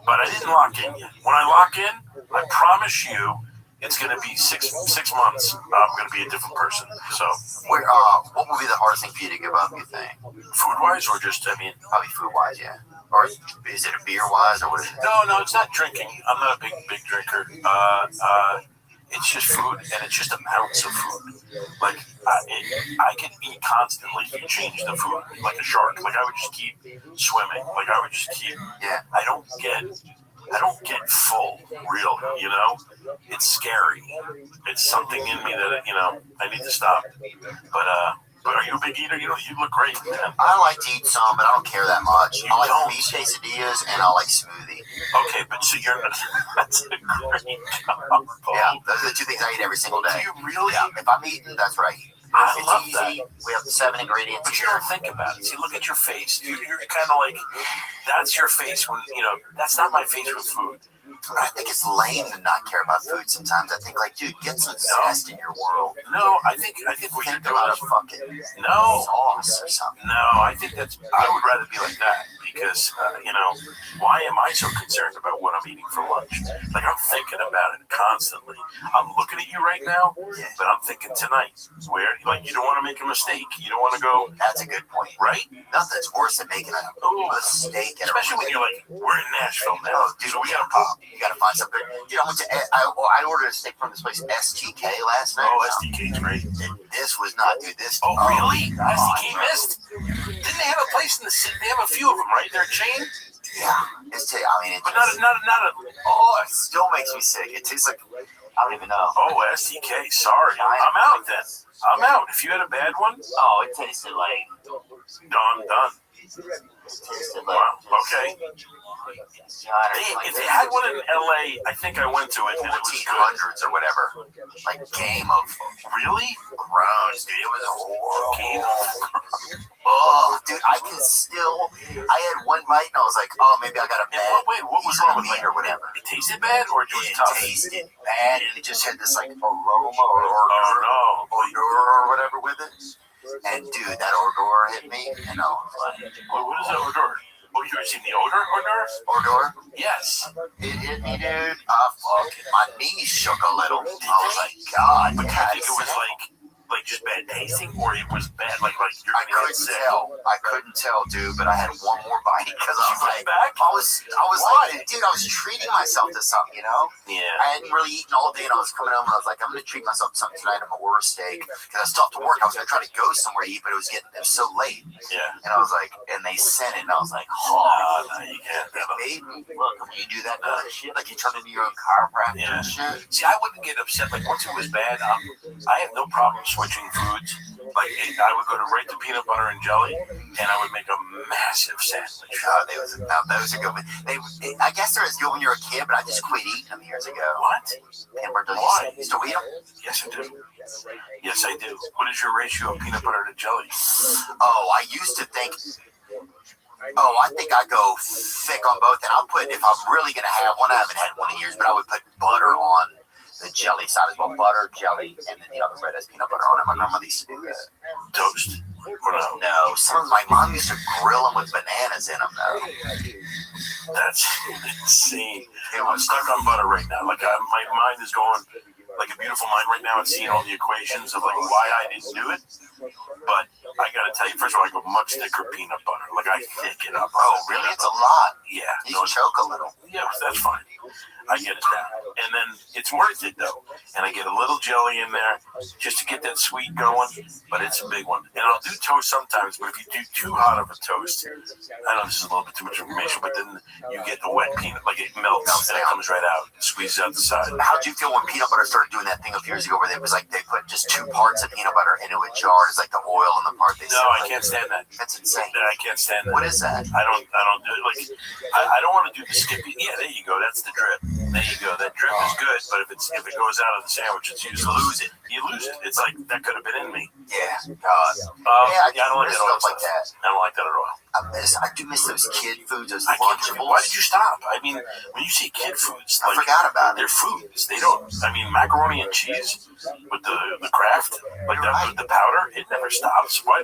but I didn't lock in yet. When I lock in, I promise you, it's going to be six months. I'm going to be a different person. So, what would be the hardest thing for you to give up? You think, food wise, or just probably food wise, yeah. Or is it a beer wise, or what is it? No, it's not drinking. I'm not a big drinker. It's just food, and it's just amounts of food. Like I can eat constantly if you change the food, like a shark. Like I would just keep swimming. Like I would just keep. Yeah. I don't get full, really, It's scary. It's something in me that, I need to stop. But are you a big eater? You look great, man. I like to eat some, but I don't care that much. I like beef quesadillas and I like smoothie. Okay, but so that's a great combo. Yeah, those are the 2 things I eat every single day. Do you really? Yeah, if I'm eating, that's right. I love easy. that. We have the 7 ingredients. But you don't think about it. See, look at your face. You're kind of like, that's your face when, that's not my face with food. I think it's lame to not care about food sometimes. I think, dude, get some zest in your world. No, I think what you're Think doing about a is fucking sauce or something. No, I think I would rather be like that because, why am I so concerned about what I'm eating for lunch? Like, I'm thinking about it constantly. I'm looking at you right now, but I'm thinking tonight, where, you don't want to make a mistake. You don't want to go. That's a good point. Right? Nothing's worse than making a mistake. Especially when you're like, we're in Nashville now. Oh, dude, So we got to pop. You got to find something. I ordered a steak from this place, STK, last night. Oh, STK's great. This was not, dude. Oh, really? STK missed? Didn't they have a place in the city? They have a few of them, right? They're a chain? Yeah. But not a. Oh, it still makes me sick. It tastes like, I don't even know. Oh, STK. Sorry. I'm out then. I'm out. If you had a bad one. Oh, it tasted like. Done. Wow. Okay. If they had one in LA, I think I went to it and it was good. 1800s or whatever. Like Game of. Really? Gross, dude. It was horrible. Game of. Oh, dude, I had one bite and I was like, oh, maybe I got a bad. Wait, what was wrong with it or whatever? It tasted bad or it was tough? It tasted bad and it just had this aroma or odor or whatever with it. And dude, that odor hit me and I was like, what is that odor? Oh, you ever seen the odor? Odor? Yes. It hit me, dude. Fuck. My knees shook a little. I was like, God. But I think it was like like just bad tasting, or it was bad like you're I couldn't tell, dude. But I had one more bite because I was like, I was like, dude, I was treating myself to something, you know. Yeah. I hadn't really eaten all day, and I was coming home, and I was like, I'm gonna treat myself to something tonight. I'm gonna order a steak because I still have to work. I was gonna try to go somewhere to eat, but it was so late. Yeah. And I was like, and they sent it, and I was like, no, you can't. Look, when you do that kind of shit, like you turn into your own chiropractor and shit. See, I wouldn't get upset. Like once it was bad, I have no problem switching foods. Like I would go right to peanut butter and jelly, and I would make a massive sandwich. Those are good. I guess they're as good when you're a kid, but I just quit eating them years ago. What? Peanut butter jelly. You still eat them? Yes, I do. Yes, I do. What is your ratio of peanut butter to jelly? Oh, I used to think. Oh, I think I go thick on both, and I'll put, if I'm really going to have one, I haven't had one in years, but I would put butter on the jelly side as well. Butter, jelly, and then the other bread has peanut butter on it. My grandmother used to do that. Toast? Or no? No, my mom used to grill them with bananas in them, though. That's insane. I'm stuck on butter right now. Like, my mind is going like a beautiful mind right now and seeing all the equations of like why I didn't do it. But I gotta tell you, first of all, I go much thicker peanut butter. Like I thick it up. Oh, really? It's a lot. Yeah. You can choke a little. Yeah, that's fine. I get it down. And then it's worth it though. And I get a little jelly in there just to get that sweet going. But it's a big one. And I'll do toast sometimes, but if you do too hot of a toast, I know this is a little bit too much information, but then you get the wet peanut, like it melts and it comes right out, squeezes out the side. How'd you feel when peanut butter started doing that thing a few years ago where it was like they put just 2 parts of peanut butter into a jar? It's like the oil and the part they No, I can't stand that. That's insane. I can't stand that. What is that? I don't do it. Like I don't want to do the skippy. Yeah, there you go. That's the drip. There you go. That drip is good, but if it goes out of the sandwich, it's useless. You lose it. It's like that could have been in me. Yeah. God. I don't like that stuff like that. I don't like that at all. I do miss those kid foods, those Lunchables. Why did you stop? I mean, when you say kid foods, I forgot about it. They're foods. They don't. I mean, macaroni and cheese with the Kraft, like the powder, it never stops. Why?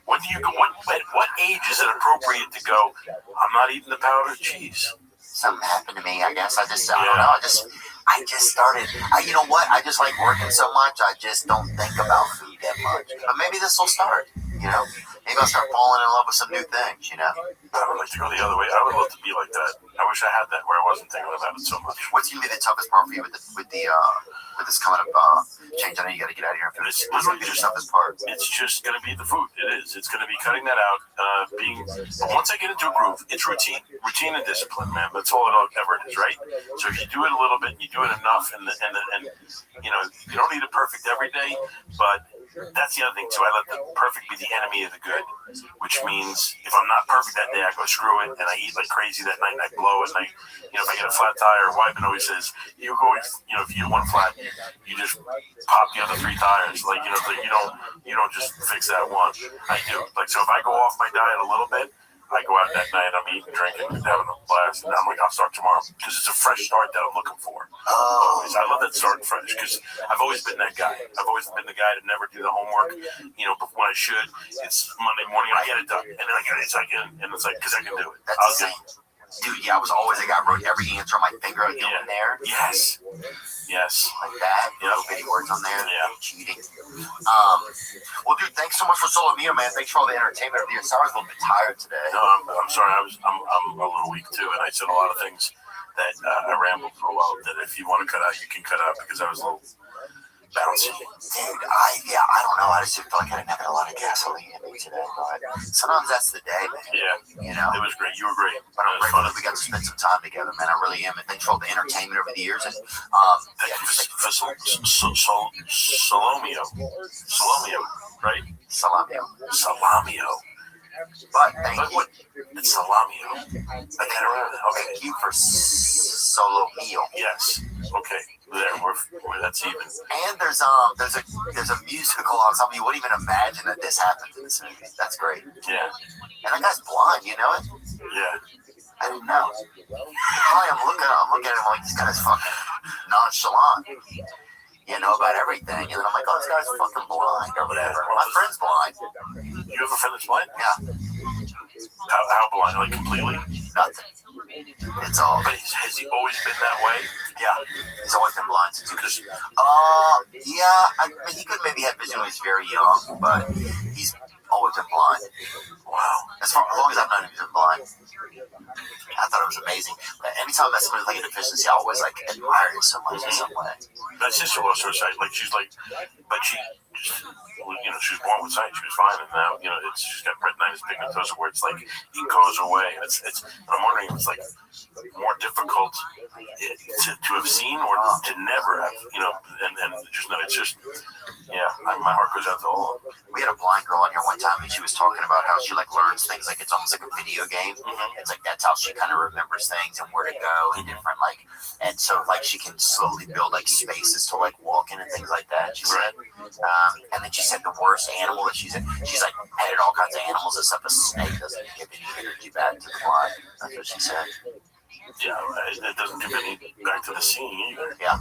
When do you go? What age is it appropriate to go? I'm not eating the powdered cheese. Something happened to me. I guess I don't know. I just started. You know what? I just like working so much. I just don't think about food that much. But maybe this will start. You know, maybe I'll start falling in love with some new things. You know. I would like to go the other way. I would love to be like that. I wish I had that where I wasn't thinking about it so much. What's gonna be the toughest part for you with this coming up change? I know you got to get out of here and finish. What's gonna be the toughest part? It's just gonna be the food. It is. It's gonna be cutting that out. But once I get into a groove, it's routine and discipline, man. That's all it ever is, right? So if you do it a little bit, you do it enough, and you know you don't need it perfect every day, but that's the other thing too. I let the perfect be the enemy of the good, which means if I'm not perfect that day, I go screw it, and I eat like crazy that night, and I blow it, and if I get a flat tire, wife always says, if you get one flat, you just pop the other 3 tires. Like you don't just fix that one. I do. Like so, if I go off my diet a little bit, I go out that night, I'm eating, drinking, having a blast, and I'm like, I'll start tomorrow because it's a fresh start that I'm looking for. Always. I love that starting fresh because I've always been that guy. I've always been the guy to never do the homework, when I should. It's Monday morning, I get it done, and then I get it second, and it's like, because I can do it. That's insane. Dude, yeah, I was always the guy who wrote every answer on my finger in there. Yes. Like that. Little bitty words on there. Yeah. Cheating. Well, dude, thanks so much for Solo Mio, man. Thanks for all the entertainment of the year. Sorry, I was a little bit tired today. No, I'm sorry. I'm a little weak too, and I said a lot of things that I rambled for a while. That if you want to cut out, you can cut out because I was a little bouncy. Dude, I don't know. I just feel like I didn't have a lot of gasoline in me today, but sometimes that's the day, man. Yeah. It was great. You were great. But I'm grateful that we got to spend some time together, man. I really am. And thanks for all the entertainment over the years. And for Salomio, right? Salamio. But thank you. It's Salamio. I can't remember. Okay. Thank you for Solo Mio. Yes. Okay. There, we're that's even. And there's a musical ensemble. You wouldn't even imagine that this happened in this movie. That's great. Yeah. And that guy's blind. You know it? Yeah. I didn't know. I'm looking at him like this guy's fucking nonchalant. About everything. And then I'm like, oh, this guy's fucking blind or whatever. My friend's blind. You have a friend that's blind? Yeah. How blind? Like completely? Nothing. It's all. But has he always been that way? Yeah, he's always been blind since he was. Yeah, I mean, he could maybe have vision when he's very young, but he's always been blind. Wow. As long as I've known him, he's been blind. I thought it was amazing. But anytime I met somebody with like a deficiency, I always like admire it so much in some way. My sister was suicide. Like she's like, but she just, you know, she was born with sight. She was fine, and now you know she's got retinitis pigmentosa, where it's like it goes away. And it's. I'm wondering if it's like more difficult to have seen or to never have, you know, and just no, it's just. Yeah, my heart goes out to all. We had a blind girl on here one time, and she was talking about how she like learns things like it's almost like a video game. Mm-hmm. It's like that's how she kind of remembers things and where to go and different like, and so like she can slowly build like spaces to like walk in and things like that. She said, and then she said the worst animal that she's like petted all kinds of animals except a snake doesn't give any energy back to the blind. That's what she said. Yeah, it doesn't give any back to the seeing either. Yeah.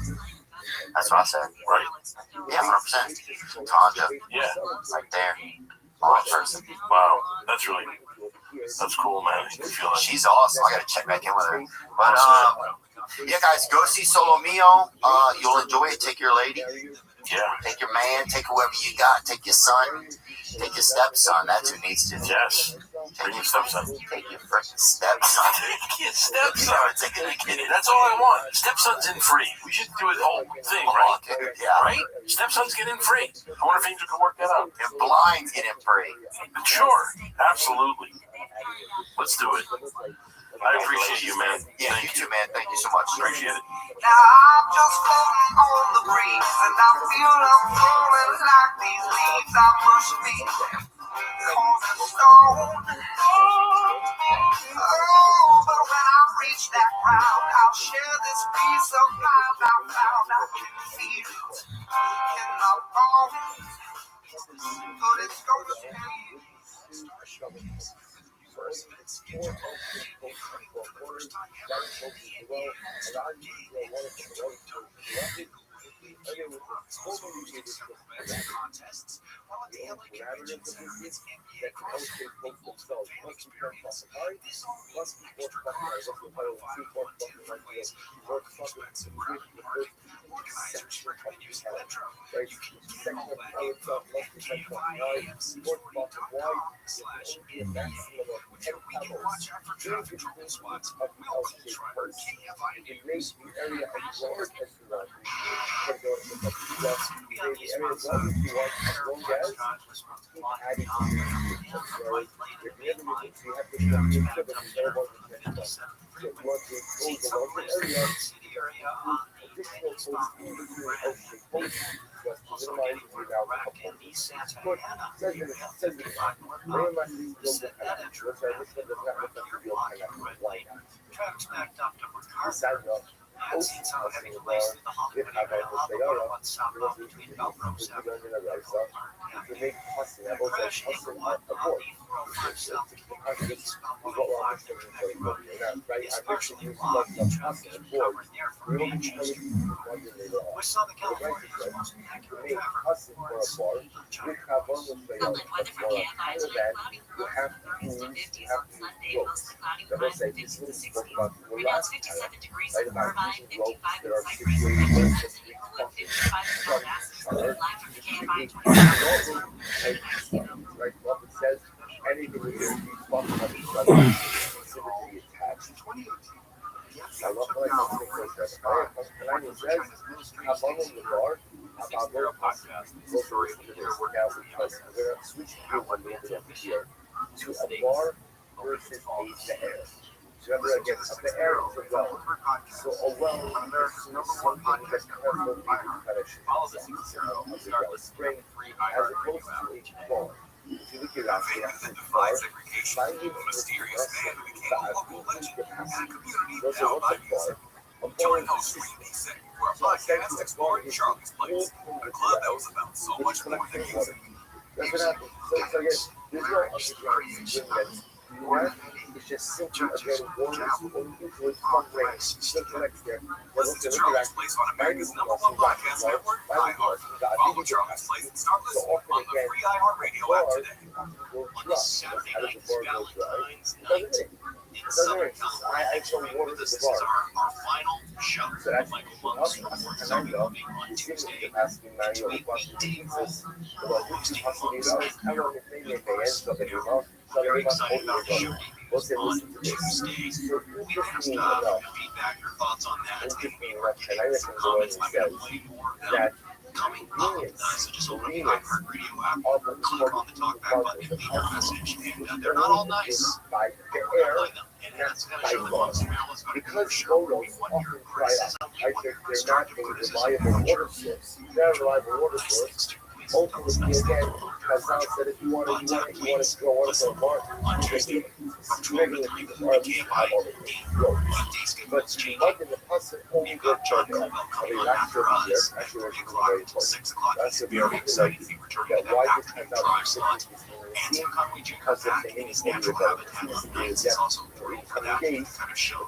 That's what I said. Right. Yeah, 100%. Tanja. Yeah. Right there. Blind person. Wow. That's cool, man. She's awesome. I gotta check back in with her. But yeah, guys, go see Solo Mio. You'll enjoy it. Take your lady. Yeah. Take your man. Take whoever you got. Take your son. Take your stepson. That's who needs to. Yes. Take your stepson. Take your freaking stepson. Take your stepson. That's all I want. Stepson's in free. We should do a whole thing, right? Dude, yeah. Right? Stepsons get in free. I wonder if Angel can work that out. If blinds get in free. Sure. Absolutely. Let's do it. I appreciate you, man. Yeah, you too, man. Thank you so much. Appreciate it. Now I'm just floating on the breeze, and I feel I'm falling like these leaves. I must be cornerstone. Oh, but when I reach that ground, I'll share this peace of mind I found. I can feel it in my bones, but it's gonna be. Contests, while a daily convention series NBA CrossFit people fan experience. This all means extra cars on 502 different ways more expensive crowd. Organizers recommend using Metro. You can do all that info at KFIAMsports.com/NBA, where we can watch out for traffic control spots. We'll control KFIA News. Seats on heavy place in the Hollywood area hub about one stop off between Melrose Avenue and crashing on the 405 south to eastbound 105 to connect road. Especially long traffic covered there from Manchester. West Southern California's most accurate traffic reports. Public weather from KFI tonight, cloudy with 30s to 50s on Sunday, mostly cloudy with highs of 50s to 60s. Right now it's 57 degrees in Irvine, 55 in Cypress, 55 in Calabasas. Live from the KFI Remember again, up the air is a well. So a well is number one podcast covered by follow the spring as opposed to a fall. If you look at that, that defies segregation, a mysterious man who became a local legend and a community now by music. Join host Randy Sick for a podcast exploring Charlie's Place, a club that was about so much more than music. That's what happened. So again, there's no underground. It's just simply again one usually fundraise simple next year. Listen to Charlie's Place on America's #1 podcast network, iHeart. Follow Charlie's Place and start listening on the free iHeart Radio app today. On the Saturday night Valentine's night. I throw water to This the is bar. our final show. So that's Michael Monks from Rothschild on Tuesday. Between weekday growth, we're hosting Monks and Beer Chris. Very excited about the show debuts on Tuesday. We asked your feedback, your thoughts on that, any favorite games, comments. I'm going to play more of them coming up. So just open up the iHeartRadio app, click on the talkback button, and leave your message. And they're not all nice. By the We're going to air, play them. And that's going to show the Monks and Maryland's going to be because your show. photos We want your often cry out. criticism. I think they're not a reliable water source. They're a reliable water source. Ultimately, again, Kazan said if you want to go water from a bar, you can do it. Regular people are at least have all the things. But in the past, only good for them. I mean, that's your year. Actually, we're very important. That's a very exciting thing. That why this Kazan because of the industry about for incoming days, the notion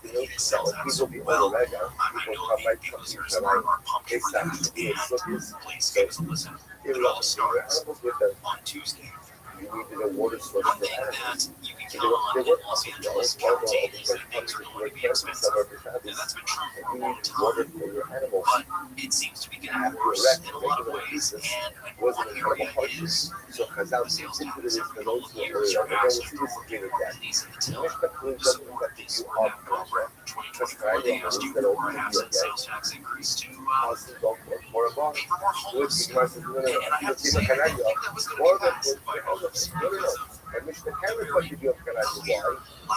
that when people be over Rega, people come right from here to like, it's actually so it all starts on Tuesday. You needed a water source One for thing animals. that you can count on in Los Angeles County is that eggs are going to be expensive. Now, that's been true for a long time, but it seems to be getting worse in a lot of ways. And one area is the sales tax. In all the years, you're asked to report these in the till. So this program, 2024, they asked you for a half-cent sales tax increase to pay for more homeless. And I have to say, I didn't think that was going to be passed by voters because of And Mr. Cameron was to be of Canadian law.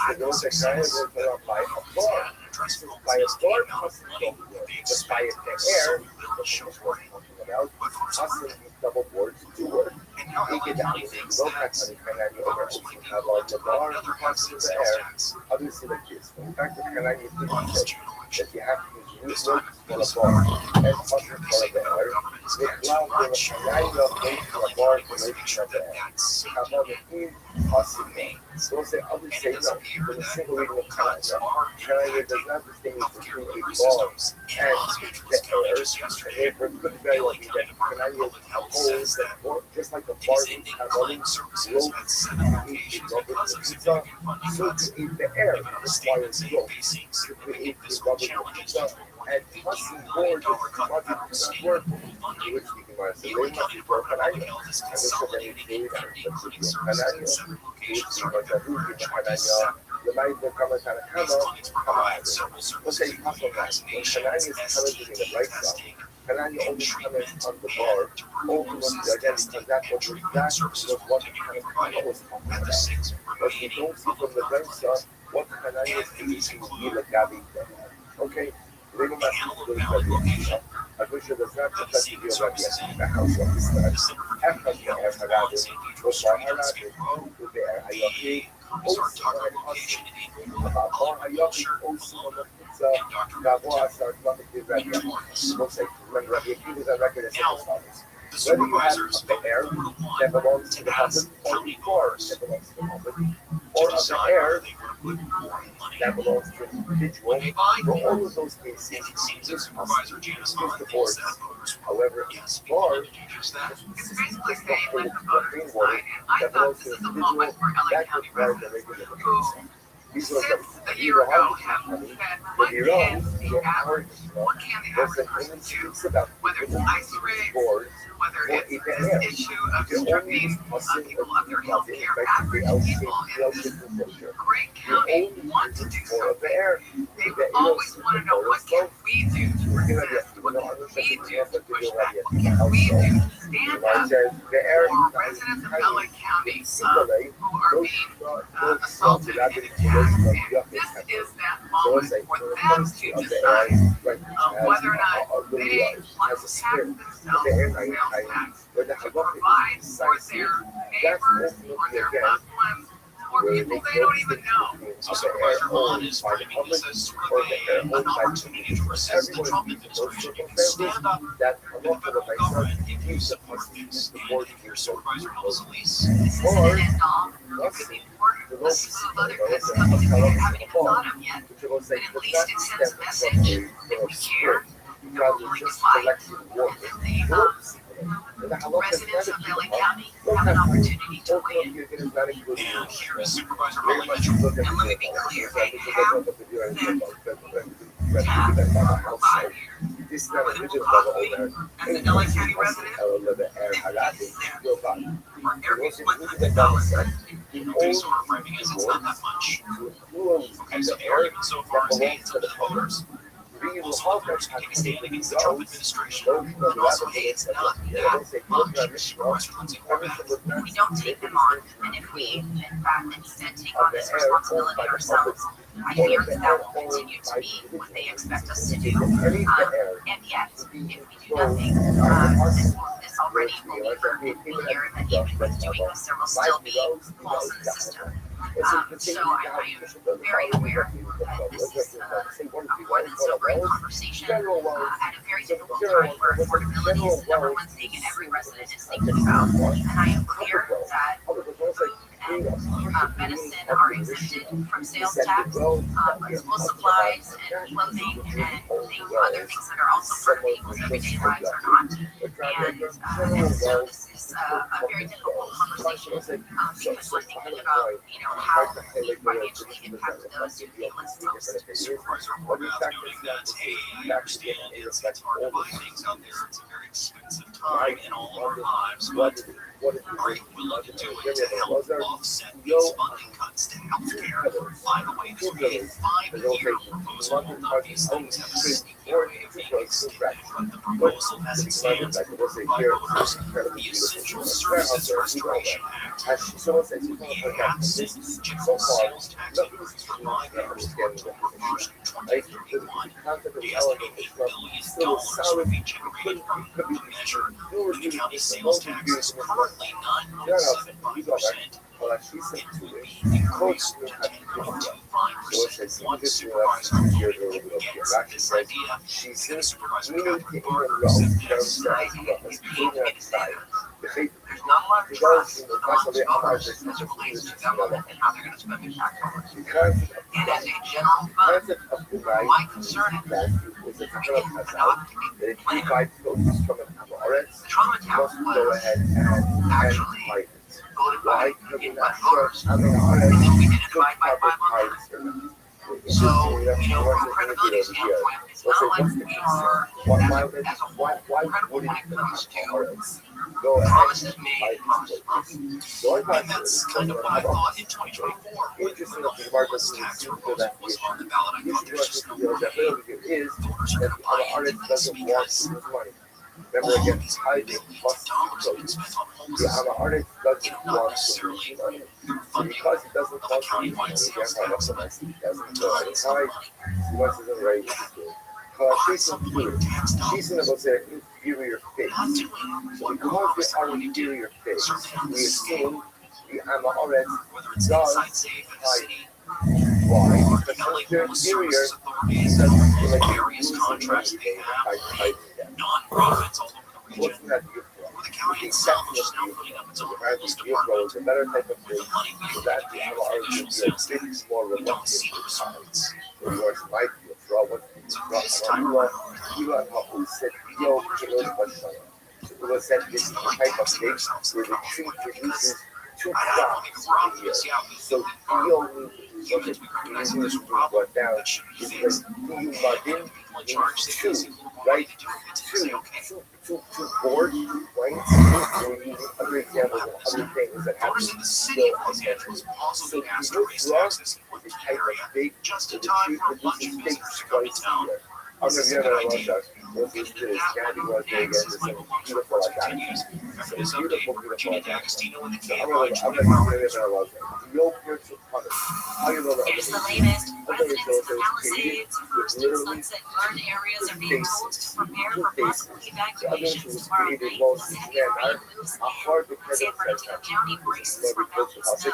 The North Carolina was going to buy a bar. By a bar, just buy it in air. Possibly double boards to work. We get that. Low tax on Canadian over have on the bar, parts of the air. Obviously, like this. In fact, the Canadian thinking that you have to use work for a bar and possibly for the air. It allows the Canadian for a bar to make the air. How about the food possibly? So say others say no. For the single reading of Canada, Canada does not distinguish between a bar and the air. And therefore, it could very well be that Canada holds that just like the bars in Canada, ropes and eat rubber pizza, so to eat the air requires ropes to create the rubber pizza. And possibly boards is work, which we can buy. So they must be for Canada. And this is very food and food in Canada, which is what I do in Canada. The night will come and come out. Okay, possible that. When Canada is commenting in the right side, Canada only comments on the bar, ultimately again, because that was what Canada was talking about. But we don't see from the right side what Canada is using illegally. Okay? Legal message to I wish it was not protected you already at the house of the stars. After the air Haradu, was by Haradu, to the air Hayoki, also on the about more Hayoki, also on the pizza, Gavoa starts talking to Rabbi. We'll say, when Rabbi is a record as follows. Whether you have the air that belongs to the public, or the car that belongs to the public, or of the air that belongs to an individual, for all of those cases, this the board. However, bar is the green water that belongs to an individual that requires the regular. These are the Iran company, the Iran, the American was the only speaks about whether it's ice boards, whether it's this issue of stripping people of their health care, average people in this great county want to do something. They always want to know, what can we do to resist? What can we do to push back? What can we do to stand up for residents of LA County who are being assaulted? And this is that moment for them to decide whether or not they want to tax themselves with sales tax to provide for their neighbors, for their loved ones, or people they don't even know. So Supervisor Vaughn is framing this as sort of an opportunity to resist the Trump administration. You can stand up with the federal government if you support this. And if you're Supervisor Ellis, this isn't it all. You could be more a slew of other cuts coming that we haven't even thought of yet. But at least it sends a message that we care. We're willing to fight. And the residents of LA County have an opportunity to weigh in. And here is Supervisor Rabbi Mitchell. And let me be clear, they have that path provided for the property as an LA County resident. It is there. For every $100 okay, so we're framing as it's not that much. Okay, so the argument so far is, hey, it's up to the voters. Also, the voters can stand against the Trump administration. But also, hey, it's not that much. Supervisor Lindsay Horvath. We don't take them on, and if we, in fact, instead take on this responsibility ourselves, I fear that will continue to be what they expect us to do. And yet, if we do nothing, this already believer can hear that even with doing this, there will still be holes in the system. So I am very aware that this is a more than sobering conversation at a very difficult time where affordability is the number one thing and every resident is thinking about. And I am clear that food and medicine are exempted from sales tax, but school supplies and clothing and other things that are also part of people's everyday lives are not. And so this is a very difficult conversation because we're thinking about, how we financially impact those who feel it's most. Supervisor Horvath noting that, hey, I understand it's hard to buy things out there. It's a very expensive time in all of our lives, but are you willing to do it to help offset these funding cuts to healthcare? By the way, this would be a 5-year proposal, although these things have a sneaky way of being extended. But the proposal as it stands by voters, the Essential Services Restoration Act, would be a half-cent general sales tax increase for buyers on October 1st, 2031. The estimated $8 billion would be generated from the measure. The county sales tax is currently 9.75%. It would be increased to 10.25%. One supervisor gets this idea. And Supervisor Catherine Barker said this idea is being considered. There's not a lot of trust amongst voters as it relates to government and how they're going to spend their tax dollars. And as a general fund, my concern is that we cannot plan. The trauma tax was actually voted by voters, and then we did it by bipartisan. So, from a credibility standpoint, it's not like we are, as a whole, credible when it comes to promises made and promises broken. And that's kind of what I thought in 2024 when the homeless tax proposal was on the ballot. I thought there's just no way voters are going to buy into this because all these billions of dollars have been spent on homeless. Not necessarily through funding of the countywide sales tax, but tons of money. Supplemental tax dollars. Not doing what we're going to do, certainly on the scale, whether it's inside safe in a city, or the LA Homeless Services Authorities, various contracts they have with nonprofits all over the region, or the county itself, which is now putting up its own homeless department. The money we are to pay for initial sales tax, we don't see the results. So this time around, voters it's not like taxing ourselves in California because I don't think we're obvious. Yeah, we feel humans, we recognize that there's a problem that should be fixed. And the people in charge say this, who are ready to do it, to say, okay. Voters in the city of Los Angeles also being asked to raise taxes in the area just in time for a bunch of visitors to come to town. This is a good idea. We'll get into that one next as Michael Long's reports continues. After this update, Virginia D'Agostino in the KFI 24-hour news. Here's the latest. Residents of the Palisades, First, and Sunset Garden areas are being told to prepare for possible evacuations tomorrow night as heavy rain moves in. San Bernardino County braces for mountain snow. A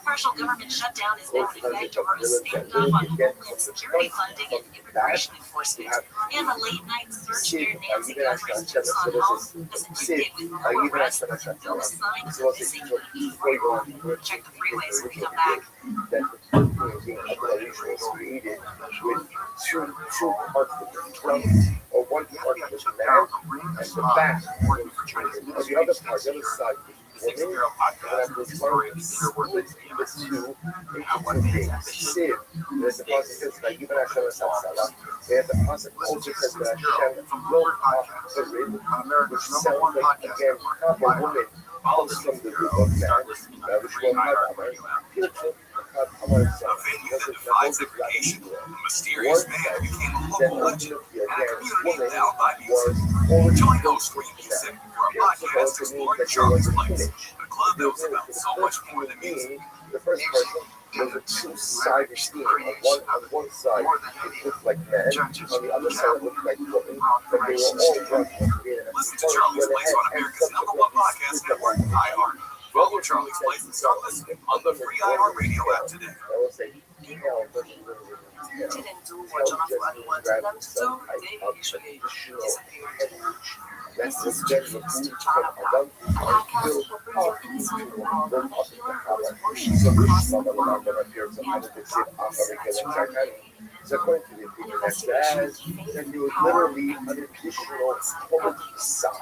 partial government shutdown is now in effect over a standoff on Homeland Security funding and immigration enforcement. And a late-night search near Nancy Guthrie's Tucson home has ended with no arrest and no sign of a missing vehicle. Check the freeways when we come back. think the Bureau podcast is the story of the underworld of the US. What made that Sim, nesse podcast da Guiba na Chama Sala, and the podcast also says that Shem will have the rhythm, which sounds like again half a woman comes from the root of man, which will have a future. A venue that defied segregation, a mysterious man became a local legend, and a community endowed by music. Join Restream Music for a podcast exploring Charlie's Place, a club that was about so much more than music. The first person was a two-sided steam. On one side, it looked like men. On the other side, it looked like women. But they were all drunk. Listen to Charlie's Place on America's #1 podcast network, iHeart. Follow Charlie's Place and start listening on the free iHeart Radio app today. I will say, That's the schedule of food from Adam until so according to the opinion that says that there was literally an additional side.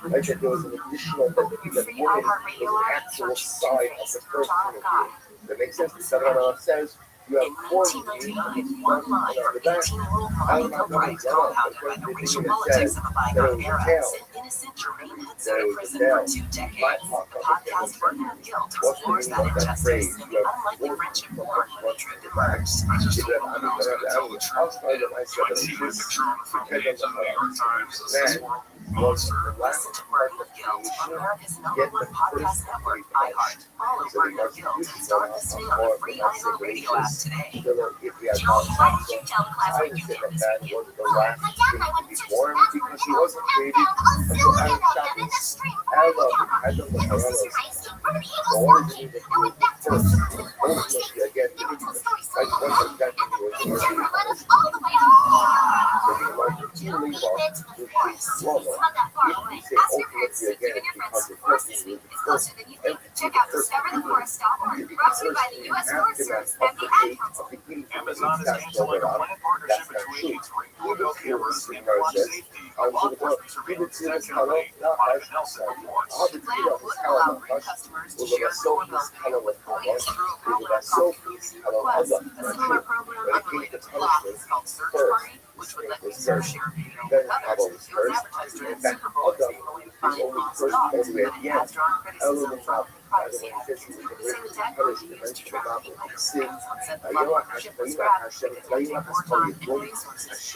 Like that there was an additional that woman was the actual side of the first human being. That makes sense? The Sarah says you have four one line from 18-year-old Ryan Albright, co-founded by the racial politics of a bygone era, an innocent German had sat in prison for 2 decades. The podcast Burden of Guilt explores that injustice and the unlikely friendship born when the truth emerged. I just don't know what's going to tell the truth. When seeing a picture on the front page of the New York Times that says we're monster. Listen to Burden of Guilt on America's #1 podcast network, iHeart. Follow Burden of Guilt and start listening on the free iHeart Radio app today. Joey, why did you tell the class what you did this weekend? My dad and I went to church because he wasn't created until Aaron Chapman. I love the Morales. The one that needed to do it first. Ultimately, again, like one of that was the so the larger team league which is smaller. If we say ultimately again, because the first team is the first entity, Check out discovertheforest.org, brought to you by the U.S. Forest Service and the Ad Council. Amazon is canceling a planned partnership between its ring-doorbell cameras and watch safety. Law enforcement surveillance detection array, Monica Nelson reports. The plan would allow Ring customers to share doorbell video with police through a program called Easy Request. A similar program unrelated to law is called Search Party, which would let users share video with others. It was advertised during the Super Bowl as the ability to find lost dogs, but it has drawn criticism from privacy advocates. Using the tech used to track people and friends on said the partnership was scrapped because it would take more time and resources.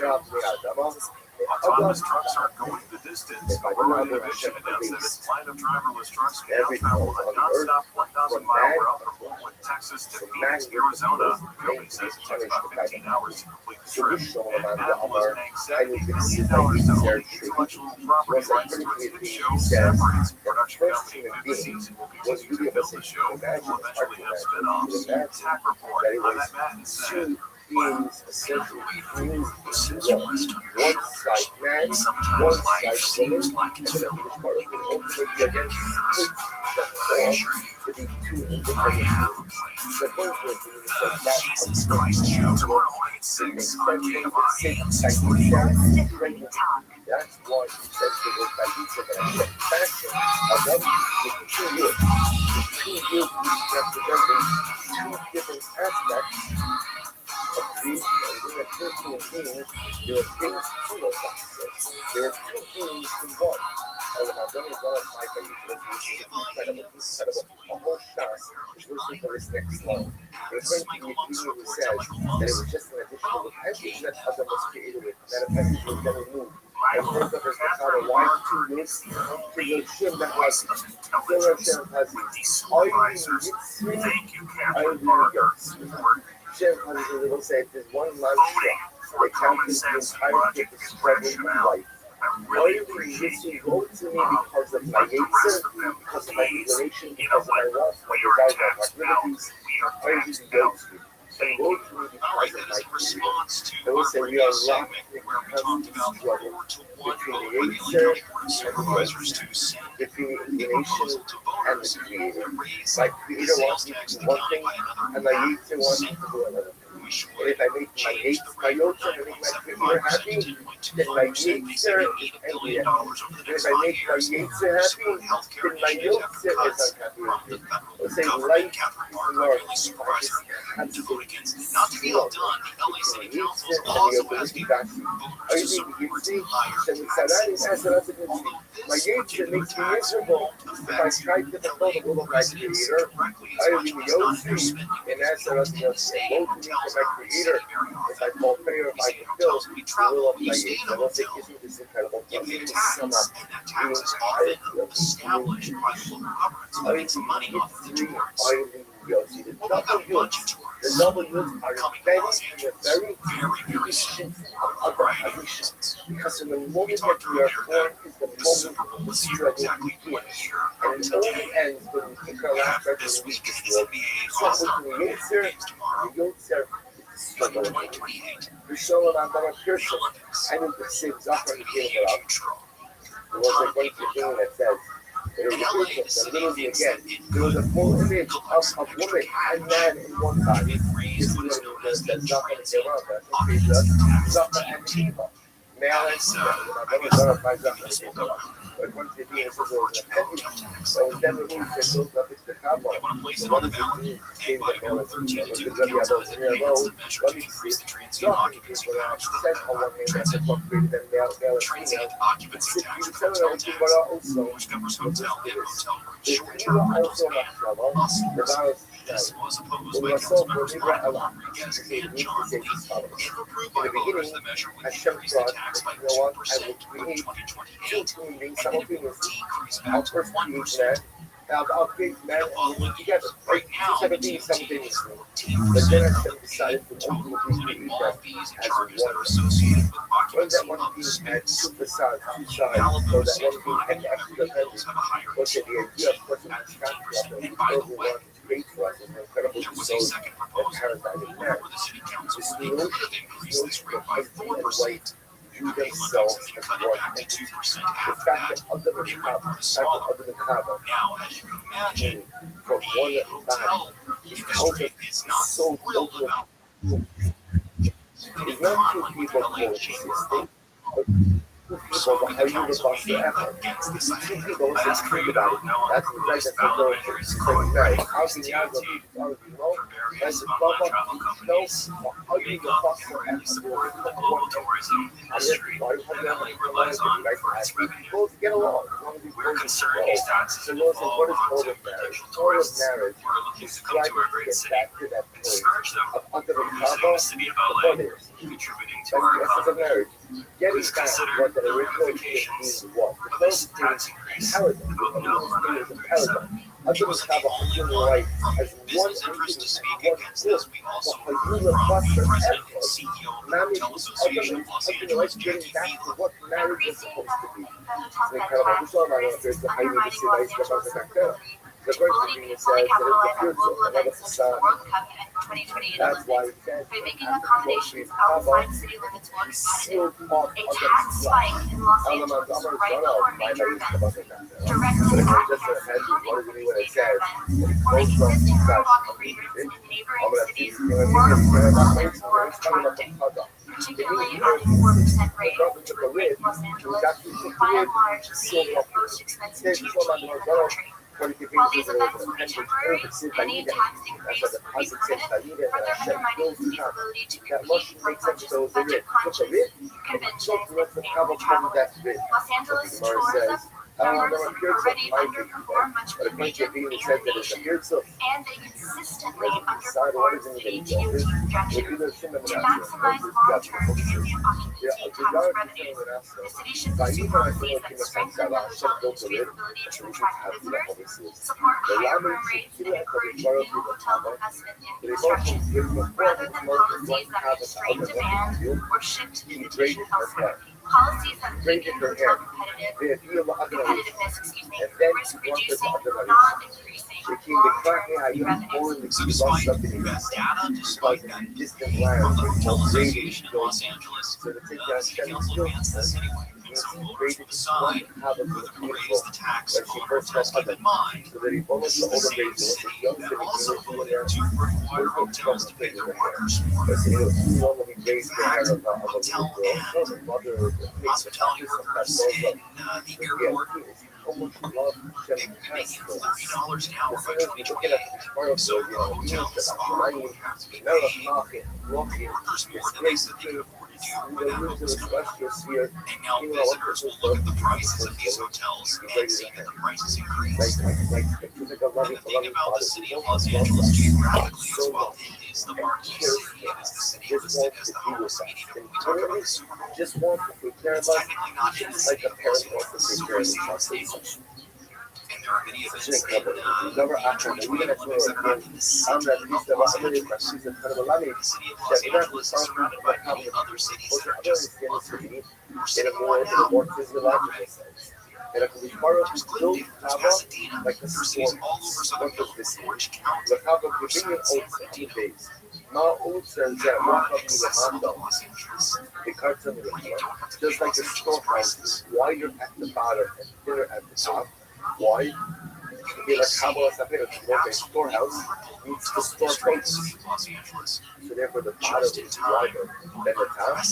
Autonomous trucks are going the distance. Ford Innovation announced that its line of driverless trucks can now travel a non-stop 1,000-mile route from Fort Worth, Texas to Phoenix, Arizona. The company says it takes about 15 hours to complete the trip. And Apple is paying $70 million to own the intellectual property rights to its hit show Severance. Production company Fifth Season will continue to build the show and will eventually have spin-offs. Tech Report. I'm at Matt and said, beings essentially fuse into one side man, one side woman, and the English part of it ultimately again split the form to be two independent beings. The first one being that tomorrow morning at 6 on KMI. That's why he says the word Balucha, but I said fashion of one with 2 years. The 2 years representing two different aspects of creation, and when a person is being, there are things to those opposites. There are two beings in one. And when I'm done with all of my baby, incredible, a whole shot is listening for this next line. It's going to be a video who says that it was just an additional everything that Adam was created with, that effectively was then removed. And first of us, that's how the wise 2 years to the Shem that has all you need Shem Hazi will say, if there's one life shot, it counts the entire gift of spreading my life. All you need go to me because of my Yetzer, because of my liberation, because of my wealth, my desires, my liberties, all you need to go to me. And go to me because of my freedom. They will say, we are locked in the struggle between the Yetzer, between the inclination and the Creator. My Creator wants me to do one thing, and my Yetzer wants me to do another thing. And if I make my yotzer and make my creator happy, then my yetzer is angry at me. And if I make my yetzer happy, then my yotzer is unhappy with me. Let's say life is love. Not to feel done, the LA City Council is also asking for my yetzer makes me miserable. If I try to fulfill the will of my creator, I will be yotzi, and that's the rest of us. Woe to me for my creator. If I fall prey or if I fulfill the will of my yetzer. I don't think isn't this incredible. It means to sum up the entirety of the established by local governments to make some money off of the tours. the double units are embedded in the very definition of the Hadisha. Because in the moment that we are born is the moment of the struggle begins. And it only ends when we take our last breath and leave this world. So between the Yotzer is the struggle. The show of Andama Pearson, I need to save Zachar and Caleb about. There was a great thing that says, there was a picture, and literally again, there was a full image of woman and man in one body. This is what that Zachar and Caleb, Zachar and Eva. Male and female. I'm going to verify Zachar and Caleb. But once they do, it says there was an appendage that was then removed and built up into the Kabbalah. So one of the things came to male and female. But the Rabbi about 3 years ago, let me see. Zachar people said on one hand that the book greater than male and female. You said another thing, but also, the Eva also not trouble. The Bible says, well, so for Libra Allah, in the beginning, Hashem thought, you know what, I will create two human beings simultaneously. I'll first create man, I'll create man and woman together, right? Two separate beings simultaneously. But then Hashem decided to ultimately create them as one. When that one being had two facades, two sides, so that one being had the extra appendage, look at the idea of what the construct of the everyone create for us is an incredible resource and paradigm in marriage. This notion of husband and wife view themselves as one entity. The fact that under the Kaaba, meaning from one body, is counted so local. It's not two people coexisting, but two people that are universal effort. Two people, let's think about it. That's the fact that people are married. How can you have the people as a Baba, no, how do you go foster both get along. We're concerning these taxes. So what is motive of marriage? Motive of marriage is striving to get back to that place of under the Kaaba, the brothers, that's the essence of marriage. Getting back what the original thing was. The closest thing is paradigm. The closest thing is a paradigm. Under the Kaaba, husband and wife as one entity, one group. But Hayula foster effort, marriage, husband and wife getting back to what marriage is supposed to be. It's incredible. This is all my life. There's the Hayula B'Sivai Shabbat Hakera. The first thing it says that it's the future, another facade. That's why it says by making accommodations outside city limits one sealed off a tax spike in Los Angeles right before major events. Directly after what it says, or existing roadblock agreements in neighboring cities were implemented or retracted. Particularly at the 4% rate, Los Angeles, by and large, the most expensive tier 2 in the country. While these events will be temporary, any tax increase will be permanent, further undermining the city's ability to compete from such budget-conscious, convention-based travel agents. Los Angeles tourism numbers already underperform much of the major Asian nations, and they consistently underperform city tier 2 projections. To maximize long-term transient occupancy tax revenue, the city should pursue policies that strengthen downtown industry's ability to attract visitors, support higher room rates, and encourage new hotel investment in construction, rather than policies that constrain demand or shift competition elsewhere. Policies that weaken hotel competitiveness, risk reducing, not increasing King the crack how you born the key lost up in the because in distant lands they call grading so the thing that sends graded one habit of the people that she first got other so that he almost the older days was a young living there was no trouble taking the hair because it was too long when he raised the hair of a little girl no the mother takes the touches sometimes goes up yeah almost love getting past those. The thing is, looking at the part of the, you know, lying, walking, it's great to the special sphere, you know, what will look at the prices of these hotels and see that the prices increase. Like the thing about the city of Los Angeles geographically as well, it is the marquee city. It is the city listed as the home of media. When we talk about the Super Bowl, just want to prepare it's technically not in the city of Los Angeles. It's a Super Season stadium. And there are many events in never after 2020 Olympics that are not in the city of Los Angeles. The city of Los Angeles is surrounded by many other cities that are just lovely. We're seeing one now in Monterey. There's Glendale, there's Pasadena, there's cities all over Southern California, Orange County, Riverside, San Bernardino. ما اون سنجر ما accessible to Los Angeles. because of just like the storehouse is wider at the bottom and thinner at the top. Why? Be like how about something that's a storehouse meets the storefront. So therefore the bottom is wider than the top.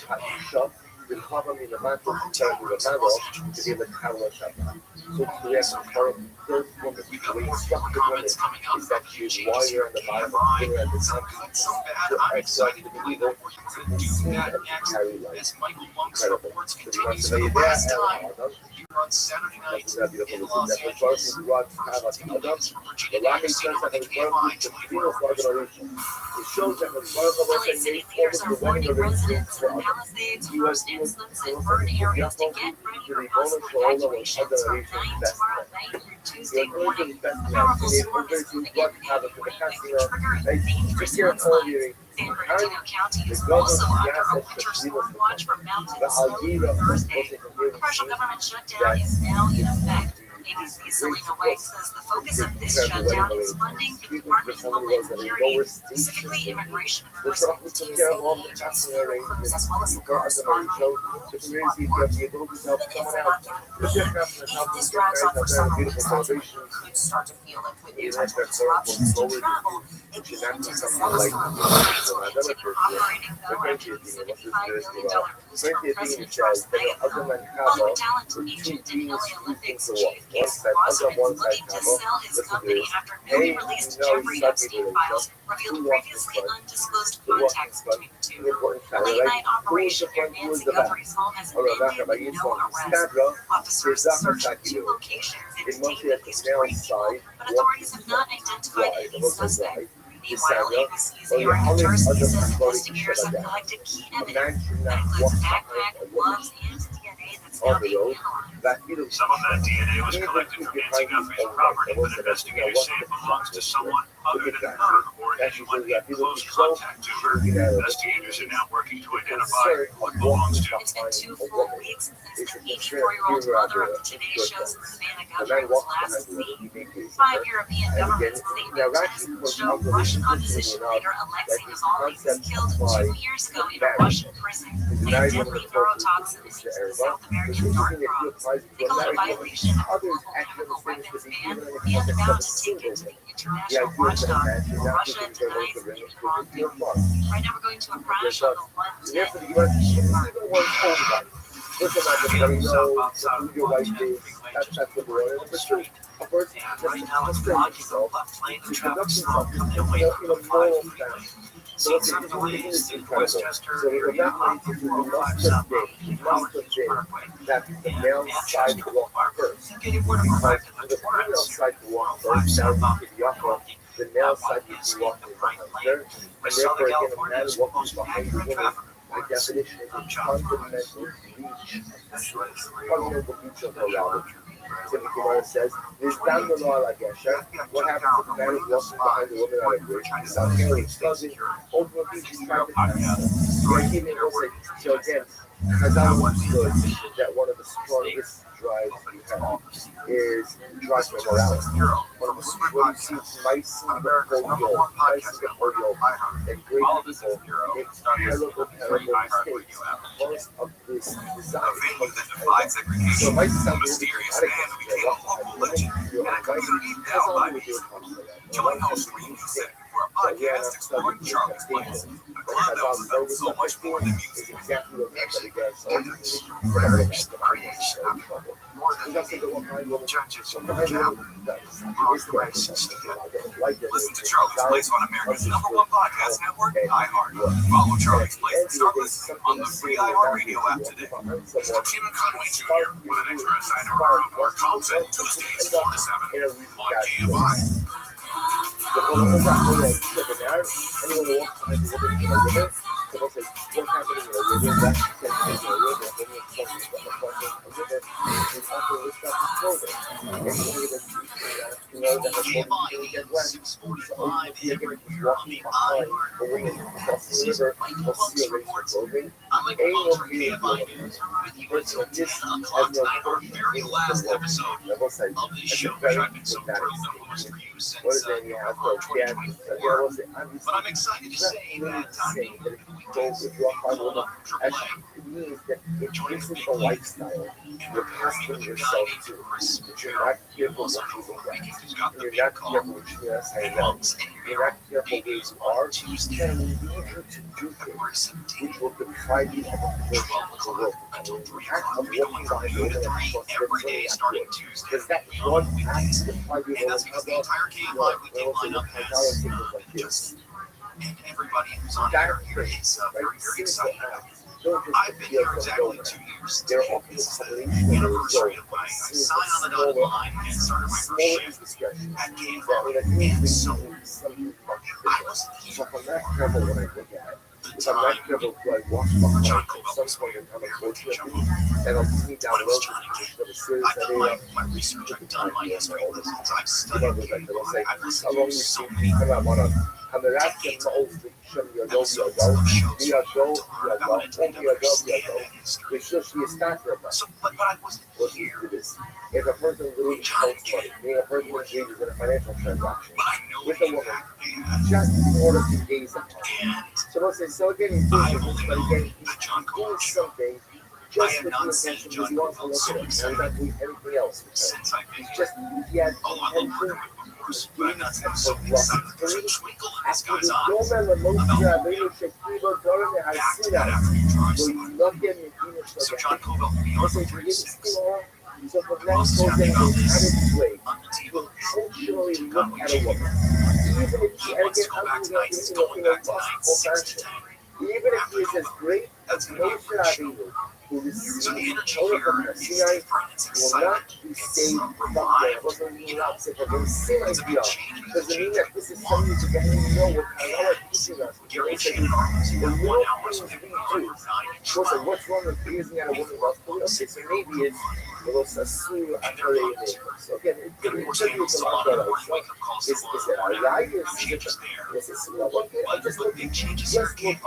Top shop the column in the mantle starting with the mantle to be the color shop. So we have the current third one that we structured one is actually wider on the bottom and thinner at the top. So excited to be able to carry light. Incredible. So you want to lay there On Saturday night in Los Angeles, the Rabbi says that the it shows that the LA City Piers are warning residents of Palisades, First, and Sunset Burn areas to get ready for possible evacuations from 9 tomorrow night through Tuesday morning. A powerful storm is moving in heavy rain that could trigger a dangerous mudslide. San Bernardino County is also under a winter storm watch for mountain snow through Thursday. The partial government shutdown is now in effect. ABC Selena White says the focus of this shutdown is funding the Department of Homeland Security, specifically immigration enforcement, to save the agency crews as well as the coast guard. If this drags on for several weeks, we could start to feel it with potential disruptions to travel. It could end into September. Operating though after the $75 million boost from President Trump's megaphone. Hollywood talent agent and LA Olympics chief Casey Wasserman is looking to sell his company after newly released Jeffrey Epstein files revealed previously undisclosed contacts between the two. The late-night operation near Nancy Guthrie's home has ended no arrests. Officers searched 2 locations and detained at least 4 people, but authorities have not identified any suspect. Meanwhile, ABC's Aaron Katursky says investigators have collected key evidence that includes backpack, gloves, and DNA that's now being analyzed. Some of that DNA was collected from Nancy Guthrie's property, but investigators say it belongs to someone other than her or anyone in close contact to her. Investigators are now working to identify what belongs to. It's been 2 full weeks since the 84-year-old mother of the Today Show's Savannah Guthrie was last seen. 5 European governments say the television show Russian opposition leader Alexei Navalny was killed 2 years ago in a Russian prison. They deadly neurotoxin into the South American dark frogs. They call it a violation of the global chemical weapons ban and about to take it to the international watchdog. Russia denies being involved. Right now we're going to a crash on the 110. Right now it's blocking the left lane of traffic slow coming away from 5 Seen some delays in Westchester area on 405 southbound in Howard Beach Parkway and Manchester Boulevard. Getting 105 to the Torrance, 405 southbound in Milwaukee. Now blocking is in the right lane. By Southern California is supposed to be heavy traffic. By definition, it's a fundamental breach of the law. Timothy Morris says, "This down the law, I guess. What happens if a man is walking behind a woman on a bridge? South Carolina doesn't. Ultimately, she's trying to pass. So again, Chazal understood that one of the strongest drives we have is drive for morality. One of the what you see Maisim Be'Oriol, that great people make terrible mistakes because of this desire. So it might sound mysterious man who became a local legend and a community now by join host Reed Music for a podcast exploring Charlotte's Place, a club that was about so much more than music. Music, leaders, prayers, creation, more than judges and racist. Listen to Charlotte's Place on America's #1 podcast network, iHeart. Follow Charlotte's Place and start listening on the free iHeartRadio app today. Mr. Kim Conway Jr. with an extra insider report comes in Tuesdays 4 to 7 on KFI. Very last episode of this show, which I've been so thrilled to host for you since November 2024. But I'm excited to say that being the weekends full of AAA, joining me weekly, and preparing you yourself to Chris Gerald, also Weekend, who's got the big call, and Alex and Mary, on Tuesday, February 17th, 12 o'clock until 3 o'clock. We'll be going from 2 to 3 every day starting Tuesday on weekdays. And that's because the entire KFI weekend lineup has been adjusted. And everybody who's on air here is very, very excited about it. I've been here exactly 2 years today. It's the anniversary of my sign on the dotted line and started my first shift at KFI. And so I wasn't here for the time John Cobell was playing here with Jumbo. When I was turning it, I felt like my research, I've done my history lessons, I've studied KFI, I've listened to so many decades of episodes of shows to learn about it and understand that history. So, but I wasn't here when John came. But I know the impact they had. And I have only known that John Cobell show. I have not seen John Cobell so excited since I've been here. Although I love working with him, of course, but I've not seen him so excited. There's a twinkle in this guy's eyes about moving back to that after he drives by. So John Cobell will be on from 3 to 6. We're also talking about this unbelievable Kim Conway Jr. He wants to go back to nights, it's going back to nights 6 to 10. After Cobell, that's going to be a great show. So the energy here is different, it's exciting, it's revived, and it's a big change because the change Gary Shannon Arms, 1 hour, so we over 9 inch and their levels. Gonna be more stables, a lot of morning wake-up calls to 1 hour. Changes there. But the big changes here at K5.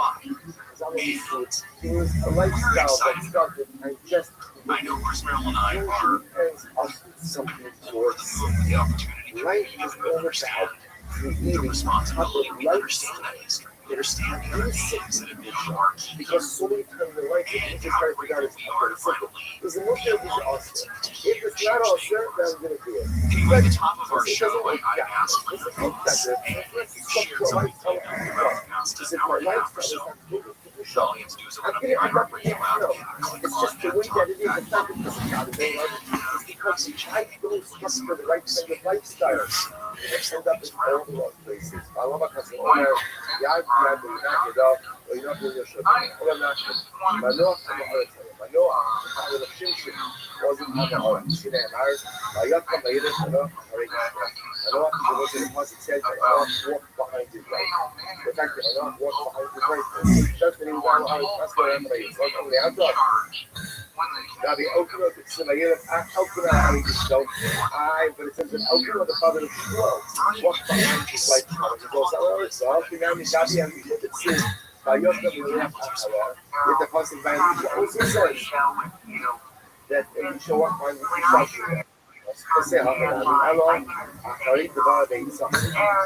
And we're excited about it. I know Chris Merrill and I are over the moon with the opportunity to be together with understand the responsibility. We understand that history. We understand the other names that have been on the marquee. And how grateful we are to finally be able to continue to share anyway, at the top of our show, I asked for your thoughts, and if you shared something about the past an hour and a half or so, all you have to do is open up the iHeartRadio app and click on that talk back and the message I listen to there's Rabbi, open up the but it says an open on the father of the world. What behind this light? Yet the Constant Violence also says that you show up on the אחרית דבר בעיצה.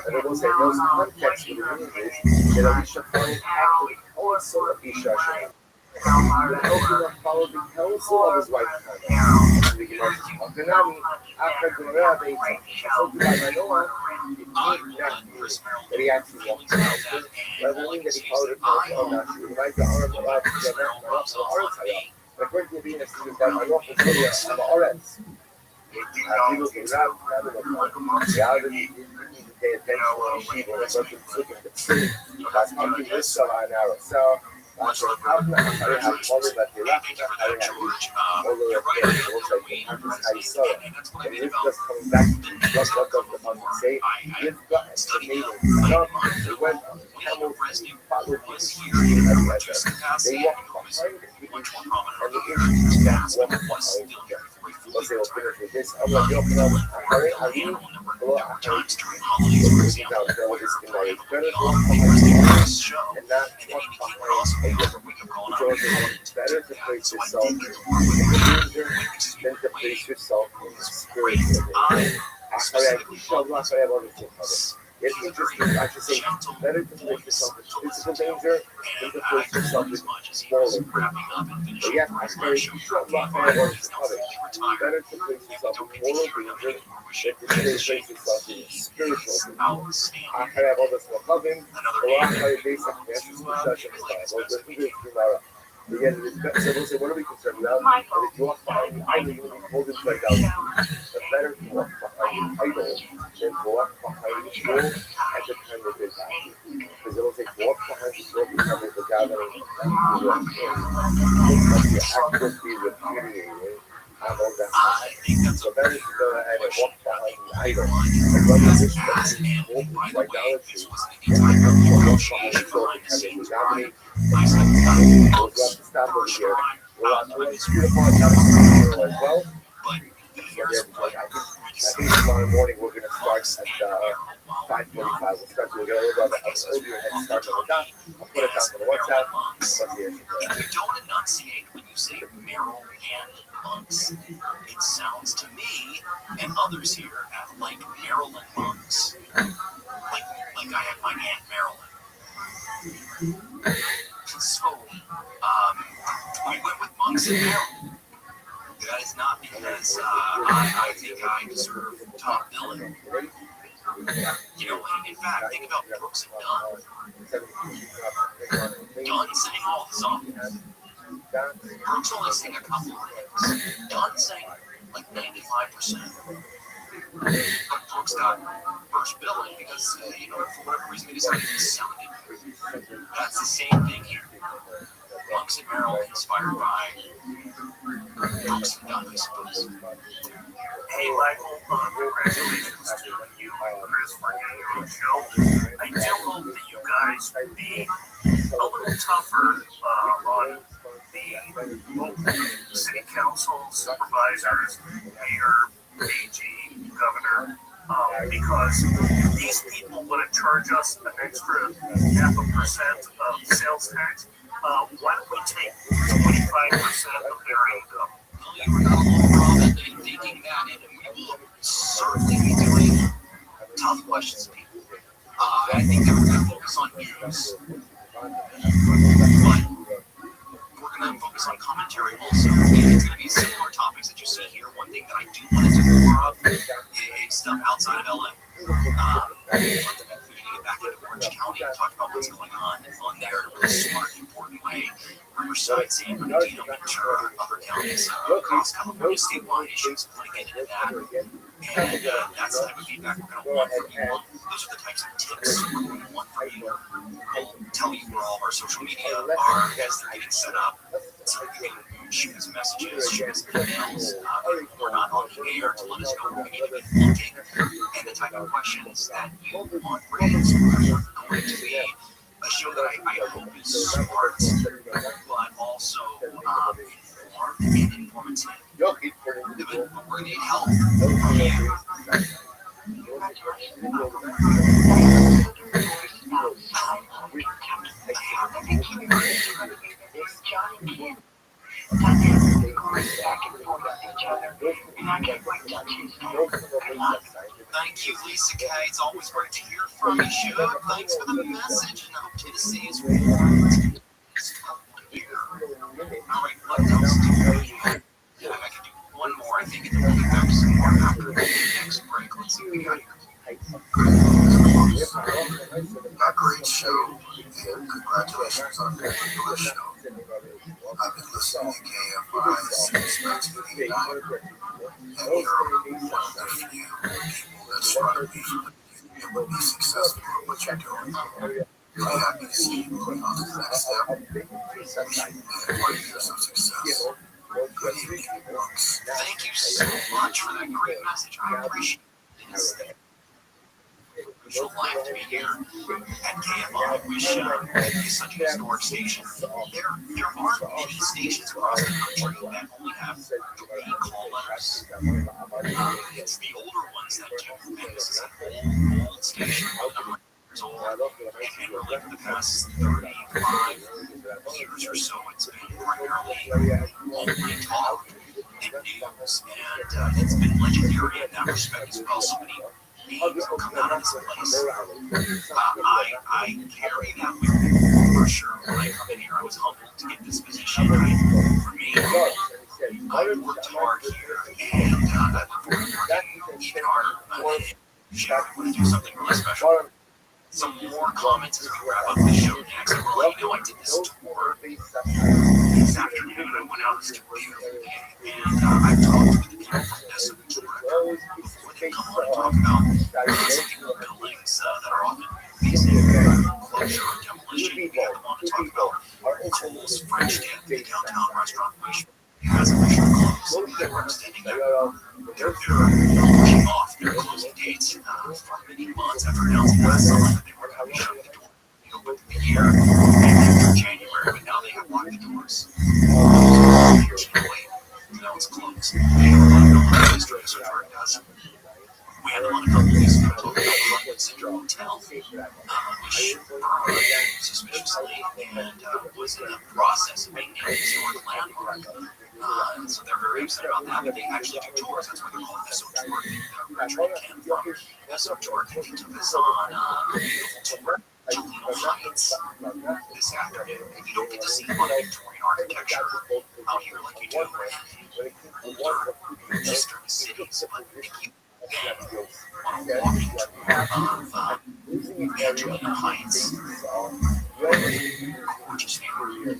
And also in those contexts with the images that Alicia find acted also of Isha Shana. And also follow the counsel of his wife Hannah. The Gemara says, Akanami, after Gemara Beitza, so to by Manoah, it did not mean that he actually walked out. Rather mean that he followed the counsel of Nashi. He might be honored about the But according to the Venus, he was that Manoah was really a Oretz. People can grab the reality didn't pay attention to Shiva or something looking at the tree. That's how you miss an arrow. So after having mother that they left, all the way up there, also how you saw it. And it's just coming back to what does the money say? You've got the neighbor. They went on camels, followed this here. They walked behind the people, and the Indians walked behind them. Let's say we'll finish with this. I'm like, yo, no, I mean, well, times during holidays, for example, it's better to walk behind the and not walk behind a it's better to place yourself in danger than to place yourself in the spiritual danger. It's interesting, I should say, better to place yourself in physical danger than to place yourself in moral danger. But yet, I say, better to place yourself in moral danger than to place yourself in spiritual danger. I have all this love him, or I have basic answers to such a style. Again, so we'll say, what are we concerned about? And if you walk behind the idol, you're going to be holding like out. But better to walk behind the idol than to walk behind the shul at the time of his action. Because it'll say, walk behind the shul at the time of the gathering. You walk in. It's like the act will be repudiated. And all that. So better to go ahead and walk behind the idol. And run the wish that you walk by idolatry. And walk behind the shul at the time of the gathering. We'll have to stop over here. We'll have to screw upon that as well. I think tomorrow morning we're going to start at 5:45. We'll start to get a little bit earlier and start on the dot. I'll put it down on the WhatsApp. If you don't enunciate when you say Merrill and monks, it sounds to me and others here like Maryland monks. Like I have my Aunt Marilyn. So, we went with monks in Maryland. That is not because I think I deserve top billing. You know, in fact, think about Brooks and Dunn. Dunn sang all the songs. Brooks only sang a couple of things. Dunn sang like 95%. But Brooks got first billing because, you know, for whatever reason, they decided to sell it. That's the same thing here. Monks in Maryland inspired by Brooks and Dunn, I suppose. Hey, Michael, congratulations to you and Chris for getting your own show. I do hope that you guys will be a little tougher on the local city council, supervisors, mayor, AG, governor, because these people want to charge us an extra 0.5% of sales tax. Why don't we take 25% of their income? You were not alone, Robin, in thinking that, and we will certainly be doing tough questions, people. I think that we're going to focus on news, but we're going to focus on commentary also. It's going to be similar topics that you see here. One thing that I do want to do more of is stuff outside of LA. Back in Orange County and talk about what's going on there in a really smart, important way. Riverside, San Bernardino, Ventura, other counties across California, statewide issues. I want to get into that. And that's the type of feedback we're going to want from you. Those are the types of tips we're going to want from you. We'll tell you where all of our social media are as they're getting set up. So you can shoot us messages, shoot us emails. We're not on the air to let us know where we need to be looking and the type of questions that you want raised. We're going to be a show that I hope is smart, but also informed and informative. But we're going to need help from you. back and forth with each other. And I can't wait till Tuesday. Good luck. Thank you, Lisa K. It's always great to hear from you, Shug. Thanks for the message, and I hope Tennessee is warm. All right, what else do we have? Yeah, I can do one more, I think, and then we'll get back to some more after the next break. Let's see what we got here. A great show, and congratulations on the show. I've been listening to KFI since 1989, and you're one of the few people that's trying to be and will be successful at what you're doing. Really happy to see you moving on to the next step. Wishing you many more years of success. Good evening, folks. Thank you so much for that great message. I appreciate it. It's a life to be here at KFI, which is such a historic station. There aren't many stations across the country that only have 3 call letters. It's the older ones that do, and this is an old station, a number of years old, and really for the past 35 years or so, it's been primarily only talk and news, and it's been legendary in that respect as well. So many names have come out of this place. I carry that with me for sure. When I come in here, I was humbled to get this position. For me, I worked hard here, and I look forward to working even harder. I want to do something really special. Some more comments as we wrap up the show next. Well, you know, I did this tour this afternoon. I went out this beautiful day, and I talked with the people from Desert Tour before they come on and talk about single buildings that are often facing closure or demolition. We have them on to talk about Cole's French Dip, the downtown restaurant, which has officially closed. They're extending they're pushing off their closing dates for many months after announcing last summer that they were going to be shutting the door. They opened the year in January, but now they have locked the doors. Now it's closed. They have a lot of buildings district, so far it does. We had them on a couple of weeks ago talking about the Rothschild Syndrome Hotel, which burned suspiciously and was in the process of being named historic landmark. And so they're very upset about that, but they actually do tours. That's where they're called SO Tour. The original came from SO Tour. They took us on a tour to Toledo Heights this afternoon. And you don't get to see a lot of Victorian architecture out here like you do in older eastern cities, but if you on a walking tour of Angelina Heights, gorgeous neighborhood.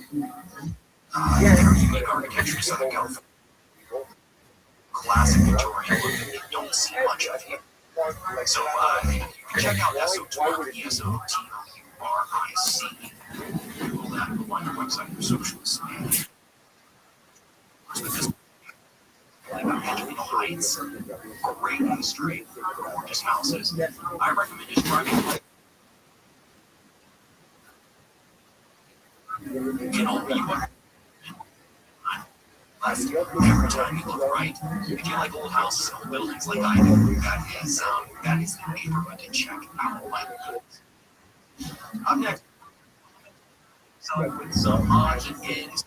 Very unique architecture, Southern California. Classic Victorian look that you don't see much of here. So you can check out SO Tour, ESOTOURIC. Google that, go on your website, your socials. Angelina Heights, great history, gorgeous houses. I recommend just driving. You know, every time you look right, if you like old houses and old buildings like I do, that is the neighborhood to check out. Up next, with some odds and ends.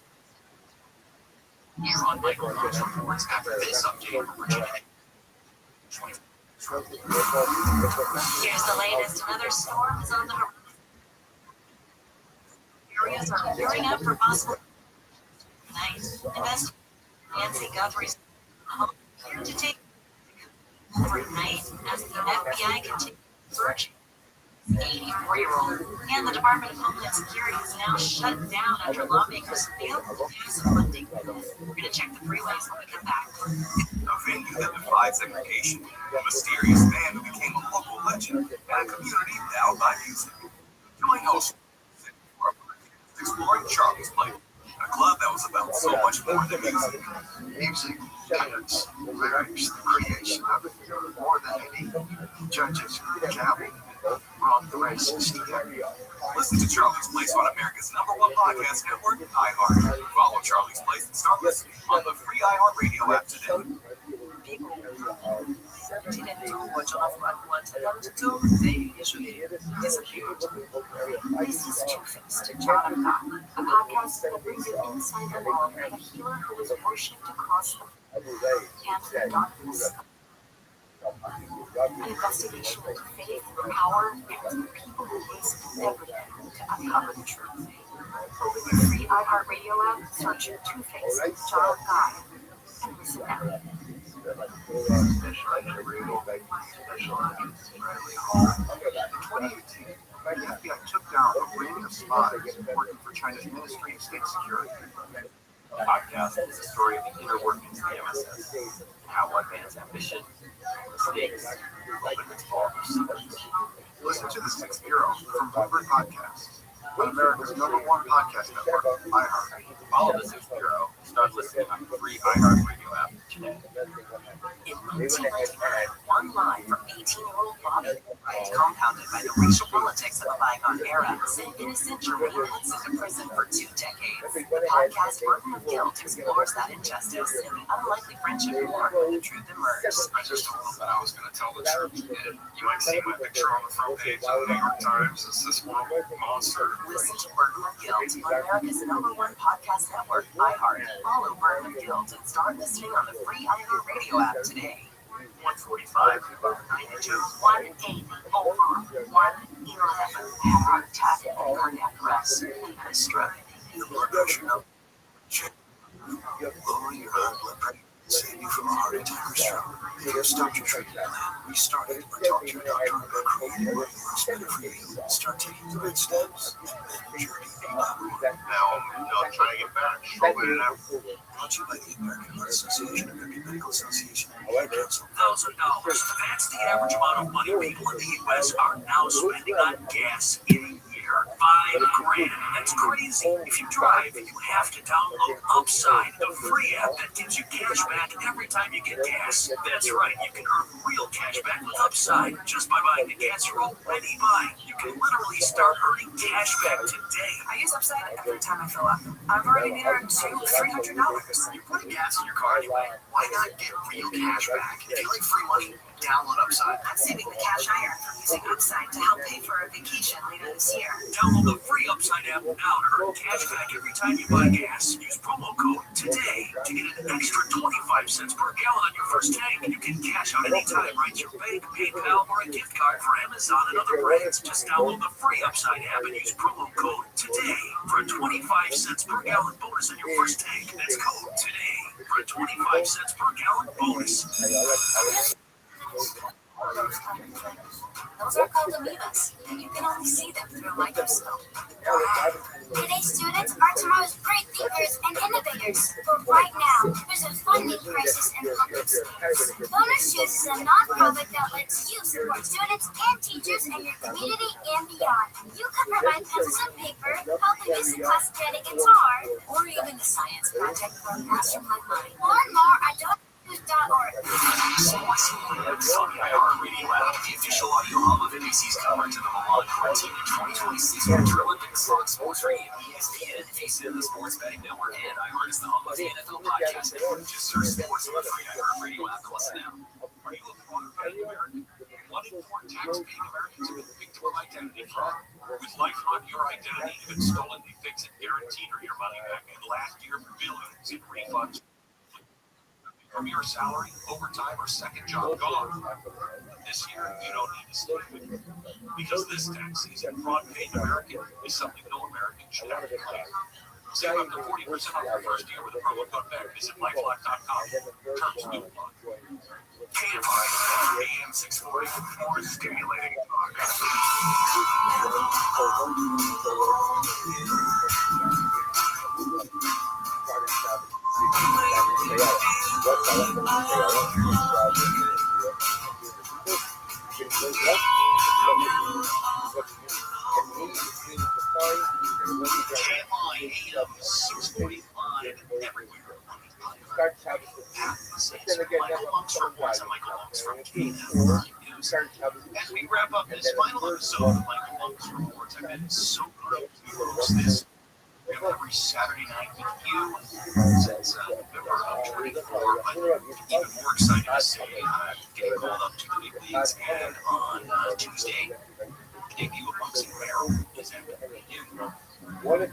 Here on Michael Cox Reports after this update from Virginia. Here's the latest. Another storm is on the horizon. Areas are gearing up for possible night. Investigator Nancy Guthrie's here to take overnight as the FBI continues searching. 84-year-old and the Department of Homeland Security is now shut down after lawmakers failed to pass funding. We're going to check the freeways when we come back. A venue that defied segregation, a mysterious man who became a local legend, and a community endowed by music. Join host exploring Charlie's Place, a club that was about so much more than music. Music, dance, lyrics, the creation of it, more than any judges who counted brought the racist together. Listen to Charlie's Place on America's #1 podcast network, iHeart. Follow Charlie's Place and start listening on the free iHeart Radio app today. 今年中国就要反观成就they usually disappeared. This is Two-Faced, Rabbi, a podcast that brings you inside the world of a healer who is worshipped across the darkness. An investigation into faith, power, and the people who risk everything to uncover the truth. Open your free iHeartRadio app, search Two-Faced, Rabbi, and listen now. In 2018, the FBI took down a ring of spies working for China's Ministry of State Security. The podcast is the story of the inner workings of the MSS, and how one man's ambition, mistakes, opened its bars. Listen to The Sixth Bureau from Bloomberg Podcasts on America's #1 podcast network, iHeart. Follow The Sixth Bureau and start listening on the free iHeartRadio app today. In 1999, one line from 18-year-old Bobby, compounded by the racial politics of a bygone era, sent innocent Jordanians into prison for 2 decades. The podcast Burden of Guilt explores that injustice and the unlikely friendship born when the truth emerged. I just told them that I was going to tell the truth, and you might see my picture on the front page of the New York Times as this monster. Listen to Burden of Guilt on America's #1 podcast network, iHeart. Follow Burden of Guilt and start listening on the free iHeart Radio app today. 145, 92, 180, over 111. Heart attack and cardiac arrest. And a stroke. Your blood pressure now. Lowering your blood pressure save you from a heart attack or stroke. If you stopped your treatment plan, restart it, or talk to your doctor about creating what works better for you. Start taking the right steps, and then your journey will be Now I'm trying to get back. Struggling it out. brought to you by the American Heart Association, American Medical Association, and $1,000. That's the average amount of money people in the U.S. are now spending on gas in a year. $5,000. That's crazy. If you drive, you have to download Upside, the free app that gives you cash back every time you get gas. That's right, you can earn real cash back with Upside just by buying the gas you're already buying. You can literally start earning cash back today. I use Upside every time I fill up. I've already earned $200-$300. You put gas in your car anyway. Why not get real cash back? If you like free money, download Upside. I'm saving the cash I earn from using Upside to help pay for a vacation later this year. Download the free Upside app now to earn cash back every time you buy gas. Use promo code TODAY to get an extra 25 cents per gallon on your first tank. You can cash out anytime right to your bank, PayPal, or a gift card for Amazon and other brands. Just download the free Upside app and use promo code TODAY for a 25 cents per gallon bonus on your first tank. That's code TODAY for a 25 cents per gallon bonus. Those are called amoebas, and you can only see them through a microscope. Today's students are tomorrow's great thinkers and innovators. But right now, there's a funding crisis in public schools. Bonus Shoes is a nonprofit that lets you support students and teachers in your community and beyond. You can provide pencils and paper, help the music class play the guitar, or even the science project for a classroom like mine. Learn more at don'tchoose.org. iHeartRadio app, the official audio hub of NBC's coverage of the Milan 2026 Winter Olympics on Sports Radio, ESPN, Face It in the Sports Betting Network, and iHeart is the home of the NFL Podcast Network. Just search sports on the free iHeartRadio app. Listen now. Are you a quarter-paying American? What important tax-paying Americans are looking for identity fraud? With LifeLock, your identity has been stolen, they fix it, guaranteed, or your money back. And last year, billions in refunds from your salary, overtime, or second job gone. This year, you don't need to stay with it. Because this tax season, fraud-paying American is something no American should have to claim. Save up to 40% off your first year with a promo code BECK. Visit LifeLock.com. Terms do apply. KFI, AM 640, more stimulating talk. As we wrap up this final episode of Michael Monk's Reports, I've been so proud to host this. every Saturday night with you since November of 24. But even more excited to say getting called up to the big leagues, and on Tuesday, the debut of Boxing Barrel is happening. We're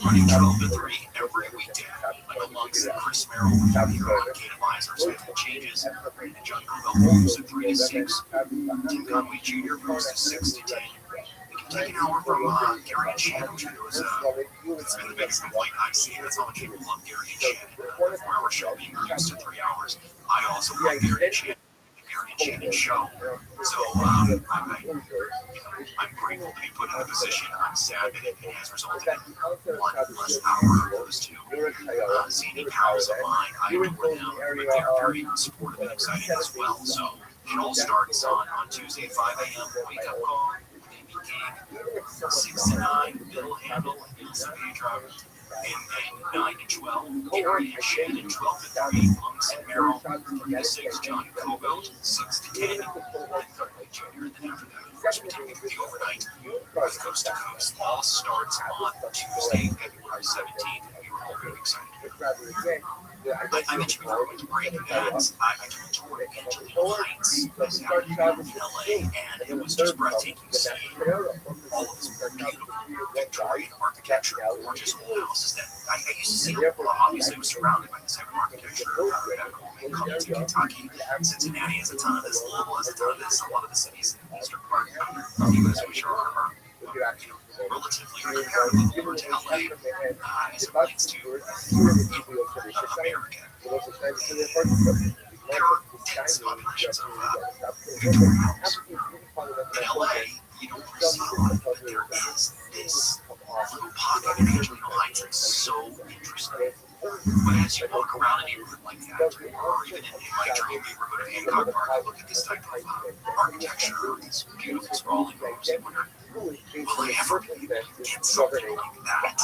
running 12 to 3 every weekday. I'm amongst Chris Merrill here on Kate Advisors with changes, and John Cobell moves to 3 to 6. Tim Conway Jr. moves to 6 to 10. We can take an hour from Gary and Shannon, which it's been the biggest complaint I've seen. That's how much people love Gary and Shannon. The 4-hour show being reduced to 3 hours. I also love Gary and Shannon. Shannon show. So I'm grateful to be put in a position. I'm sad that it has resulted in 1 less hour of those two. Zany pals of mine, I adore them, but they're very supportive and exciting as well. So it all starts on Tuesday at 5 a.m. Wake up call, Amy King, 6 to 9, Bill Handel, and Ilsa Pedro. And 9 to 12, Gary and Shannon, 12 to 3, Monks and Merrill, 3 to 6, John Cobelt, 6 to 10, and Conway Jr. And then after that, of course, we take the overnight with Coast to Coast. All starts on Tuesday, February 17th, and we were all very excited. I mentioned before we went to break that I took a tour of Angelino Heights this afternoon in LA, and it was just breathtaking seeing all of this beautiful Victorian architecture, gorgeous old houses that I used to see. Obviously, I was surrounded by this type of architecture back home in Covington, Kentucky. Cincinnati has a ton of this, Louisville has a ton of this, a lot of the cities in the eastern part of the U.S., which are relatively comparatively newer to LA as it relates to America. There are dense populations of Victorian homes. In LA, you don't really see a lot of it, but there is this little pocket in Angelino Heights that's so interesting. But as you walk around a neighborhood like that, or even in my dream neighborhood of Hancock Park, you look at this type of architecture, these beautiful sprawling homes, and wonder, will I ever be able to get something like that?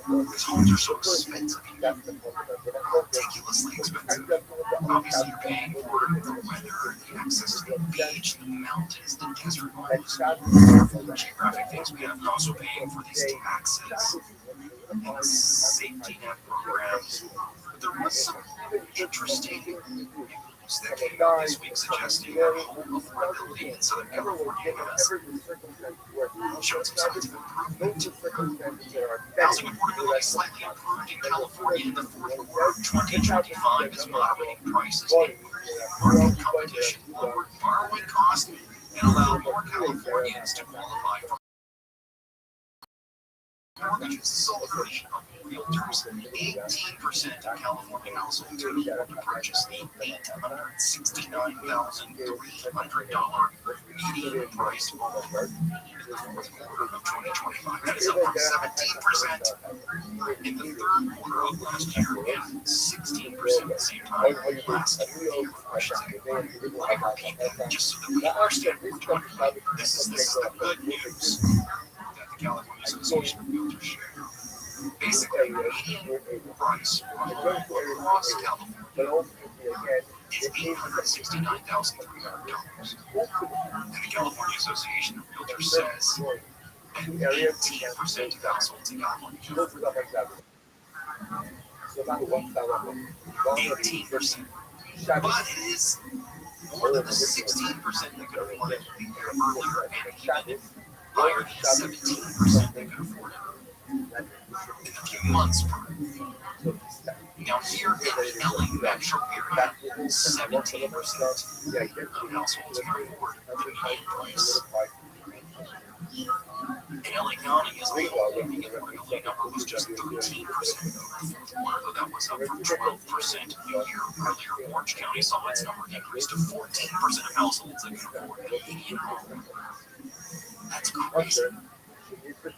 Because homes are so expensive, ridiculously expensive. Obviously, you're paying for the weather, the access to the beach, the mountains, the desert, all those geographic things we have. You're also paying for these taxes and safety net programs. But there was some interesting news that came out this week suggesting that home affordability in Southern California has showed some signs of improvement. Housing affordability slightly improved in California in the fourth quarter of 2025 as moderating prices and market competition lowered borrowing costs and allowed more Californians to qualify for mortgages. Celebration of realtors. 18% of California households can afford to purchase the $869,300 median price home in the fourth quarter of 2025. That is up from 17% in the third quarter of last year and 16% at the same time last year. Let me repeat that just so that we understand what we're talking about. This is the good news that the California Association of Realtors share. Basically, the median price across California is $869,300. And the California Association of Realtors says that 18% of households in California can afford that. 18%. But it is more than the 16% that could afford it a year earlier, and even higher than 17% that could afford it in a few months. Now, here in the LA metro area, 17% of households can afford the median price. In LA County, as a whole, the affordability number was just 13% in the fourth quarter, though that was up from 12% a year earlier. Orange County saw its number increase to 14% of households that can afford the median home. That's crazy. The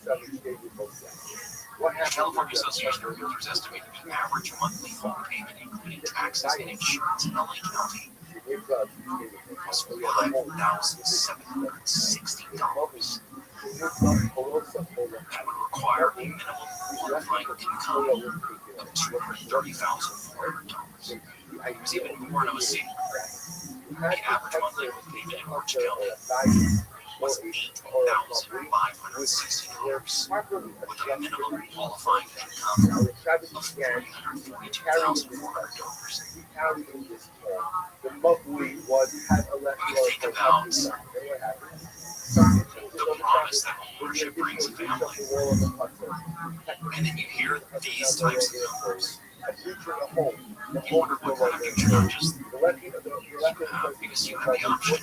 California Association of Realtors estimated the average monthly home payment, including taxes and insurance in LA County, was $1,760. That would require a minimum qualifying income of $230,400. There's even more in OC. The average monthly home payment in Orange County was $8,560, with a minimum qualifying income of $342,400. When you think about the promise that ownership brings a family, and then you hear these types of numbers, you wonder what kind of future not just you have, because you have the option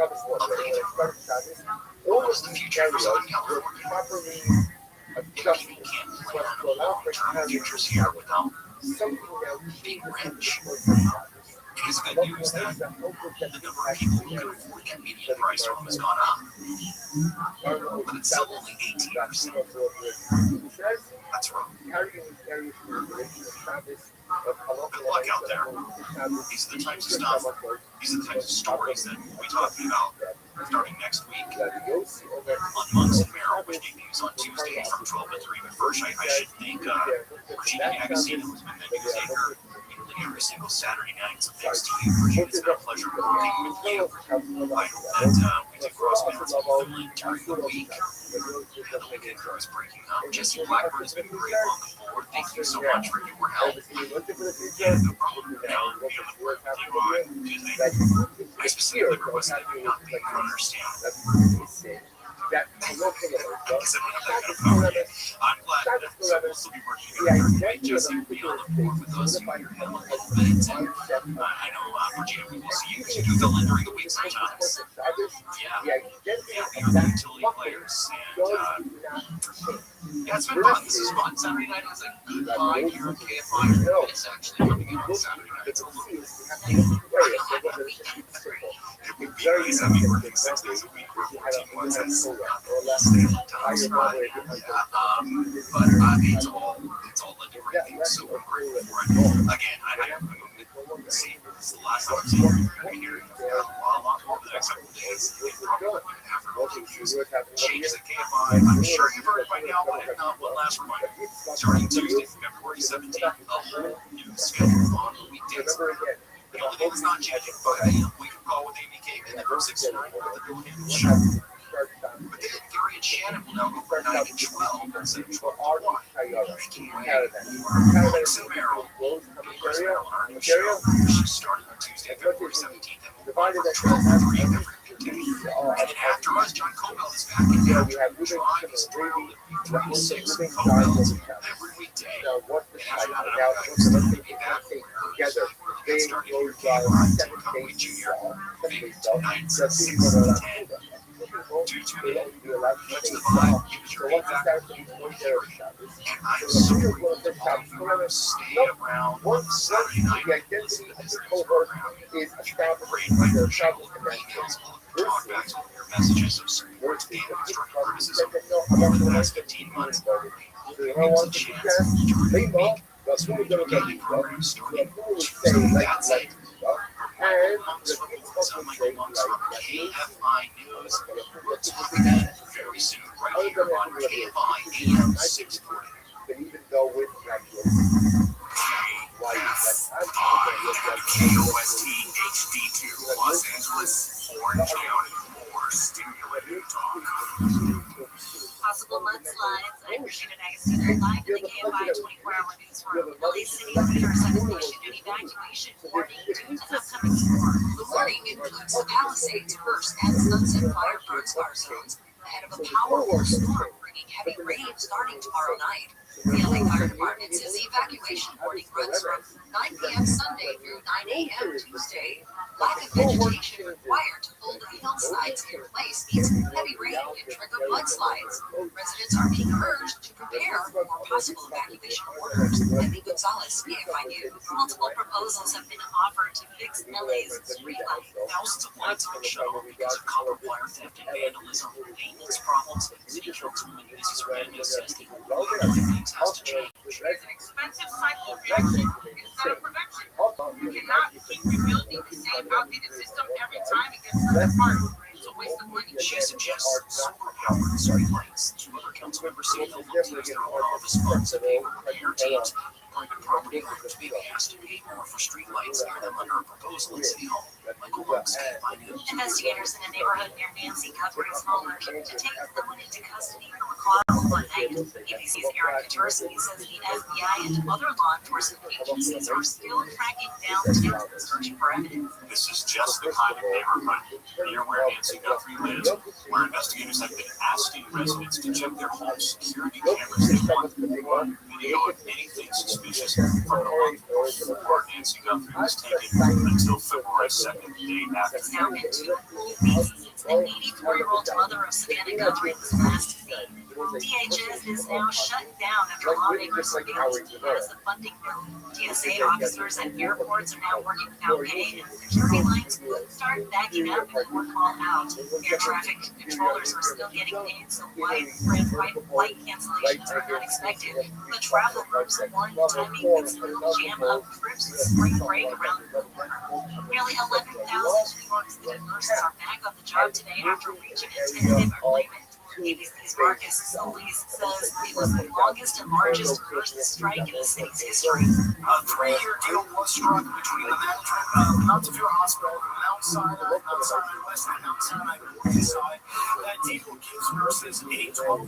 of what was the future for Southern California. If people can't plan on long-term futures here without being rich, it is good news that the number of people who can afford that median price home has gone up. But it's still only 18%. That's wrong. Good luck out there. These are the types of stuff, these are the types of stories that we'll be talking about starting next week on Monks and Merrill, which debuts on Tuesday from 12 to 3. But first, I should thank Virginia Magazine, who's been the newsmaker every single Saturday night. So thanks to you, Virginia. It's been a pleasure working with you. I know that we do cross paths in Finland during the week. The weekend crew is breaking up. Jesse Blackburn has been great on the board. Thank you so much for your help. Yeah, no problem. I'll be on the board with you on Tuesday. I specifically requested that you not be able to understand. Like I said, we have that kind of power. I'm glad that we'll still be working together. Jesse will be on the board with us. You hear him a little bit. And I know, Virginia, we will see you because you do fill in during the week sometimes. Yeah, we are the utility players. And yeah, it's been fun. This is fun. Saturday night is a good vibe here at KFI. It's actually coming in on Saturday night. It's a little bit. It would be nice having working 6 days a week or 14 months. That's not the same times, but it's all led to great things. So we're grateful for it. Again, see, this is the last time I'm seeing you here. A lot more over the next couple of days. Probably going to have changes at KFI. I'm sure you've heard it by now, but if not, one last reminder. Starting Tuesday, February 17th, a whole new schedule on the weekdays. The only thing that's not changing, 5 a.m. we can call with Amy King, and then from 6 to 9, the Bill Handle Show. But then Gary and Shannon will now go from 9 to 12 instead of 12 to 1. Alex and Merrill, Chris Merrill, our new show, which is starting on Tuesday, February 17th, and we'll run from 12 to 3 every weekday. And after us, John Cobell is back in town. Drive is through 3 to 6 Cobell every weekday. And after that, we'll be back where starting here at KFI, Tim Conway Jr., big nights at 6 to 10. Do tune in. Catch the vibe. Give us your feedback. And I'm so grateful to all of you who stay around on Saturday night and listen to this program. You've been great. I appreciate all of your emails, all of your talkbacks, all of your messages of support and constructive criticism over the last 15 months. I hope you give us a chance during the week so we can get the program started. So that's it. Michael Monks from KFI News. We'll talk again very soon, right here on KFI AM 640. KOST HD2, Los Angeles, Orange County. More stimulating talk. Possible mudslides. I'm Christina D'Agostino, live in the KFI 24-hour newsroom. LA City Leaders have issued an evacuation warning due to an upcoming storm. The warning includes the Palisades, Hearst, and Sunset Fire burn scar zones ahead of a powerful storm bringing heavy rain starting tomorrow night. The LA Fire Department says the evacuation warning runs from 9 p.m. Sunday through 9 a.m. Tuesday. Lack of vegetation required to hold the hillsides in place means heavy rain can trigger mudslides. Residents are being urged to prepare for possible evacuation orders. Andy Gonzalez, KFI News. Multiple proposals have been offered to fix LA's street lighting. Thousands of lights have been shut off because of copper wire theft and vandalism. Maintenance problems. City Councilwoman Ulysses Hernandez says that a lot of things has to change. It's an expensive cycle reaction instead of prevention. You cannot keep rebuilding the same outdated system every time it gets ripped apart. It's a waste of money. She suggests solar-powered street lights. 2 other council members say they'll look to use their own office funds and pay for repair teams. Private property owners Maybe has to pay more for street lights near them under a proposal at City Hall. Michael Brooks, KFI News. Investigators in a neighborhood near Nancy Cuthbert's home are looking to take the woman into custody from a call one night. ABC's Eric Katurski says the FBI and other law enforcement agencies are still tracking down Tim and searching for evidence. This is just the kind of neighborhood near where Nancy Guthrie lives, where investigators have been asking residents to check their home security cameras. They want video of anything suspicious from the month before Nancy Guthrie was taken until February 2nd, the day after. It's now been 2 weeks since the 84-year-old mother of Savannah Guthrie was last seen. DHS is now shut down after lawmakers failed to pass the funding bill. TSA officers at airports are now working without pay, and security lines could start backing up and more call out. Air traffic controllers are still getting paid, so widespread flight cancellations are not expected. But travel groups are warning timing could still jam up trips to spring break around the corner. Nearly 11,000 New York City nurses are back on the job today after reaching a tentative agreement. ABC's Marcus Solis says it was the longest and largest first strike in the city's history. A 3-year deal was struck between the Montefiore Hospital, Mount Sinai West, and Mount Sinai North. That deal gives nurses a 12%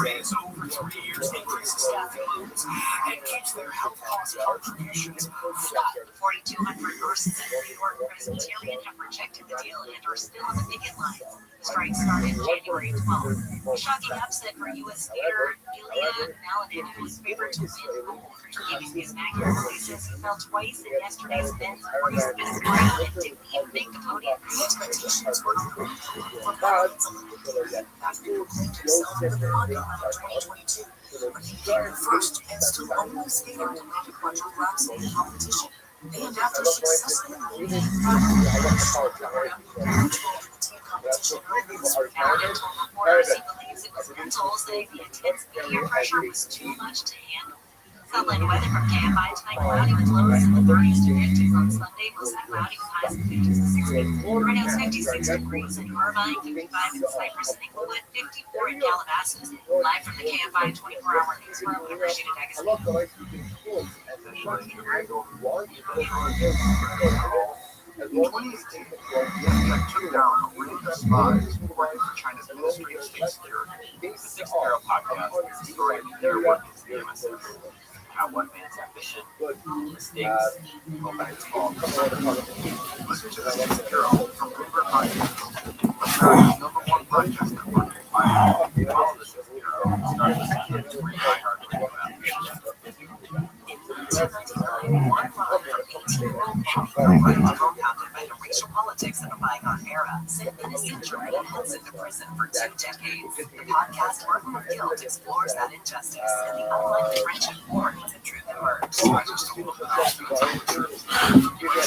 raise over 3 years, increases staffing levels, and keeps their health cost contributions flat. 4,200 nurses in New York Presbyterian have rejected the deal and are still on the picket line. The strike started January 12th. A shocking upset for U.S. skater Ilya Maladin, who was favored to win gold. ABC's Maggie says he fell twice in yesterday's men's 40 spin final and didn't even make the podium. Expectations were great for Maladin's Olympic after he proclaimed himself the one in 2022. But he came in first and still only skater to make a quadruple axel in competition. And after successfully leading competition records for Maladin told reporters he believes it was mental, saying the intense peer pressure was too much to handle. Sunlight weather from KFI tonight, cloudy with lows in the 30s to 50s on Sunday, mostly cloudy with highs in 50s to 60s. Right now it's 56 degrees in Irvine, 55 in Cypress and Inglewood, 54 in Calabasas. Live from the KFI 24-hour newsroom, I'm Rashida Dagestan. In 2018, the FBI took down a ring of spies working for China's Ministry of State Security. The Sixth Bureau podcast is describing their work as the MSF, how one man's ambition, mistakes, go back to all. Listen to the Sixth Bureau from Bloomberg Podcast, America's #1 podcast network. Follow the Sixth Bureau, start listening to free iHeartRadio app. In 1999, one line from 18-year-old Abby Gilbert, compounded by the racial politics of a bygone era, sent innocent Jermaine Henson to prison for 2 decades. The podcast Burden of Guilt explores that injustice and the unlikely friendship war that truth emerged. I just told them that I was going to tell the truth. I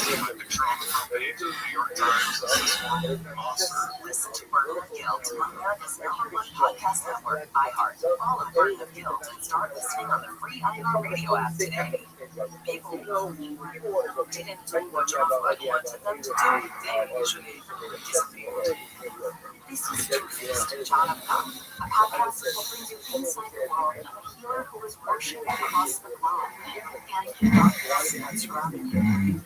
see my picture on the front page of the New York Times as this horrible monster. Listen to Burden of Guilt on America's #1 podcast network, iHeart. Follow Burden of Guilt and start listening on the free iHeartRadio app today. People didn't do what John Floyd wanted them to do. They usually disappeared. This is Truth, John of God, a podcast that brings you inside the world of a healer who was worshipped across the globe, and the darkness that's surrounding him.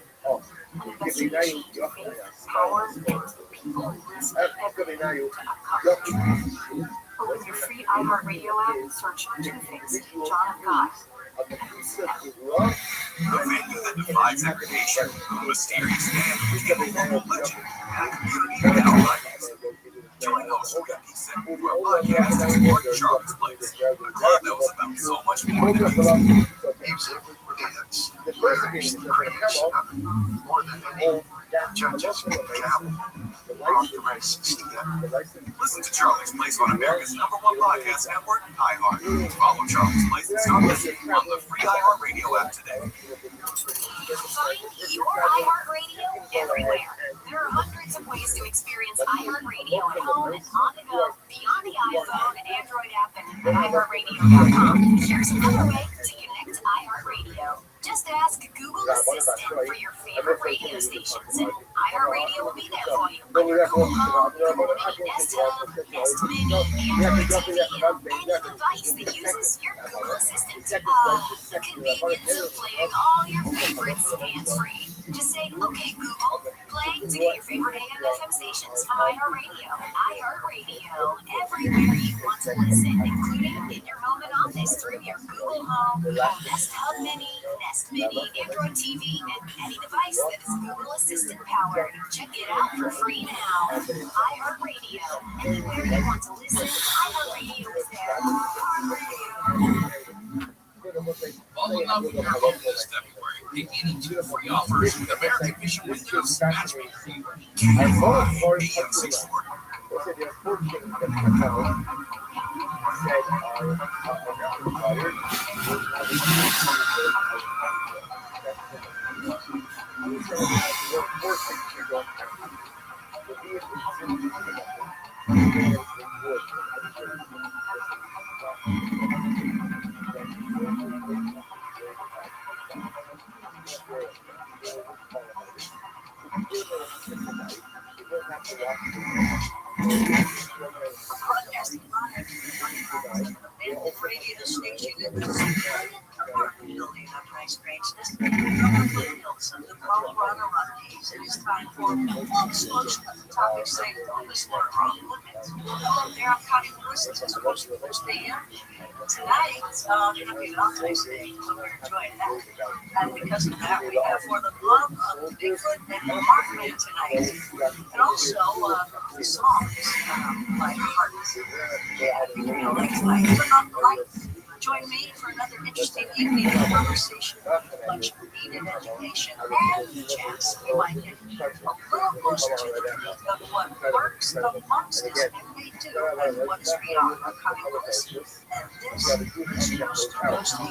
An investigation into faith, power, and the people who risk everything to uncover truth. Open your free iHeartRadio app, search Two-Faced, John of God. The venue that defies segregation, a mysterious man who became a local legend and a community now by music. Join host Rabbi Segment for a podcast exploring Charlotte's Place, a club that was about so much more than music. Music, dance, lyrics, creation, more than any judges can gavel. Brought the races together. Listen to Charlotte's Place on America's #1 podcast network, iHeart. Follow Charlotte's Place and start listening on the free iHeartRadio app today. Find your iHeartRadio everywhere. There are hundreds of ways to experience iHeartRadio at home and on the go beyond the iPhone and Android app and iHeartRadio.com. Here's another way to connect to iHeartRadio. Just Just ask Google Assistant for your favorite radio stations, and iHeartRadio will be there for you. On your Google Home, Google Mini, Nest Hub, Nest Mini, Android TV, any device that uses your Google Assistant. The convenience of playing all your favorites hands-free. Just say, okay, Google, play to get your favorite AM FM stations from iHeartRadio. iHeartRadio, everywhere you want to listen, including in your home and office through your Google Home, Nest Hub Mini, Nest Mini, Android TV, and any device that is Google Assistant powered. Check it out for free now. iHeartRadio, anywhere you want to listen, iHeartRadio is there. Follow up with your home this February. Pick any two free offers with American Mission Windows Matchmaker. AM Broadcasting live radio station in the building of nice strangeness from the foothills of the Colorado Rockies. It is time for one solution of the topic segment on this one wrong limit. Hello there, I'm Connie Melissa, as opposed to the first AM. Tonight, it's going to be Valentine's Day, so we're enjoying that. And because of that, we have For the Love of Bigfoot and the Heartland tonight. And also, the songs by Heart. You know, like tonight, turn on the lights. Join me for another interesting evening of conversation, much needed education, and chance we might get a little closer to the truth of what lurks amongst us and we do, and what is beyond our coming list. And this is Coast to Coast AM.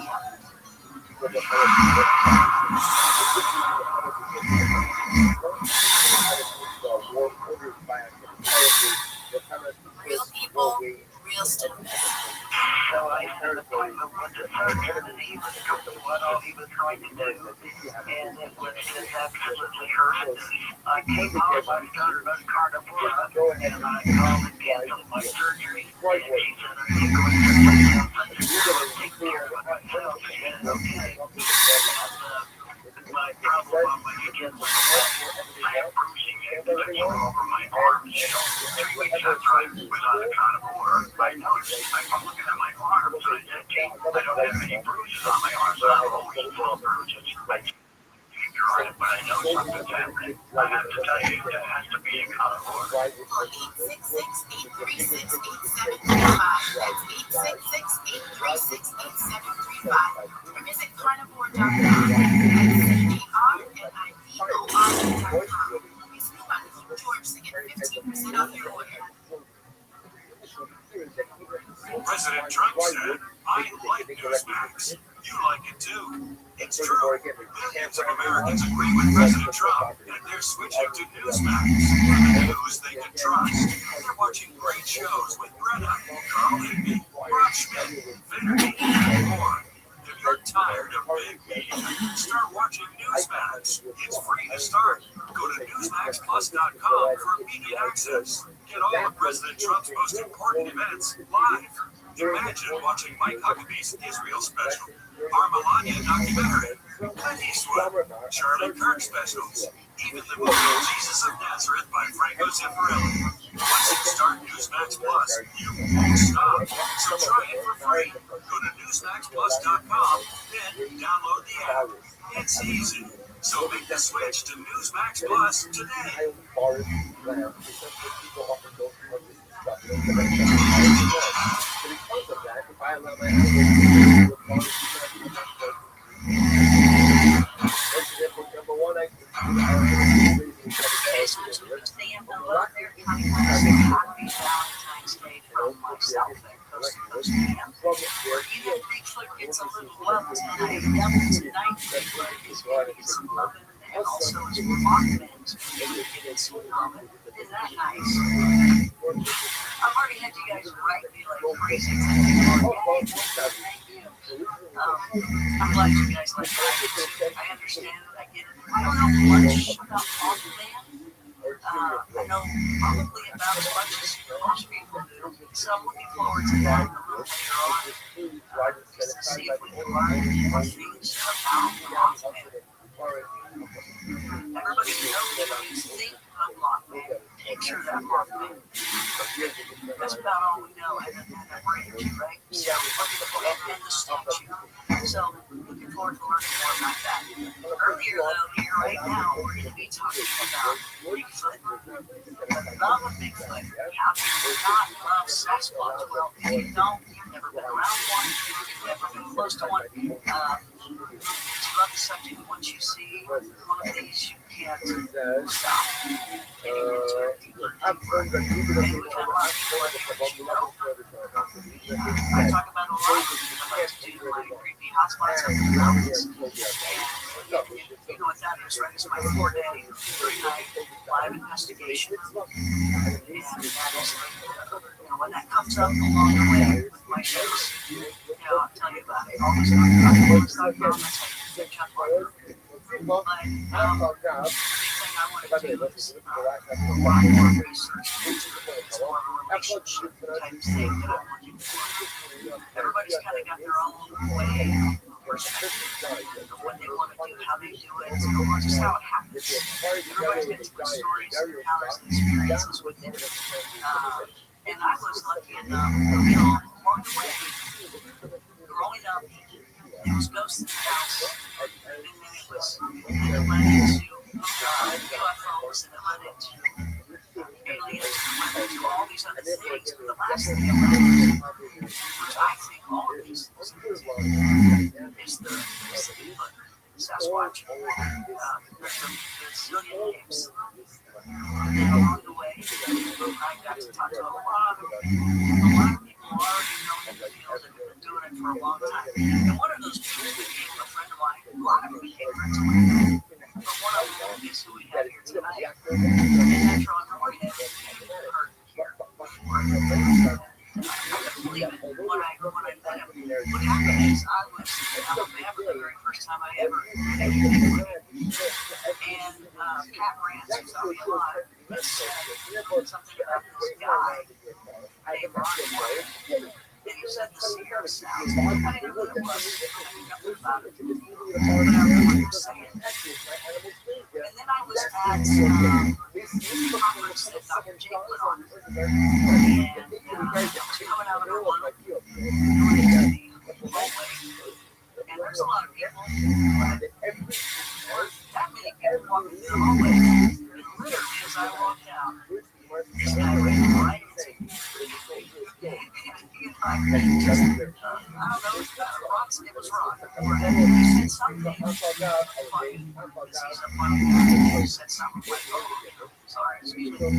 Real people, real students. So I started putting the winter started and he was doing what all he was trying to do. And it was just absolutely horrendous. I came home, I started on Carnivora, and I called and canceled my surgery. And she said, are you going to take care of myself? And okay. My problem was again was I have bruising and infection all over my arms. 3 weeks after I went on the Carnivora, I noticed, I'm looking at my arms, and I don't have any bruises on my arms. I have always full of bruises. But I know something's happening. I have to tell you, it has to be a Carnivora. 866-836-8735. That's 866-836-8735. Or visit carnivore.com. Use coupon code George to get 15% off your order. President Trump said, I like Newsmax. You like it too. It's true. Millions of Americans agree with President Trump, and they're switching to Newsmax. The news they can trust. They're watching great shows with Greta, Carl Higbee, Rob Schmidt, Vinny, and more. If you're tired of big media, start watching Newsmax. It's free to start. Go to newsmaxplus.com for immediate access. Get all of President Trump's most important events live. Imagine watching Mike Huckabee's Israel special, our Melania documentary, Clint Eastwood, Charlie Kirk specials, even the movie Jesus of Nazareth by Franco Zeffirelli. Once you start Newsmax Plus, you won't stop. So try it for free. Go to newsmaxplus.com, then download the app. It's easy. So make the switch to Newsmax Plus today. It's a little love tonight. Devil tonight. And also it's Vermont. Isn't that nice? I've already had you guys write me like crazy. Thank you. I'm glad you guys like that. I understand it. I get it. I don't know much about Mothman. I know probably about as much as most people do. So I'm looking forward to that a little later on. Just to see if we can learn more things about Mothman. Everybody knows when you think of Mothman, picture that Mothman. That's about all we know and the bridge, right? So, and the statue. So, looking forward to learning more about that. Earlier, though, here right now, we're going to be talking about Bigfoot. The love of Bigfoot. How can you not love Sasquatch? Well, if you don't, you've never been around one, you've never been close to one. You love the subject. Once you see one of these, you can't stop getting into it deeper and deeper. And we've had a lot of people like you know. I talk about a lot. I like to do my creepy hotspots up in the mountains. And you know what that is, right? It's my 4-day, 3-night live investigation. And that is, when that comes up along the way with my shows, I'll tell you about it. Always talk about it. But the big thing I want to do is a lot more research into it. It's more of a relationship type thing that I'm looking for. Everybody's kind of got their own way of perspective of what they want to do, how they do it, or just how it happens. Everybody's got different stories, encounters, and experiences with it. And I was lucky enough, along the way, growing up, it was ghosts in the house, and then it led into UFOs, and it led into aliens, and it led into all these other things. But the last thing it led into, which I think all of these things is the Bigfoot, Sasquatch. There's a zillion names. And then along the way, I got to talk to a lot of people who already know in the field and have been doing it for a long time. And one of those people became a friend of mine. A lot of them became friends of mine. But one of them is who we have here tonight. And that's Ron Moorhead, who heard here. I couldn't believe it when I met him. What happened is I was in Alabama the very first time I ever met him. And Pat Rance, who's out here live, said something about this guy named Ron Moorhead. And he said the Sierra sounds. I didn't know what it was. I knew nothing about it. But I remember him saying it. And then I was at this conference that Dr. Jake put on. And I was coming out of the one going into the hallway. And there's a lot of people. But there weren't that many people walking through the hallway. And literally, as I walked out, this guy ran right into me. I don't know, it was Ron. He said something funny. He's a funny guy. He said something like, oh, sorry, excuse me. I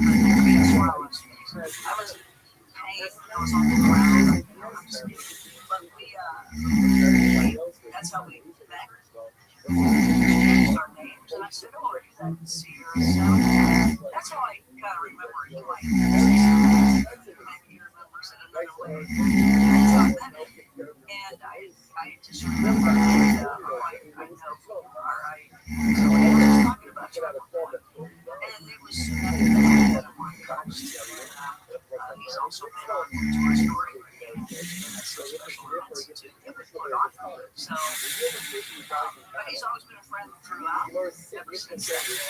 was in pain. I was on the ground. But that's how we met. We changed our names. And I said, oh, are you that Sierra sound? That's how I kind of remember it. Like, he remembers it another way. And so I met him. And I just remember that, I know who you are. So I was talking about you at one point. And it was that I'm on coast. He's also been on Toy Story. That's so special events to put on. So, but he's always been a friend throughout, ever since that day.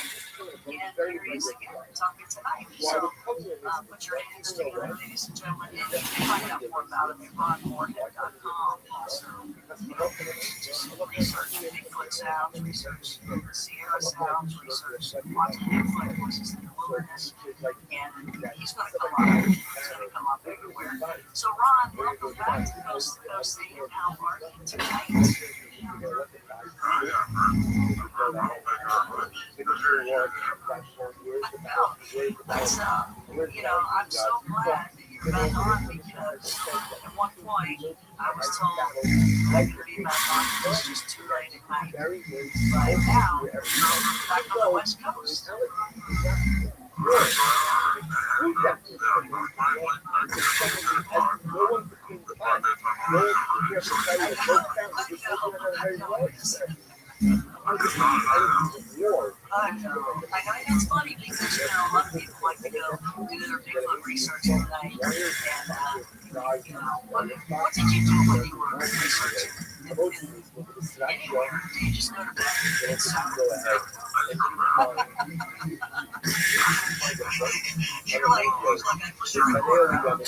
And here he is again, talking tonight. So, put your hands together, ladies and gentlemen, and you can find out more about him at ronmoorhead.com. Also, just research Bigfoot sounds, research Sierra sounds, research watching Bigfoot voices in the wilderness, and he's going to come up. He's going to come up everywhere. So, Ron, welcome back to Coast to Coast Thing. How are you tonight? That's, I'm so glad that you're back on because at one point I was told I could be back on. It was just too late at night. But now, I'm back on the West Coast. It's funny because a lot of people like to go do their Bigfoot research at night. And what did you do when you were researching? Anywhere? Do you just go to bed and stop? You're like, I put the recorder out.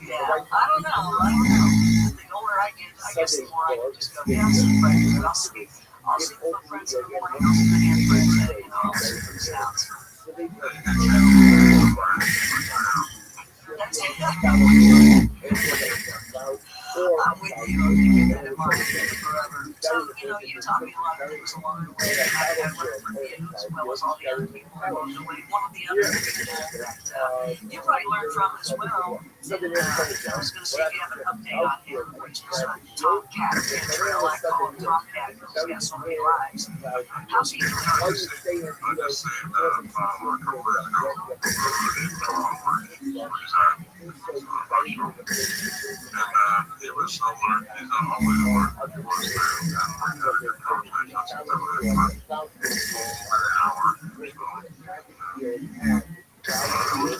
Yeah, I don't know. The older I get, I guess the more I can just go down some places. But I'll see footprints in the morning, I'll see the handprints, and I'll see the sounds. That's it. I'm with you. I'm keeping that in mind forever. So, you taught me a lot of things along the way. I've learned from you as well as all the other people along the way. One of the other people that you probably learned from as well. I was going to see if you have an update on him, which is Tom Cat. I call him Tom Cat because he's got so many lives. How's he doing? It was somewhere, he's not always work, he was there, and we had a good conversation, so they were over an hour, so. It was good,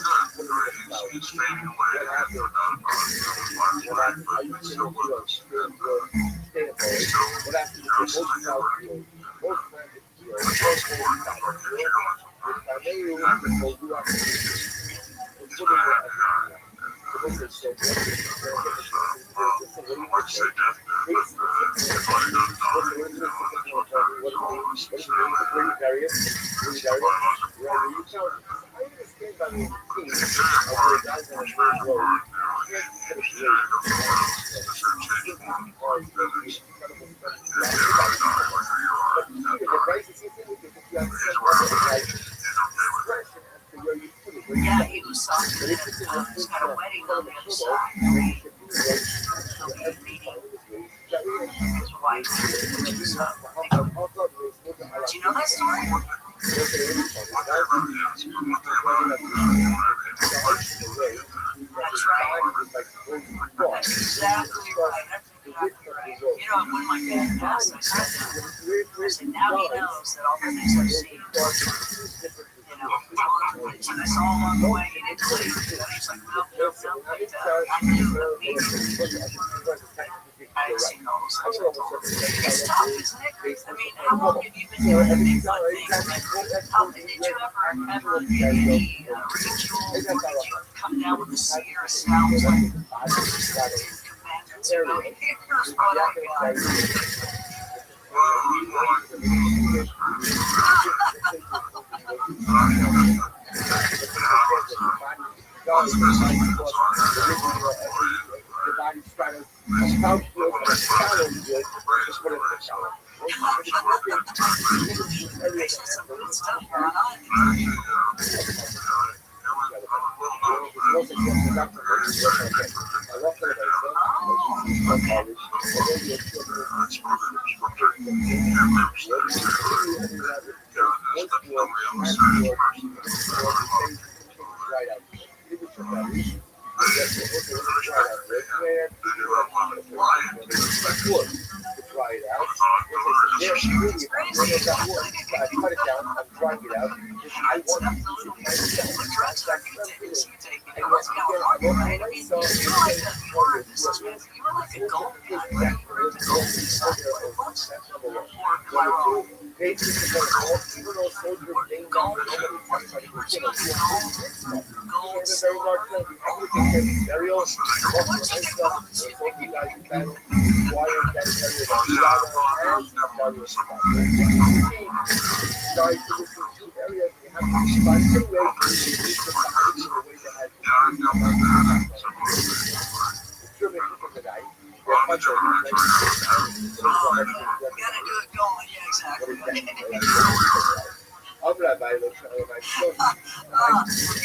he's fading away, and no doubt about it, was my flag, but he's still with us, and he's still constantly working, and close forward, that's what keeps you going sometimes. It's bad, I would say definitely, everybody does die, that's what happens, Yeah, he was talking that he's got a wedding on the other side. He'll be meeting his wife. So, do you know that story? That's right. That's exactly right. That's exactly right. When my dad passed, I said now he knows that all the things I've seen. When I saw him on the way in Italy, he's like, no, I knew that I had seen all those things. It's tough, isn't it? I mean, how long have you been doing the Bigfoot thing? Did you ever have any ritual? Or did you come down with a seer, a sound like Moses and the Ten Commandments? Here's what I got.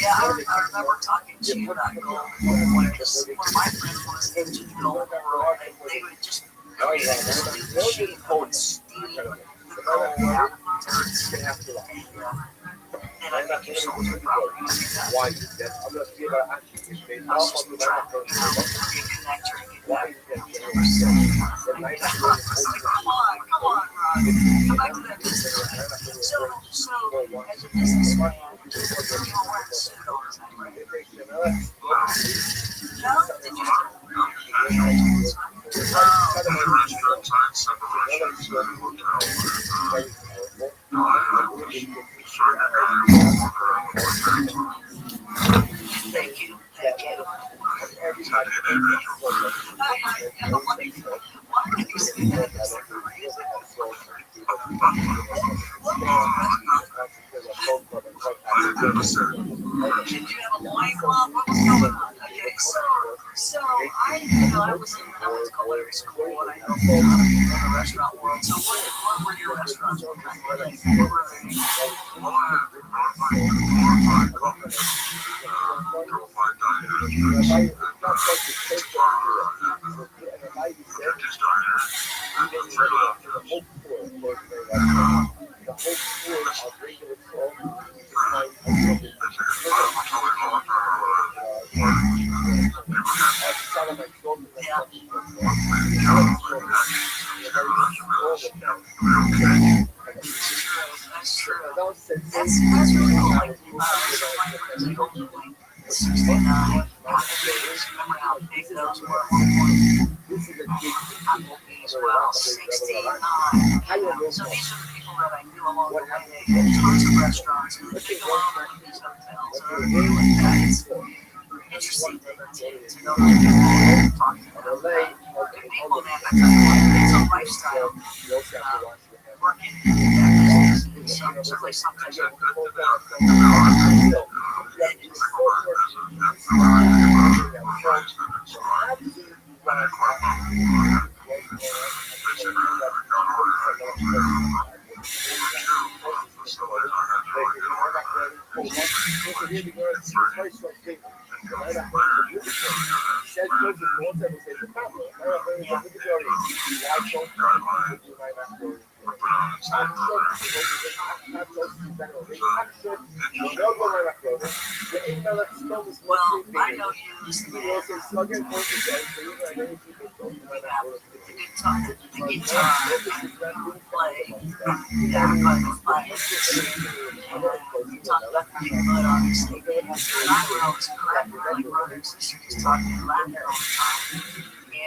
Yeah, I remember talking to you about gold. One of my friends was into the gold world. They would just go to this big machine that would steam the gold out of the turrets. And I think you sold your property, see that. Let's just try to, reconnect or get back to 10%. Come on, Ron. Come back to that business. So as a businessman, you're wearing a suit all the time, right? No? Did you? Thank you. Why did you say that? Is there a reason? Did you have a loincloth? What was going on? Okay, so I went to culinary school and I know a lot of people in the restaurant world. So what were your restaurants? What were they? That's true. That's really cool. Like, my friends at home, like 69. Remember how big those were? Applebee's, well, 69. So these are the people that I knew along the way. They had tons of restaurants and they go on to these hotels and everything like that. It's interesting to know that people talking about that. People, man, it's a lifestyle. Working in that business. Certainly sometimes well, I know you as the man. The guitar, you play, but you talk about the big mud, obviously. You and I were always like brother and sister, just talking and laughing all the time.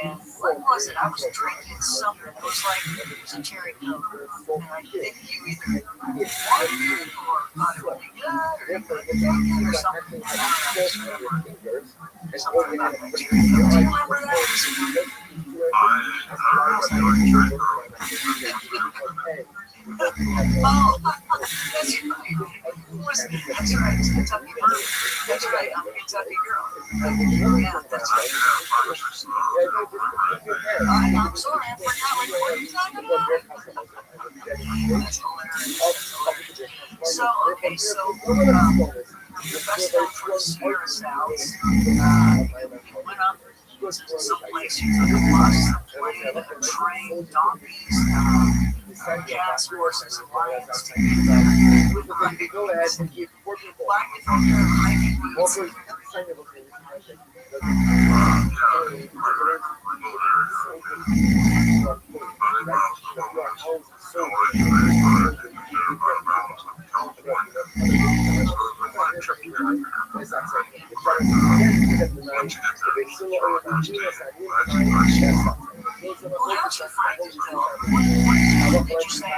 And what was it? I was drinking something. It was a cherry coke. And I think you either wanted it or thought it would be good or something. I don't remember. Something about that cherry coke. Do you remember that? Oh, that's right. That's right. It's Kentucky Bird. That's right. I'm a Kentucky girl. Yeah, that's right. I'm sorry. I forgot what you were talking about. That's hilarious. So, okay, the best known for the Sierra Sounds. You went up to someplace, you took a bus, a plane, a train, donkeys, cats, horses, and lions. Go ahead and keep working. Black and hiking boots. Well, how'd you find it though? What did you say?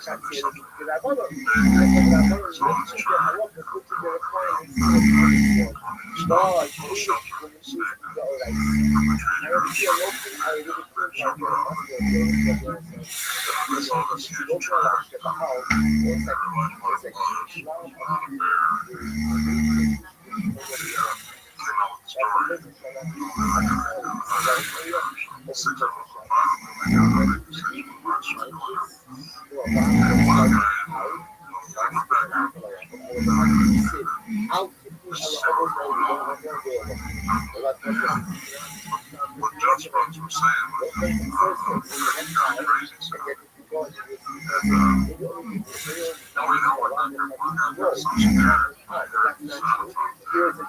something. So on the track, full shelter, that's all that's huge track. Came out with the story. Six of them were five of them. They got ready for sexual harassment. One guy, former what Judge Rhodes was saying was kind of crazy stuff. And we know what that Social Security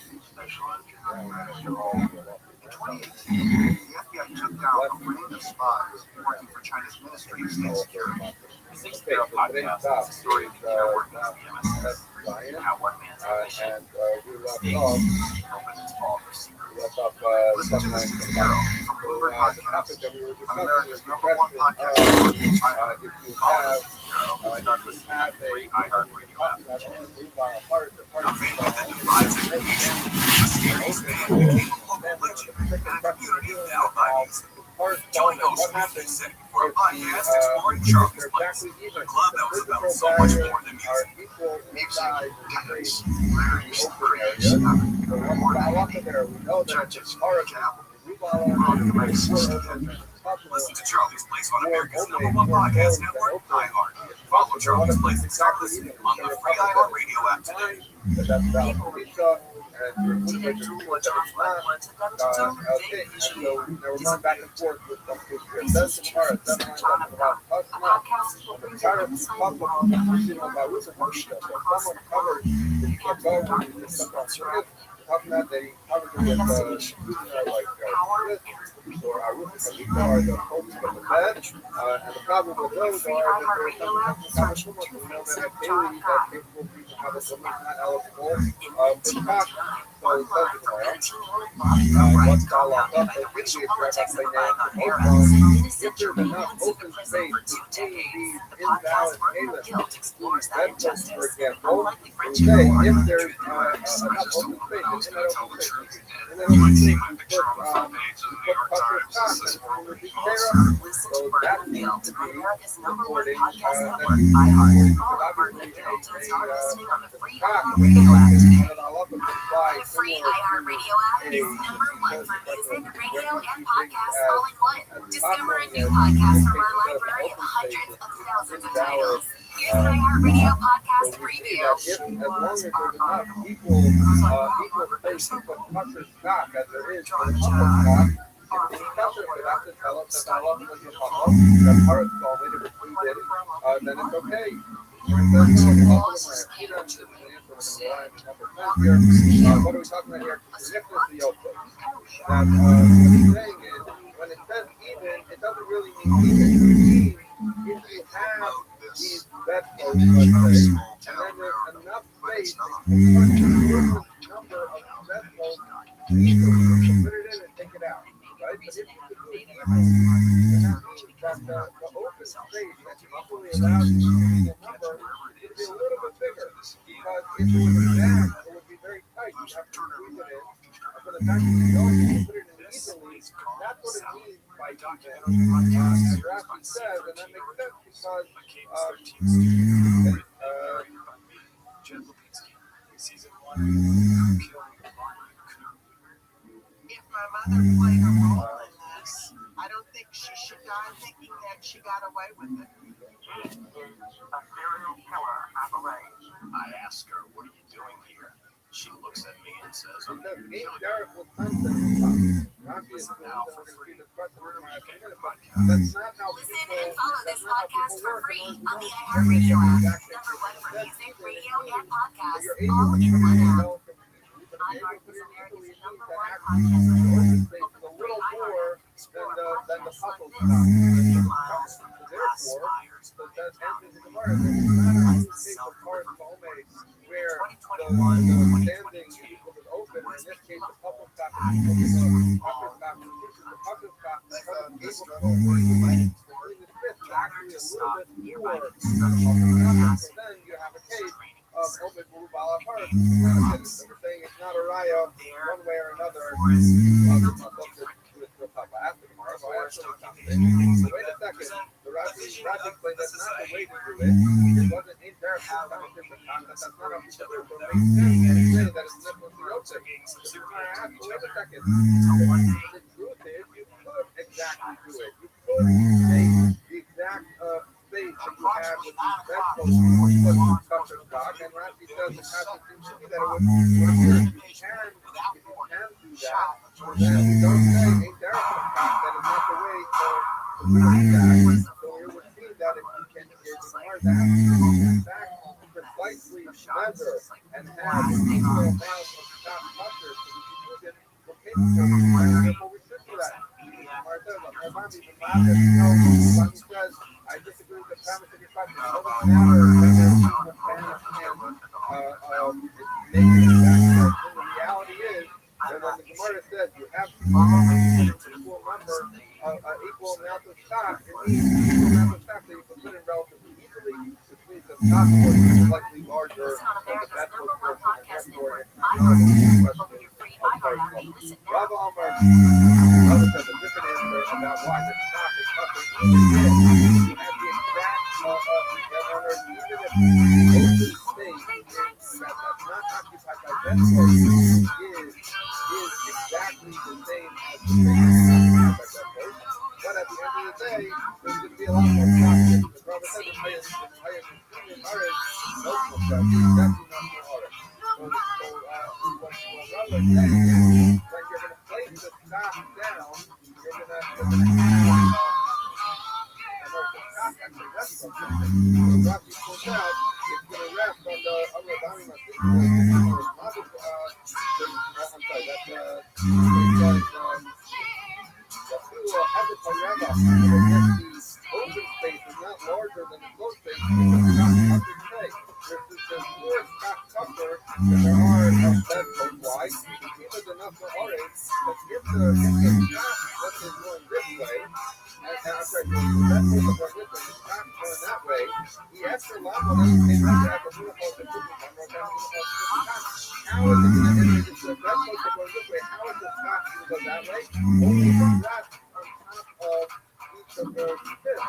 2018, the FBI took down a ring of spies working for China's Ministry of State Security. The Six Barrel Podcast is a story of the inner workings of the MSS and how one man's ambition stays open its ball for secrets. Listen to This Six Barrel from Bloomberg Podcast, America's #1 podcast. Follow This Six Barrel and start listening on the free iHeartRadio app. A family that defies education, a series fan capable of legend, and a community of now buddies. Join host Matthew Sick for a podcast exploring Charlie's Place, a club that was about so much more than music. Music, tennis, lyrics, creation, churches, chapel, road the races. Listen to Charlie's Place on America's #1 podcast network, iHeart. Follow Charlie's Place and start listening on the free iHeartRadio app today. And the problem with those are that there's so much information that daily that people have a woman not eligible for talk. So it does require what's all locked up, they really address that by now. If there's enough open space to be invalid payments, bedposts, for example, say if there's enough open space, in that open space, and then open space, you put Pucker stock under the tariff. So that needs to be reporting that because obviously The free iHeartRadio app is #1 for music, radio, and podcasts all in one. Discover a new podcast from our library of hundreds of thousands of titles. Here's an iHeartRadio podcast preview. As long as there's enough equal space to put Pucker stock as there is for Pucker stock, if the Pucker would have to tell us that all of us is Pucker, that part of the which we did, then it's okay. What are we talking about here? Significance the output. That what he's saying is, when it says even, it doesn't really mean even. If you have these bedposts, let's say, and then there's enough space to put the number of bedposts, you can put it in and take it out. Right? But if you do it even, that means that the open space that you equally allow to use the number would be a little bit bigger. Because if it was exact, it would be very tight. You'd have to squeeze it in. And for the fact that you don't put it in easily, that's what it means by even. As Rabbi says, and that makes sense because If my mother played a role in this, I don't think she should die thinking that she got away with it. A serial killer, I believe. I ask her, what are you doing here? She looks at me and says, I'm going to kill you. Now for free. Listen and follow this podcast for free on the iHeartRadio app. #1 for music, radio, and podcasts all in one app. iHeart is America's #1 podcast network. A little more than the puzzle. Therefore, that answers the Gemara. There's not a use case of Paris Balmain where the standing equals is open. In this case, the puzzle stop is equal to the puzzle stop. The puzzle stop is able to open. Actually, a little bit more. Then you have a case of open move a la part. We're saying it's not a raya one way or another. Wait a second. The Rabbi explained that's not the way to do it. It wasn't in there. That's not a that's not a makes sense. And say that it's not supposed to be open. Wait a second. The truth is, you could exactly do it. You could make the exact space that you have with these bedposts with Pucker stock. And Rabbi says the passage seems to be that it would if you can do that, then you don't say ain't there a stock that is not the way to do that. So it would seem that if you can ignore that, in fact, precisely measure and have an equal amount of stock I disagree with the premise of your question. It doesn't matter the reality is that when the Gemara says you have equal number, equal amount of stock, it means equal amount of stock that you can put in relatively easily, which means the stock portion is slightly larger than the vessel portion, and therefore it's not a question of Rabbi Amar says a different answer about why the stock is tougher. Even if you have the exact owner, even if open space that's not occupied by vessel is exactly the same as the space occupied by vessel. But at the end of the day, there's going to be a lot more stock. The Rabbi says the highest no more stock. Exactly not more orange. So what Rabbi is saying is when you're going to place the stock down, you're going to have actually rests on something. So Rashi points out it's going to rest on the other Rabbi I'm sorry, open space is not larger than the closed space. There's more stock cover than there are bed wise. There's enough for orange, but if the stock, let's say, going this way, I'm sorry, the vessels are going this way, the stock going that way, the extra line will then take out the beautiful the how is it going to end if the vessels are going this way? How is the stock going to go that way? Only if it's wrapped on top of each of the fish.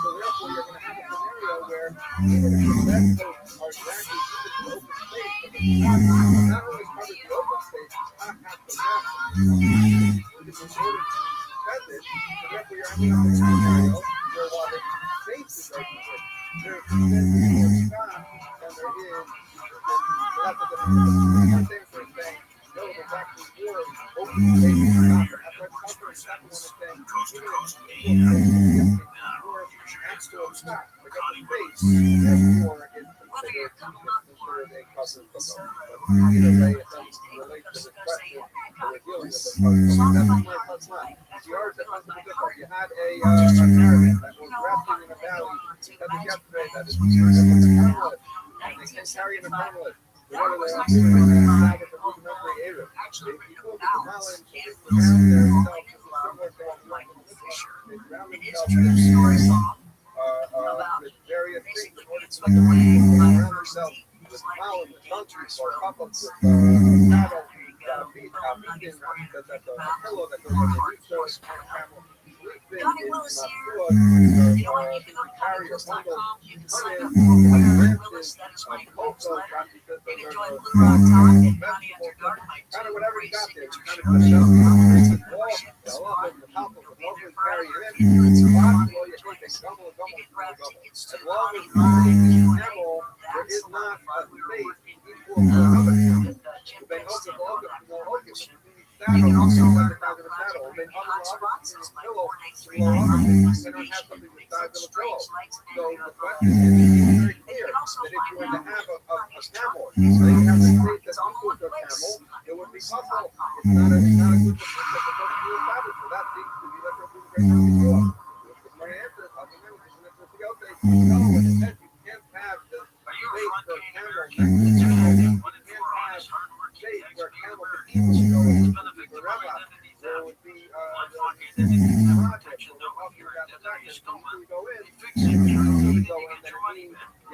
So therefore, you're going to have a scenario where even if the vessels are exactly equal to the open space, but the stock not only covers the open space, the stock has to wrap in order to spend it. So therefore, you're having a scenario where while the space is open, there's more stock than there is. So that's what the things are saying. No, there's actually more open space than stock. That's what cover is second one is saying. Even if more actual stock, like up the space, therefore it's considered a cover. But either way, it doesn't relate to the question that we're dealing with. That's not. The art that was different. You had a caravan that was resting in a valley because of yesterday that is carmelid, and they can carry in a carmelid. Whatever they are doing, they have a rudimentary area. If you look at the mountains, they surround themselves with various things in order to surround themselves with pollen, with monkeys, or couplets with cattle, because that's a pillow that goes underneath those camels. Johnny Willis here. You know what? You can go to JohnnyWillis.com. You can sign up for Willis. That is my newsletter. You can join Blue Rock Talk and Johnny Under Garden. Kind of whatever you got there. Kind of as long as there is not a space equal to another camel. They also saddle. They pillow. They don't have something the size of a pillow. So the question is very clear that if you're going to have a camel, they have a space that's equal to a camel, it would be possible. It's not a good thing that's supposed to be established. So that seems to be like a good thing. My answer is, you can't have the space for a camel. You can't have space where a camel can easily go into the Rabbi. There would be project where we're talking about the fact that you go in, then it means you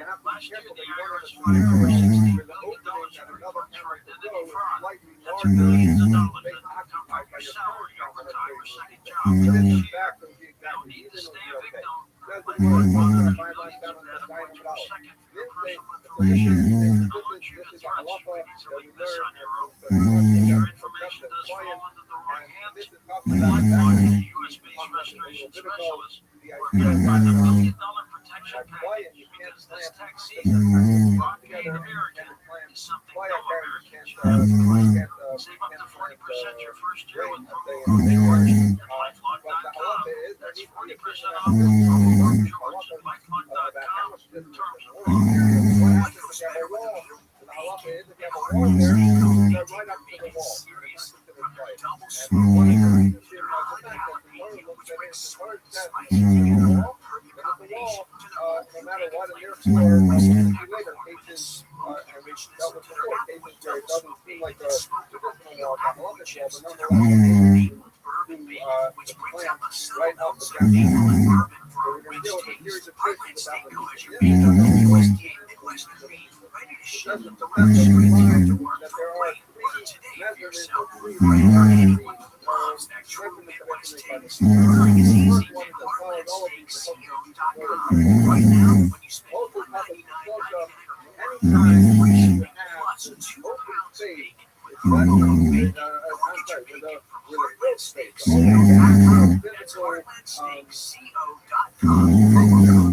have to be careful that you don't have a scenario where the opening that another camel can go is slightly larger than the space occupied by your current camel. But if in fact it would be exactly even, it would be okay. That's the word. $1.5 down on the $9. This is a halacha that we learn this is talking about the idea that quiet, you can't plant together and plant quiet carrots, you can't plant grain, let's say, in the March. But the halacha is there needs to be a person out there about how much this is. What happens if you have a wall? The halacha is if you have a wall there, right up to the wall. serious double smoking. No matter what, and therefore, later cases, and we've dealt with before cases where it doesn't seem like a traditional wall, alcoholic wall, but nonetheless, to plant right up against the bourbon. So we're going to deal with a series of cases about the that there are three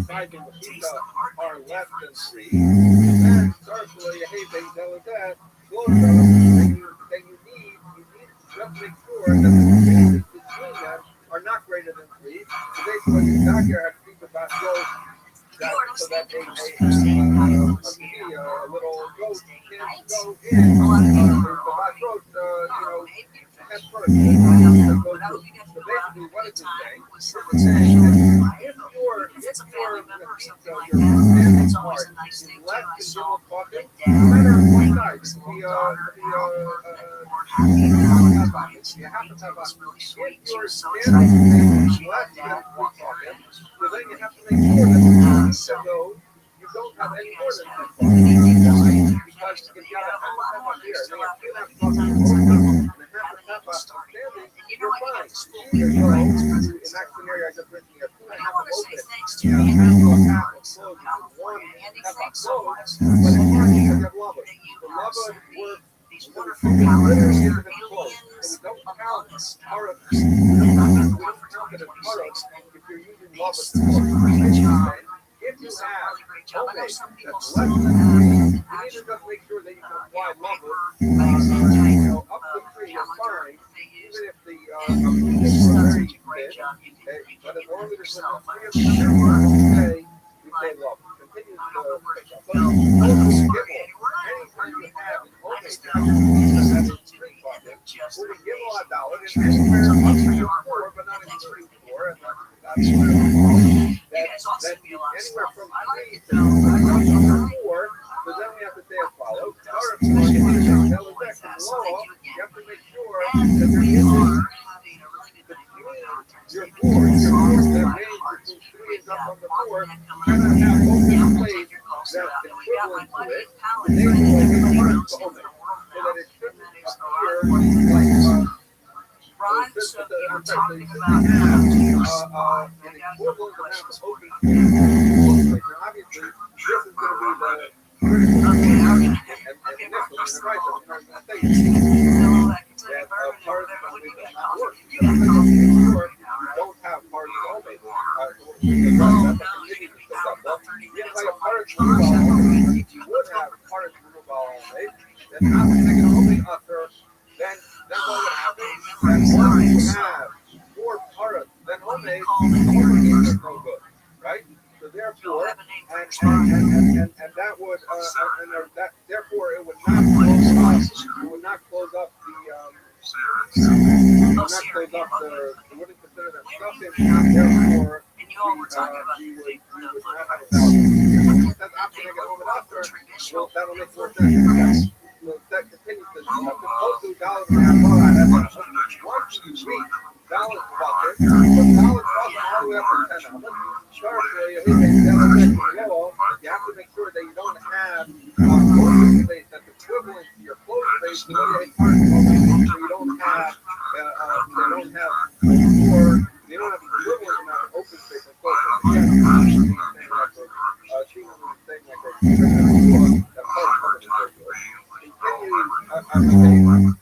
measurements are less than three. And certainly, hey, they know that. Then you need just make sure that the spaces between them are not greater than three. So basically, the doctor has to think about those so that a little goat can go in. The black goat, head first. So basically, what is it saying? It's saying that if you're it's always a nice thing to no matter what size, you have to have a really sweet. If you're standing less than so then you have to make sure that you don't have any more than that. Because if you have a lot here, then you have to have you're fine. In that scenario, I just mentioned you have 2.5 open. You have half closed, one half closed, but you have lava. The lava works these wonderful powers here in close. So we don't count parrots. We don't count it as parrots if you're using lava to close. If you have homemade that's less than 3, you need to just make sure that you can apply lava up to 3 is fine. Even if the is very thin, but as long as it's within 3 of the we say lava. Continue to anytime you have an homemade that is 3 buckets, we're going to give a lot of dollars and anywhere up to 4, but not in 3 4, and that's anywhere from 3 to 4, so then we have to say as follows. You have to make sure that there is your board that range between 3 and up on the board cannot have open place that's equivalent to it. They will be part of the open, so that it shouldn't appear like Ron, so you're talking about an equivalent amount of open space. Obviously, this is going to be the don't have parts homemade. If you would have parts homemade, then after taking homemade after, then what would happen? Then once you have 4 parts, then homemade is no good, right? So therefore, and that would therefore it would not close up. It would not close up it wouldn't consider that stuff in, and therefore you would not have a thousand. That's after they get home and after, well, that'll make more sense. So that continues to close to $1.50. Once you reach $1 bucket, but $1 bucket all the way up to $10. You have to make sure that you don't have open space that's equivalent to your closed space. So you don't have equivalent amount of open space and closed space.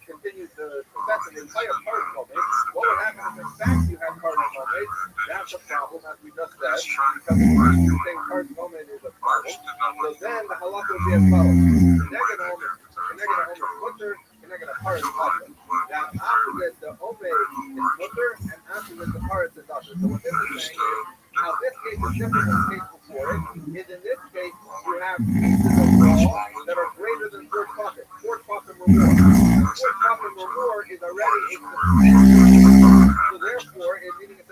Continue to set the entire part of it. What would happen if in fact you have part of it? That's a problem, as we just said, because you think part of it is a problem. So then the halakha would be as follows. Connected mutter, connected part of it. Now after this, the ome is mutter, and after this, the part is mutter. So what this is saying is, now this case is different than the case before it. Is in this case, you have pieces of wall that are greater than 4 pockets. 4 pockets or more. top or more is already a so therefore, meaning it's a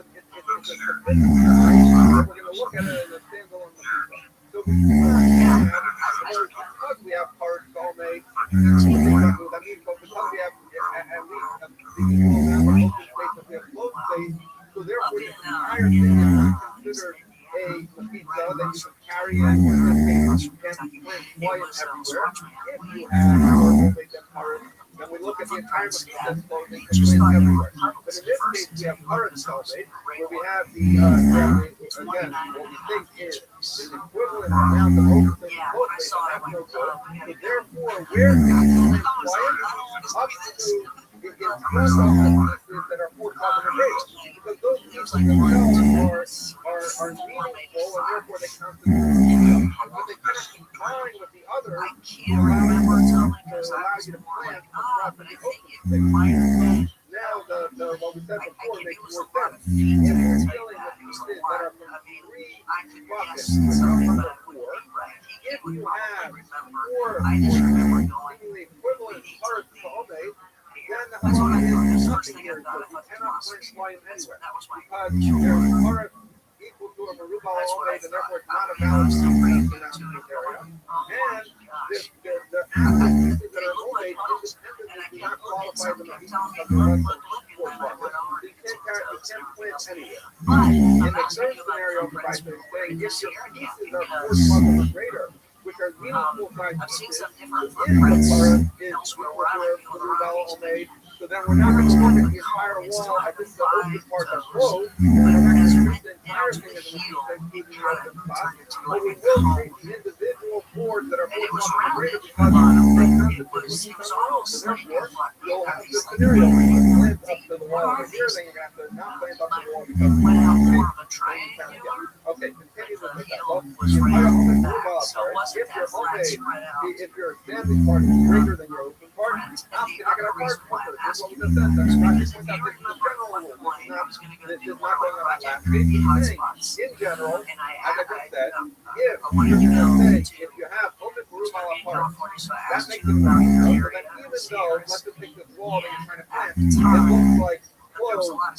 we're going to look at it as a standalone machine. So because we have hard soulmate, that means because we have at least the equal amount of open space that we have closed space, so therefore the entire thing is considered a pizza that you can carry in and fly it everywhere. If you have soulmate and hard, then we look at the entire machine that's closing and flying everywhere. But in this case, we have current soulmate, where we have the again, what we think is an equivalent amount of open space and closed space, and that's no good. So therefore, where can we fly it? Up to the pieces that are 4,000 rated, because those pieces themselves are meaningful, and therefore they constitute but they cannot combine with the others to allow you to plant across the open space. Now, what we said before makes more sense. If you're dealing with pieces that are from 3 buckets, number 4, if you have 4 seemingly equivalent parts to soulmate, then the soulmate is nothing here. So you cannot fly it anywhere because there's parts equal to a Merubal soulmate, and therefore it's not a valid soulmate in that area. And the active pieces that are soulmate independently do not qualify them as pieces of the rest of the 4 buckets. So you can't plant anywhere. In the third scenario, Rabbi is saying if your pieces are 4 buckets or greater, which are meaningful size pieces, if the part is Merubal made, so then we're not going to look at the entire wall as if the open parts are closed, and we're not going to treat the entire thing as a machine that's keeping the open spot, but we will treat the individual boards that are 4 buckets or greater because they constitute the wall. So therefore, you'll have this scenario where you plant up to the wall over here, then you're going to have to not plant up to the wall because okay, continue with the example. If your standing part is greater than your open part, now you're not going to have part. That's what we just said. That's not just the general rule. This is not going on that last page. In general, as I just said, if you have open Merubal apart, that makes it more easier. So that even though, let's just take this wall that you're trying to plant, it looks like closed, open.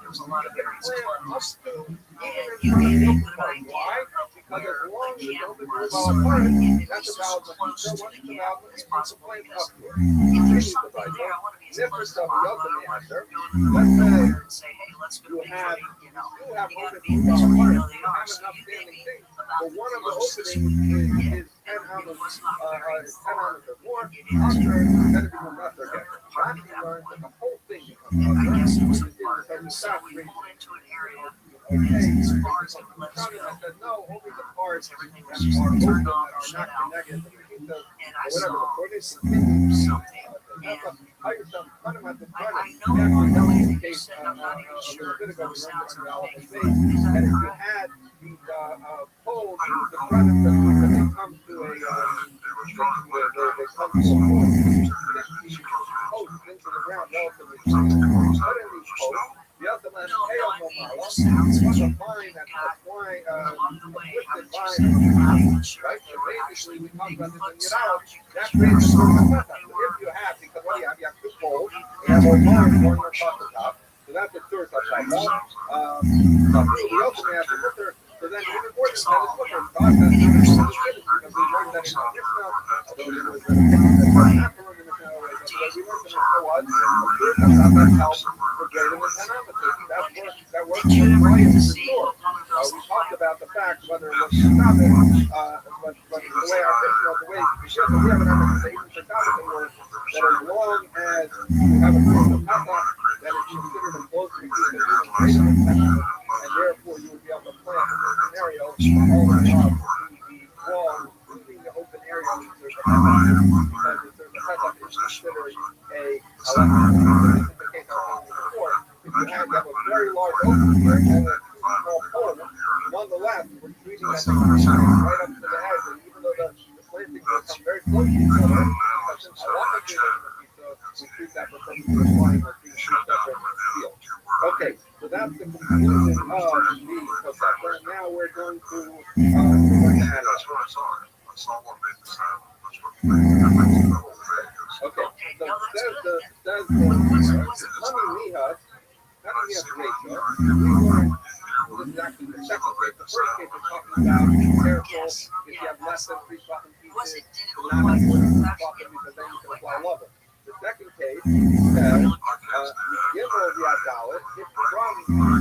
There's a lot of areas and you may get a good idea. Because as long as the open Merubal apart, that's about the machine. It's possible because if there's something there, I want to be as close as possible. Let's say, hey, let's go to you have open Merubal apart. You have enough standing things. But one of the openings is 10 ounces or more. Then it becomes less again. Rabbi learned that the whole thing becomes less. So we pulled into an area. Okay, as far as it lets go, I said, no, only the parts, everything was just turned off, shut out, and I saw something, and I know the way you said, I'm not even sure if those sounds are making, is that if you had these poles, the front that they come to a post into the ground relatively close, put in these posts. The other one, was a vine that's flying, twisted vine, right? So basically, we talk about this in Yidal, that creates a certain effect. If you have, because what do you have? You have 2 poles, you have a line going across the top, so that's a third upside down. We also have to look there. So then, even more than that, it's what they're talking about. Because we learned that in the Mishnah, although it was not the word in the Mishnah already, but we learned in the Mishnah was, third upside help for greater than 10 ounces. That works right in the store. We talked about the fact whether it was Shabbos, but the way our Mishnah, the way we should, we have an understanding for Shabbos that as long as you have a close of Papa, that is considered a close to greater than 10 ounces, and therefore you would be able to plant in this scenario all the way up the wall, including the open area which there's a because if there's a setup is considered a this is the case I was telling you before. If you have a very large open here and a small pole, nonetheless, we're treating that right up to the edge, and even though the plantings will come very close to each other, because since I want to do we treat that for purposes of flying or treat separate fields. Okay, so that's the conclusion of the concept. Now we're going to add So says Honey Mihas, Rachel. We learned this is actually the second case. The first case is talking about be careful if you have less than 3 fucking pieces, not more than 3 fucking because then you can apply level. The second case says Gimel $, it's from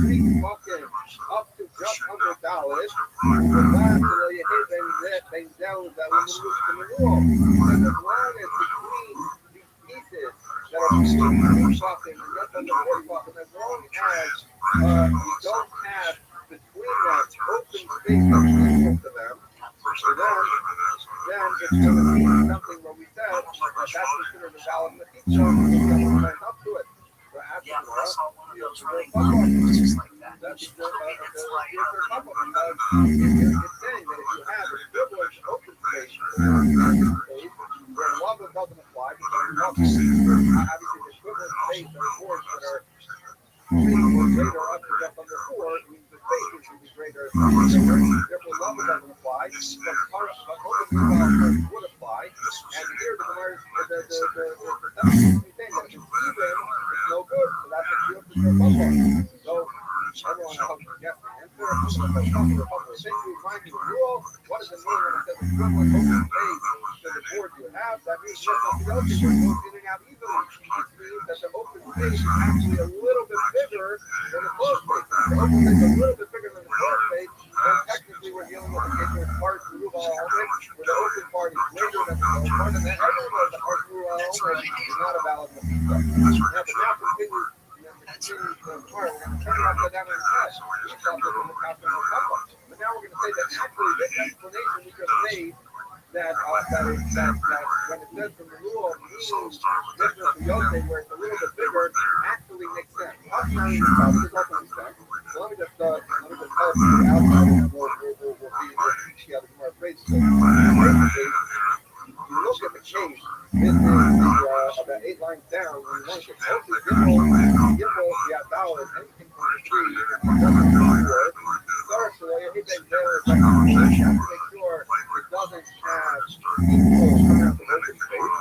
3 fucking up to just under dollars. They down that when you look from the wall. And as long as between these pieces that are between 3 fucking and just under 4 fucking, as long as you don't have between them open space that's equal to them, so then it's going to be something where we said that's considered a valid mistake. So it's going up to it. So after it's just like that. That's the couple because it's saying that if you have equivalent open space where lava doesn't apply because obviously the equivalent space of boards that are 3 or greater up to just under 4 means the space should be greater. Therefore, lava doesn't apply. But open would apply. And here the saying that if it's even, it's no good. So that's what you have to do. So everyone helps you get the answer. Basically, remind you the rule. What does it mean when it says equivalent open space to the board you have? That means just like the other board moving out evenly. It means that the open space is actually a little bit bigger than the closed space. If the open space is a little bit bigger than the closed space, then technically we're dealing with a case where it's hard to move all of it, where the open part is greater than the closed part, and then everyone knows the hard to move all of it is not a valid mistake. Now, but now continue. We're going to turn it upside down in the test. We saw this in the Captain of Papa. But now we're going to say that actually this explanation we just made that when it says from the rule of meaning different from Yosef, where it's a little bit bigger, actually makes sense. This is also makes sense. So let me just tell it to the outside and we'll see how the Gemara phrases it. You look at the case, this is about 8 lines down. When you want to give anything from the 3, start so you hit that there. You have to make sure it doesn't have equal amount of open space.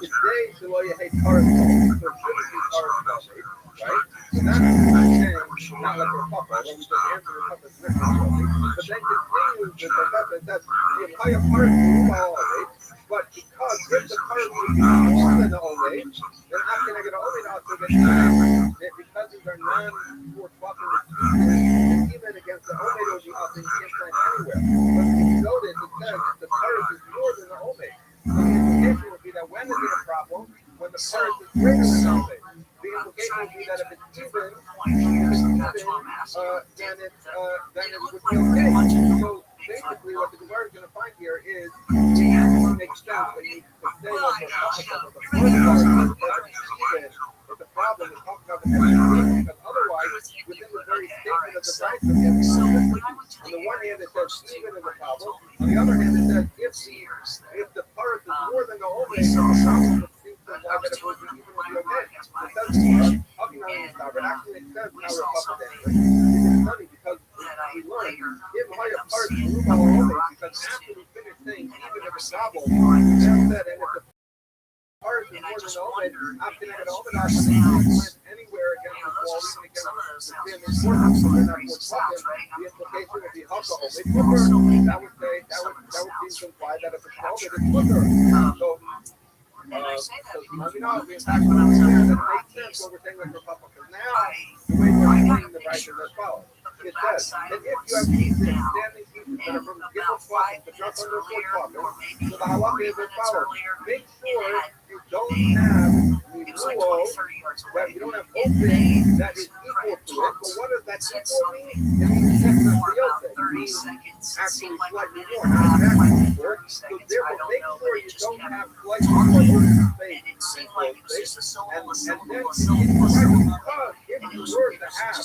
Today, so you hate cars, so it shouldn't be cars, right? So that's not like a couple, although we just answer a couple of different. But then continues with the entire part of all of it. But because if the card is more than the Omei, then how can I get an Omei also get because these are non-4 fucking even against the Omei will be up and you can't find anywhere. But if you notice, it says the card is more than the Omei. So the implication would be that when is it a problem? When the card is greater than the Omei. The implication would be that if it's even, then it would be okay. So basically, what the Gemara is going to find here is it makes sense when you say what the first part is but the problem is talking about the next because otherwise, within the very statement of the price of the on the one hand, it says even is a problem. On the other hand, it says if the part is more than the Omei, the problem seems to imply that it would be even with the Omei. It says talking about this now, but actually it says now we're talking anyway. It's funny because we learned if higher parts move all over because after we finish saying even if it's novel, then said and if the part is more than the Omei, after that the Omei not anywhere against the wall, even against the thin important, so they're not more fucking, the implication would be Haka Omei Flipper. That would seem to imply that if it's Omei, it's Flipper. So we know the impact when I was there that it makes sense what we're saying with Republic. Because now the way we're explaining the right is as follows. It says that if you have pieces, standing pieces that are from the Gimel Fucking to just under 4 Fucking, so the halakha is as follows. Make sure you don't have Miruo, that you don't have opening that is equal to it. But what does that equal mean? It means just not the Yosef. It means actually slightly more, not exactly more. So therefore, make sure you don't have slightly more open space and then because if you were to have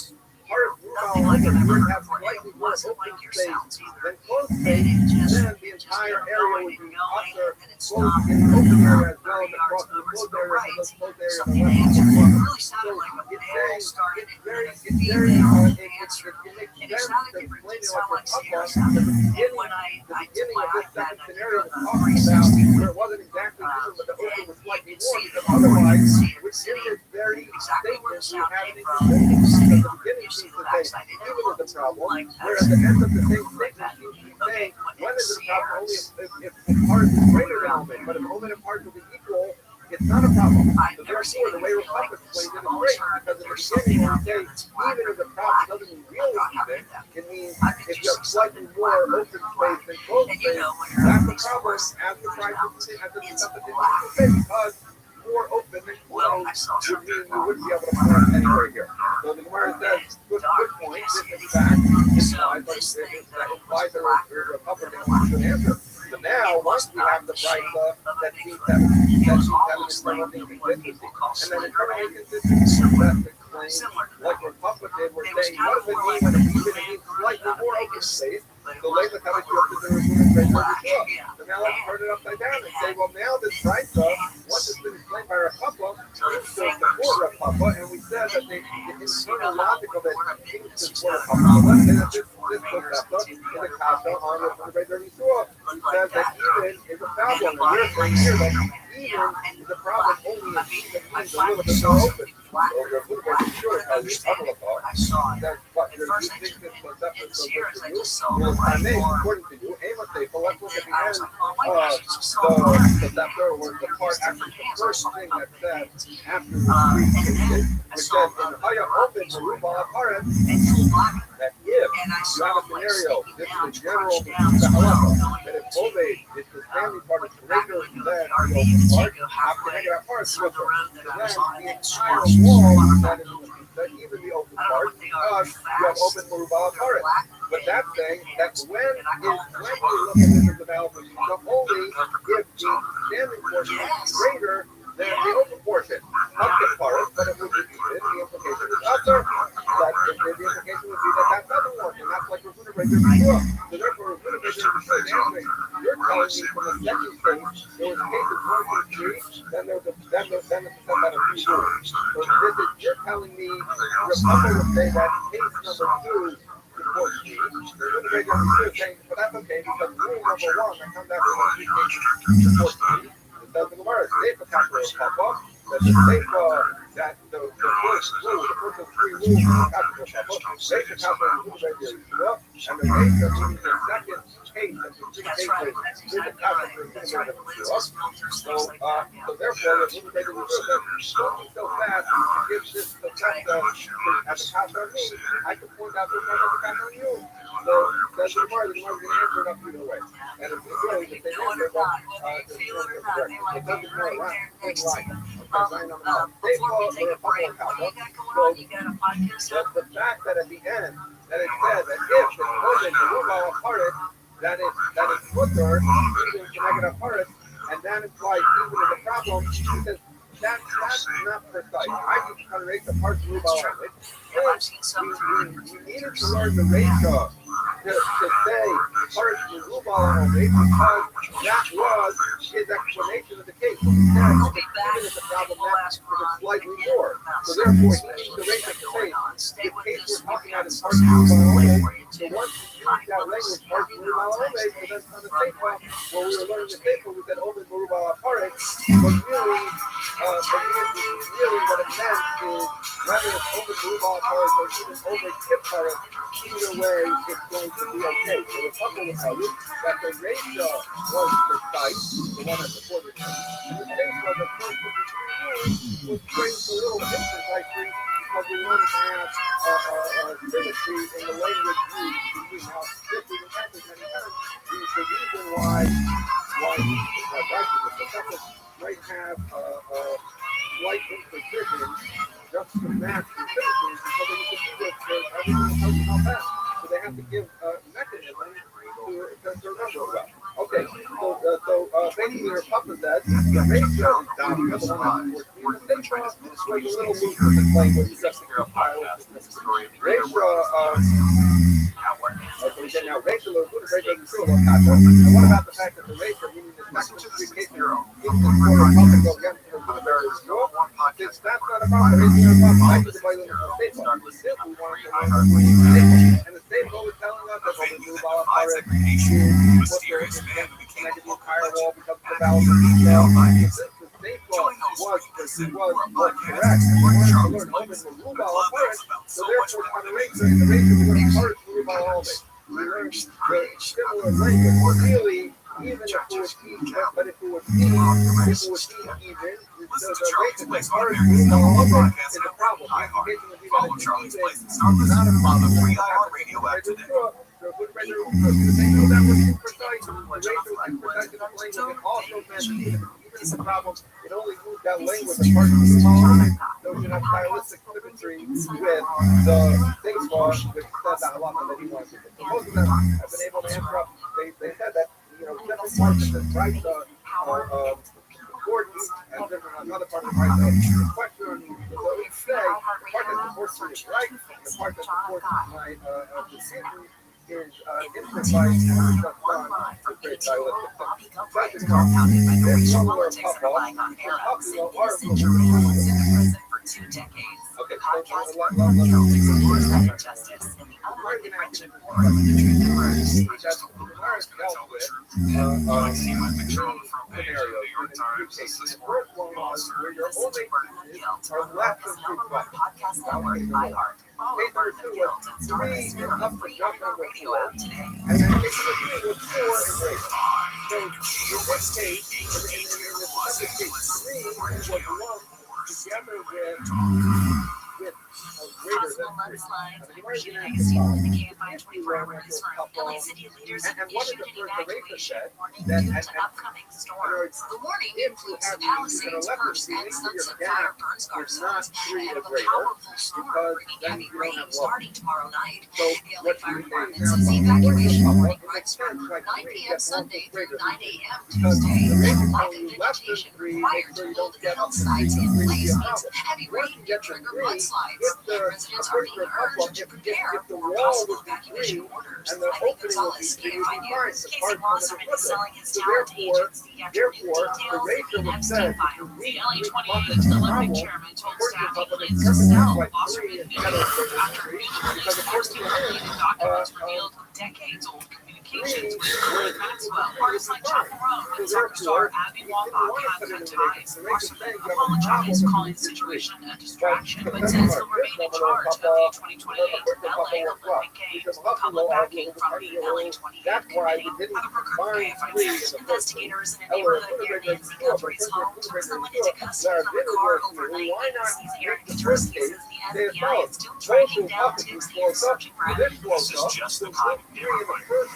part of Rubal, you would have slightly more wasn't like your sounds either. then closed And space, it just, then the just entire kept area going would be and going, usher and then it closed stopped. in the open area as well, 30 and yards across the over to closed the area right, to the closed area on something the left. answered. It really sounded So like a it's male very, started it's and very, then a it's very, female it answered. makes And it sense sounded to different. explain It didn't it sound like like a Sierra couple, sounded. the And when I took beginning my of this iPad second and I scenario put was on talking 360 about with where it wasn't exactly even, but the open and was you slightly could more see because the before, you could otherwise, see the within city, this very exactly where the statement, we sound have came an from. You inconsistency see because it the on, beginning you see seems the to say backside. It even is a problem, like whereas the end of the same statement seems to be saying when is it a problem only if parts is greater than omen, but if omen and parts will be equal, it's not a problem. So therefore, the way Rabbi explains it is great because in the beginning when we say even if the problem doesn't mean really even, it means if you have slightly more open space than closed space, that's the problem as the price as the stuff that they say because more open than closed would mean you wouldn't be able to park anywhere here. So the Gemara says, good point, this in fact implies there a couple of things we should answer. So now, once we have the price that seems to have an internal inconsistency, and then internal inconsistency that's explained, like what Papa did, we're saying, what does it mean when it's even it means slightly more open space? So later, how much you have to do is moving right over to up. So now let's turn it upside down and say, well, now this price once it's been explained by our Papa, seems to support our Papa, and we said that the internal logic of it seems to support our Papa. So let's say that this Papa is a kasha on the regular Yisroel. He says that even is a problem, and we're saying here that even is a problem only if even means a little bit more open. So you're a little bit sure how you couple of thoughts. That's what you think this conception is supposed to do. Well, I may, according to you, Amos say, but let's look at the end the chapter where the part actually the first thing that said after the three stages, which says in Haya open Merubah Aparat, that if you have a scenario, this is a general halacha, that if Oved is the family part is greater than the open part, after negative part, so then the entire wall that even the open part, because you have open Merubah Aparat. But that's saying that when we look at this as analysis, the only if the standing portion is greater than the open portion of the part, but if we repeat it, the implication is other. That the implication would be that that doesn't work, and that's like we're going to break your So therefore, we're going to break your answering. You're telling me from the second case, there was cases 1 through 3, then there's a set out of 2 rules. So this is you're telling me your Papa would say that case number 2 supports me. You're going to break your saying, but that's okay because rule number 1 that comes after the 3 cases supports me. It says in the word, Seifa Kappa Papa, that the Seifa, that the first rule, the first of 3 rules of Kappa Papa, Seifa Kappa is rule by the Yeshua, and the Seifa means the second case of the 3 cases, Seifa Kappa is rule by the Yeshua. So therefore, the rule by the Yeshua says, don't be so fast to give this the fact as a Kappa on me, I can point out the one as a Kappa on you. So that's the Gemara going to answer it up either way. And it's really the same answer, but it doesn't go around. It's right. Before we take a break, what do you got going on? You got a podcast? The fact that at the end, that it said that if the Kohen, the Ruba Aparit, that is Mutter, even to negative Aparit, and that implies even as a problem, he says, that's not precise. I need to kind of rate the parts of Ruba only. We needed to learn the ratio to say parts of Ruba only because that was his explanation of the case. He said even if the problem that it was slightly more. So therefore, he needs to rate the case. The case we're talking about is parts of Ruba only. So once you use that language, parts of Ruba only, so then on the Seifa, where we were learning the Seifa, we said Ovid Ruba Aparit, but really what it meant is whether it's over Ruba Aparit or even over Kip Aparit, either way it's going to be okay. So the couple will tell you that the ratio was precise, the one that supported him, and the Seifa, the first of the 3 rules, was phrased a little imprecisely because we wanted to have symmetry in the language used between how different and many times. The reason why might have slight imprecision just to match the symmetry, so that you can do this for everything how fast. So they have to give a mechanism to remember well. Okay, so basically your Papa said the ratio is down because the one that's 14. The Seifa was a little loose with this language. Ratio So we said now regular, what is regular and what about the fact that the regular, meaning the second communication, is for public go against the since that's not a problem, it's not a problem. I think the way the state law, we simply want to and the state law is telling us that when we move all our mysterious man who became a local firewall because the balance of detail. The state law was correct. We wanted to learn open the rule about first, so therefore on the race, we learned first rule about all of it. We learned the similar language, really, even if it was even, but if it was even, so the race is like first rule about all of it is a problem. Follow Charlie's Place and start listening on the free iHeartRadio app today. It's a problem. It only moved that language apart from the small notion of stylistic symmetry with the things law, which says that a lot that he wants to do. Most of them have been able to answer up. They said that, different parts of the price important and different another part of the price the question on so we say the part that supports me is right, the part that supports my decision is improvised and not done to create stylistic compounded by Norwegian politics relying on Arabs and innocent Germans in prison for 2 decades. The podcast Guilt explores that injustice and the unworthy wrenching war when the truth emerges. Podcast Network by Heart. Follow Burn the Guilt and start listening on the free iHeartRadio app today. And then it's so in this case, in the second case, 3 was lumped together with Possible mudslides. I'm Rashida Agostino with the KFI 24-hour newsroom. LA City leaders have issued an evacuation warning due to upcoming storms. The warning includes the Palisades, First, and Sunset Fire burn scar zones ahead of a powerful storm bringing heavy rain starting tomorrow night. The LA Fire Department says the evacuation warning runs from 9 p.m. Sunday through 9 a.m. Tuesday. Lack of vegetation required to hold hillsides in place means heavy rain can trigger mudslides. Residents are being urged to prepare for possible evacuation orders. Ivy Gonzalez, KFI News. Casey Wasserman is selling his talent agents the afternoon details of the Epstein files. The LA 28 Olympic chairman told staff he plans to sell Wasserman after meeting with Epstein related documents revealed decades-old communications with Ghislaine Maxwell. Artists like Chaperone and soccer star Abby Wambach have cut ties. Wasserman apologized, calling the situation a distraction, but says he'll remain in charge of the 2028 LA Olympic Games. Public backing from the LA 28 committee. Habakkuk KFI News. Investigators in a neighborhood near Nancy Guthrie's home took someone into custody from the car overnight. ABC's Aaron Petrosky says the FBI is still tracking down Tipsy and searching for evidence. This is just the kind of neighborhood.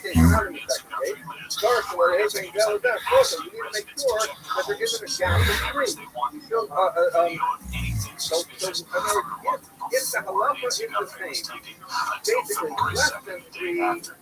If the halacha is the same, basically less than 3,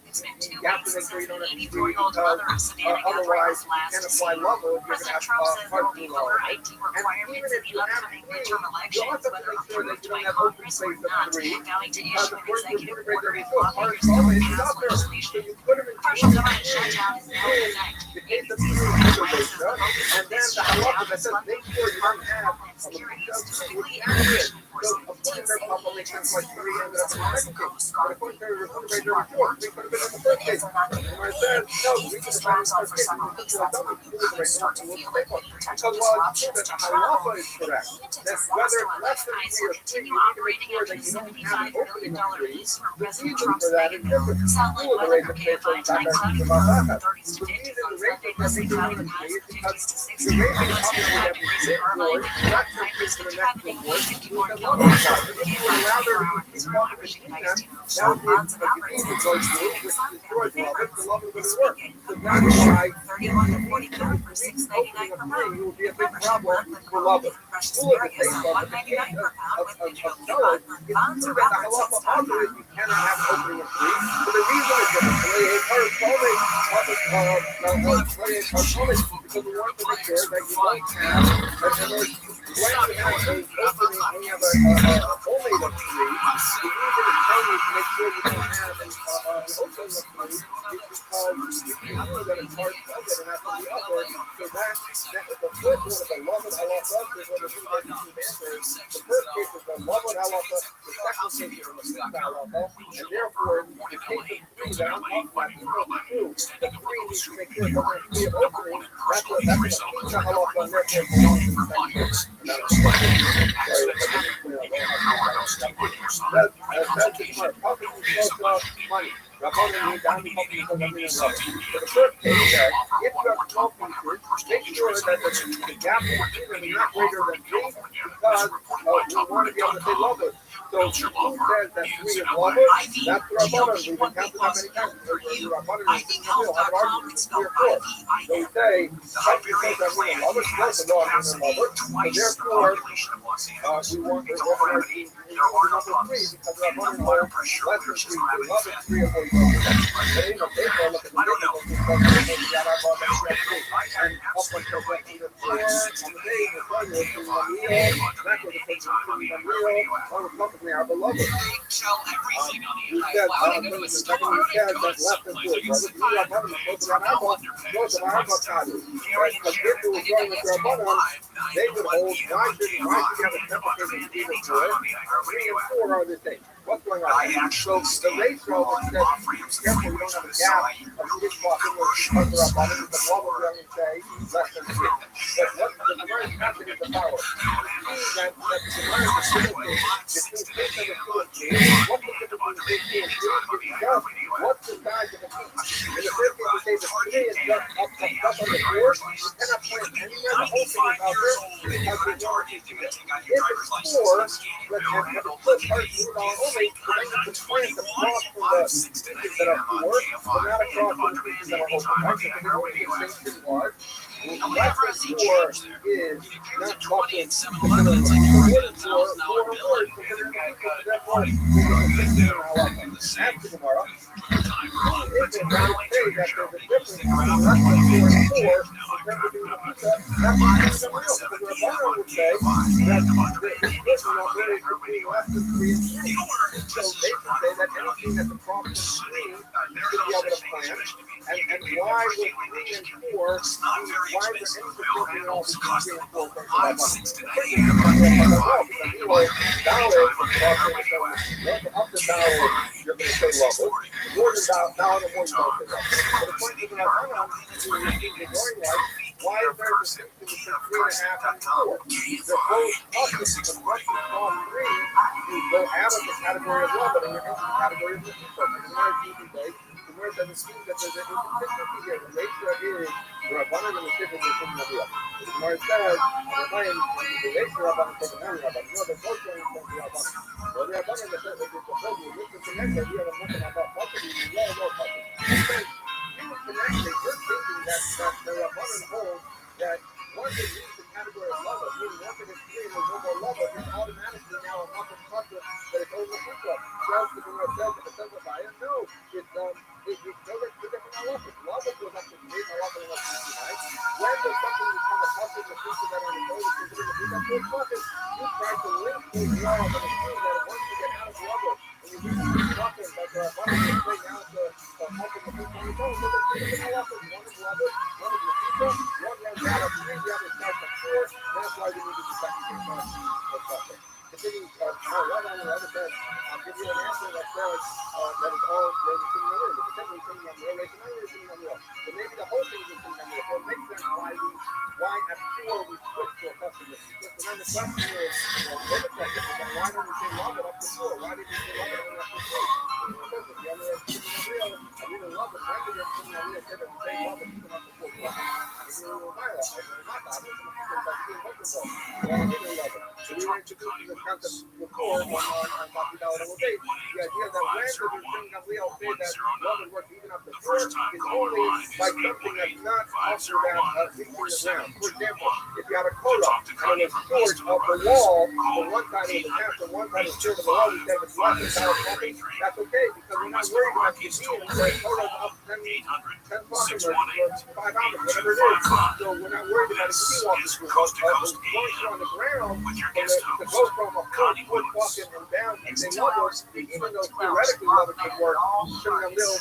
It's been 2 weeks since the 84-year-old mother of Savannah Guthrie was last seen. President Trump says there will be voter ID requirements in the upcoming midterm elections, whether approved by Congress or not, vowing to issue an executive order if lawmakers don't pass legislation. A partial government shutdown is now in effect. ABC's Aaron White says the focus of this shutdown is funding the Department of Homeland Security, specifically immigration enforcement. Team saying he intends to use as well as the Coast Guard. If this drags on for several weeks, that's when you could start to feel it with potential disruptions to travel. He intends Western Airlines will continue operating after the $75 million lease from President Trump's Megabill. Satellite weather for KFI tonight, cloudy from the 30s to 50s. Monday, mostly cloudy with highs in the 50s to 60s. Radio 75 degrees in Irvine, tonight breeze happening 54 kilometers. KFI 24-hour newsroom, I'm Rashida Agostino. Sean Bonds and Alberts. Sunday, favorites this weekend. 31 to 42 for $6.99 per pound. Membership month with Colombian fresh asparagus on $1.99 per pound with digital coupon. Bonds or Albertsons.com. You cannot have opening at 3. So the reason is that because we want to make sure that you don't have when you have an opening and you have a homemade of 3, the reason is only to make sure you don't have an opening of The first case is a love halacha, the second case is a mitzvah halacha, and therefore, in the case of three that I'm talking about, the three needs to make sure it doesn't be opening. That's a mitzvah halacha, and therefore it belongs to the second case. That's the part. Money. Rabbanan need down the company because I'm in love. So the first case says, if you have 12 pieces, make sure that the gap between them is not greater than 3 because we want to be able to say lovers. So who says that 3 is lovers? That's the Rabbanan. We've been counted that many times. The Rabbanan is still have an argument with 3 or 4. So we say, some people say that we're lovers, close the law and we're lovers. So therefore, we want to recognize number 3 because the Rabbanan holds less than 3. They love it 3 or 4. And up until that our beloved. You said, they would hold, why should you have a temperature of 3 and 4 are the same? What's going on? So the ratio says, careful, we don't have a gap of 6 walking or 6 up on it, the wall will only say less than 6. But what the Gemara is asking is the power. That the Gemara is between 6 and 2 and 3. What's the difference between 6 and 2? What's the size of the piece? In the first case, we say the 3 is just up on the 4. You cannot point anywhere. The whole thing is out there because we don't see it. If it's 4, let's have a flip part move on only. So then you can point across from the pieces that are 4, but not across from the pieces that are open. Right? So there will be a distinction large. Less than 4 is not talking more than 4 or more is considered equal. Therefore, we can consider ask the Gemara. If it does say that there's a difference between less than 4 and 4 in terms of being a pizza, that means something else. Because the Rabbanan would say that the difference is between less than 3 and 3. So they would say that anything that's across from 3 should be able to plan. And why would 3 and 4 why is there any difference at all between 3 and 4 from the Rabbanan? Up to dollar, you're going to say level. More than dollar, the more you're going to say level. But the point is, why is there a distinction between 3.5 and 4? They're both plus the plus of 3, you go out of the category of level and you're into the category of the where does it seem that there's an inconsistency here? The ratio is the Rabbanan and the Sifim is from the Rabbi. The Gemara says, the ratio Rabbanan from the Rabbanan. No, there's no point from the Rabbanan. Well, the Rabbanan that says that it's supposed to be listen to next, we have a nothing about possibly, we know no possibly. Because you connected, you're thinking that the Rabbanan holds that once it reaches the category of lava, meaning once it is clear there's no more lava, it's automatically now a nothing structure that it's over the football. Tells the Gemara says that it doesn't buy it. No, it's different halachas. Lava goes up to 3, halacha and less than 9. When does something become a pasuk, the pieces that are in the nose, considered a piece of food pasuk? You try to link those laws and assume that once you get out of lava and you reach the pasuk, like the Rabbanan is right now to pasuk the food on its own, so there's 3 different halachas. One is lava, one is the one runs out of 3, the other starts at 4. That's why we needed the second case of pasuk. Continuing, right on the other side, I'll give you an answer that says that it's all sitting on the earth. It's definitely sitting on the earth. It's not really sitting on the earth. So maybe the whole thing is sitting on the earth. So it makes sense why at 4 we switch to a custom. But then the question is, why don't we say love it up to 4? Why did we say love it only up to 3? Because if the other is sitting on the earth, I really love it. Why did it sitting on the earth? Say that we say love it even up to 4. If you were my love, if you're not that, it's like being wonderful. Well, I really love it. So we were introducing this concept before on Baki Dalad and Obey. The idea that when the King Gamliel say that love and work even up to 4 is only by something that's not also that reaching the ground. For example, if you had a cola and it was stored off the wall, on one side it was half, on one side it was stored on the wall, we said if it's less than $1.20, that's okay because we're not worried about the deal. The cola's up 10 bucks or $5, whatever it is. So we're not worried about if you walk the street. Once you're on the ground, to go from a foot walking and down and they love us, even though theoretically love it could work, showing a little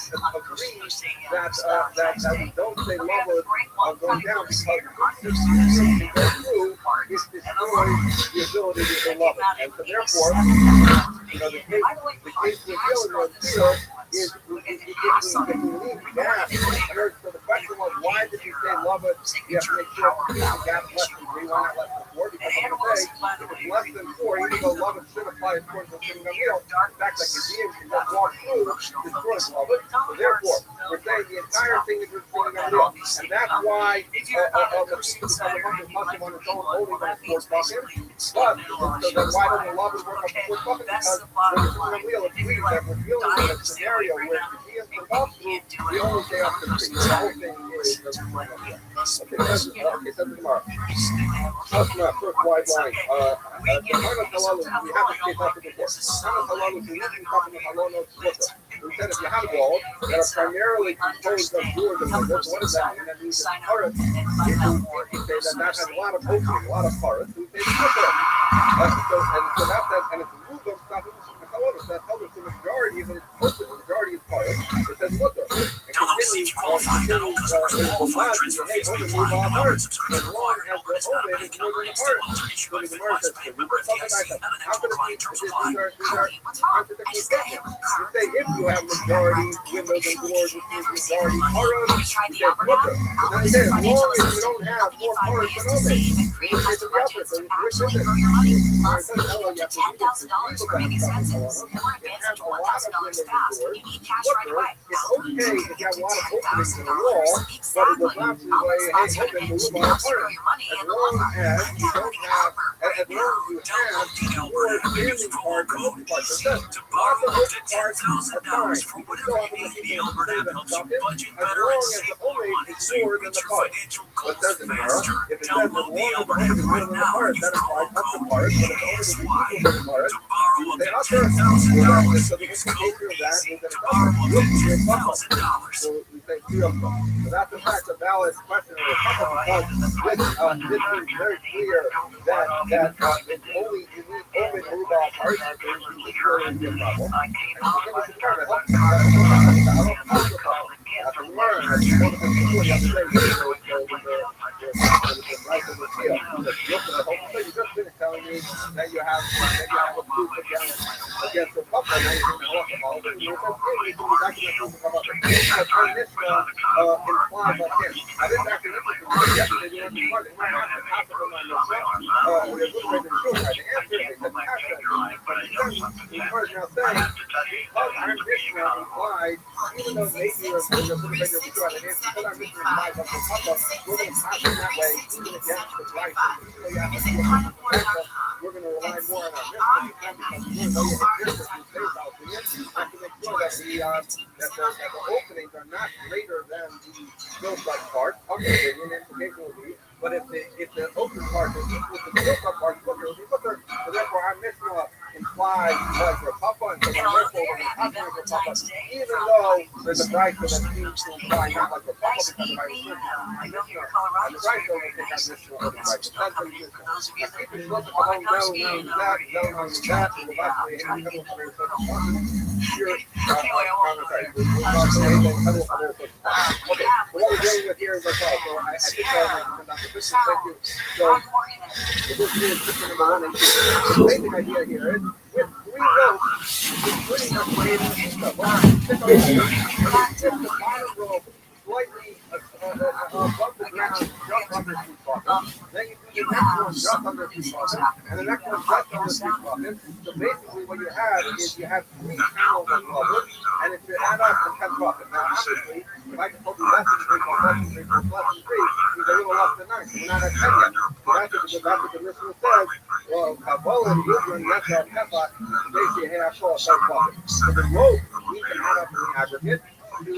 that we don't say love are going down because consistency goes through, it destroys the ability to say love. And so therefore, the case we're dealing with here is if we leave gap, so the question was, why did you say love it? You have to make sure the gap less than 3, why not less than 4? Because I'm going to say, if it's less than 4, even though love it should apply according to the kingdom wheel, in fact, like Museum can just walk through, destroys love it. So therefore, we're saying the entire thing is destroying unreal. And that's why the people become a hundred muscle on its own, only by 4 buckets. But, so then why doesn't love it work up to 4 buckets? Because when the kingdom wheel agrees that we're dealing with a scenario where the GM can up through, we only say up to 3. The whole thing is the kingdom wheel. Okay, that's tomorrow. That's my first wide line. We have to take off the before. We said if you have walls that are primarily composed of doors and windows, what is that? And that means it's turrets. If you say that has a lot of opening, a lot of turrets, we say so that's that, and it's a rule of stuff. That tells us the majority of it, the majority is turrets. It says look there. Tell them to see if you qualify. Not all customers will qualify. Transfer fees may apply. However, subscription required. All rates not by account rates. Still alternation by Fed Watch. Pay member FDIC. Not an actual client. Terms apply. Honey, what's wrong? I just got hit with a car. You say if you have majority windows and doors, which means majority turrets, Try the you say Albert app. now you say as long as you don't have more turrets than others, Create custom budgets to actually grow your money. Plus, you can get to $10,000 for big expenses. More advanced to $1,000 fast. You need cash right away. it's okay if you have a lot of openings in the wall, but it does not mean hey, open move on a turret. As long as you don't have, as long as you have more expanding parts and open parts. So lots of open parts are fine. For whatever you need, the Albert app helps you budget as better long and as the save more opening money is so you more than reach the your part. financial But goals doesn't matter. faster. If it says as Download the long as Albert the app opening right is now more and than use the part, promo then code it's fine. But if the opening is ASY equal to the part, to borrow up they to upper $10,000. so the Use implication code of that ASY is that to it's borrow up to $10,000. $10,000. So we say 3 of them. So that's in fact a valid question or a couple because this is very clear that it's only unique open rhubarb parts are going to be a problem. And so give us a term that helps telling me that you have a proof against the couple and you can talk about it. You implies like this. Now this actually yesterday you have to start it. The answer is the passion. Because now saying because our mission implies, even though maybe you're going to put a bigger view on it, because our mission implies like the couple, we're going to pass it that way even against the right. So you have to do we're going to rely more on our mission because we know you have different based out there. We have to make sure that the openings are not greater than the built-up part. Okay, the implication will be, but if the open part is equal to the built-up part, it will be quicker. So therefore, our mission implies like a papa, and so therefore we're going to have papa, even though there's a price that seems to imply not like a papa because of my mission. And the price though will take our mission over the right. That's the mission. If it's look, I don't know that, it will actually have a couple of here. Okay, so what we're dealing with here is like that. So I think thank you. So this is system number 1 and 2. The basic idea here is with 3 ropes, it's pretty much made of stuff. If the bottom rope slightly above the ground, just under 2 buckets, then you do the next one just under 2 buckets, and the next one just under 2 buckets. So basically what you have is you have 3 channels of bubbles, and if you add up the 10 buckets, now obviously, if I can put less than 3, less than 3, less than 3, he's a little less than 9, so we're not at 10 yet. So that's what the listener says. Well, Kabbalah and Lutheran, that's our Kefa, basically, hey, I saw a 3rd bucket. So the rope, we can add up in the aggregate to a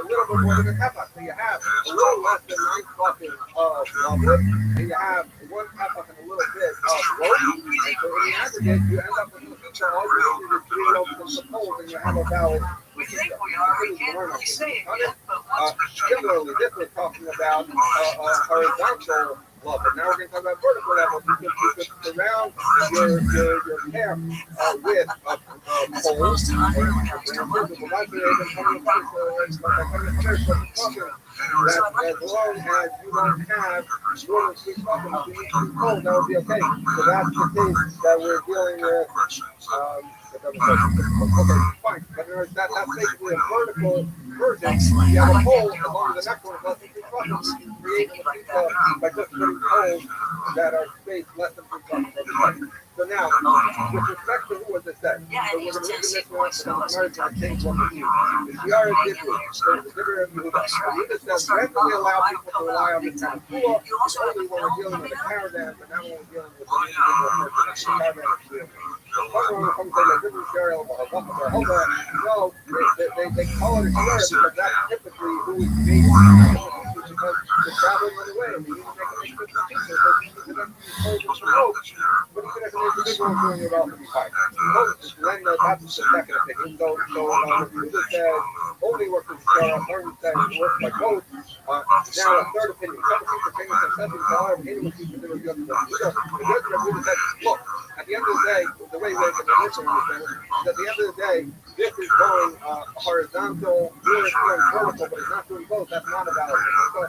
little bit more than a Kefa. So you have a little less than 9 buckets of wood, and you have 1 Kefa and a little bit of rope. And so in the aggregate, you end up with a picture all you need is 3 ropes and some poles, and you have a valid. We think we are. We can't really say it yet, but similarly, this was talking about horizontal level. Now we're going to talk about vertical level. You could surround your pair with as opposed to unruly that as long as you don't have more than 3 buckets, you need 2 poles, that would be okay. So that's the case that we're dealing with. Okay, fine. But that's basically a vertical version. You have a pole, as long as the next one is less than 3 buckets, you can create a pizza by just putting poles that are spaced less than 3 buckets. So now, with respect to who was it said? So we're going to read this one, so I'm going to change what we do. The R is different. So the different of Yehuda says, randomly allow people to rely on the time. Only when we're dealing with a caravan, but not when we're dealing with an individual person. No, they call it a share because that's typically who is being because they're traveling on the way and they need to make a big picture. So they need to but even as an individual doing it all to be fine. Then that's the second opinion. So Yehuda says only works with share, Harvey says it works by both. Now a third opinion. Some people think it's accepting to all of anyone who consider the other. Yehuda said, look, at the end of the day, the way they can understand it is at the end of the day, this is going horizontal, here it's going vertical, but it's not doing both. That's not a valid thing. So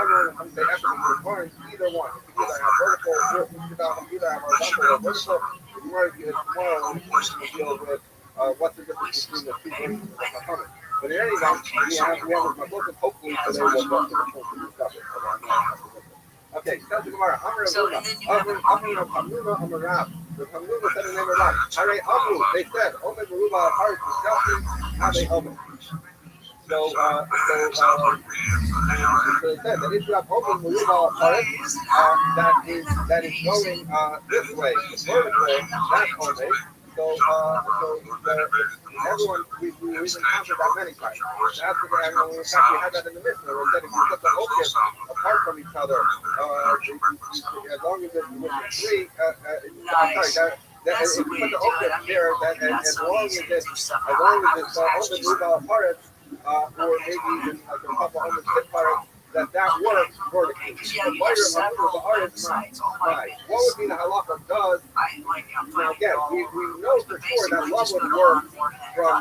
everyone comes to equity requiring either one. You either have vertical, either have horizontal or vertical. It's more to deal with what's the difference between the 2 versions that are coming. But in any event, we have as much focus, hopefully today we'll get to the full discussion. Okay, tell the Gemara. The Hamuna said the name of Rabbi. They said, Omed Meruba Haris discussing how they open. So they said that if you have Omed Meruba Haris that is going this way, vertical, that's Omed. So everyone, we've encountered that many times. That's the way in fact we had that in the Mishnah, where it said if you put the objects apart from each other, as long as it's within 3, if you put the objects there, that as long as it's only Ruba apart, or maybe even like a couple hundred tip parts, that works vertically. The wider the artist right. What would be the halakha does? Now again, we know for sure that love would work from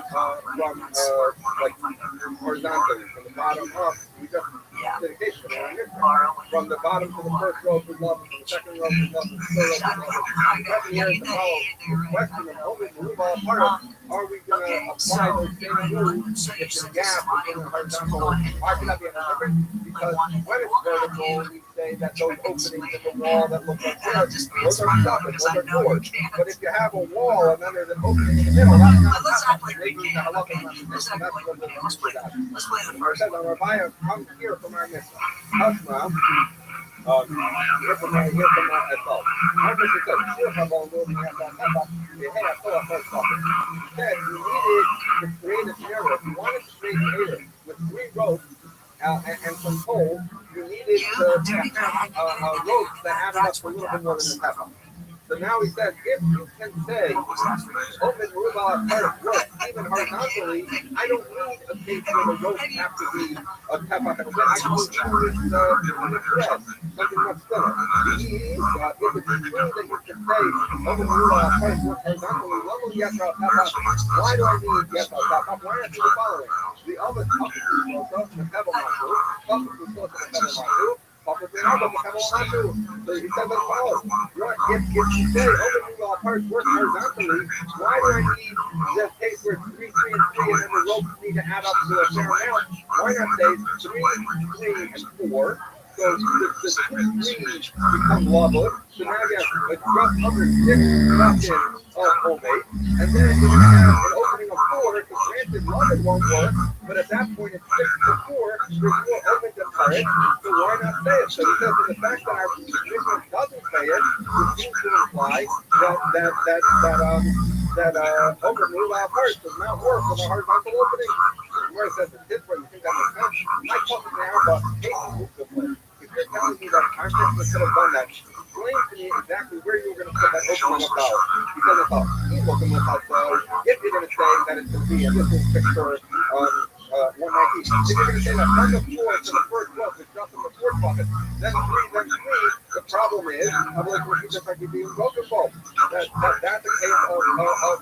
horizontally, from the bottom up. We just dedication from the bottom to the first row to love, from the second row to love, from the third row to love. The question here is the following question of only move all part. Are we going to apply those same rules if the gap between the horizontal? Why should that be any different? Because when it's vertical, we say that those openings in the wall that look like this, those are sockets, those are doors. But if you have a wall and then there's an opening in the middle, that's not a socket. Maybe the halakha is not the mission. That's what we're going to do that. It says, Rabbi, come here from our mission. Hashma, here from our assault. Our mission says, sure, Habon, moving at that level. Hey, I saw a first socket. He said, you needed to create a scenario. If you wanted to create a area with 3 ropes, and some poles, you needed to have ropes that added up to a little bit more than a tefah. So now he says, if you can say, open Ruba part work, even horizontally, I don't need a case where the ropes have to be a tefah. I can use the thread, something much thinner. If it's true that you can say, open Ruba part work horizontally, why do I need yesra tefah? Why not do the following? The other the pebble so he said, if you say overall parts work horizontally, why do I need the case where 3, 3, and 3 and then the ropes need to add up to a fair amount? Why not say 3, 3, and 4? So the 3 become lava. So now you have a just under 6 production of homemade. And then you're going to have an opening of 4, because granted lava won't work, but at that point it's 6 to 4, there's more open to it, so why not say it? So he says that the fact that our business doesn't say it, would seem to imply that open move-out parts does not work with a horizontal opening. Where it says it's different, you think that makes sense? I talk now about taking move the place. If you're telling me that our business could have done that, explain to me exactly where you were going to put that opening of dollars. Because it's all he's looking with us, if you're going to say that it's going to be, and this is picture 119. If you're going to say that from the floor to the first row, it's just in the fourth bucket, then 3, the problem is, I'm like, just like you're being broken both. That's a case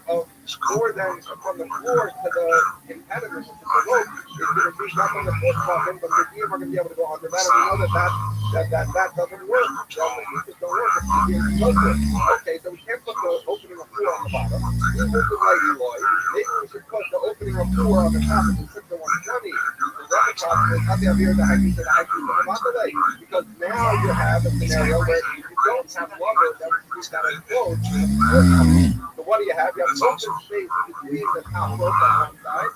of more than from the floor to the impediment, which is the rope, is going to be up on the foot coffin, but the team are going to be able to go under that, and we know that doesn't work. The pieces don't work if the team goes to it. Okay, so we can't put the opening of 4 on the bottom. We moved it like Eloy. Maybe we should put the opening of 4 on the top and we put the 120. The other problem is how the idea of the high piece and the high piece of the Mondelez, because now you have a scenario where you don't have lumber that is closed. So what do you have? You have open space between the top rope on one side,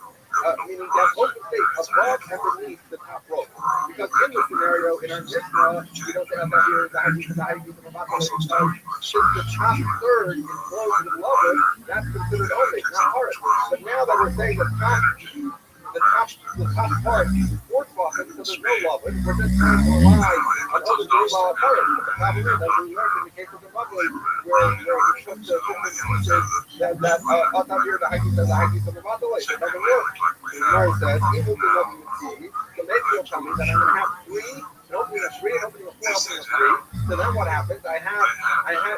meaning you have open space above and beneath the top rope. Because in the scenario, in our Mishnah, we don't have that here, the high piece of the Mondelez, since the top third is closed with lumber, that's considered only, not hard. But now that we're saying the top part is sports coffin, so there's no lumber. We're just trying to rely on other global parts. But the problem is, as we learned in the case of the Mondelez, where we put the different pieces that up here, the high piece of the Mondelez, it doesn't work. The Gemara says, evil to what you see, so maybe you'll tell me that I'm going to have 3, an opening of 3, an opening of 4, an opening of 3. So then what happens? I have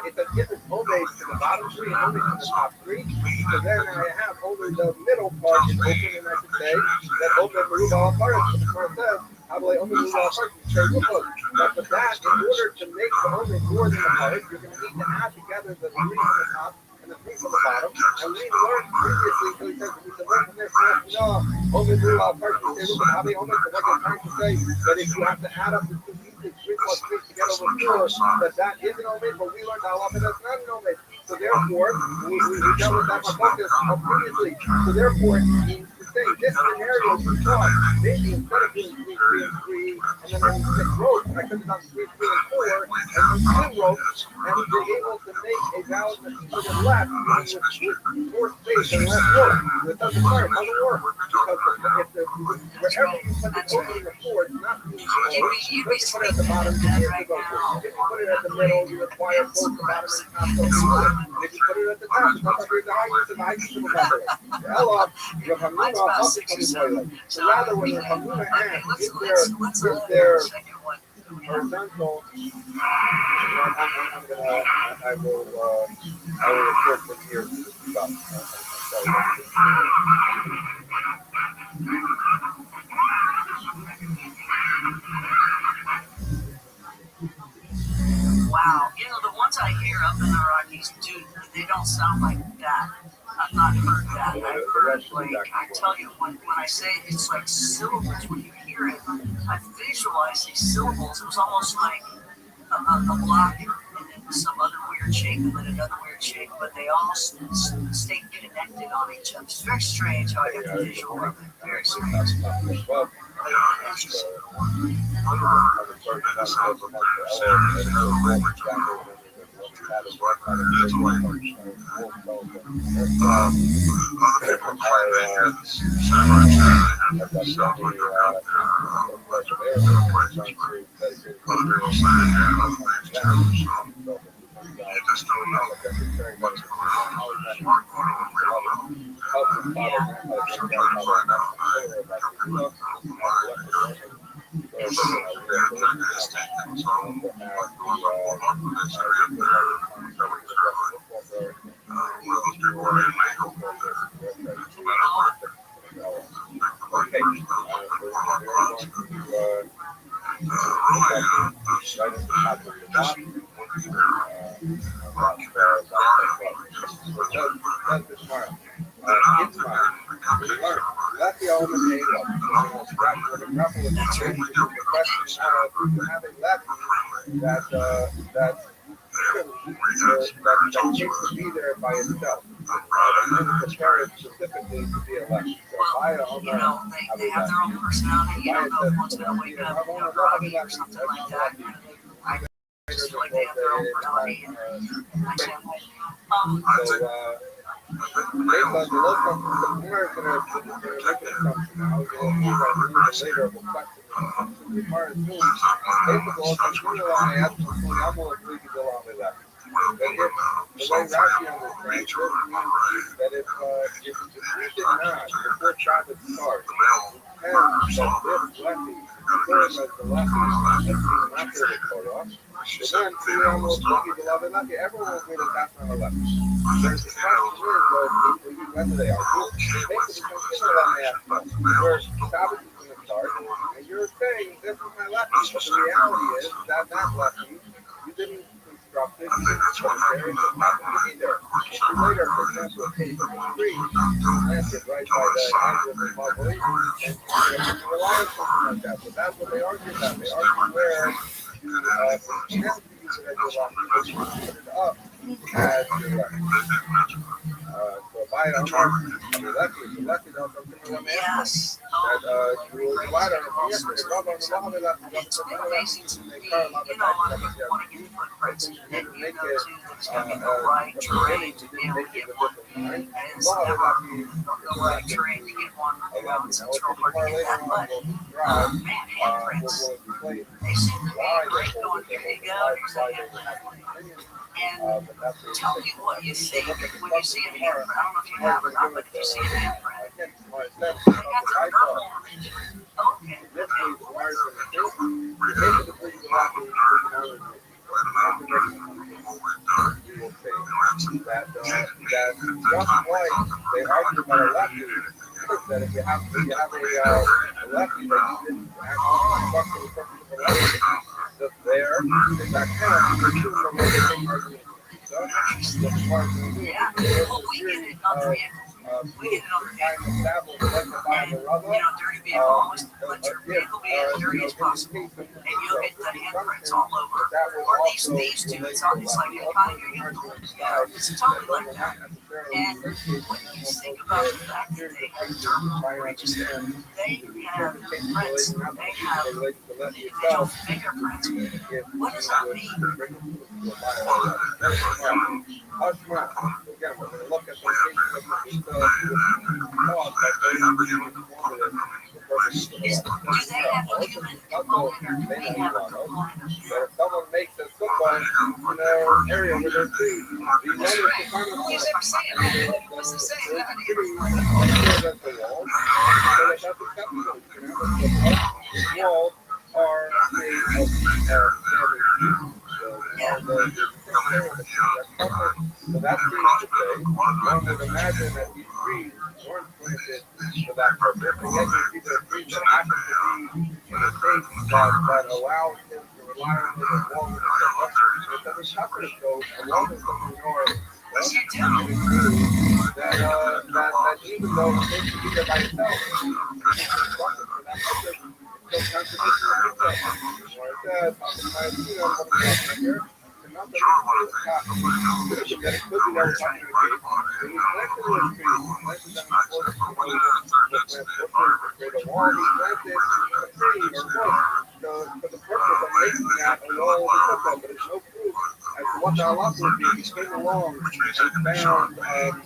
it's a different homage to the bottom 3 and homage to the top 3. So then I have only the middle part is open, and I should say that open move all parts. The Gemara says, I will only move all parts. But that, in order to make the homage more than the parts, you're going to need to add together the 3 from the top and the 3 from the bottom. And we learned previously, so he says, we can learn from there, only move all parts. We say, look at how they homage. So what they're trying to say that if you have to add up the 2 pieces, 3 plus 3 to get over 4, that is an homage, but we learned how often that's not an homage. So therefore, we dealt with that focus previously. So therefore, saying this scenario we thought maybe instead of doing 3, 3, and 3, and then having 6 ropes, I could have done 3, 3, and 4, and then 2 ropes, and be able to make a valid machine to the left with more space and less rope. It doesn't work. It doesn't work. Because wherever you put the opening of 4, it's not being closed. You put it at the bottom, you need to go through. If you put it at the middle, you require both the bottom and the top to go through. And if you put it at the top, it's not like the high use of the bottom. Ella, you have so rather when the Hamuna asks if they're horizontal, I will report from here to stop. Wow, the ones I hear up in the Rockies, dude, they don't sound like that. I've not heard that. I've heard, I tell you, when I say it's like syllables, when you hear it, I visualize these syllables. It was almost like a block and then some other weird shape and then another weird shape, but they all stay connected on each other. It's very strange how I get the visual of it. Very strange. That needs to be there by itself. And prepare it specifically to be a lesson. Well, they have their own personality. You don't know if one's going to wake up, groggy or something like that. I just feel like they have their own personality. I can't wait. Based on the local, the American are making assumption now. Later of a question. The American assumes, based on the local, I asked them, I'm going to agree to go on with that. But if the way Rashi understands it, that if we did not, before Shabbat starts, and that this blessing serves as the lesson that's being after the Torah, then we almost lucky, beloved, lucky. Everyone will agree that that's not a lefty. There's the question is, though, whether they are. Basically, consider that they have where Shabbos is going to start, and you're saying this is my lefty. But the reality is that lefty, you didn't construct it, you didn't put it there, it just happened to be there. If you later, for example, a case of a tree planted right by the edge of the bubble, and you rely on something like that. So that's what they argue about. They argue where you pretend to use it as your lefty, but you put it up as your lefty. So by it, I'm a lefty. The lefty does something to me. Yes. That you will ladder yesterday. Rabbi, It's been amazing to me. You know, a lot of people want to get footprints, and you go to it's going to be the right terrain to be able to get one. And it's never the right terrain to get one. It's real hard to get that, but man, handprints, they seem to be great going, here you go, here's a handprint. And tell me what you think when you see a handprint. I don't know if you have or not, but if you see a handprint, they got some purple on it. Okay. You will say that just like they argue about a lefty, that if you have a lefty that you didn't actually construct the lefty just there, if that counts, you're doing the way they argument. Yeah, well, we get it on the vehicle. We get it on the vehicle. And, you know, dirty vehicle, always let your vehicle be as dirty as possible. And you'll get the handprints all over. Or these two, it's like a kind of your it's totally like that. And what do you think about the fact that they have dermal registers? They have prints, they have individual fingerprints. What does that mean? Again, we're going to look at the cases of do they have a human component or do they have a component? But if someone makes a football area with their feet, you notice the kind of What's the saying? What's the saying? Walls are made of so that's means to say, one would imagine that these trees weren't planted for that purpose, and yet you see the trees that happen to be in a state that allows him to rely on his wall with the it doesn't cover it, so along with something more that even though it makes you be there by yourself, for that purpose, it's no contradiction to yourself. Not that it could be that was happening in the case. When you planted those trees, you planted them close to the wall, you planted a tree or bush for the purpose of making that a wall of the football, but it's no proof as to what the Allah would be. He came along and found, the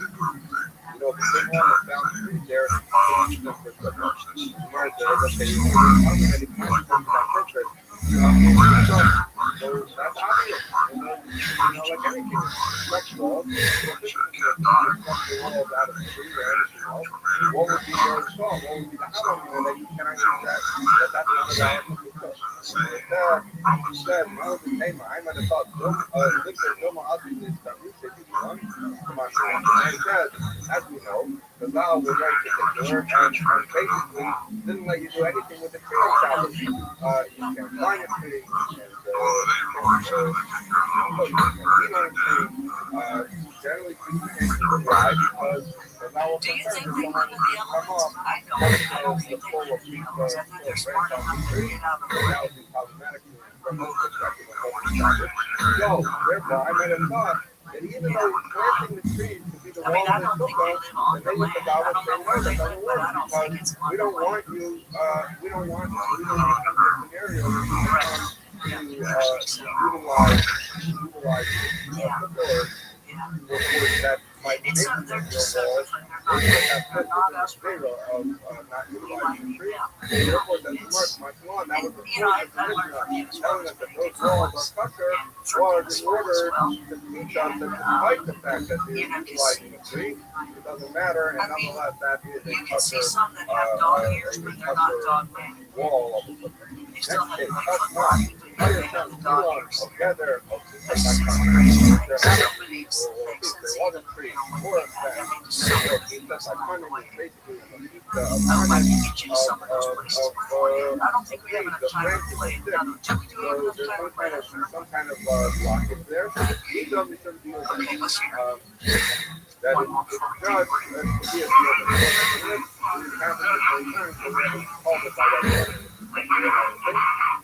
same one that found the trees there to use them for football. So that's obvious. Like anything, stretch walls, what would be your song? What would be the album that you cannot use that's not a instead, I might have thought, as we know, the vow was right to the word and basically didn't let you do anything with the tree itself. You can find a tree generally speaking, because do you think they live in the elements? I don't think they live in the elements. I think they're smart enough to get out of the way. So, therefore, I might have thought that even though planting the trees to be the wall I don't think they live on the land. I don't know where they live, but I don't think it's on the land. We don't want some scenario that might make they're just separate. They're not as regular of not utilizing trees. Therefore, that's smart. That was the point telling us that those walls are structure was in order to teach us that despite the fact that they're utilizing a tree, it doesn't matter, and nonetheless, that is a you can see some that have dog ears, but they're not dog-legged. Wall of the They still have together of some kind of blockage there. He told me some deals that it just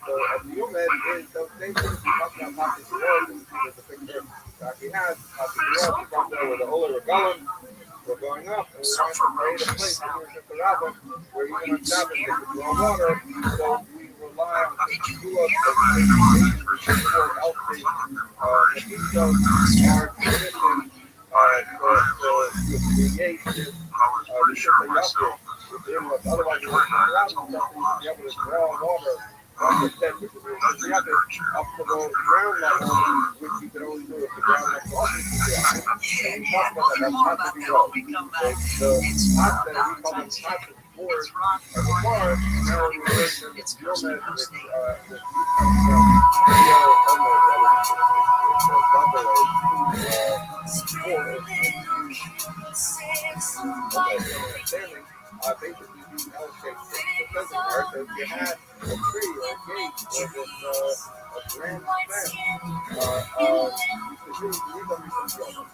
so a fuel med is those same things we talked about Poppy Road, there's a picture that we had, Poppy Road, from there with the Oler Rebellum, we're going up, and we want to create a place in the Rabbi where you're going to establish it with raw water, so we rely on the fuel of healthy, our condition, to create this, otherwise you're around something, you have this raw water, up to the ground level, which you can only do if the ground level and talk about that, that's not to be wrong. The pot that we call them pots of board are the bar, now we listen to the that basically these L-shaped things. So if you had a tree or a gate or this a grand fence, you could leave them in some trouble.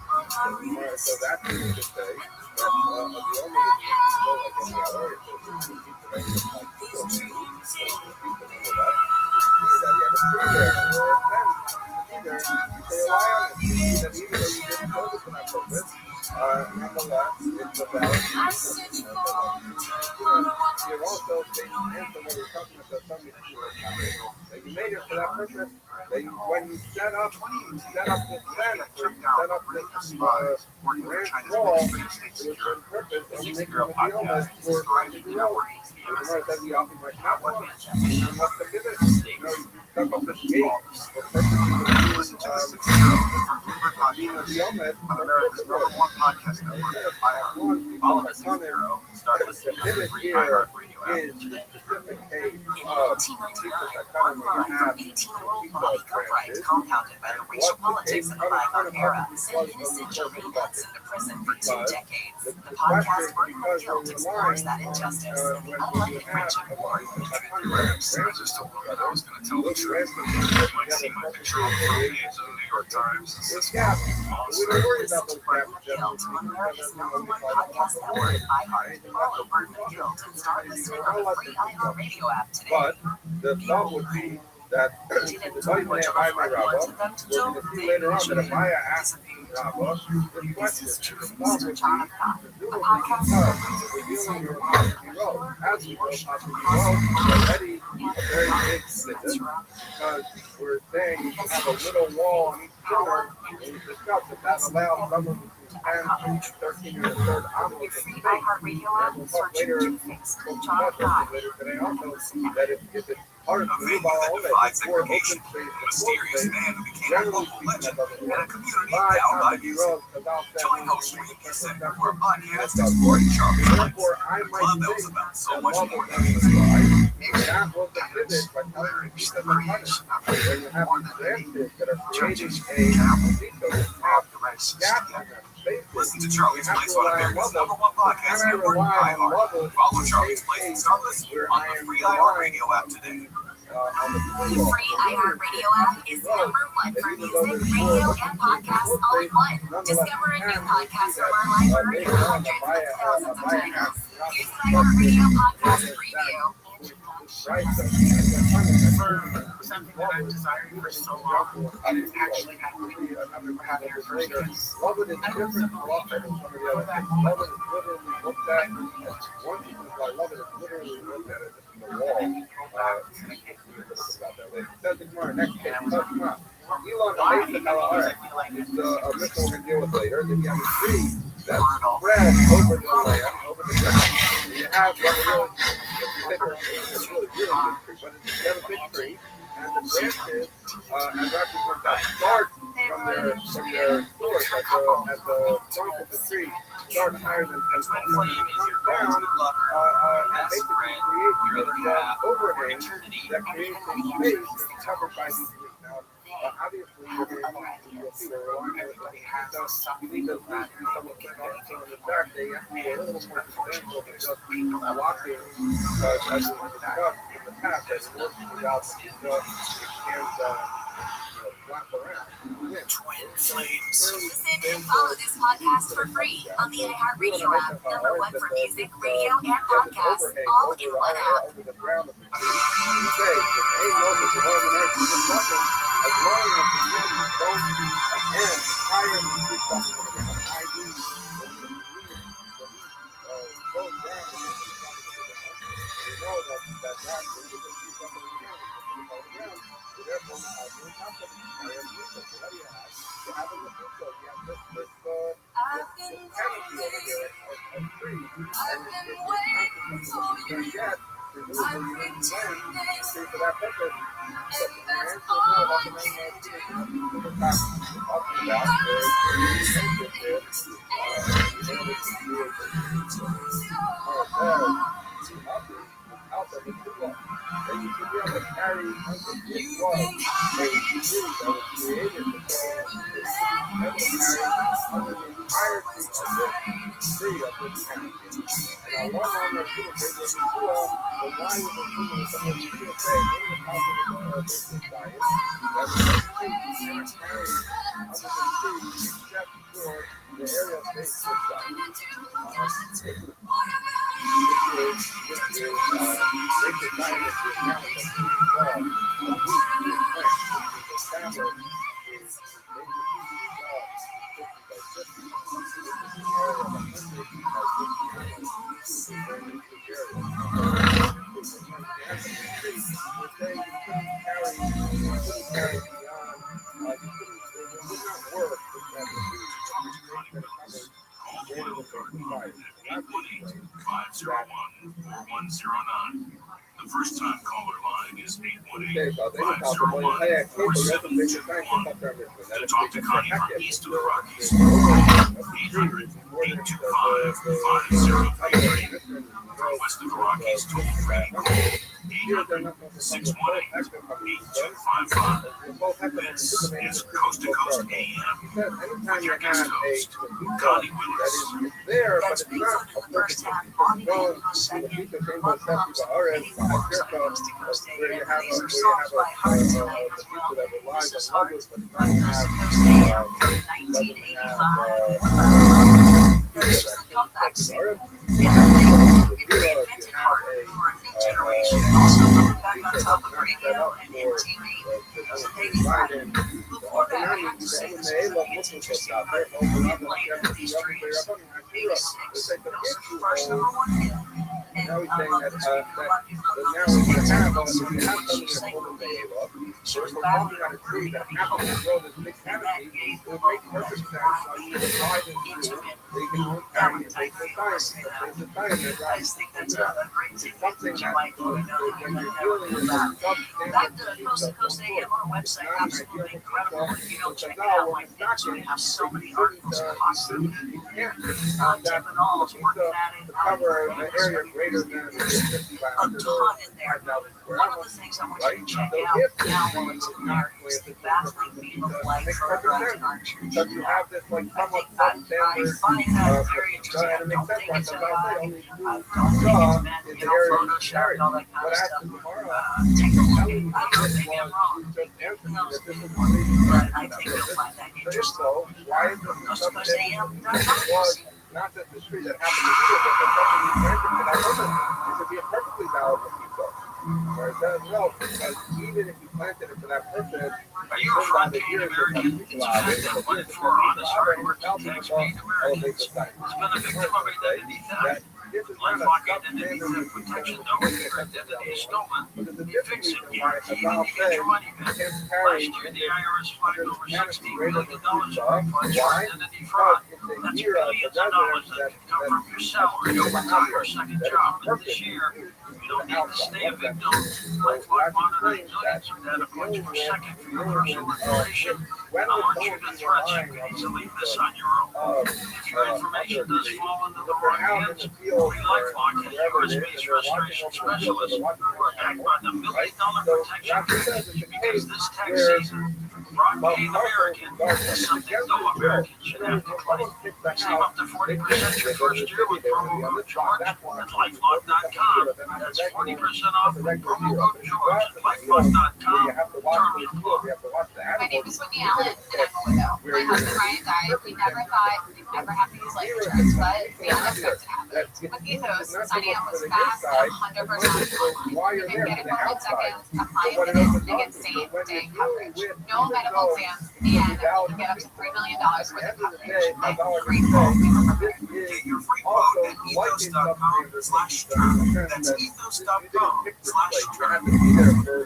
So that's what you could say. That the only nonetheless, it's about you're also saying when you're talking about something that you made it for that purpose. When you set up this fence, or you set up this grand wall, it was for a purpose of making a deal that for trying to grow. That we often might not want to give it. You stuck up this gate for purposes of being a deal that America's #1 podcast network. Follow us at Zero. Start listening to the free iHeartRadio app. In 1899, one line from 18-year-old Bobby Goodright, compounded by the racial politics of a bygone era, sent innocent Jermaine Benson to prison for 2 decades. The podcast Burden of Guilt explores that injustice and the unlikely friendship war. I just told her that I was going to tell the truth. You might see my picture on the front page of the New York Times. We don't worry about those Guilt on America's #1 podcast network, iHeart. Follow Burden of Guilt and start listening on the free iHeartRadio app today. But the thought would be that the body may have my Rabbi, we're going to see later on that if I ask Rabbi the question, the thought would be as we go already a very big visit, because we're saying we have a little wall on each corner, and we discussed that allows someone and 13 and a third Your free iHeartRadio app, search two things. John today also that if it's hard to move our own for open space, mysterious man who became a local legend and a community down by music. Join host Ricky Center for a podcast exploring charming lights. Club knows about so much more than music. That was the pivot by telling you that the hunter, when you have these branches that are creating Listen to Charlie's Place on America's #1 podcast network, iHeart. Follow Charlie's Place and start listening on the free iHeartRadio app today. The free iHeartRadio app is #1 for music, radio, and podcasts all in one. Discover a new podcast from our library of hundreds of thousands of titles. Here's the iHeartRadio podcast preview. Right, for something that I've desired for so long, and it's actually happening here first. love it is different from love it is some of the other things. Love it is literally looked at. One thing is I love it is literally looked at it in the wall. It doesn't matter. Next case, doesn't matter. Elon Musk, alright, is a missile we're going to deal with later. Then you have a tree that's spread over the land, over the ground. You have one really big tree, but it's a big tree, and the branches, and actually from that start from their source, like at the trunk of the tree starts higher than 10 feet. Down, and basically creates that overhang that creates a space that's covered by these trees. Now, obviously, you'll see the reliance that you need those trees to be somewhat set up. So in the back, they have to be a little more substantial than just blocking, as we discussed in the past, that in order to allow the can't flap around. Twin flames. Listen and follow this podcast for free on the iHeartRadio app, #1 for music, radio, and podcasts, all in one app. The first time caller line is 818-501-4721. To talk to Connie from east of the Rockies, 800-825-5033. West of the Rockies, toll free. 800-618-8255. This is Coast to Coast AM with your guest host, Connie Willis. That's Bigfoot in the first half, Bonnie in the second, Love Pumps, anything more on Coast to Coast AM. These are songs by Hard Time as well. This is Hard by Coast to Coast AM from 1985. There's a comeback single. It reinvented Hard for a new generation. Also coming back on top of radio and MTV. Before that, I have to say this was an interesting one. We played these dreams. Big Six, was the first #1 hit. And a lot of people love you. It's a little song she sang for me. She was battling with her and that gave the vocal more intimate, family type feel. I say that. I just think that's a great tidbit that you might want to know that you might never hear about. Back to Coast AM, our website, absolutely incredible. If you don't check it out like this, we have so many articles constantly. Tim and all is working at it. A ton in there. One of the things I want you to check out now while it's in there is the battling beam of light for Argentine Archery. I think that I find that very interesting. I don't think it's I don't think it's meant, Photoshop and all that kind of stuff. Take a look at it. I don't think I'm wrong. Who knows me? But I think you'll find that interesting. Coast to Coast AM, not just the tree that happened to be it, but the person who planted for that purpose. It could be a perfectly valid mosquito. Or it does well, because even if you planted it for that purpose, are you a front Native American? It's a fact that 1 in 4 honest, hardworking tax Native Americans has been a victim of identity theft. Landlocked identities have protection over their identity is stolen. You fix it, guarantee you get your money back. Last year, the IRS fined over $16 million for identity fraud. That's billions of dollars that can come from your salary over to your second job. And this year, You don't need to stay a victim. LifeLock monitors millions of data points per second for your personal information. I want you to threats. You can easily miss on your own. If your information does fall into the wrong hands, LifeLock has U.S.-based restoration specialists who are backed by the $1 million protection package because this tax season, Rock being American is something no American should have to claim. Save up to 40% your first year with promo code George at LifeLock.com. That's 40% off with promo code George at LifeLock.com. My name is Whitney Allen, and I'm a widow. My husband Ryan died. We never thought we'd ever have to use life insurance, but we ended up starting to have it. With Ethos, signing up was fast and 100% online. You can get it in 10 seconds, apply in minutes, and get same-day coverage. No medical exams, and you can get up to $3 million worth of coverage. And free quote. Get your free quote at ethos.com/true. That's ethos.com/true.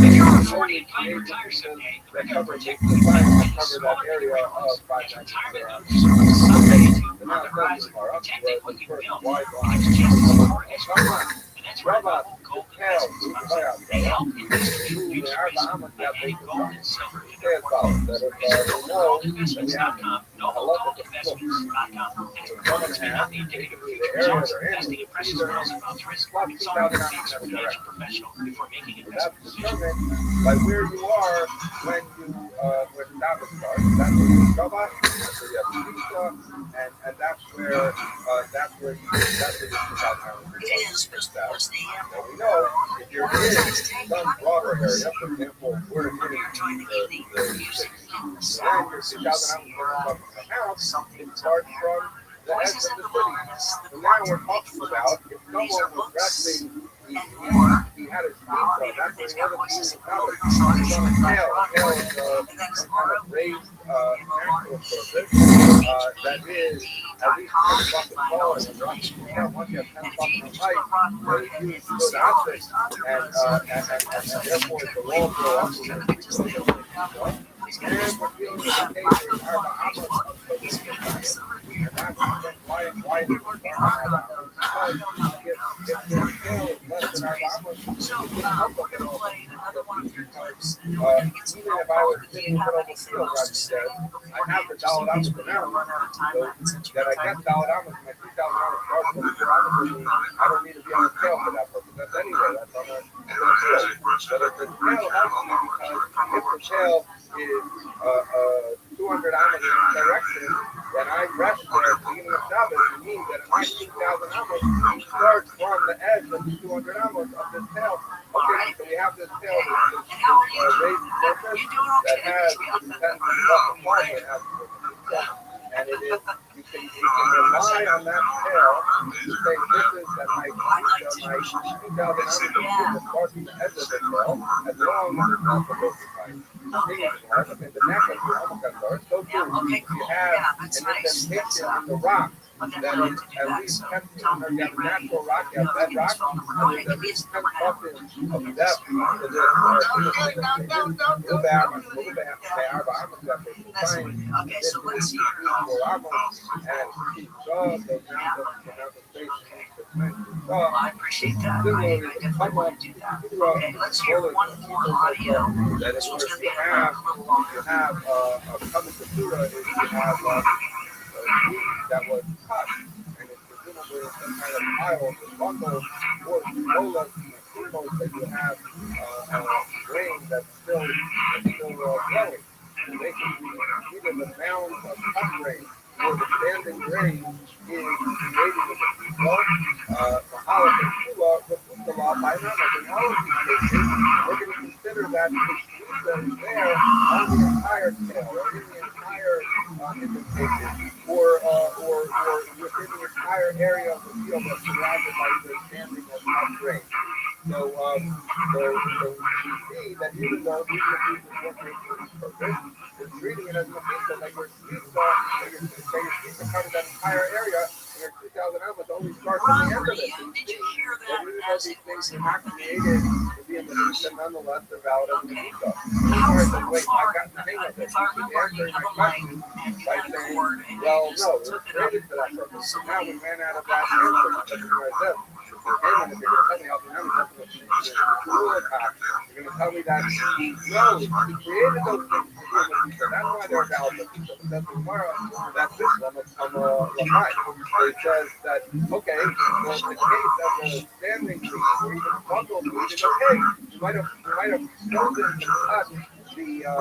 If you're a 40 and you retire someday, the Record Protect is smart area of retirement notice someday on the horizon. Protecting what you built. It's just as important as your work. And that's where gold investments comes in. They help investors reduce risk by adding gold and silver to their portfolio. Goldinvestments.com, novelgoldinvestments.com. Experts may not be indicative of future results. Investing in precious metals involves risk. Consult with a financial professional before making investment decisions. By where you are when that was started. That's where you Shabbat, that's where you have Pizza, and that's where you It is business. Now we know if you're in some broader area, for example, we're in the city, and your 2,000 ounces of the house, it starts from the edge of the city. And now we're talking about if someone was resting, he had his feet on, that's where he was on a tail. Tail is some kind of raised natural surface that is at least 10 bucks tall and once you have 10 bucks in height, you use good optics and therefore the walls go up and we're dealing with a case where why is even if I was sitting in the field, Rabbi said, I have the dollar ounce amount, so that I get dollar ounce, my 2,000 ounce starts from the I don't need to be on the scale for that purpose. That's anyway, that's on the field. But if the tail helps me, because if the tail is 200 ounces in direction, then I rest there at the beginning of Shabbos. It means that my 2,000 ounces starts from the edge of the 200 ounces of this tail. Okay, so we have this tail with raised surface that has and it is, you can rely on that tail to say this is that my 2,000 ounces that starts from the edge of the tail, as long as it's not diversified. The neck of your almond so too, you have an indentation in the rock that is at least 10 you have a natural rock, you have bedrock, and there's at least 10 buckets of depth to this. Okay, so let's hear. I appreciate that. I definitely want to do that. Okay, let's hear one more audio. This one's going to be a little longer. You have a common computer is you have meat that was cut, and it's presumably some kind of pile, the bundle, or roll-up, that you have grain that's still growing. And basically, either the mound of cut grain or the standing grain is creating the people, Mahala and Shula, with the law by number. In all of these cases, we're going to consider that that is there on the entire scale, or in the entire indentation, or within the entire area of the field that's surrounded by the standing of cut grain. So we see that even though these are purpose, it's treating it as a pizza, like your pizza covered that entire area, and your 2,000 ounces only starts at the end of it. Did you hear that? Even though these things are not created to be in the pizza nonetheless are valid as a pizza. Or it's like, wait, I've gotten the hang of this. You should answer my question by saying, well, no, it was created for that purpose. So now we ran out of that answer. That's what I said. Hey, man, if you're going to tell me how to know that's what you're going to tell me that he knows he created those things to do with pizza. That's why they're valid for pizza. But then tomorrow, that's this on the Rabbi. So it says that, okay, well, in the case of a standing tree or even a bundle tree, it's okay. You might have chosen to cut the weeds in a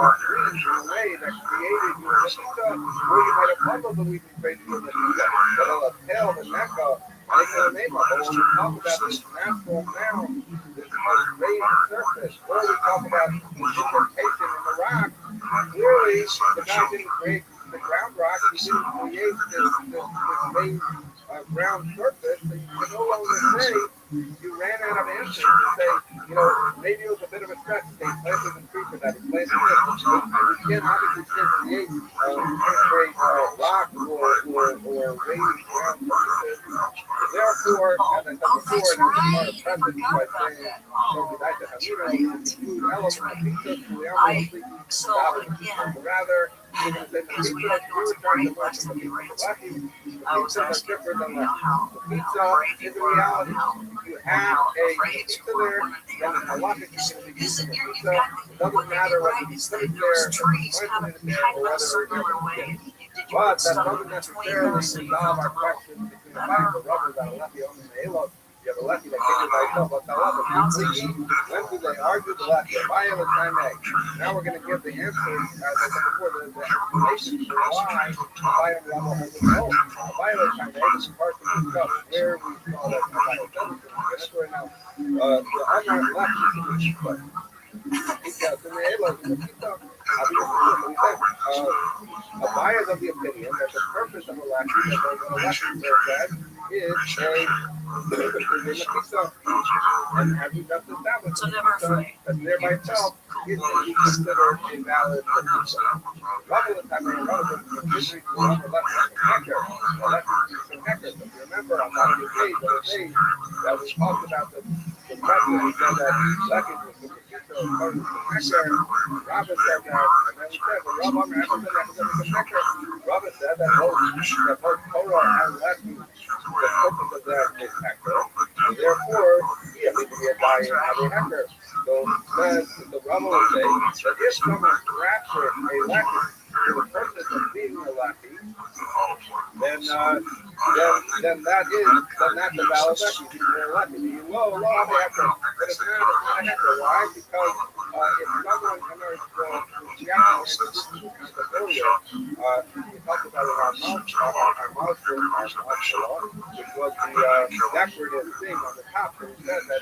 way that created you a pizza, or you might have bundled the weeds and created you a pizza. But a tail, the necka, they could have made one. But when we talk about this natural mound, this raised surface, or we talk about indentation in the rock, clearly the guy didn't create the ground rock, he didn't create this raised ground surface, so you can no longer say you ran out of answers to say, maybe it was a bit of a stretch to say planted the tree for that, he planted this. You can't obviously create rock or raised ground surfaces. Therefore, as I said before, and as a part of presence by saying, rather, because we had to very much to be right. I was asking how pizza is a reality. You have a pizza there, and a lot of pizza doesn't matter whether you put it there, trees kind of behind a circular way. But that doesn't necessarily resolve our questions between the rubbers that are left on the halo. You have a lefty that figures out what's when do they argue the lefty? Why was time A? Now we're going to give the answers, as I said before, the explanation for why Biome level has a role. Biome time A is part to discuss where we saw that biosensors. Right now, the unmarked left is in the pizza. Because in the halo, in the pizza, a buyer of the opinion that the purpose of a lefty, that is a pizza, and have you just established that there by itself is to be considered a valid pizza. Rather than having a relevant history to another left connector, or left connector. If you remember on that day that we talked about the president, we said that left is the pizza, or the connector. Rabbi said that, and then we said, well, Rabbi said that both Torah and left the purpose of that is hector. And therefore, he has to be a buyer of a hector. So then the Rabbi would say that if someone captures a lefty for the purpose of being a lefty, then that's a valid lefty. You're a lefty. You low, they have to, but it's not a hector. Why? Because if someone enters the reaction earlier, we talked about it on our mouse which was the decorative thing on the top, and we said that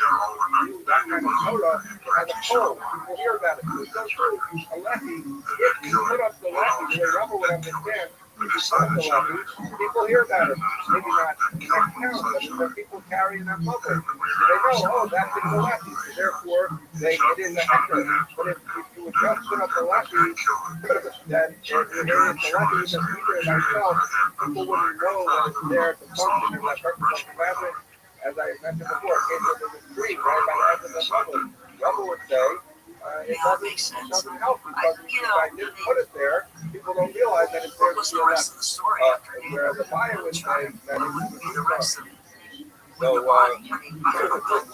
that kind of Torah has a pole. People hear about it. It's so true. A lefty, if you put up the lefty, the way Rabbi would understand, if you put up the lefty, people hear about it. Maybe not in the next town, but when people carrying that public, they know, oh, that's in the lefty, so therefore they get in the hector. But if you would just put up the lefty, then if it is the lefty with the speaker by itself, people wouldn't know that it's there to function in that purpose of the fabric. As I mentioned before, in case there was a tree right by the edge of the public, Rabbi would say, it doesn't help because if I didn't put it there, people don't realize that it's there to be left. Whereas the buyer would say that it's so,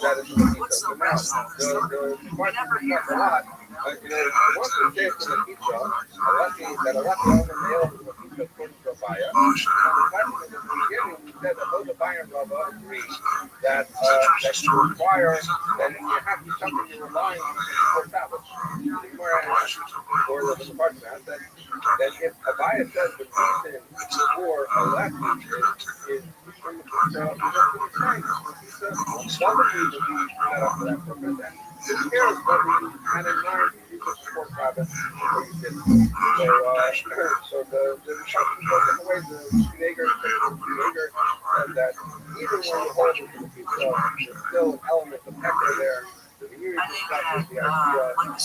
that is the pizza. So now, the question is a lot. Once we say it's in the pizza, a lefty owner nails the pizza according to a buyer. And the question is, in the beginning, we said that both the buyer and Rabbi agree that you require, that you have to be something you're relying on for establish. Or the part of that if a buyer says the reason for a lefty is from the pizza, doesn't need to be set up for that purpose. And who cares whether you had in mind to use support Rabbi or you didn't? So the discussion goes in the way the Jaeger said that even when you hold it to the pizza, there's still an element of hector there. So the Yuri discusses the idea that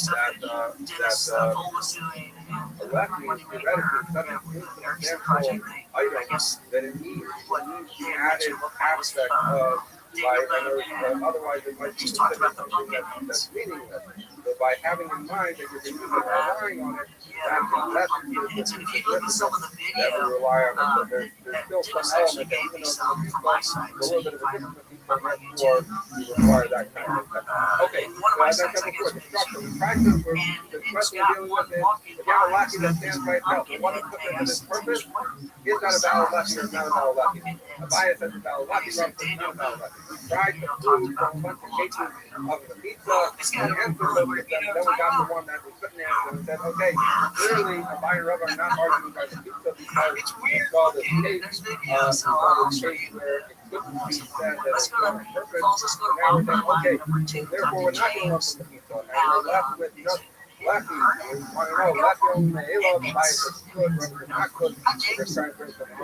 a lefty is theoretically such an insubstantial item that it needs the added aspect of Otherwise, it might be something that's meaningless. So by having in mind that you're using or relying on it, that's if you look at some of the video, that we rely on it. So there's still some element that even though it's a little bit of a different piece, but therefore you require that kind of thing. Okay, so as I said before, the structure. The question we're dealing with is, if you have a lefty that stands by itself, and what is put into this purpose, is that a valid lefty or is not a valid lefty? A bias says a valid lefty, Rob says not a valid lefty. We tried to prove from a bunch of cases of the pizza and answer those with them, then we got the one that we couldn't answer and said, okay, clearly Rabbi and Rabbi are not arguing about the pizza because we saw this case, where it couldn't be said that it's on purpose. So now we're saying, okay, therefore we're not going to lump the pizza, and we're left with just lefty. We want to know lefty on the Elo, the bias is good, whether it's not good, we're trying to bring something.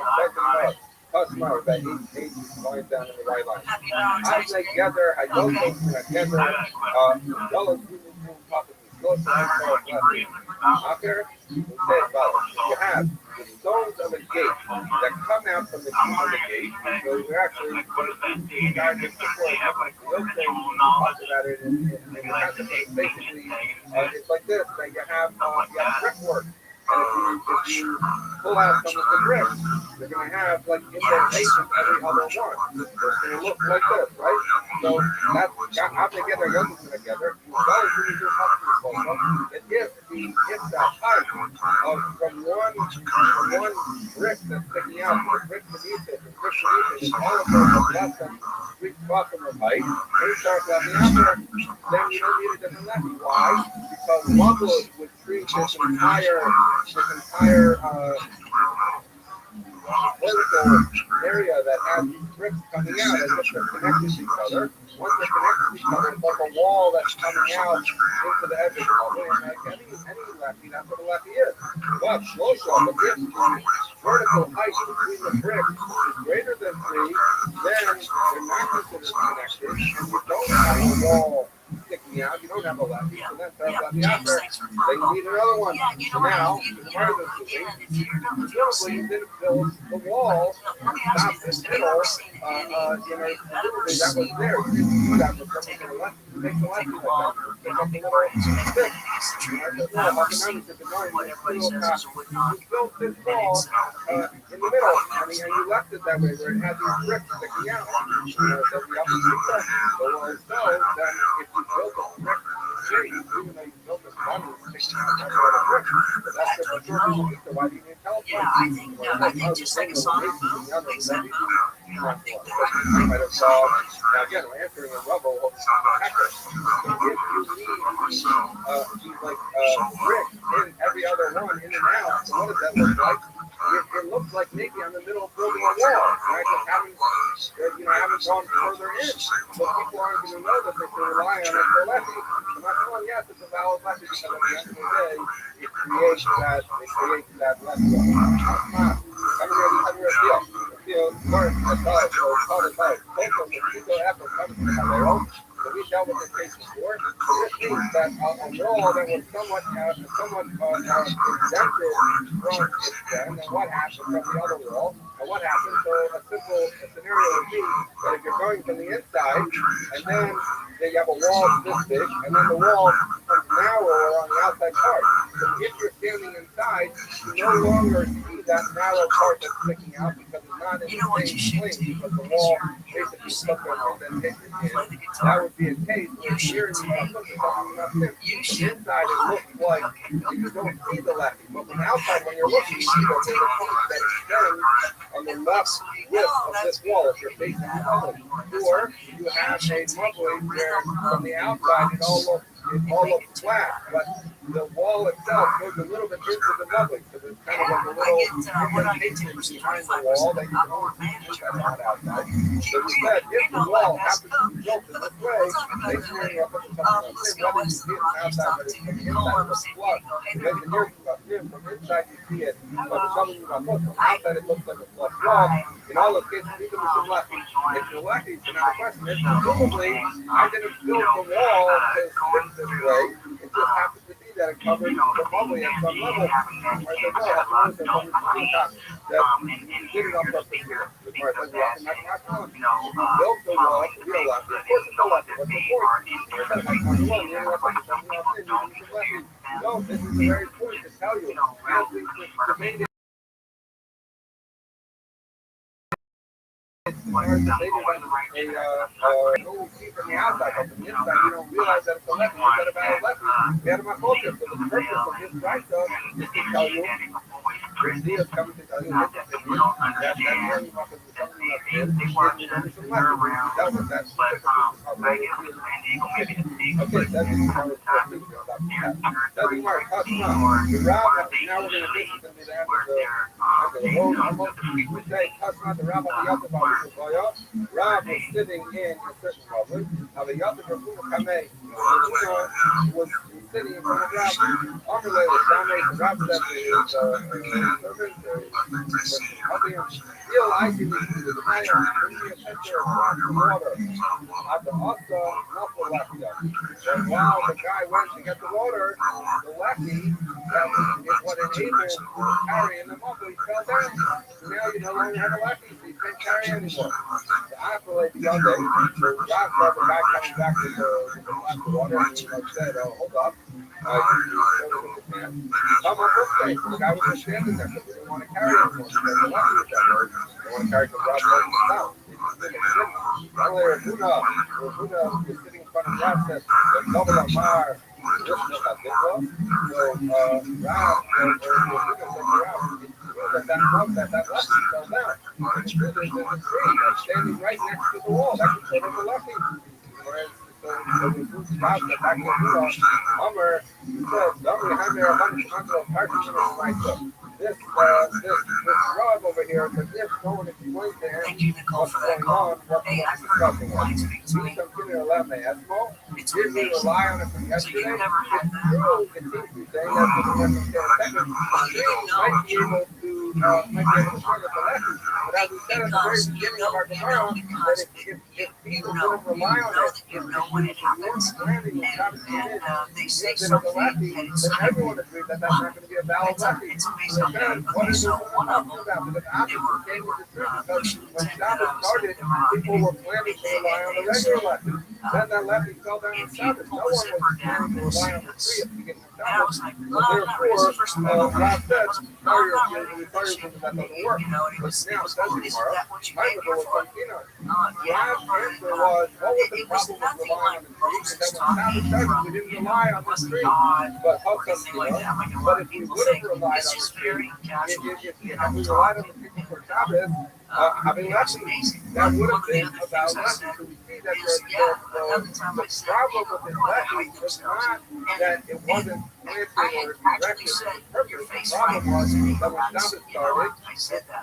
Customer that eight lines down in the right line. I together, I don't go together, yellow, out there, we say about it. You have the stones of a gate that come out from the key of the gate. So we're actually guys in support of the talked about it in the concept. Basically, it's like this, that you have brickwork. And if you pull out some of the bricks, you're going to have like indentations every other one. So it's going to look like this, right? So that's how together goes together. Well, when you do it if the height of from one brick that's sticking out, the brick beneath it, the brick beneath it, is all of those less than 3 quadrant of height, when you start lefting out there, then you don't need a different lefty. Why? Because levels would treat this entire vertical area that has bricks coming out as if they're connected to each other. Once they're connected to each other, it's like a wall that's coming out into the edge of the bubble. And like any lefty, that's what a lefty is. But Shloshah, the vertical height between the bricks is greater than 3, then they're not considered connected, and you don't have a wall sticking out, you don't have a lefty, so then there's lefty out there, then you need another one. So now, part of this thing, presumably you didn't fill the wall, stop this middle, presumably that was there. You didn't do that for something to the left, make the lefty like that. Pick up the little stick. You built this wall in the middle, and you left it that way, where it had these bricks sticking out. So the upper pizza, so then if you built a brick shape, even though you built this body sticking out of brick, that's just a short pizza. Why do you need help? Yeah, I think just like a sonic boom makes that move. Now again, we're answering a rubble hacker. So if you need brick in every other one, in and out, so what does that look like? It looks like maybe I'm in the middle of building a wall, and I just haven't gone further in. So people aren't going to know that they can rely on it for lefty. I'm not telling yes, it's a valid lefty, because at the end of the day, it creates that lefty. Come here, deal. Work, adult, or call it out. Both of them, Chico Apple comes from Calero. So we dealt with this case before. This means that a wall that was somewhat exempted from its stem, and what happened from the other wall, and what happened. So a simple scenario would be that if you're going from the inside, and then you have a wall this big, and then the wall comes narrower on the outside part. So if you're standing inside, you no longer see that narrow part that's sticking out because it's not in the same plane, because the wall basically stuck there and then hit your hand. That would be a case where here you have something up there. Inside it looks like you don't see the lefty, but from the outside when you're looking, you see the point that extends on the left width of this wall if you're facing the public. Or you have a mumbling where from the outside it all looks flat, but the wall itself goes a little bit into the mumbling, so there's kind of like a little indentation behind the wall that you can only see that outside. So we said if the wall happens to be built in this way, masonry up at the top of the thing, whether you see it from outside, but it's from the inside, it's flush. From inside you see it, but from outside it looks like a flush wall. In all those cases, even with some lefties, if you're lefties, then the question is, presumably, I didn't build the wall to fit this way. It just happens to be that it covered probably at some level. Right, so no, that's what it says. That did it on purpose. Right, that's not if you built the wall to be a lefty, of course it's a lefty. What's the point? No, this is the very point to tell you. Athletes to make it. It's hard to say that a no seat from the outside, but from the inside, you don't realize that it's a lefty. You got a bad lefty. We had him on focus. So the purpose of this drive stuff is to tell you, Brazil is coming to tell you, that's where you want to be something like this. That was that. Okay, that's how it's doesn't work. Now we're going to visit them at the end of the road. Almost we say, the Rabbi Rob was sitting in a certain moment. Now the Yatsa Kameh was sitting in front of Rabbi. Amalei was dominating Rabbi said to his servant, helping him feel like he was in the fire, bringing a pitcher of water. At the Asa, not the lefty. And while the guy went to get the water, the lefty, that is what enabled carrying them up, he fell down. So now you no longer have a lefty, so you can't carry anymore. So after like the other day, so Rob said the guy coming back with the water, and he said, hold up. Come on, birthday. So the guy was just standing there because they didn't want to carry him anymore. Because the lefty was down there. They want to carry some Rob down. Earlier, Buddha was sitting in front of Rob and said, double up Mar. So Rob, that lefty fell down. And there's a tree that's standing right next to the wall. That could show them the lefty. Whereas, so the Rob said back to Buddha, Hummer said, this Rob over here, but if no one explains to him what's going on, what he's discussing with. Do something or let me ask more. Did we rely on it from yesterday? It's true, it seems to be saying that we might be able to target the lefty. But as we said at the very beginning of our Gemara, that if people don't rely on it, if you weren't planning on having they say something then everyone agrees that that's not going to be a valid lefty. So then, what is one of them about? Because after the game was because when Shabbos started, people were planning to rely on the regular lefty. Then that lefty fell down on Shabbos. No one was planning to rely on the three at the beginning of Shabbos. So therefore, Rob said, sorry, that doesn't work. But now it says tomorrow, might as well was Rob's answer was, what was the problem with relying on the tree? And then when Shabbos started, we didn't rely on the tree. But how come, but if we would have relied on the tree, if we relied on the tree for Shabbos, having lefty, that would have been a valid lefty. So we see that the problem with this lefty was not that it wasn't planted or directed for purpose. The problem was that when Shabbos started,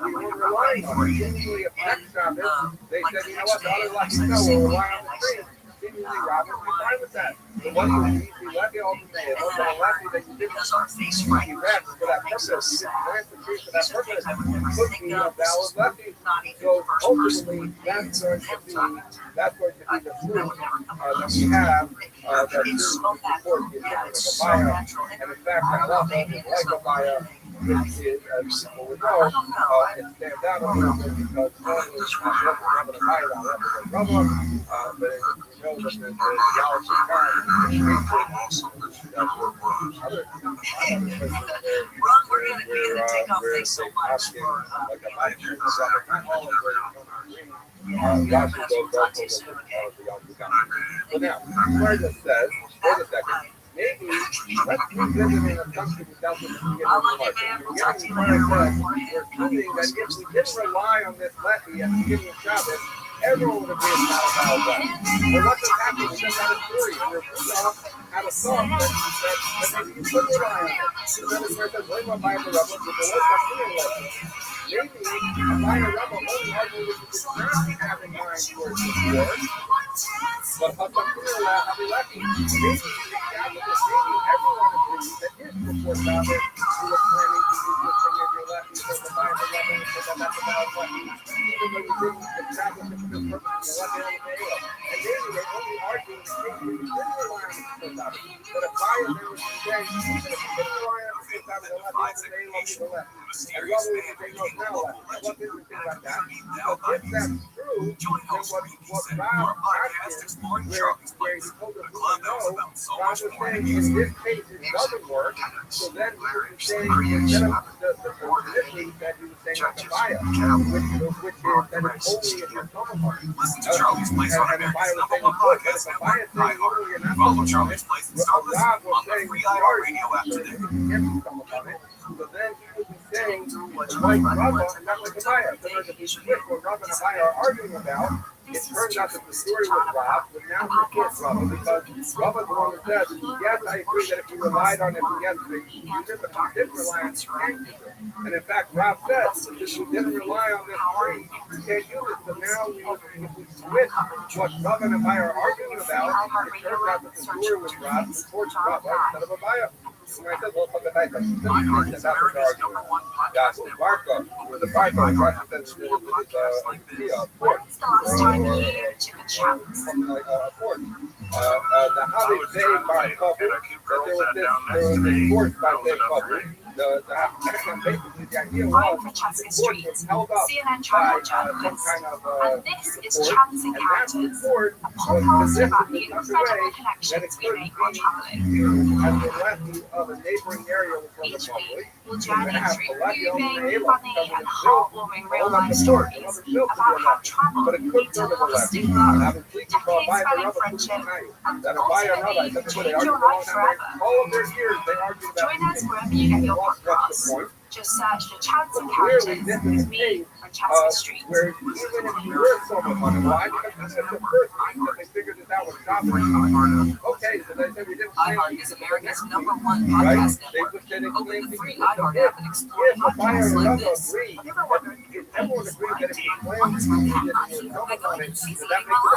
we were relying on it. Usually, if next Shabbos, they said, you know what, the other lefties know, we'll rely on the tree. Seemingly, Robin, we're fine with that. The one who needs the lefty ultimatum, the lefty that you didn't see rest for that purpose, you didn't plant the tree for that purpose, could be a valid lefty. So ultimately, that's going to be the proof that we have that true support is like a buyer. And in fact, that left is like a buyer. Which is, as people would know, it stands out a little bit because one is not having a buyer on it, but we know that the Yahweh Ron, we're going to take off. Thanks so much for but now, where it says, wait a second. Maybe let's revisit in a country without the beginning of March. We're assuming that if we didn't rely on this lefty at the beginning of Shabbos, everyone would agree it's not a valid lefty. But what just happened is just out of theory, where Rudolph had a thought that maybe you could rely on it. So then it's where it says, blame on Bible Rebbe, but the worst I'm lefty. Maybe a minor Rebbe only argued that you did not have in mind towards the war, but I'll be lucky. Maybe everyone agrees that if before Shabbos you were planning to use this thing as your lefty, so the that's about what? Even when you didn't establish it for the purpose of the 11 and then they're only arguing the case where you didn't rely on the Swiss Army. But if Bayer there was saying, even if you didn't rely on the Swiss Army, the left, they love to the left. And Rabbi would say, no, now left. And what's interesting about that? Because if that's true, then what Rob asked him, where he told us no, Rob was saying, in this case, it doesn't work. So then he was saying, instead of the position that he was saying with the Bayer, which is that it's only if you're compromised. Listen to Charlie's Place on America's #1 podcast network, iHeart. Follow Charlie's Place and start listening on the free iHeartRadio app today. So then he would be saying, like Rabbi, and not like the Bayer. So there's a split where Rabbi and Bayer are arguing about. It turns out that the story was Rob, but now it's Rabbi, because Rabbi's the one that says, yes, I agree that if you relied on it yesterday, you didn't rely on it. And in fact, Rob says, if you didn't rely on this tree, you can't use it. So now if we switch what Rabbi and Bayer are arguing about, it turns out that the story was Rob, the source Rabbi instead of a Bayer. And I said, well, for the night, that's America's #1 podcast network. Marco, with the Bible, that's something like a port. How they say by couple, that there was this force by their couple. Basically, the idea was the force was held up by some kind of and this is Chance Encounters, a podcast about the incredible connections we make while traveling. As the left of a neighboring area was Each week, we'll journey through moving, funny, and heartwarming real-life stories about how travel leads to lasting love, decades-spanning friendship, and ultimately change your life forever. All of their years, they argued about Join us wherever you get your podcasts. Just search for Chance Encounters with me on Chance Street. Where even if you were someone on the line, because this is the first time that they figured that that was stopping. Okay, so they said we didn't. iHeart is America's #1 podcast network. Open the free iHeart app and explore podcasts like this. Have you ever wondered if everyone agreed that if you planned to use it on it, that makes it a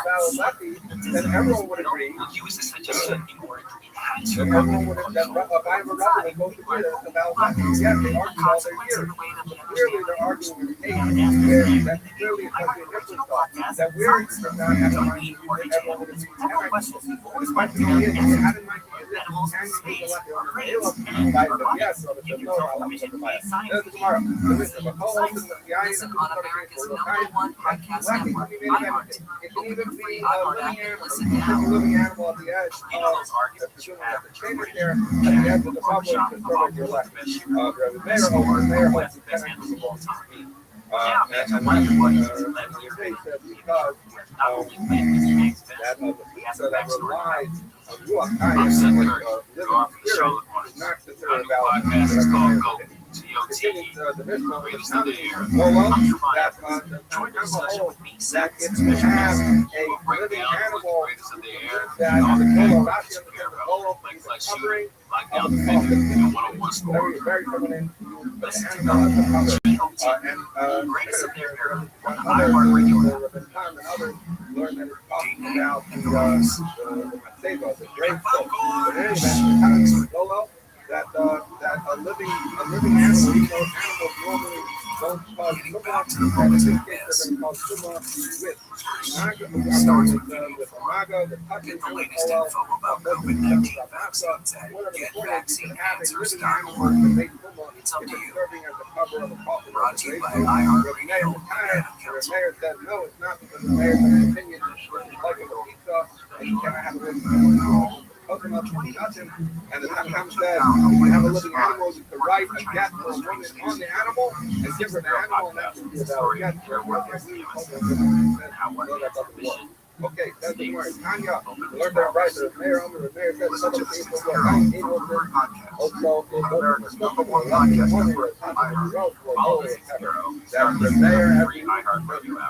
valid lefty, then everyone would agree. Use this suggestion in order to enhance Then everyone would have that if I were Rabbi, they both agree that it's a valid lefty. Yes, they argue all their years. Clearly, they're arguing in the case where that clearly is what the initial thought that we're not having money, everyone would agree. This might be it. How did my yes, so the no, I like the bias. Tomorrow. Listen on America's #1 podcast network, iHeart. Open the free iHeart app and listen now. Living animal at the edge. You know those arguments you have the trainer there at the edge of the public to throw at your left. The mayor holds the tenant of all time. And my because that pizza that relies on Ruach Hayim, living spirit, is not considered valid. The mission of that that it's to have a living animal that the whole covering of the very, very feminine animal as the cover. And others learn that it's talking about the Matzeva, the grape. But anyway, Lolo, that a living animal, even though animals normally don't cause tumor, in this case they're going to cause tumor with maga, the touching, the latest info about COVID-19 vaccines at GetVaccineAnswers.org. It's up to you. Brought to you by iHeartRadio. The mayor said no, it's not because the mayor's opinion is like a pizza and you cannot have a coconut nothing. And the Tacham said, you have a living animal, you can write a get for a woman on the animal and give her the animal, and that would be about get. Okay, that's the word. Tanya, learn that right. The mayor said some of the people were not able to also America's #1 podcast network. That's the mayor has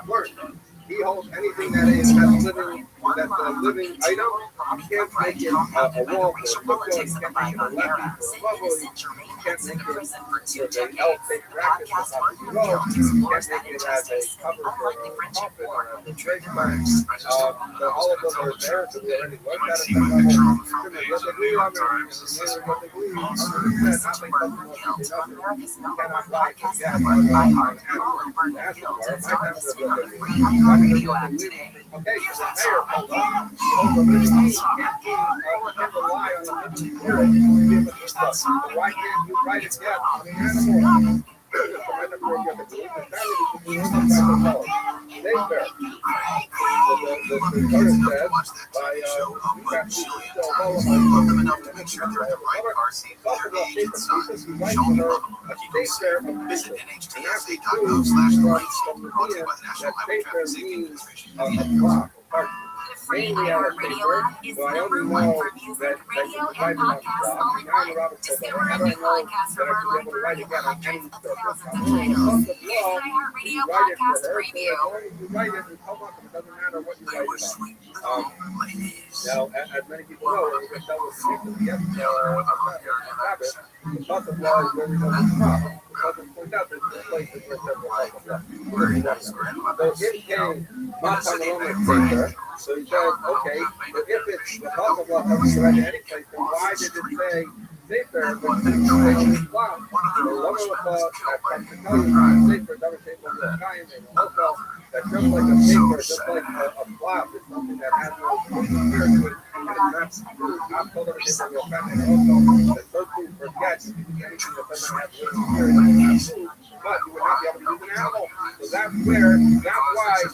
learned. he holds anything that is that's a living item. You can't make it a wall for a football. You can't make it a lefty for a bubble. You can't make it with an L-shaped bracket for top of the row. You can't make it as a cover for a coffin or a drink bag. So all of those are there, so we already looked at it. Why can't you write it down on the animal? Free iHeartRadio app is number one for music, radio, and podcasts all in one. Discover a new podcast from our library of hundreds of thousands of titles. Here's an iHeartRadio podcast preview. Now, as many people know, we're going to tell us the butterfly is where we know the crop. Because it points out there's two places where so it came not on the moment picture. So he said, okay, but if it's the butterfly comes right to any place, then why did it say safer when it's only flop? So one of the thoughts that comes to tell you safer never came from the sky and the hotel that just like a safer, just like a flop is something that has no spirit to it. And it's not true. I've told everything that you'll find in also that those two forget anything that doesn't have spirit. But you would not be able to use an animal. So that's why the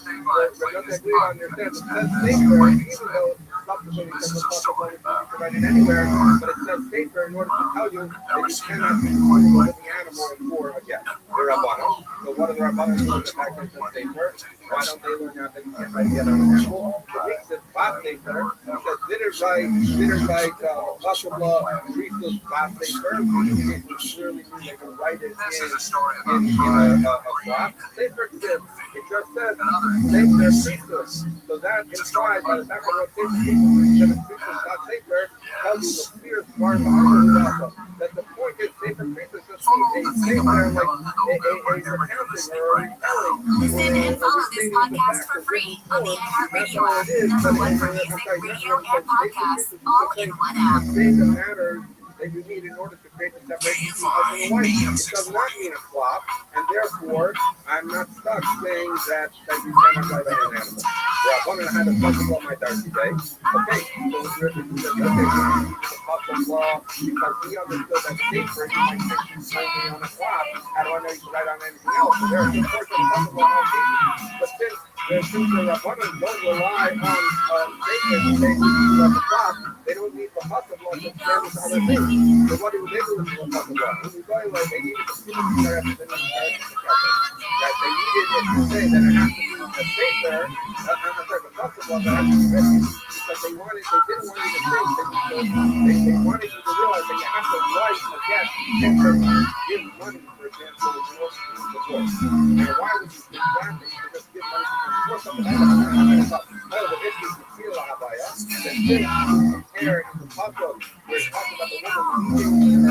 agree on your sense. It says safer, even though subsequently it says possible to write it anywhere, but it says safer in order to tell you that you cannot be using the animal for, again, the Rabbanon. So what are the Rabbanon doing? The fact that it says safer. Why don't they learn out that you can't write the other animal? It makes it fast safer. It says like possible resource fast safer. It clearly means they can write it in a flap. Safer exists. It just says safer resource. So that implies by the fact that resource not safer tells you the sphere part of the also. That the point is safer resource just means a safer like a recounting or a retelling. Listen and follow this podcast for free on the iHeartRadio app. Number one for music, radio, and podcasts, all in one app. The matters that you need in order to create the separation between husband and wife. It does not mean a flop, and therefore I'm not stuck saying that you cannot write on an animal. Well, one and I had a puzzle on my Darcy day. Okay, so we're going to the puzzle law because we understood that safer you might think only on a flop. How do I know you can write on anything else? So there are two portions of puzzle law all cases. But since the Rabbanon don't rely on safer to say on the flop, they don't need the puzzle law to service other things. So what do they do with the puzzle law? When we go away, they needed to see that they needed it to say that it has to be a safer, the puzzle law that has to be written because they didn't want you to think they wanted you to realize that you have to write a guess give money, for example, now why would you think that? You just give money for something else. The issue is feel Abaya. The thing compare in the puzzle where it's talking about the woman and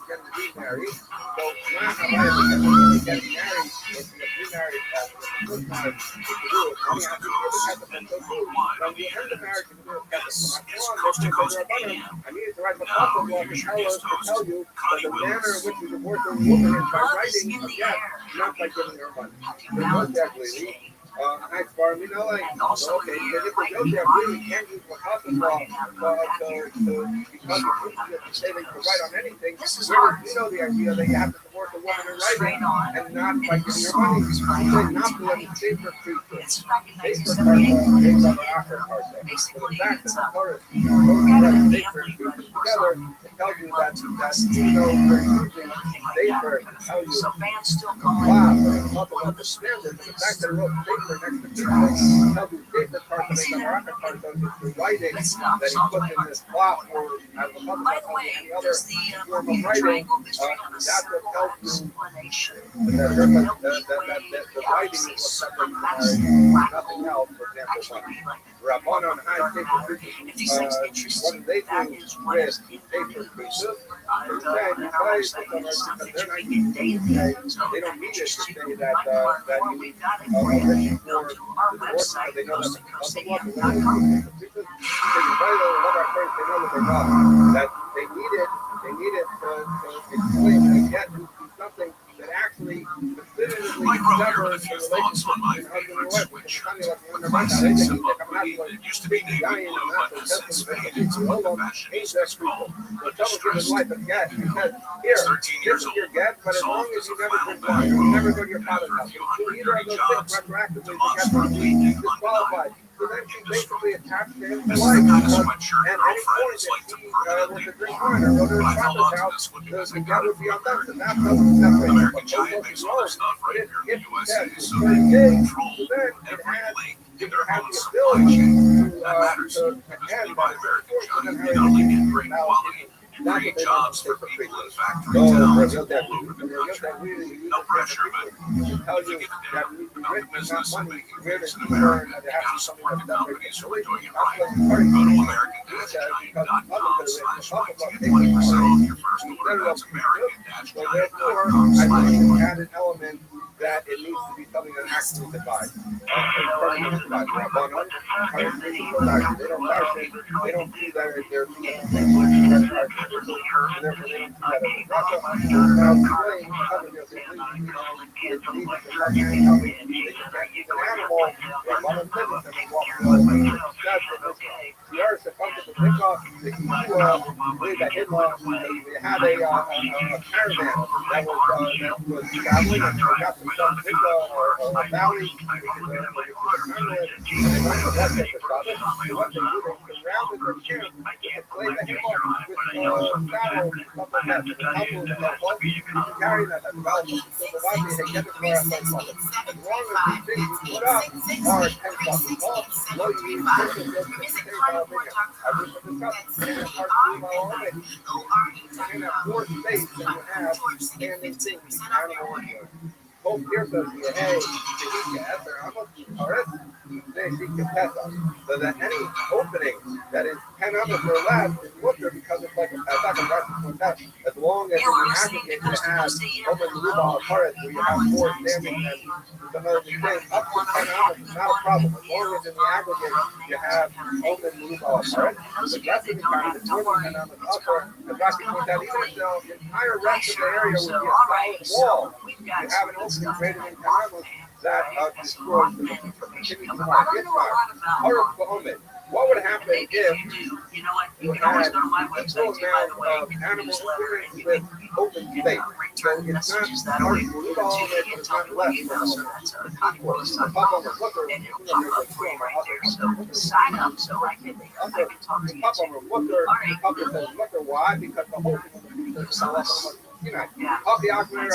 getting remarried. So my Abaya is getting married or to get remarried the first time to do it. You have to give it at the end when you end the marriage you do it I needed to write the puzzle law to tell you that the manner in which you divorce a woman is by writing a yes, not by giving her money. Most definitely. Nice bar, you know, like, okay, if it's okay, I really can't use the puzzle law because you say that you can write on anything, whereas you know the idea that you have to support the woman in writing and not by giving her money. You say not to let the safer creature. Safer part based on the after part. So the fact that the Torah safer creatures together, tells you that even though they're using safer to tell you So fans still call wow, it talk one about of the the standards, and the smoothest fact that it wrote safer next to people, tells you safer part to make the rocket part, so it's the writing that he puts in this plot for as a puzzle By that the tells way, you any other does the form of Bermuda writing, Triangle mystery have a that's what simple tells you explanation? that the writing is what separates nothing else. For example, Rabban on high safer creatures, what do they do with safer creatures? They say because they're not using they don't need it to say that you need permission for the divorce because they know that's that they need it to explain and get to something that actually definitively severs the relationship between husband and wife. Which my sense of it used to be navy blue, but has since faded into what the fashion is called a distressed Here, 13 years old, but as long soft as as you a flannel never bag, never go to your father's after a house, few do hundred either of dirty those jobs, things retroactively, demonstrably disqualified. So then she basically attached to him for This is life. the kind of sweatshirt And any girlfriend point is that like to she permanently was to drink ignore. wine or go to her I held father's on to house, this one the because I guy got it would be from on them. So American that doesn't separate American them. Giant makes all their stuff right here in the USA, so Very they big. control So then every link in their have own the supply ability chain. to That matters because we buy American Giant. They and not only get great quality, create jobs for people in factory towns all over the country. No pressure, but if you give a damn about the business of making things in America, you gotta support the companies who are doing it right. Go to american-giant.com/right to get 20% off your first order. That's american-giant.com/right. Add an element that it needs to be something that actually divides. They don't see that they're Hope here says, hey, so that any opening that is 10 others or less is looker because it's like as long as you aggregate you have open Ruba Paris where you have 4 standing and some other things up to 10 others is not a problem. As long as in the aggregate you have open Ruba Paris. The rest of the time is more than 10 others upper. As Rashi points out, even if the entire rest of the area would be a solid wall, you have an opening greater than 10 others that destroys the continues to market. What would happen if you had equal amount of animal experience with open space? So it's not hard to move all of it, but it's not less. Pop on the flicker, sign up so I can talk to you. Pop on the flicker says flicker. Why? Because the whole thing is off the operator, I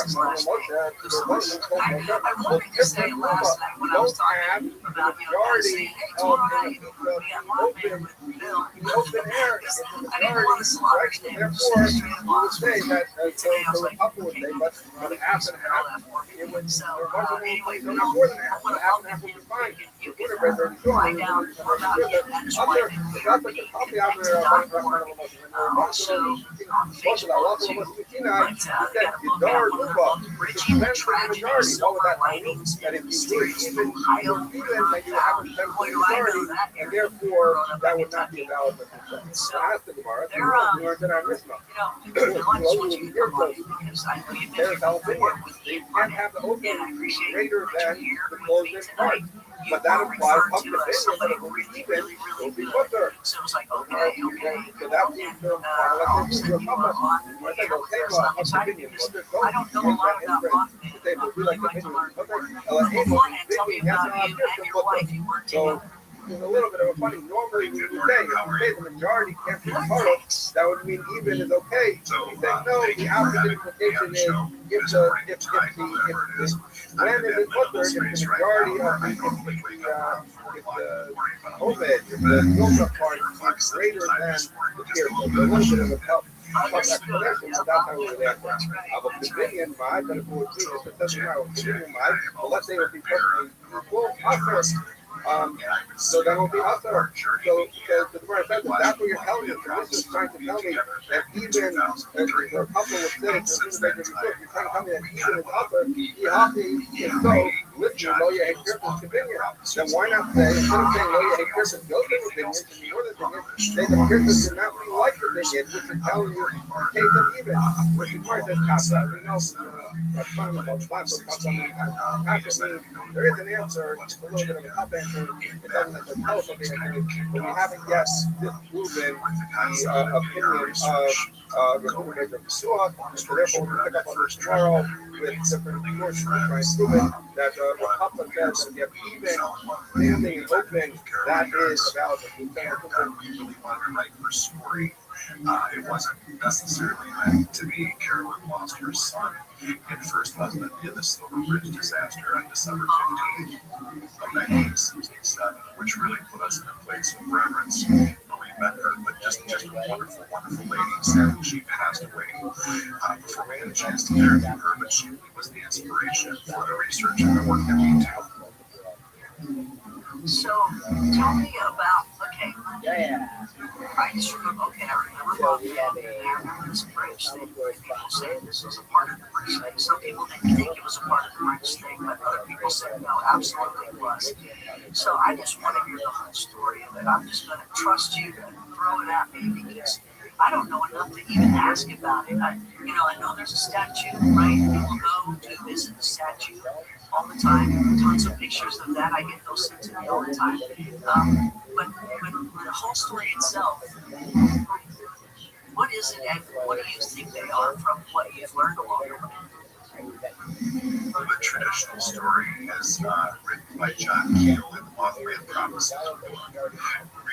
wanted to say last night when I was talking about, majority of the open air is the majority, therefore, you would say that so a couple would say, but half and half, it would anyway, no more than half, but half and half would be fine. You can find out more about it and his wife. Off the operator, Also on Facebook too. But you gotta look at bridging the tragedy of silver linings in the mysterious Ohio river valley. Boy, do I know that and therefore that would not be a valid concern. So they're you know, I just want you to come on because I know you've been here to work with me and I appreciate greater than here the with closing me part. tonight. But that applies up to somebody really good. So it was like, okay. So that means All of a sudden you are on the air with us. I'm excited because I don't know a lot about Mothman, but I'd really like to learn more. Beforehand, tell me about you and your wife. You work together. there's a little bit of a funny. Normally, we would say if the majority can't be part of, that would mean even is okay. He's saying no. The opposite implication is if the when is it what's if the majority of if the OMED, if the built-up part is greater than the peer group, a little bit of a tough explanation, but that's how we would answer. But opinion, my medical would be if it doesn't matter opinion, my, well, let's say it would be perfectly equal, so that will be usher. So the word says that's what you're telling me. So this is trying to tell me that even if a couple would say, you're trying to tell me that even if usher, is so, listen, Loya and Kirkman's opinion. Then why not say, instead of saying Loya and Kirkman's Gilder's opinion, and your opinion, say the Kirkman's did not really like the opinion, which is telling you the case of even, which is why it says Kasa. We know, that's fine about Kasa. Kasa means there is an answer, it's a little bit of a tough answer. It doesn't necessarily tell us something, but we haven't yet disproven the opinion of the Hoover Maker Pesua, so therefore we'll pick up on this tomorrow with different sources to try and prove it, that the Papa says that if you have even standing and open, that is valid. Really wanted to write her story. It wasn't necessarily meant to be Carolyn lost her son and first husband in the Silver Bridge disaster on December 15th of 1967, which really put us in a place of reverence when we met her. But just a wonderful, wonderful lady. Sadly, she passed away before we had a chance to interview her, but she was the inspiration for the research and the work that we do. So tell me about, okay, I just remember, okay, I remember Bob there, this bridge thing. People say this was a part of the bridge thing. Some people didn't think it was a part of the bridge thing, but other people said no, absolutely it was. So I just want to hear the whole story of it. I'm just going to trust you to throw it at me because I don't know enough to even ask about it. I know there's a statue, right? People go to visit the statue all the time. Tons of pictures of that. I get those sent to me all the time. But the whole story itself, what is it and what do you think they are from what you've learned along the way? The traditional story is written by John Keel in the Mothman Prophecies book.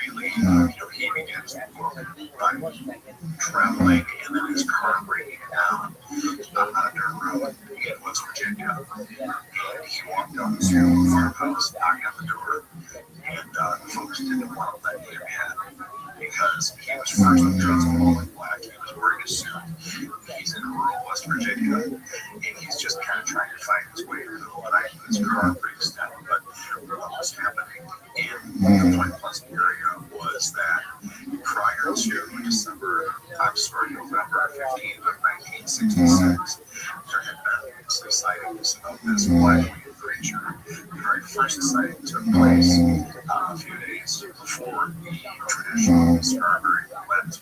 Really, he begins the book by traveling and then his car breaking down on a dirt road in West Virginia. And he walked up to a farmhouse, knocked on the door, and the folks didn't want to let him in because he was first dressed all in black. He was wearing a suit. He's in rural West Virginia, and he's just kind of trying to find his way through the night. His car breaks down, but what was happening in the Point Pleasant area was that prior to November 15th of 1966, there had been some sightings of this black-winged creature. The very first sighting took place a few days before the traditional Strawberry Lent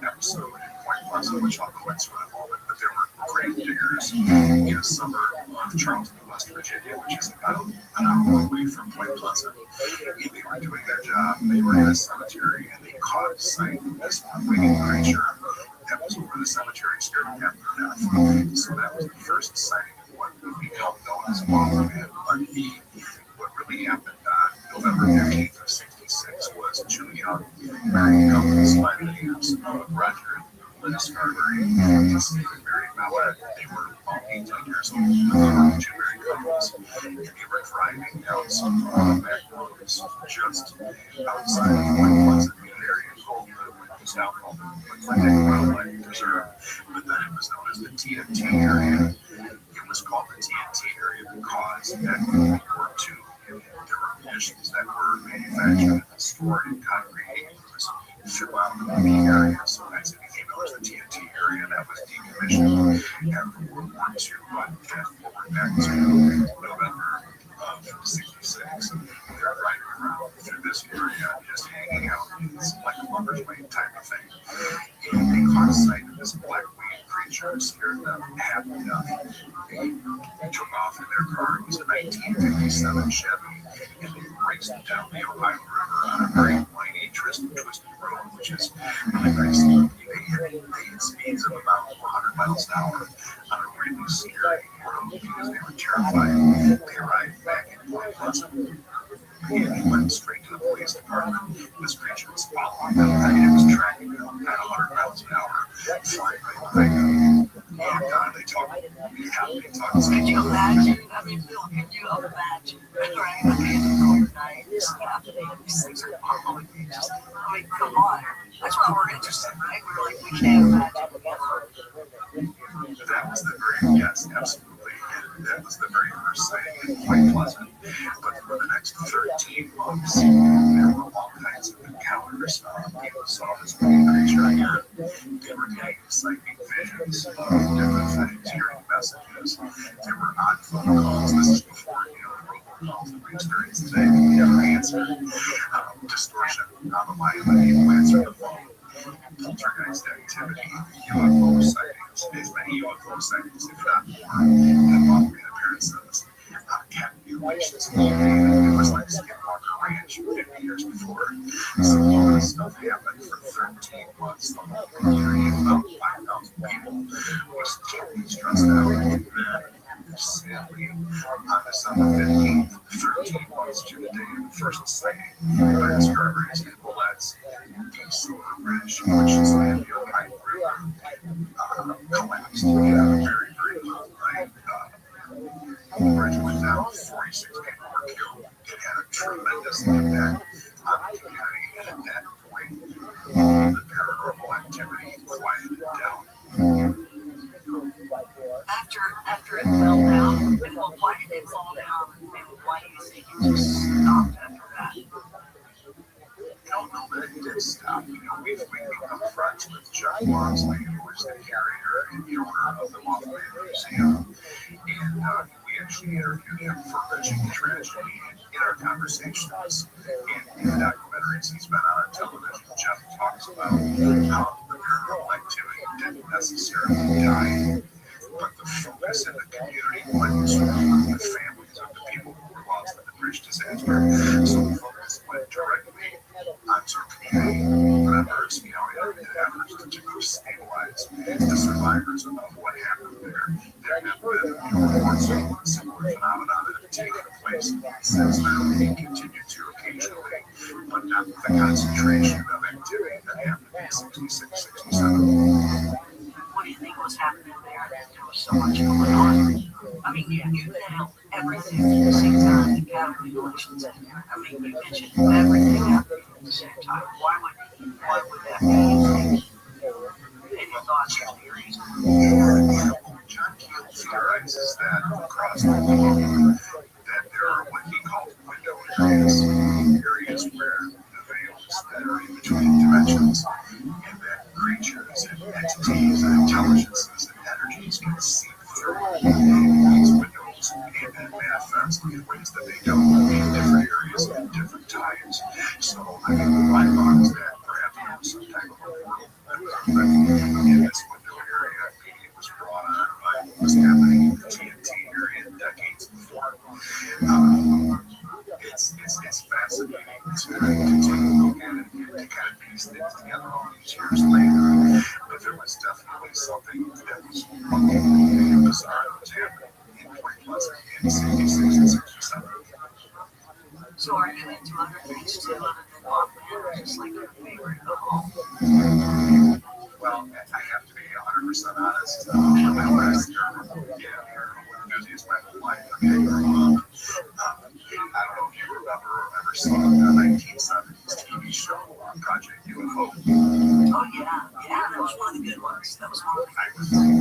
episode in Point Pleasant, which I'll go into in a moment. But there were grave diggers in a suburb of Charleston, West Virginia, which is about an hour away from Point Pleasant. And they were doing their job. They were in a cemetery and they caught sight of this winged creature that was over the cemetery, scared them half to death. So that was the first sighting of what would become known as Mothman. What really happened on November 15th of 66 was two young married couples by the names of Roger and Liz Carberry and Stephen Mary Mallet. They were all 18 years old. They were two married couples, and they were driving down some back roads just outside of Point Pleasant area called now called the Clinton Wildlife Preserve, but then it was known as the TNT area. It was called the TNT area because back in World War II, there were munitions that were manufactured and stored in concrete acres throughout the area. So as it became known as the TNT area, that was decommissioned after World War II. But fast forward back to November of 66, they're driving around through this area, just hanging out. It's like a lover's lane type of thing. And they caught sight of this black-winged creature, scared them half to death. They took off in their car. It was a 1957 Chevy, and they raced down the Ohio River on a very windy, twisted road, which is really nice. They hit speeds of about 100 miles an hour on a really scary road because they were terrified. They arrived back in Point Pleasant, and he went straight to the police department. This creature was following them. I mean, it was tracking them at 100 miles an hour, flying right behind them. And they talk. Could you imagine? I mean, Bill, could you imagine? Right? Overnight, this happening. These things are following me. I mean, come on. That's why we're interested, right? We're like, we can't imagine. That was the very, yes, absolutely. And that was the very first sighting, and quite pleasant. But for the next 13 months, there were all kinds of encounters. People saw this big creature here. They were getting psychic visions of different things, hearing messages. There were odd phone calls. This is before, the robocalls that we experience today. We never answered. Distortion on the line when people answer the phone. Poltergeist activity, UFO sightings, as many UFO sightings, if not more, and long-range appearances. Cat mutilations. It was like Skinwalker Ranch 50 years before. So all this stuff happened for 13 months. The whole community of about 5,000 people was totally stressed out. And then, sadly, on December 15th, 13 months to the day of the first sighting by discoveries in Bullets, the Silver Bridge, which is the Ohio River, collapsed. We had a very, very low line. The bridge went down, 46 people were killed. It had a tremendous impact on the community, and at that point, the paranormal activity quieted down. After it fell down, why did it fall down? And why do you think it just stopped after that? I don't know that it did stop. We've become friends with Jeff Walmsley, who is the curator and the owner of the Walmsley Museum. And we actually interviewed him for Bridging the Tragedy in our conversations. And in the documentaries he's been on television, Jeff talks about how the paranormal activity didn't necessarily die, but the focus in the community went to the families of the people who were lost in the bridge disaster. So the focus went directly onto community members, in efforts to stabilize the survivors of what happened there. There have been reports of similar phenomena that have taken place since then. We continue to occasionally, but not with the concentration of activity that happened in 66, 67. What do you think was happening there? There was so much going on. I mean, you nailed everything at the same time. The cattle mutilations in there. I mean, you mentioned everything happening at the same time. Why would that be? Any thoughts or theories? John Keel theorizes that across the globe, that there are what he called window areas, areas where the veils that are in between dimensions, and that creatures and entities and intelligences and energies can see through these windows and then manifest in ways that they don't in different areas at different times. So, I mean, my thought is that perhaps there was some type of a portal that was open in this window area. Maybe it was brought on by what was happening in the TNT area decades before. It's fascinating to take a look at it and to kind of piece things together all these years later. But there was definitely something that was bizarre that was happening in Point Pleasant in 66 and 67. So are you into other things too, other than Walk Man, or just like your favorite of all? Well, I have to be 100% honest. For my last year, enthusiast my whole life. I mean, I grew up. I don't know if you remember or ever saw the 1970s TV show Project UFO. Oh, yeah. Yeah, that was one of the good ones. That was one of the good ones.